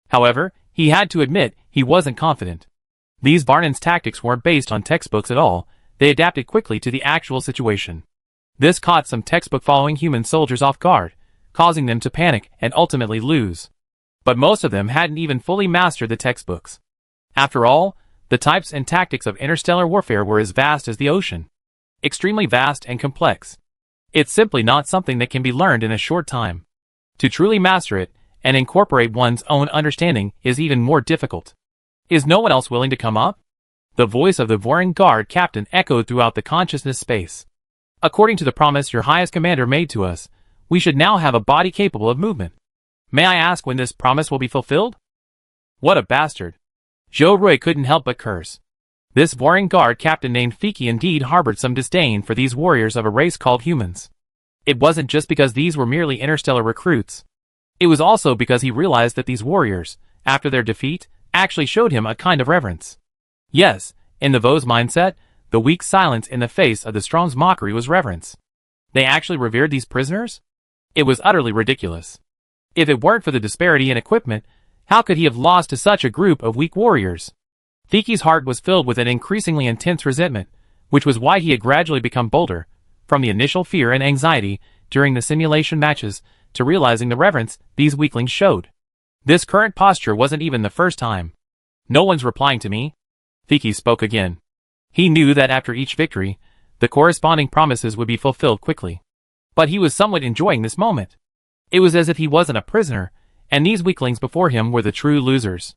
[SPEAKER 1] However, he had to admit he wasn't confident. These Varnins' tactics weren't based on textbooks at all, they adapted quickly to the actual situation. This caught some textbook-following human soldiers off guard, causing them to panic and ultimately lose. But most of them hadn't even fully mastered the textbooks. After all, the types and tactics of interstellar warfare were as vast as the ocean. Extremely vast and complex. It's simply not something that can be learned in a short time. To truly master it, and incorporate one's own understanding is even more difficult. Is no one else willing to come up? The voice of the Vorin Guard captain echoed throughout the consciousness space. "According to the promise your highest commander made to us, we should now have a body capable of movement. May I ask when this promise will be fulfilled?" What a bastard. Zhou Rui couldn't help but curse. This Vorin Guard captain named Fiki indeed harbored some disdain for these warriors of a race called humans. It wasn't just because these were merely interstellar recruits. It was also because he realized that these warriors, after their defeat, actually showed him a kind of reverence. Yes, in the Vo's mindset, the weak silence in the face of the strong's mockery was reverence. They actually revered these prisoners? It was utterly ridiculous. If it weren't for the disparity in equipment, how could he have lost to such a group of weak warriors? Fiki's heart was filled with an increasingly intense resentment, which was why he had gradually become bolder, from the initial fear and anxiety during the simulation matches to realizing the reverence these weaklings showed. This current posture wasn't even the first time. "No one's replying to me." Fiki spoke again. He knew that after each victory, the corresponding promises would be fulfilled quickly. But he was somewhat enjoying this moment. It was as if he wasn't a prisoner, and these weaklings before him were the true losers.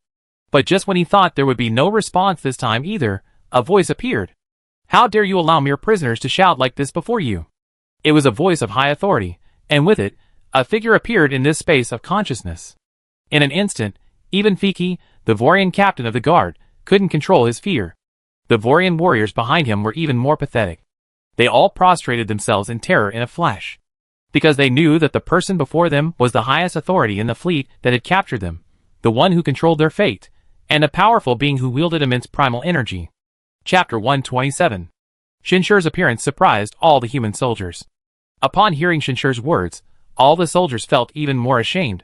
[SPEAKER 1] But just when he thought there would be no response this time either, a voice appeared. "How dare you allow mere prisoners to shout like this before you?" It was a voice of high authority, and with it, a figure appeared in this space of consciousness. In an instant, even Fiki, the Vorian captain of the guard, couldn't control his fear. The Vorian warriors behind him were even more pathetic. They all prostrated themselves in terror in a flash. Because they knew that the person before them was the highest authority in the fleet that had captured them, the one who controlled their fate, and a powerful being who wielded immense primal energy. Chapter 127. Shinshur's appearance surprised all the human soldiers. Upon hearing Shinshur's words, all the soldiers felt even more ashamed.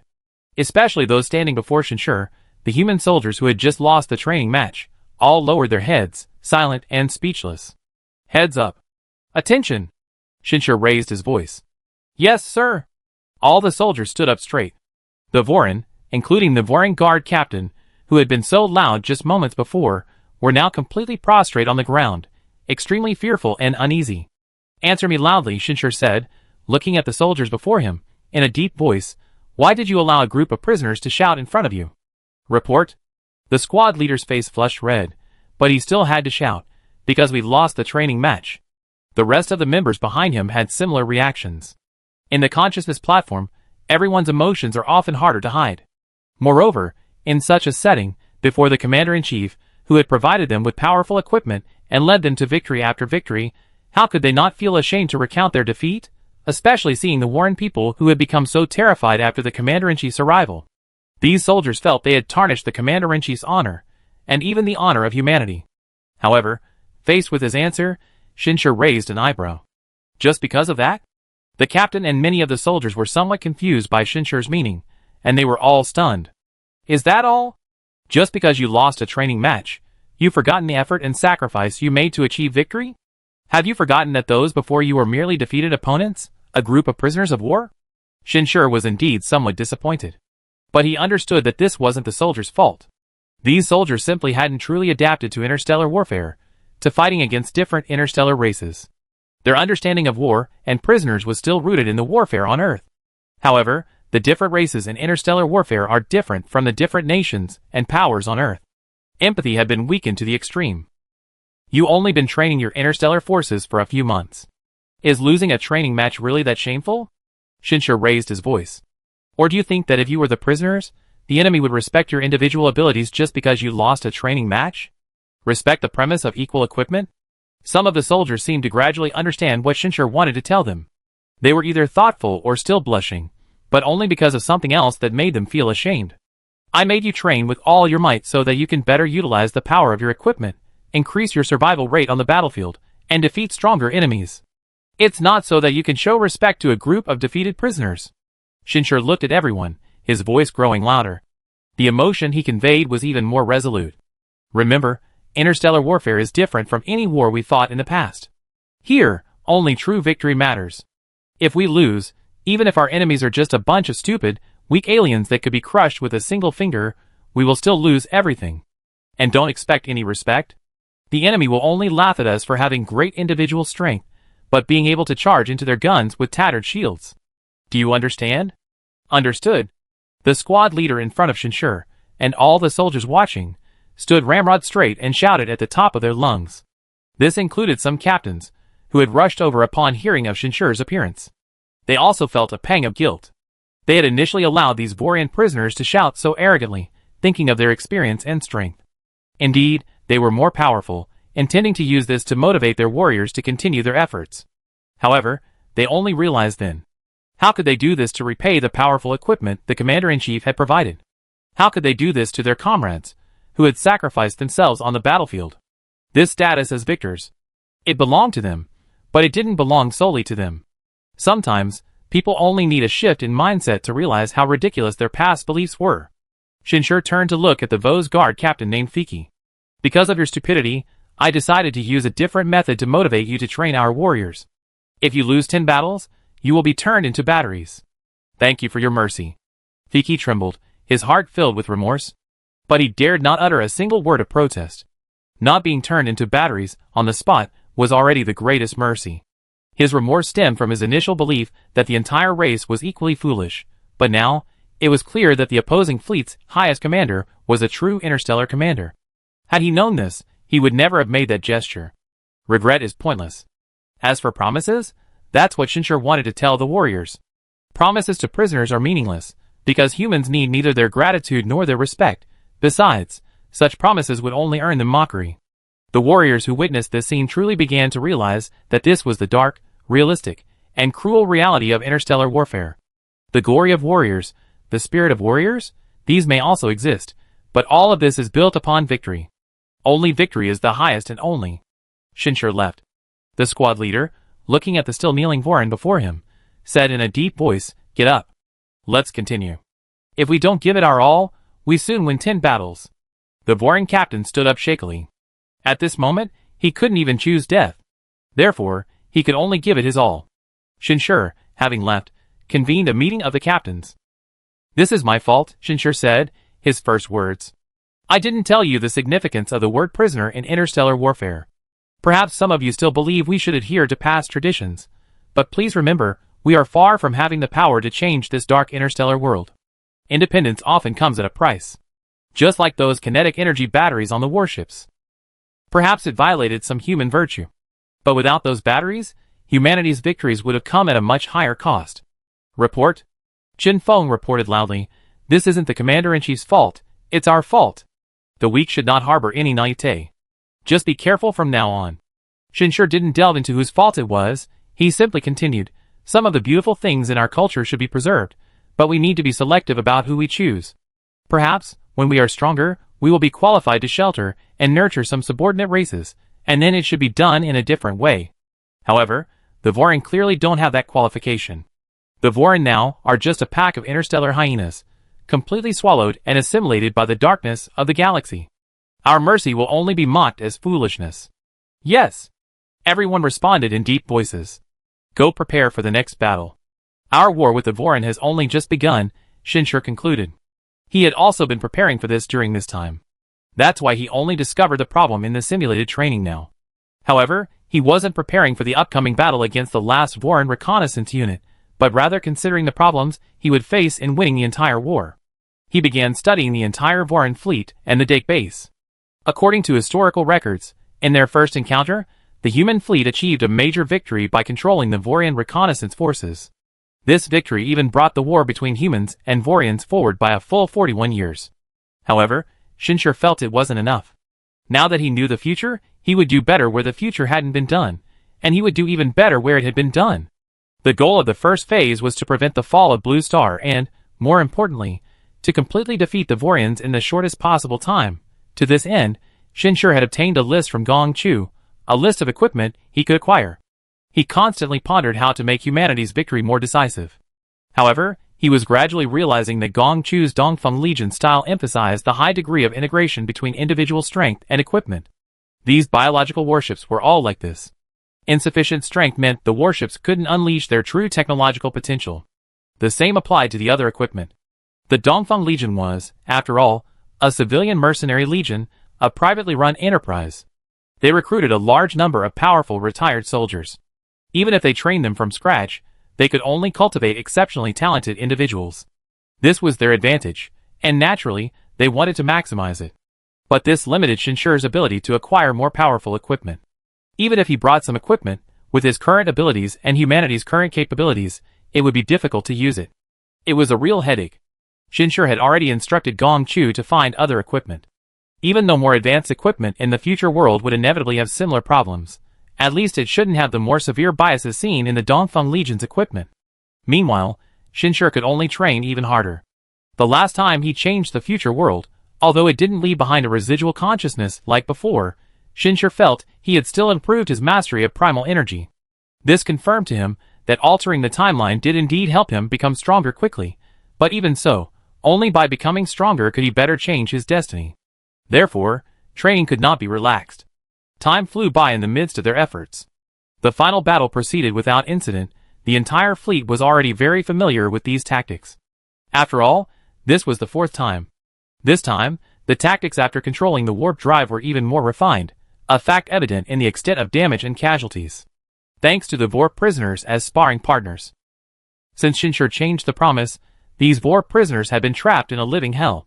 [SPEAKER 1] Especially those standing before Shinshur, the human soldiers who had just lost the training match, all lowered their heads, silent and speechless. "Heads up. Attention!" Shinshur raised his voice. "Yes, sir." All the soldiers stood up straight. The Vorin, including the Vorin Guard captain, who had been so loud just moments before, were now completely prostrate on the ground, extremely fearful and uneasy. "Answer me loudly," Shinshur said, looking at the soldiers before him, in a deep voice. "Why did you allow a group of prisoners to shout in front of you?" "Report." The squad leader's face flushed red, but he still had to shout, "Because we lost the training match." The rest of the members behind him had similar reactions. In the consciousness platform, everyone's emotions are often harder to hide. Moreover, in such a setting, before the commander-in-chief, who had provided them with powerful equipment and led them to victory after victory, how could they not feel ashamed to recount their defeat? Especially seeing the Warren people who had become so terrified after the commander-in-chief's arrival. These soldiers felt they had tarnished the commander-in-chief's honor, and even the honor of humanity. However, faced with his answer, Shinshur raised an eyebrow. Just because of that? The captain and many of the soldiers were somewhat confused by Shinshur's meaning, and they were all stunned. "Is that all? Just because you lost a training match, you've forgotten the effort and sacrifice you made to achieve victory? Have you forgotten that those before you were merely defeated opponents, a group of prisoners of war?" Shinshur was indeed somewhat disappointed. But he understood that this wasn't the soldiers' fault. These soldiers simply hadn't truly adapted to interstellar warfare, to fighting against different interstellar races. Their understanding of war and prisoners was still rooted in the warfare on Earth. However, the different races in interstellar warfare are different from the different nations and powers on Earth. Empathy had been weakened to the extreme. You only been training your interstellar forces for a few months. Is losing a training match really that shameful? Shinshur raised his voice. Or do you think that if you were the prisoners, the enemy would respect your individual abilities just because you lost a training match? Respect the premise of equal equipment? Some of the soldiers seemed to gradually understand what Shinshur wanted to tell them. They were either thoughtful or still blushing, but only because of something else that made them feel ashamed. I made you train with all your might so that you can better utilize the power of your equipment, increase your survival rate on the battlefield, and defeat stronger enemies. It's not so that you can show respect to a group of defeated prisoners. Shinshur looked at everyone, his voice growing louder. The emotion he conveyed was even more resolute. Remember, interstellar warfare is different from any war we fought in the past. Here, only true victory matters. If we lose, even if our enemies are just a bunch of stupid, weak aliens that could be crushed with a single finger, we will still lose everything. And don't expect any respect. The enemy will only laugh at us for having great individual strength, but being able to charge into their guns with tattered shields. Do you understand? Understood. The squad leader in front of Shinshur, and all the soldiers watching, stood ramrod straight and shouted at the top of their lungs. This included some captains, who had rushed over upon hearing of Shinshur's appearance. They also felt a pang of guilt. They had initially allowed these Vorian prisoners to shout so arrogantly, thinking of their experience and strength. Indeed, they were more powerful, intending to use this to motivate their warriors to continue their efforts. However, they only realized then. How could they do this to repay the powerful equipment the commander-in-chief had provided? How could they do this to their comrades, who had sacrificed themselves on the battlefield? This status as victors. It belonged to them, but it didn't belong solely to them. Sometimes, people only need a shift in mindset to realize how ridiculous their past beliefs were. Shinshur turned to look at the Vos Guard captain named Fiki. Because of your stupidity, I decided to use a different method to motivate you to train our warriors. If you lose 10 battles, you will be turned into batteries. Thank you for your mercy. Fiki trembled, his heart filled with remorse. But he dared not utter a single word of protest. Not being turned into batteries on the spot was already the greatest mercy. His remorse stemmed from his initial belief that the entire race was equally foolish, but now, it was clear that the opposing fleet's highest commander was a true interstellar commander. Had he known this, he would never have made that gesture. Regret is pointless. As for promises, that's what Shinshur wanted to tell the warriors. Promises to prisoners are meaningless, because humans need neither their gratitude nor their respect. Besides, such promises would only earn them mockery. The warriors who witnessed this scene truly began to realize that this was the dark, realistic, and cruel reality of interstellar warfare. The glory of warriors, the spirit of warriors, these may also exist, but all of this is built upon victory. Only victory is the highest and only. Shinshur left. The squad leader, looking at the still kneeling Vorin before him, said in a deep voice, "Get up. Let's continue. If we don't give it our all, we soon win 10 battles." The Vorin captain stood up shakily. At this moment, he couldn't even choose death. Therefore, he could only give it his all. Shinshur, having left, convened a meeting of the captains. "This is my fault," Shinshur said, his first words. "I didn't tell you the significance of the word prisoner in interstellar warfare. Perhaps some of you still believe we should adhere to past traditions, but please remember, we are far from having the power to change this dark interstellar world. Independence often comes at a price. Just like those kinetic energy batteries on the warships. Perhaps it violated some human virtue. But without those batteries, humanity's victories would have come at a much higher cost." Report. Chen Feng reported loudly, "This isn't the commander-in-chief's fault, it's our fault. The weak should not harbor any naivete. Just be careful from now on." Shinshur didn't delve into whose fault it was, he simply continued, "Some of the beautiful things in our culture should be preserved, but we need to be selective about who we choose. Perhaps, when we are stronger, we will be qualified to shelter and nurture some subordinate races, and then it should be done in a different way. However, the Vorin clearly don't have that qualification. The Vorin now are just a pack of interstellar hyenas, completely swallowed and assimilated by the darkness of the galaxy. Our mercy will only be mocked as foolishness." "Yes." Everyone responded in deep voices. "Go prepare for the next battle. Our war with the Vorin has only just begun," Shinshur concluded. He had also been preparing for this during this time. That's why he only discovered the problem in the simulated training now. However, he wasn't preparing for the upcoming battle against the last Vorin reconnaissance unit, but rather considering the problems he would face in winning the entire war. He began studying the entire Vorin fleet and the Dake base. According to historical records, in their first encounter, the human fleet achieved a major victory by controlling the Vorian reconnaissance forces. This victory even brought the war between humans and Vorians forward by a full 41 years. However, Shinshur felt it wasn't enough. Now that he knew the future, he would do better where the future hadn't been done, and he would do even better where it had been done. The goal of the first phase was to prevent the fall of Blue Star and, more importantly, to completely defeat the Vorians in the shortest possible time. To this end, Shinshur had obtained a list from Gong Chu, a list of equipment he could acquire. He constantly pondered how to make humanity's victory more decisive. However, he was gradually realizing that Gong Chu's Dongfeng Legion style emphasized the high degree of integration between individual strength and equipment. These biological warships were all like this. Insufficient strength meant the warships couldn't unleash their true technological potential. The same applied to the other equipment. The Dongfeng Legion was, after all, a civilian mercenary legion, a privately run enterprise. They recruited a large number of powerful retired soldiers. Even if they trained them from scratch, they could only cultivate exceptionally talented individuals. This was their advantage, and naturally, they wanted to maximize it. But this limited Shinshur's ability to acquire more powerful equipment. Even if he brought some equipment, with his current abilities and humanity's current capabilities, it would be difficult to use it. It was a real headache. Shinshur had already instructed Gong Chu to find other equipment. Even though more advanced equipment in the future world would inevitably have similar problems, at least it shouldn't have the more severe biases seen in the Dongfeng Legion's equipment. Meanwhile, Shinshur could only train even harder. The last time he changed the future world, although it didn't leave behind a residual consciousness like before, Shinshur felt he had still improved his mastery of primal energy. This confirmed to him that altering the timeline did indeed help him become stronger quickly, but even so, only by becoming stronger could he better change his destiny. Therefore, training could not be relaxed. Time flew by in the midst of their efforts. The final battle proceeded without incident. The entire fleet was already very familiar with these tactics. After all, this was the fourth time. This time, the tactics after controlling the warp drive were even more refined, a fact evident in the extent of damage and casualties. Thanks to the Vor prisoners as sparring partners. Since Shinshur changed the promise, these Vor prisoners had been trapped in a living hell.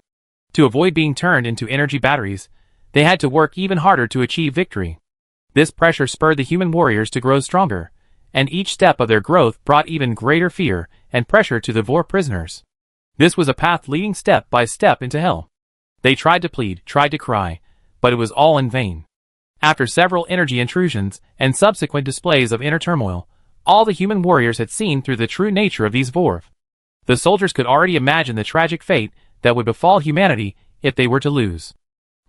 [SPEAKER 1] To avoid being turned into energy batteries, they had to work even harder to achieve victory. This pressure spurred the human warriors to grow stronger, and each step of their growth brought even greater fear and pressure to the Vor prisoners. This was a path leading step by step into hell. They tried to plead, tried to cry, but it was all in vain. After several energy intrusions and subsequent displays of inner turmoil, all the human warriors had seen through the true nature of these Vorv. The soldiers could already imagine the tragic fate that would befall humanity if they were to lose.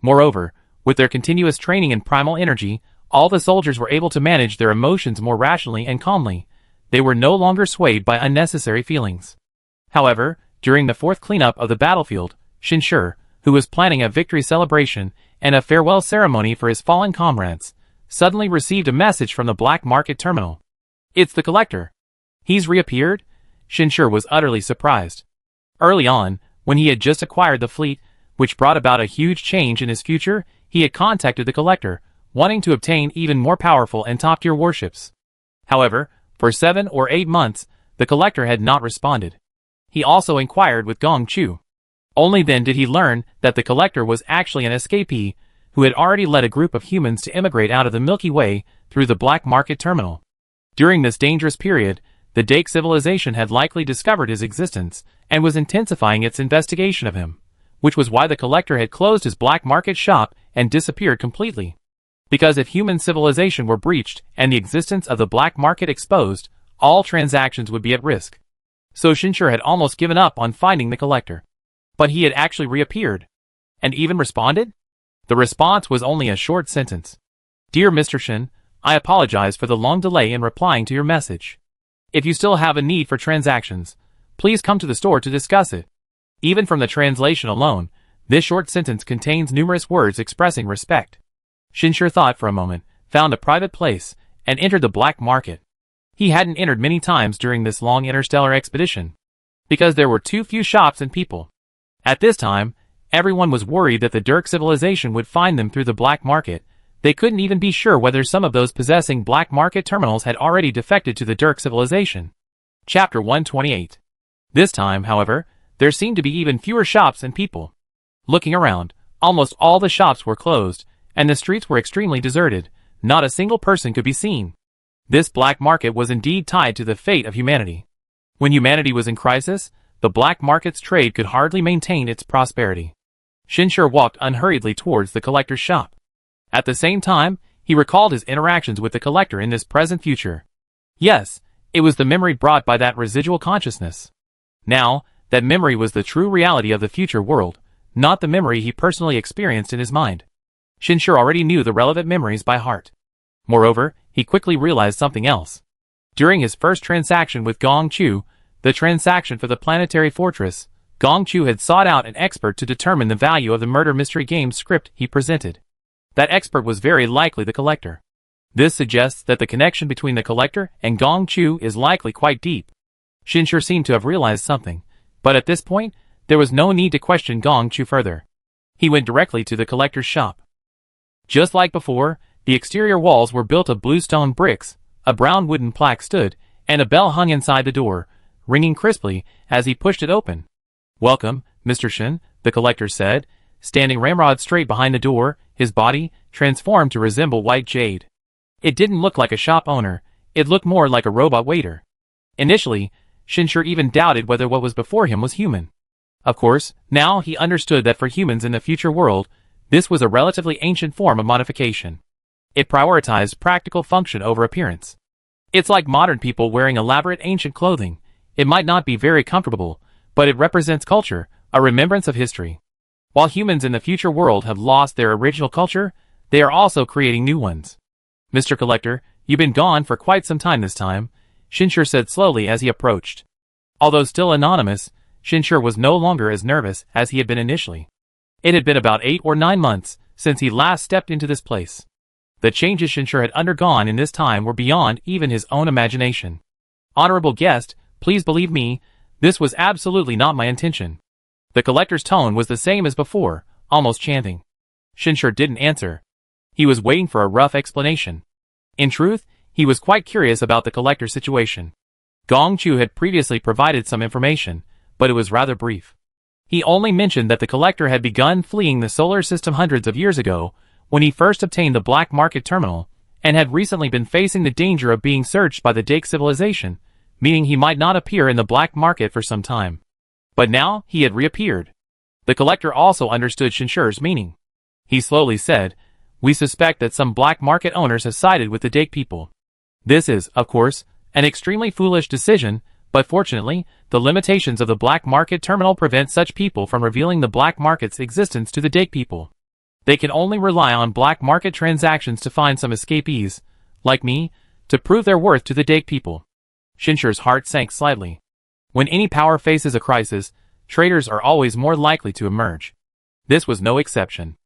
[SPEAKER 1] Moreover, with their continuous training in primal energy, all the soldiers were able to manage their emotions more rationally and calmly. They were no longer swayed by unnecessary feelings. However, during the fourth cleanup of the battlefield, Shinshur, who was planning a victory celebration and a farewell ceremony for his fallen comrades, suddenly received a message from the black market terminal. "It's the collector. He's reappeared?" Shinshur was utterly surprised. Early on, when he had just acquired the fleet, which brought about a huge change in his future, he had contacted the collector, wanting to obtain even more powerful and top-tier warships. However, for 7 or 8 months, the collector had not responded. He also inquired with Gong Chu. Only then did he learn that the collector was actually an escapee who had already led a group of humans to immigrate out of the Milky Way through the black market terminal. During this dangerous period, the Dake civilization had likely discovered his existence and was intensifying its investigation of him, which was why the collector had closed his black market shop and disappeared completely. Because if human civilization were breached and the existence of the black market exposed, all transactions would be at risk. So Shinshur had almost given up on finding the collector. But he had actually reappeared. And even responded? The response was only a short sentence. "Dear Mr. Shin, I apologize for the long delay in replying to your message. If you still have a need for transactions, please come to the store to discuss it." Even from the translation alone, this short sentence contains numerous words expressing respect. Shinshur thought for a moment, found a private place, and entered the black market. He hadn't entered many times during this long interstellar expedition, because there were too few shops and people. At this time, everyone was worried that the Dirk civilization would find them through the black market. They couldn't even be sure whether some of those possessing black market terminals had already defected to the Dirk civilization. Chapter 128. This time, however, there seemed to be even fewer shops and people. Looking around, almost all the shops were closed, and the streets were extremely deserted. Not a single person could be seen. This black market was indeed tied to the fate of humanity. When humanity was in crisis, the black market's trade could hardly maintain its prosperity. Shinshur walked unhurriedly towards the collector's shop. At the same time, he recalled his interactions with the collector in this present future. Yes, it was the memory brought by that residual consciousness. Now, that memory was the true reality of the future world, not the memory he personally experienced in his mind. Shinshur already knew the relevant memories by heart. Moreover, he quickly realized something else. During his first transaction with Gong Chu, the transaction for the planetary fortress, Gong Chu had sought out an expert to determine the value of the murder mystery game script he presented. That expert was very likely the collector. This suggests that the connection between the collector and Gong Chu is likely quite deep. Shinshur seemed to have realized something, but at this point, there was no need to question Gong Chu further. He went directly to the collector's shop. Just like before, the exterior walls were built of bluestone bricks, a brown wooden plaque stood, and a bell hung inside the door, ringing crisply as he pushed it open. "Welcome, Mr. Shin," the collector said, standing ramrod straight behind the door, his body transformed to resemble white jade. It didn't look like a shop owner, it looked more like a robot waiter. Initially, Shinshur even doubted whether what was before him was human. Of course, now he understood that for humans in the future world, this was a relatively ancient form of modification. It prioritized practical function over appearance. It's like modern people wearing elaborate ancient clothing. It might not be very comfortable, but it represents culture, a remembrance of history. While humans in the future world have lost their original culture, they are also creating new ones. "Mr. Collector, you've been gone for quite some time this time," Shinshur said slowly as he approached. Although still anonymous, Shinshur was no longer as nervous as he had been initially. It had been about 8 or 9 months since he last stepped into this place. The changes Shinshur had undergone in this time were beyond even his own imagination. "Honorable guest, please believe me, this was absolutely not my intention." The collector's tone was the same as before, almost chanting. Shinshur didn't answer. He was waiting for a rough explanation. In truth, he was quite curious about the collector's situation. Gong Chu had previously provided some information, but it was rather brief. He only mentioned that the collector had begun fleeing the solar system hundreds of years ago, when he first obtained the black market terminal, and had recently been facing the danger of being searched by the Dake civilization, meaning he might not appear in the black market for some time. But now he had reappeared. The collector also understood Shinshur's meaning. He slowly said, "We suspect that some black market owners have sided with the Dake people. This is, of course, an extremely foolish decision, but fortunately, the limitations of the black market terminal prevent such people from revealing the black market's existence to the Dake people. They can only rely on black market transactions to find some escapees, like me, to prove their worth to the Dake people." Shinshur's heart sank slightly. When any power faces a crisis, traitors are always more likely to emerge. This was no exception.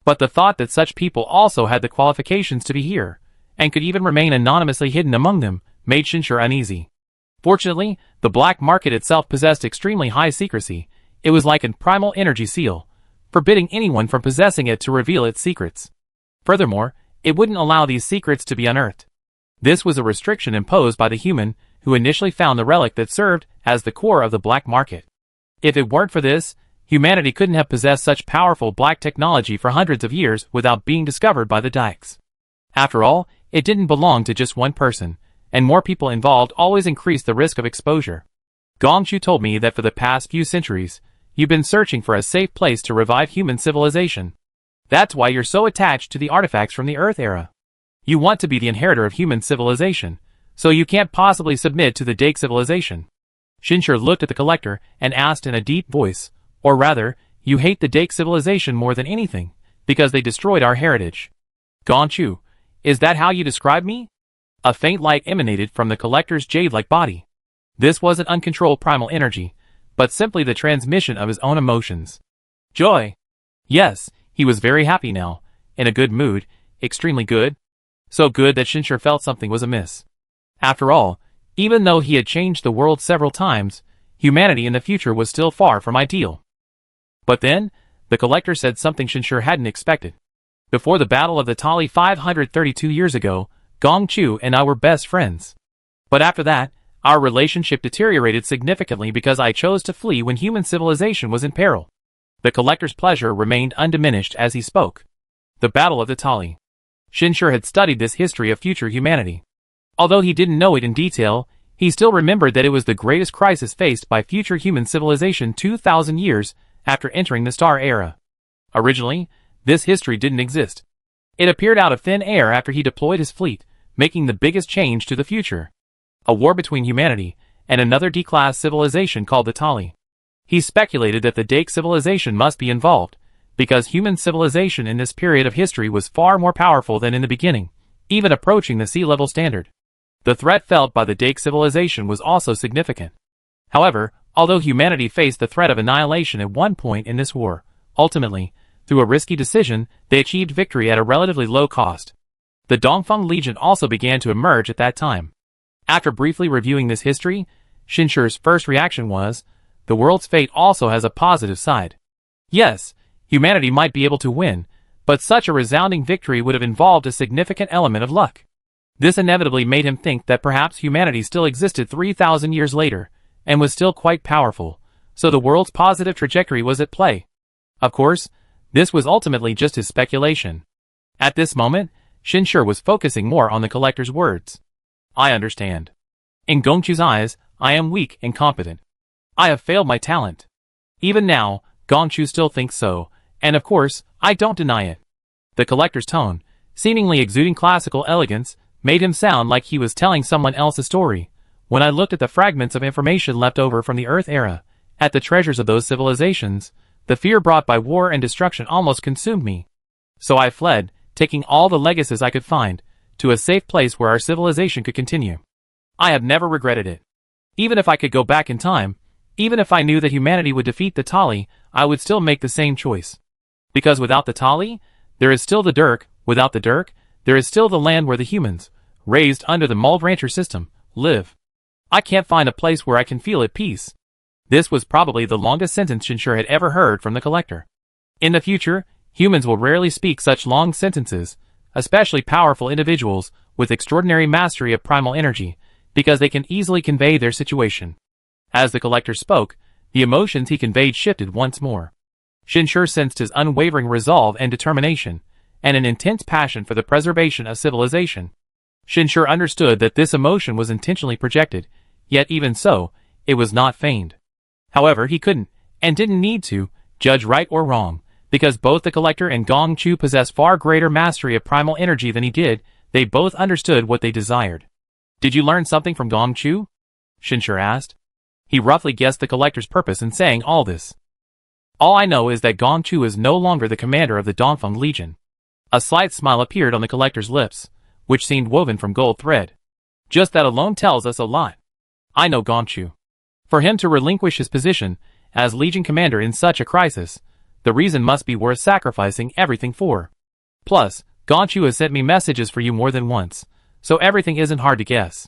[SPEAKER 1] But the thought that such people also had the qualifications to be here, and could even remain anonymously hidden among them, made Shinshur uneasy. Fortunately, the black market itself possessed extremely high secrecy. It was like a primal energy seal, forbidding anyone from possessing it to reveal its secrets. Furthermore, it wouldn't allow these secrets to be unearthed. This was a restriction imposed by the human who initially found the relic that served as the core of the black market. If it weren't for this, humanity couldn't have possessed such powerful black technology for hundreds of years without being discovered by the Dykes. After all, it didn't belong to just one person, and more people involved always increased the risk of exposure. Gong Chu told me that for the past few centuries, you've been searching for a safe place to revive human civilization. That's why you're so attached to the artifacts from the Earth era. You want to be the inheritor of human civilization, so you can't possibly submit to the Dake civilization. Shinshur looked at the collector and asked in a deep voice, "Or rather, you hate the Dake civilization more than anything, because they destroyed our heritage." "Gong Chu, is that how you describe me?" A faint light emanated from the collector's jade-like body. This wasn't uncontrolled primal energy, but simply the transmission of his own emotions. Joy. Yes, he was very happy now, in a good mood, extremely good. So good that Shinshur felt something was amiss. After all, even though he had changed the world several times, humanity in the future was still far from ideal. But then, the collector said something Shinshur hadn't expected. "Before the Battle of the Tali 532 years ago, Gong Chu and I were best friends. But after that, our relationship deteriorated significantly because I chose to flee when human civilization was in peril." The collector's pleasure remained undiminished as he spoke. The Battle of the Tali. Shinshur had studied this history of future humanity. Although he didn't know it in detail, he still remembered that it was the greatest crisis faced by future human civilization 2,000 years after entering the Star Era. Originally, this history didn't exist. It appeared out of thin air after he deployed his fleet, making the biggest change to the future. A war between humanity and another D-class civilization called the Tali. He speculated that the Dake civilization must be involved, because human civilization in this period of history was far more powerful than in the beginning, even approaching the sea level standard. The threat felt by the Dake civilization was also significant. However, although humanity faced the threat of annihilation at one point in this war, ultimately, through a risky decision, they achieved victory at a relatively low cost. The Dongfeng Legion also began to emerge at that time. After briefly reviewing this history, Xinshur's first reaction was, the world's fate also has a positive side. Yes, humanity might be able to win, but such a resounding victory would have involved a significant element of luck. This inevitably made him think that perhaps humanity still existed 3,000 years later, and was still quite powerful, so the world's positive trajectory was at play. Of course, this was ultimately just his speculation. At this moment, Xinshur was focusing more on the collector's words. I understand. In Gongchu's eyes, I am weak and competent. I have failed my talent. Even now, Gongchu still thinks so, and of course, I don't deny it. The collector's tone, seemingly exuding classical elegance, made him sound like he was telling someone else a story. When I looked at the fragments of information left over from the Earth era, at the treasures of those civilizations, the fear brought by war and destruction almost consumed me. So I fled, taking all the legacies I could find, to a safe place where our civilization could continue. I have never regretted it. Even if I could go back in time, even if I knew that humanity would defeat the Tali, I would still make the same choice. Because without the Tali, there is still the Dirk, without the Dirk, there is still the land where the humans, raised under the Mold Rancher system, live. I can't find a place where I can feel at peace. This was probably the longest sentence Xinshur had ever heard from the collector. In the future, humans will rarely speak such long sentences, especially powerful individuals with extraordinary mastery of primal energy, because they can easily convey their situation. As the collector spoke, the emotions he conveyed shifted once more. Xinshur sensed his unwavering resolve and determination, and an intense passion for the preservation of civilization. Xinshur understood that this emotion was intentionally projected, yet even so, it was not feigned. However, he couldn't, and didn't need to, judge right or wrong, because both the collector and Gongchu possessed far greater mastery of primal energy than he did. They both understood what they desired. Did you learn something from Gongchu? Xinshur asked. He roughly guessed the collector's purpose in saying all this. All I know is that Gongchu is no longer the commander of the Dongfeng Legion. A slight smile appeared on the collector's lips, which seemed woven from gold thread. Just that alone tells us a lot. I know Gongchu. For him to relinquish his position as Legion commander in such a crisis, the reason must be worth sacrificing everything for. Plus, Gongchu has sent me messages for you more than once, so everything isn't hard to guess.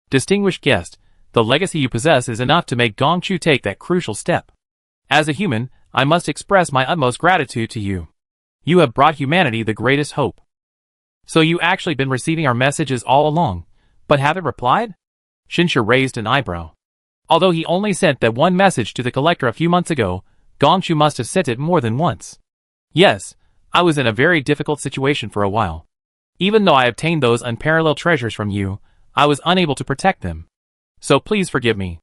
[SPEAKER 1] Distinguished guest, the legacy you possess is enough to make Gongchu take that crucial step. As a human, I must express my utmost gratitude to you. You have brought humanity the greatest hope. So you actually been receiving our messages all along, but haven't replied? Xinshur raised an eyebrow. Although he only sent that one message to the collector a few months ago, Gongchu must have sent it more than once. Yes, I was in a very difficult situation for a while. Even though I obtained those unparalleled treasures from you, I was unable to protect them. So please forgive me.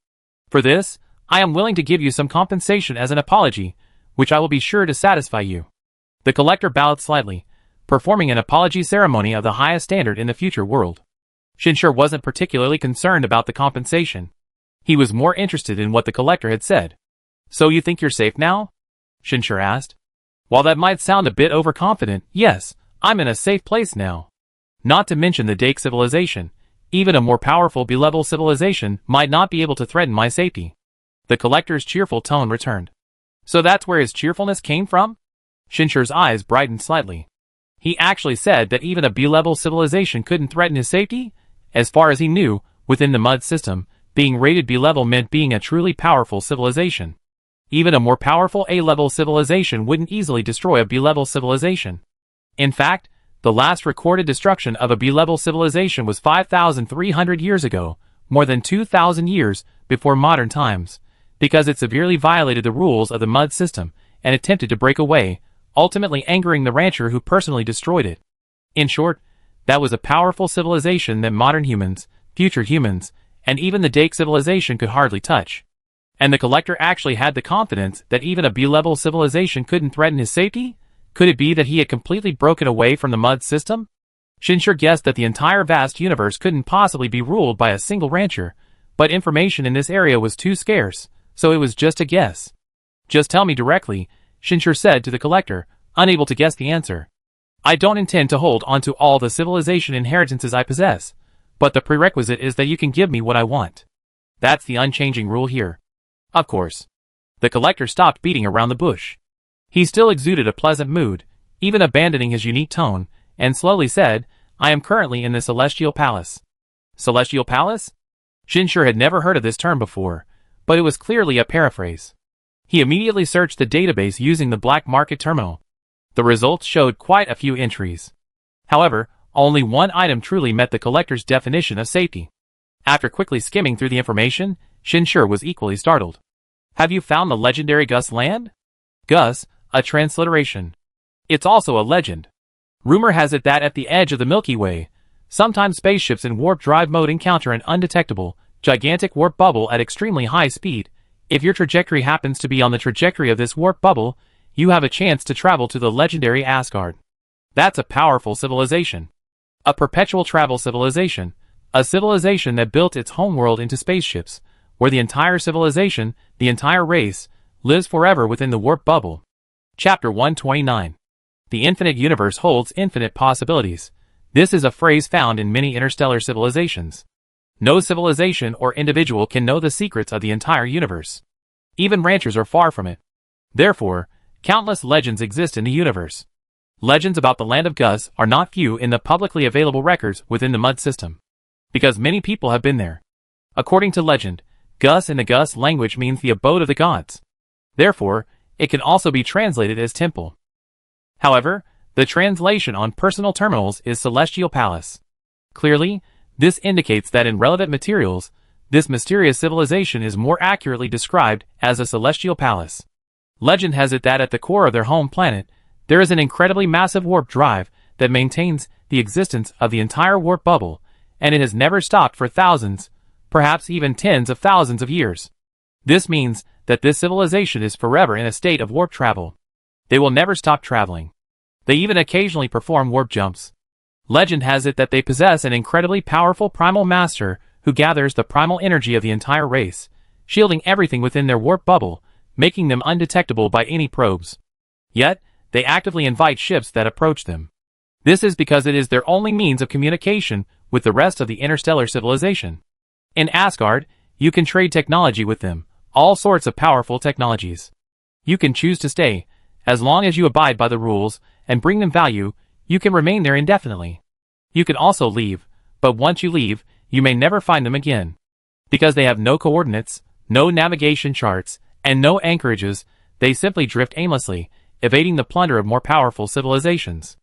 [SPEAKER 1] For this, I am willing to give you some compensation as an apology, which I will be sure to satisfy you. The collector bowed slightly, performing an apology ceremony of the highest standard in the future world. Xinshur wasn't particularly concerned about the compensation. He was more interested in what the collector had said. So you think you're safe now? Xinshur asked. While that might sound a bit overconfident, yes, I'm in a safe place now. Not to mention the Dake civilization, even a more powerful B-level civilization might not be able to threaten my safety. The collector's cheerful tone returned. So that's where his cheerfulness came from? Xinshur's eyes brightened slightly. He actually said that even a B-level civilization couldn't threaten his safety? As far as he knew, within the mud system, being rated B-level meant being a truly powerful civilization. Even a more powerful A-level civilization wouldn't easily destroy a B-level civilization. In fact, the last recorded destruction of a B-level civilization was 5,300 years ago, more than 2,000 years before modern times, because it severely violated the rules of the mud system and attempted to break away, ultimately angering the rancher who personally destroyed it. In short, that was a powerful civilization that modern humans, future humans, and even the Dake civilization could hardly touch. And the collector actually had the confidence that even a B-level civilization couldn't threaten his safety? Could it be that he had completely broken away from the mud system? Shinshur guessed that the entire vast universe couldn't possibly be ruled by a single rancher, but information in this area was too scarce, so it was just a guess. Just tell me directly, Shinshur said to the collector, unable to guess the answer. I don't intend to hold on to all the civilization inheritances I possess, but the prerequisite is that you can give me what I want. That's the unchanging rule here. Of course. The collector stopped beating around the bush. He still exuded a pleasant mood, even abandoning his unique tone, and slowly said, I am currently in the Celestial Palace. Celestial Palace? Shinshur had never heard of this term before, but it was clearly a paraphrase. He immediately searched the database using the black market terminal. The results showed quite a few entries. However, only one item truly met the collector's definition of safety. After quickly skimming through the information, Shinshur was equally startled. Have you found the legendary Gus land? Gus, a transliteration. It's also a legend. Rumor has it that at the edge of the Milky Way, sometimes spaceships in warp drive mode encounter an undetectable, gigantic warp bubble at extremely high speed. If your trajectory happens to be on the trajectory of this warp bubble, you have a chance to travel to the legendary Asgard. That's a powerful civilization. A perpetual travel civilization. A civilization that built its homeworld into spaceships, where the entire civilization, the entire race, lives forever within the warp bubble. Chapter 129. The infinite universe holds infinite possibilities. This is a phrase found in many interstellar civilizations. No civilization or individual can know the secrets of the entire universe. Even ranchers are far from it. Therefore, countless legends exist in the universe. Legends about the land of Gus are not few in the publicly available records within the mud system, because many people have been there. According to legend, Gus in the Gus language means the abode of the gods. Therefore, it can also be translated as temple. However, the translation on personal terminals is Celestial Palace. Clearly, this indicates that in relevant materials, this mysterious civilization is more accurately described as a celestial palace. Legend has it that at the core of their home planet, there is an incredibly massive warp drive that maintains the existence of the entire warp bubble, and it has never stopped for thousands, perhaps even tens of thousands of years. This means that this civilization is forever in a state of warp travel. They will never stop traveling. They even occasionally perform warp jumps. Legend has it that they possess an incredibly powerful primal master who gathers the primal energy of the entire race, shielding everything within their warp bubble, making them undetectable by any probes. Yet, they actively invite ships that approach them. This is because it is their only means of communication with the rest of the interstellar civilization. In Asgard, you can trade technology with them, all sorts of powerful technologies. You can choose to stay. As long as you abide by the rules and bring them value, you can remain there indefinitely. You can also leave, but once you leave, you may never find them again. Because they have no coordinates, no navigation charts, and no anchorages, they simply drift aimlessly, evading the plunder of more powerful civilizations.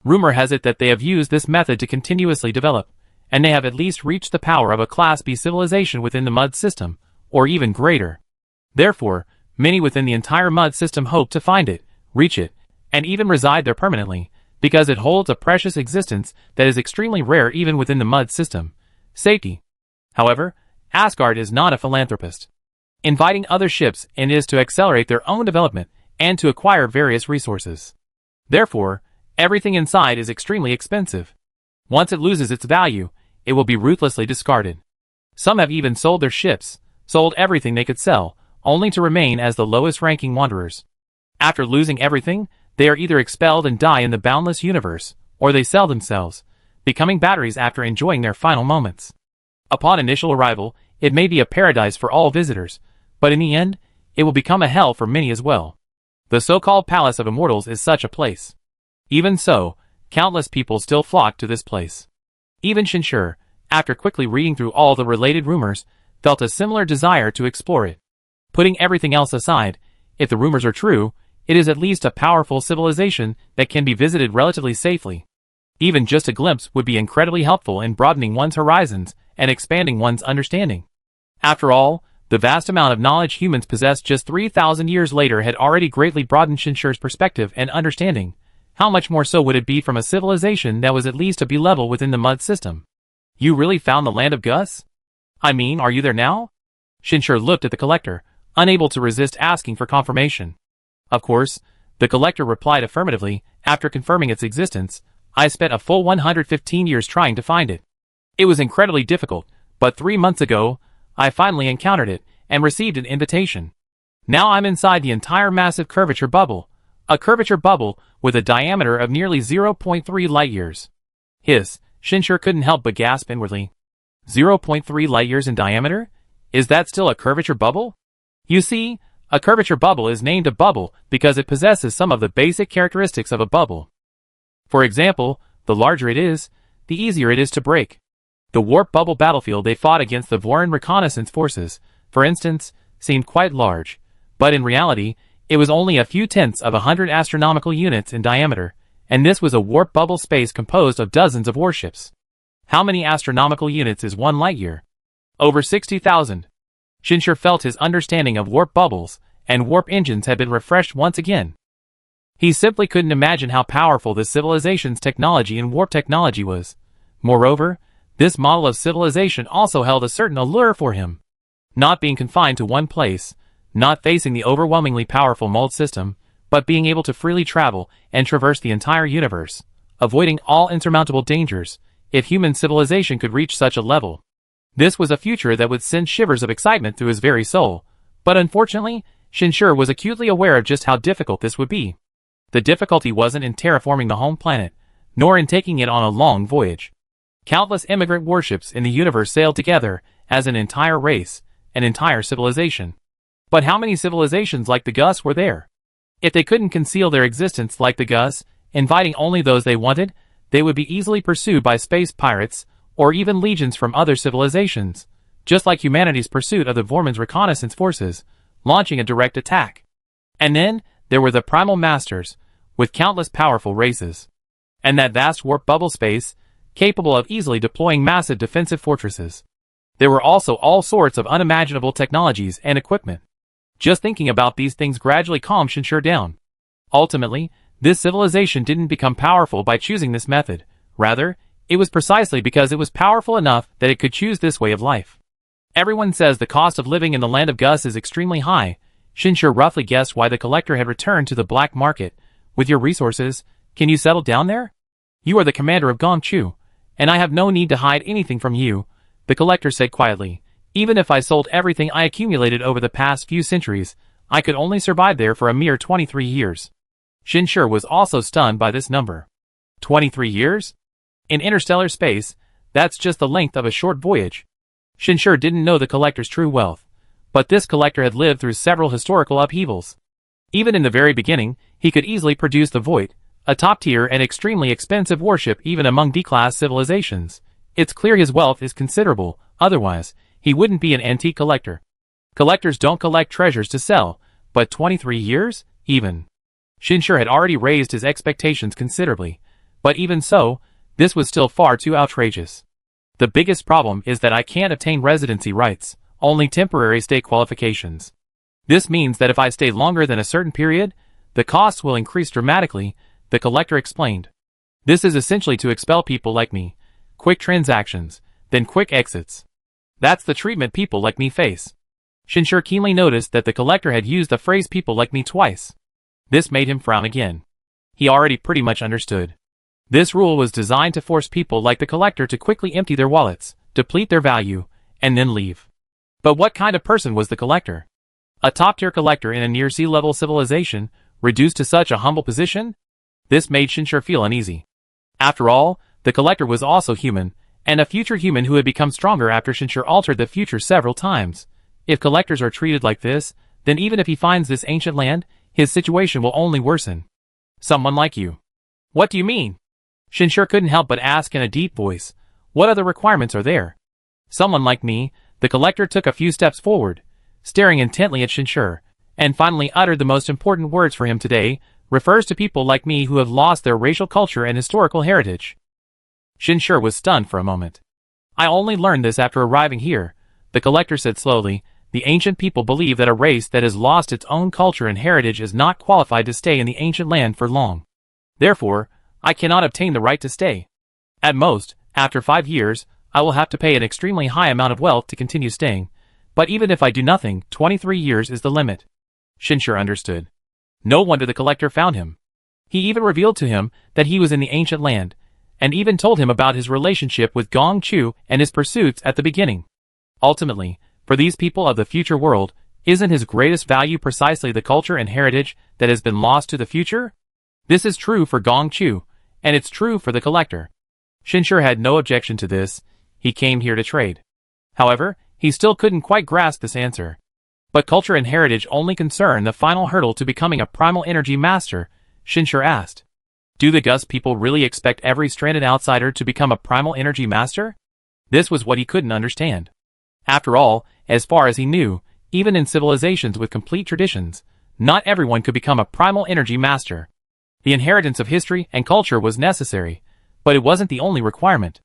[SPEAKER 1] Rumor has it that they have used this method to continuously develop, and they have at least reached the power of a Class B civilization within the mud system, or even greater. Therefore, many within the entire mud system hope to find it, reach it, and even reside there permanently, because it holds a precious existence that is extremely rare even within the mud system. Safety. However, Asgard is not a philanthropist. Inviting other ships in is to accelerate their own development and to acquire various resources. Therefore, everything inside is extremely expensive. Once it loses its value, it will be ruthlessly discarded. Some have even sold their ships, sold everything they could sell, only to remain as the lowest-ranking wanderers. After losing everything, they are either expelled and die in the boundless universe, or they sell themselves, becoming batteries after enjoying their final moments. Upon initial arrival, it may be a paradise for all visitors, but in the end, it will become a hell for many as well. The so-called Palace of Immortals is such a place. Even so, countless people still flock to this place. Even Shinshur, after quickly reading through all the related rumors, felt a similar desire to explore it. Putting everything else aside, if the rumors are true, it is at least a powerful civilization that can be visited relatively safely. Even just a glimpse would be incredibly helpful in broadening one's horizons and expanding one's understanding. After all, the vast amount of knowledge humans possessed just 3,000 years later had already greatly broadened Shinshur's perspective and understanding. How much more so would it be from a civilization that was at least a B-level within the mud system? You really found the land of Gus? I mean, are you there now? Shinshur looked at the collector, unable to resist asking for confirmation. Of course, The collector replied affirmatively. After confirming its existence, I spent a full 115 years trying to find it. It was incredibly difficult, but 3 months ago, I finally encountered it and received an invitation. Now I'm inside the entire massive curvature bubble, a curvature bubble with a diameter of nearly 0.3 light-years. Shinshir couldn't help but gasp inwardly. 0.3 light-years in diameter? Is that still a curvature bubble? You see, a curvature bubble is named a bubble because it possesses some of the basic characteristics of a bubble. For example, the larger it is, the easier it is to break. The warp bubble battlefield they fought against the Voran reconnaissance forces, for instance, seemed quite large, but in reality, it was only a few tenths of 100 astronomical units in diameter, and this was a warp bubble space composed of dozens of warships. How many astronomical units is 1 light-year? Over 60,000. Shinshir felt his understanding of warp bubbles and warp engines had been refreshed once again. He simply couldn't imagine how powerful this civilization's technology and warp technology was. Moreover, this model of civilization also held a certain allure for him. Not being confined to one place, not facing the overwhelmingly powerful mold system, but being able to freely travel and traverse the entire universe, avoiding all insurmountable dangers, if human civilization could reach such a level. This was a future that would send shivers of excitement through his very soul, but unfortunately, Shinshir was acutely aware of just how difficult this would be. The difficulty wasn't in terraforming the home planet, nor in taking it on a long voyage. Countless immigrant warships in the universe sailed together as an entire race, an entire civilization. But how many civilizations like the Gus were there? If they couldn't conceal their existence like the Gus, inviting only those they wanted, they would be easily pursued by space pirates, or even legions from other civilizations, just like humanity's pursuit of the Vorman's reconnaissance forces, launching a direct attack. And then, there were the Primal Masters, with countless powerful races. And that vast warp bubble space, capable of easily deploying massive defensive fortresses. There were also all sorts of unimaginable technologies and equipment. Just thinking about these things gradually calmed Shinshir down. Ultimately, this civilization didn't become powerful by choosing this method. Rather, it was precisely because it was powerful enough that it could choose this way of life. Everyone says the cost of living in the land of Gus is extremely high. Shinshir roughly guessed why the collector had returned to the black market. With your resources, can you settle down there? You are the commander of Gongchu, and I have no need to hide anything from you, the collector said quietly. Even if I sold everything I accumulated over the past few centuries, I could only survive there for a mere 23 years. Shinshir was also stunned by this number. 23 years? In interstellar space, that's just the length of a short voyage. Shinshir didn't know the collector's true wealth, but this collector had lived through several historical upheavals. Even in the very beginning, he could easily produce the Void, a top-tier and extremely expensive warship even among D-class civilizations. It's clear his wealth is considerable, otherwise, he wouldn't be an antique collector. Collectors don't collect treasures to sell, but 23 years? Even. Shinshir had already raised his expectations considerably, but even so, this was still far too outrageous. The biggest problem is that I can't obtain residency rights, only temporary stay qualifications. This means that if I stay longer than a certain period, the costs will increase dramatically, the collector explained. This is essentially to expel people like me. Quick transactions, then quick exits. That's the treatment people like me face. Shinshir keenly noticed that the collector had used the phrase people like me twice. This made him frown again. He already pretty much understood. This rule was designed to force people like the collector to quickly empty their wallets, deplete their value, and then leave. But what kind of person was the collector? A top-tier collector in a near-sea-level civilization, reduced to such a humble position? This made Shinshir feel uneasy. After all, the collector was also human, and a future human who had become stronger after Shinshir altered the future several times. If collectors are treated like this, then even if he finds this ancient land, his situation will only worsen. Someone like you. What do you mean? Shinshir couldn't help but ask in a deep voice. What other requirements are there? Someone like me, the collector took a few steps forward, staring intently at Shinshir, and finally uttered the most important words for him today, refers to people like me who have lost their racial culture and historical heritage. Shinshir was stunned for a moment. I only learned this after arriving here, the collector said slowly. The ancient people believe that a race that has lost its own culture and heritage is not qualified to stay in the ancient land for long. Therefore, I cannot obtain the right to stay. At most, after 5 years, I will have to pay an extremely high amount of wealth to continue staying. But even if I do nothing, 23 years is the limit. Shinshir understood. No wonder the collector found him. He even revealed to him that he was in the ancient land, and even told him about his relationship with Gong Chu and his pursuits at the beginning. Ultimately, for these people of the future world, isn't his greatest value precisely the culture and heritage that has been lost to the future? This is true for Gong Chu, and it's true for the collector. Shinshur had no objection to this. He came here to trade. However, he still couldn't quite grasp this answer. But culture and heritage only concern the final hurdle to becoming a primal energy master, Shinshur asked. Do the Gus people really expect every stranded outsider to become a primal energy master? This was what he couldn't understand. After all, as far as he knew, even in civilizations with complete traditions, not everyone could become a primal energy master. The inheritance of history and culture was necessary, but it wasn't the only requirement.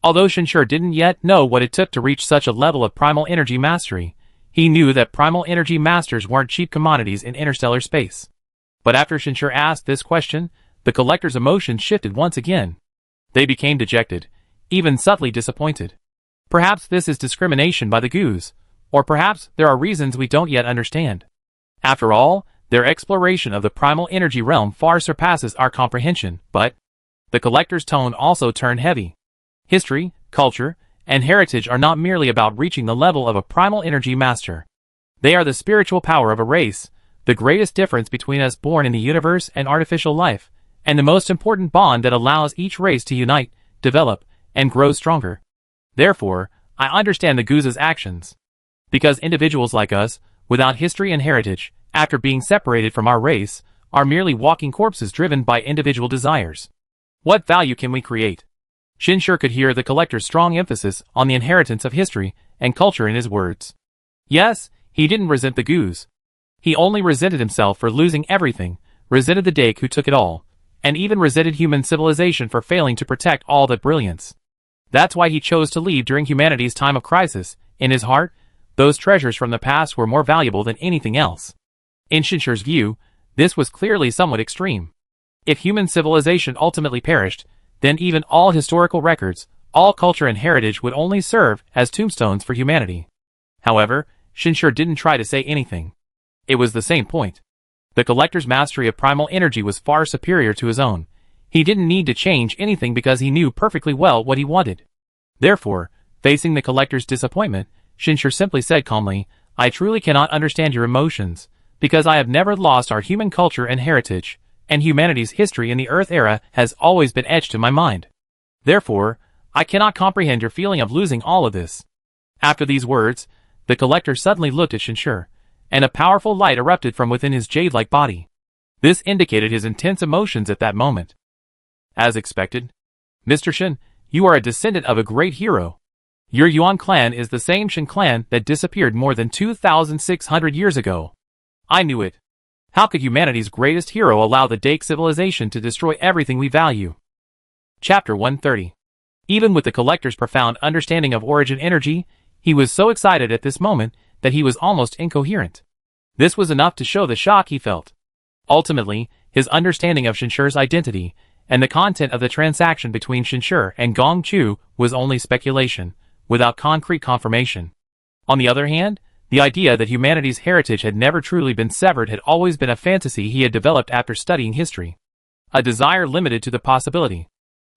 [SPEAKER 1] Although Shinshur didn't yet know what it took to reach such a level of primal energy mastery, he knew that primal energy masters weren't cheap commodities in interstellar space. But after Shinshur asked this question, the collector's emotions shifted once again. They became dejected, even subtly disappointed. Perhaps this is discrimination by the Gus, or perhaps there are reasons we don't yet understand. After all, their exploration of the primal energy realm far surpasses our comprehension, but the collector's tone also turned heavy. History, culture, and heritage are not merely about reaching the level of a primal energy master. They are the spiritual power of a race, the greatest difference between us born in the universe and artificial life, and the most important bond that allows each race to unite, develop, and grow stronger. Therefore, I understand the Gus's actions. Because individuals like us, without history and heritage, after being separated from our race, are merely walking corpses driven by individual desires. What value can we create? Shinshur could hear the collector's strong emphasis on the inheritance of history and culture in his words. Yes, he didn't resent the Gus. He only resented himself for losing everything, resented the Dake who took it all, and even resented human civilization for failing to protect all that brilliance. That's why he chose to leave during humanity's time of crisis. In his heart, those treasures from the past were more valuable than anything else. In Shinshur's view, this was clearly somewhat extreme. If human civilization ultimately perished, then even all historical records, all culture and heritage would only serve as tombstones for humanity. However, Shinshur didn't try to say anything. It was the same point. The collector's mastery of primal energy was far superior to his own. He didn't need to change anything because he knew perfectly well what he wanted. Therefore, facing the collector's disappointment, Shinshur simply said calmly, I truly cannot understand your emotions, because I have never lost our human culture and heritage, and humanity's history in the Earth era has always been etched in my mind. Therefore, I cannot comprehend your feeling of losing all of this. After these words, the collector suddenly looked at Shinshur, and a powerful light erupted from within his jade-like body. This indicated his intense emotions at that moment. As expected, Mr. Shin, you are a descendant of a great hero. Your Yuan clan is the same Shin clan that disappeared more than 2,600 years ago. I knew it. How could humanity's greatest hero allow the Dake civilization to destroy everything we value? Chapter 130. Even with the collector's profound understanding of origin energy, he was so excited at this moment that he was almost incoherent. This was enough to show the shock he felt. Ultimately, his understanding of Shinshur's identity and the content of the transaction between Shinshur and Gong Chu was only speculation, without concrete confirmation. On the other hand, the idea that humanity's heritage had never truly been severed had always been a fantasy he had developed after studying history. A desire limited to the possibility.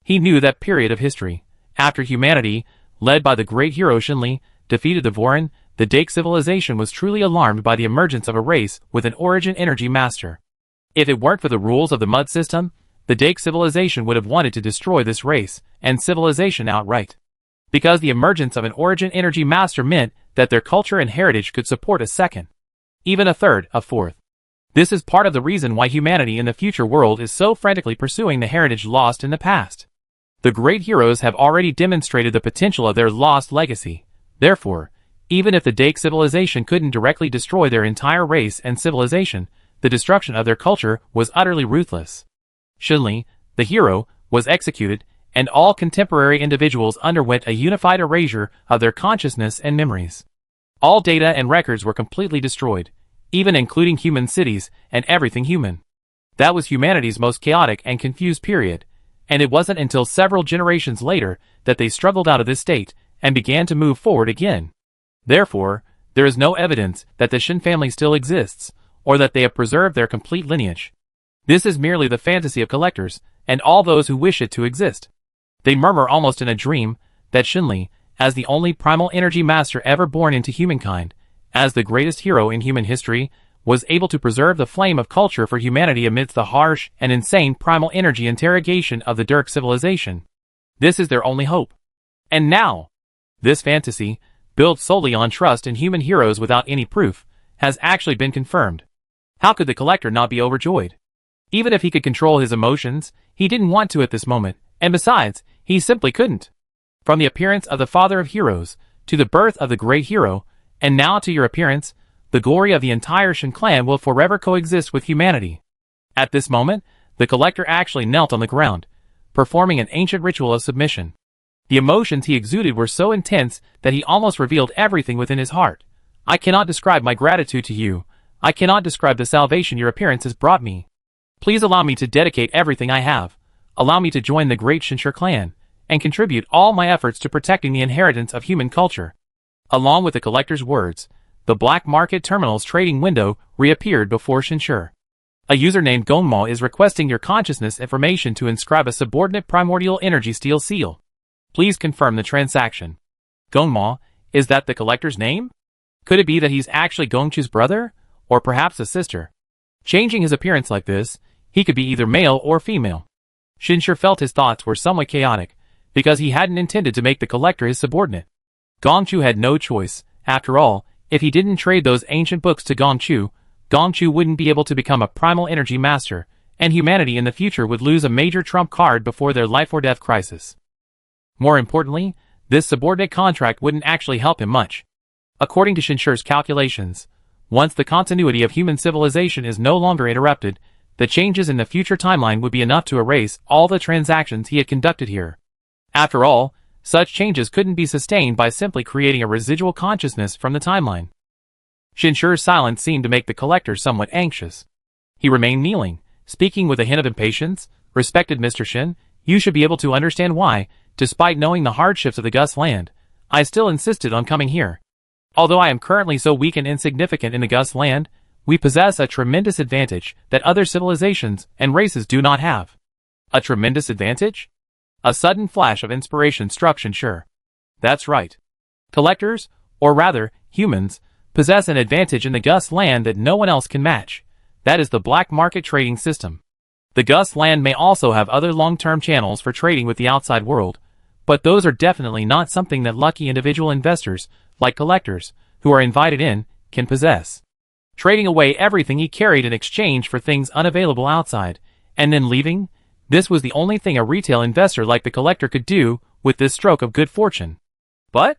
[SPEAKER 1] He knew that period of history, after humanity, led by the great hero Shinli, defeated the Vorin, the Dake civilization was truly alarmed by the emergence of a race with an origin energy master. If it weren't for the rules of the mud system, the Dake civilization would have wanted to destroy this race and civilization outright. Because the emergence of an origin energy master meant that their culture and heritage could support a second, even a third, a fourth. This is part of the reason why humanity in the future world is so frantically pursuing the heritage lost in the past. The great heroes have already demonstrated the potential of their lost legacy. Therefore, even if the Dake civilization couldn't directly destroy their entire race and civilization, the destruction of their culture was utterly ruthless. Shinli, the hero, was executed, and all contemporary individuals underwent a unified erasure of their consciousness and memories. All data and records were completely destroyed, even including human cities and everything human. That was humanity's most chaotic and confused period, and it wasn't until several generations later that they struggled out of this state and began to move forward again. Therefore, there is no evidence that the Shin family still exists, or that they have preserved their complete lineage. This is merely the fantasy of collectors, and all those who wish it to exist. They murmur almost in a dream that Shinli, as the only primal energy master ever born into humankind, as the greatest hero in human history, was able to preserve the flame of culture for humanity amidst the harsh and insane primal energy interrogation of the Dirk civilization. This is their only hope. And now, this fantasy, built solely on trust in human heroes without any proof, has actually been confirmed. How could the collector not be overjoyed? Even if he could control his emotions, he didn't want to at this moment, and besides, he simply couldn't. From the appearance of the father of heroes, to the birth of the great hero, and now to your appearance, the glory of the entire Shin clan will forever coexist with humanity. At this moment, the collector actually knelt on the ground, performing an ancient ritual of submission. The emotions he exuded were so intense that he almost revealed everything within his heart. I cannot describe my gratitude to you. I cannot describe the salvation your appearance has brought me. Please allow me to dedicate everything I have. Allow me to join the great Shin clan, and contribute all my efforts to protecting the inheritance of human culture. Along with the collector's words, the black market terminal's trading window reappeared before Shin. A user named Gongmo is requesting your consciousness information to inscribe a subordinate primordial energy steel seal. Please confirm the transaction. Gongmo, is that the collector's name? Could it be that he's actually Gongchu's brother? Or perhaps a sister? Changing his appearance like this, he could be either male or female. Shin felt his thoughts were somewhat chaotic, because he hadn't intended to make the collector his subordinate. Gongchu had no choice. After all, if he didn't trade those ancient books to Gongchu wouldn't be able to become a primal energy master, and humanity in the future would lose a major trump card before their life or death crisis. More importantly, this subordinate contract wouldn't actually help him much. According to Shin's calculations, once the continuity of human civilization is no longer interrupted, the changes in the future timeline would be enough to erase all the transactions he had conducted here. After all, such changes couldn't be sustained by simply creating a residual consciousness from the timeline. Shin's silence seemed to make the collector somewhat anxious. He remained kneeling, speaking with a hint of impatience. Respected Mr. Shin, you should be able to understand why, despite knowing the hardships of the Gus land, I still insisted on coming here. Although I am currently so weak and insignificant in the Gus land, we possess a tremendous advantage that other civilizations and races do not have. A tremendous advantage? A sudden flash of inspiration struck Shin. That's right. Collectors, or rather, humans, possess an advantage in the Gus land that no one else can match. That is the black market trading system. The Gus land may also have other long-term channels for trading with the outside world, but those are definitely not something that lucky individual investors, like collectors, who are invited in, can possess. Trading away everything he carried in exchange for things unavailable outside, and then leaving, this was the only thing a retail investor like the collector could do with this stroke of good fortune. But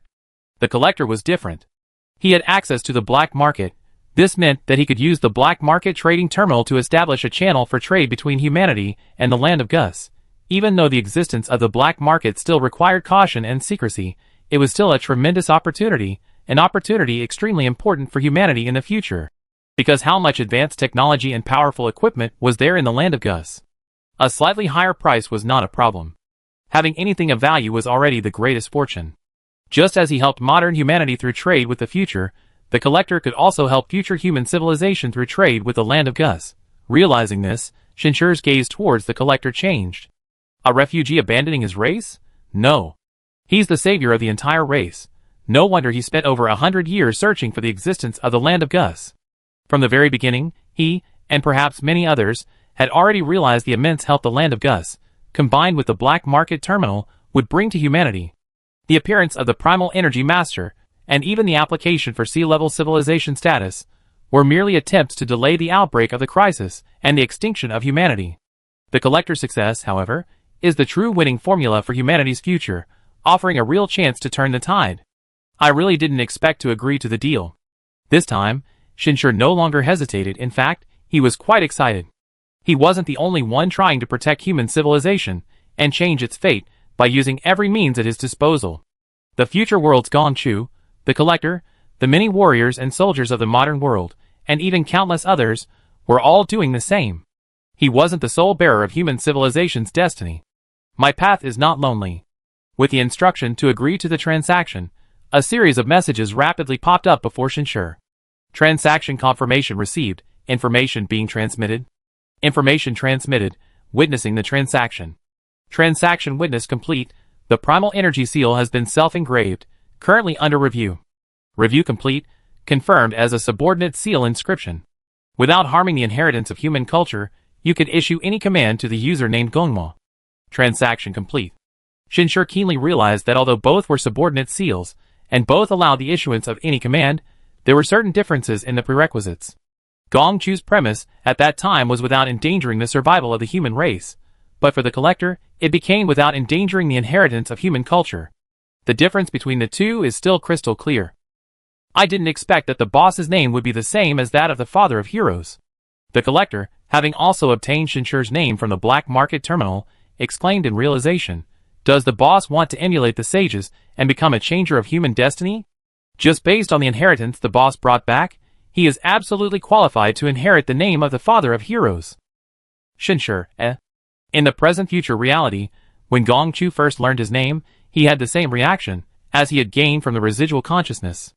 [SPEAKER 1] the collector was different. He had access to the black market. This meant that he could use the black market trading terminal to establish a channel for trade between humanity and the land of Gus. Even though the existence of the black market still required caution and secrecy, it was still a tremendous opportunity, an opportunity extremely important for humanity in the future. Because how much advanced technology and powerful equipment was there in the land of Gus? A slightly higher price was not a problem. Having anything of value was already the greatest fortune. Just as he helped modern humanity through trade with the future, the collector could also help future human civilization through trade with the land of Gus. Realizing this, Shin's gaze towards the collector changed. A refugee abandoning his race? No. He's the savior of the entire race. No wonder he spent over 100 years searching for the existence of the land of Gus. From the very beginning, he, and perhaps many others, had already realized the immense help the land of Gus, combined with the black market terminal, would bring to humanity. The appearance of the primal energy master, and even the application for sea-level civilization status, were merely attempts to delay the outbreak of the crisis and the extinction of humanity. The collector's success, however, is the true winning formula for humanity's future, offering a real chance to turn the tide. I really didn't expect to agree to the deal. This time, Shin no longer hesitated. In fact, he was quite excited. He wasn't the only one trying to protect human civilization and change its fate by using every means at his disposal. The future world's Gongchu, the collector, the many warriors and soldiers of the modern world, and even countless others, were all doing the same. He wasn't the sole bearer of human civilization's destiny. My path is not lonely. With the instruction to agree to the transaction, a series of messages rapidly popped up before Shin. Transaction confirmation received. Information being transmitted. Information transmitted. Witnessing the transaction. Transaction witness complete. The primal energy seal has been self-engraved. Currently under review. Review complete. Confirmed as a subordinate seal inscription. Without harming the inheritance of human culture, you could issue any command to the user named Gongma. Transaction complete. Shinshur keenly realized that although both were subordinate seals, and both allowed the issuance of any command, there were certain differences in the prerequisites. Gong Chu's premise at that time was without endangering the survival of the human race, but for the collector, it became without endangering the inheritance of human culture. The difference between the two is still crystal clear. I didn't expect that the boss's name would be the same as that of the father of heroes. The collector, having also obtained Shinshur's name from the black market terminal, exclaimed in realization, "Does the boss want to emulate the sages and become a changer of human destiny? Just based on the inheritance the boss brought back, he is absolutely qualified to inherit the name of the father of heroes." Shinshur, In the present-future reality, when Gong Chu first learned his name, he had the same reaction, as he had gained from the residual consciousness.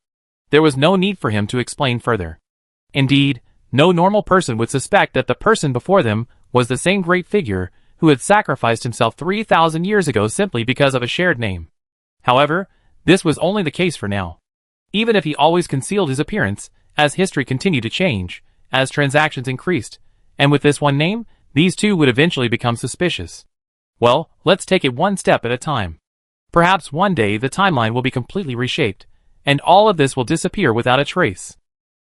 [SPEAKER 1] There was no need for him to explain further. Indeed, no normal person would suspect that the person before them was the same great figure who had sacrificed himself 3,000 years ago simply because of a shared name. However, this was only the case for now. Even if he always concealed his appearance, as history continued to change, as transactions increased, and with this one name, these two would eventually become suspicious. Well, let's take it one step at a time. Perhaps one day the timeline will be completely reshaped, and all of this will disappear without a trace.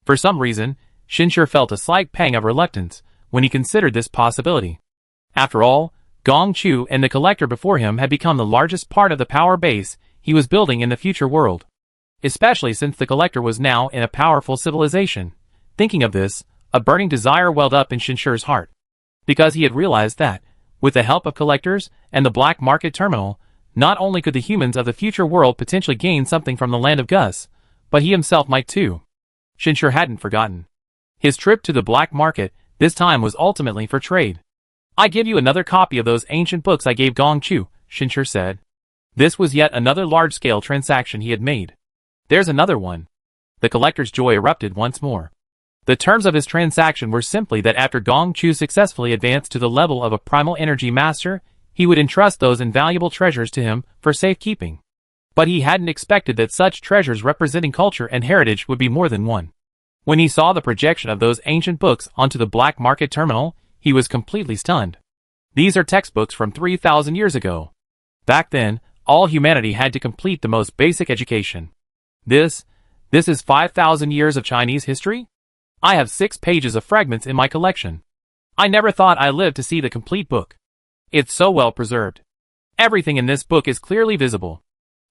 [SPEAKER 1] For some reason, Shinshur felt a slight pang of reluctance when he considered this possibility. After all, Gong Chu and the collector before him had become the largest part of the power base he was building in the future world. Especially since the collector was now in a powerful civilization. Thinking of this, a burning desire welled up in Shinshur's heart. Because he had realized that, with the help of collectors and the black market terminal, not only could the humans of the future world potentially gain something from the land of Gus, but he himself might too. Shinshur hadn't forgotten. His trip to the black market, this time was ultimately for trade. "I give you another copy of those ancient books I gave Gong Chu," Shinshur said. This was yet another large-scale transaction he had made. "There's another one." The collector's joy erupted once more. The terms of his transaction were simply that after Gong Chu successfully advanced to the level of a primal energy master, he would entrust those invaluable treasures to him for safekeeping. But he hadn't expected that such treasures representing culture and heritage would be more than one. When he saw the projection of those ancient books onto the black market terminal, he was completely stunned. These are textbooks from 3,000 years ago. Back then, all humanity had to complete the most basic education. This is 5,000 years of Chinese history? I have 6 pages of fragments in my collection. I never thought I lived to see the complete book. It's so well preserved. Everything in this book is clearly visible.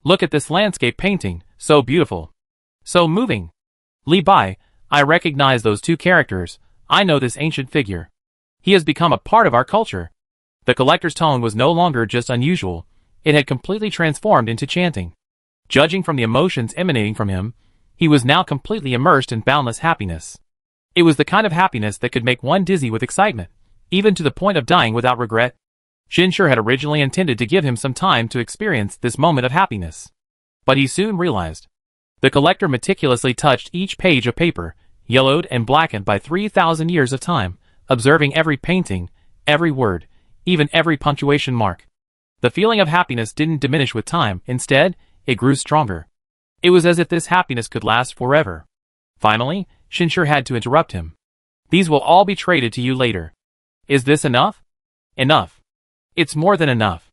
[SPEAKER 1] Look at this landscape painting, so beautiful. So moving. Li Bai, I recognize those two characters. I know this ancient figure. He has become a part of our culture. The collector's tone was no longer just unusual. It had completely transformed into chanting. Judging from the emotions emanating from him, he was now completely immersed in boundless happiness. It was the kind of happiness that could make one dizzy with excitement, even to the point of dying without regret. Shinshur had originally intended to give him some time to experience this moment of happiness. But he soon realized. The collector meticulously touched each page of paper, yellowed and blackened by 3,000 years of time, observing every painting, every word, even every punctuation mark. The feeling of happiness didn't diminish with time, instead, it grew stronger. It was as if this happiness could last forever. Finally, Shinshur had to interrupt him. "These will all be traded to you later. Is this enough?" "Enough. It's more than enough.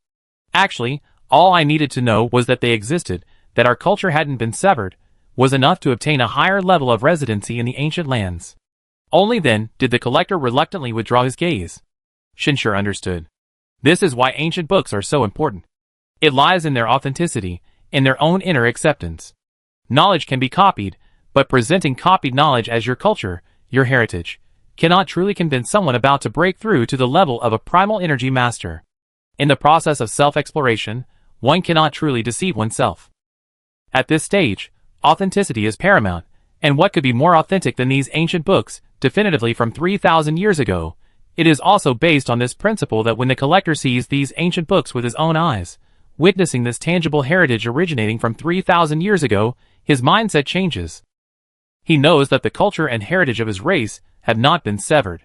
[SPEAKER 1] Actually, all I needed to know was that they existed, that our culture hadn't been severed, was enough to obtain a higher level of residency in the ancient lands." Only then did the collector reluctantly withdraw his gaze. Shinshur understood. This is why ancient books are so important. It lies in their authenticity, in their own inner acceptance. Knowledge can be copied, but presenting copied knowledge as your culture, your heritage, cannot truly convince someone about to break through to the level of a primal energy master. In the process of self-exploration, one cannot truly deceive oneself. At this stage, authenticity is paramount, and what could be more authentic than these ancient books, definitively from 3,000 years ago? It is also based on this principle that when the collector sees these ancient books with his own eyes, witnessing this tangible heritage originating from 3,000 years ago, his mindset changes. He knows that the culture and heritage of his race have not been severed.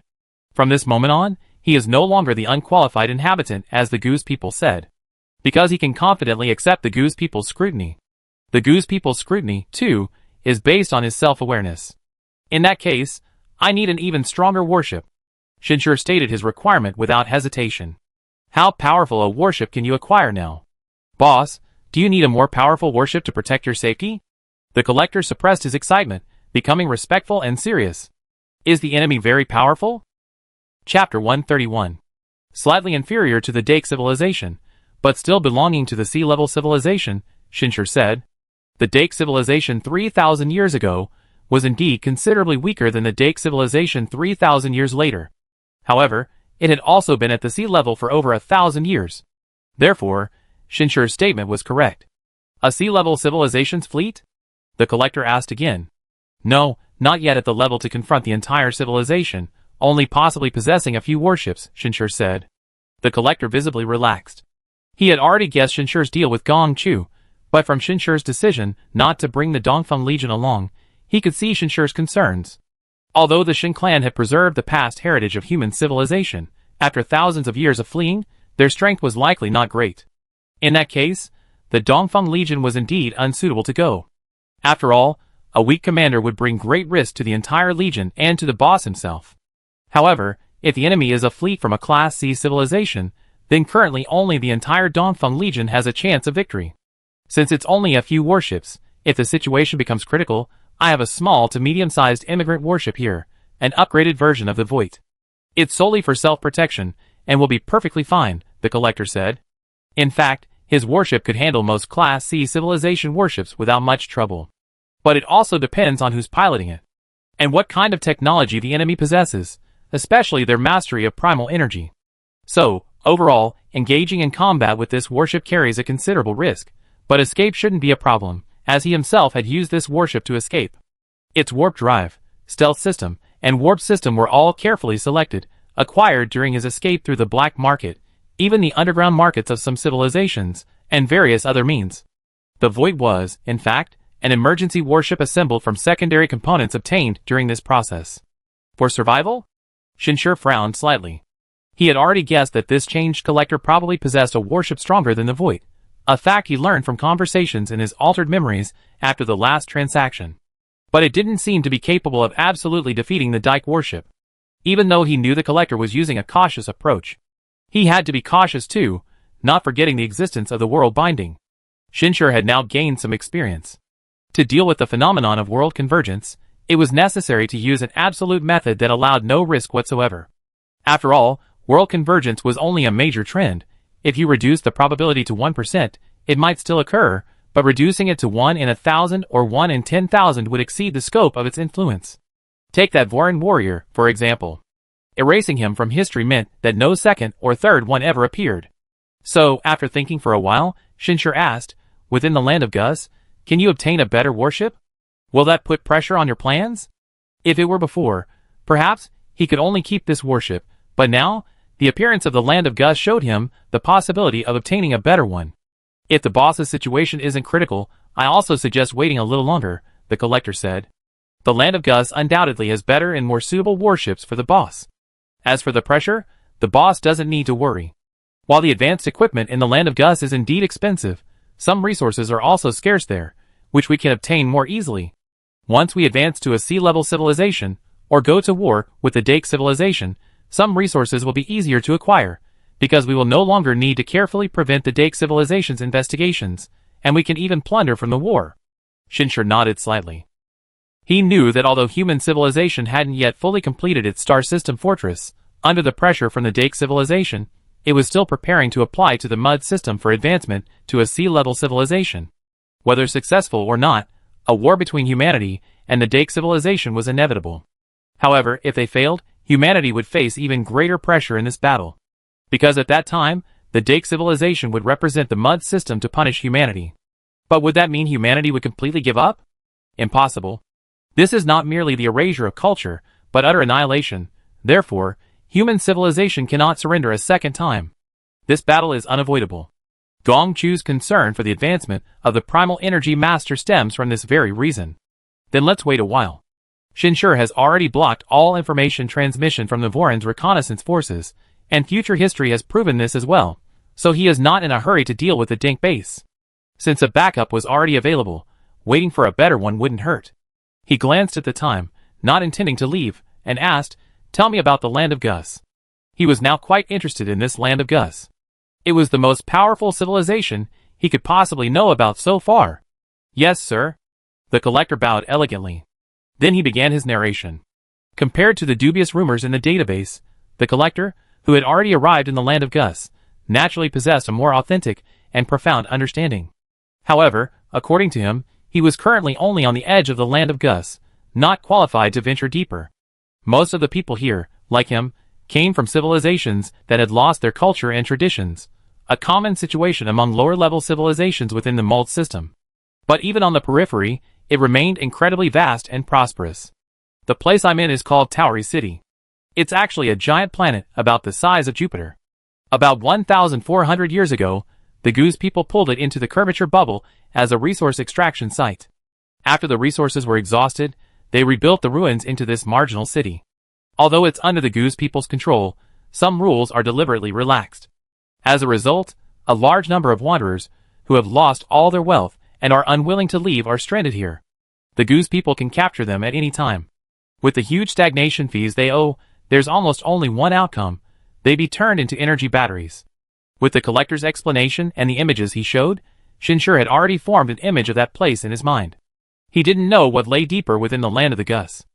[SPEAKER 1] From this moment on, he is no longer the unqualified inhabitant, as the Goose people said, because he can confidently accept the Goose people's scrutiny. The Goose people's scrutiny, too, is based on his self-awareness. In that case, I need an even stronger warship. Shinshur stated his requirement without hesitation. How powerful a warship can you acquire now? Boss, do you need a more powerful warship to protect your safety? The collector suppressed his excitement, becoming respectful and serious. Is the enemy very powerful? Chapter 131. Slightly inferior to the Dake civilization, but still belonging to the sea-level civilization, Shinshur said. The Dake civilization 3,000 years ago was indeed considerably weaker than the Dake civilization 3,000 years later. However, it had also been at the sea level for over 1,000 years. Therefore, Shinshur's statement was correct. A sea-level civilization's fleet? The collector asked again. No, not yet at the level to confront the entire civilization, only possibly possessing a few warships, Shinshur said. The collector visibly relaxed. He had already guessed Shinshur's deal with Gong Chu, but from Shinshur's decision not to bring the Dongfeng Legion along, he could see Shinshur's concerns. Although the Shin clan had preserved the past heritage of human civilization, after thousands of years of fleeing, their strength was likely not great. In that case, the Dongfeng Legion was indeed unsuitable to go. After all, a weak commander would bring great risk to the entire legion and to the boss himself. However, if the enemy is a fleet from a Class C civilization, then currently only the entire Dongfeng Legion has a chance of victory. Since it's only a few warships, if the situation becomes critical, I have a small to medium-sized immigrant warship here, an upgraded version of the Voigt. It's solely for self-protection, and will be perfectly fine, the collector said. In fact, his warship could handle most Class C civilization warships without much trouble. But it also depends on who's piloting it, and what kind of technology the enemy possesses, especially their mastery of primal energy. So, overall, engaging in combat with this warship carries a considerable risk, but escape shouldn't be a problem, as he himself had used this warship to escape. Its warp drive, stealth system, and warp system were all carefully selected, acquired during his escape through the black market, even the underground markets of some civilizations, and various other means. The Voigt was, in fact, an emergency warship assembled from secondary components obtained during this process. For survival? Shinshur frowned slightly. He had already guessed that this changed collector probably possessed a warship stronger than the Voigt, a fact he learned from conversations in his altered memories after the last transaction. But it didn't seem to be capable of absolutely defeating the Dike warship. Even though he knew the collector was using a cautious approach, he had to be cautious too, not forgetting the existence of the world binding. Shinshur had now gained some experience. To deal with the phenomenon of world convergence, it was necessary to use an absolute method that allowed no risk whatsoever. After all, world convergence was only a major trend. If you reduce the probability to 1%, it might still occur, but reducing it to 1 in 1,000 or 1 in 10,000 would exceed the scope of its influence. Take that Vorin warrior, for example. Erasing him from history meant that no second or third one ever appeared. So, after thinking for a while, Shinshur asked, within the land of Gus, can you obtain a better warship? Will that put pressure on your plans? If it were before, perhaps he could only keep this warship, but now, the appearance of the land of Gus showed him the possibility of obtaining a better one. If the boss's situation isn't critical, I also suggest waiting a little longer, the collector said. The land of Gus undoubtedly has better and more suitable warships for the boss. As for the pressure, the boss doesn't need to worry. While the advanced equipment in the land of Gus is indeed expensive, some resources are also scarce there, which we can obtain more easily. Once we advance to a sea-level civilization, or go to war with the Dake civilization, some resources will be easier to acquire, because we will no longer need to carefully prevent the Dake civilization's investigations, and we can even plunder from the war. Shinshur nodded slightly. He knew that although human civilization hadn't yet fully completed its star system fortress, under the pressure from the Dake civilization, it was still preparing to apply to the mud system for advancement to a sea-level civilization. Whether successful or not, a war between humanity and the Dake civilization was inevitable. However, if they failed, humanity would face even greater pressure in this battle. Because at that time, the Dake civilization would represent the mud system to punish humanity. But would that mean humanity would completely give up? Impossible. This is not merely the erasure of culture, but utter annihilation. Therefore, human civilization cannot surrender a second time. This battle is unavoidable. Gong Chu's concern for the advancement of the primal energy master stems from this very reason. Then let's wait a while. Shinshur has already blocked all information transmission from the Voron's reconnaissance forces, and future history has proven this as well, so he is not in a hurry to deal with the Dink base. Since a backup was already available, waiting for a better one wouldn't hurt. He glanced at the time, not intending to leave, and asked, "Tell me about the land of Gus." He was now quite interested in this land of Gus. It was the most powerful civilization he could possibly know about so far. "Yes, sir." The collector bowed elegantly. Then he began his narration. Compared to the dubious rumors in the database, the collector, who had already arrived in the land of Gus, naturally possessed a more authentic and profound understanding. However, according to him, he was currently only on the edge of the land of Gus, not qualified to venture deeper. Most of the people here, like him, came from civilizations that had lost their culture and traditions, a common situation among lower-level civilizations within the mold system. But even on the periphery, it remained incredibly vast and prosperous. The place I'm in is called Tauri City. It's actually a giant planet about the size of Jupiter. About 1,400 years ago, the Goose people pulled it into the curvature bubble as a resource extraction site. After the resources were exhausted, they rebuilt the ruins into this marginal city. Although it's under the Goose people's control, some rules are deliberately relaxed. As a result, a large number of wanderers, who have lost all their wealth and are unwilling to leave, are stranded here. The Goose people can capture them at any time. With the huge stagnation fees they owe, there's almost only one outcome: they be turned into energy batteries. With the collector's explanation and the images he showed, Shinshur had already formed an image of that place in his mind. He didn't know what lay deeper within the land of the Gus.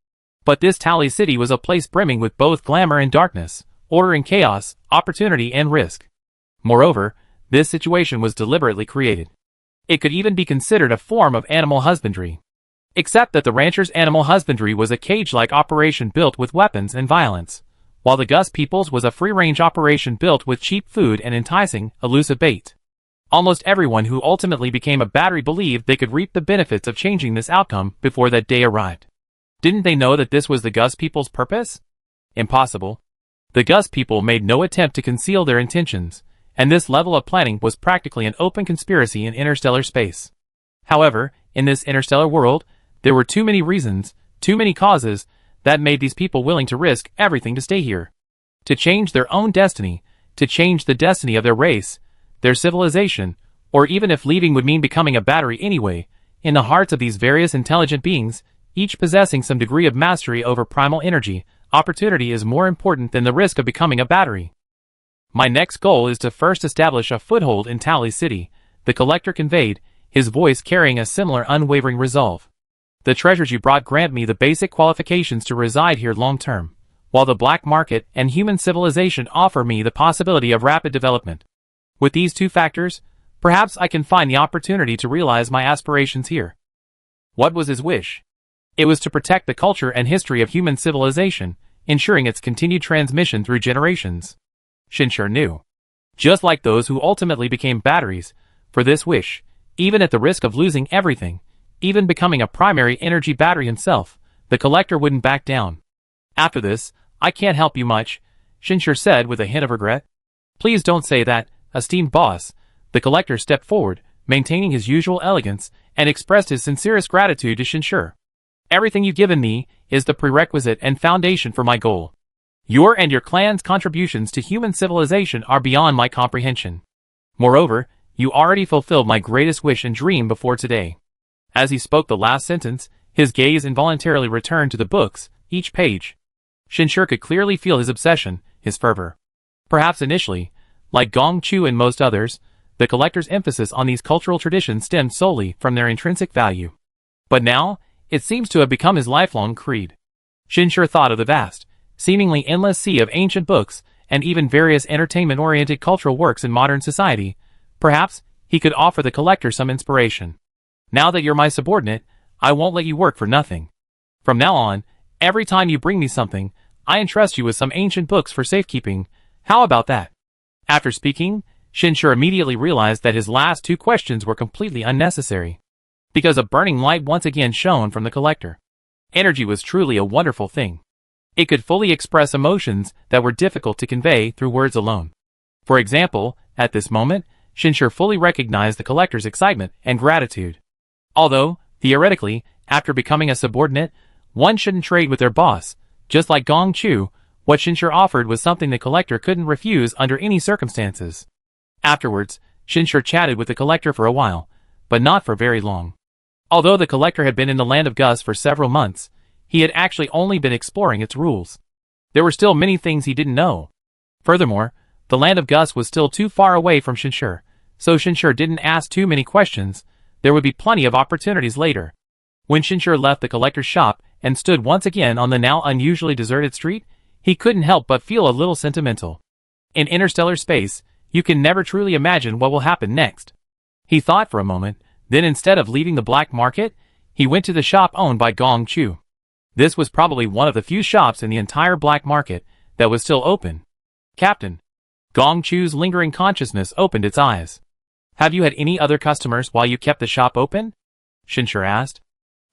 [SPEAKER 1] But this Tally City was a place brimming with both glamour and darkness, order and chaos, opportunity and risk. Moreover, this situation was deliberately created. It could even be considered a form of animal husbandry. Except that the rancher's animal husbandry was a cage-like operation built with weapons and violence, while the Gus people's was a free-range operation built with cheap food and enticing, elusive bait. Almost everyone who ultimately became a battery believed they could reap the benefits of changing this outcome before that day arrived. Didn't they know that this was the Gus people's purpose? Impossible. The Gus people made no attempt to conceal their intentions, and this level of planning was practically an open conspiracy in interstellar space. However, in this interstellar world, there were too many reasons, too many causes, that made these people willing to risk everything to stay here. To change their own destiny, to change the destiny of their race, their civilization, or even if leaving would mean becoming a battery anyway, in the hearts of these various intelligent beings, each possessing some degree of mastery over primal energy, opportunity is more important than the risk of becoming a battery. My next goal is to first establish a foothold in Tally City, the collector conveyed, his voice carrying a similar unwavering resolve. The treasures you brought grant me the basic qualifications to reside here long-term, while the black market and human civilization offer me the possibility of rapid development. With these two factors, perhaps I can find the opportunity to realize my aspirations here. What was his wish? It was to protect the culture and history of human civilization, ensuring its continued transmission through generations. Shinshur knew. Just like those who ultimately became batteries, for this wish, even at the risk of losing everything, even becoming a primary energy battery himself, the collector wouldn't back down. After this, I can't help you much, Shinshur said with a hint of regret. Please don't say that, esteemed boss. The collector stepped forward, maintaining his usual elegance, and expressed his sincerest gratitude to Shinshur. Everything you've given me is the prerequisite and foundation for my goal. Your and your clan's contributions to human civilization are beyond my comprehension. Moreover, you already fulfilled my greatest wish and dream before today. As he spoke the last sentence, his gaze involuntarily returned to the books, each page. Shinshur could clearly feel his obsession, his fervor. Perhaps initially, like Gong Chu and most others, the collector's emphasis on these cultural traditions stemmed solely from their intrinsic value. But now, it seems to have become his lifelong creed. Shinshur thought of the vast, seemingly endless sea of ancient books, and even various entertainment-oriented cultural works in modern society. Perhaps, he could offer the collector some inspiration. Now that you're my subordinate, I won't let you work for nothing. From now on, every time you bring me something, I entrust you with some ancient books for safekeeping. How about that? After speaking, Shinshur immediately realized that his last two questions were completely unnecessary. Because a burning light once again shone from the collector. Energy was truly a wonderful thing. It could fully express emotions that were difficult to convey through words alone. For example, at this moment, Shinshur fully recognized the collector's excitement and gratitude. Although, theoretically, after becoming a subordinate, One shouldn't trade with their boss. Just like Gong Chu, what Shinshur offered was something the collector couldn't refuse under any circumstances. Afterwards, Shinshur chatted with the collector for a while, but not for very long. Although the collector had been in the land of Gus for several months, he had actually only been exploring its rules. There were still many things he didn't know. Furthermore, the land of Gus was still too far away from Shinshur, so Shinshur didn't ask too many questions. There would be plenty of opportunities later. When Shinshur left the collector's shop and stood once again on the now unusually deserted street, he couldn't help but feel a little sentimental. In interstellar space, you can never truly imagine what will happen next. He thought for a moment, then instead of leaving the black market, he went to the shop owned by Gong Chu. This was probably one of the few shops in the entire black market that was still open. Captain. Gong Chu's lingering consciousness opened its eyes. Have you had any other customers while you kept the shop open? Shinshur asked.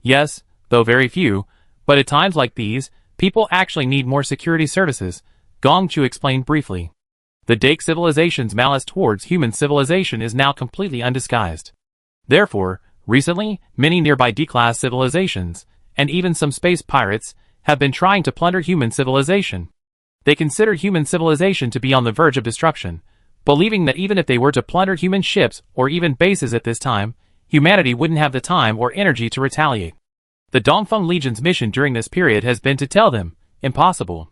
[SPEAKER 1] Yes, though very few, but at times like these, people actually need more security services, Gong Chu explained briefly. The Dake civilization's malice towards human civilization is now completely undisguised. Therefore, recently, many nearby D-class civilizations, and even some space pirates, have been trying to plunder human civilization. They consider human civilization to be on the verge of destruction, believing that even if they were to plunder human ships or even bases at this time, humanity wouldn't have the time or energy to retaliate. The Dongfeng Legion's mission during this period has been to tell them, impossible.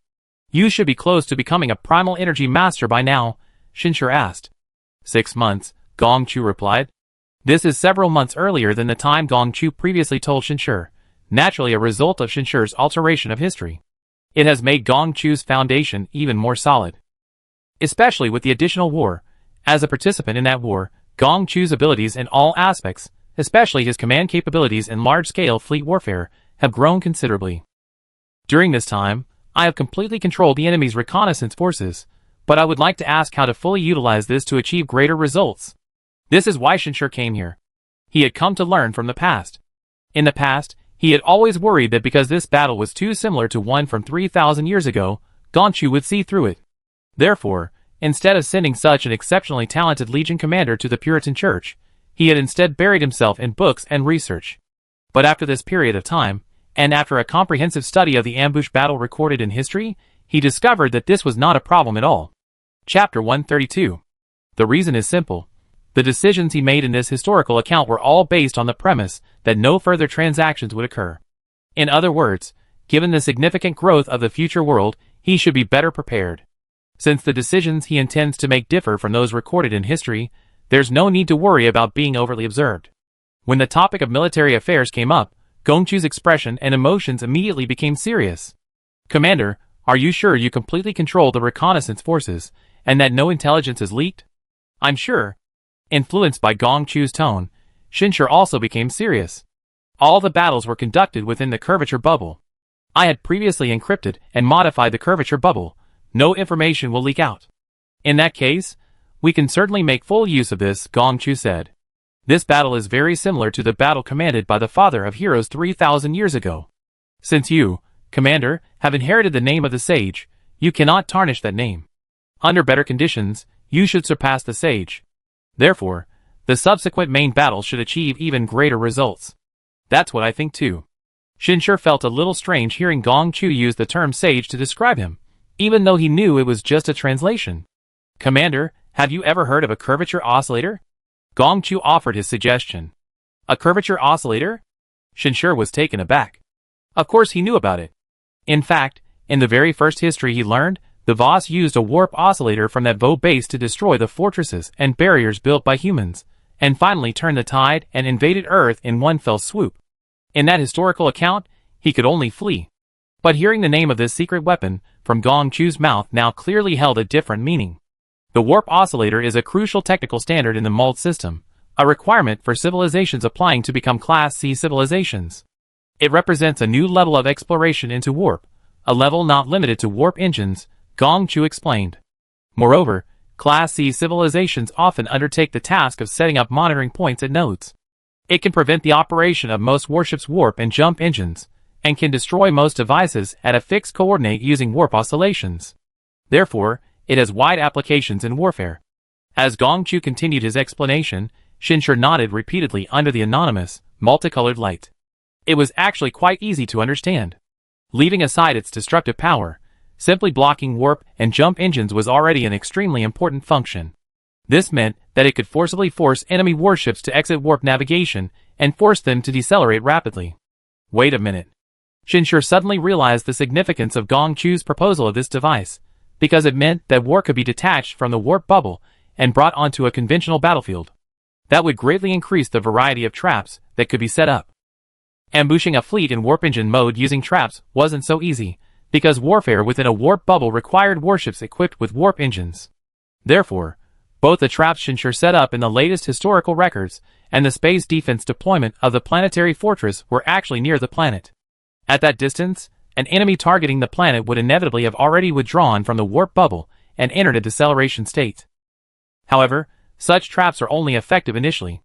[SPEAKER 1] You should be close to becoming a primal energy master by now, Shinshur asked. 6 months, Gong Chu replied. This is several months earlier than the time Gong Chu previously told Shinshur, naturally a result of Shinshur's alteration of history. It has made Gong Chu's foundation even more solid. Especially with the additional war. As a participant in that war, Gong Chu's abilities in all aspects, especially his command capabilities in large-scale fleet warfare, have grown considerably. During this time, I have completely controlled the enemy's reconnaissance forces, but I would like to ask how to fully utilize this to achieve greater results. This is why Shinshur came here. He had come to learn from the past. In the past, he had always worried that because this battle was too similar to one from 3,000 years ago, Gong Chu would see through it. Therefore, instead of sending such an exceptionally talented Legion commander to the Puritan Church, he had instead buried himself in books and research. But after this period of time, and after a comprehensive study of the ambush battle recorded in history, he discovered that this was not a problem at all. Chapter 132. The reason is simple. The decisions he made in this historical account were all based on the premise that no further transactions would occur. In other words, given the significant growth of the future world, he should be better prepared. Since the decisions he intends to make differ from those recorded in history, there's no need to worry about being overly observed. When the topic of military affairs came up, Gong Chu's expression and emotions immediately became serious. Commander, are you sure you completely control the reconnaissance forces, and that no intelligence is leaked? I'm sure. Influenced by Gong Chu's tone, Shinshur also became serious. All the battles were conducted within the curvature bubble. I had previously encrypted and modified the curvature bubble. No information will leak out. In that case, we can certainly make full use of this, Gong Chu said. This battle is very similar to the battle commanded by the father of heroes 3,000 years ago. Since you, Commander, have inherited the name of the sage, you cannot tarnish that name. Under better conditions, you should surpass the sage. Therefore, the subsequent main battles should achieve even greater results. That's what I think too. Shinshur felt a little strange hearing Gong Chu use the term sage to describe him, even though he knew it was just a translation. Commander, have you ever heard of a curvature oscillator? Gong Chu offered his suggestion. A curvature oscillator? Shinshur was taken aback. Of course he knew about it. In fact, in the very first history he learned, the Voss used a warp oscillator from that Vo base to destroy the fortresses and barriers built by humans, and finally turned the tide and invaded Earth in one fell swoop. In that historical account, he could only flee. But hearing the name of this secret weapon from Gong Chu's mouth now clearly held a different meaning. The warp oscillator is a crucial technical standard in the mold system, a requirement for civilizations applying to become Class C civilizations. It represents a new level of exploration into warp, a level not limited to warp engines, Gong Chu explained. Moreover, Class C civilizations often undertake the task of setting up monitoring points at nodes. It can prevent the operation of most warships' warp and jump engines, and can destroy most devices at a fixed coordinate using warp oscillations. Therefore, it has wide applications in warfare. As Gong Chu continued his explanation, Shinshur nodded repeatedly under the anonymous, multicolored light. It was actually quite easy to understand. Leaving aside its destructive power, simply blocking warp and jump engines was already an extremely important function. This meant that it could forcibly force enemy warships to exit warp navigation and force them to decelerate rapidly. Wait a minute. Shinshur suddenly realized the significance of Gong Chu's proposal of this device, because it meant that war could be detached from the warp bubble and brought onto a conventional battlefield. That would greatly increase the variety of traps that could be set up. Ambushing a fleet in warp engine mode using traps wasn't so easy, because warfare within a warp bubble required warships equipped with warp engines. Therefore, both the traps Shinshur set up in the latest historical records and the space defense deployment of the planetary fortress were actually near the planet. At that distance, an enemy targeting the planet would inevitably have already withdrawn from the warp bubble and entered a deceleration state. However, such traps are only effective initially.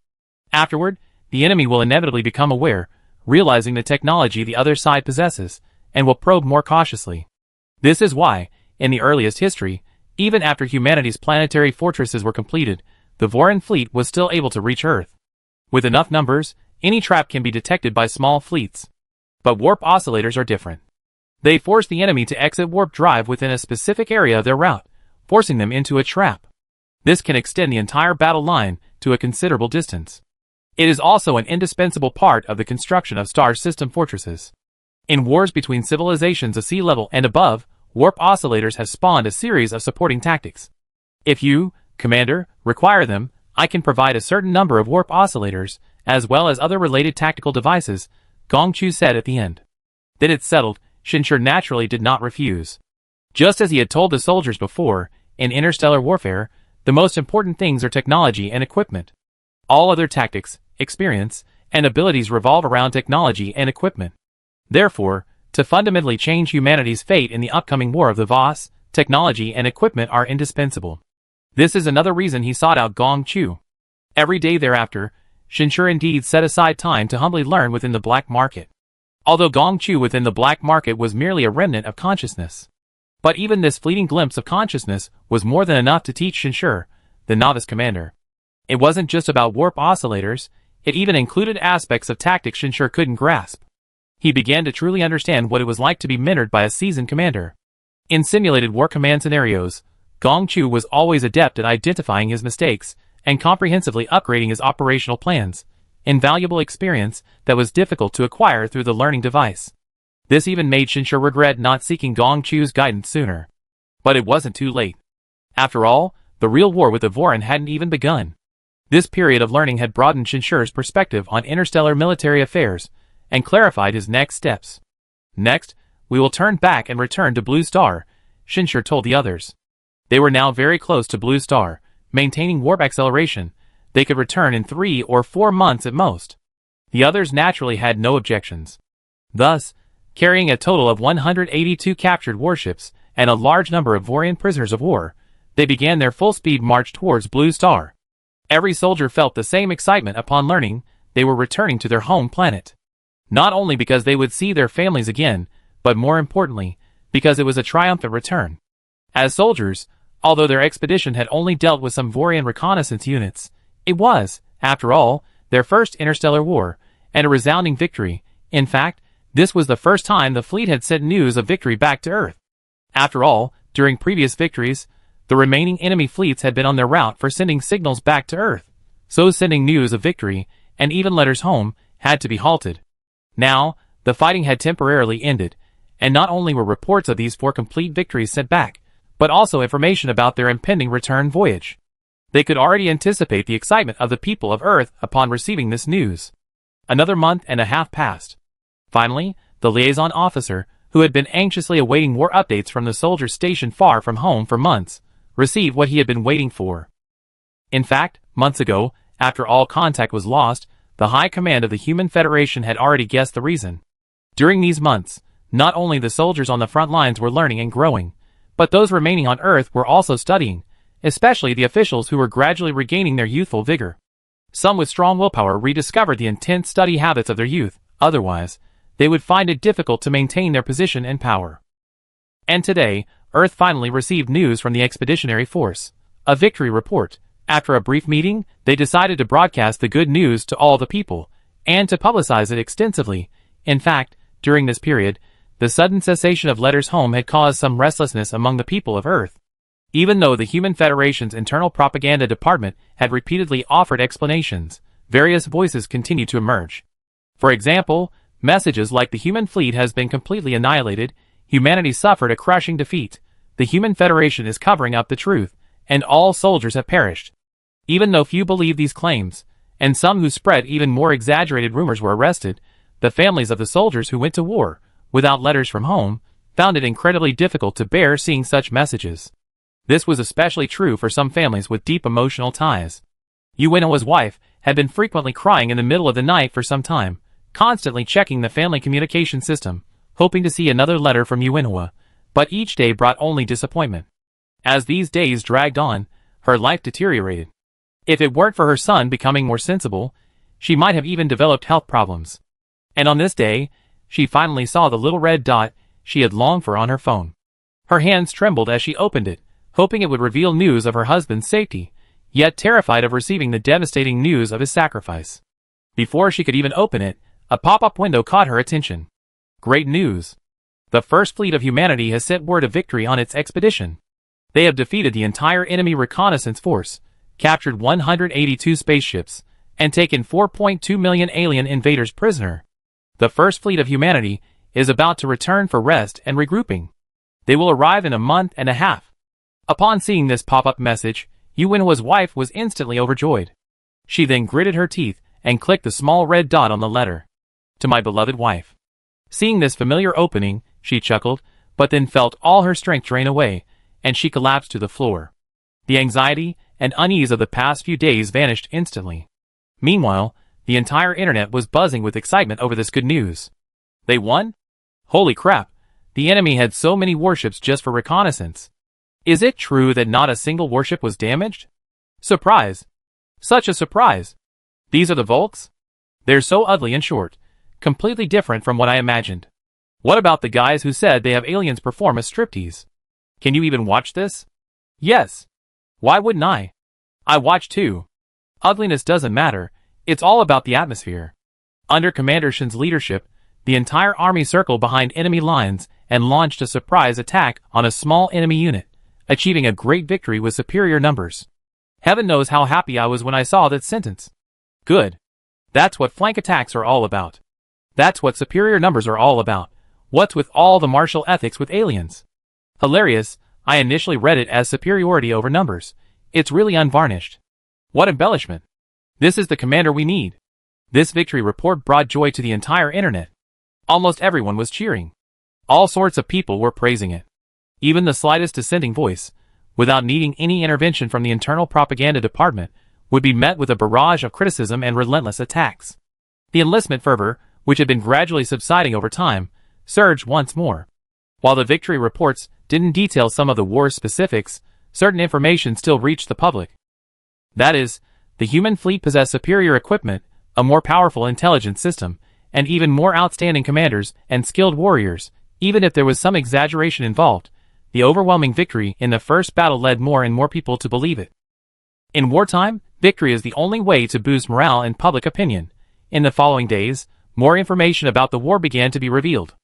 [SPEAKER 1] Afterward, the enemy will inevitably become aware, realizing the technology the other side possesses, and will probe more cautiously. This is why, in the earliest history, even after humanity's planetary fortresses were completed, the Voran fleet was still able to reach Earth. With enough numbers, any trap can be detected by small fleets. But warp oscillators are different. They force the enemy to exit warp drive within a specific area of their route, forcing them into a trap. This can extend the entire battle line to a considerable distance. It is also an indispensable part of the construction of star system fortresses. In wars between civilizations of sea level and above, warp oscillators have spawned a series of supporting tactics. If you, Commander, require them, I can provide a certain number of warp oscillators, as well as other related tactical devices, Gong Chu said at the end. Then it's settled, Shinshur naturally did not refuse. Just as he had told the soldiers before, in interstellar warfare, the most important things are technology and equipment. All other tactics, experience, and abilities revolve around technology and equipment. Therefore, to fundamentally change humanity's fate in the upcoming War of the Voss, technology and equipment are indispensable. This is another reason he sought out Gong Chu. Every day thereafter, Shinshur indeed set aside time to humbly learn within the black market. Although Gong Chu within the black market was merely a remnant of consciousness. But even this fleeting glimpse of consciousness was more than enough to teach Shinshur, the novice commander. It wasn't just about warp oscillators, it even included aspects of tactics Shinshur couldn't grasp. He began to truly understand what it was like to be mentored by a seasoned commander. In simulated war command scenarios, Gong Chu was always adept at identifying his mistakes and comprehensively upgrading his operational plans, invaluable experience that was difficult to acquire through the learning device. This even made Shinshur regret not seeking Gong Chu's guidance sooner. But it wasn't too late. After all, the real war with the Voran hadn't even begun. This period of learning had broadened Shinshur's perspective on interstellar military affairs and clarified his next steps. Next, we will turn back and return to Blue Star, Shinshur told the others. They were now very close to Blue Star, maintaining warp acceleration. They could return in 3 or 4 months at most. The others naturally had no objections. Thus, carrying a total of 182 captured warships and a large number of Vorian prisoners of war, they began their full-speed march towards Blue Star. Every soldier felt the same excitement upon learning they were returning to their home planet. Not only because they would see their families again, but more importantly, because it was a triumphant return. As soldiers, although their expedition had only dealt with some Vorian reconnaissance units, it was, after all, their first interstellar war, and a resounding victory. In fact, this was the first time the fleet had sent news of victory back to Earth. After all, during previous victories, the remaining enemy fleets had been on their route for sending signals back to Earth, so sending news of victory, and even letters home, had to be halted. Now, the fighting had temporarily ended, and not only were reports of these 4 complete victories sent back, but also information about their impending return voyage. They could already anticipate the excitement of the people of Earth upon receiving this news. Another month and a half passed. Finally, the liaison officer, who had been anxiously awaiting war updates from the soldiers stationed far from home for months, received what he had been waiting for. In fact, months ago, after all contact was lost, the High Command of the Human Federation had already guessed the reason. During these months, not only the soldiers on the front lines were learning and growing, but those remaining on Earth were also studying, especially the officials who were gradually regaining their youthful vigor. Some with strong willpower rediscovered the intense study habits of their youth, otherwise, they would find it difficult to maintain their position and power. And today, Earth finally received news from the expeditionary force, a victory report. After a brief meeting, they decided to broadcast the good news to all the people, and to publicize it extensively, In fact, during this period, the sudden cessation of letters home had caused some restlessness among the people of Earth. Even though the Human Federation's internal propaganda department had repeatedly offered explanations, various voices continued to emerge. For example, messages like the human fleet has been completely annihilated, humanity suffered a crushing defeat, the Human Federation is covering up the truth, and all soldiers have perished. Even though few believed these claims, and some who spread even more exaggerated rumors were arrested, the families of the soldiers who went to war, without letters from home, found it incredibly difficult to bear seeing such messages. This was especially true for some families with deep emotional ties. Yuina's wife had been frequently crying in the middle of the night for some time, constantly checking the family communication system, hoping to see another letter from Yuina, but each day brought only disappointment. As these days dragged on, her life deteriorated. If it weren't for her son becoming more sensible, she might have even developed health problems. And on this day, she finally saw the little red dot she had longed for on her phone. Her hands trembled as she opened it, hoping it would reveal news of her husband's safety, yet terrified of receiving the devastating news of his sacrifice. Before she could even open it, a pop-up window caught her attention. Great news! The First Fleet of Humanity has sent word of victory on its expedition. They have defeated the entire enemy reconnaissance force, captured 182 spaceships, and taken 4.2 million alien invaders prisoner. The First Fleet of Humanity is about to return for rest and regrouping. They will arrive in a month and a half. Upon seeing this pop-up message, Yuina's wife was instantly overjoyed. She then gritted her teeth and clicked the small red dot on the letter. To my beloved wife. Seeing this familiar opening, she chuckled, but then felt all her strength drain away, and she collapsed to the floor. The anxiety and unease of the past few days vanished instantly. Meanwhile, the entire internet was buzzing with excitement over this good news. They won? Holy crap! The enemy had so many warships just for reconnaissance. Is it true that not a single warship was damaged? Surprise! Such a surprise! These are the Volks? They're so ugly and short, completely different from what I imagined. What about the guys who said they have aliens perform a striptease? Can you even watch this? Yes. Why wouldn't I? I watch too. Ugliness doesn't matter, it's all about the atmosphere. Under Commander Shin's leadership, the entire army circled behind enemy lines and launched a surprise attack on a small enemy unit, achieving a great victory with superior numbers. Heaven knows how happy I was when I saw that sentence. Good. That's what flank attacks are all about. That's what superior numbers are all about. What's with all the martial ethics with aliens? Hilarious, I initially read it as superiority over numbers. It's really unvarnished. What embellishment. This is the commander we need. This victory report brought joy to the entire internet. Almost everyone was cheering. All sorts of people were praising it. Even the slightest dissenting voice, without needing any intervention from the internal propaganda department, would be met with a barrage of criticism and relentless attacks. The enlistment fervor, which had been gradually subsiding over time, surged once more. While the victory reports didn't detail some of the war's specifics, certain information still reached the public. That is, the human fleet possessed superior equipment, a more powerful intelligence system, and even more outstanding commanders and skilled warriors. Even if there was some exaggeration involved, the overwhelming victory in the first battle led more and more people to believe it. In wartime, victory is the only way to boost morale and public opinion. In the following days, more information about the war began to be revealed.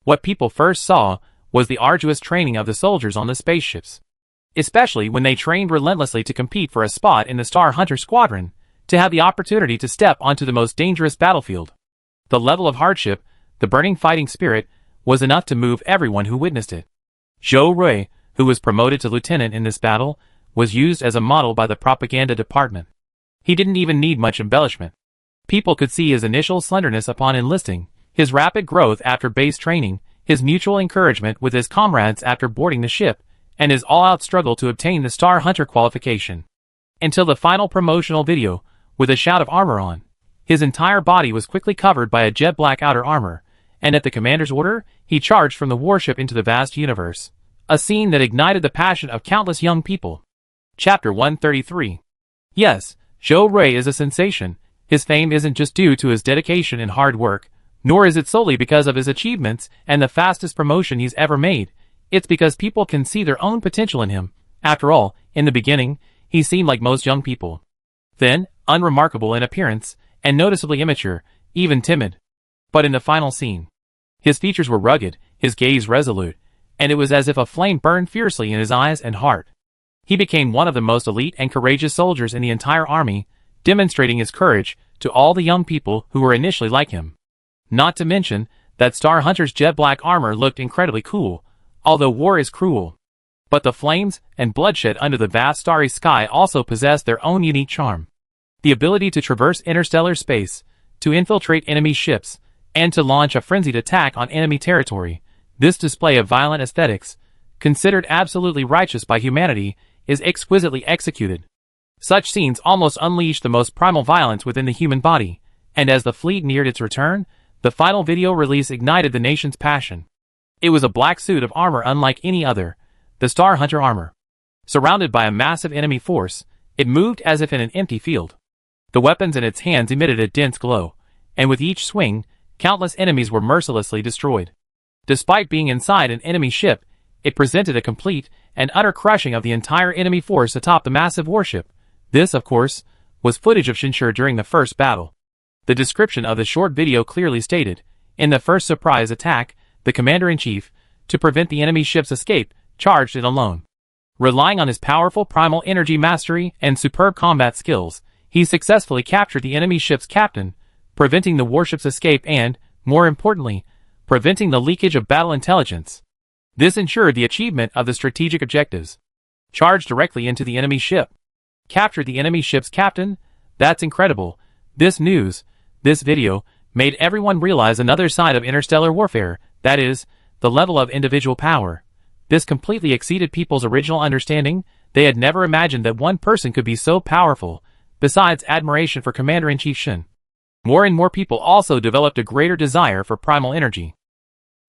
[SPEAKER 1] What people first saw was the arduous training of the soldiers on the spaceships. Especially when they trained relentlessly to compete for a spot in the Star Hunter Squadron, to have the opportunity to step onto the most dangerous battlefield. The level of hardship, the burning fighting spirit, was enough to move everyone who witnessed it. Zhou Rui, who was promoted to lieutenant in this battle, was used as a model by the propaganda department. He didn't even need much embellishment. People could see his initial slenderness upon enlisting, his rapid growth after base training, his mutual encouragement with his comrades after boarding the ship, and his all-out struggle to obtain the Star Hunter qualification. Until the final promotional video, with a shout of armor on. His entire body was quickly covered by a jet-black outer armor, and at the commander's order, he charged from the warship into the vast universe. A scene that ignited the passion of countless young people. Chapter 133. Yes, Zhou Rui is a sensation. His fame isn't just due to his dedication and hard work, nor is it solely because of his achievements and the fastest promotion he's ever made. It's because people can see their own potential in him. After all, in the beginning, he seemed like most young people. Thin, unremarkable in appearance, and noticeably immature, even timid. But in the final scene, his features were rugged, his gaze resolute, and it was as if a flame burned fiercely in his eyes and heart. He became one of the most elite and courageous soldiers in the entire army, demonstrating his courage to all the young people who were initially like him. Not to mention that Star Hunter's jet black armor looked incredibly cool, although war is cruel. But the flames and bloodshed under the vast starry sky also possess their own unique charm. The ability to traverse interstellar space, to infiltrate enemy ships, and to launch a frenzied attack on enemy territory. This display of violent aesthetics, considered absolutely righteous by humanity, is exquisitely executed. Such scenes almost unleash the most primal violence within the human body, and as the fleet neared its return, the final video release ignited the nation's passion. It was a black suit of armor unlike any other, the Star Hunter armor. Surrounded by a massive enemy force, it moved as if in an empty field. The weapons in its hands emitted a dense glow, and with each swing, countless enemies were mercilessly destroyed. Despite being inside an enemy ship, it presented a complete and utter crushing of the entire enemy force atop the massive warship. This, of course, was footage of Shinshur during the first battle. The description of the short video clearly stated, in the first surprise attack, the commander-in-chief, to prevent the enemy ship's escape, charged it alone. Relying on his powerful primal energy mastery and superb combat skills, he successfully captured the enemy ship's captain, preventing the warship's escape and, more importantly, preventing the leakage of battle intelligence. This ensured the achievement of the strategic objectives. Charged directly into the enemy ship. Captured the enemy ship's captain? That's incredible. This news, this video, made everyone realize another side of interstellar warfare, that is, the level of individual power. This completely exceeded people's original understanding. They had never imagined that one person could be so powerful, besides admiration for Commander-in-Chief Shin. More and more people also developed a greater desire for primal energy.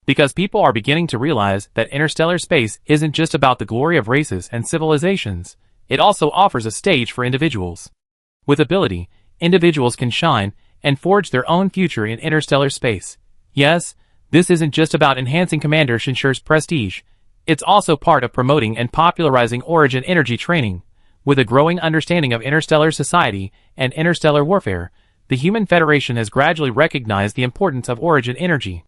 [SPEAKER 1] Because people are beginning to realize that interstellar space isn't just about the glory of races and civilizations, it also offers a stage for individuals. With ability, individuals can shine and forge their own future in interstellar space. Yes, this isn't just about enhancing Commander Shinshur's prestige, it's also part of promoting and popularizing origin energy training. With a growing understanding of interstellar society and interstellar warfare, the Human Federation has gradually recognized the importance of origin energy.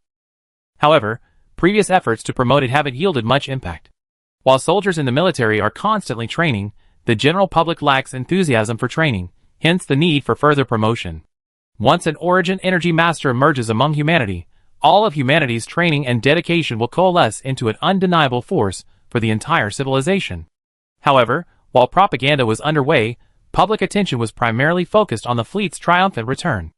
[SPEAKER 1] However, previous efforts to promote it haven't yielded much impact. While soldiers in the military are constantly training, the general public lacks enthusiasm for training, hence the need for further promotion. Once an origin energy master emerges among humanity, all of humanity's training and dedication will coalesce into an undeniable force for the entire civilization. However, while propaganda was underway, public attention was primarily focused on the fleet's triumphant return.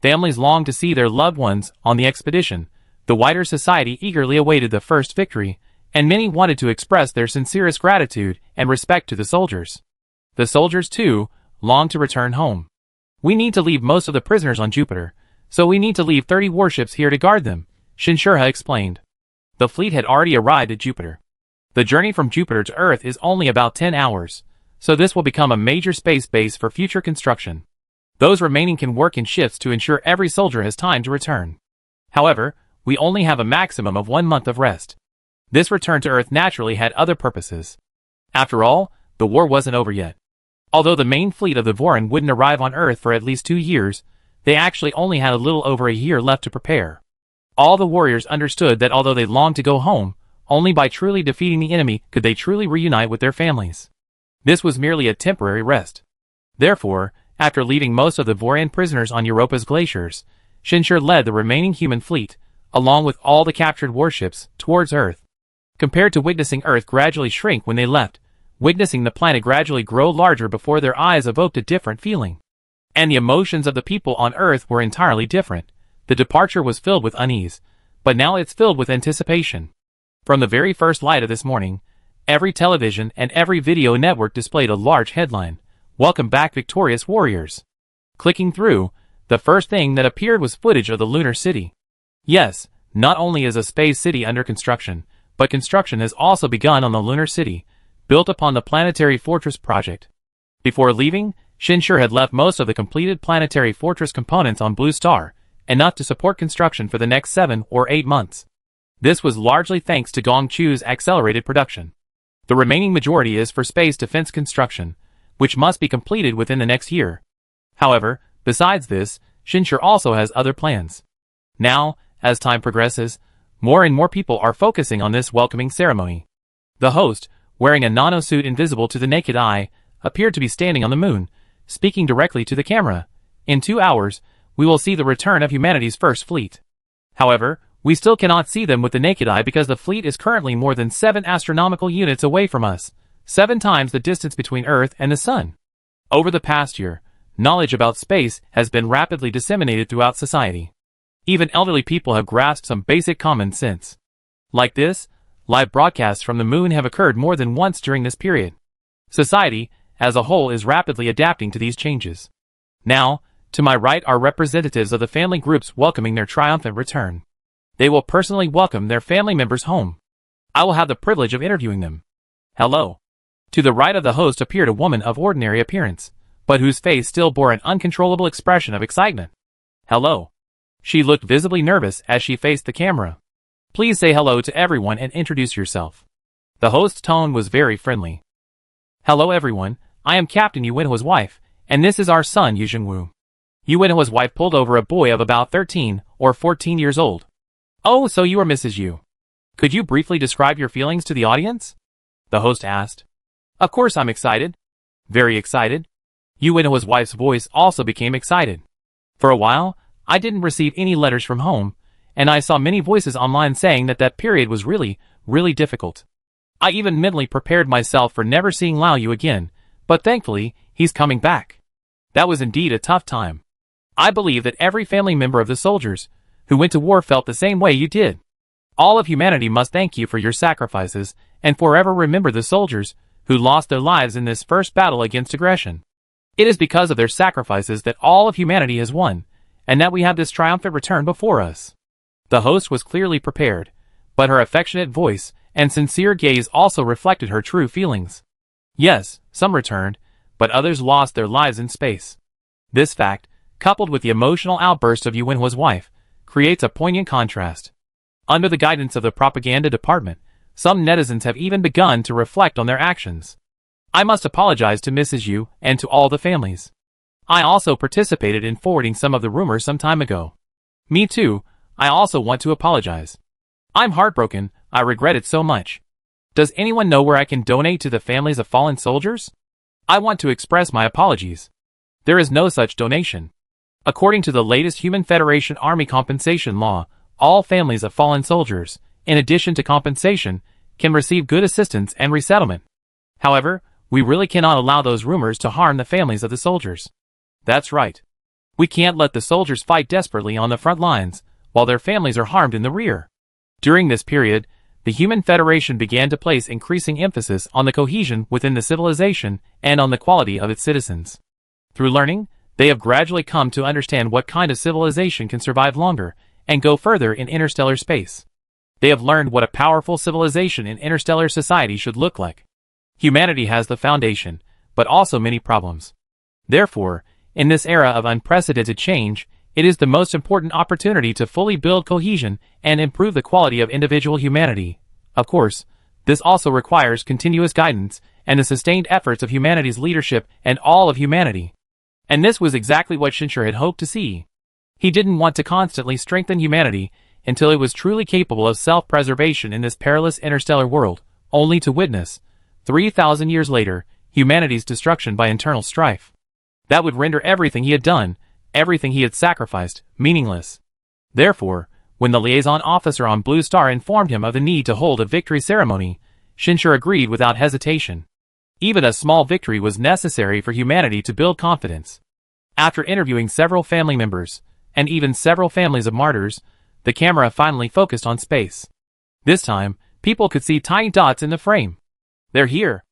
[SPEAKER 1] Families longed to see their loved ones on the expedition, the wider society eagerly awaited the first victory, and many wanted to express their sincerest gratitude and respect to the soldiers. The soldiers, too, longed to return home. We need to leave most of the prisoners on Jupiter, so we need to leave 30 warships here to guard them, Shinshurha explained. The fleet had already arrived at Jupiter. The journey from Jupiter to Earth is only about 10 hours, so this will become a major space base for future construction. Those remaining can work in shifts to ensure every soldier has time to return. However, we only have a maximum of 1 month of rest. This return to Earth naturally had other purposes. After all, the war wasn't over yet. Although the main fleet of the Vorin wouldn't arrive on Earth for at least 2 years, they actually only had a little over a year left to prepare. All the warriors understood that although they longed to go home, only by truly defeating the enemy could they truly reunite with their families. This was merely a temporary rest. Therefore, after leaving most of the Vorian prisoners on Europa's glaciers, Shinshur led the remaining human fleet, along with all the captured warships, towards Earth. Compared to witnessing Earth gradually shrink when they left, witnessing the planet gradually grow larger before their eyes evoked a different feeling. And the emotions of the people on Earth were entirely different. The departure was filled with unease, but now it's filled with anticipation. From the very first light of this morning, every television and every video network displayed a large headline, "Welcome back victorious warriors." Clicking through, the first thing that appeared was footage of the lunar city. Yes, not only is a space city under construction, but construction has also begun on the lunar city, built upon the planetary fortress project. Before leaving, Shinshur had left most of the completed planetary fortress components on Blue Star, enough to support construction for the next 7 or 8 months. This was largely thanks to Gong Chu's accelerated production. The remaining majority is for space defense construction, which must be completed within the next year. However, besides this, Shinshur also has other plans. Now, as time progresses, more and more people are focusing on this welcoming ceremony. The host, wearing a nanosuit invisible to the naked eye, appeared to be standing on the moon, speaking directly to the camera. In 2 hours, we will see the return of humanity's first fleet. However, we still cannot see them with the naked eye because the fleet is currently more than 7 astronomical units away from us, 7 times the distance between Earth and the Sun. Over the past year, knowledge about space has been rapidly disseminated throughout society. Even elderly people have grasped some basic common sense. Like this, live broadcasts from the moon have occurred more than once during this period. Society, as a whole, is rapidly adapting to these changes. Now, to my right are representatives of the family groups welcoming their triumphant return. They will personally welcome their family members home. I will have the privilege of interviewing them. Hello. To the right of the host appeared a woman of ordinary appearance, but whose face still bore an uncontrollable expression of excitement. Hello. She looked visibly nervous as she faced the camera. Please say hello to everyone and introduce yourself. The host's tone was very friendly. Hello everyone, I am Captain Yuinhua's wife, and this is our son Yu Jingwu. Yuinhua's wife pulled over a boy of about 13 or 14 years old. Oh, so you are Mrs. Yu. Could you briefly describe your feelings to the audience? The host asked. Of course I'm excited. Very excited. Yuinhua's wife's voice also became excited. For a while, I didn't receive any letters from home, and I saw many voices online saying that period was really difficult. I even mentally prepared myself for never seeing Lao Yu again, but thankfully, he's coming back. That was indeed a tough time. I believe that every family member of the soldiers who went to war felt the same way you did. All of humanity must thank you for your sacrifices and forever remember the soldiers who lost their lives in this first battle against aggression. It is because of their sacrifices that all of humanity has won, and that we have this triumphant return before us. The host was clearly prepared, but her affectionate voice and sincere gaze also reflected her true feelings. Yes, some returned, but others lost their lives in space. This fact, coupled with the emotional outburst of Yuinhua's wife, creates a poignant contrast. Under the guidance of the propaganda department, some netizens have even begun to reflect on their actions. I must apologize to Mrs. Yu and to all the families. I also participated in forwarding some of the rumors some time ago. Me too, I also want to apologize. I'm heartbroken, I regret it so much. Does anyone know where I can donate to the families of fallen soldiers? I want to express my apologies. There is no such donation. According to the latest Human Federation Army compensation law, all families of fallen soldiers, in addition to compensation, can receive good assistance and resettlement. However, we really cannot allow those rumors to harm the families of the soldiers. That's right. We can't let the soldiers fight desperately on the front lines, while their families are harmed in the rear. During this period, the Human Federation began to place increasing emphasis on the cohesion within the civilization and on the quality of its citizens. Through learning, they have gradually come to understand what kind of civilization can survive longer and go further in interstellar space. They have learned what a powerful civilization in interstellar society should look like. Humanity has the foundation, but also many problems. Therefore, in this era of unprecedented change, it is the most important opportunity to fully build cohesion and improve the quality of individual humanity. Of course, this also requires continuous guidance and the sustained efforts of humanity's leadership and all of humanity. And this was exactly what Shinshur had hoped to see. He didn't want to constantly strengthen humanity until it was truly capable of self-preservation in this perilous interstellar world, only to witness, 3,000 years later, humanity's destruction by internal strife. That would render everything he had done, everything he had sacrificed, meaningless. Therefore, when the liaison officer on Blue Star informed him of the need to hold a victory ceremony, Shinshur agreed without hesitation. Even a small victory was necessary for humanity to build confidence. After interviewing several family members, and even several families of martyrs, the camera finally focused on space. This time, people could see tiny dots in the frame. They're here.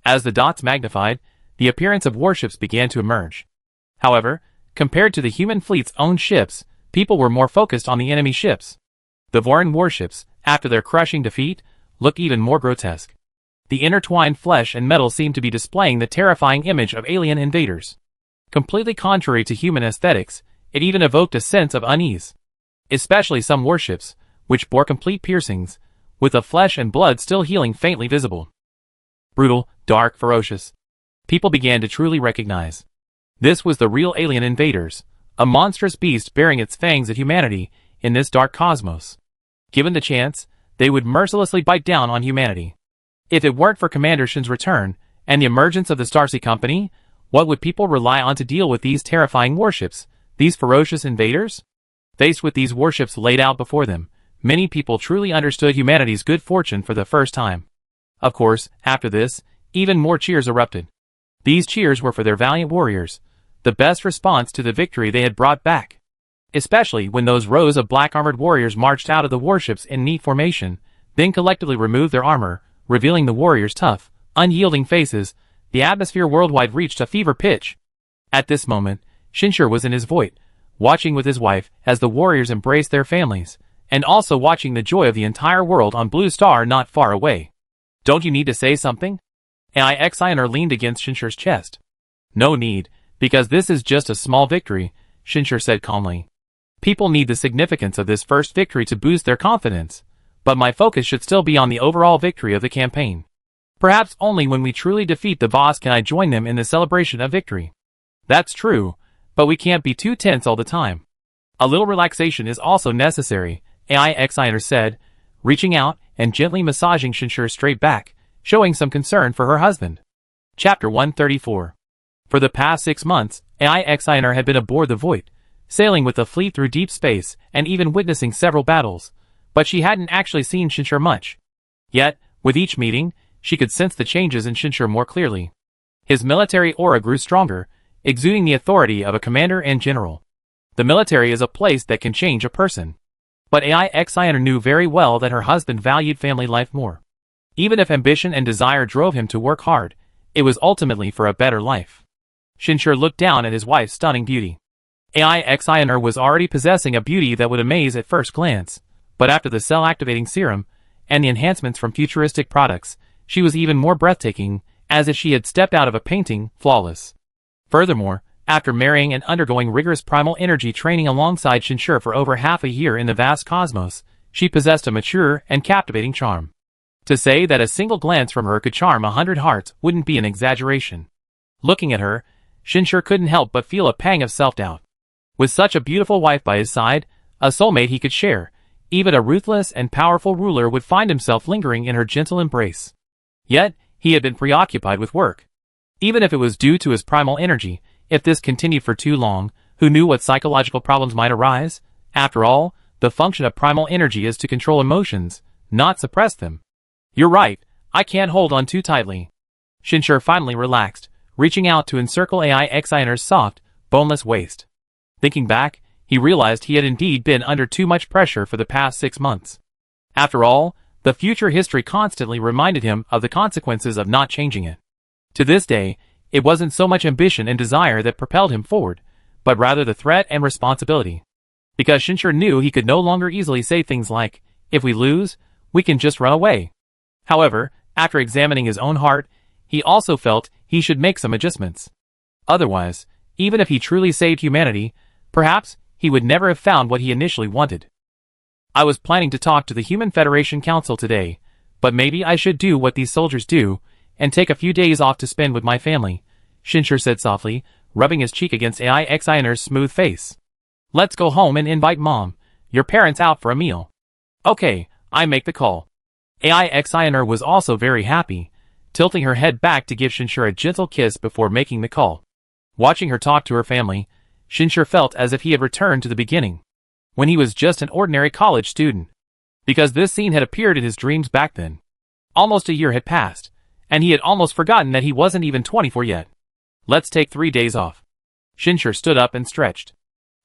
[SPEAKER 1] As the dots magnified, the appearance of warships began to emerge. However, compared to the human fleet's own ships, people were more focused on the enemy ships. The Voran warships, after their crushing defeat, look even more grotesque. The intertwined flesh and metal seemed to be displaying the terrifying image of alien invaders. Completely contrary to human aesthetics, it even evoked a sense of unease. Especially some warships, which bore complete piercings, with the flesh and blood still healing faintly visible. Brutal, dark, ferocious. People began to truly recognize. This was the real alien invaders, a monstrous beast bearing its fangs at humanity, in this dark cosmos. Given the chance, they would mercilessly bite down on humanity. If it weren't for Commander Shin's return and the emergence of the Starsea Company, what would people rely on to deal with these terrifying warships, these ferocious invaders? Faced with these warships laid out before them, many people truly understood humanity's good fortune for the first time. Of course, after this, even more cheers erupted. These cheers were for their valiant warriors, the best response to the victory they had brought back. Especially when those rows of black-armored warriors marched out of the warships in neat formation, then collectively removed their armor, revealing the warriors' tough, unyielding faces. The atmosphere worldwide reached a fever pitch. At this moment, Shinshur was in his void, watching with his wife as the warriors embraced their families, and also watching the joy of the entire world on Blue Star not far away. Don't you need to say something? AIXINR leaned against Shinshur's chest. No need, because this is just a small victory, Shinshur said calmly. People need the significance of this first victory to boost their confidence, but my focus should still be on the overall victory of the campaign. Perhaps only when we truly defeat the boss can I join them in the celebration of victory. That's true, but we can't be too tense all the time. A little relaxation is also necessary, AIXINR said, reaching out and gently massaging Shinshur's straight back, showing some concern for her husband. Chapter 134. For the past 6 months, AIXINR had been aboard the Void, sailing with the fleet through deep space and even witnessing several battles, but she hadn't actually seen Shinshur much. Yet, with each meeting, she could sense the changes in Shinshur more clearly. His military aura grew stronger, exuding the authority of a commander and general. The military is a place that can change a person. But AIXINR knew very well that her husband valued family life more. Even if ambition and desire drove him to work hard, it was ultimately for a better life. Shinshur looked down at his wife's stunning beauty. AIXINR was already possessing a beauty that would amaze at first glance, but after the cell-activating serum and the enhancements from futuristic products, she was even more breathtaking, as if she had stepped out of a painting, flawless. Furthermore, after marrying and undergoing rigorous primal energy training alongside Shinshur for over half a year in the vast cosmos, she possessed a mature and captivating charm. To say that a single glance from her could charm 100 hearts wouldn't be an exaggeration. Looking at her, Shinshur couldn't help but feel a pang of self-doubt. With such a beautiful wife by his side, a soulmate he could share, even a ruthless and powerful ruler would find himself lingering in her gentle embrace. Yet, he had been preoccupied with work. Even if it was due to his primal energy, if this continued for too long, who knew what psychological problems might arise? After all, the function of primal energy is to control emotions, not suppress them. You're right, I can't hold on too tightly. Shinshur finally relaxed, reaching out to encircle AIXINR's soft, boneless waist. Thinking back, he realized he had indeed been under too much pressure for the past 6 months. After all, the future history constantly reminded him of the consequences of not changing it. To this day, it wasn't so much ambition and desire that propelled him forward, but rather the threat and responsibility. Because Shinshur knew he could no longer easily say things like, if we lose, we can just run away. However, after examining his own heart, he also felt he should make some adjustments. Otherwise, even if he truly saved humanity, perhaps he would never have found what he initially wanted. I was planning to talk to the Human Federation Council today, but maybe I should do what these soldiers do, and take a few days off to spend with my family, Shinshur said softly, rubbing his cheek against AIXINR's smooth face. Let's go home and invite Mom, your parents out for a meal. Okay, I make the call. AIXINR was also very happy, tilting her head back to give Shinshur a gentle kiss before making the call. Watching her talk to her family, Shinshur felt as if he had returned to the beginning, when he was just an ordinary college student. Because this scene had appeared in his dreams back then. Almost a year had passed, and he had almost forgotten that he wasn't even 24 yet. Let's take 3 days off. Shinshur stood up and stretched.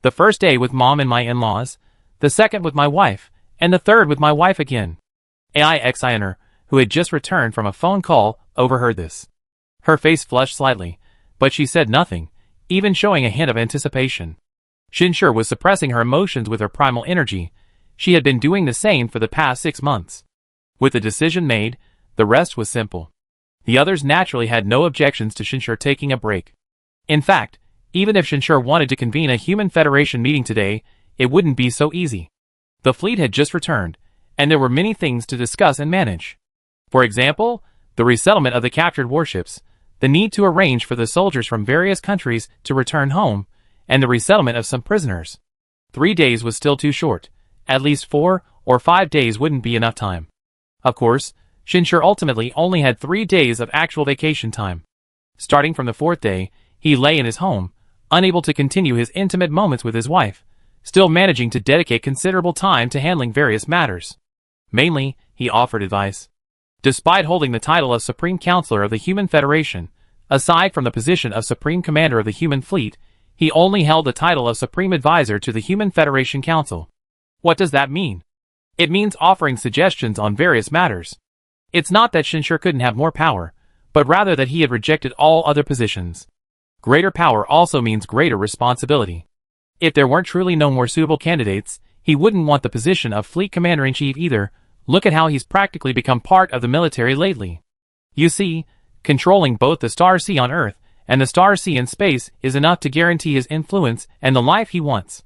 [SPEAKER 1] The first day with Mom and my in-laws, the second with my wife, and the third with my wife again. AIXINR, who had just returned from a phone call, overheard this. Her face flushed slightly, but she said nothing, even showing a hint of anticipation. Shinshur was suppressing her emotions with her primal energy. She had been doing the same for the past 6 months. With the decision made, the rest was simple. The others naturally had no objections to Shinshur taking a break. In fact, even if Shinshur wanted to convene a Human Federation meeting today, it wouldn't be so easy. The fleet had just returned, and there were many things to discuss and manage. For example, the resettlement of the captured warships, the need to arrange for the soldiers from various countries to return home, and the resettlement of some prisoners. 3 days was still too short, At least 4 or 5 days wouldn't be enough time. Of course, Shinshur ultimately only had 3 days of actual vacation time. Starting from the 4th day, he lay in his home, unable to continue his intimate moments with his wife, still managing to dedicate considerable time to handling various matters. Mainly, he offered advice. Despite holding the title of Supreme Counselor of the Human Federation, aside from the position of Supreme Commander of the Human Fleet, he only held the title of Supreme Advisor to the Human Federation Council. What does that mean? It means offering suggestions on various matters. It's not that Shinshur couldn't have more power, but rather that he had rejected all other positions. Greater power also means greater responsibility. If there weren't truly no more suitable candidates, he wouldn't want the position of Fleet Commander-in-Chief either. Look at how he's practically become part of the military lately. You see, controlling both the Star Sea on Earth and the Star Sea in space is enough to guarantee his influence and the life he wants.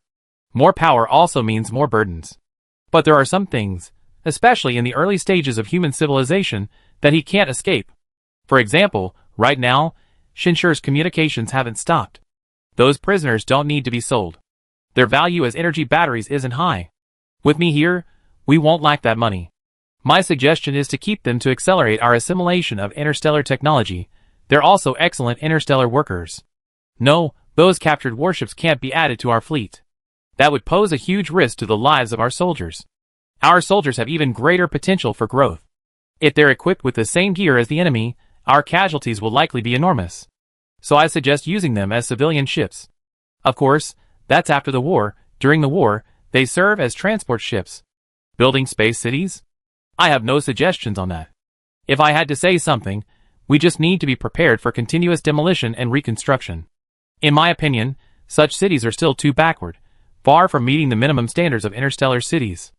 [SPEAKER 1] More power also means more burdens. But there are some things, especially in the early stages of human civilization, that he can't escape. For example, right now, Shinshur's communications haven't stopped. Those prisoners don't need to be sold. Their value as energy batteries isn't high. With me here, we won't lack that money. My suggestion is to keep them to accelerate our assimilation of interstellar technology. They're also excellent interstellar workers. No, those captured warships can't be added to our fleet. That would pose a huge risk to the lives of our soldiers. Our soldiers have even greater potential for growth. If they're equipped with the same gear as the enemy, our casualties will likely be enormous. So I suggest using them as civilian ships. Of course, that's after the war. During the war, they serve as transport ships. Building space cities? I have no suggestions on that. If I had to say something, we just need to be prepared for continuous demolition and reconstruction. In my opinion, such cities are still too backward, far from meeting the minimum standards of interstellar cities.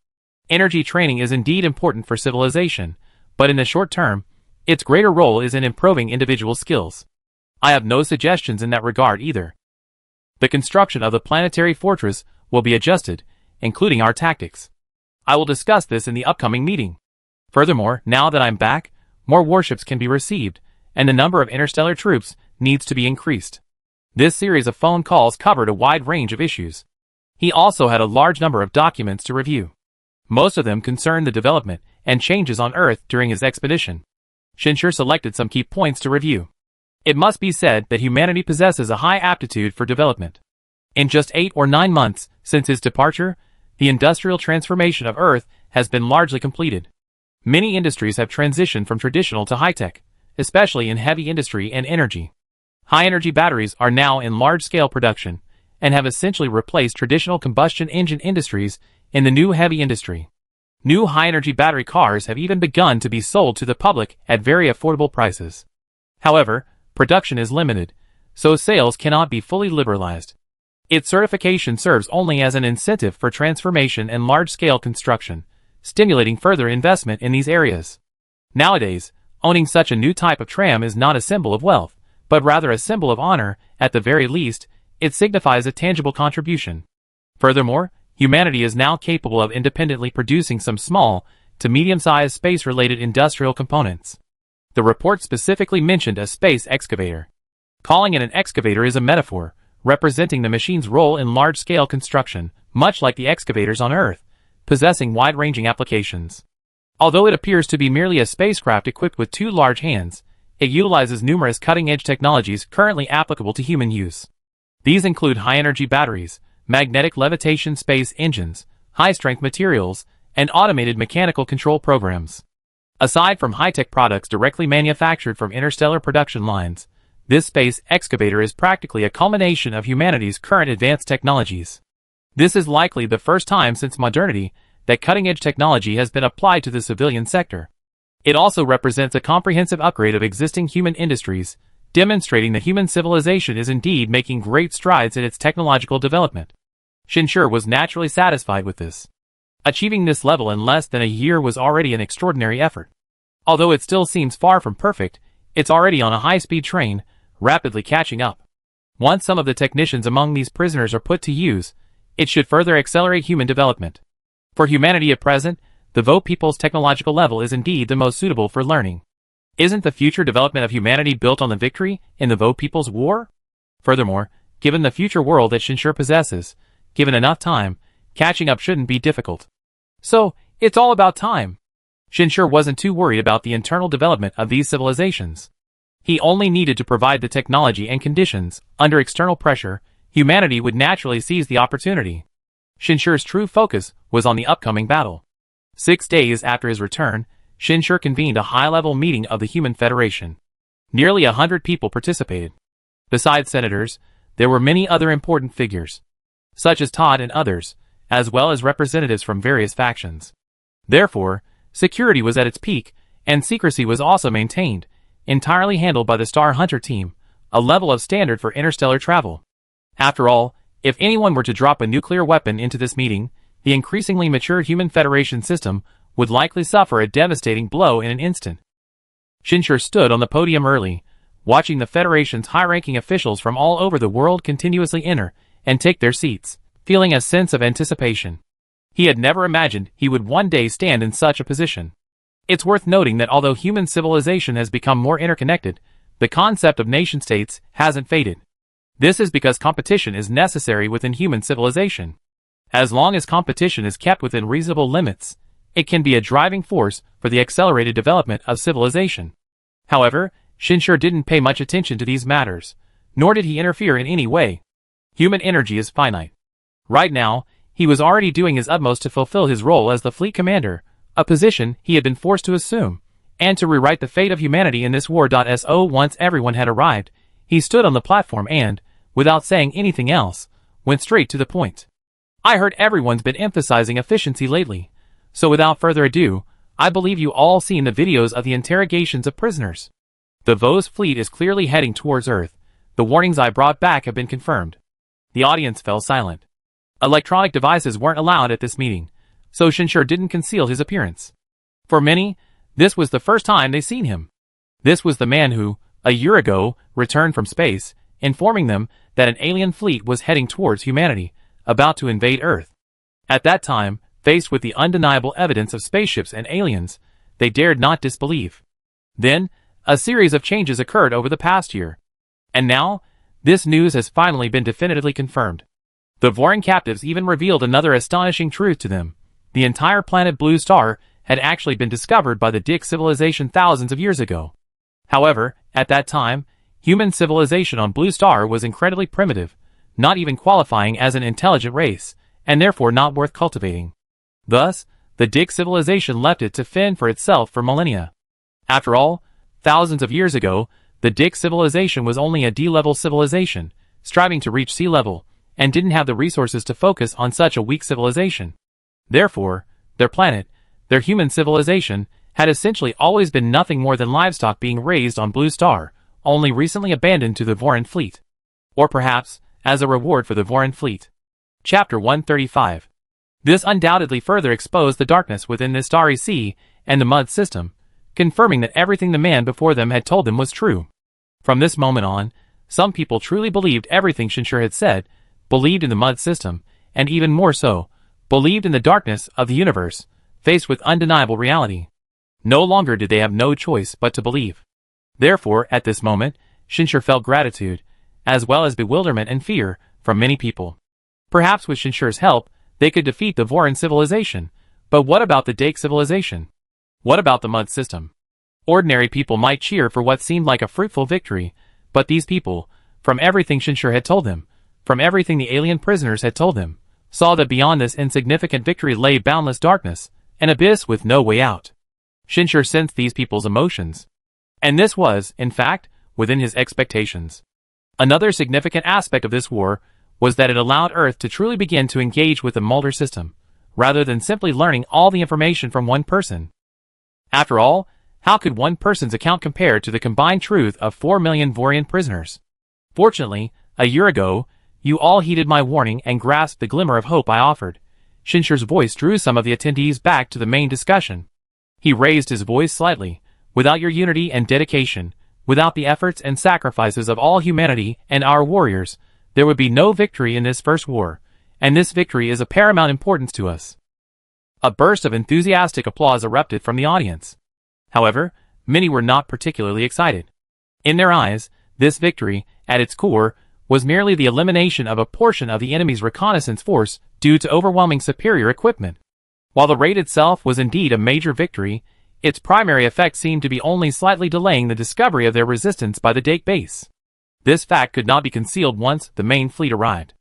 [SPEAKER 1] Energy training is indeed important for civilization, but in the short term, its greater role is in improving individual skills. I have no suggestions in that regard either. The construction of the planetary fortress will be adjusted, including our tactics. I will discuss this in the upcoming meeting. Furthermore, now that I'm back, more warships can be received, and the number of interstellar troops needs to be increased. This series of phone calls covered a wide range of issues. He also had a large number of documents to review. Most of them concerned the development and changes on Earth during his expedition. Shinshur selected some key points to review. It must be said that humanity possesses a high aptitude for development. In just 8 or 9 months since his departure, the industrial transformation of Earth has been largely completed. Many industries have transitioned from traditional to high-tech, especially in heavy industry and energy. High-energy batteries are now in large-scale production and have essentially replaced traditional combustion engine industries in the new heavy industry. New high-energy battery cars have even begun to be sold to the public at very affordable prices. However, production is limited, so sales cannot be fully liberalized. Its certification serves only as an incentive for transformation and large-scale construction, stimulating further investment in these areas. Nowadays, owning such a new type of tram is not a symbol of wealth, but rather a symbol of honor. At the very least, it signifies a tangible contribution. Furthermore, humanity is now capable of independently producing some small to medium-sized space-related industrial components. The report specifically mentioned a space excavator. Calling it an excavator is a metaphor, representing the machine's role in large-scale construction, much like the excavators on Earth, possessing wide-ranging applications. Although it appears to be merely a spacecraft equipped with 2 large hands, it utilizes numerous cutting-edge technologies currently applicable to human use. These include high-energy batteries, magnetic levitation space engines, high-strength materials, and automated mechanical control programs. Aside from high-tech products directly manufactured from interstellar production lines, this space excavator is practically a culmination of humanity's current advanced technologies. This is likely the first time since modernity that cutting-edge technology has been applied to the civilian sector. It also represents a comprehensive upgrade of existing human industries, demonstrating that human civilization is indeed making great strides in its technological development. Shinshur was naturally satisfied with this. Achieving this level in less than a year was already an extraordinary effort. Although it still seems far from perfect, it's already on a high-speed train, rapidly catching up. Once some of the technicians among these prisoners are put to use, it should further accelerate human development. For humanity at present, the Vote People's technological level is indeed the most suitable for learning. Isn't the future development of humanity built on the victory in the Vote People's war? Furthermore, given the future world that Shinshur possesses, given enough time, Catching up shouldn't be difficult. So, it's all about time. Shinshur wasn't too worried about the internal development of these civilizations. He only needed to provide the technology and conditions. Under external pressure, humanity would naturally seize the opportunity. Shinshur's true focus was on the upcoming battle. 6 days after his return, Shinshur convened a high-level meeting of the Human Federation. Nearly 100 people participated. Besides senators, there were many other important figures, such as Todd and others, as well as representatives from various factions. Therefore, security was at its peak, and secrecy was also maintained, entirely handled by the Star Hunter team, a level of standard for interstellar travel. After all, if anyone were to drop a nuclear weapon into this meeting, the increasingly mature Human Federation system would likely suffer a devastating blow in an instant. Shinshur stood on the podium early, watching the Federation's high-ranking officials from all over the world continuously enter and take their seats, feeling a sense of anticipation. He had never imagined he would one day stand in such a position. It's worth noting that although human civilization has become more interconnected, the concept of nation-states hasn't faded. This is because competition is necessary within human civilization. As long as competition is kept within reasonable limits, it can be a driving force for the accelerated development of civilization. However, Shinshur didn't pay much attention to these matters, nor did he interfere in any way. Human energy is finite. Right now, he was already doing his utmost to fulfill his role as the fleet commander, a position he had been forced to assume, and to rewrite the fate of humanity in this war. So once everyone had arrived, he stood on the platform and, without saying anything else, went straight to the point. I heard everyone's been emphasizing efficiency lately, so without further ado, I believe you all seen the videos of the interrogations of prisoners. The Vos fleet is clearly heading towards Earth. The warnings I brought back have been confirmed. The audience fell silent. Electronic devices weren't allowed at this meeting, so Shinshur didn't conceal his appearance. For many, this was the first time they seen him. This was the man who, a year ago, returned from space, informing them that an alien fleet was heading towards humanity, about to invade Earth. At that time, faced with the undeniable evidence of spaceships and aliens, they dared not disbelieve. Then, a series of changes occurred over the past year. And now, this news has finally been definitively confirmed. The Vorin captives even revealed another astonishing truth to them. The entire planet Blue Star had actually been discovered by the Dick civilization thousands of years ago. However, at that time, human civilization on Blue Star was incredibly primitive, not even qualifying as an intelligent race, and therefore not worth cultivating. Thus, the Dick civilization left it to fend for itself for millennia. After all, thousands of years ago, the Dick civilization was only a D-level civilization, striving to reach sea level, and didn't have the resources to focus on such a weak civilization. Therefore, their planet, their human civilization, had essentially always been nothing more than livestock being raised on Blue Star, only recently abandoned to the Vorin fleet. Or perhaps, as a reward for the Vorin fleet. Chapter 135. This undoubtedly further exposed the darkness within this starry sea and the mud system, confirming that everything the man before them had told them was true. From this moment on, some people truly believed everything Shinshur had said, believed in the mud system, and even more so, believed in the darkness of the universe, faced with undeniable reality. No longer did they have no choice but to believe. Therefore, at this moment, Shinshur felt gratitude, as well as bewilderment and fear, from many people. Perhaps with Shinshur's help, they could defeat the Vorin civilization, but what about the Dake civilization? What about the mud system? Ordinary people might cheer for what seemed like a fruitful victory, but these people, from everything Shinshur had told them, from everything the alien prisoners had told them, saw that beyond this insignificant victory lay boundless darkness, an abyss with no way out. Shinshur sensed these people's emotions. And this was, in fact, within his expectations. Another significant aspect of this war was that it allowed Earth to truly begin to engage with the Mulder system, rather than simply learning all the information from one person. After all, how could one person's account compare to the combined truth of 4 million Vorian prisoners? Fortunately, a year ago, you all heeded my warning and grasped the glimmer of hope I offered. Shinshur's voice drew some of the attendees back to the main discussion. He raised his voice slightly. Without your unity and dedication, without the efforts and sacrifices of all humanity and our warriors, there would be no victory in this first war, and this victory is of paramount importance to us. A burst of enthusiastic applause erupted from the audience. However, many were not particularly excited. In their eyes, this victory, at its core, was merely the elimination of a portion of the enemy's reconnaissance force due to overwhelming superior equipment. While the raid itself was indeed a major victory, its primary effect seemed to be only slightly delaying the discovery of their resistance by the Dake base. This fact could not be concealed once the main fleet arrived.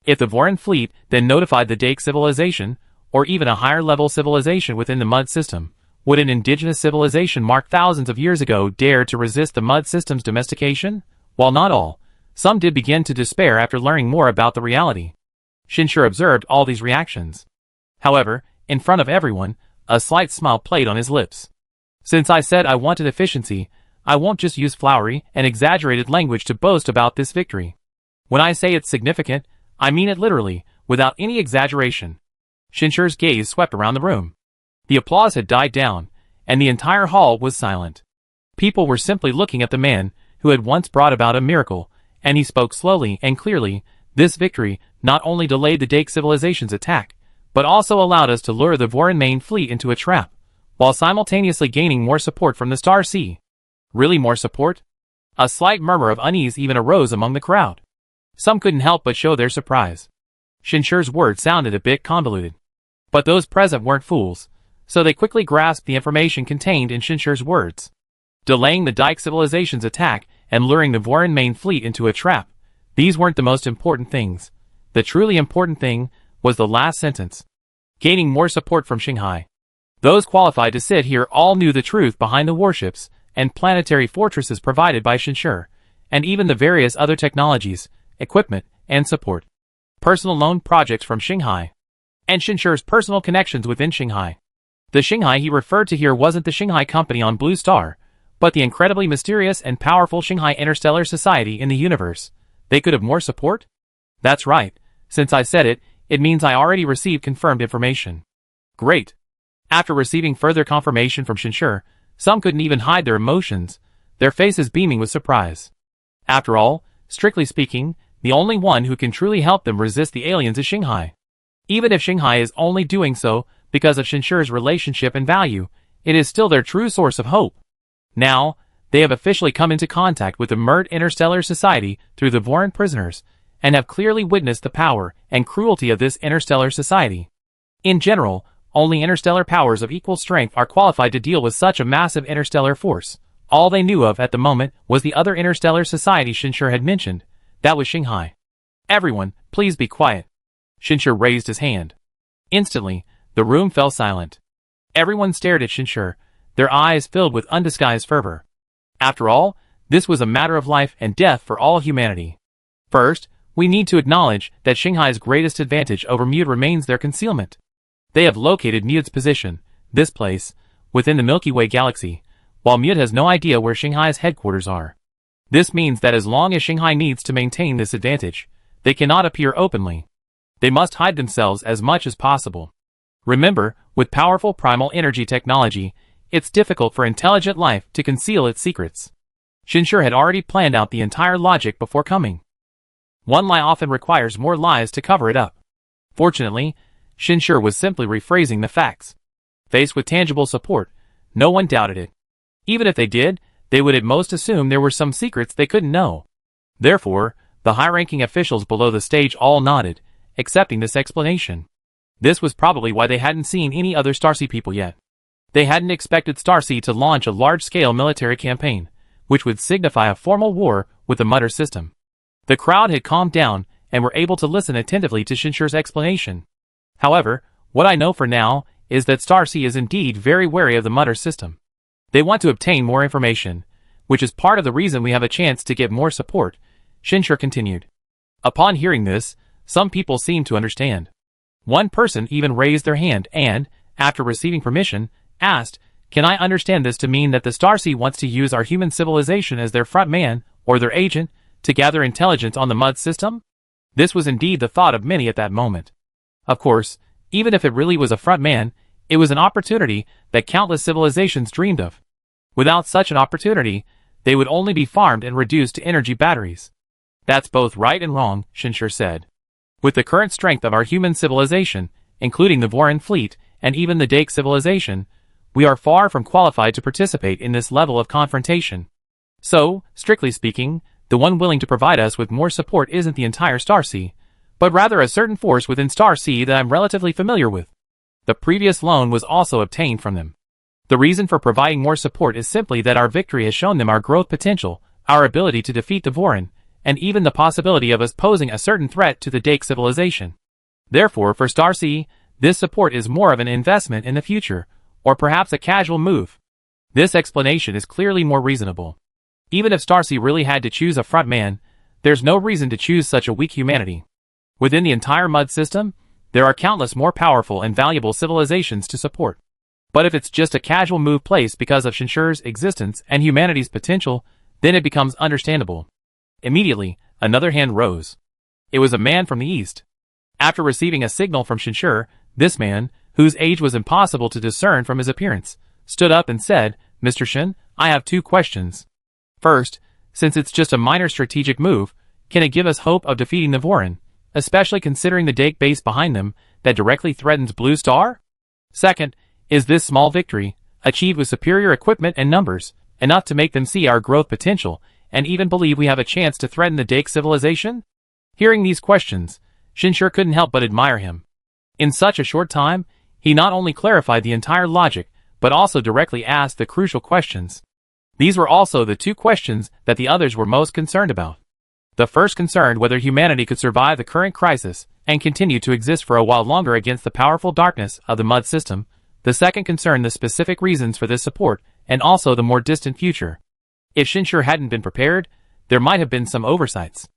[SPEAKER 1] If the Voran fleet then notified the Dake civilization, or even a higher-level civilization within the Mud system, would an indigenous civilization marked thousands of years ago dare to resist the Mud system's domestication? While not all, some did begin to despair after learning more about the reality. Shinshur observed all these reactions. However, in front of everyone, a slight smile played on his lips. Since I said I wanted efficiency, I won't just use flowery and exaggerated language to boast about this victory. When I say it's significant, I mean it literally, without any exaggeration. Shinshur's gaze swept around the room. The applause had died down, and the entire hall was silent. People were simply looking at the man who had once brought about a miracle, and he spoke slowly and clearly. This victory not only delayed the Dake civilization's attack, but also allowed us to lure the Voran main fleet into a trap, while simultaneously gaining more support from the Star Sea. Really more support? A slight murmur of unease even arose among the crowd. Some couldn't help but show their surprise. Shinshur's words sounded a bit convoluted. But those present weren't fools, so they quickly grasped the information contained in Shinshur's words. Delaying the Dake civilization's attack and luring the Voran main fleet into a trap, these weren't the most important things. The truly important thing was the last sentence. Gaining more support from Shanghai. Those qualified to sit here all knew the truth behind the warships and planetary fortresses provided by Shinshur, and even the various other technologies, equipment, and support. Personal loan projects from Shanghai. And Shinshur's personal connections within Shanghai. The Shanghai he referred to here wasn't the Shanghai company on Blue Star, but the incredibly mysterious and powerful Shanghai Interstellar Society in the universe. They could have more support? That's right. Since I said it, it means I already received confirmed information. Great. After receiving further confirmation from Shinshur, some couldn't even hide their emotions, their faces beaming with surprise. After all, strictly speaking, the only one who can truly help them resist the aliens is Shanghai. Even if Shanghai is only doing so because of Shinshur's relationship and value, it is still their true source of hope. Now, they have officially come into contact with the Mert Interstellar Society through the Voran prisoners, and have clearly witnessed the power and cruelty of this interstellar society. In general, only interstellar powers of equal strength are qualified to deal with such a massive interstellar force. All they knew of at the moment was the other interstellar society Shinshur had mentioned. That was Shanghai. Everyone, please be quiet. Shinshur raised his hand. Instantly, the room fell silent. Everyone stared at Shinshur, their eyes filled with undisguised fervor. After all, this was a matter of life and death for all humanity. First, we need to acknowledge that Shanghai's greatest advantage over Mute remains their concealment. They have located Mute's position, this place, within the Milky Way galaxy, while Mute has no idea where Shanghai's headquarters are. This means that as long as Shanghai needs to maintain this advantage, they cannot appear openly. They must hide themselves as much as possible. Remember, with powerful primal energy technology, it's difficult for intelligent life to conceal its secrets. Shinshur had already planned out the entire logic before coming. One lie often requires more lies to cover it up. Fortunately, Shinshur was simply rephrasing the facts. Faced with tangible support, no one doubted it. Even if they did, they would at most assume there were some secrets they couldn't know. Therefore, the high-ranking officials below the stage all nodded, accepting this explanation. This was probably why they hadn't seen any other Starsea people yet. They hadn't expected Starsea to launch a large-scale military campaign, which would signify a formal war with the Mutter system. The crowd had calmed down and were able to listen attentively to Shinshur's explanation. However, what I know for now is that Starsea is indeed very wary of the Mutter system. They want to obtain more information, which is part of the reason we have a chance to get more support, Shinshur continued. Upon hearing this, some people seemed to understand. One person even raised their hand and, after receiving permission, asked, "Can I understand this to mean that the Starsea wants to use our human civilization as their front man, or their agent, to gather intelligence on the Mud system?" This was indeed the thought of many at that moment. Of course, even if it really was a front man, it was an opportunity that countless civilizations dreamed of. Without such an opportunity, they would only be farmed and reduced to energy batteries. That's both right and wrong, Shinshur said. With the current strength of our human civilization, including the Voran fleet and even the Dake civilization, we are far from qualified to participate in this level of confrontation. So, strictly speaking, the one willing to provide us with more support isn't the entire Starsea, but rather a certain force within Starsea that I'm relatively familiar with. The previous loan was also obtained from them. The reason for providing more support is simply that our victory has shown them our growth potential, our ability to defeat the Vorin, and even the possibility of us posing a certain threat to the Dake civilization. Therefore, for Starsea, this support is more of an investment in the future, or perhaps a casual move. This explanation is clearly more reasonable. Even if Starsea really had to choose a front man, there's no reason to choose such a weak humanity. Within the entire Mud system, there are countless more powerful and valuable civilizations to support. But if it's just a casual move placed because of Shinsur's existence and humanity's potential, then it becomes understandable. Immediately, another hand rose. It was a man from the east. After receiving a signal from Shinsur, this man, whose age was impossible to discern from his appearance, stood up and said, "Mr. Shin, I have 2 questions. First, since it's just a minor strategic move, can it give us hope of defeating the Vorin, especially considering the Dake base behind them that directly threatens Blue Star? Second, is this small victory, achieved with superior equipment and numbers, enough to make them see our growth potential and even believe we have a chance to threaten the Dake civilization?" Hearing these questions, Shinsur couldn't help but admire him. In such a short time, he not only clarified the entire logic, but also directly asked the crucial questions. These were also the 2 questions that the others were most concerned about. The first concerned whether humanity could survive the current crisis and continue to exist for a while longer against the powerful darkness of the Mud system. The second concerned the specific reasons for this support and also the more distant future. If Shinsur hadn't been prepared, there might have been some oversights.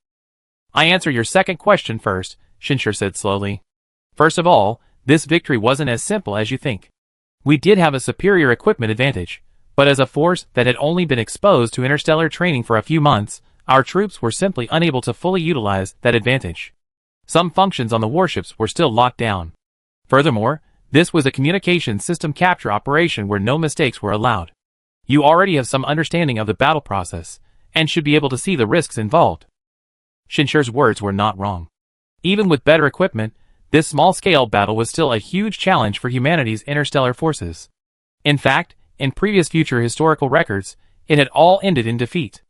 [SPEAKER 1] "I answer your second question first," Shinsur said slowly. "First of all, this victory wasn't as simple as you think. We did have a superior equipment advantage, but as a force that had only been exposed to interstellar training for a few months, our troops were simply unable to fully utilize that advantage. Some functions on the warships were still locked down. Furthermore, this was a communication system capture operation where no mistakes were allowed. You already have some understanding of the battle process, and should be able to see the risks involved." Shinsur's words were not wrong. Even with better equipment, this small-scale battle was still a huge challenge for humanity's interstellar forces. In fact, in previous future historical records, it had all ended in defeat.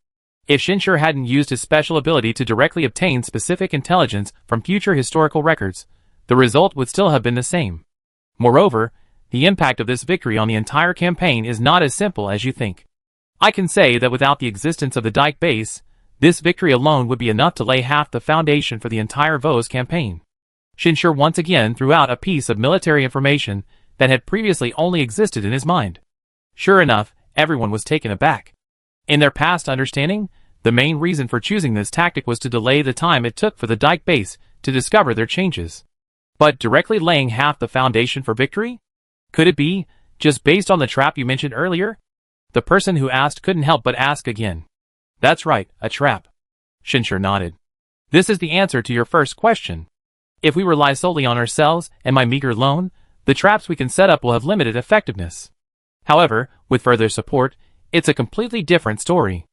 [SPEAKER 1] If Shinsur hadn't used his special ability to directly obtain specific intelligence from future historical records, the result would still have been the same. Moreover, the impact of this victory on the entire campaign is not as simple as you think. I can say that without the existence of the Dike base, this victory alone would be enough to lay half the foundation for the entire Vos campaign. Shinsur once again threw out a piece of military information that had previously only existed in his mind. Sure enough, everyone was taken aback. In their past understanding, the main reason for choosing this tactic was to delay the time it took for the Dike base to discover their changes. But directly laying half the foundation for victory? Could it be, just based on the trap you mentioned earlier? The person who asked couldn't help but ask again. "That's right, a trap." Shinsur nodded. "This is the answer to your first question. If we rely solely on ourselves and my meager loan, the traps we can set up will have limited effectiveness. However, with further support, it's a completely different story.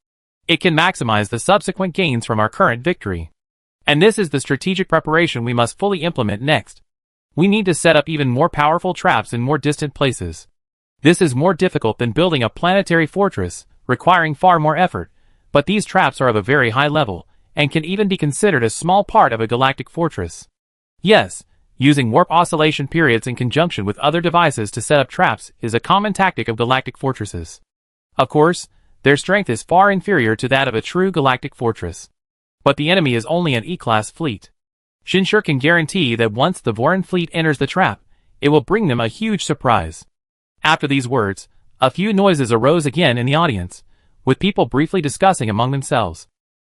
[SPEAKER 1] It can maximize the subsequent gains from our current victory. And this is the strategic preparation we must fully implement next. We need to set up even more powerful traps in more distant places. This is more difficult than building a planetary fortress, requiring far more effort, but these traps are of a very high level, and can even be considered a small part of a galactic fortress. Yes, using warp oscillation periods in conjunction with other devices to set up traps is a common tactic of galactic fortresses. Of course, their strength is far inferior to that of a true galactic fortress. But the enemy is only an E-class fleet. Shinsur can guarantee that once the Vorin fleet enters the trap, it will bring them a huge surprise. After these words, a few noises arose again in the audience, with people briefly discussing among themselves.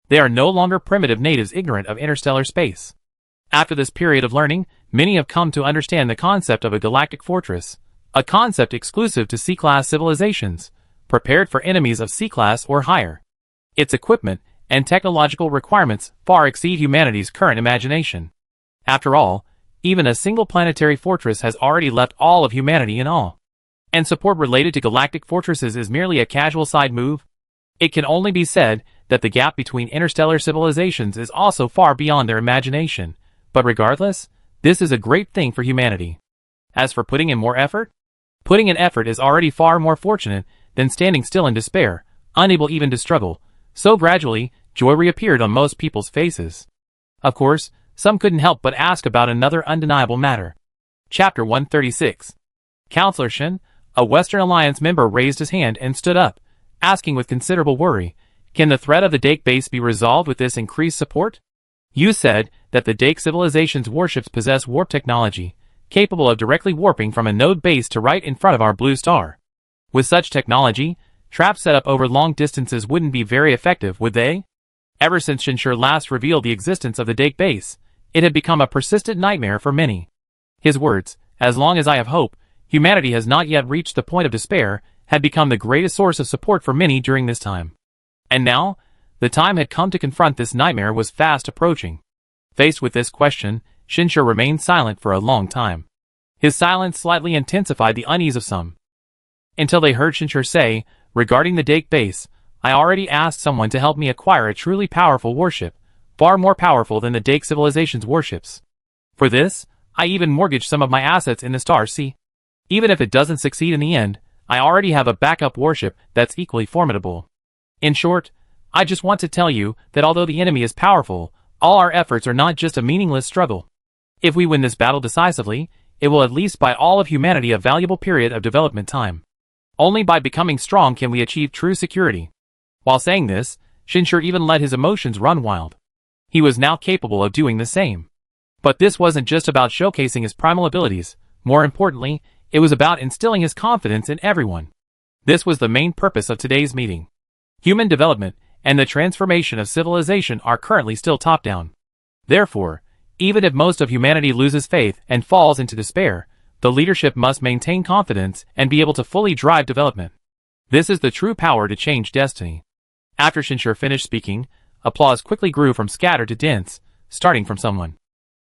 [SPEAKER 1] They are no longer primitive natives ignorant of interstellar space. After this period of learning, many have come to understand the concept of a galactic fortress, a concept exclusive to C-class civilizations, prepared for enemies of C-class or higher. Its equipment and technological requirements far exceed humanity's current imagination. After all, even a single planetary fortress has already left all of humanity in awe. And support related to galactic fortresses is merely a casual side move. It can only be said that the gap between interstellar civilizations is also far beyond their imagination, but regardless, this is a great thing for humanity. As for putting in more effort, putting in effort is already far more fortunate than standing still in despair, unable even to struggle, So gradually, joy reappeared on most people's faces. Of course, some couldn't help but ask about another undeniable matter. Chapter 136. Counselor Shin, a Western Alliance member, raised his hand and stood up, asking with considerable worry, "Can the threat of the Dake base be resolved with this increased support? You said that the Dake civilization's warships possess warp technology, capable of directly warping from a node base to right in front of our blue star. With such technology, traps set up over long distances wouldn't be very effective, would they?" Ever since Shinshur last revealed the existence of the Dake base, it had become a persistent nightmare for many. His words, "As long as I have hope, humanity has not yet reached the point of despair," had become the greatest source of support for many during this time. And now, the time had come to confront this nightmare was fast approaching. Faced with this question, Shinshur remained silent for a long time. His silence slightly intensified the unease of some. Until they heard Shinshur say, "Regarding the Dake base, I already asked someone to help me acquire a truly powerful warship, far more powerful than the Dake civilization's warships. For this, I even mortgaged some of my assets in the Star Sea. Even if it doesn't succeed in the end, I already have a backup warship that's equally formidable. In short, I just want to tell you that although the enemy is powerful, all our efforts are not just a meaningless struggle. If we win this battle decisively, it will at least buy all of humanity a valuable period of development time. Only by becoming strong can we achieve true security." While saying this, Shinshur even let his emotions run wild. He was now capable of doing the same. But this wasn't just about showcasing his primal abilities. More importantly, it was about instilling his confidence in everyone. This was the main purpose of today's meeting. Human development and the transformation of civilization are currently still top-down. Therefore, even if most of humanity loses faith and falls into despair, the leadership must maintain confidence and be able to fully drive development. This is the true power to change destiny. After Shinshur finished speaking, applause quickly grew from scattered to dense, starting from someone.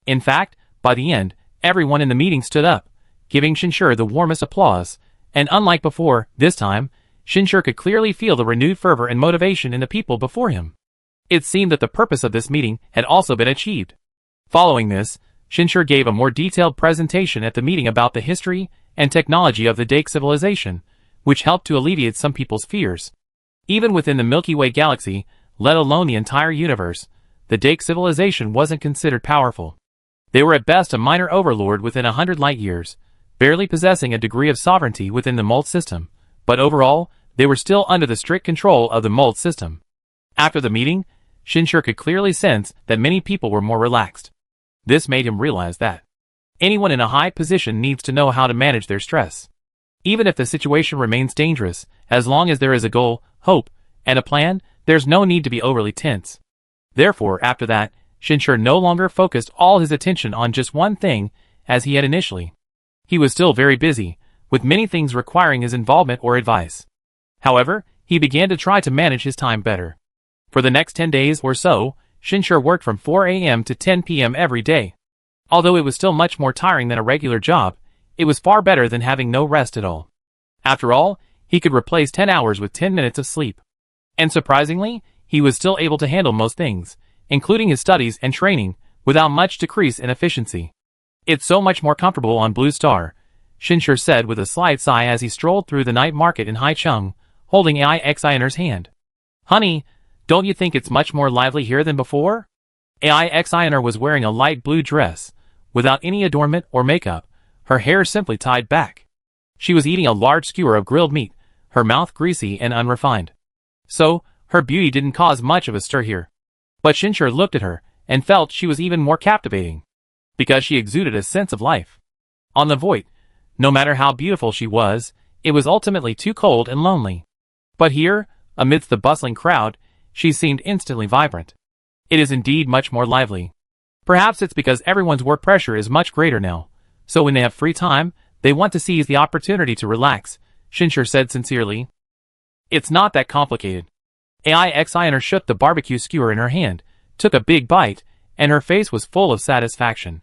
[SPEAKER 1] In fact, by the end, everyone in the meeting stood up, giving Shinshur the warmest applause, and unlike before, this time, Shinshur could clearly feel the renewed fervor and motivation in the people before him. It seemed that the purpose of this meeting had also been achieved. Following this, Shinshur gave a more detailed presentation at the meeting about the history and technology of the Dake civilization, which helped to alleviate some people's fears. Even within the Milky Way galaxy, let alone the entire universe, the Dake civilization wasn't considered powerful. They were at best a minor overlord within 100 light years, barely possessing a degree of sovereignty within the Mold system, but overall, they were still under the strict control of the Mold system. After the meeting, Shinshur could clearly sense that many people were more relaxed. This made him realize that anyone in a high position needs to know how to manage their stress. Even if the situation remains dangerous, as long as there is a goal, hope, and a plan, there's no need to be overly tense. Therefore, after that, Shinshur no longer focused all his attention on just one thing, as he had initially. He was still very busy, with many things requiring his involvement or advice. However, he began to try to manage his time better. For the next 10 days or so, Shinshur worked from 4 a.m. to 10 p.m. every day. Although it was still much more tiring than a regular job, it was far better than having no rest at all. After all, he could replace 10 hours with 10 minutes of sleep. And surprisingly, he was still able to handle most things, including his studies and training, without much decrease in efficiency. "It's so much more comfortable on Blue Star," Shinshur said with a slight sigh as he strolled through the night market in Haicheng, holding AIXINer's hand. "Honey, don't you think it's much more lively here than before?" AIXINer was wearing a light blue dress, without any adornment or makeup, her hair simply tied back. She was eating a large skewer of grilled meat, her mouth greasy and unrefined. So, her beauty didn't cause much of a stir here. But Shinshur looked at her, and felt she was even more captivating, because she exuded a sense of life. On the Void, no matter how beautiful she was, it was ultimately too cold and lonely. But here, amidst the bustling crowd, she seemed instantly vibrant. It is indeed much more lively. Perhaps it's because everyone's work pressure is much greater now, so when they have free time, they want to seize the opportunity to relax, Shinshur said sincerely. "It's not that complicated." AIXINer shook the barbecue skewer in her hand, took a big bite, and her face was full of satisfaction.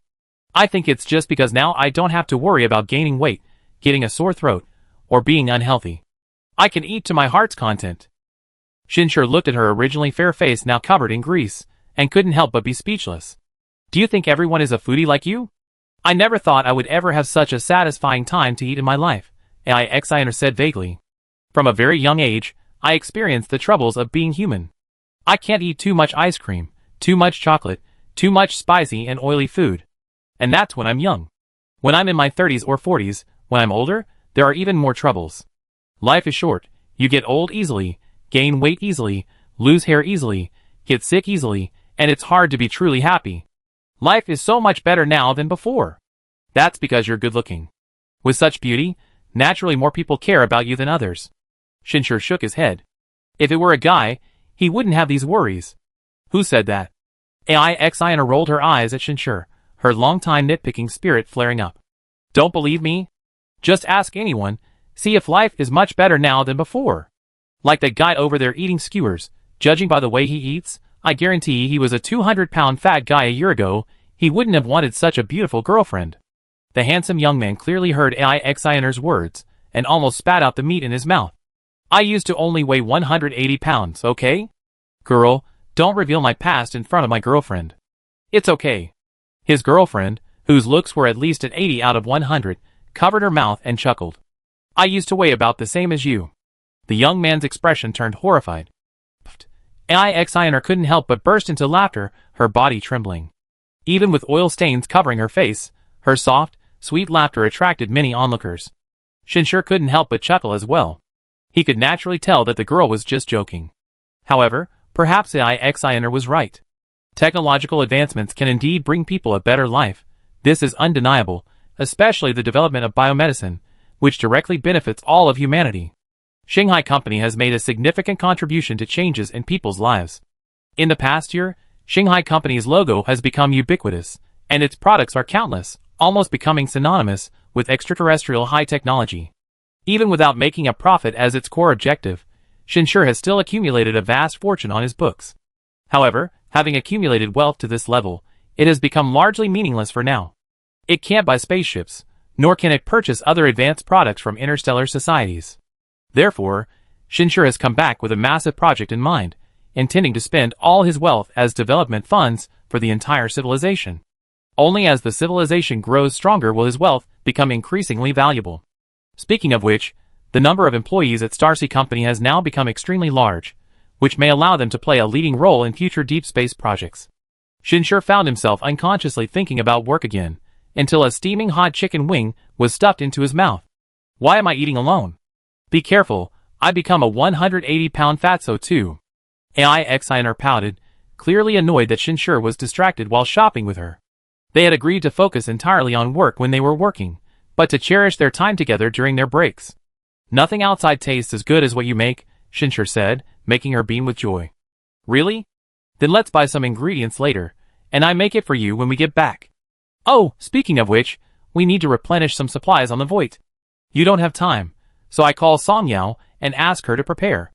[SPEAKER 1] "I think it's just because now I don't have to worry about gaining weight, getting a sore throat, or being unhealthy. I can eat to my heart's content." Shinshur looked at her originally fair face now covered in grease, and couldn't help but be speechless. "Do you think everyone is a foodie like you?" "I never thought I would ever have such a satisfying time to eat in my life," AIXINer said vaguely. "From a very young age, I experienced the troubles of being human. I can't eat too much ice cream, too much chocolate, too much spicy and oily food. And that's when I'm young. When I'm in my 30s or 40s, when I'm older, there are even more troubles. Life is short. You get old easily, gain weight easily, lose hair easily, get sick easily, and it's hard to be truly happy. Life is so much better now than before. That's because you're good looking. With such beauty, naturally more people care about you than others. Shinshir shook his head. If it were a guy, he wouldn't have these worries. Who said that? AIXINA rolled her eyes at Shinshir, her long-time nitpicking spirit flaring up. Don't believe me? Just ask anyone, see if life is much better now than before. Like that guy over there eating skewers, judging by the way he eats, I guarantee he was a 200-pound fat guy a year ago, he wouldn't have wanted such a beautiful girlfriend. The handsome young man clearly heard AIXINA's words, and almost spat out the meat in his mouth. I used to only weigh 180 pounds, okay? Girl, don't reveal my past in front of my girlfriend. It's okay. His girlfriend, whose looks were at least an 80 out of 100, covered her mouth and chuckled. I used to weigh about the same as you. The young man's expression turned horrified. AIXINA couldn't help but burst into laughter, her body trembling. Even with oil stains covering her face, her soft, sweet laughter attracted many onlookers. Shinshir couldn't help but chuckle as well. He could naturally tell that the girl was just joking. However, perhaps AIXINA was right. Technological advancements can indeed bring people a better life. This is undeniable, especially the development of biomedicine, which directly benefits all of humanity. Shanghai Company has made a significant contribution to changes in people's lives. In the past year, Shanghai Company's logo has become ubiquitous, and its products are countless, almost becoming synonymous with extraterrestrial high technology. Even without making a profit as its core objective, Shinshir has still accumulated a vast fortune on his books. However, having accumulated wealth to this level, it has become largely meaningless for now. It can't buy spaceships, nor can it purchase other advanced products from interstellar societies. Therefore, Shinshir has come back with a massive project in mind, intending to spend all his wealth as development funds for the entire civilization. Only as the civilization grows stronger will his wealth become increasingly valuable. Speaking of which, the number of employees at Starsea Company has now become extremely large, which may allow them to play a leading role in future deep space projects. Shinshir found himself unconsciously thinking about work again, until a steaming hot chicken wing was stuffed into his mouth. Why am I eating alone? Be careful, I become a 180-pound fatso too. AIXINA pouted, clearly annoyed that Shinshir was distracted while shopping with her. They had agreed to focus entirely on work when they were working, but to cherish their time together during their breaks. Nothing outside tastes as good as what you make, Shinshir said, making her beam with joy. Really? Then let's buy some ingredients later, and I make it for you when we get back. Oh, speaking of which, we need to replenish some supplies on the Void. You don't have time, so I call Songyao and ask her to prepare.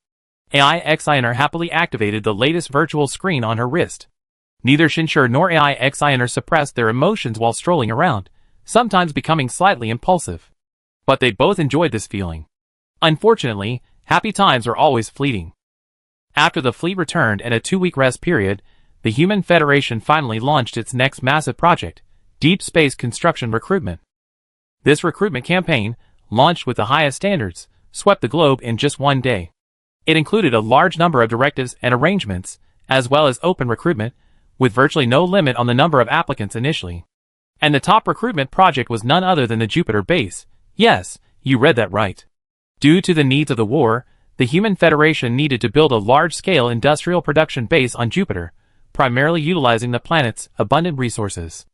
[SPEAKER 1] AIXINA happily activated the latest virtual screen on her wrist. Neither Shinshir nor AIXINA suppressed their emotions while strolling around, sometimes becoming slightly impulsive. But they both enjoyed this feeling. Unfortunately, happy times are always fleeting. After the fleet returned and a 2-week rest period, the Human Federation finally launched its next massive project, Deep Space Construction Recruitment. This recruitment campaign, launched with the highest standards, swept the globe in just one day. It included a large number of directives and arrangements, as well as open recruitment, with virtually no limit on the number of applicants initially. And the top recruitment project was none other than the Jupiter base. Yes, you read that right. Due to the needs of the war, the Human Federation needed to build a large-scale industrial production base on Jupiter, primarily utilizing the planet's abundant resources.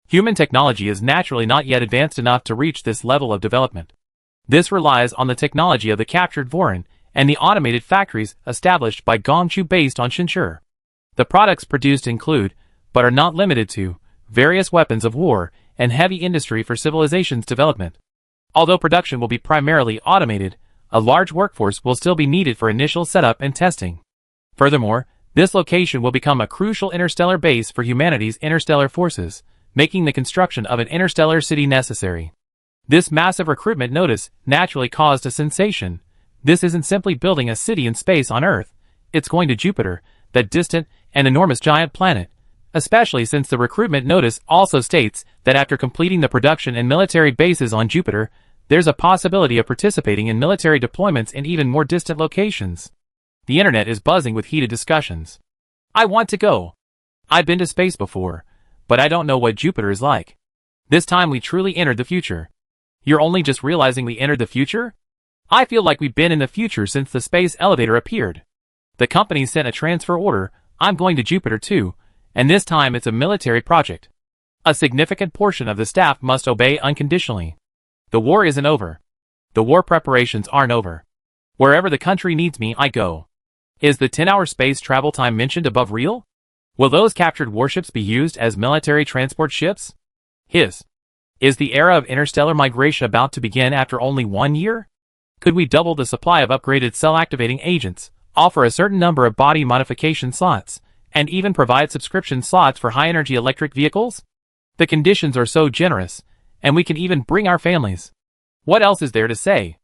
[SPEAKER 1] Human technology is naturally not yet advanced enough to reach this level of development. This relies on the technology of the captured Vorin and the automated factories established by Gongchu based on Shinshir. The products produced include, but are not limited to, various weapons of war and heavy industry for civilization's development. Although production will be primarily automated, a large workforce will still be needed for initial setup and testing. Furthermore, this location will become a crucial interstellar base for humanity's interstellar forces, making the construction of an interstellar city necessary. This massive recruitment notice naturally caused a sensation. This isn't simply building a city in space on Earth, it's going to Jupiter, that distant and enormous giant planet, especially since the recruitment notice also states that after completing the production and military bases on Jupiter, there's a possibility of participating in military deployments in even more distant locations. The internet is buzzing with heated discussions. I want to go. I've been to space before, but I don't know what Jupiter is like. This time we truly entered the future. You're only just realizing we entered the future? I feel like we've been in the future since the space elevator appeared. The company sent a transfer order. I'm going to Jupiter too, and this time it's a military project. A significant portion of the staff must obey unconditionally. The war isn't over. The war preparations aren't over. Wherever the country needs me, I go. Is the 10-hour space travel time mentioned above real? Will those captured warships be used as military transport ships? Is the era of interstellar migration about to begin after only 1 year? Could we double the supply of upgraded cell-activating agents, offer a certain number of body modification slots, and even provide subscription slots for high-energy electric vehicles? The conditions are so generous, and we can even bring our families. What else is there to say?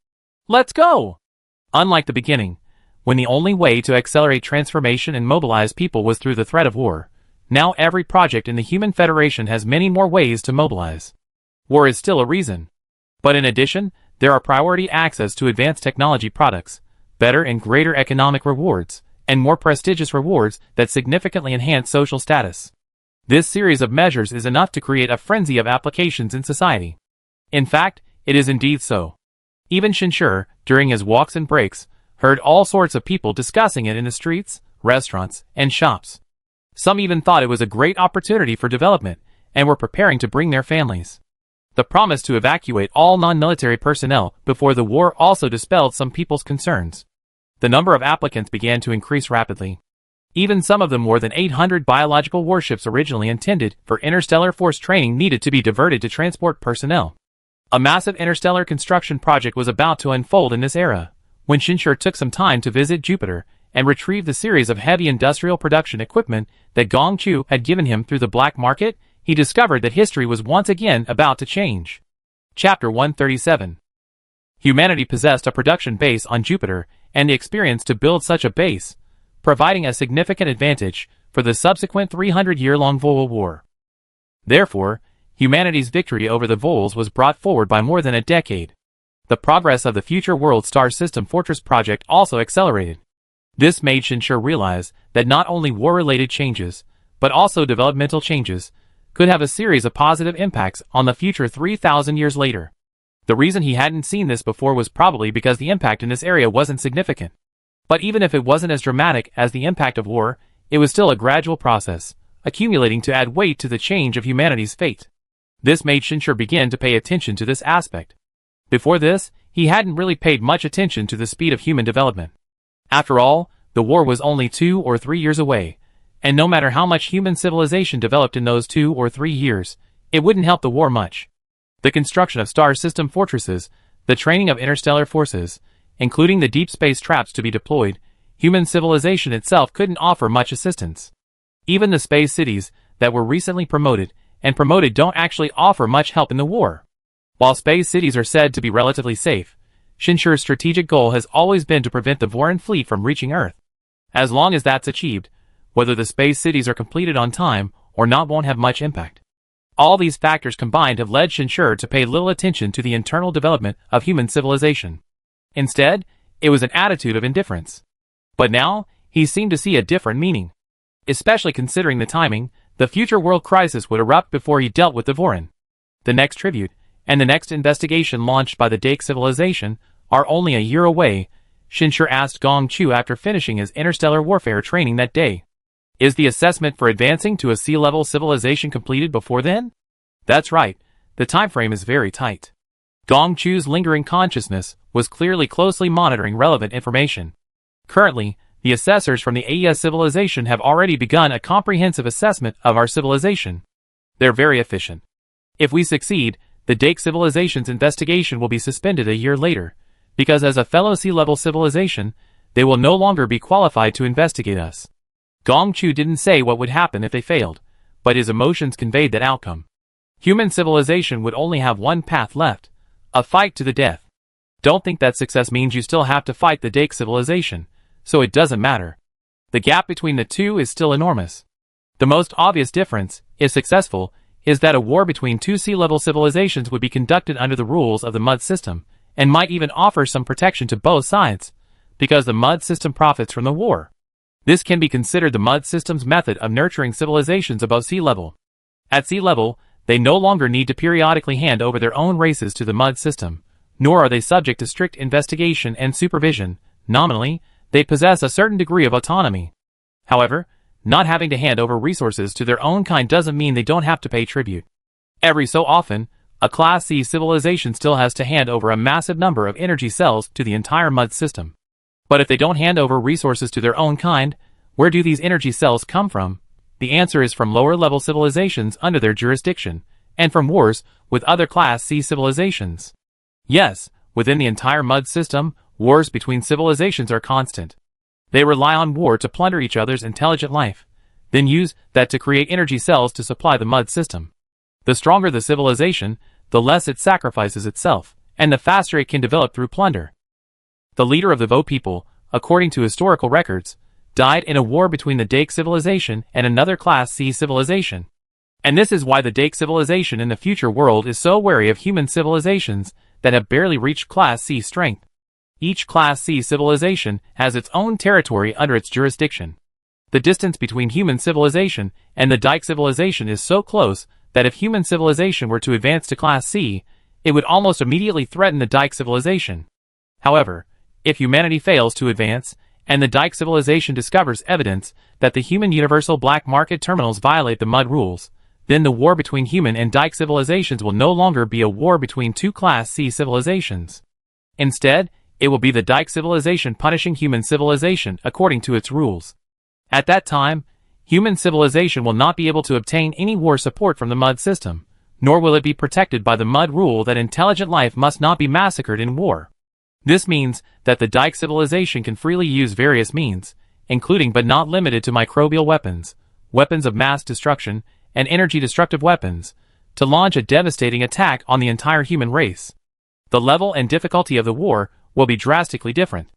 [SPEAKER 1] Let's go! Unlike the beginning, when the only way to accelerate transformation and mobilize people was through the threat of war, now every project in the Human Federation has many more ways to mobilize. War is still a reason. But in addition, there are priority access to advanced technology products, better and greater economic rewards, and more prestigious rewards that significantly enhance social status. This series of measures is enough to create a frenzy of applications in society. In fact, it is indeed so. Even Shinshur, during his walks and breaks, heard all sorts of people discussing it in the streets, restaurants, and shops. Some even thought it was a great opportunity for development, and were preparing to bring their families. The promise to evacuate all non-military personnel before the war also dispelled some people's concerns. The number of applicants began to increase rapidly. Even some of the more than 800 biological warships originally intended for interstellar force training needed to be diverted to transport personnel. A massive interstellar construction project was about to unfold in this era, when Shinshur took some time to visit Jupiter and retrieve the series of heavy industrial production equipment that Gong Chu had given him through the black market. He discovered that history was once again about to change. Chapter 137. Humanity possessed a production base on Jupiter and the experience to build such a base, providing a significant advantage for the subsequent 300-year-long Vol War. Therefore, humanity's victory over the Vols was brought forward by more than a decade. The progress of the future world star system Fortress project also accelerated. This made Shinshur realize that not only war-related changes, but also developmental changes, could have a series of positive impacts on the future 3,000 years later. The reason he hadn't seen this before was probably because the impact in this area wasn't significant. But even if it wasn't as dramatic as the impact of war, it was still a gradual process, accumulating to add weight to the change of humanity's fate. This made Shinshur begin to pay attention to this aspect. Before this, he hadn't really paid much attention to the speed of human development. After all, the war was only 2 or 3 years away, and no matter how much human civilization developed in those 2 or 3 years, it wouldn't help the war much. The construction of star system fortresses, the training of interstellar forces, including the deep space traps to be deployed, human civilization itself couldn't offer much assistance. Even the space cities that were recently promoted don't actually offer much help in the war. While space cities are said to be relatively safe, Shinshur's strategic goal has always been to prevent the Voran fleet from reaching Earth. As long as that's achieved, whether the space cities are completed on time or not won't have much impact. All these factors combined have led Shinshur to pay little attention to the internal development of human civilization. Instead, it was an attitude of indifference. But now, he seemed to see a different meaning. Especially considering the timing, the future world crisis would erupt before he dealt with the Voran. The next tribute, and the next investigation launched by the Dake civilization, are only a year away. Shinshur asked Gong Chu after finishing his interstellar warfare training that day. Is the assessment for advancing to a sea-level civilization completed before then? That's right, the time frame is very tight. Gong Chu's lingering consciousness was clearly closely monitoring relevant information. Currently, the assessors from the AES civilization have already begun a comprehensive assessment of our civilization. They're very efficient. If we succeed, the Dake civilization's investigation will be suspended a year later, because as a fellow sea-level civilization, they will no longer be qualified to investigate us. Gong Chu didn't say what would happen if they failed, but his emotions conveyed that outcome. Human civilization would only have one path left, a fight to the death. Don't think that success means you still have to fight the Dake civilization, so it doesn't matter. The gap between the two is still enormous. The most obvious difference, if successful, is that a war between two sea-level civilizations would be conducted under the rules of the Mud system, and might even offer some protection to both sides, because the Mud system profits from the war. This can be considered the mud system's method of nurturing civilizations above sea level. At sea level, they no longer need to periodically hand over their own races to the mud system, nor are they subject to strict investigation and supervision. Nominally, they possess a certain degree of autonomy. However, not having to hand over resources to their own kind doesn't mean they don't have to pay tribute. Every so often, a Class C civilization still has to hand over a massive number of energy cells to the entire mud system. But if they don't hand over resources to their own kind, where do these energy cells come from? The answer is from lower-level civilizations under their jurisdiction, and from wars with other Class C civilizations. Yes, within the entire mud system, wars between civilizations are constant. They rely on war to plunder each other's intelligent life, then use that to create energy cells to supply the mud system. The stronger the civilization, the less it sacrifices itself, and the faster it can develop through plunder. The leader of the Vo people, according to historical records, died in a war between the Dake civilization and another Class C civilization. And this is why the Dake civilization in the future world is so wary of human civilizations that have barely reached Class C strength. Each Class C civilization has its own territory under its jurisdiction. The distance between human civilization and the Dike civilization is so close that if human civilization were to advance to Class C, it would almost immediately threaten the Dike civilization. However, if humanity fails to advance, and the Dike civilization discovers evidence that the human universal black market terminals violate the mud rules, then the war between human and Dike civilizations will no longer be a war between two Class C civilizations. Instead, it will be the Dike civilization punishing human civilization according to its rules. At that time, human civilization will not be able to obtain any war support from the mud system, nor will it be protected by the mud rule that intelligent life must not be massacred in war. This means that the Dike civilization can freely use various means, including but not limited to microbial weapons, weapons of mass destruction, and energy-destructive weapons, to launch a devastating attack on the entire human race. The level and difficulty of the war will be drastically different.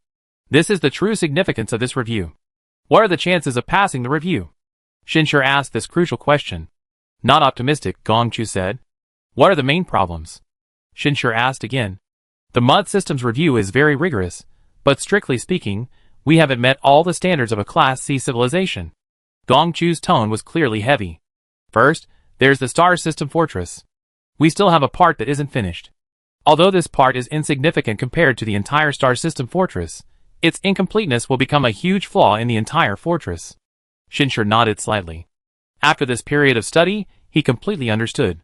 [SPEAKER 1] This is the true significance of this review. What are the chances of passing the review? Shinshur asked this crucial question. Not optimistic, Gongchu said. What are the main problems? Shinshur asked again. The mud system's review is very rigorous, but strictly speaking, we haven't met all the standards of a Class C civilization. Gongchu's tone was clearly heavy. First, there's the star system fortress. We still have a part that isn't finished. Although this part is insignificant compared to the entire star system fortress, its incompleteness will become a huge flaw in the entire fortress. Shinshur nodded slightly. After this period of study, he completely understood.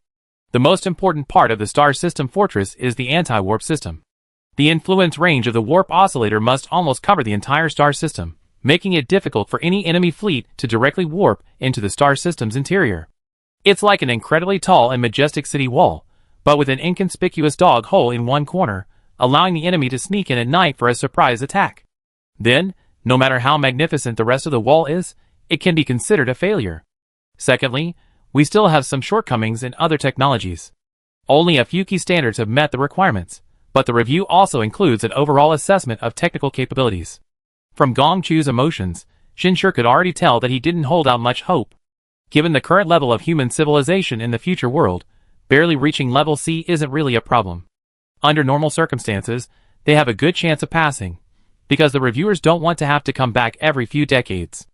[SPEAKER 1] The most important part of the star system fortress is the anti-warp system. The influence range of the warp oscillator must almost cover the entire star system, making it difficult for any enemy fleet to directly warp into the star system's interior. It's like an incredibly tall and majestic city wall, but with an inconspicuous dog hole in one corner, allowing the enemy to sneak in at night for a surprise attack. Then, no matter how magnificent the rest of the wall is, it can be considered a failure. Secondly, we still have some shortcomings in other technologies. Only a few key standards have met the requirements, but the review also includes an overall assessment of technical capabilities. From Gongchu's emotions, Shinshur could already tell that he didn't hold out much hope. Given the current level of human civilization in the future world, barely reaching level C isn't really a problem. Under normal circumstances, they have a good chance of passing, because the reviewers don't want to have to come back every few decades.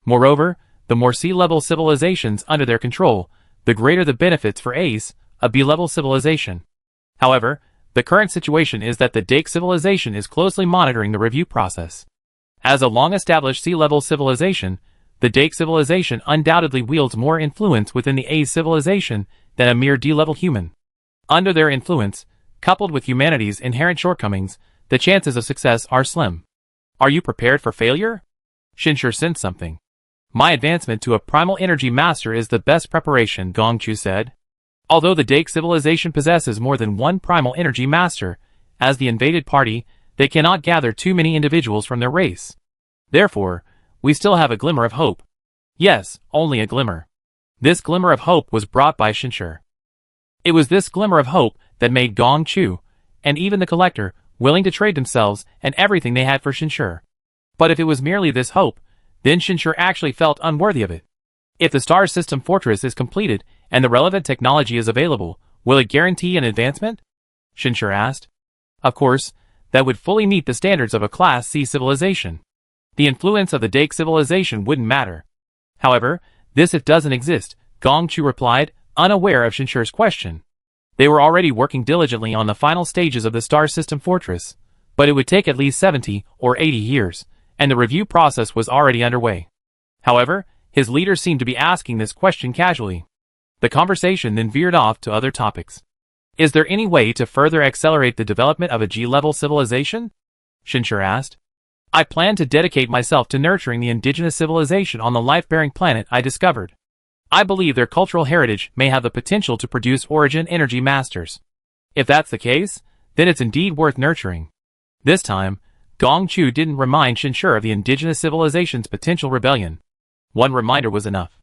[SPEAKER 1] Moreover, the more C-level civilizations under their control, the greater the benefits for ACE, a B-level civilization. However, the current situation is that the Dake civilization is closely monitoring the review process. As a long-established C-level civilization, the Dake civilization undoubtedly wields more influence within the ACE civilization than a mere D-level human. Under their influence, coupled with humanity's inherent shortcomings, the chances of success are slim. Are you prepared for failure? Shinshur sensed something. My advancement to a primal energy master is the best preparation, Gongchu said. Although the Dake civilization possesses more than one primal energy master, as the invaded party, they cannot gather too many individuals from their race. Therefore, we still have a glimmer of hope. Yes, only a glimmer. This glimmer of hope was brought by Shinshur. It was this glimmer of hope that made Gongchu, and even the collector, willing to trade themselves and everything they had for Shinshur. But if it was merely this hope, then Shinshur actually felt unworthy of it. If the star system fortress is completed and the relevant technology is available, will it guarantee an advancement? Shinshur asked. Of course, that would fully meet the standards of a Class C civilization. The influence of the Dake civilization wouldn't matter. However, this it doesn't exist, Gong Chu replied, unaware of Shinshir's question. They were already working diligently on the final stages of the star system fortress, but it would take at least 70 or 80 years, and the review process was already underway. However, his leader seemed to be asking this question casually. The conversation then veered off to other topics. Is there any way to further accelerate the development of a G-level civilization? Shinshir asked. I plan to dedicate myself to nurturing the indigenous civilization on the life-bearing planet I discovered. I believe their cultural heritage may have the potential to produce origin energy masters. If that's the case, then it's indeed worth nurturing. This time, Gong Chu didn't remind Shinshir of the indigenous civilization's potential rebellion. One reminder was enough.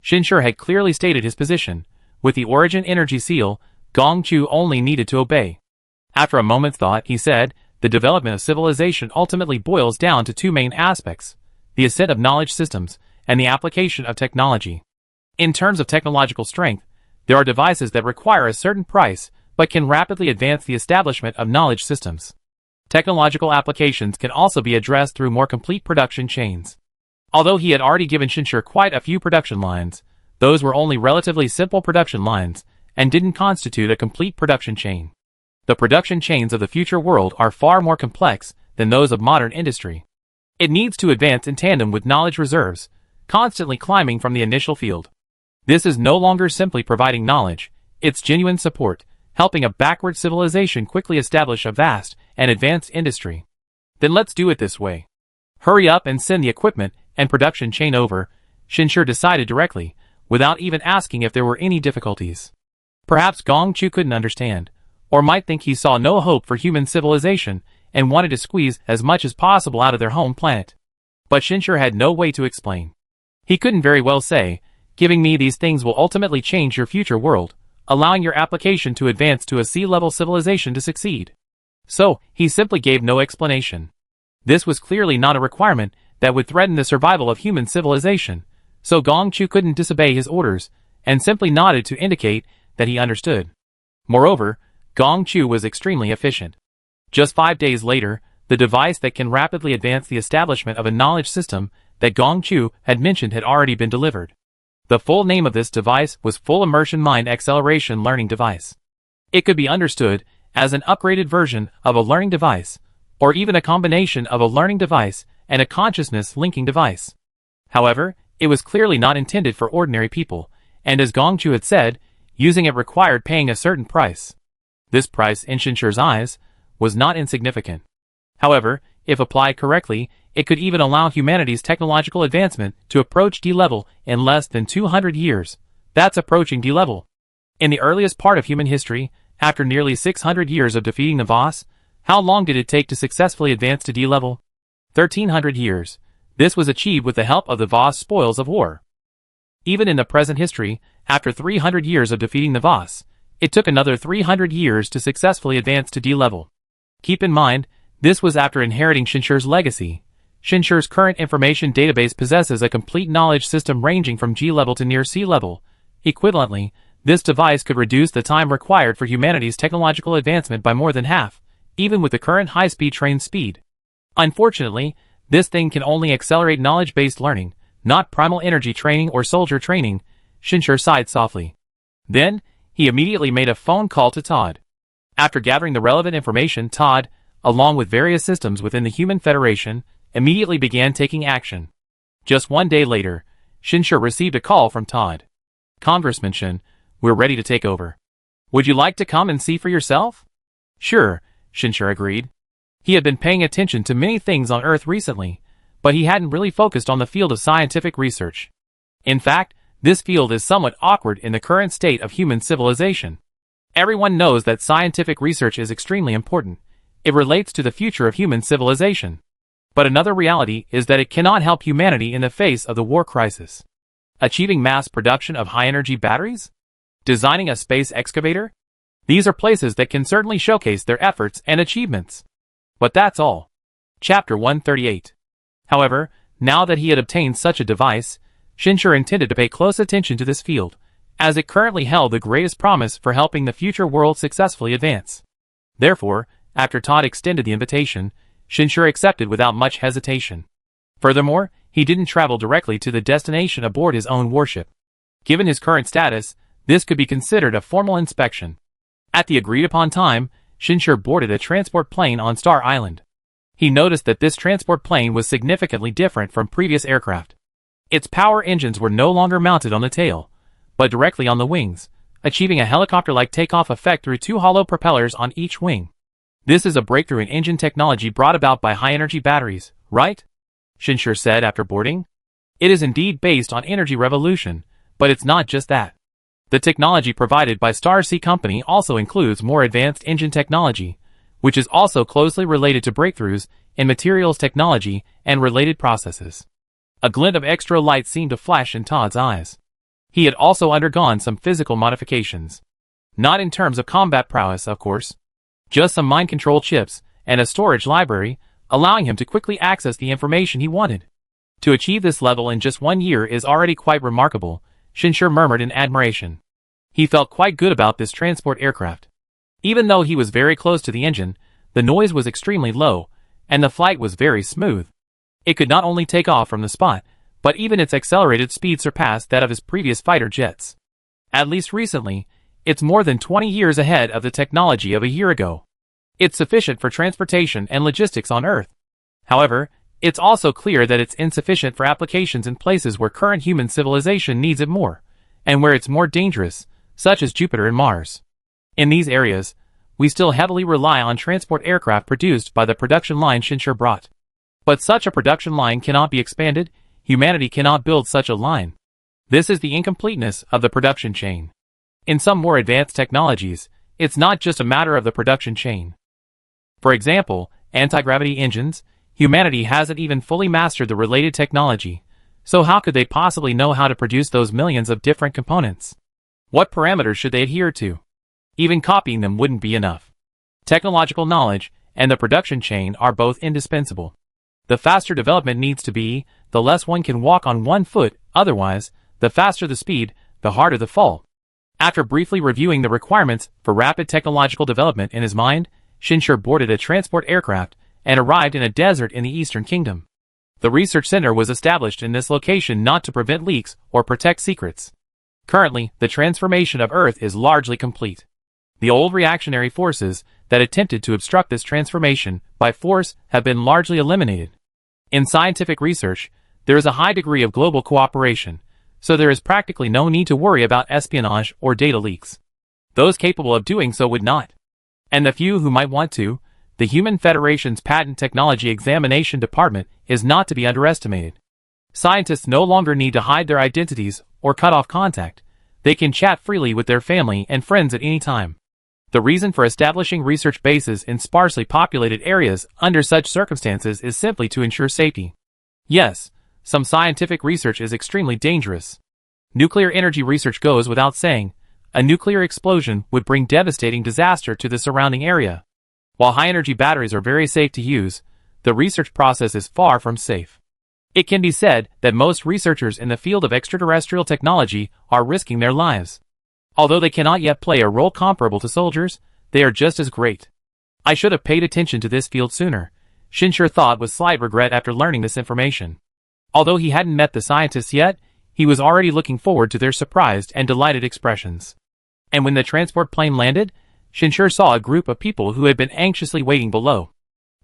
[SPEAKER 1] Shinshir had clearly stated his position. With the origin energy seal, Gong Chu only needed to obey. After a moment's thought, he said, the development of civilization ultimately boils down to two main aspects: the ascent of knowledge systems and the application of technology. In terms of technological strength, there are devices that require a certain price but can rapidly advance the establishment of knowledge systems. Technological applications can also be addressed through more complete production chains. Although he had already given Shinshir quite a few production lines, those were only relatively simple production lines and didn't constitute a complete production chain. The production chains of the future world are far more complex than those of modern industry. It needs to advance in tandem with knowledge reserves, constantly climbing from the initial field. This is no longer simply providing knowledge, it's genuine support, helping a backward civilization quickly establish a vast and advanced industry. Then let's do it this way. Hurry up and send the equipment and production chain over, Shinshir decided directly, without even asking if there were any difficulties. Perhaps Gong Chu couldn't understand, or might think he saw no hope for human civilization and wanted to squeeze as much as possible out of their home planet. But Shinshir had no way to explain. He couldn't very well say, giving me these things will ultimately change your future world, allowing your application to advance to a sea-level civilization to succeed. So, he simply gave no explanation. This was clearly not a requirement that would threaten the survival of human civilization, so Gong Chu couldn't disobey his orders, and simply nodded to indicate that he understood. Moreover, Gong Chu was extremely efficient. Just 5 days later, the device that can rapidly advance the establishment of a knowledge system that Gong Chu had mentioned had already been delivered. The full name of this device was Full Immersion Mind Acceleration Learning Device. It could be understood as an upgraded version of a learning device, or even a combination of a learning device and a consciousness linking device. However, it was clearly not intended for ordinary people, and as Gong Chu had said, using it required paying a certain price. This price, in Shinshir's eyes, was not insignificant. However, if applied correctly, it could even allow humanity's technological advancement to approach D-level in less than 200 years. That's approaching D-level. In the earliest part of human history, after nearly 600 years of defeating the Voss, how long did it take to successfully advance to D-level? 1,300 years. This was achieved with the help of the Voss spoils of war. Even in the present history, after 300 years of defeating the Voss, it took another 300 years to successfully advance to D-level. Keep in mind, this was after inheriting Shinshir's legacy. Shinshir's current information database possesses a complete knowledge system ranging from G-level to near C-level. Equivalently, this device could reduce the time required for humanity's technological advancement by more than half, even with the current high-speed train speed. Unfortunately, this thing can only accelerate knowledge-based learning, not primal energy training or soldier training, Shinshir sighed softly. Then, he immediately made a phone call to Todd. After gathering the relevant information, Todd, along with various systems within the Human Federation, immediately began taking action. Just 1 day later, Shinshir received a call from Todd. Congressman Shin, we're ready to take over. Would you like to come and see for yourself? Sure, Shinshir agreed. He had been paying attention to many things on Earth recently, but he hadn't really focused on the field of scientific research. In fact, this field is somewhat awkward in the current state of human civilization. Everyone knows that scientific research is extremely important. It relates to the future of human civilization. But another reality is that it cannot help humanity in the face of the war crisis. Achieving mass production of high-energy batteries? Designing a space excavator? These are places that can certainly showcase their efforts and achievements. But that's all. Chapter 138. However, now that he had obtained such a device, Shinshir intended to pay close attention to this field, as it currently held the greatest promise for helping the future world successfully advance. Therefore, after Todd extended the invitation, Shinshir accepted without much hesitation. Furthermore, he didn't travel directly to the destination aboard his own warship. Given his current status, this could be considered a formal inspection. At the agreed-upon time, Shinshur boarded a transport plane on Star Island. He noticed that this transport plane was significantly different from previous aircraft. Its power engines were no longer mounted on the tail, but directly on the wings, achieving a helicopter-like takeoff effect through two hollow propellers on each wing. This is a breakthrough in engine technology brought about by high-energy batteries, right? Shinshur said after boarding. It is indeed based on energy revolution, but it's not just that. The technology provided by Star Sea Company also includes more advanced engine technology, which is also closely related to breakthroughs in materials technology and related processes. A glint of extra light seemed to flash in Todd's eyes. He had also undergone some physical modifications. Not in terms of combat prowess, of course. Just some mind control chips and a storage library, allowing him to quickly access the information he wanted. To achieve this level in just 1 year is already quite remarkable, Shinshur murmured in admiration. He felt quite good about this transport aircraft. Even though he was very close to the engine, the noise was extremely low, and the flight was very smooth. It could not only take off from the spot, but even its accelerated speed surpassed that of his previous fighter jets. At least recently, it's more than 20 years ahead of the technology of a year ago. It's sufficient for transportation and logistics on Earth. However, it's also clear that it's insufficient for applications in places where current human civilization needs it more, and where it's more dangerous, such as Jupiter and Mars. In these areas, we still heavily rely on transport aircraft produced by the production line Shinshur brought. But such a production line cannot be expanded. Humanity cannot build such a line. This is the incompleteness of the production chain. In some more advanced technologies, it's not just a matter of the production chain. For example, anti-gravity engines, humanity hasn't even fully mastered the related technology, so how could they possibly know how to produce those millions of different components? What parameters should they adhere to? Even copying them wouldn't be enough. Technological knowledge and the production chain are both indispensable. The faster development needs to be, the less one can walk on one foot, otherwise, the faster the speed, the harder the fall. After briefly reviewing the requirements for rapid technological development in his mind, Shinshur boarded a transport aircraft and arrived in a desert in the Eastern Kingdom. The research center was established in this location not to prevent leaks or protect secrets. Currently, the transformation of Earth is largely complete. The old reactionary forces that attempted to obstruct this transformation by force have been largely eliminated. In scientific research, there is a high degree of global cooperation, so there is practically no need to worry about espionage or data leaks. Those capable of doing so would not. And the few who might want to, the Human Federation's Patent Technology Examination Department is not to be underestimated. Scientists no longer need to hide their identities or cut off contact. They can chat freely with their family and friends at any time. The reason for establishing research bases in sparsely populated areas under such circumstances is simply to ensure safety. Yes, some scientific research is extremely dangerous. Nuclear energy research goes without saying. A nuclear explosion would bring devastating disaster to the surrounding area. While high-energy batteries are very safe to use, the research process is far from safe. It can be said that most researchers in the field of extraterrestrial technology are risking their lives. Although they cannot yet play a role comparable to soldiers, they are just as great. I should have paid attention to this field sooner, Shinshur thought with slight regret after learning this information. Although he hadn't met the scientists yet, he was already looking forward to their surprised and delighted expressions. And when the transport plane landed, Shinshur saw a group of people who had been anxiously waiting below.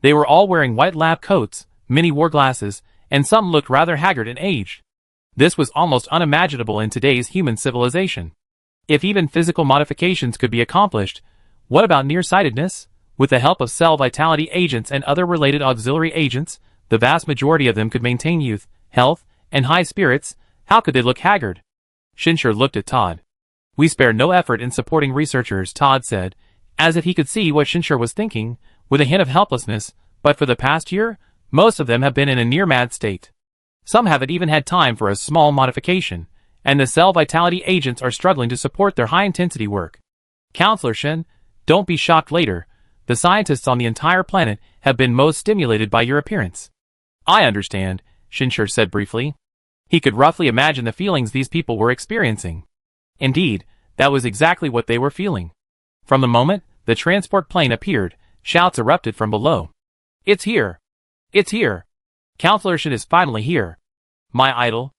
[SPEAKER 1] They were all wearing white lab coats, many wore glasses, and some looked rather haggard and aged. This was almost unimaginable in today's human civilization. If even physical modifications could be accomplished, what about nearsightedness? With the help of cell vitality agents and other related auxiliary agents, the vast majority of them could maintain youth, health, and high spirits. How could they look haggard? Shinshur looked at Todd. We spare no effort in supporting researchers, Todd said, as if he could see what Shinshur was thinking, with a hint of helplessness, but for the past year, most of them have been in a near-mad state. Some haven't even had time for a small modification, and the cell vitality agents are struggling to support their high-intensity work. Counselor Shin, don't be shocked later. The scientists on the entire planet have been most stimulated by your appearance. I understand, Shinshur said briefly. He could roughly imagine the feelings these people were experiencing. Indeed, that was exactly what they were feeling. From the moment the transport plane appeared, shouts erupted from below. It's here! It's here! Counselor Shin is finally here. My idol.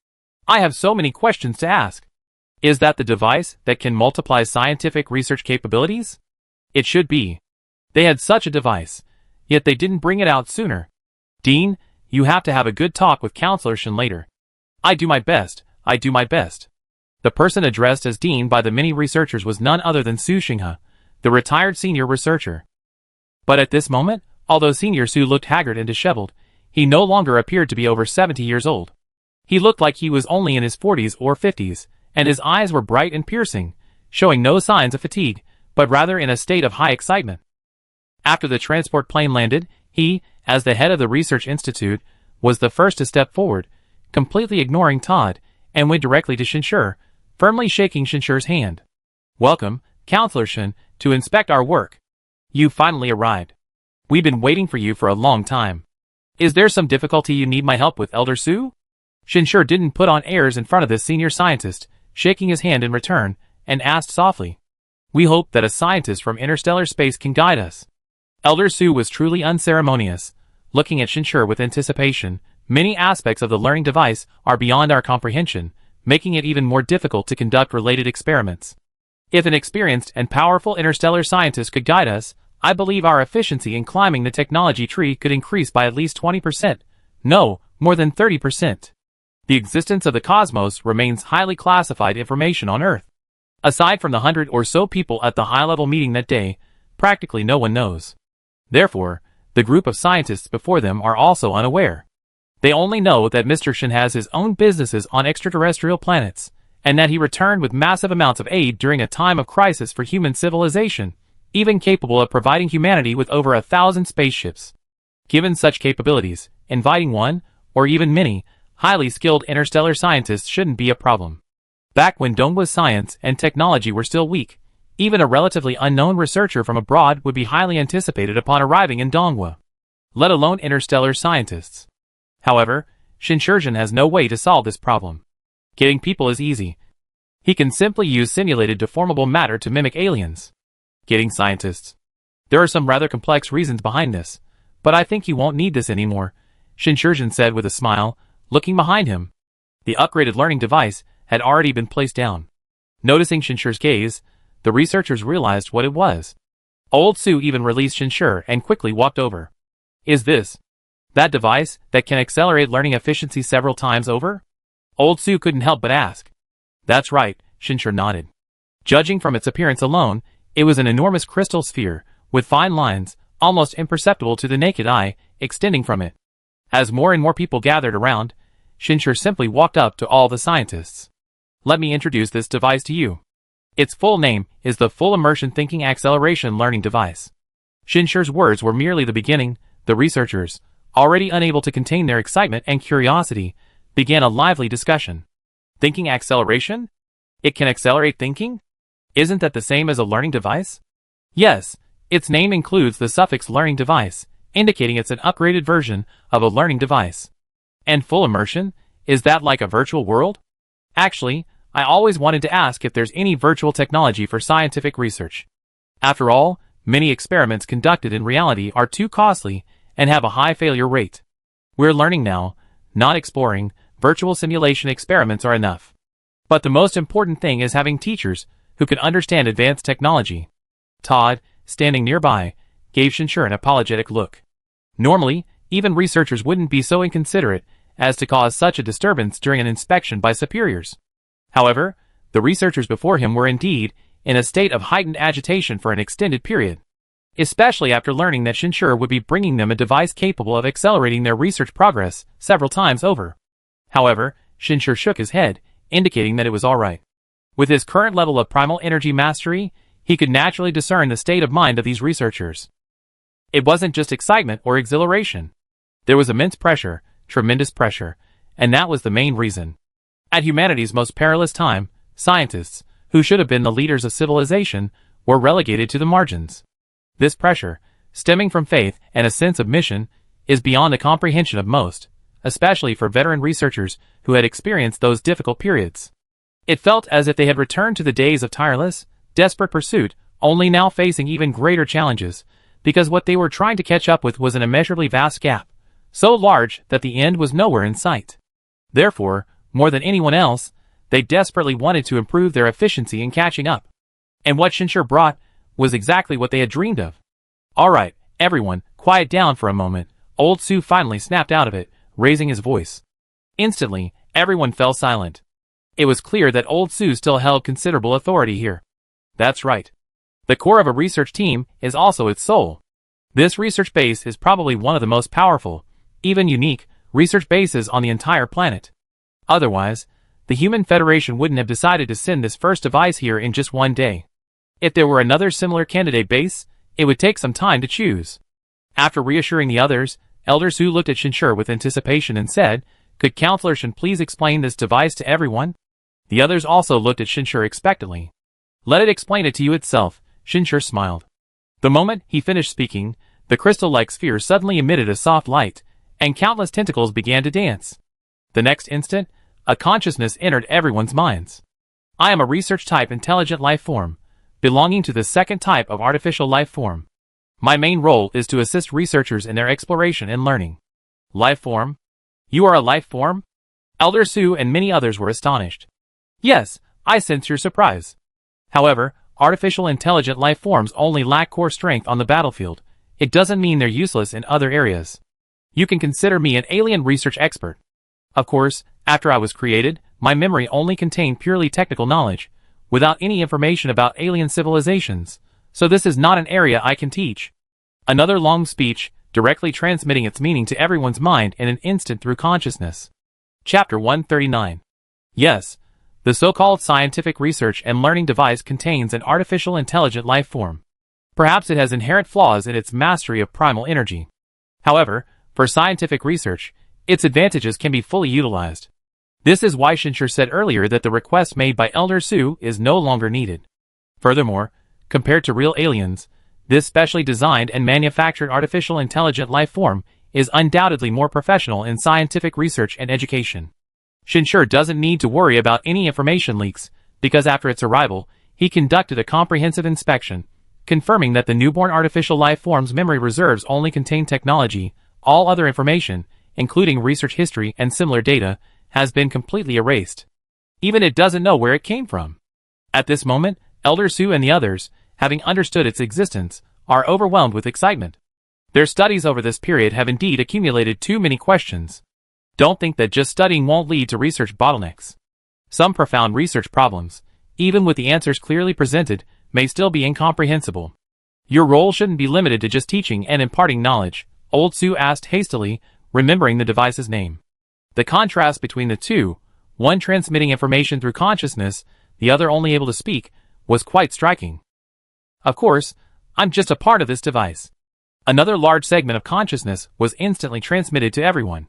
[SPEAKER 1] I have so many questions to ask. Is that the device that can multiply scientific research capabilities? It should be. They had such a device, yet they didn't bring it out sooner. Dean, you have to have a good talk with Counselor Shin later. I do my best. The person addressed as Dean by the many researchers was none other than Su Xinghe, the retired senior researcher. But at this moment, although Senior Su looked haggard and disheveled, he no longer appeared to be over 70 years old. He looked like he was only in his 40s or 50s, and his eyes were bright and piercing, showing no signs of fatigue, but rather in a state of high excitement. After the transport plane landed, he, as the head of the research institute, was the first to step forward, completely ignoring Todd, and went directly to Shinshur, firmly shaking Shinshur's hand. Welcome, Counselor Shin, to inspect our work. You finally arrived. We've been waiting for you for a long time. Is there some difficulty you need my help with, Elder Su? Shinshur didn't put on airs in front of this senior scientist, shaking his hand in return, and asked softly. We hope that a scientist from interstellar space can guide us. Elder Su was truly unceremonious, looking at Shinshur with anticipation. Many aspects of the learning device are beyond our comprehension, making it even more difficult to conduct related experiments. If an experienced and powerful interstellar scientist could guide us, I believe our efficiency in climbing the technology tree could increase by at least 20%. No, more than 30%. The existence of the cosmos remains highly classified information on Earth. Aside from the 100 or so people at the high-level meeting that day, practically no one knows. Therefore, the group of scientists before them are also unaware. They only know that Mr. Shin has his own businesses on extraterrestrial planets, and that he returned with massive amounts of aid during a time of crisis for human civilization, even capable of providing humanity with over 1,000 spaceships. Given such capabilities, inviting one, or even many, highly skilled interstellar scientists shouldn't be a problem. Back when Donghua's science and technology were still weak, even a relatively unknown researcher from abroad would be highly anticipated upon arriving in Donghua, let alone interstellar scientists. However, Shinshurjin has no way to solve this problem. Getting people is easy. He can simply use simulated deformable matter to mimic aliens. Getting scientists. There are some rather complex reasons behind this, but I think he won't need this anymore, Shinshurjin said with a smile, looking behind him. The upgraded learning device had already been placed down. Noticing Shinshur's gaze, the researchers realized what it was. Old Su even released Shinshur and quickly walked over. Is this that device that can accelerate learning efficiency several times over? Old Su couldn't help but ask. That's right, Shinshur nodded. Judging from its appearance alone, it was an enormous crystal sphere, with fine lines, almost imperceptible to the naked eye, extending from it. As more and more people gathered around, Shinshur simply walked up to all the scientists. Let me introduce this device to you. Its full name is the Full Immersion Thinking Acceleration Learning Device. Shinshur's words were merely the beginning. The researchers, already unable to contain their excitement and curiosity, began a lively discussion. Thinking acceleration? It can accelerate thinking? Isn't that the same as a learning device? Yes, its name includes the suffix learning device, indicating it's an upgraded version of a learning device. And full immersion? Is that like a virtual world? Actually, I always wanted to ask if there's any virtual technology for scientific research. After all, many experiments conducted in reality are too costly and have a high failure rate. We're learning now, not exploring. Virtual simulation experiments are enough. But the most important thing is having teachers who can understand advanced technology. Todd, standing nearby, gave Shinshur an apologetic look. Normally, even researchers wouldn't be so inconsiderate as to cause such a disturbance during an inspection by superiors. However, the researchers before him were indeed in a state of heightened agitation for an extended period, especially after learning that Shinshur would be bringing them a device capable of accelerating their research progress several times over. However, Shinshur shook his head, indicating that it was all right. With his current level of primal energy mastery, he could naturally discern the state of mind of these researchers. It wasn't just excitement or exhilaration. There was immense pressure, tremendous pressure, and that was the main reason. At humanity's most perilous time, scientists, who should have been the leaders of civilization, were relegated to the margins. This pressure, stemming from faith and a sense of mission, is beyond the comprehension of most, especially for veteran researchers who had experienced those difficult periods. It felt as if they had returned to the days of tireless, desperate pursuit, only now facing even greater challenges, because what they were trying to catch up with was an immeasurably vast gap, so large that the end was nowhere in sight. Therefore, more than anyone else, they desperately wanted to improve their efficiency in catching up. And what Shinshur brought was exactly what they had dreamed of. "Alright, everyone, quiet down for a moment," Old Su finally snapped out of it, raising his voice. Instantly, everyone fell silent. It was clear that Old Su still held considerable authority here. That's right. The core of a research team is also its soul. This research base is probably one of the most powerful, even unique, research bases on the entire planet. Otherwise, the Human Federation wouldn't have decided to send this first device here in just one day. If there were another similar candidate base, it would take some time to choose. After reassuring the others, Elder Su looked at Shinshur with anticipation and said, "Could Counselor Shin please explain this device to everyone?" The others also looked at Shinshur expectantly. "Let it explain it to you itself," Shinshur smiled. The moment he finished speaking, the crystal-like sphere suddenly emitted a soft light, and countless tentacles began to dance. The next instant, a consciousness entered everyone's minds. "I am a research-type intelligent life form, belonging to the second type of artificial life form. My main role is to assist researchers in their exploration and learning." "Life form? You are a life form?" Elder Su and many others were astonished. "Yes, I sense your surprise. However, artificial intelligent life forms only lack core strength on the battlefield. It doesn't mean they're useless in other areas. You can consider me an alien research expert. Of course, after I was created, my memory only contained purely technical knowledge, without any information about alien civilizations, so this is not an area I can teach." Another long speech, directly transmitting its meaning to everyone's mind in an instant through consciousness. Chapter 139. Yes, the so-called scientific research and learning device contains an artificial intelligent life form. Perhaps it has inherent flaws in its mastery of primal energy. However, for scientific research, its advantages can be fully utilized. This is why Shinshur said earlier that the request made by Elder Su is no longer needed. Furthermore, compared to real aliens, this specially designed and manufactured artificial intelligent life form is undoubtedly more professional in scientific research and education. Shinshur doesn't need to worry about any information leaks, because after its arrival, he conducted a comprehensive inspection, confirming that the newborn artificial life form's memory reserves only contain technology. All other information, including research history and similar data, has been completely erased. Even it doesn't know where it came from. At this moment, Elder Su and the others, having understood its existence, are overwhelmed with excitement. Their studies over this period have indeed accumulated too many questions. Don't think that just studying won't lead to research bottlenecks. Some profound research problems, even with the answers clearly presented, may still be incomprehensible. Your role shouldn't be limited to just teaching and imparting knowledge, Old Su asked hastily, remembering the device's name. The contrast between the two, one transmitting information through consciousness, the other only able to speak, was quite striking. "Of course, I'm just a part of this device." Another large segment of consciousness was instantly transmitted to everyone.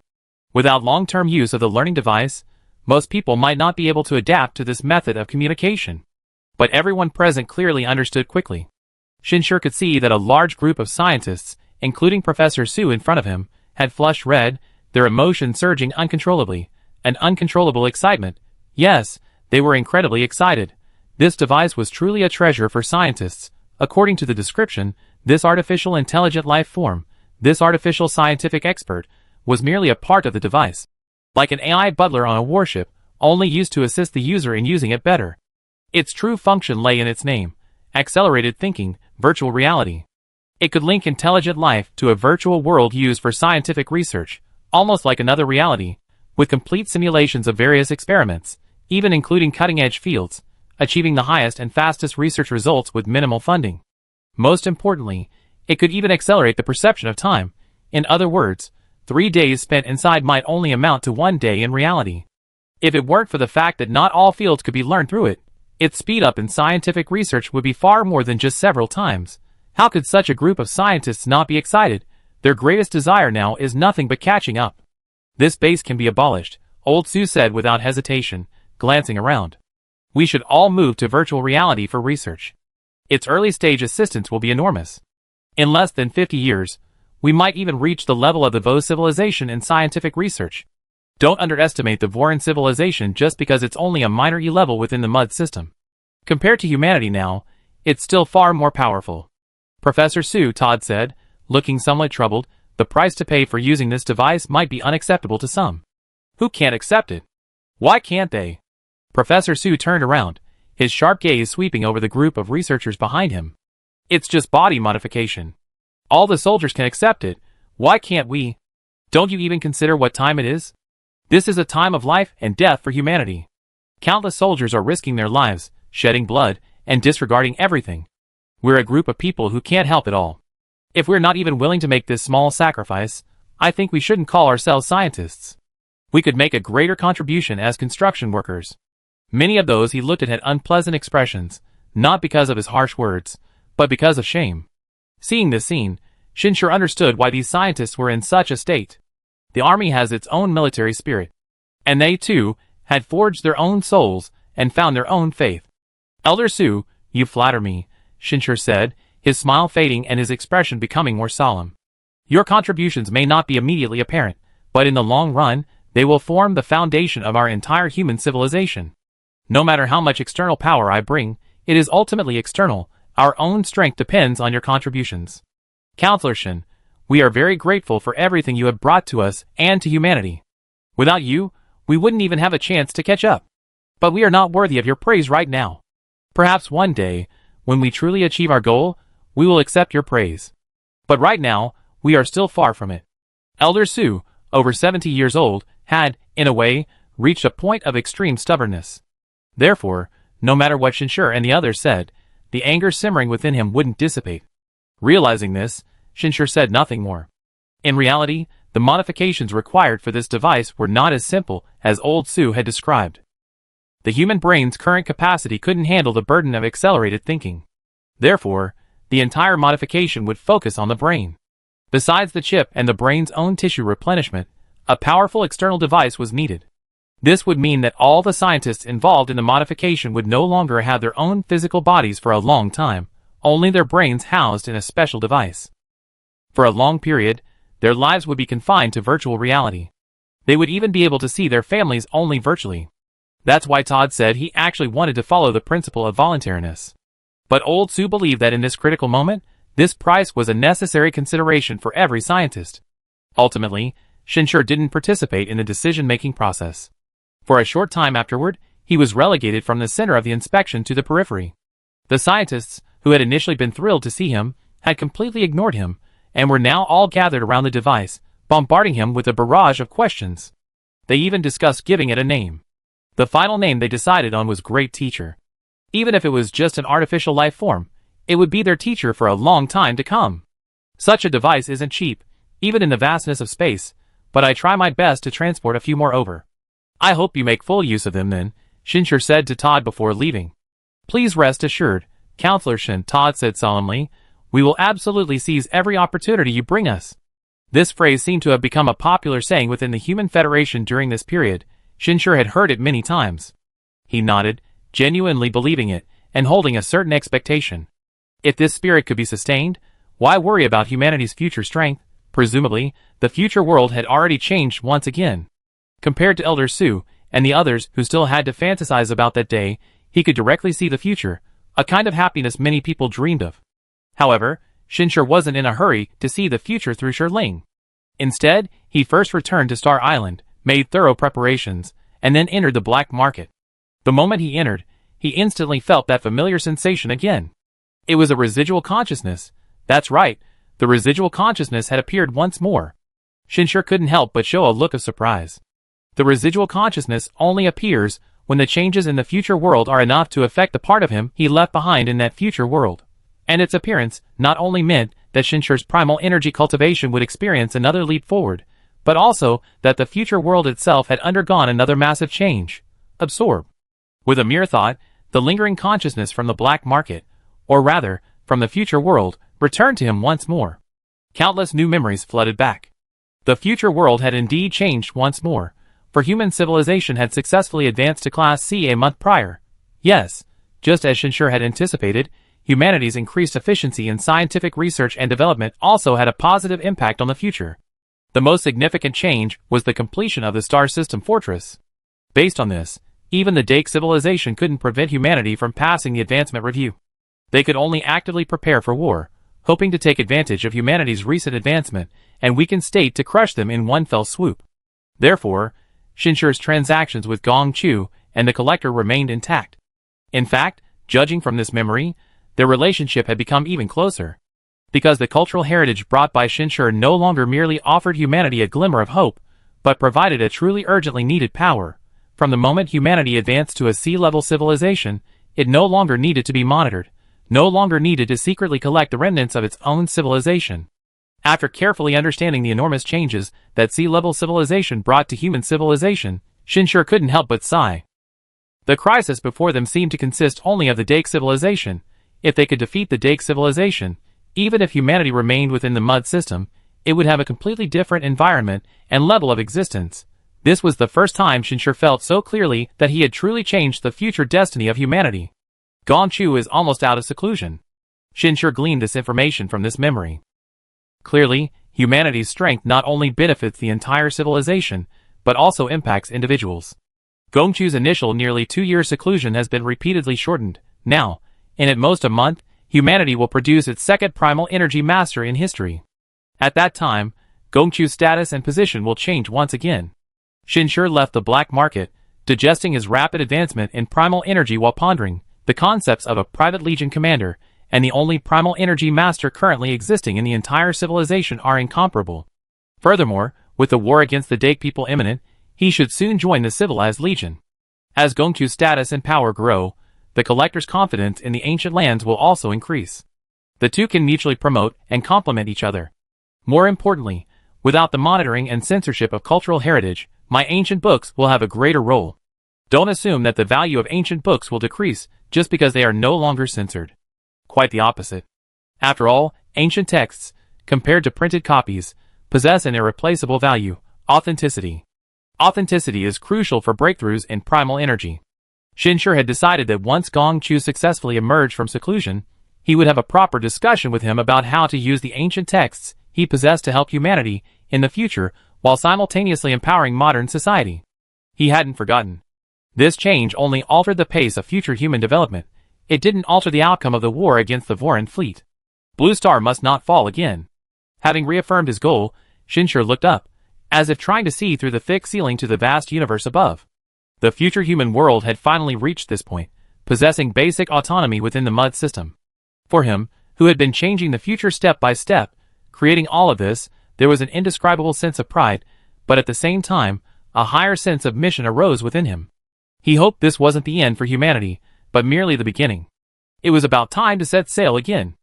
[SPEAKER 1] Without long-term use of the learning device, most people might not be able to adapt to this method of communication. But everyone present clearly understood quickly. Shinshur could see that a large group of scientists, including Professor Su in front of him, had flushed red, their emotions surging uncontrollably, an uncontrollable excitement. Yes, they were incredibly excited. This device was truly a treasure for scientists. According to the description, this artificial intelligent life form, this artificial scientific expert, was merely a part of the device. Like an AI butler on a warship, only used to assist the user in using it better. Its true function lay in its name, accelerated thinking, virtual reality. It could link intelligent life to a virtual world used for scientific research, almost like another reality, with complete simulations of various experiments, even including cutting-edge fields, achieving the highest and fastest research results with minimal funding. Most importantly, it could even accelerate the perception of time. In other words, 3 days spent inside might only amount to 1 day in reality. If it weren't for the fact that not all fields could be learned through it, its speed up in scientific research would be far more than just several times. How could such a group of scientists not be excited? Their greatest desire now is nothing but catching up. This base can be abolished, Old Su said without hesitation, glancing around. We should all move to virtual reality for research. Its early stage assistance will be enormous. In less than 50 years, we might even reach the level of the Vo civilization in scientific research. Don't underestimate the Voran civilization just because it's only a minor E-level within the Mud system. Compared to humanity now, it's still far more powerful. Professor Su, Todd said, looking somewhat troubled, The price to pay for using this device might be unacceptable to some. Who can't accept it? Why can't they? Professor Su turned around, his sharp gaze sweeping over the group of researchers behind him. It's just body modification. All the soldiers can accept it. Why can't we? Don't you even consider what time it is? This is a time of life and death for humanity. Countless soldiers are risking their lives, shedding blood, and disregarding everything. We're a group of people who can't help it all. If we're not even willing to make this small sacrifice, I think we shouldn't call ourselves scientists. We could make a greater contribution as construction workers. Many of those he looked at had unpleasant expressions, not because of his harsh words, but because of shame. Seeing this scene, Shinshur understood why these scientists were in such a state. The army has its own military spirit. And they, too, had forged their own souls and found their own faith. Elder Su, you flatter me, Shinshur said, his smile fading and his expression becoming more solemn. Your contributions may not be immediately apparent, but in the long run, they will form the foundation of our entire human civilization. No matter how much external power I bring, it is ultimately external. Our own strength depends on your contributions. Counselor Shin, we are very grateful for everything you have brought to us and to humanity. Without you, we wouldn't even have a chance to catch up. But we are not worthy of your praise right now. Perhaps one day, when we truly achieve our goal, we will accept your praise. But right now, we are still far from it. Elder Su, over 70 years old, had, in a way, reached a point of extreme stubbornness. Therefore, no matter what Shinshur and the others said, the anger simmering within him wouldn't dissipate. Realizing this, Shinshur said nothing more. In reality, the modifications required for this device were not as simple as old Su had described. The human brain's current capacity couldn't handle the burden of accelerated thinking. Therefore, the entire modification would focus on the brain. Besides the chip and the brain's own tissue replenishment, a powerful external device was needed. This would mean that all the scientists involved in the modification would no longer have their own physical bodies for a long time, only their brains housed in a special device. For a long period, their lives would be confined to virtual reality. They would even be able to see their families only virtually. That's why Todd said he actually wanted to follow the principle of voluntariness. But old Su believed that in this critical moment, this price was a necessary consideration for every scientist. Ultimately, Shinshur didn't participate in the decision-making process. For a short time afterward, he was relegated from the center of the inspection to the periphery. The scientists, who had initially been thrilled to see him, had completely ignored him, and were now all gathered around the device, bombarding him with a barrage of questions. They even discussed giving it a name. The final name they decided on was Great Teacher. Even if it was just an artificial life form, it would be their teacher for a long time to come. Such a device isn't cheap, even in the vastness of space, but I try my best to transport a few more over. I hope you make full use of them then, Shinshur said to Todd before leaving. Please rest assured, Counselor Shin, Todd said solemnly, we will absolutely seize every opportunity you bring us. This phrase seemed to have become a popular saying within the Human Federation during this period. Shinshur had heard it many times. He nodded, genuinely believing it, and holding a certain expectation. If this spirit could be sustained, why worry about humanity's future strength? Presumably, the future world had already changed once again. Compared to Elder Su, and the others who still had to fantasize about that day, he could directly see the future, a kind of happiness many people dreamed of. However, Shinshur wasn't in a hurry to see the future through Shirling. Instead, he first returned to Star Island, made thorough preparations, and then entered the black market. The moment he entered, he instantly felt that familiar sensation again. It was a residual consciousness. That's right, the residual consciousness had appeared once more. Shinshur couldn't help but show a look of surprise. The residual consciousness only appears when the changes in the future world are enough to affect the part of him he left behind in that future world. And its appearance not only meant that Shinshur's primal energy cultivation would experience another leap forward, but also that the future world itself had undergone another massive change. Absorb. With a mere thought, the lingering consciousness from the black market, or rather, from the future world, returned to him once more. Countless new memories flooded back. The future world had indeed changed once more, for human civilization had successfully advanced to Class C a month prior. Yes, just as Shinshur had anticipated, humanity's increased efficiency in scientific research and development also had a positive impact on the future. The most significant change was the completion of the star system fortress. Based on this, even the Dake civilization couldn't prevent humanity from passing the advancement review. They could only actively prepare for war, hoping to take advantage of humanity's recent advancement and weakened state to crush them in one fell swoop. Therefore, Shinshur's transactions with Gong Chu and the Collector remained intact. In fact, judging from this memory, their relationship had become even closer. Because the cultural heritage brought by Shinshur no longer merely offered humanity a glimmer of hope, but provided a truly urgently needed power. From the moment humanity advanced to a sea-level civilization, it no longer needed to be monitored, no longer needed to secretly collect the remnants of its own civilization. After carefully understanding the enormous changes that sea-level civilization brought to human civilization, Shinshur couldn't help but sigh. The crisis before them seemed to consist only of the Dake civilization. If they could defeat the Dake civilization, even if humanity remained within the mud system, it would have a completely different environment and level of existence. This was the first time Shinshur felt so clearly that he had truly changed the future destiny of humanity. Gong Chu is almost out of seclusion. Shinshur gleaned this information from this memory. Clearly, humanity's strength not only benefits the entire civilization, but also impacts individuals. Gong Chu's initial nearly 2-year seclusion has been repeatedly shortened. Now, in at most a month, humanity will produce its second primal energy master in history. At that time, Gong Chu's status and position will change once again. Shinshur left the black market, digesting his rapid advancement in primal energy while pondering the concepts of a private legion commander, and the only primal energy master currently existing in the entire civilization are incomparable. Furthermore, with the war against the Dake people imminent, he should soon join the civilized legion. As Gong Chu's status and power grow, the Collector's confidence in the ancient lands will also increase. The two can mutually promote and complement each other. More importantly, without the monitoring and censorship of cultural heritage, my ancient books will have a greater role. Don't assume that the value of ancient books will decrease just because they are no longer censored. Quite the opposite. After all, ancient texts, compared to printed copies, possess an irreplaceable value: authenticity. Authenticity is crucial for breakthroughs in primal energy. Shinshur had decided that once Gong Chu successfully emerged from seclusion, he would have a proper discussion with him about how to use the ancient texts he possessed to help humanity in the future while simultaneously empowering modern society. He hadn't forgotten. This change only altered the pace of future human development. It didn't alter the outcome of the war against the Voran fleet. Blue Star must not fall again. Having reaffirmed his goal, Shinshur looked up, as if trying to see through the thick ceiling to the vast universe above. The future human world had finally reached this point, possessing basic autonomy within the mud system. For him, who had been changing the future step by step, creating all of this, there was an indescribable sense of pride, but at the same time, a higher sense of mission arose within him. He hoped this wasn't the end for humanity, but merely the beginning. It was about time to set sail again.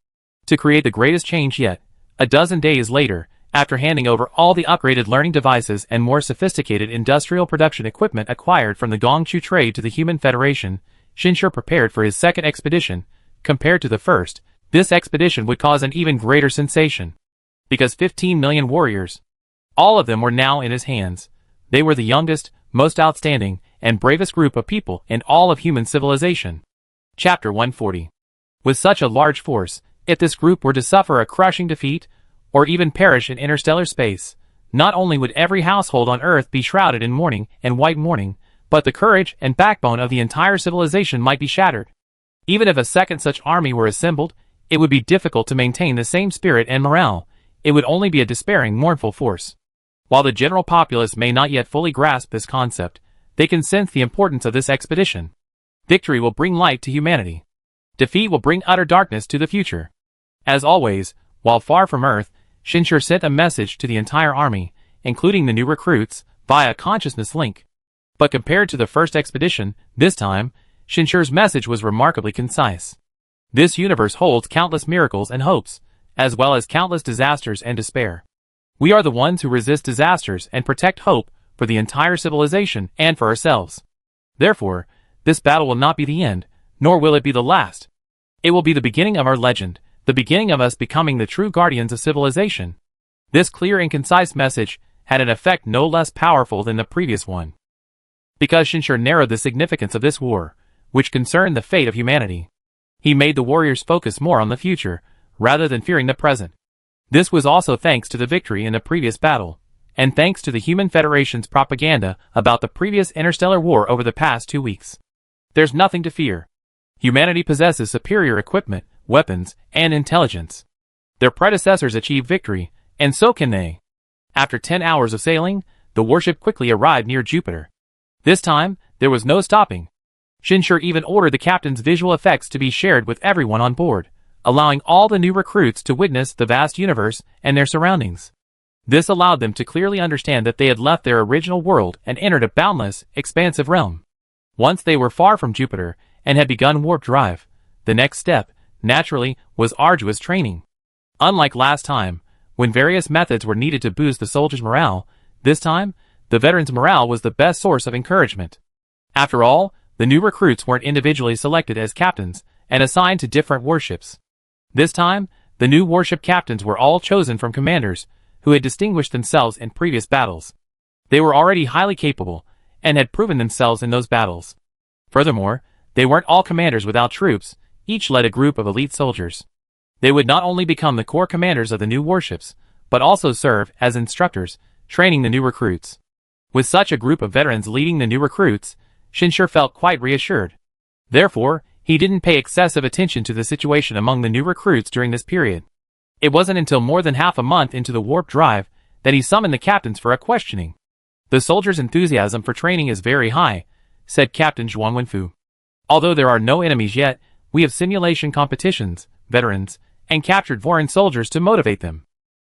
[SPEAKER 1] To create the greatest change yet. A dozen days later, after handing over all the upgraded learning devices and more sophisticated industrial production equipment acquired from the Gong Chu trade to the Human Federation, Shinshur prepared for his second expedition. Compared to the first, this expedition would cause an even greater sensation. Because 15 million warriors, all of them were now in his hands. They were the youngest, most outstanding, and bravest group of people in all of human civilization. Chapter 140. With such a large force, if this group were to suffer a crushing defeat, or even perish in interstellar space, not only would every household on Earth be shrouded in mourning and white mourning, but the courage and backbone of the entire civilization might be shattered. Even if a second such army were assembled, it would be difficult to maintain the same spirit and morale. It would only be a despairing, mournful force. While the general populace may not yet fully grasp this concept, they can sense the importance of this expedition. Victory will bring light to humanity. Defeat will bring utter darkness to the future. As always, while far from Earth, Shinshur sent a message to the entire army, including the new recruits, via consciousness link. But compared to the first expedition, this time, Shinshur's message was remarkably concise. This universe holds countless miracles and hopes, as well as countless disasters and despair. We are the ones who resist disasters and protect hope for the entire civilization and for ourselves. Therefore, this battle will not be the end, nor will it be the last. It will be the beginning of our legend, the beginning of us becoming the true guardians of civilization. This clear and concise message had an effect no less powerful than the previous one. Because Shinshur narrowed the significance of this war, which concerned the fate of humanity. He made the warriors focus more on the future, rather than fearing the present. This was also thanks to the victory in the previous battle, and thanks to the Human Federation's propaganda about the previous interstellar war over the past 2 weeks. There's nothing to fear. Humanity possesses superior equipment, weapons, and intelligence. Their predecessors achieved victory, and so can they. After 10 hours of sailing, the warship quickly arrived near Jupiter. This time, there was no stopping. Shinshur even ordered the captain's visual effects to be shared with everyone on board, allowing all the new recruits to witness the vast universe and their surroundings. This allowed them to clearly understand that they had left their original world and entered a boundless, expansive realm. Once they were far from Jupiter and had begun warp drive, the next step, naturally, was arduous training. Unlike last time, when various methods were needed to boost the soldiers' morale, this time, the veterans' morale was the best source of encouragement. After all, the new recruits weren't individually selected as captains and assigned to different warships. This time, the new warship captains were all chosen from commanders who had distinguished themselves in previous battles. They were already highly capable and had proven themselves in those battles. Furthermore, they weren't all commanders without troops, each led a group of elite soldiers. They would not only become the core commanders of the new warships, but also serve as instructors, training the new recruits. With such a group of veterans leading the new recruits, Shinshur felt quite reassured. Therefore, he didn't pay excessive attention to the situation among the new recruits during this period. It wasn't until more than half a month into the warp drive that he summoned the captains for a questioning. "The soldiers' enthusiasm for training is very high," said Captain Zhuang Wenfu. "Although there are no enemies yet, we have simulation competitions, veterans, and captured foreign soldiers to motivate them.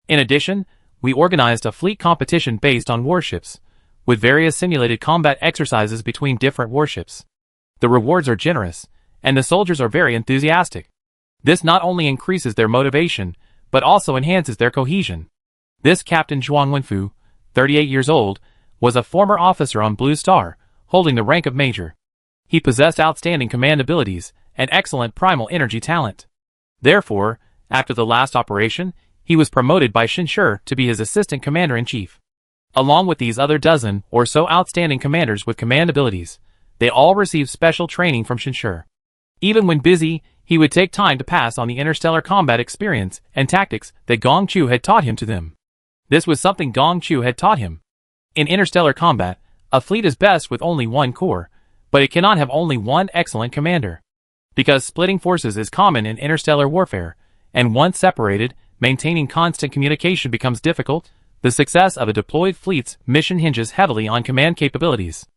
[SPEAKER 1] In addition, we organized a fleet competition based on warships, with various simulated combat exercises between different warships. The rewards are generous, and the soldiers are very enthusiastic. This not only increases their motivation, but also enhances their cohesion." This Captain Zhuang Wenfu, 38 years old, was a former officer on Blue Star, holding the rank of major. He possessed outstanding command abilities and excellent primal energy talent. Therefore, after the last operation, he was promoted by Shinshur to be his assistant commander-in-chief. Along with these other dozen or so outstanding commanders with command abilities, they all received special training from Shinshur. Even when busy, he would take time to pass on the interstellar combat experience and tactics that Gong Chu had taught him to them. This was something Gong Chu had taught him. In interstellar combat, a fleet is best with only one corps, but it cannot have only one excellent commander. Because splitting forces is common in interstellar warfare, and once separated, maintaining constant communication becomes difficult, the success of a deployed fleet's mission hinges heavily on command capabilities.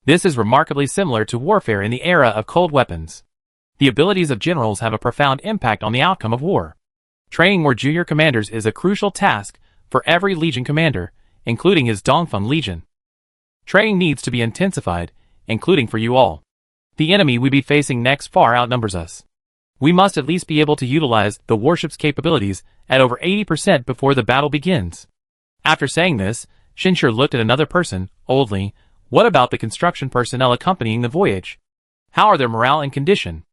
[SPEAKER 1] This is remarkably similar to warfare in the era of cold weapons. The abilities of generals have a profound impact on the outcome of war. Training more junior commanders is a crucial task for every legion commander, including his Dongfeng Legion. Training needs to be intensified, including for you all. The enemy we be facing next far outnumbers us. We must at least be able to utilize the warship's capabilities at over 80% before the battle begins. After saying this, Shinshur looked at another person, Old Li. "What about the construction personnel accompanying the voyage? How are their morale and condition?"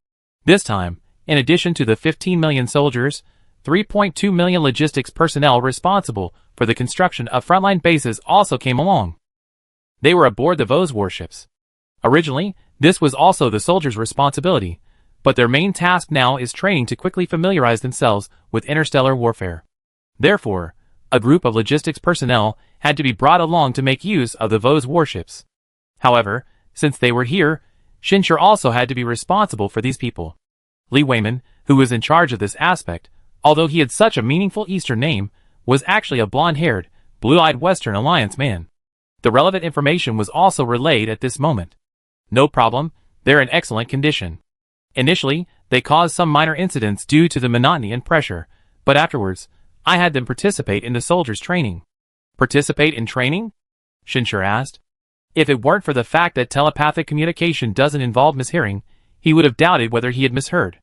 [SPEAKER 1] This time, in addition to the 15 million soldiers, 3.2 million logistics personnel responsible for the construction of frontline bases also came along. They were aboard the Vos warships. Originally, this was also the soldiers' responsibility, but their main task now is training to quickly familiarize themselves with interstellar warfare. Therefore, a group of logistics personnel had to be brought along to make use of the Vos warships. However, since they were here, Shinshur also had to be responsible for these people. Li Weiman, who was in charge of this aspect, although he had such a meaningful Eastern name, was actually a blonde-haired, blue-eyed Western Alliance man. The relevant information was also relayed at this moment. "No problem, they're in excellent condition. Initially, they caused some minor incidents due to the monotony and pressure, but afterwards, I had them participate in the soldiers' training." "Participate in training?" Shinshur asked. If it weren't for the fact that telepathic communication doesn't involve mishearing, he would have doubted whether he had misheard.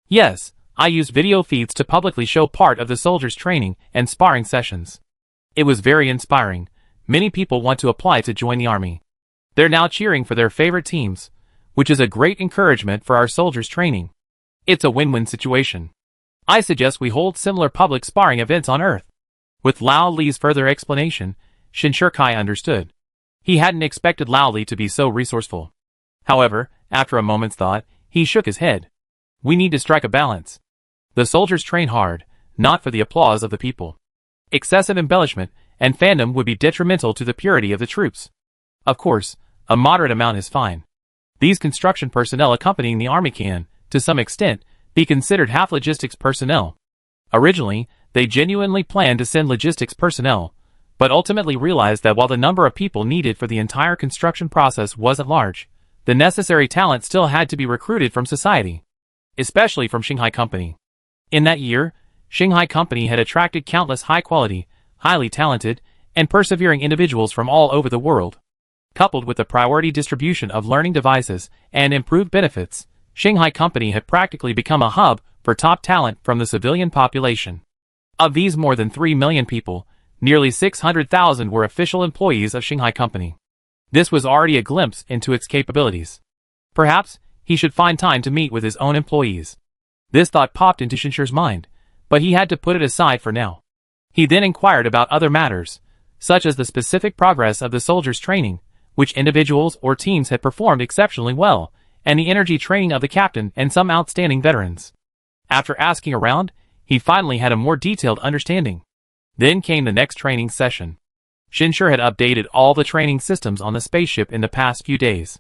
[SPEAKER 1] "Yes, I used video feeds to publicly show part of the soldiers' training and sparring sessions. It was very inspiring. Many people want to apply to join the army. They're now cheering for their favorite teams, which is a great encouragement for our soldiers' training. It's a win-win situation. I suggest we hold similar public sparring events on Earth." With Lao Li's further explanation, Shinshur Kai understood. He hadn't expected Lao Li to be so resourceful. However, after a moment's thought, he shook his head. "We need to strike a balance. The soldiers train hard, not for the applause of the people. Excessive embellishment and fandom would be detrimental to the purity of the troops. Of course, a moderate amount is fine. These construction personnel accompanying the army can, to some extent, be considered half logistics personnel. Originally, They genuinely planned to send logistics personnel, but ultimately realized that while the number of people needed for the entire construction process wasn't large, the necessary talent still had to be recruited from society, especially from Shanghai Company. In that year, Shanghai Company had attracted countless high-quality, highly talented, and persevering individuals from all over the world. Coupled with the priority distribution of learning devices and improved benefits, Shanghai Company had practically become a hub for top talent from the civilian population. Of these more than 3 million people, nearly 600,000 were official employees of Shanghai Company. This was already a glimpse into its capabilities. Perhaps he should find time to meet with his own employees. This thought popped into Shinshir's mind, but he had to put it aside for now. He then inquired about other matters, such as the specific progress of the soldiers' training, which individuals or teams had performed exceptionally well, and the energy training of the captain and some outstanding veterans. After asking around, he finally had a more detailed understanding. Then came the next training session. Shinshir had updated all the training systems on the spaceship in the past few days.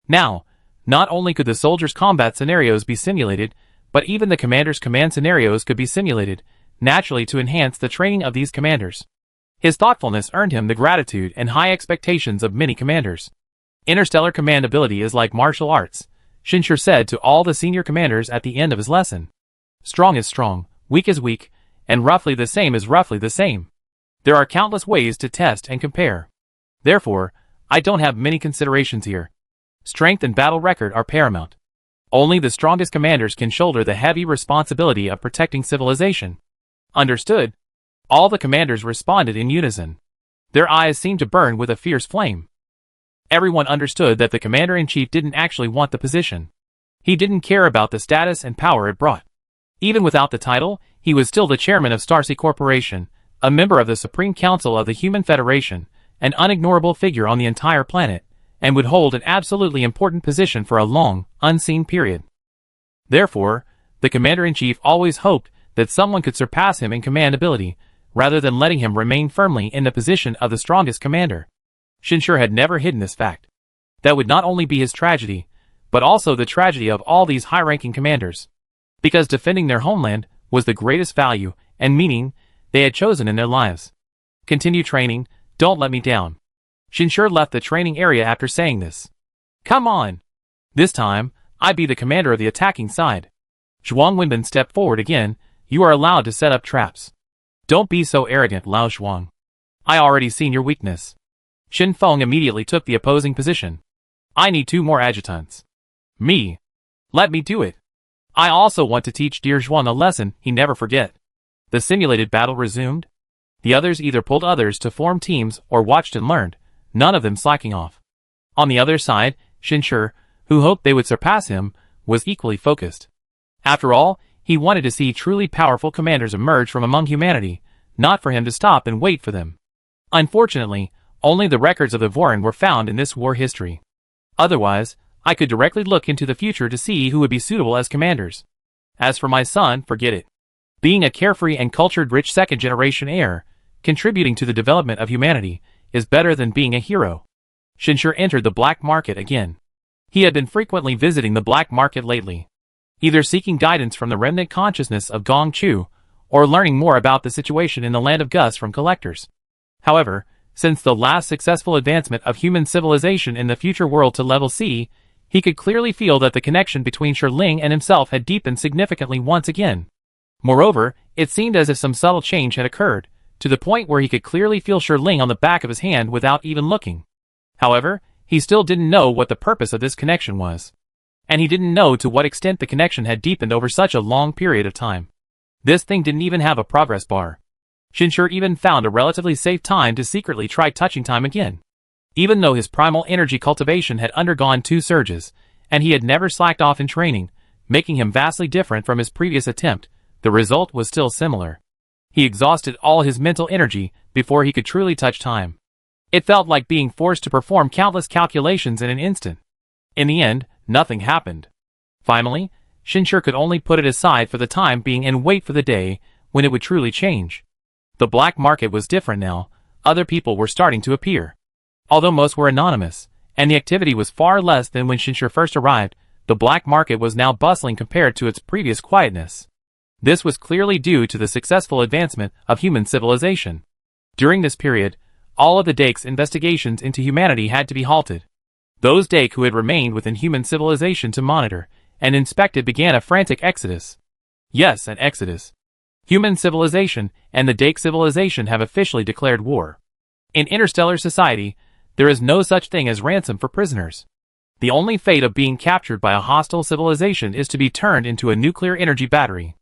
[SPEAKER 1] Now, not only could the soldiers' combat scenarios be simulated, but even the commander's command scenarios could be simulated, naturally to enhance the training of these commanders. His thoughtfulness earned him the gratitude and high expectations of many commanders. Interstellar command ability is like martial arts, Shinshir said to all the senior commanders at the end of his lesson. Strong is strong, weak is weak, and roughly the same is roughly the same. There are countless ways to test and compare. Therefore, I don't have many considerations here. Strength and battle record are paramount. Only the strongest commanders can shoulder the heavy responsibility of protecting civilization. Understood? All the commanders responded in unison. Their eyes seemed to burn with a fierce flame. Everyone understood that the commander-in-chief didn't actually want the position. He didn't care about the status and power it brought. Even without the title, he was still the chairman of Starsea Corporation, a member of the Supreme Council of the Human Federation, an unignorable figure on the entire planet, and would hold an absolutely important position for a long, unseen period. Therefore, the commander-in-chief always hoped that someone could surpass him in command ability, rather than letting him remain firmly in the position of the strongest commander. Shinshir had never hidden this fact. That would not only be his tragedy, but also the tragedy of all these high-ranking commanders. Because defending their homeland was the greatest value and meaning they had chosen in their lives. Continue training, don't let me down. Shinshir left the training area after saying this. Come on! This time, I be the commander of the attacking side. Zhuang Wenbin stepped forward again. You are allowed to set up traps. Don't be so arrogant, Lao Zhuang. I already seen your weakness. Shin Feng immediately took the opposing position. I need 2 more adjutants. Me. Let me do it. I also want to teach dear Zhuang a lesson he never forget. The simulated battle resumed. The others either pulled others to form teams or watched and learned, none of them slacking off. On the other side, Shinshir, who hoped they would surpass him, was equally focused. After all, he wanted to see truly powerful commanders emerge from among humanity, not for him to stop and wait for them. Unfortunately, only the records of the Vorin were found in this war history. Otherwise, I could directly look into the future to see who would be suitable as commanders. As for my son, forget it. Being a carefree and cultured rich second-generation heir, contributing to the development of humanity, is better than being a hero. Shinshir entered the black market again. He had been frequently visiting the black market lately, either seeking guidance from the remnant consciousness of Gong Chu, or learning more about the situation in the land of Gus from collectors. However, since the last successful advancement of human civilization in the future world to level C, he could clearly feel that the connection between Shirling and himself had deepened significantly once again. Moreover, it seemed as if some subtle change had occurred, to the point where he could clearly feel Shirling on the back of his hand without even looking. However, he still didn't know what the purpose of this connection was. And he didn't know to what extent the connection had deepened over such a long period of time. This thing didn't even have a progress bar. Shinshir even found a relatively safe time to secretly try touching time again. Even though his primal energy cultivation had undergone 2 surges, and he had never slacked off in training, making him vastly different from his previous attempt, the result was still similar. He exhausted all his mental energy before he could truly touch time. It felt like being forced to perform countless calculations in an instant. In the end, nothing happened. Finally, Shinshir could only put it aside for the time being and wait for the day when it would truly change. The black market was different now. Other people were starting to appear. Although most were anonymous, and the activity was far less than when Shinshir first arrived, the black market was now bustling compared to its previous quietness. This was clearly due to the successful advancement of human civilization. During this period, all of the Dake's investigations into humanity had to be halted. Those Dake who had remained within human civilization to monitor and inspect it began a frantic exodus. Yes, an exodus. Human civilization and the Dake civilization have officially declared war. In interstellar society, there is no such thing as ransom for prisoners. The only fate of being captured by a hostile civilization is to be turned into a nuclear energy battery.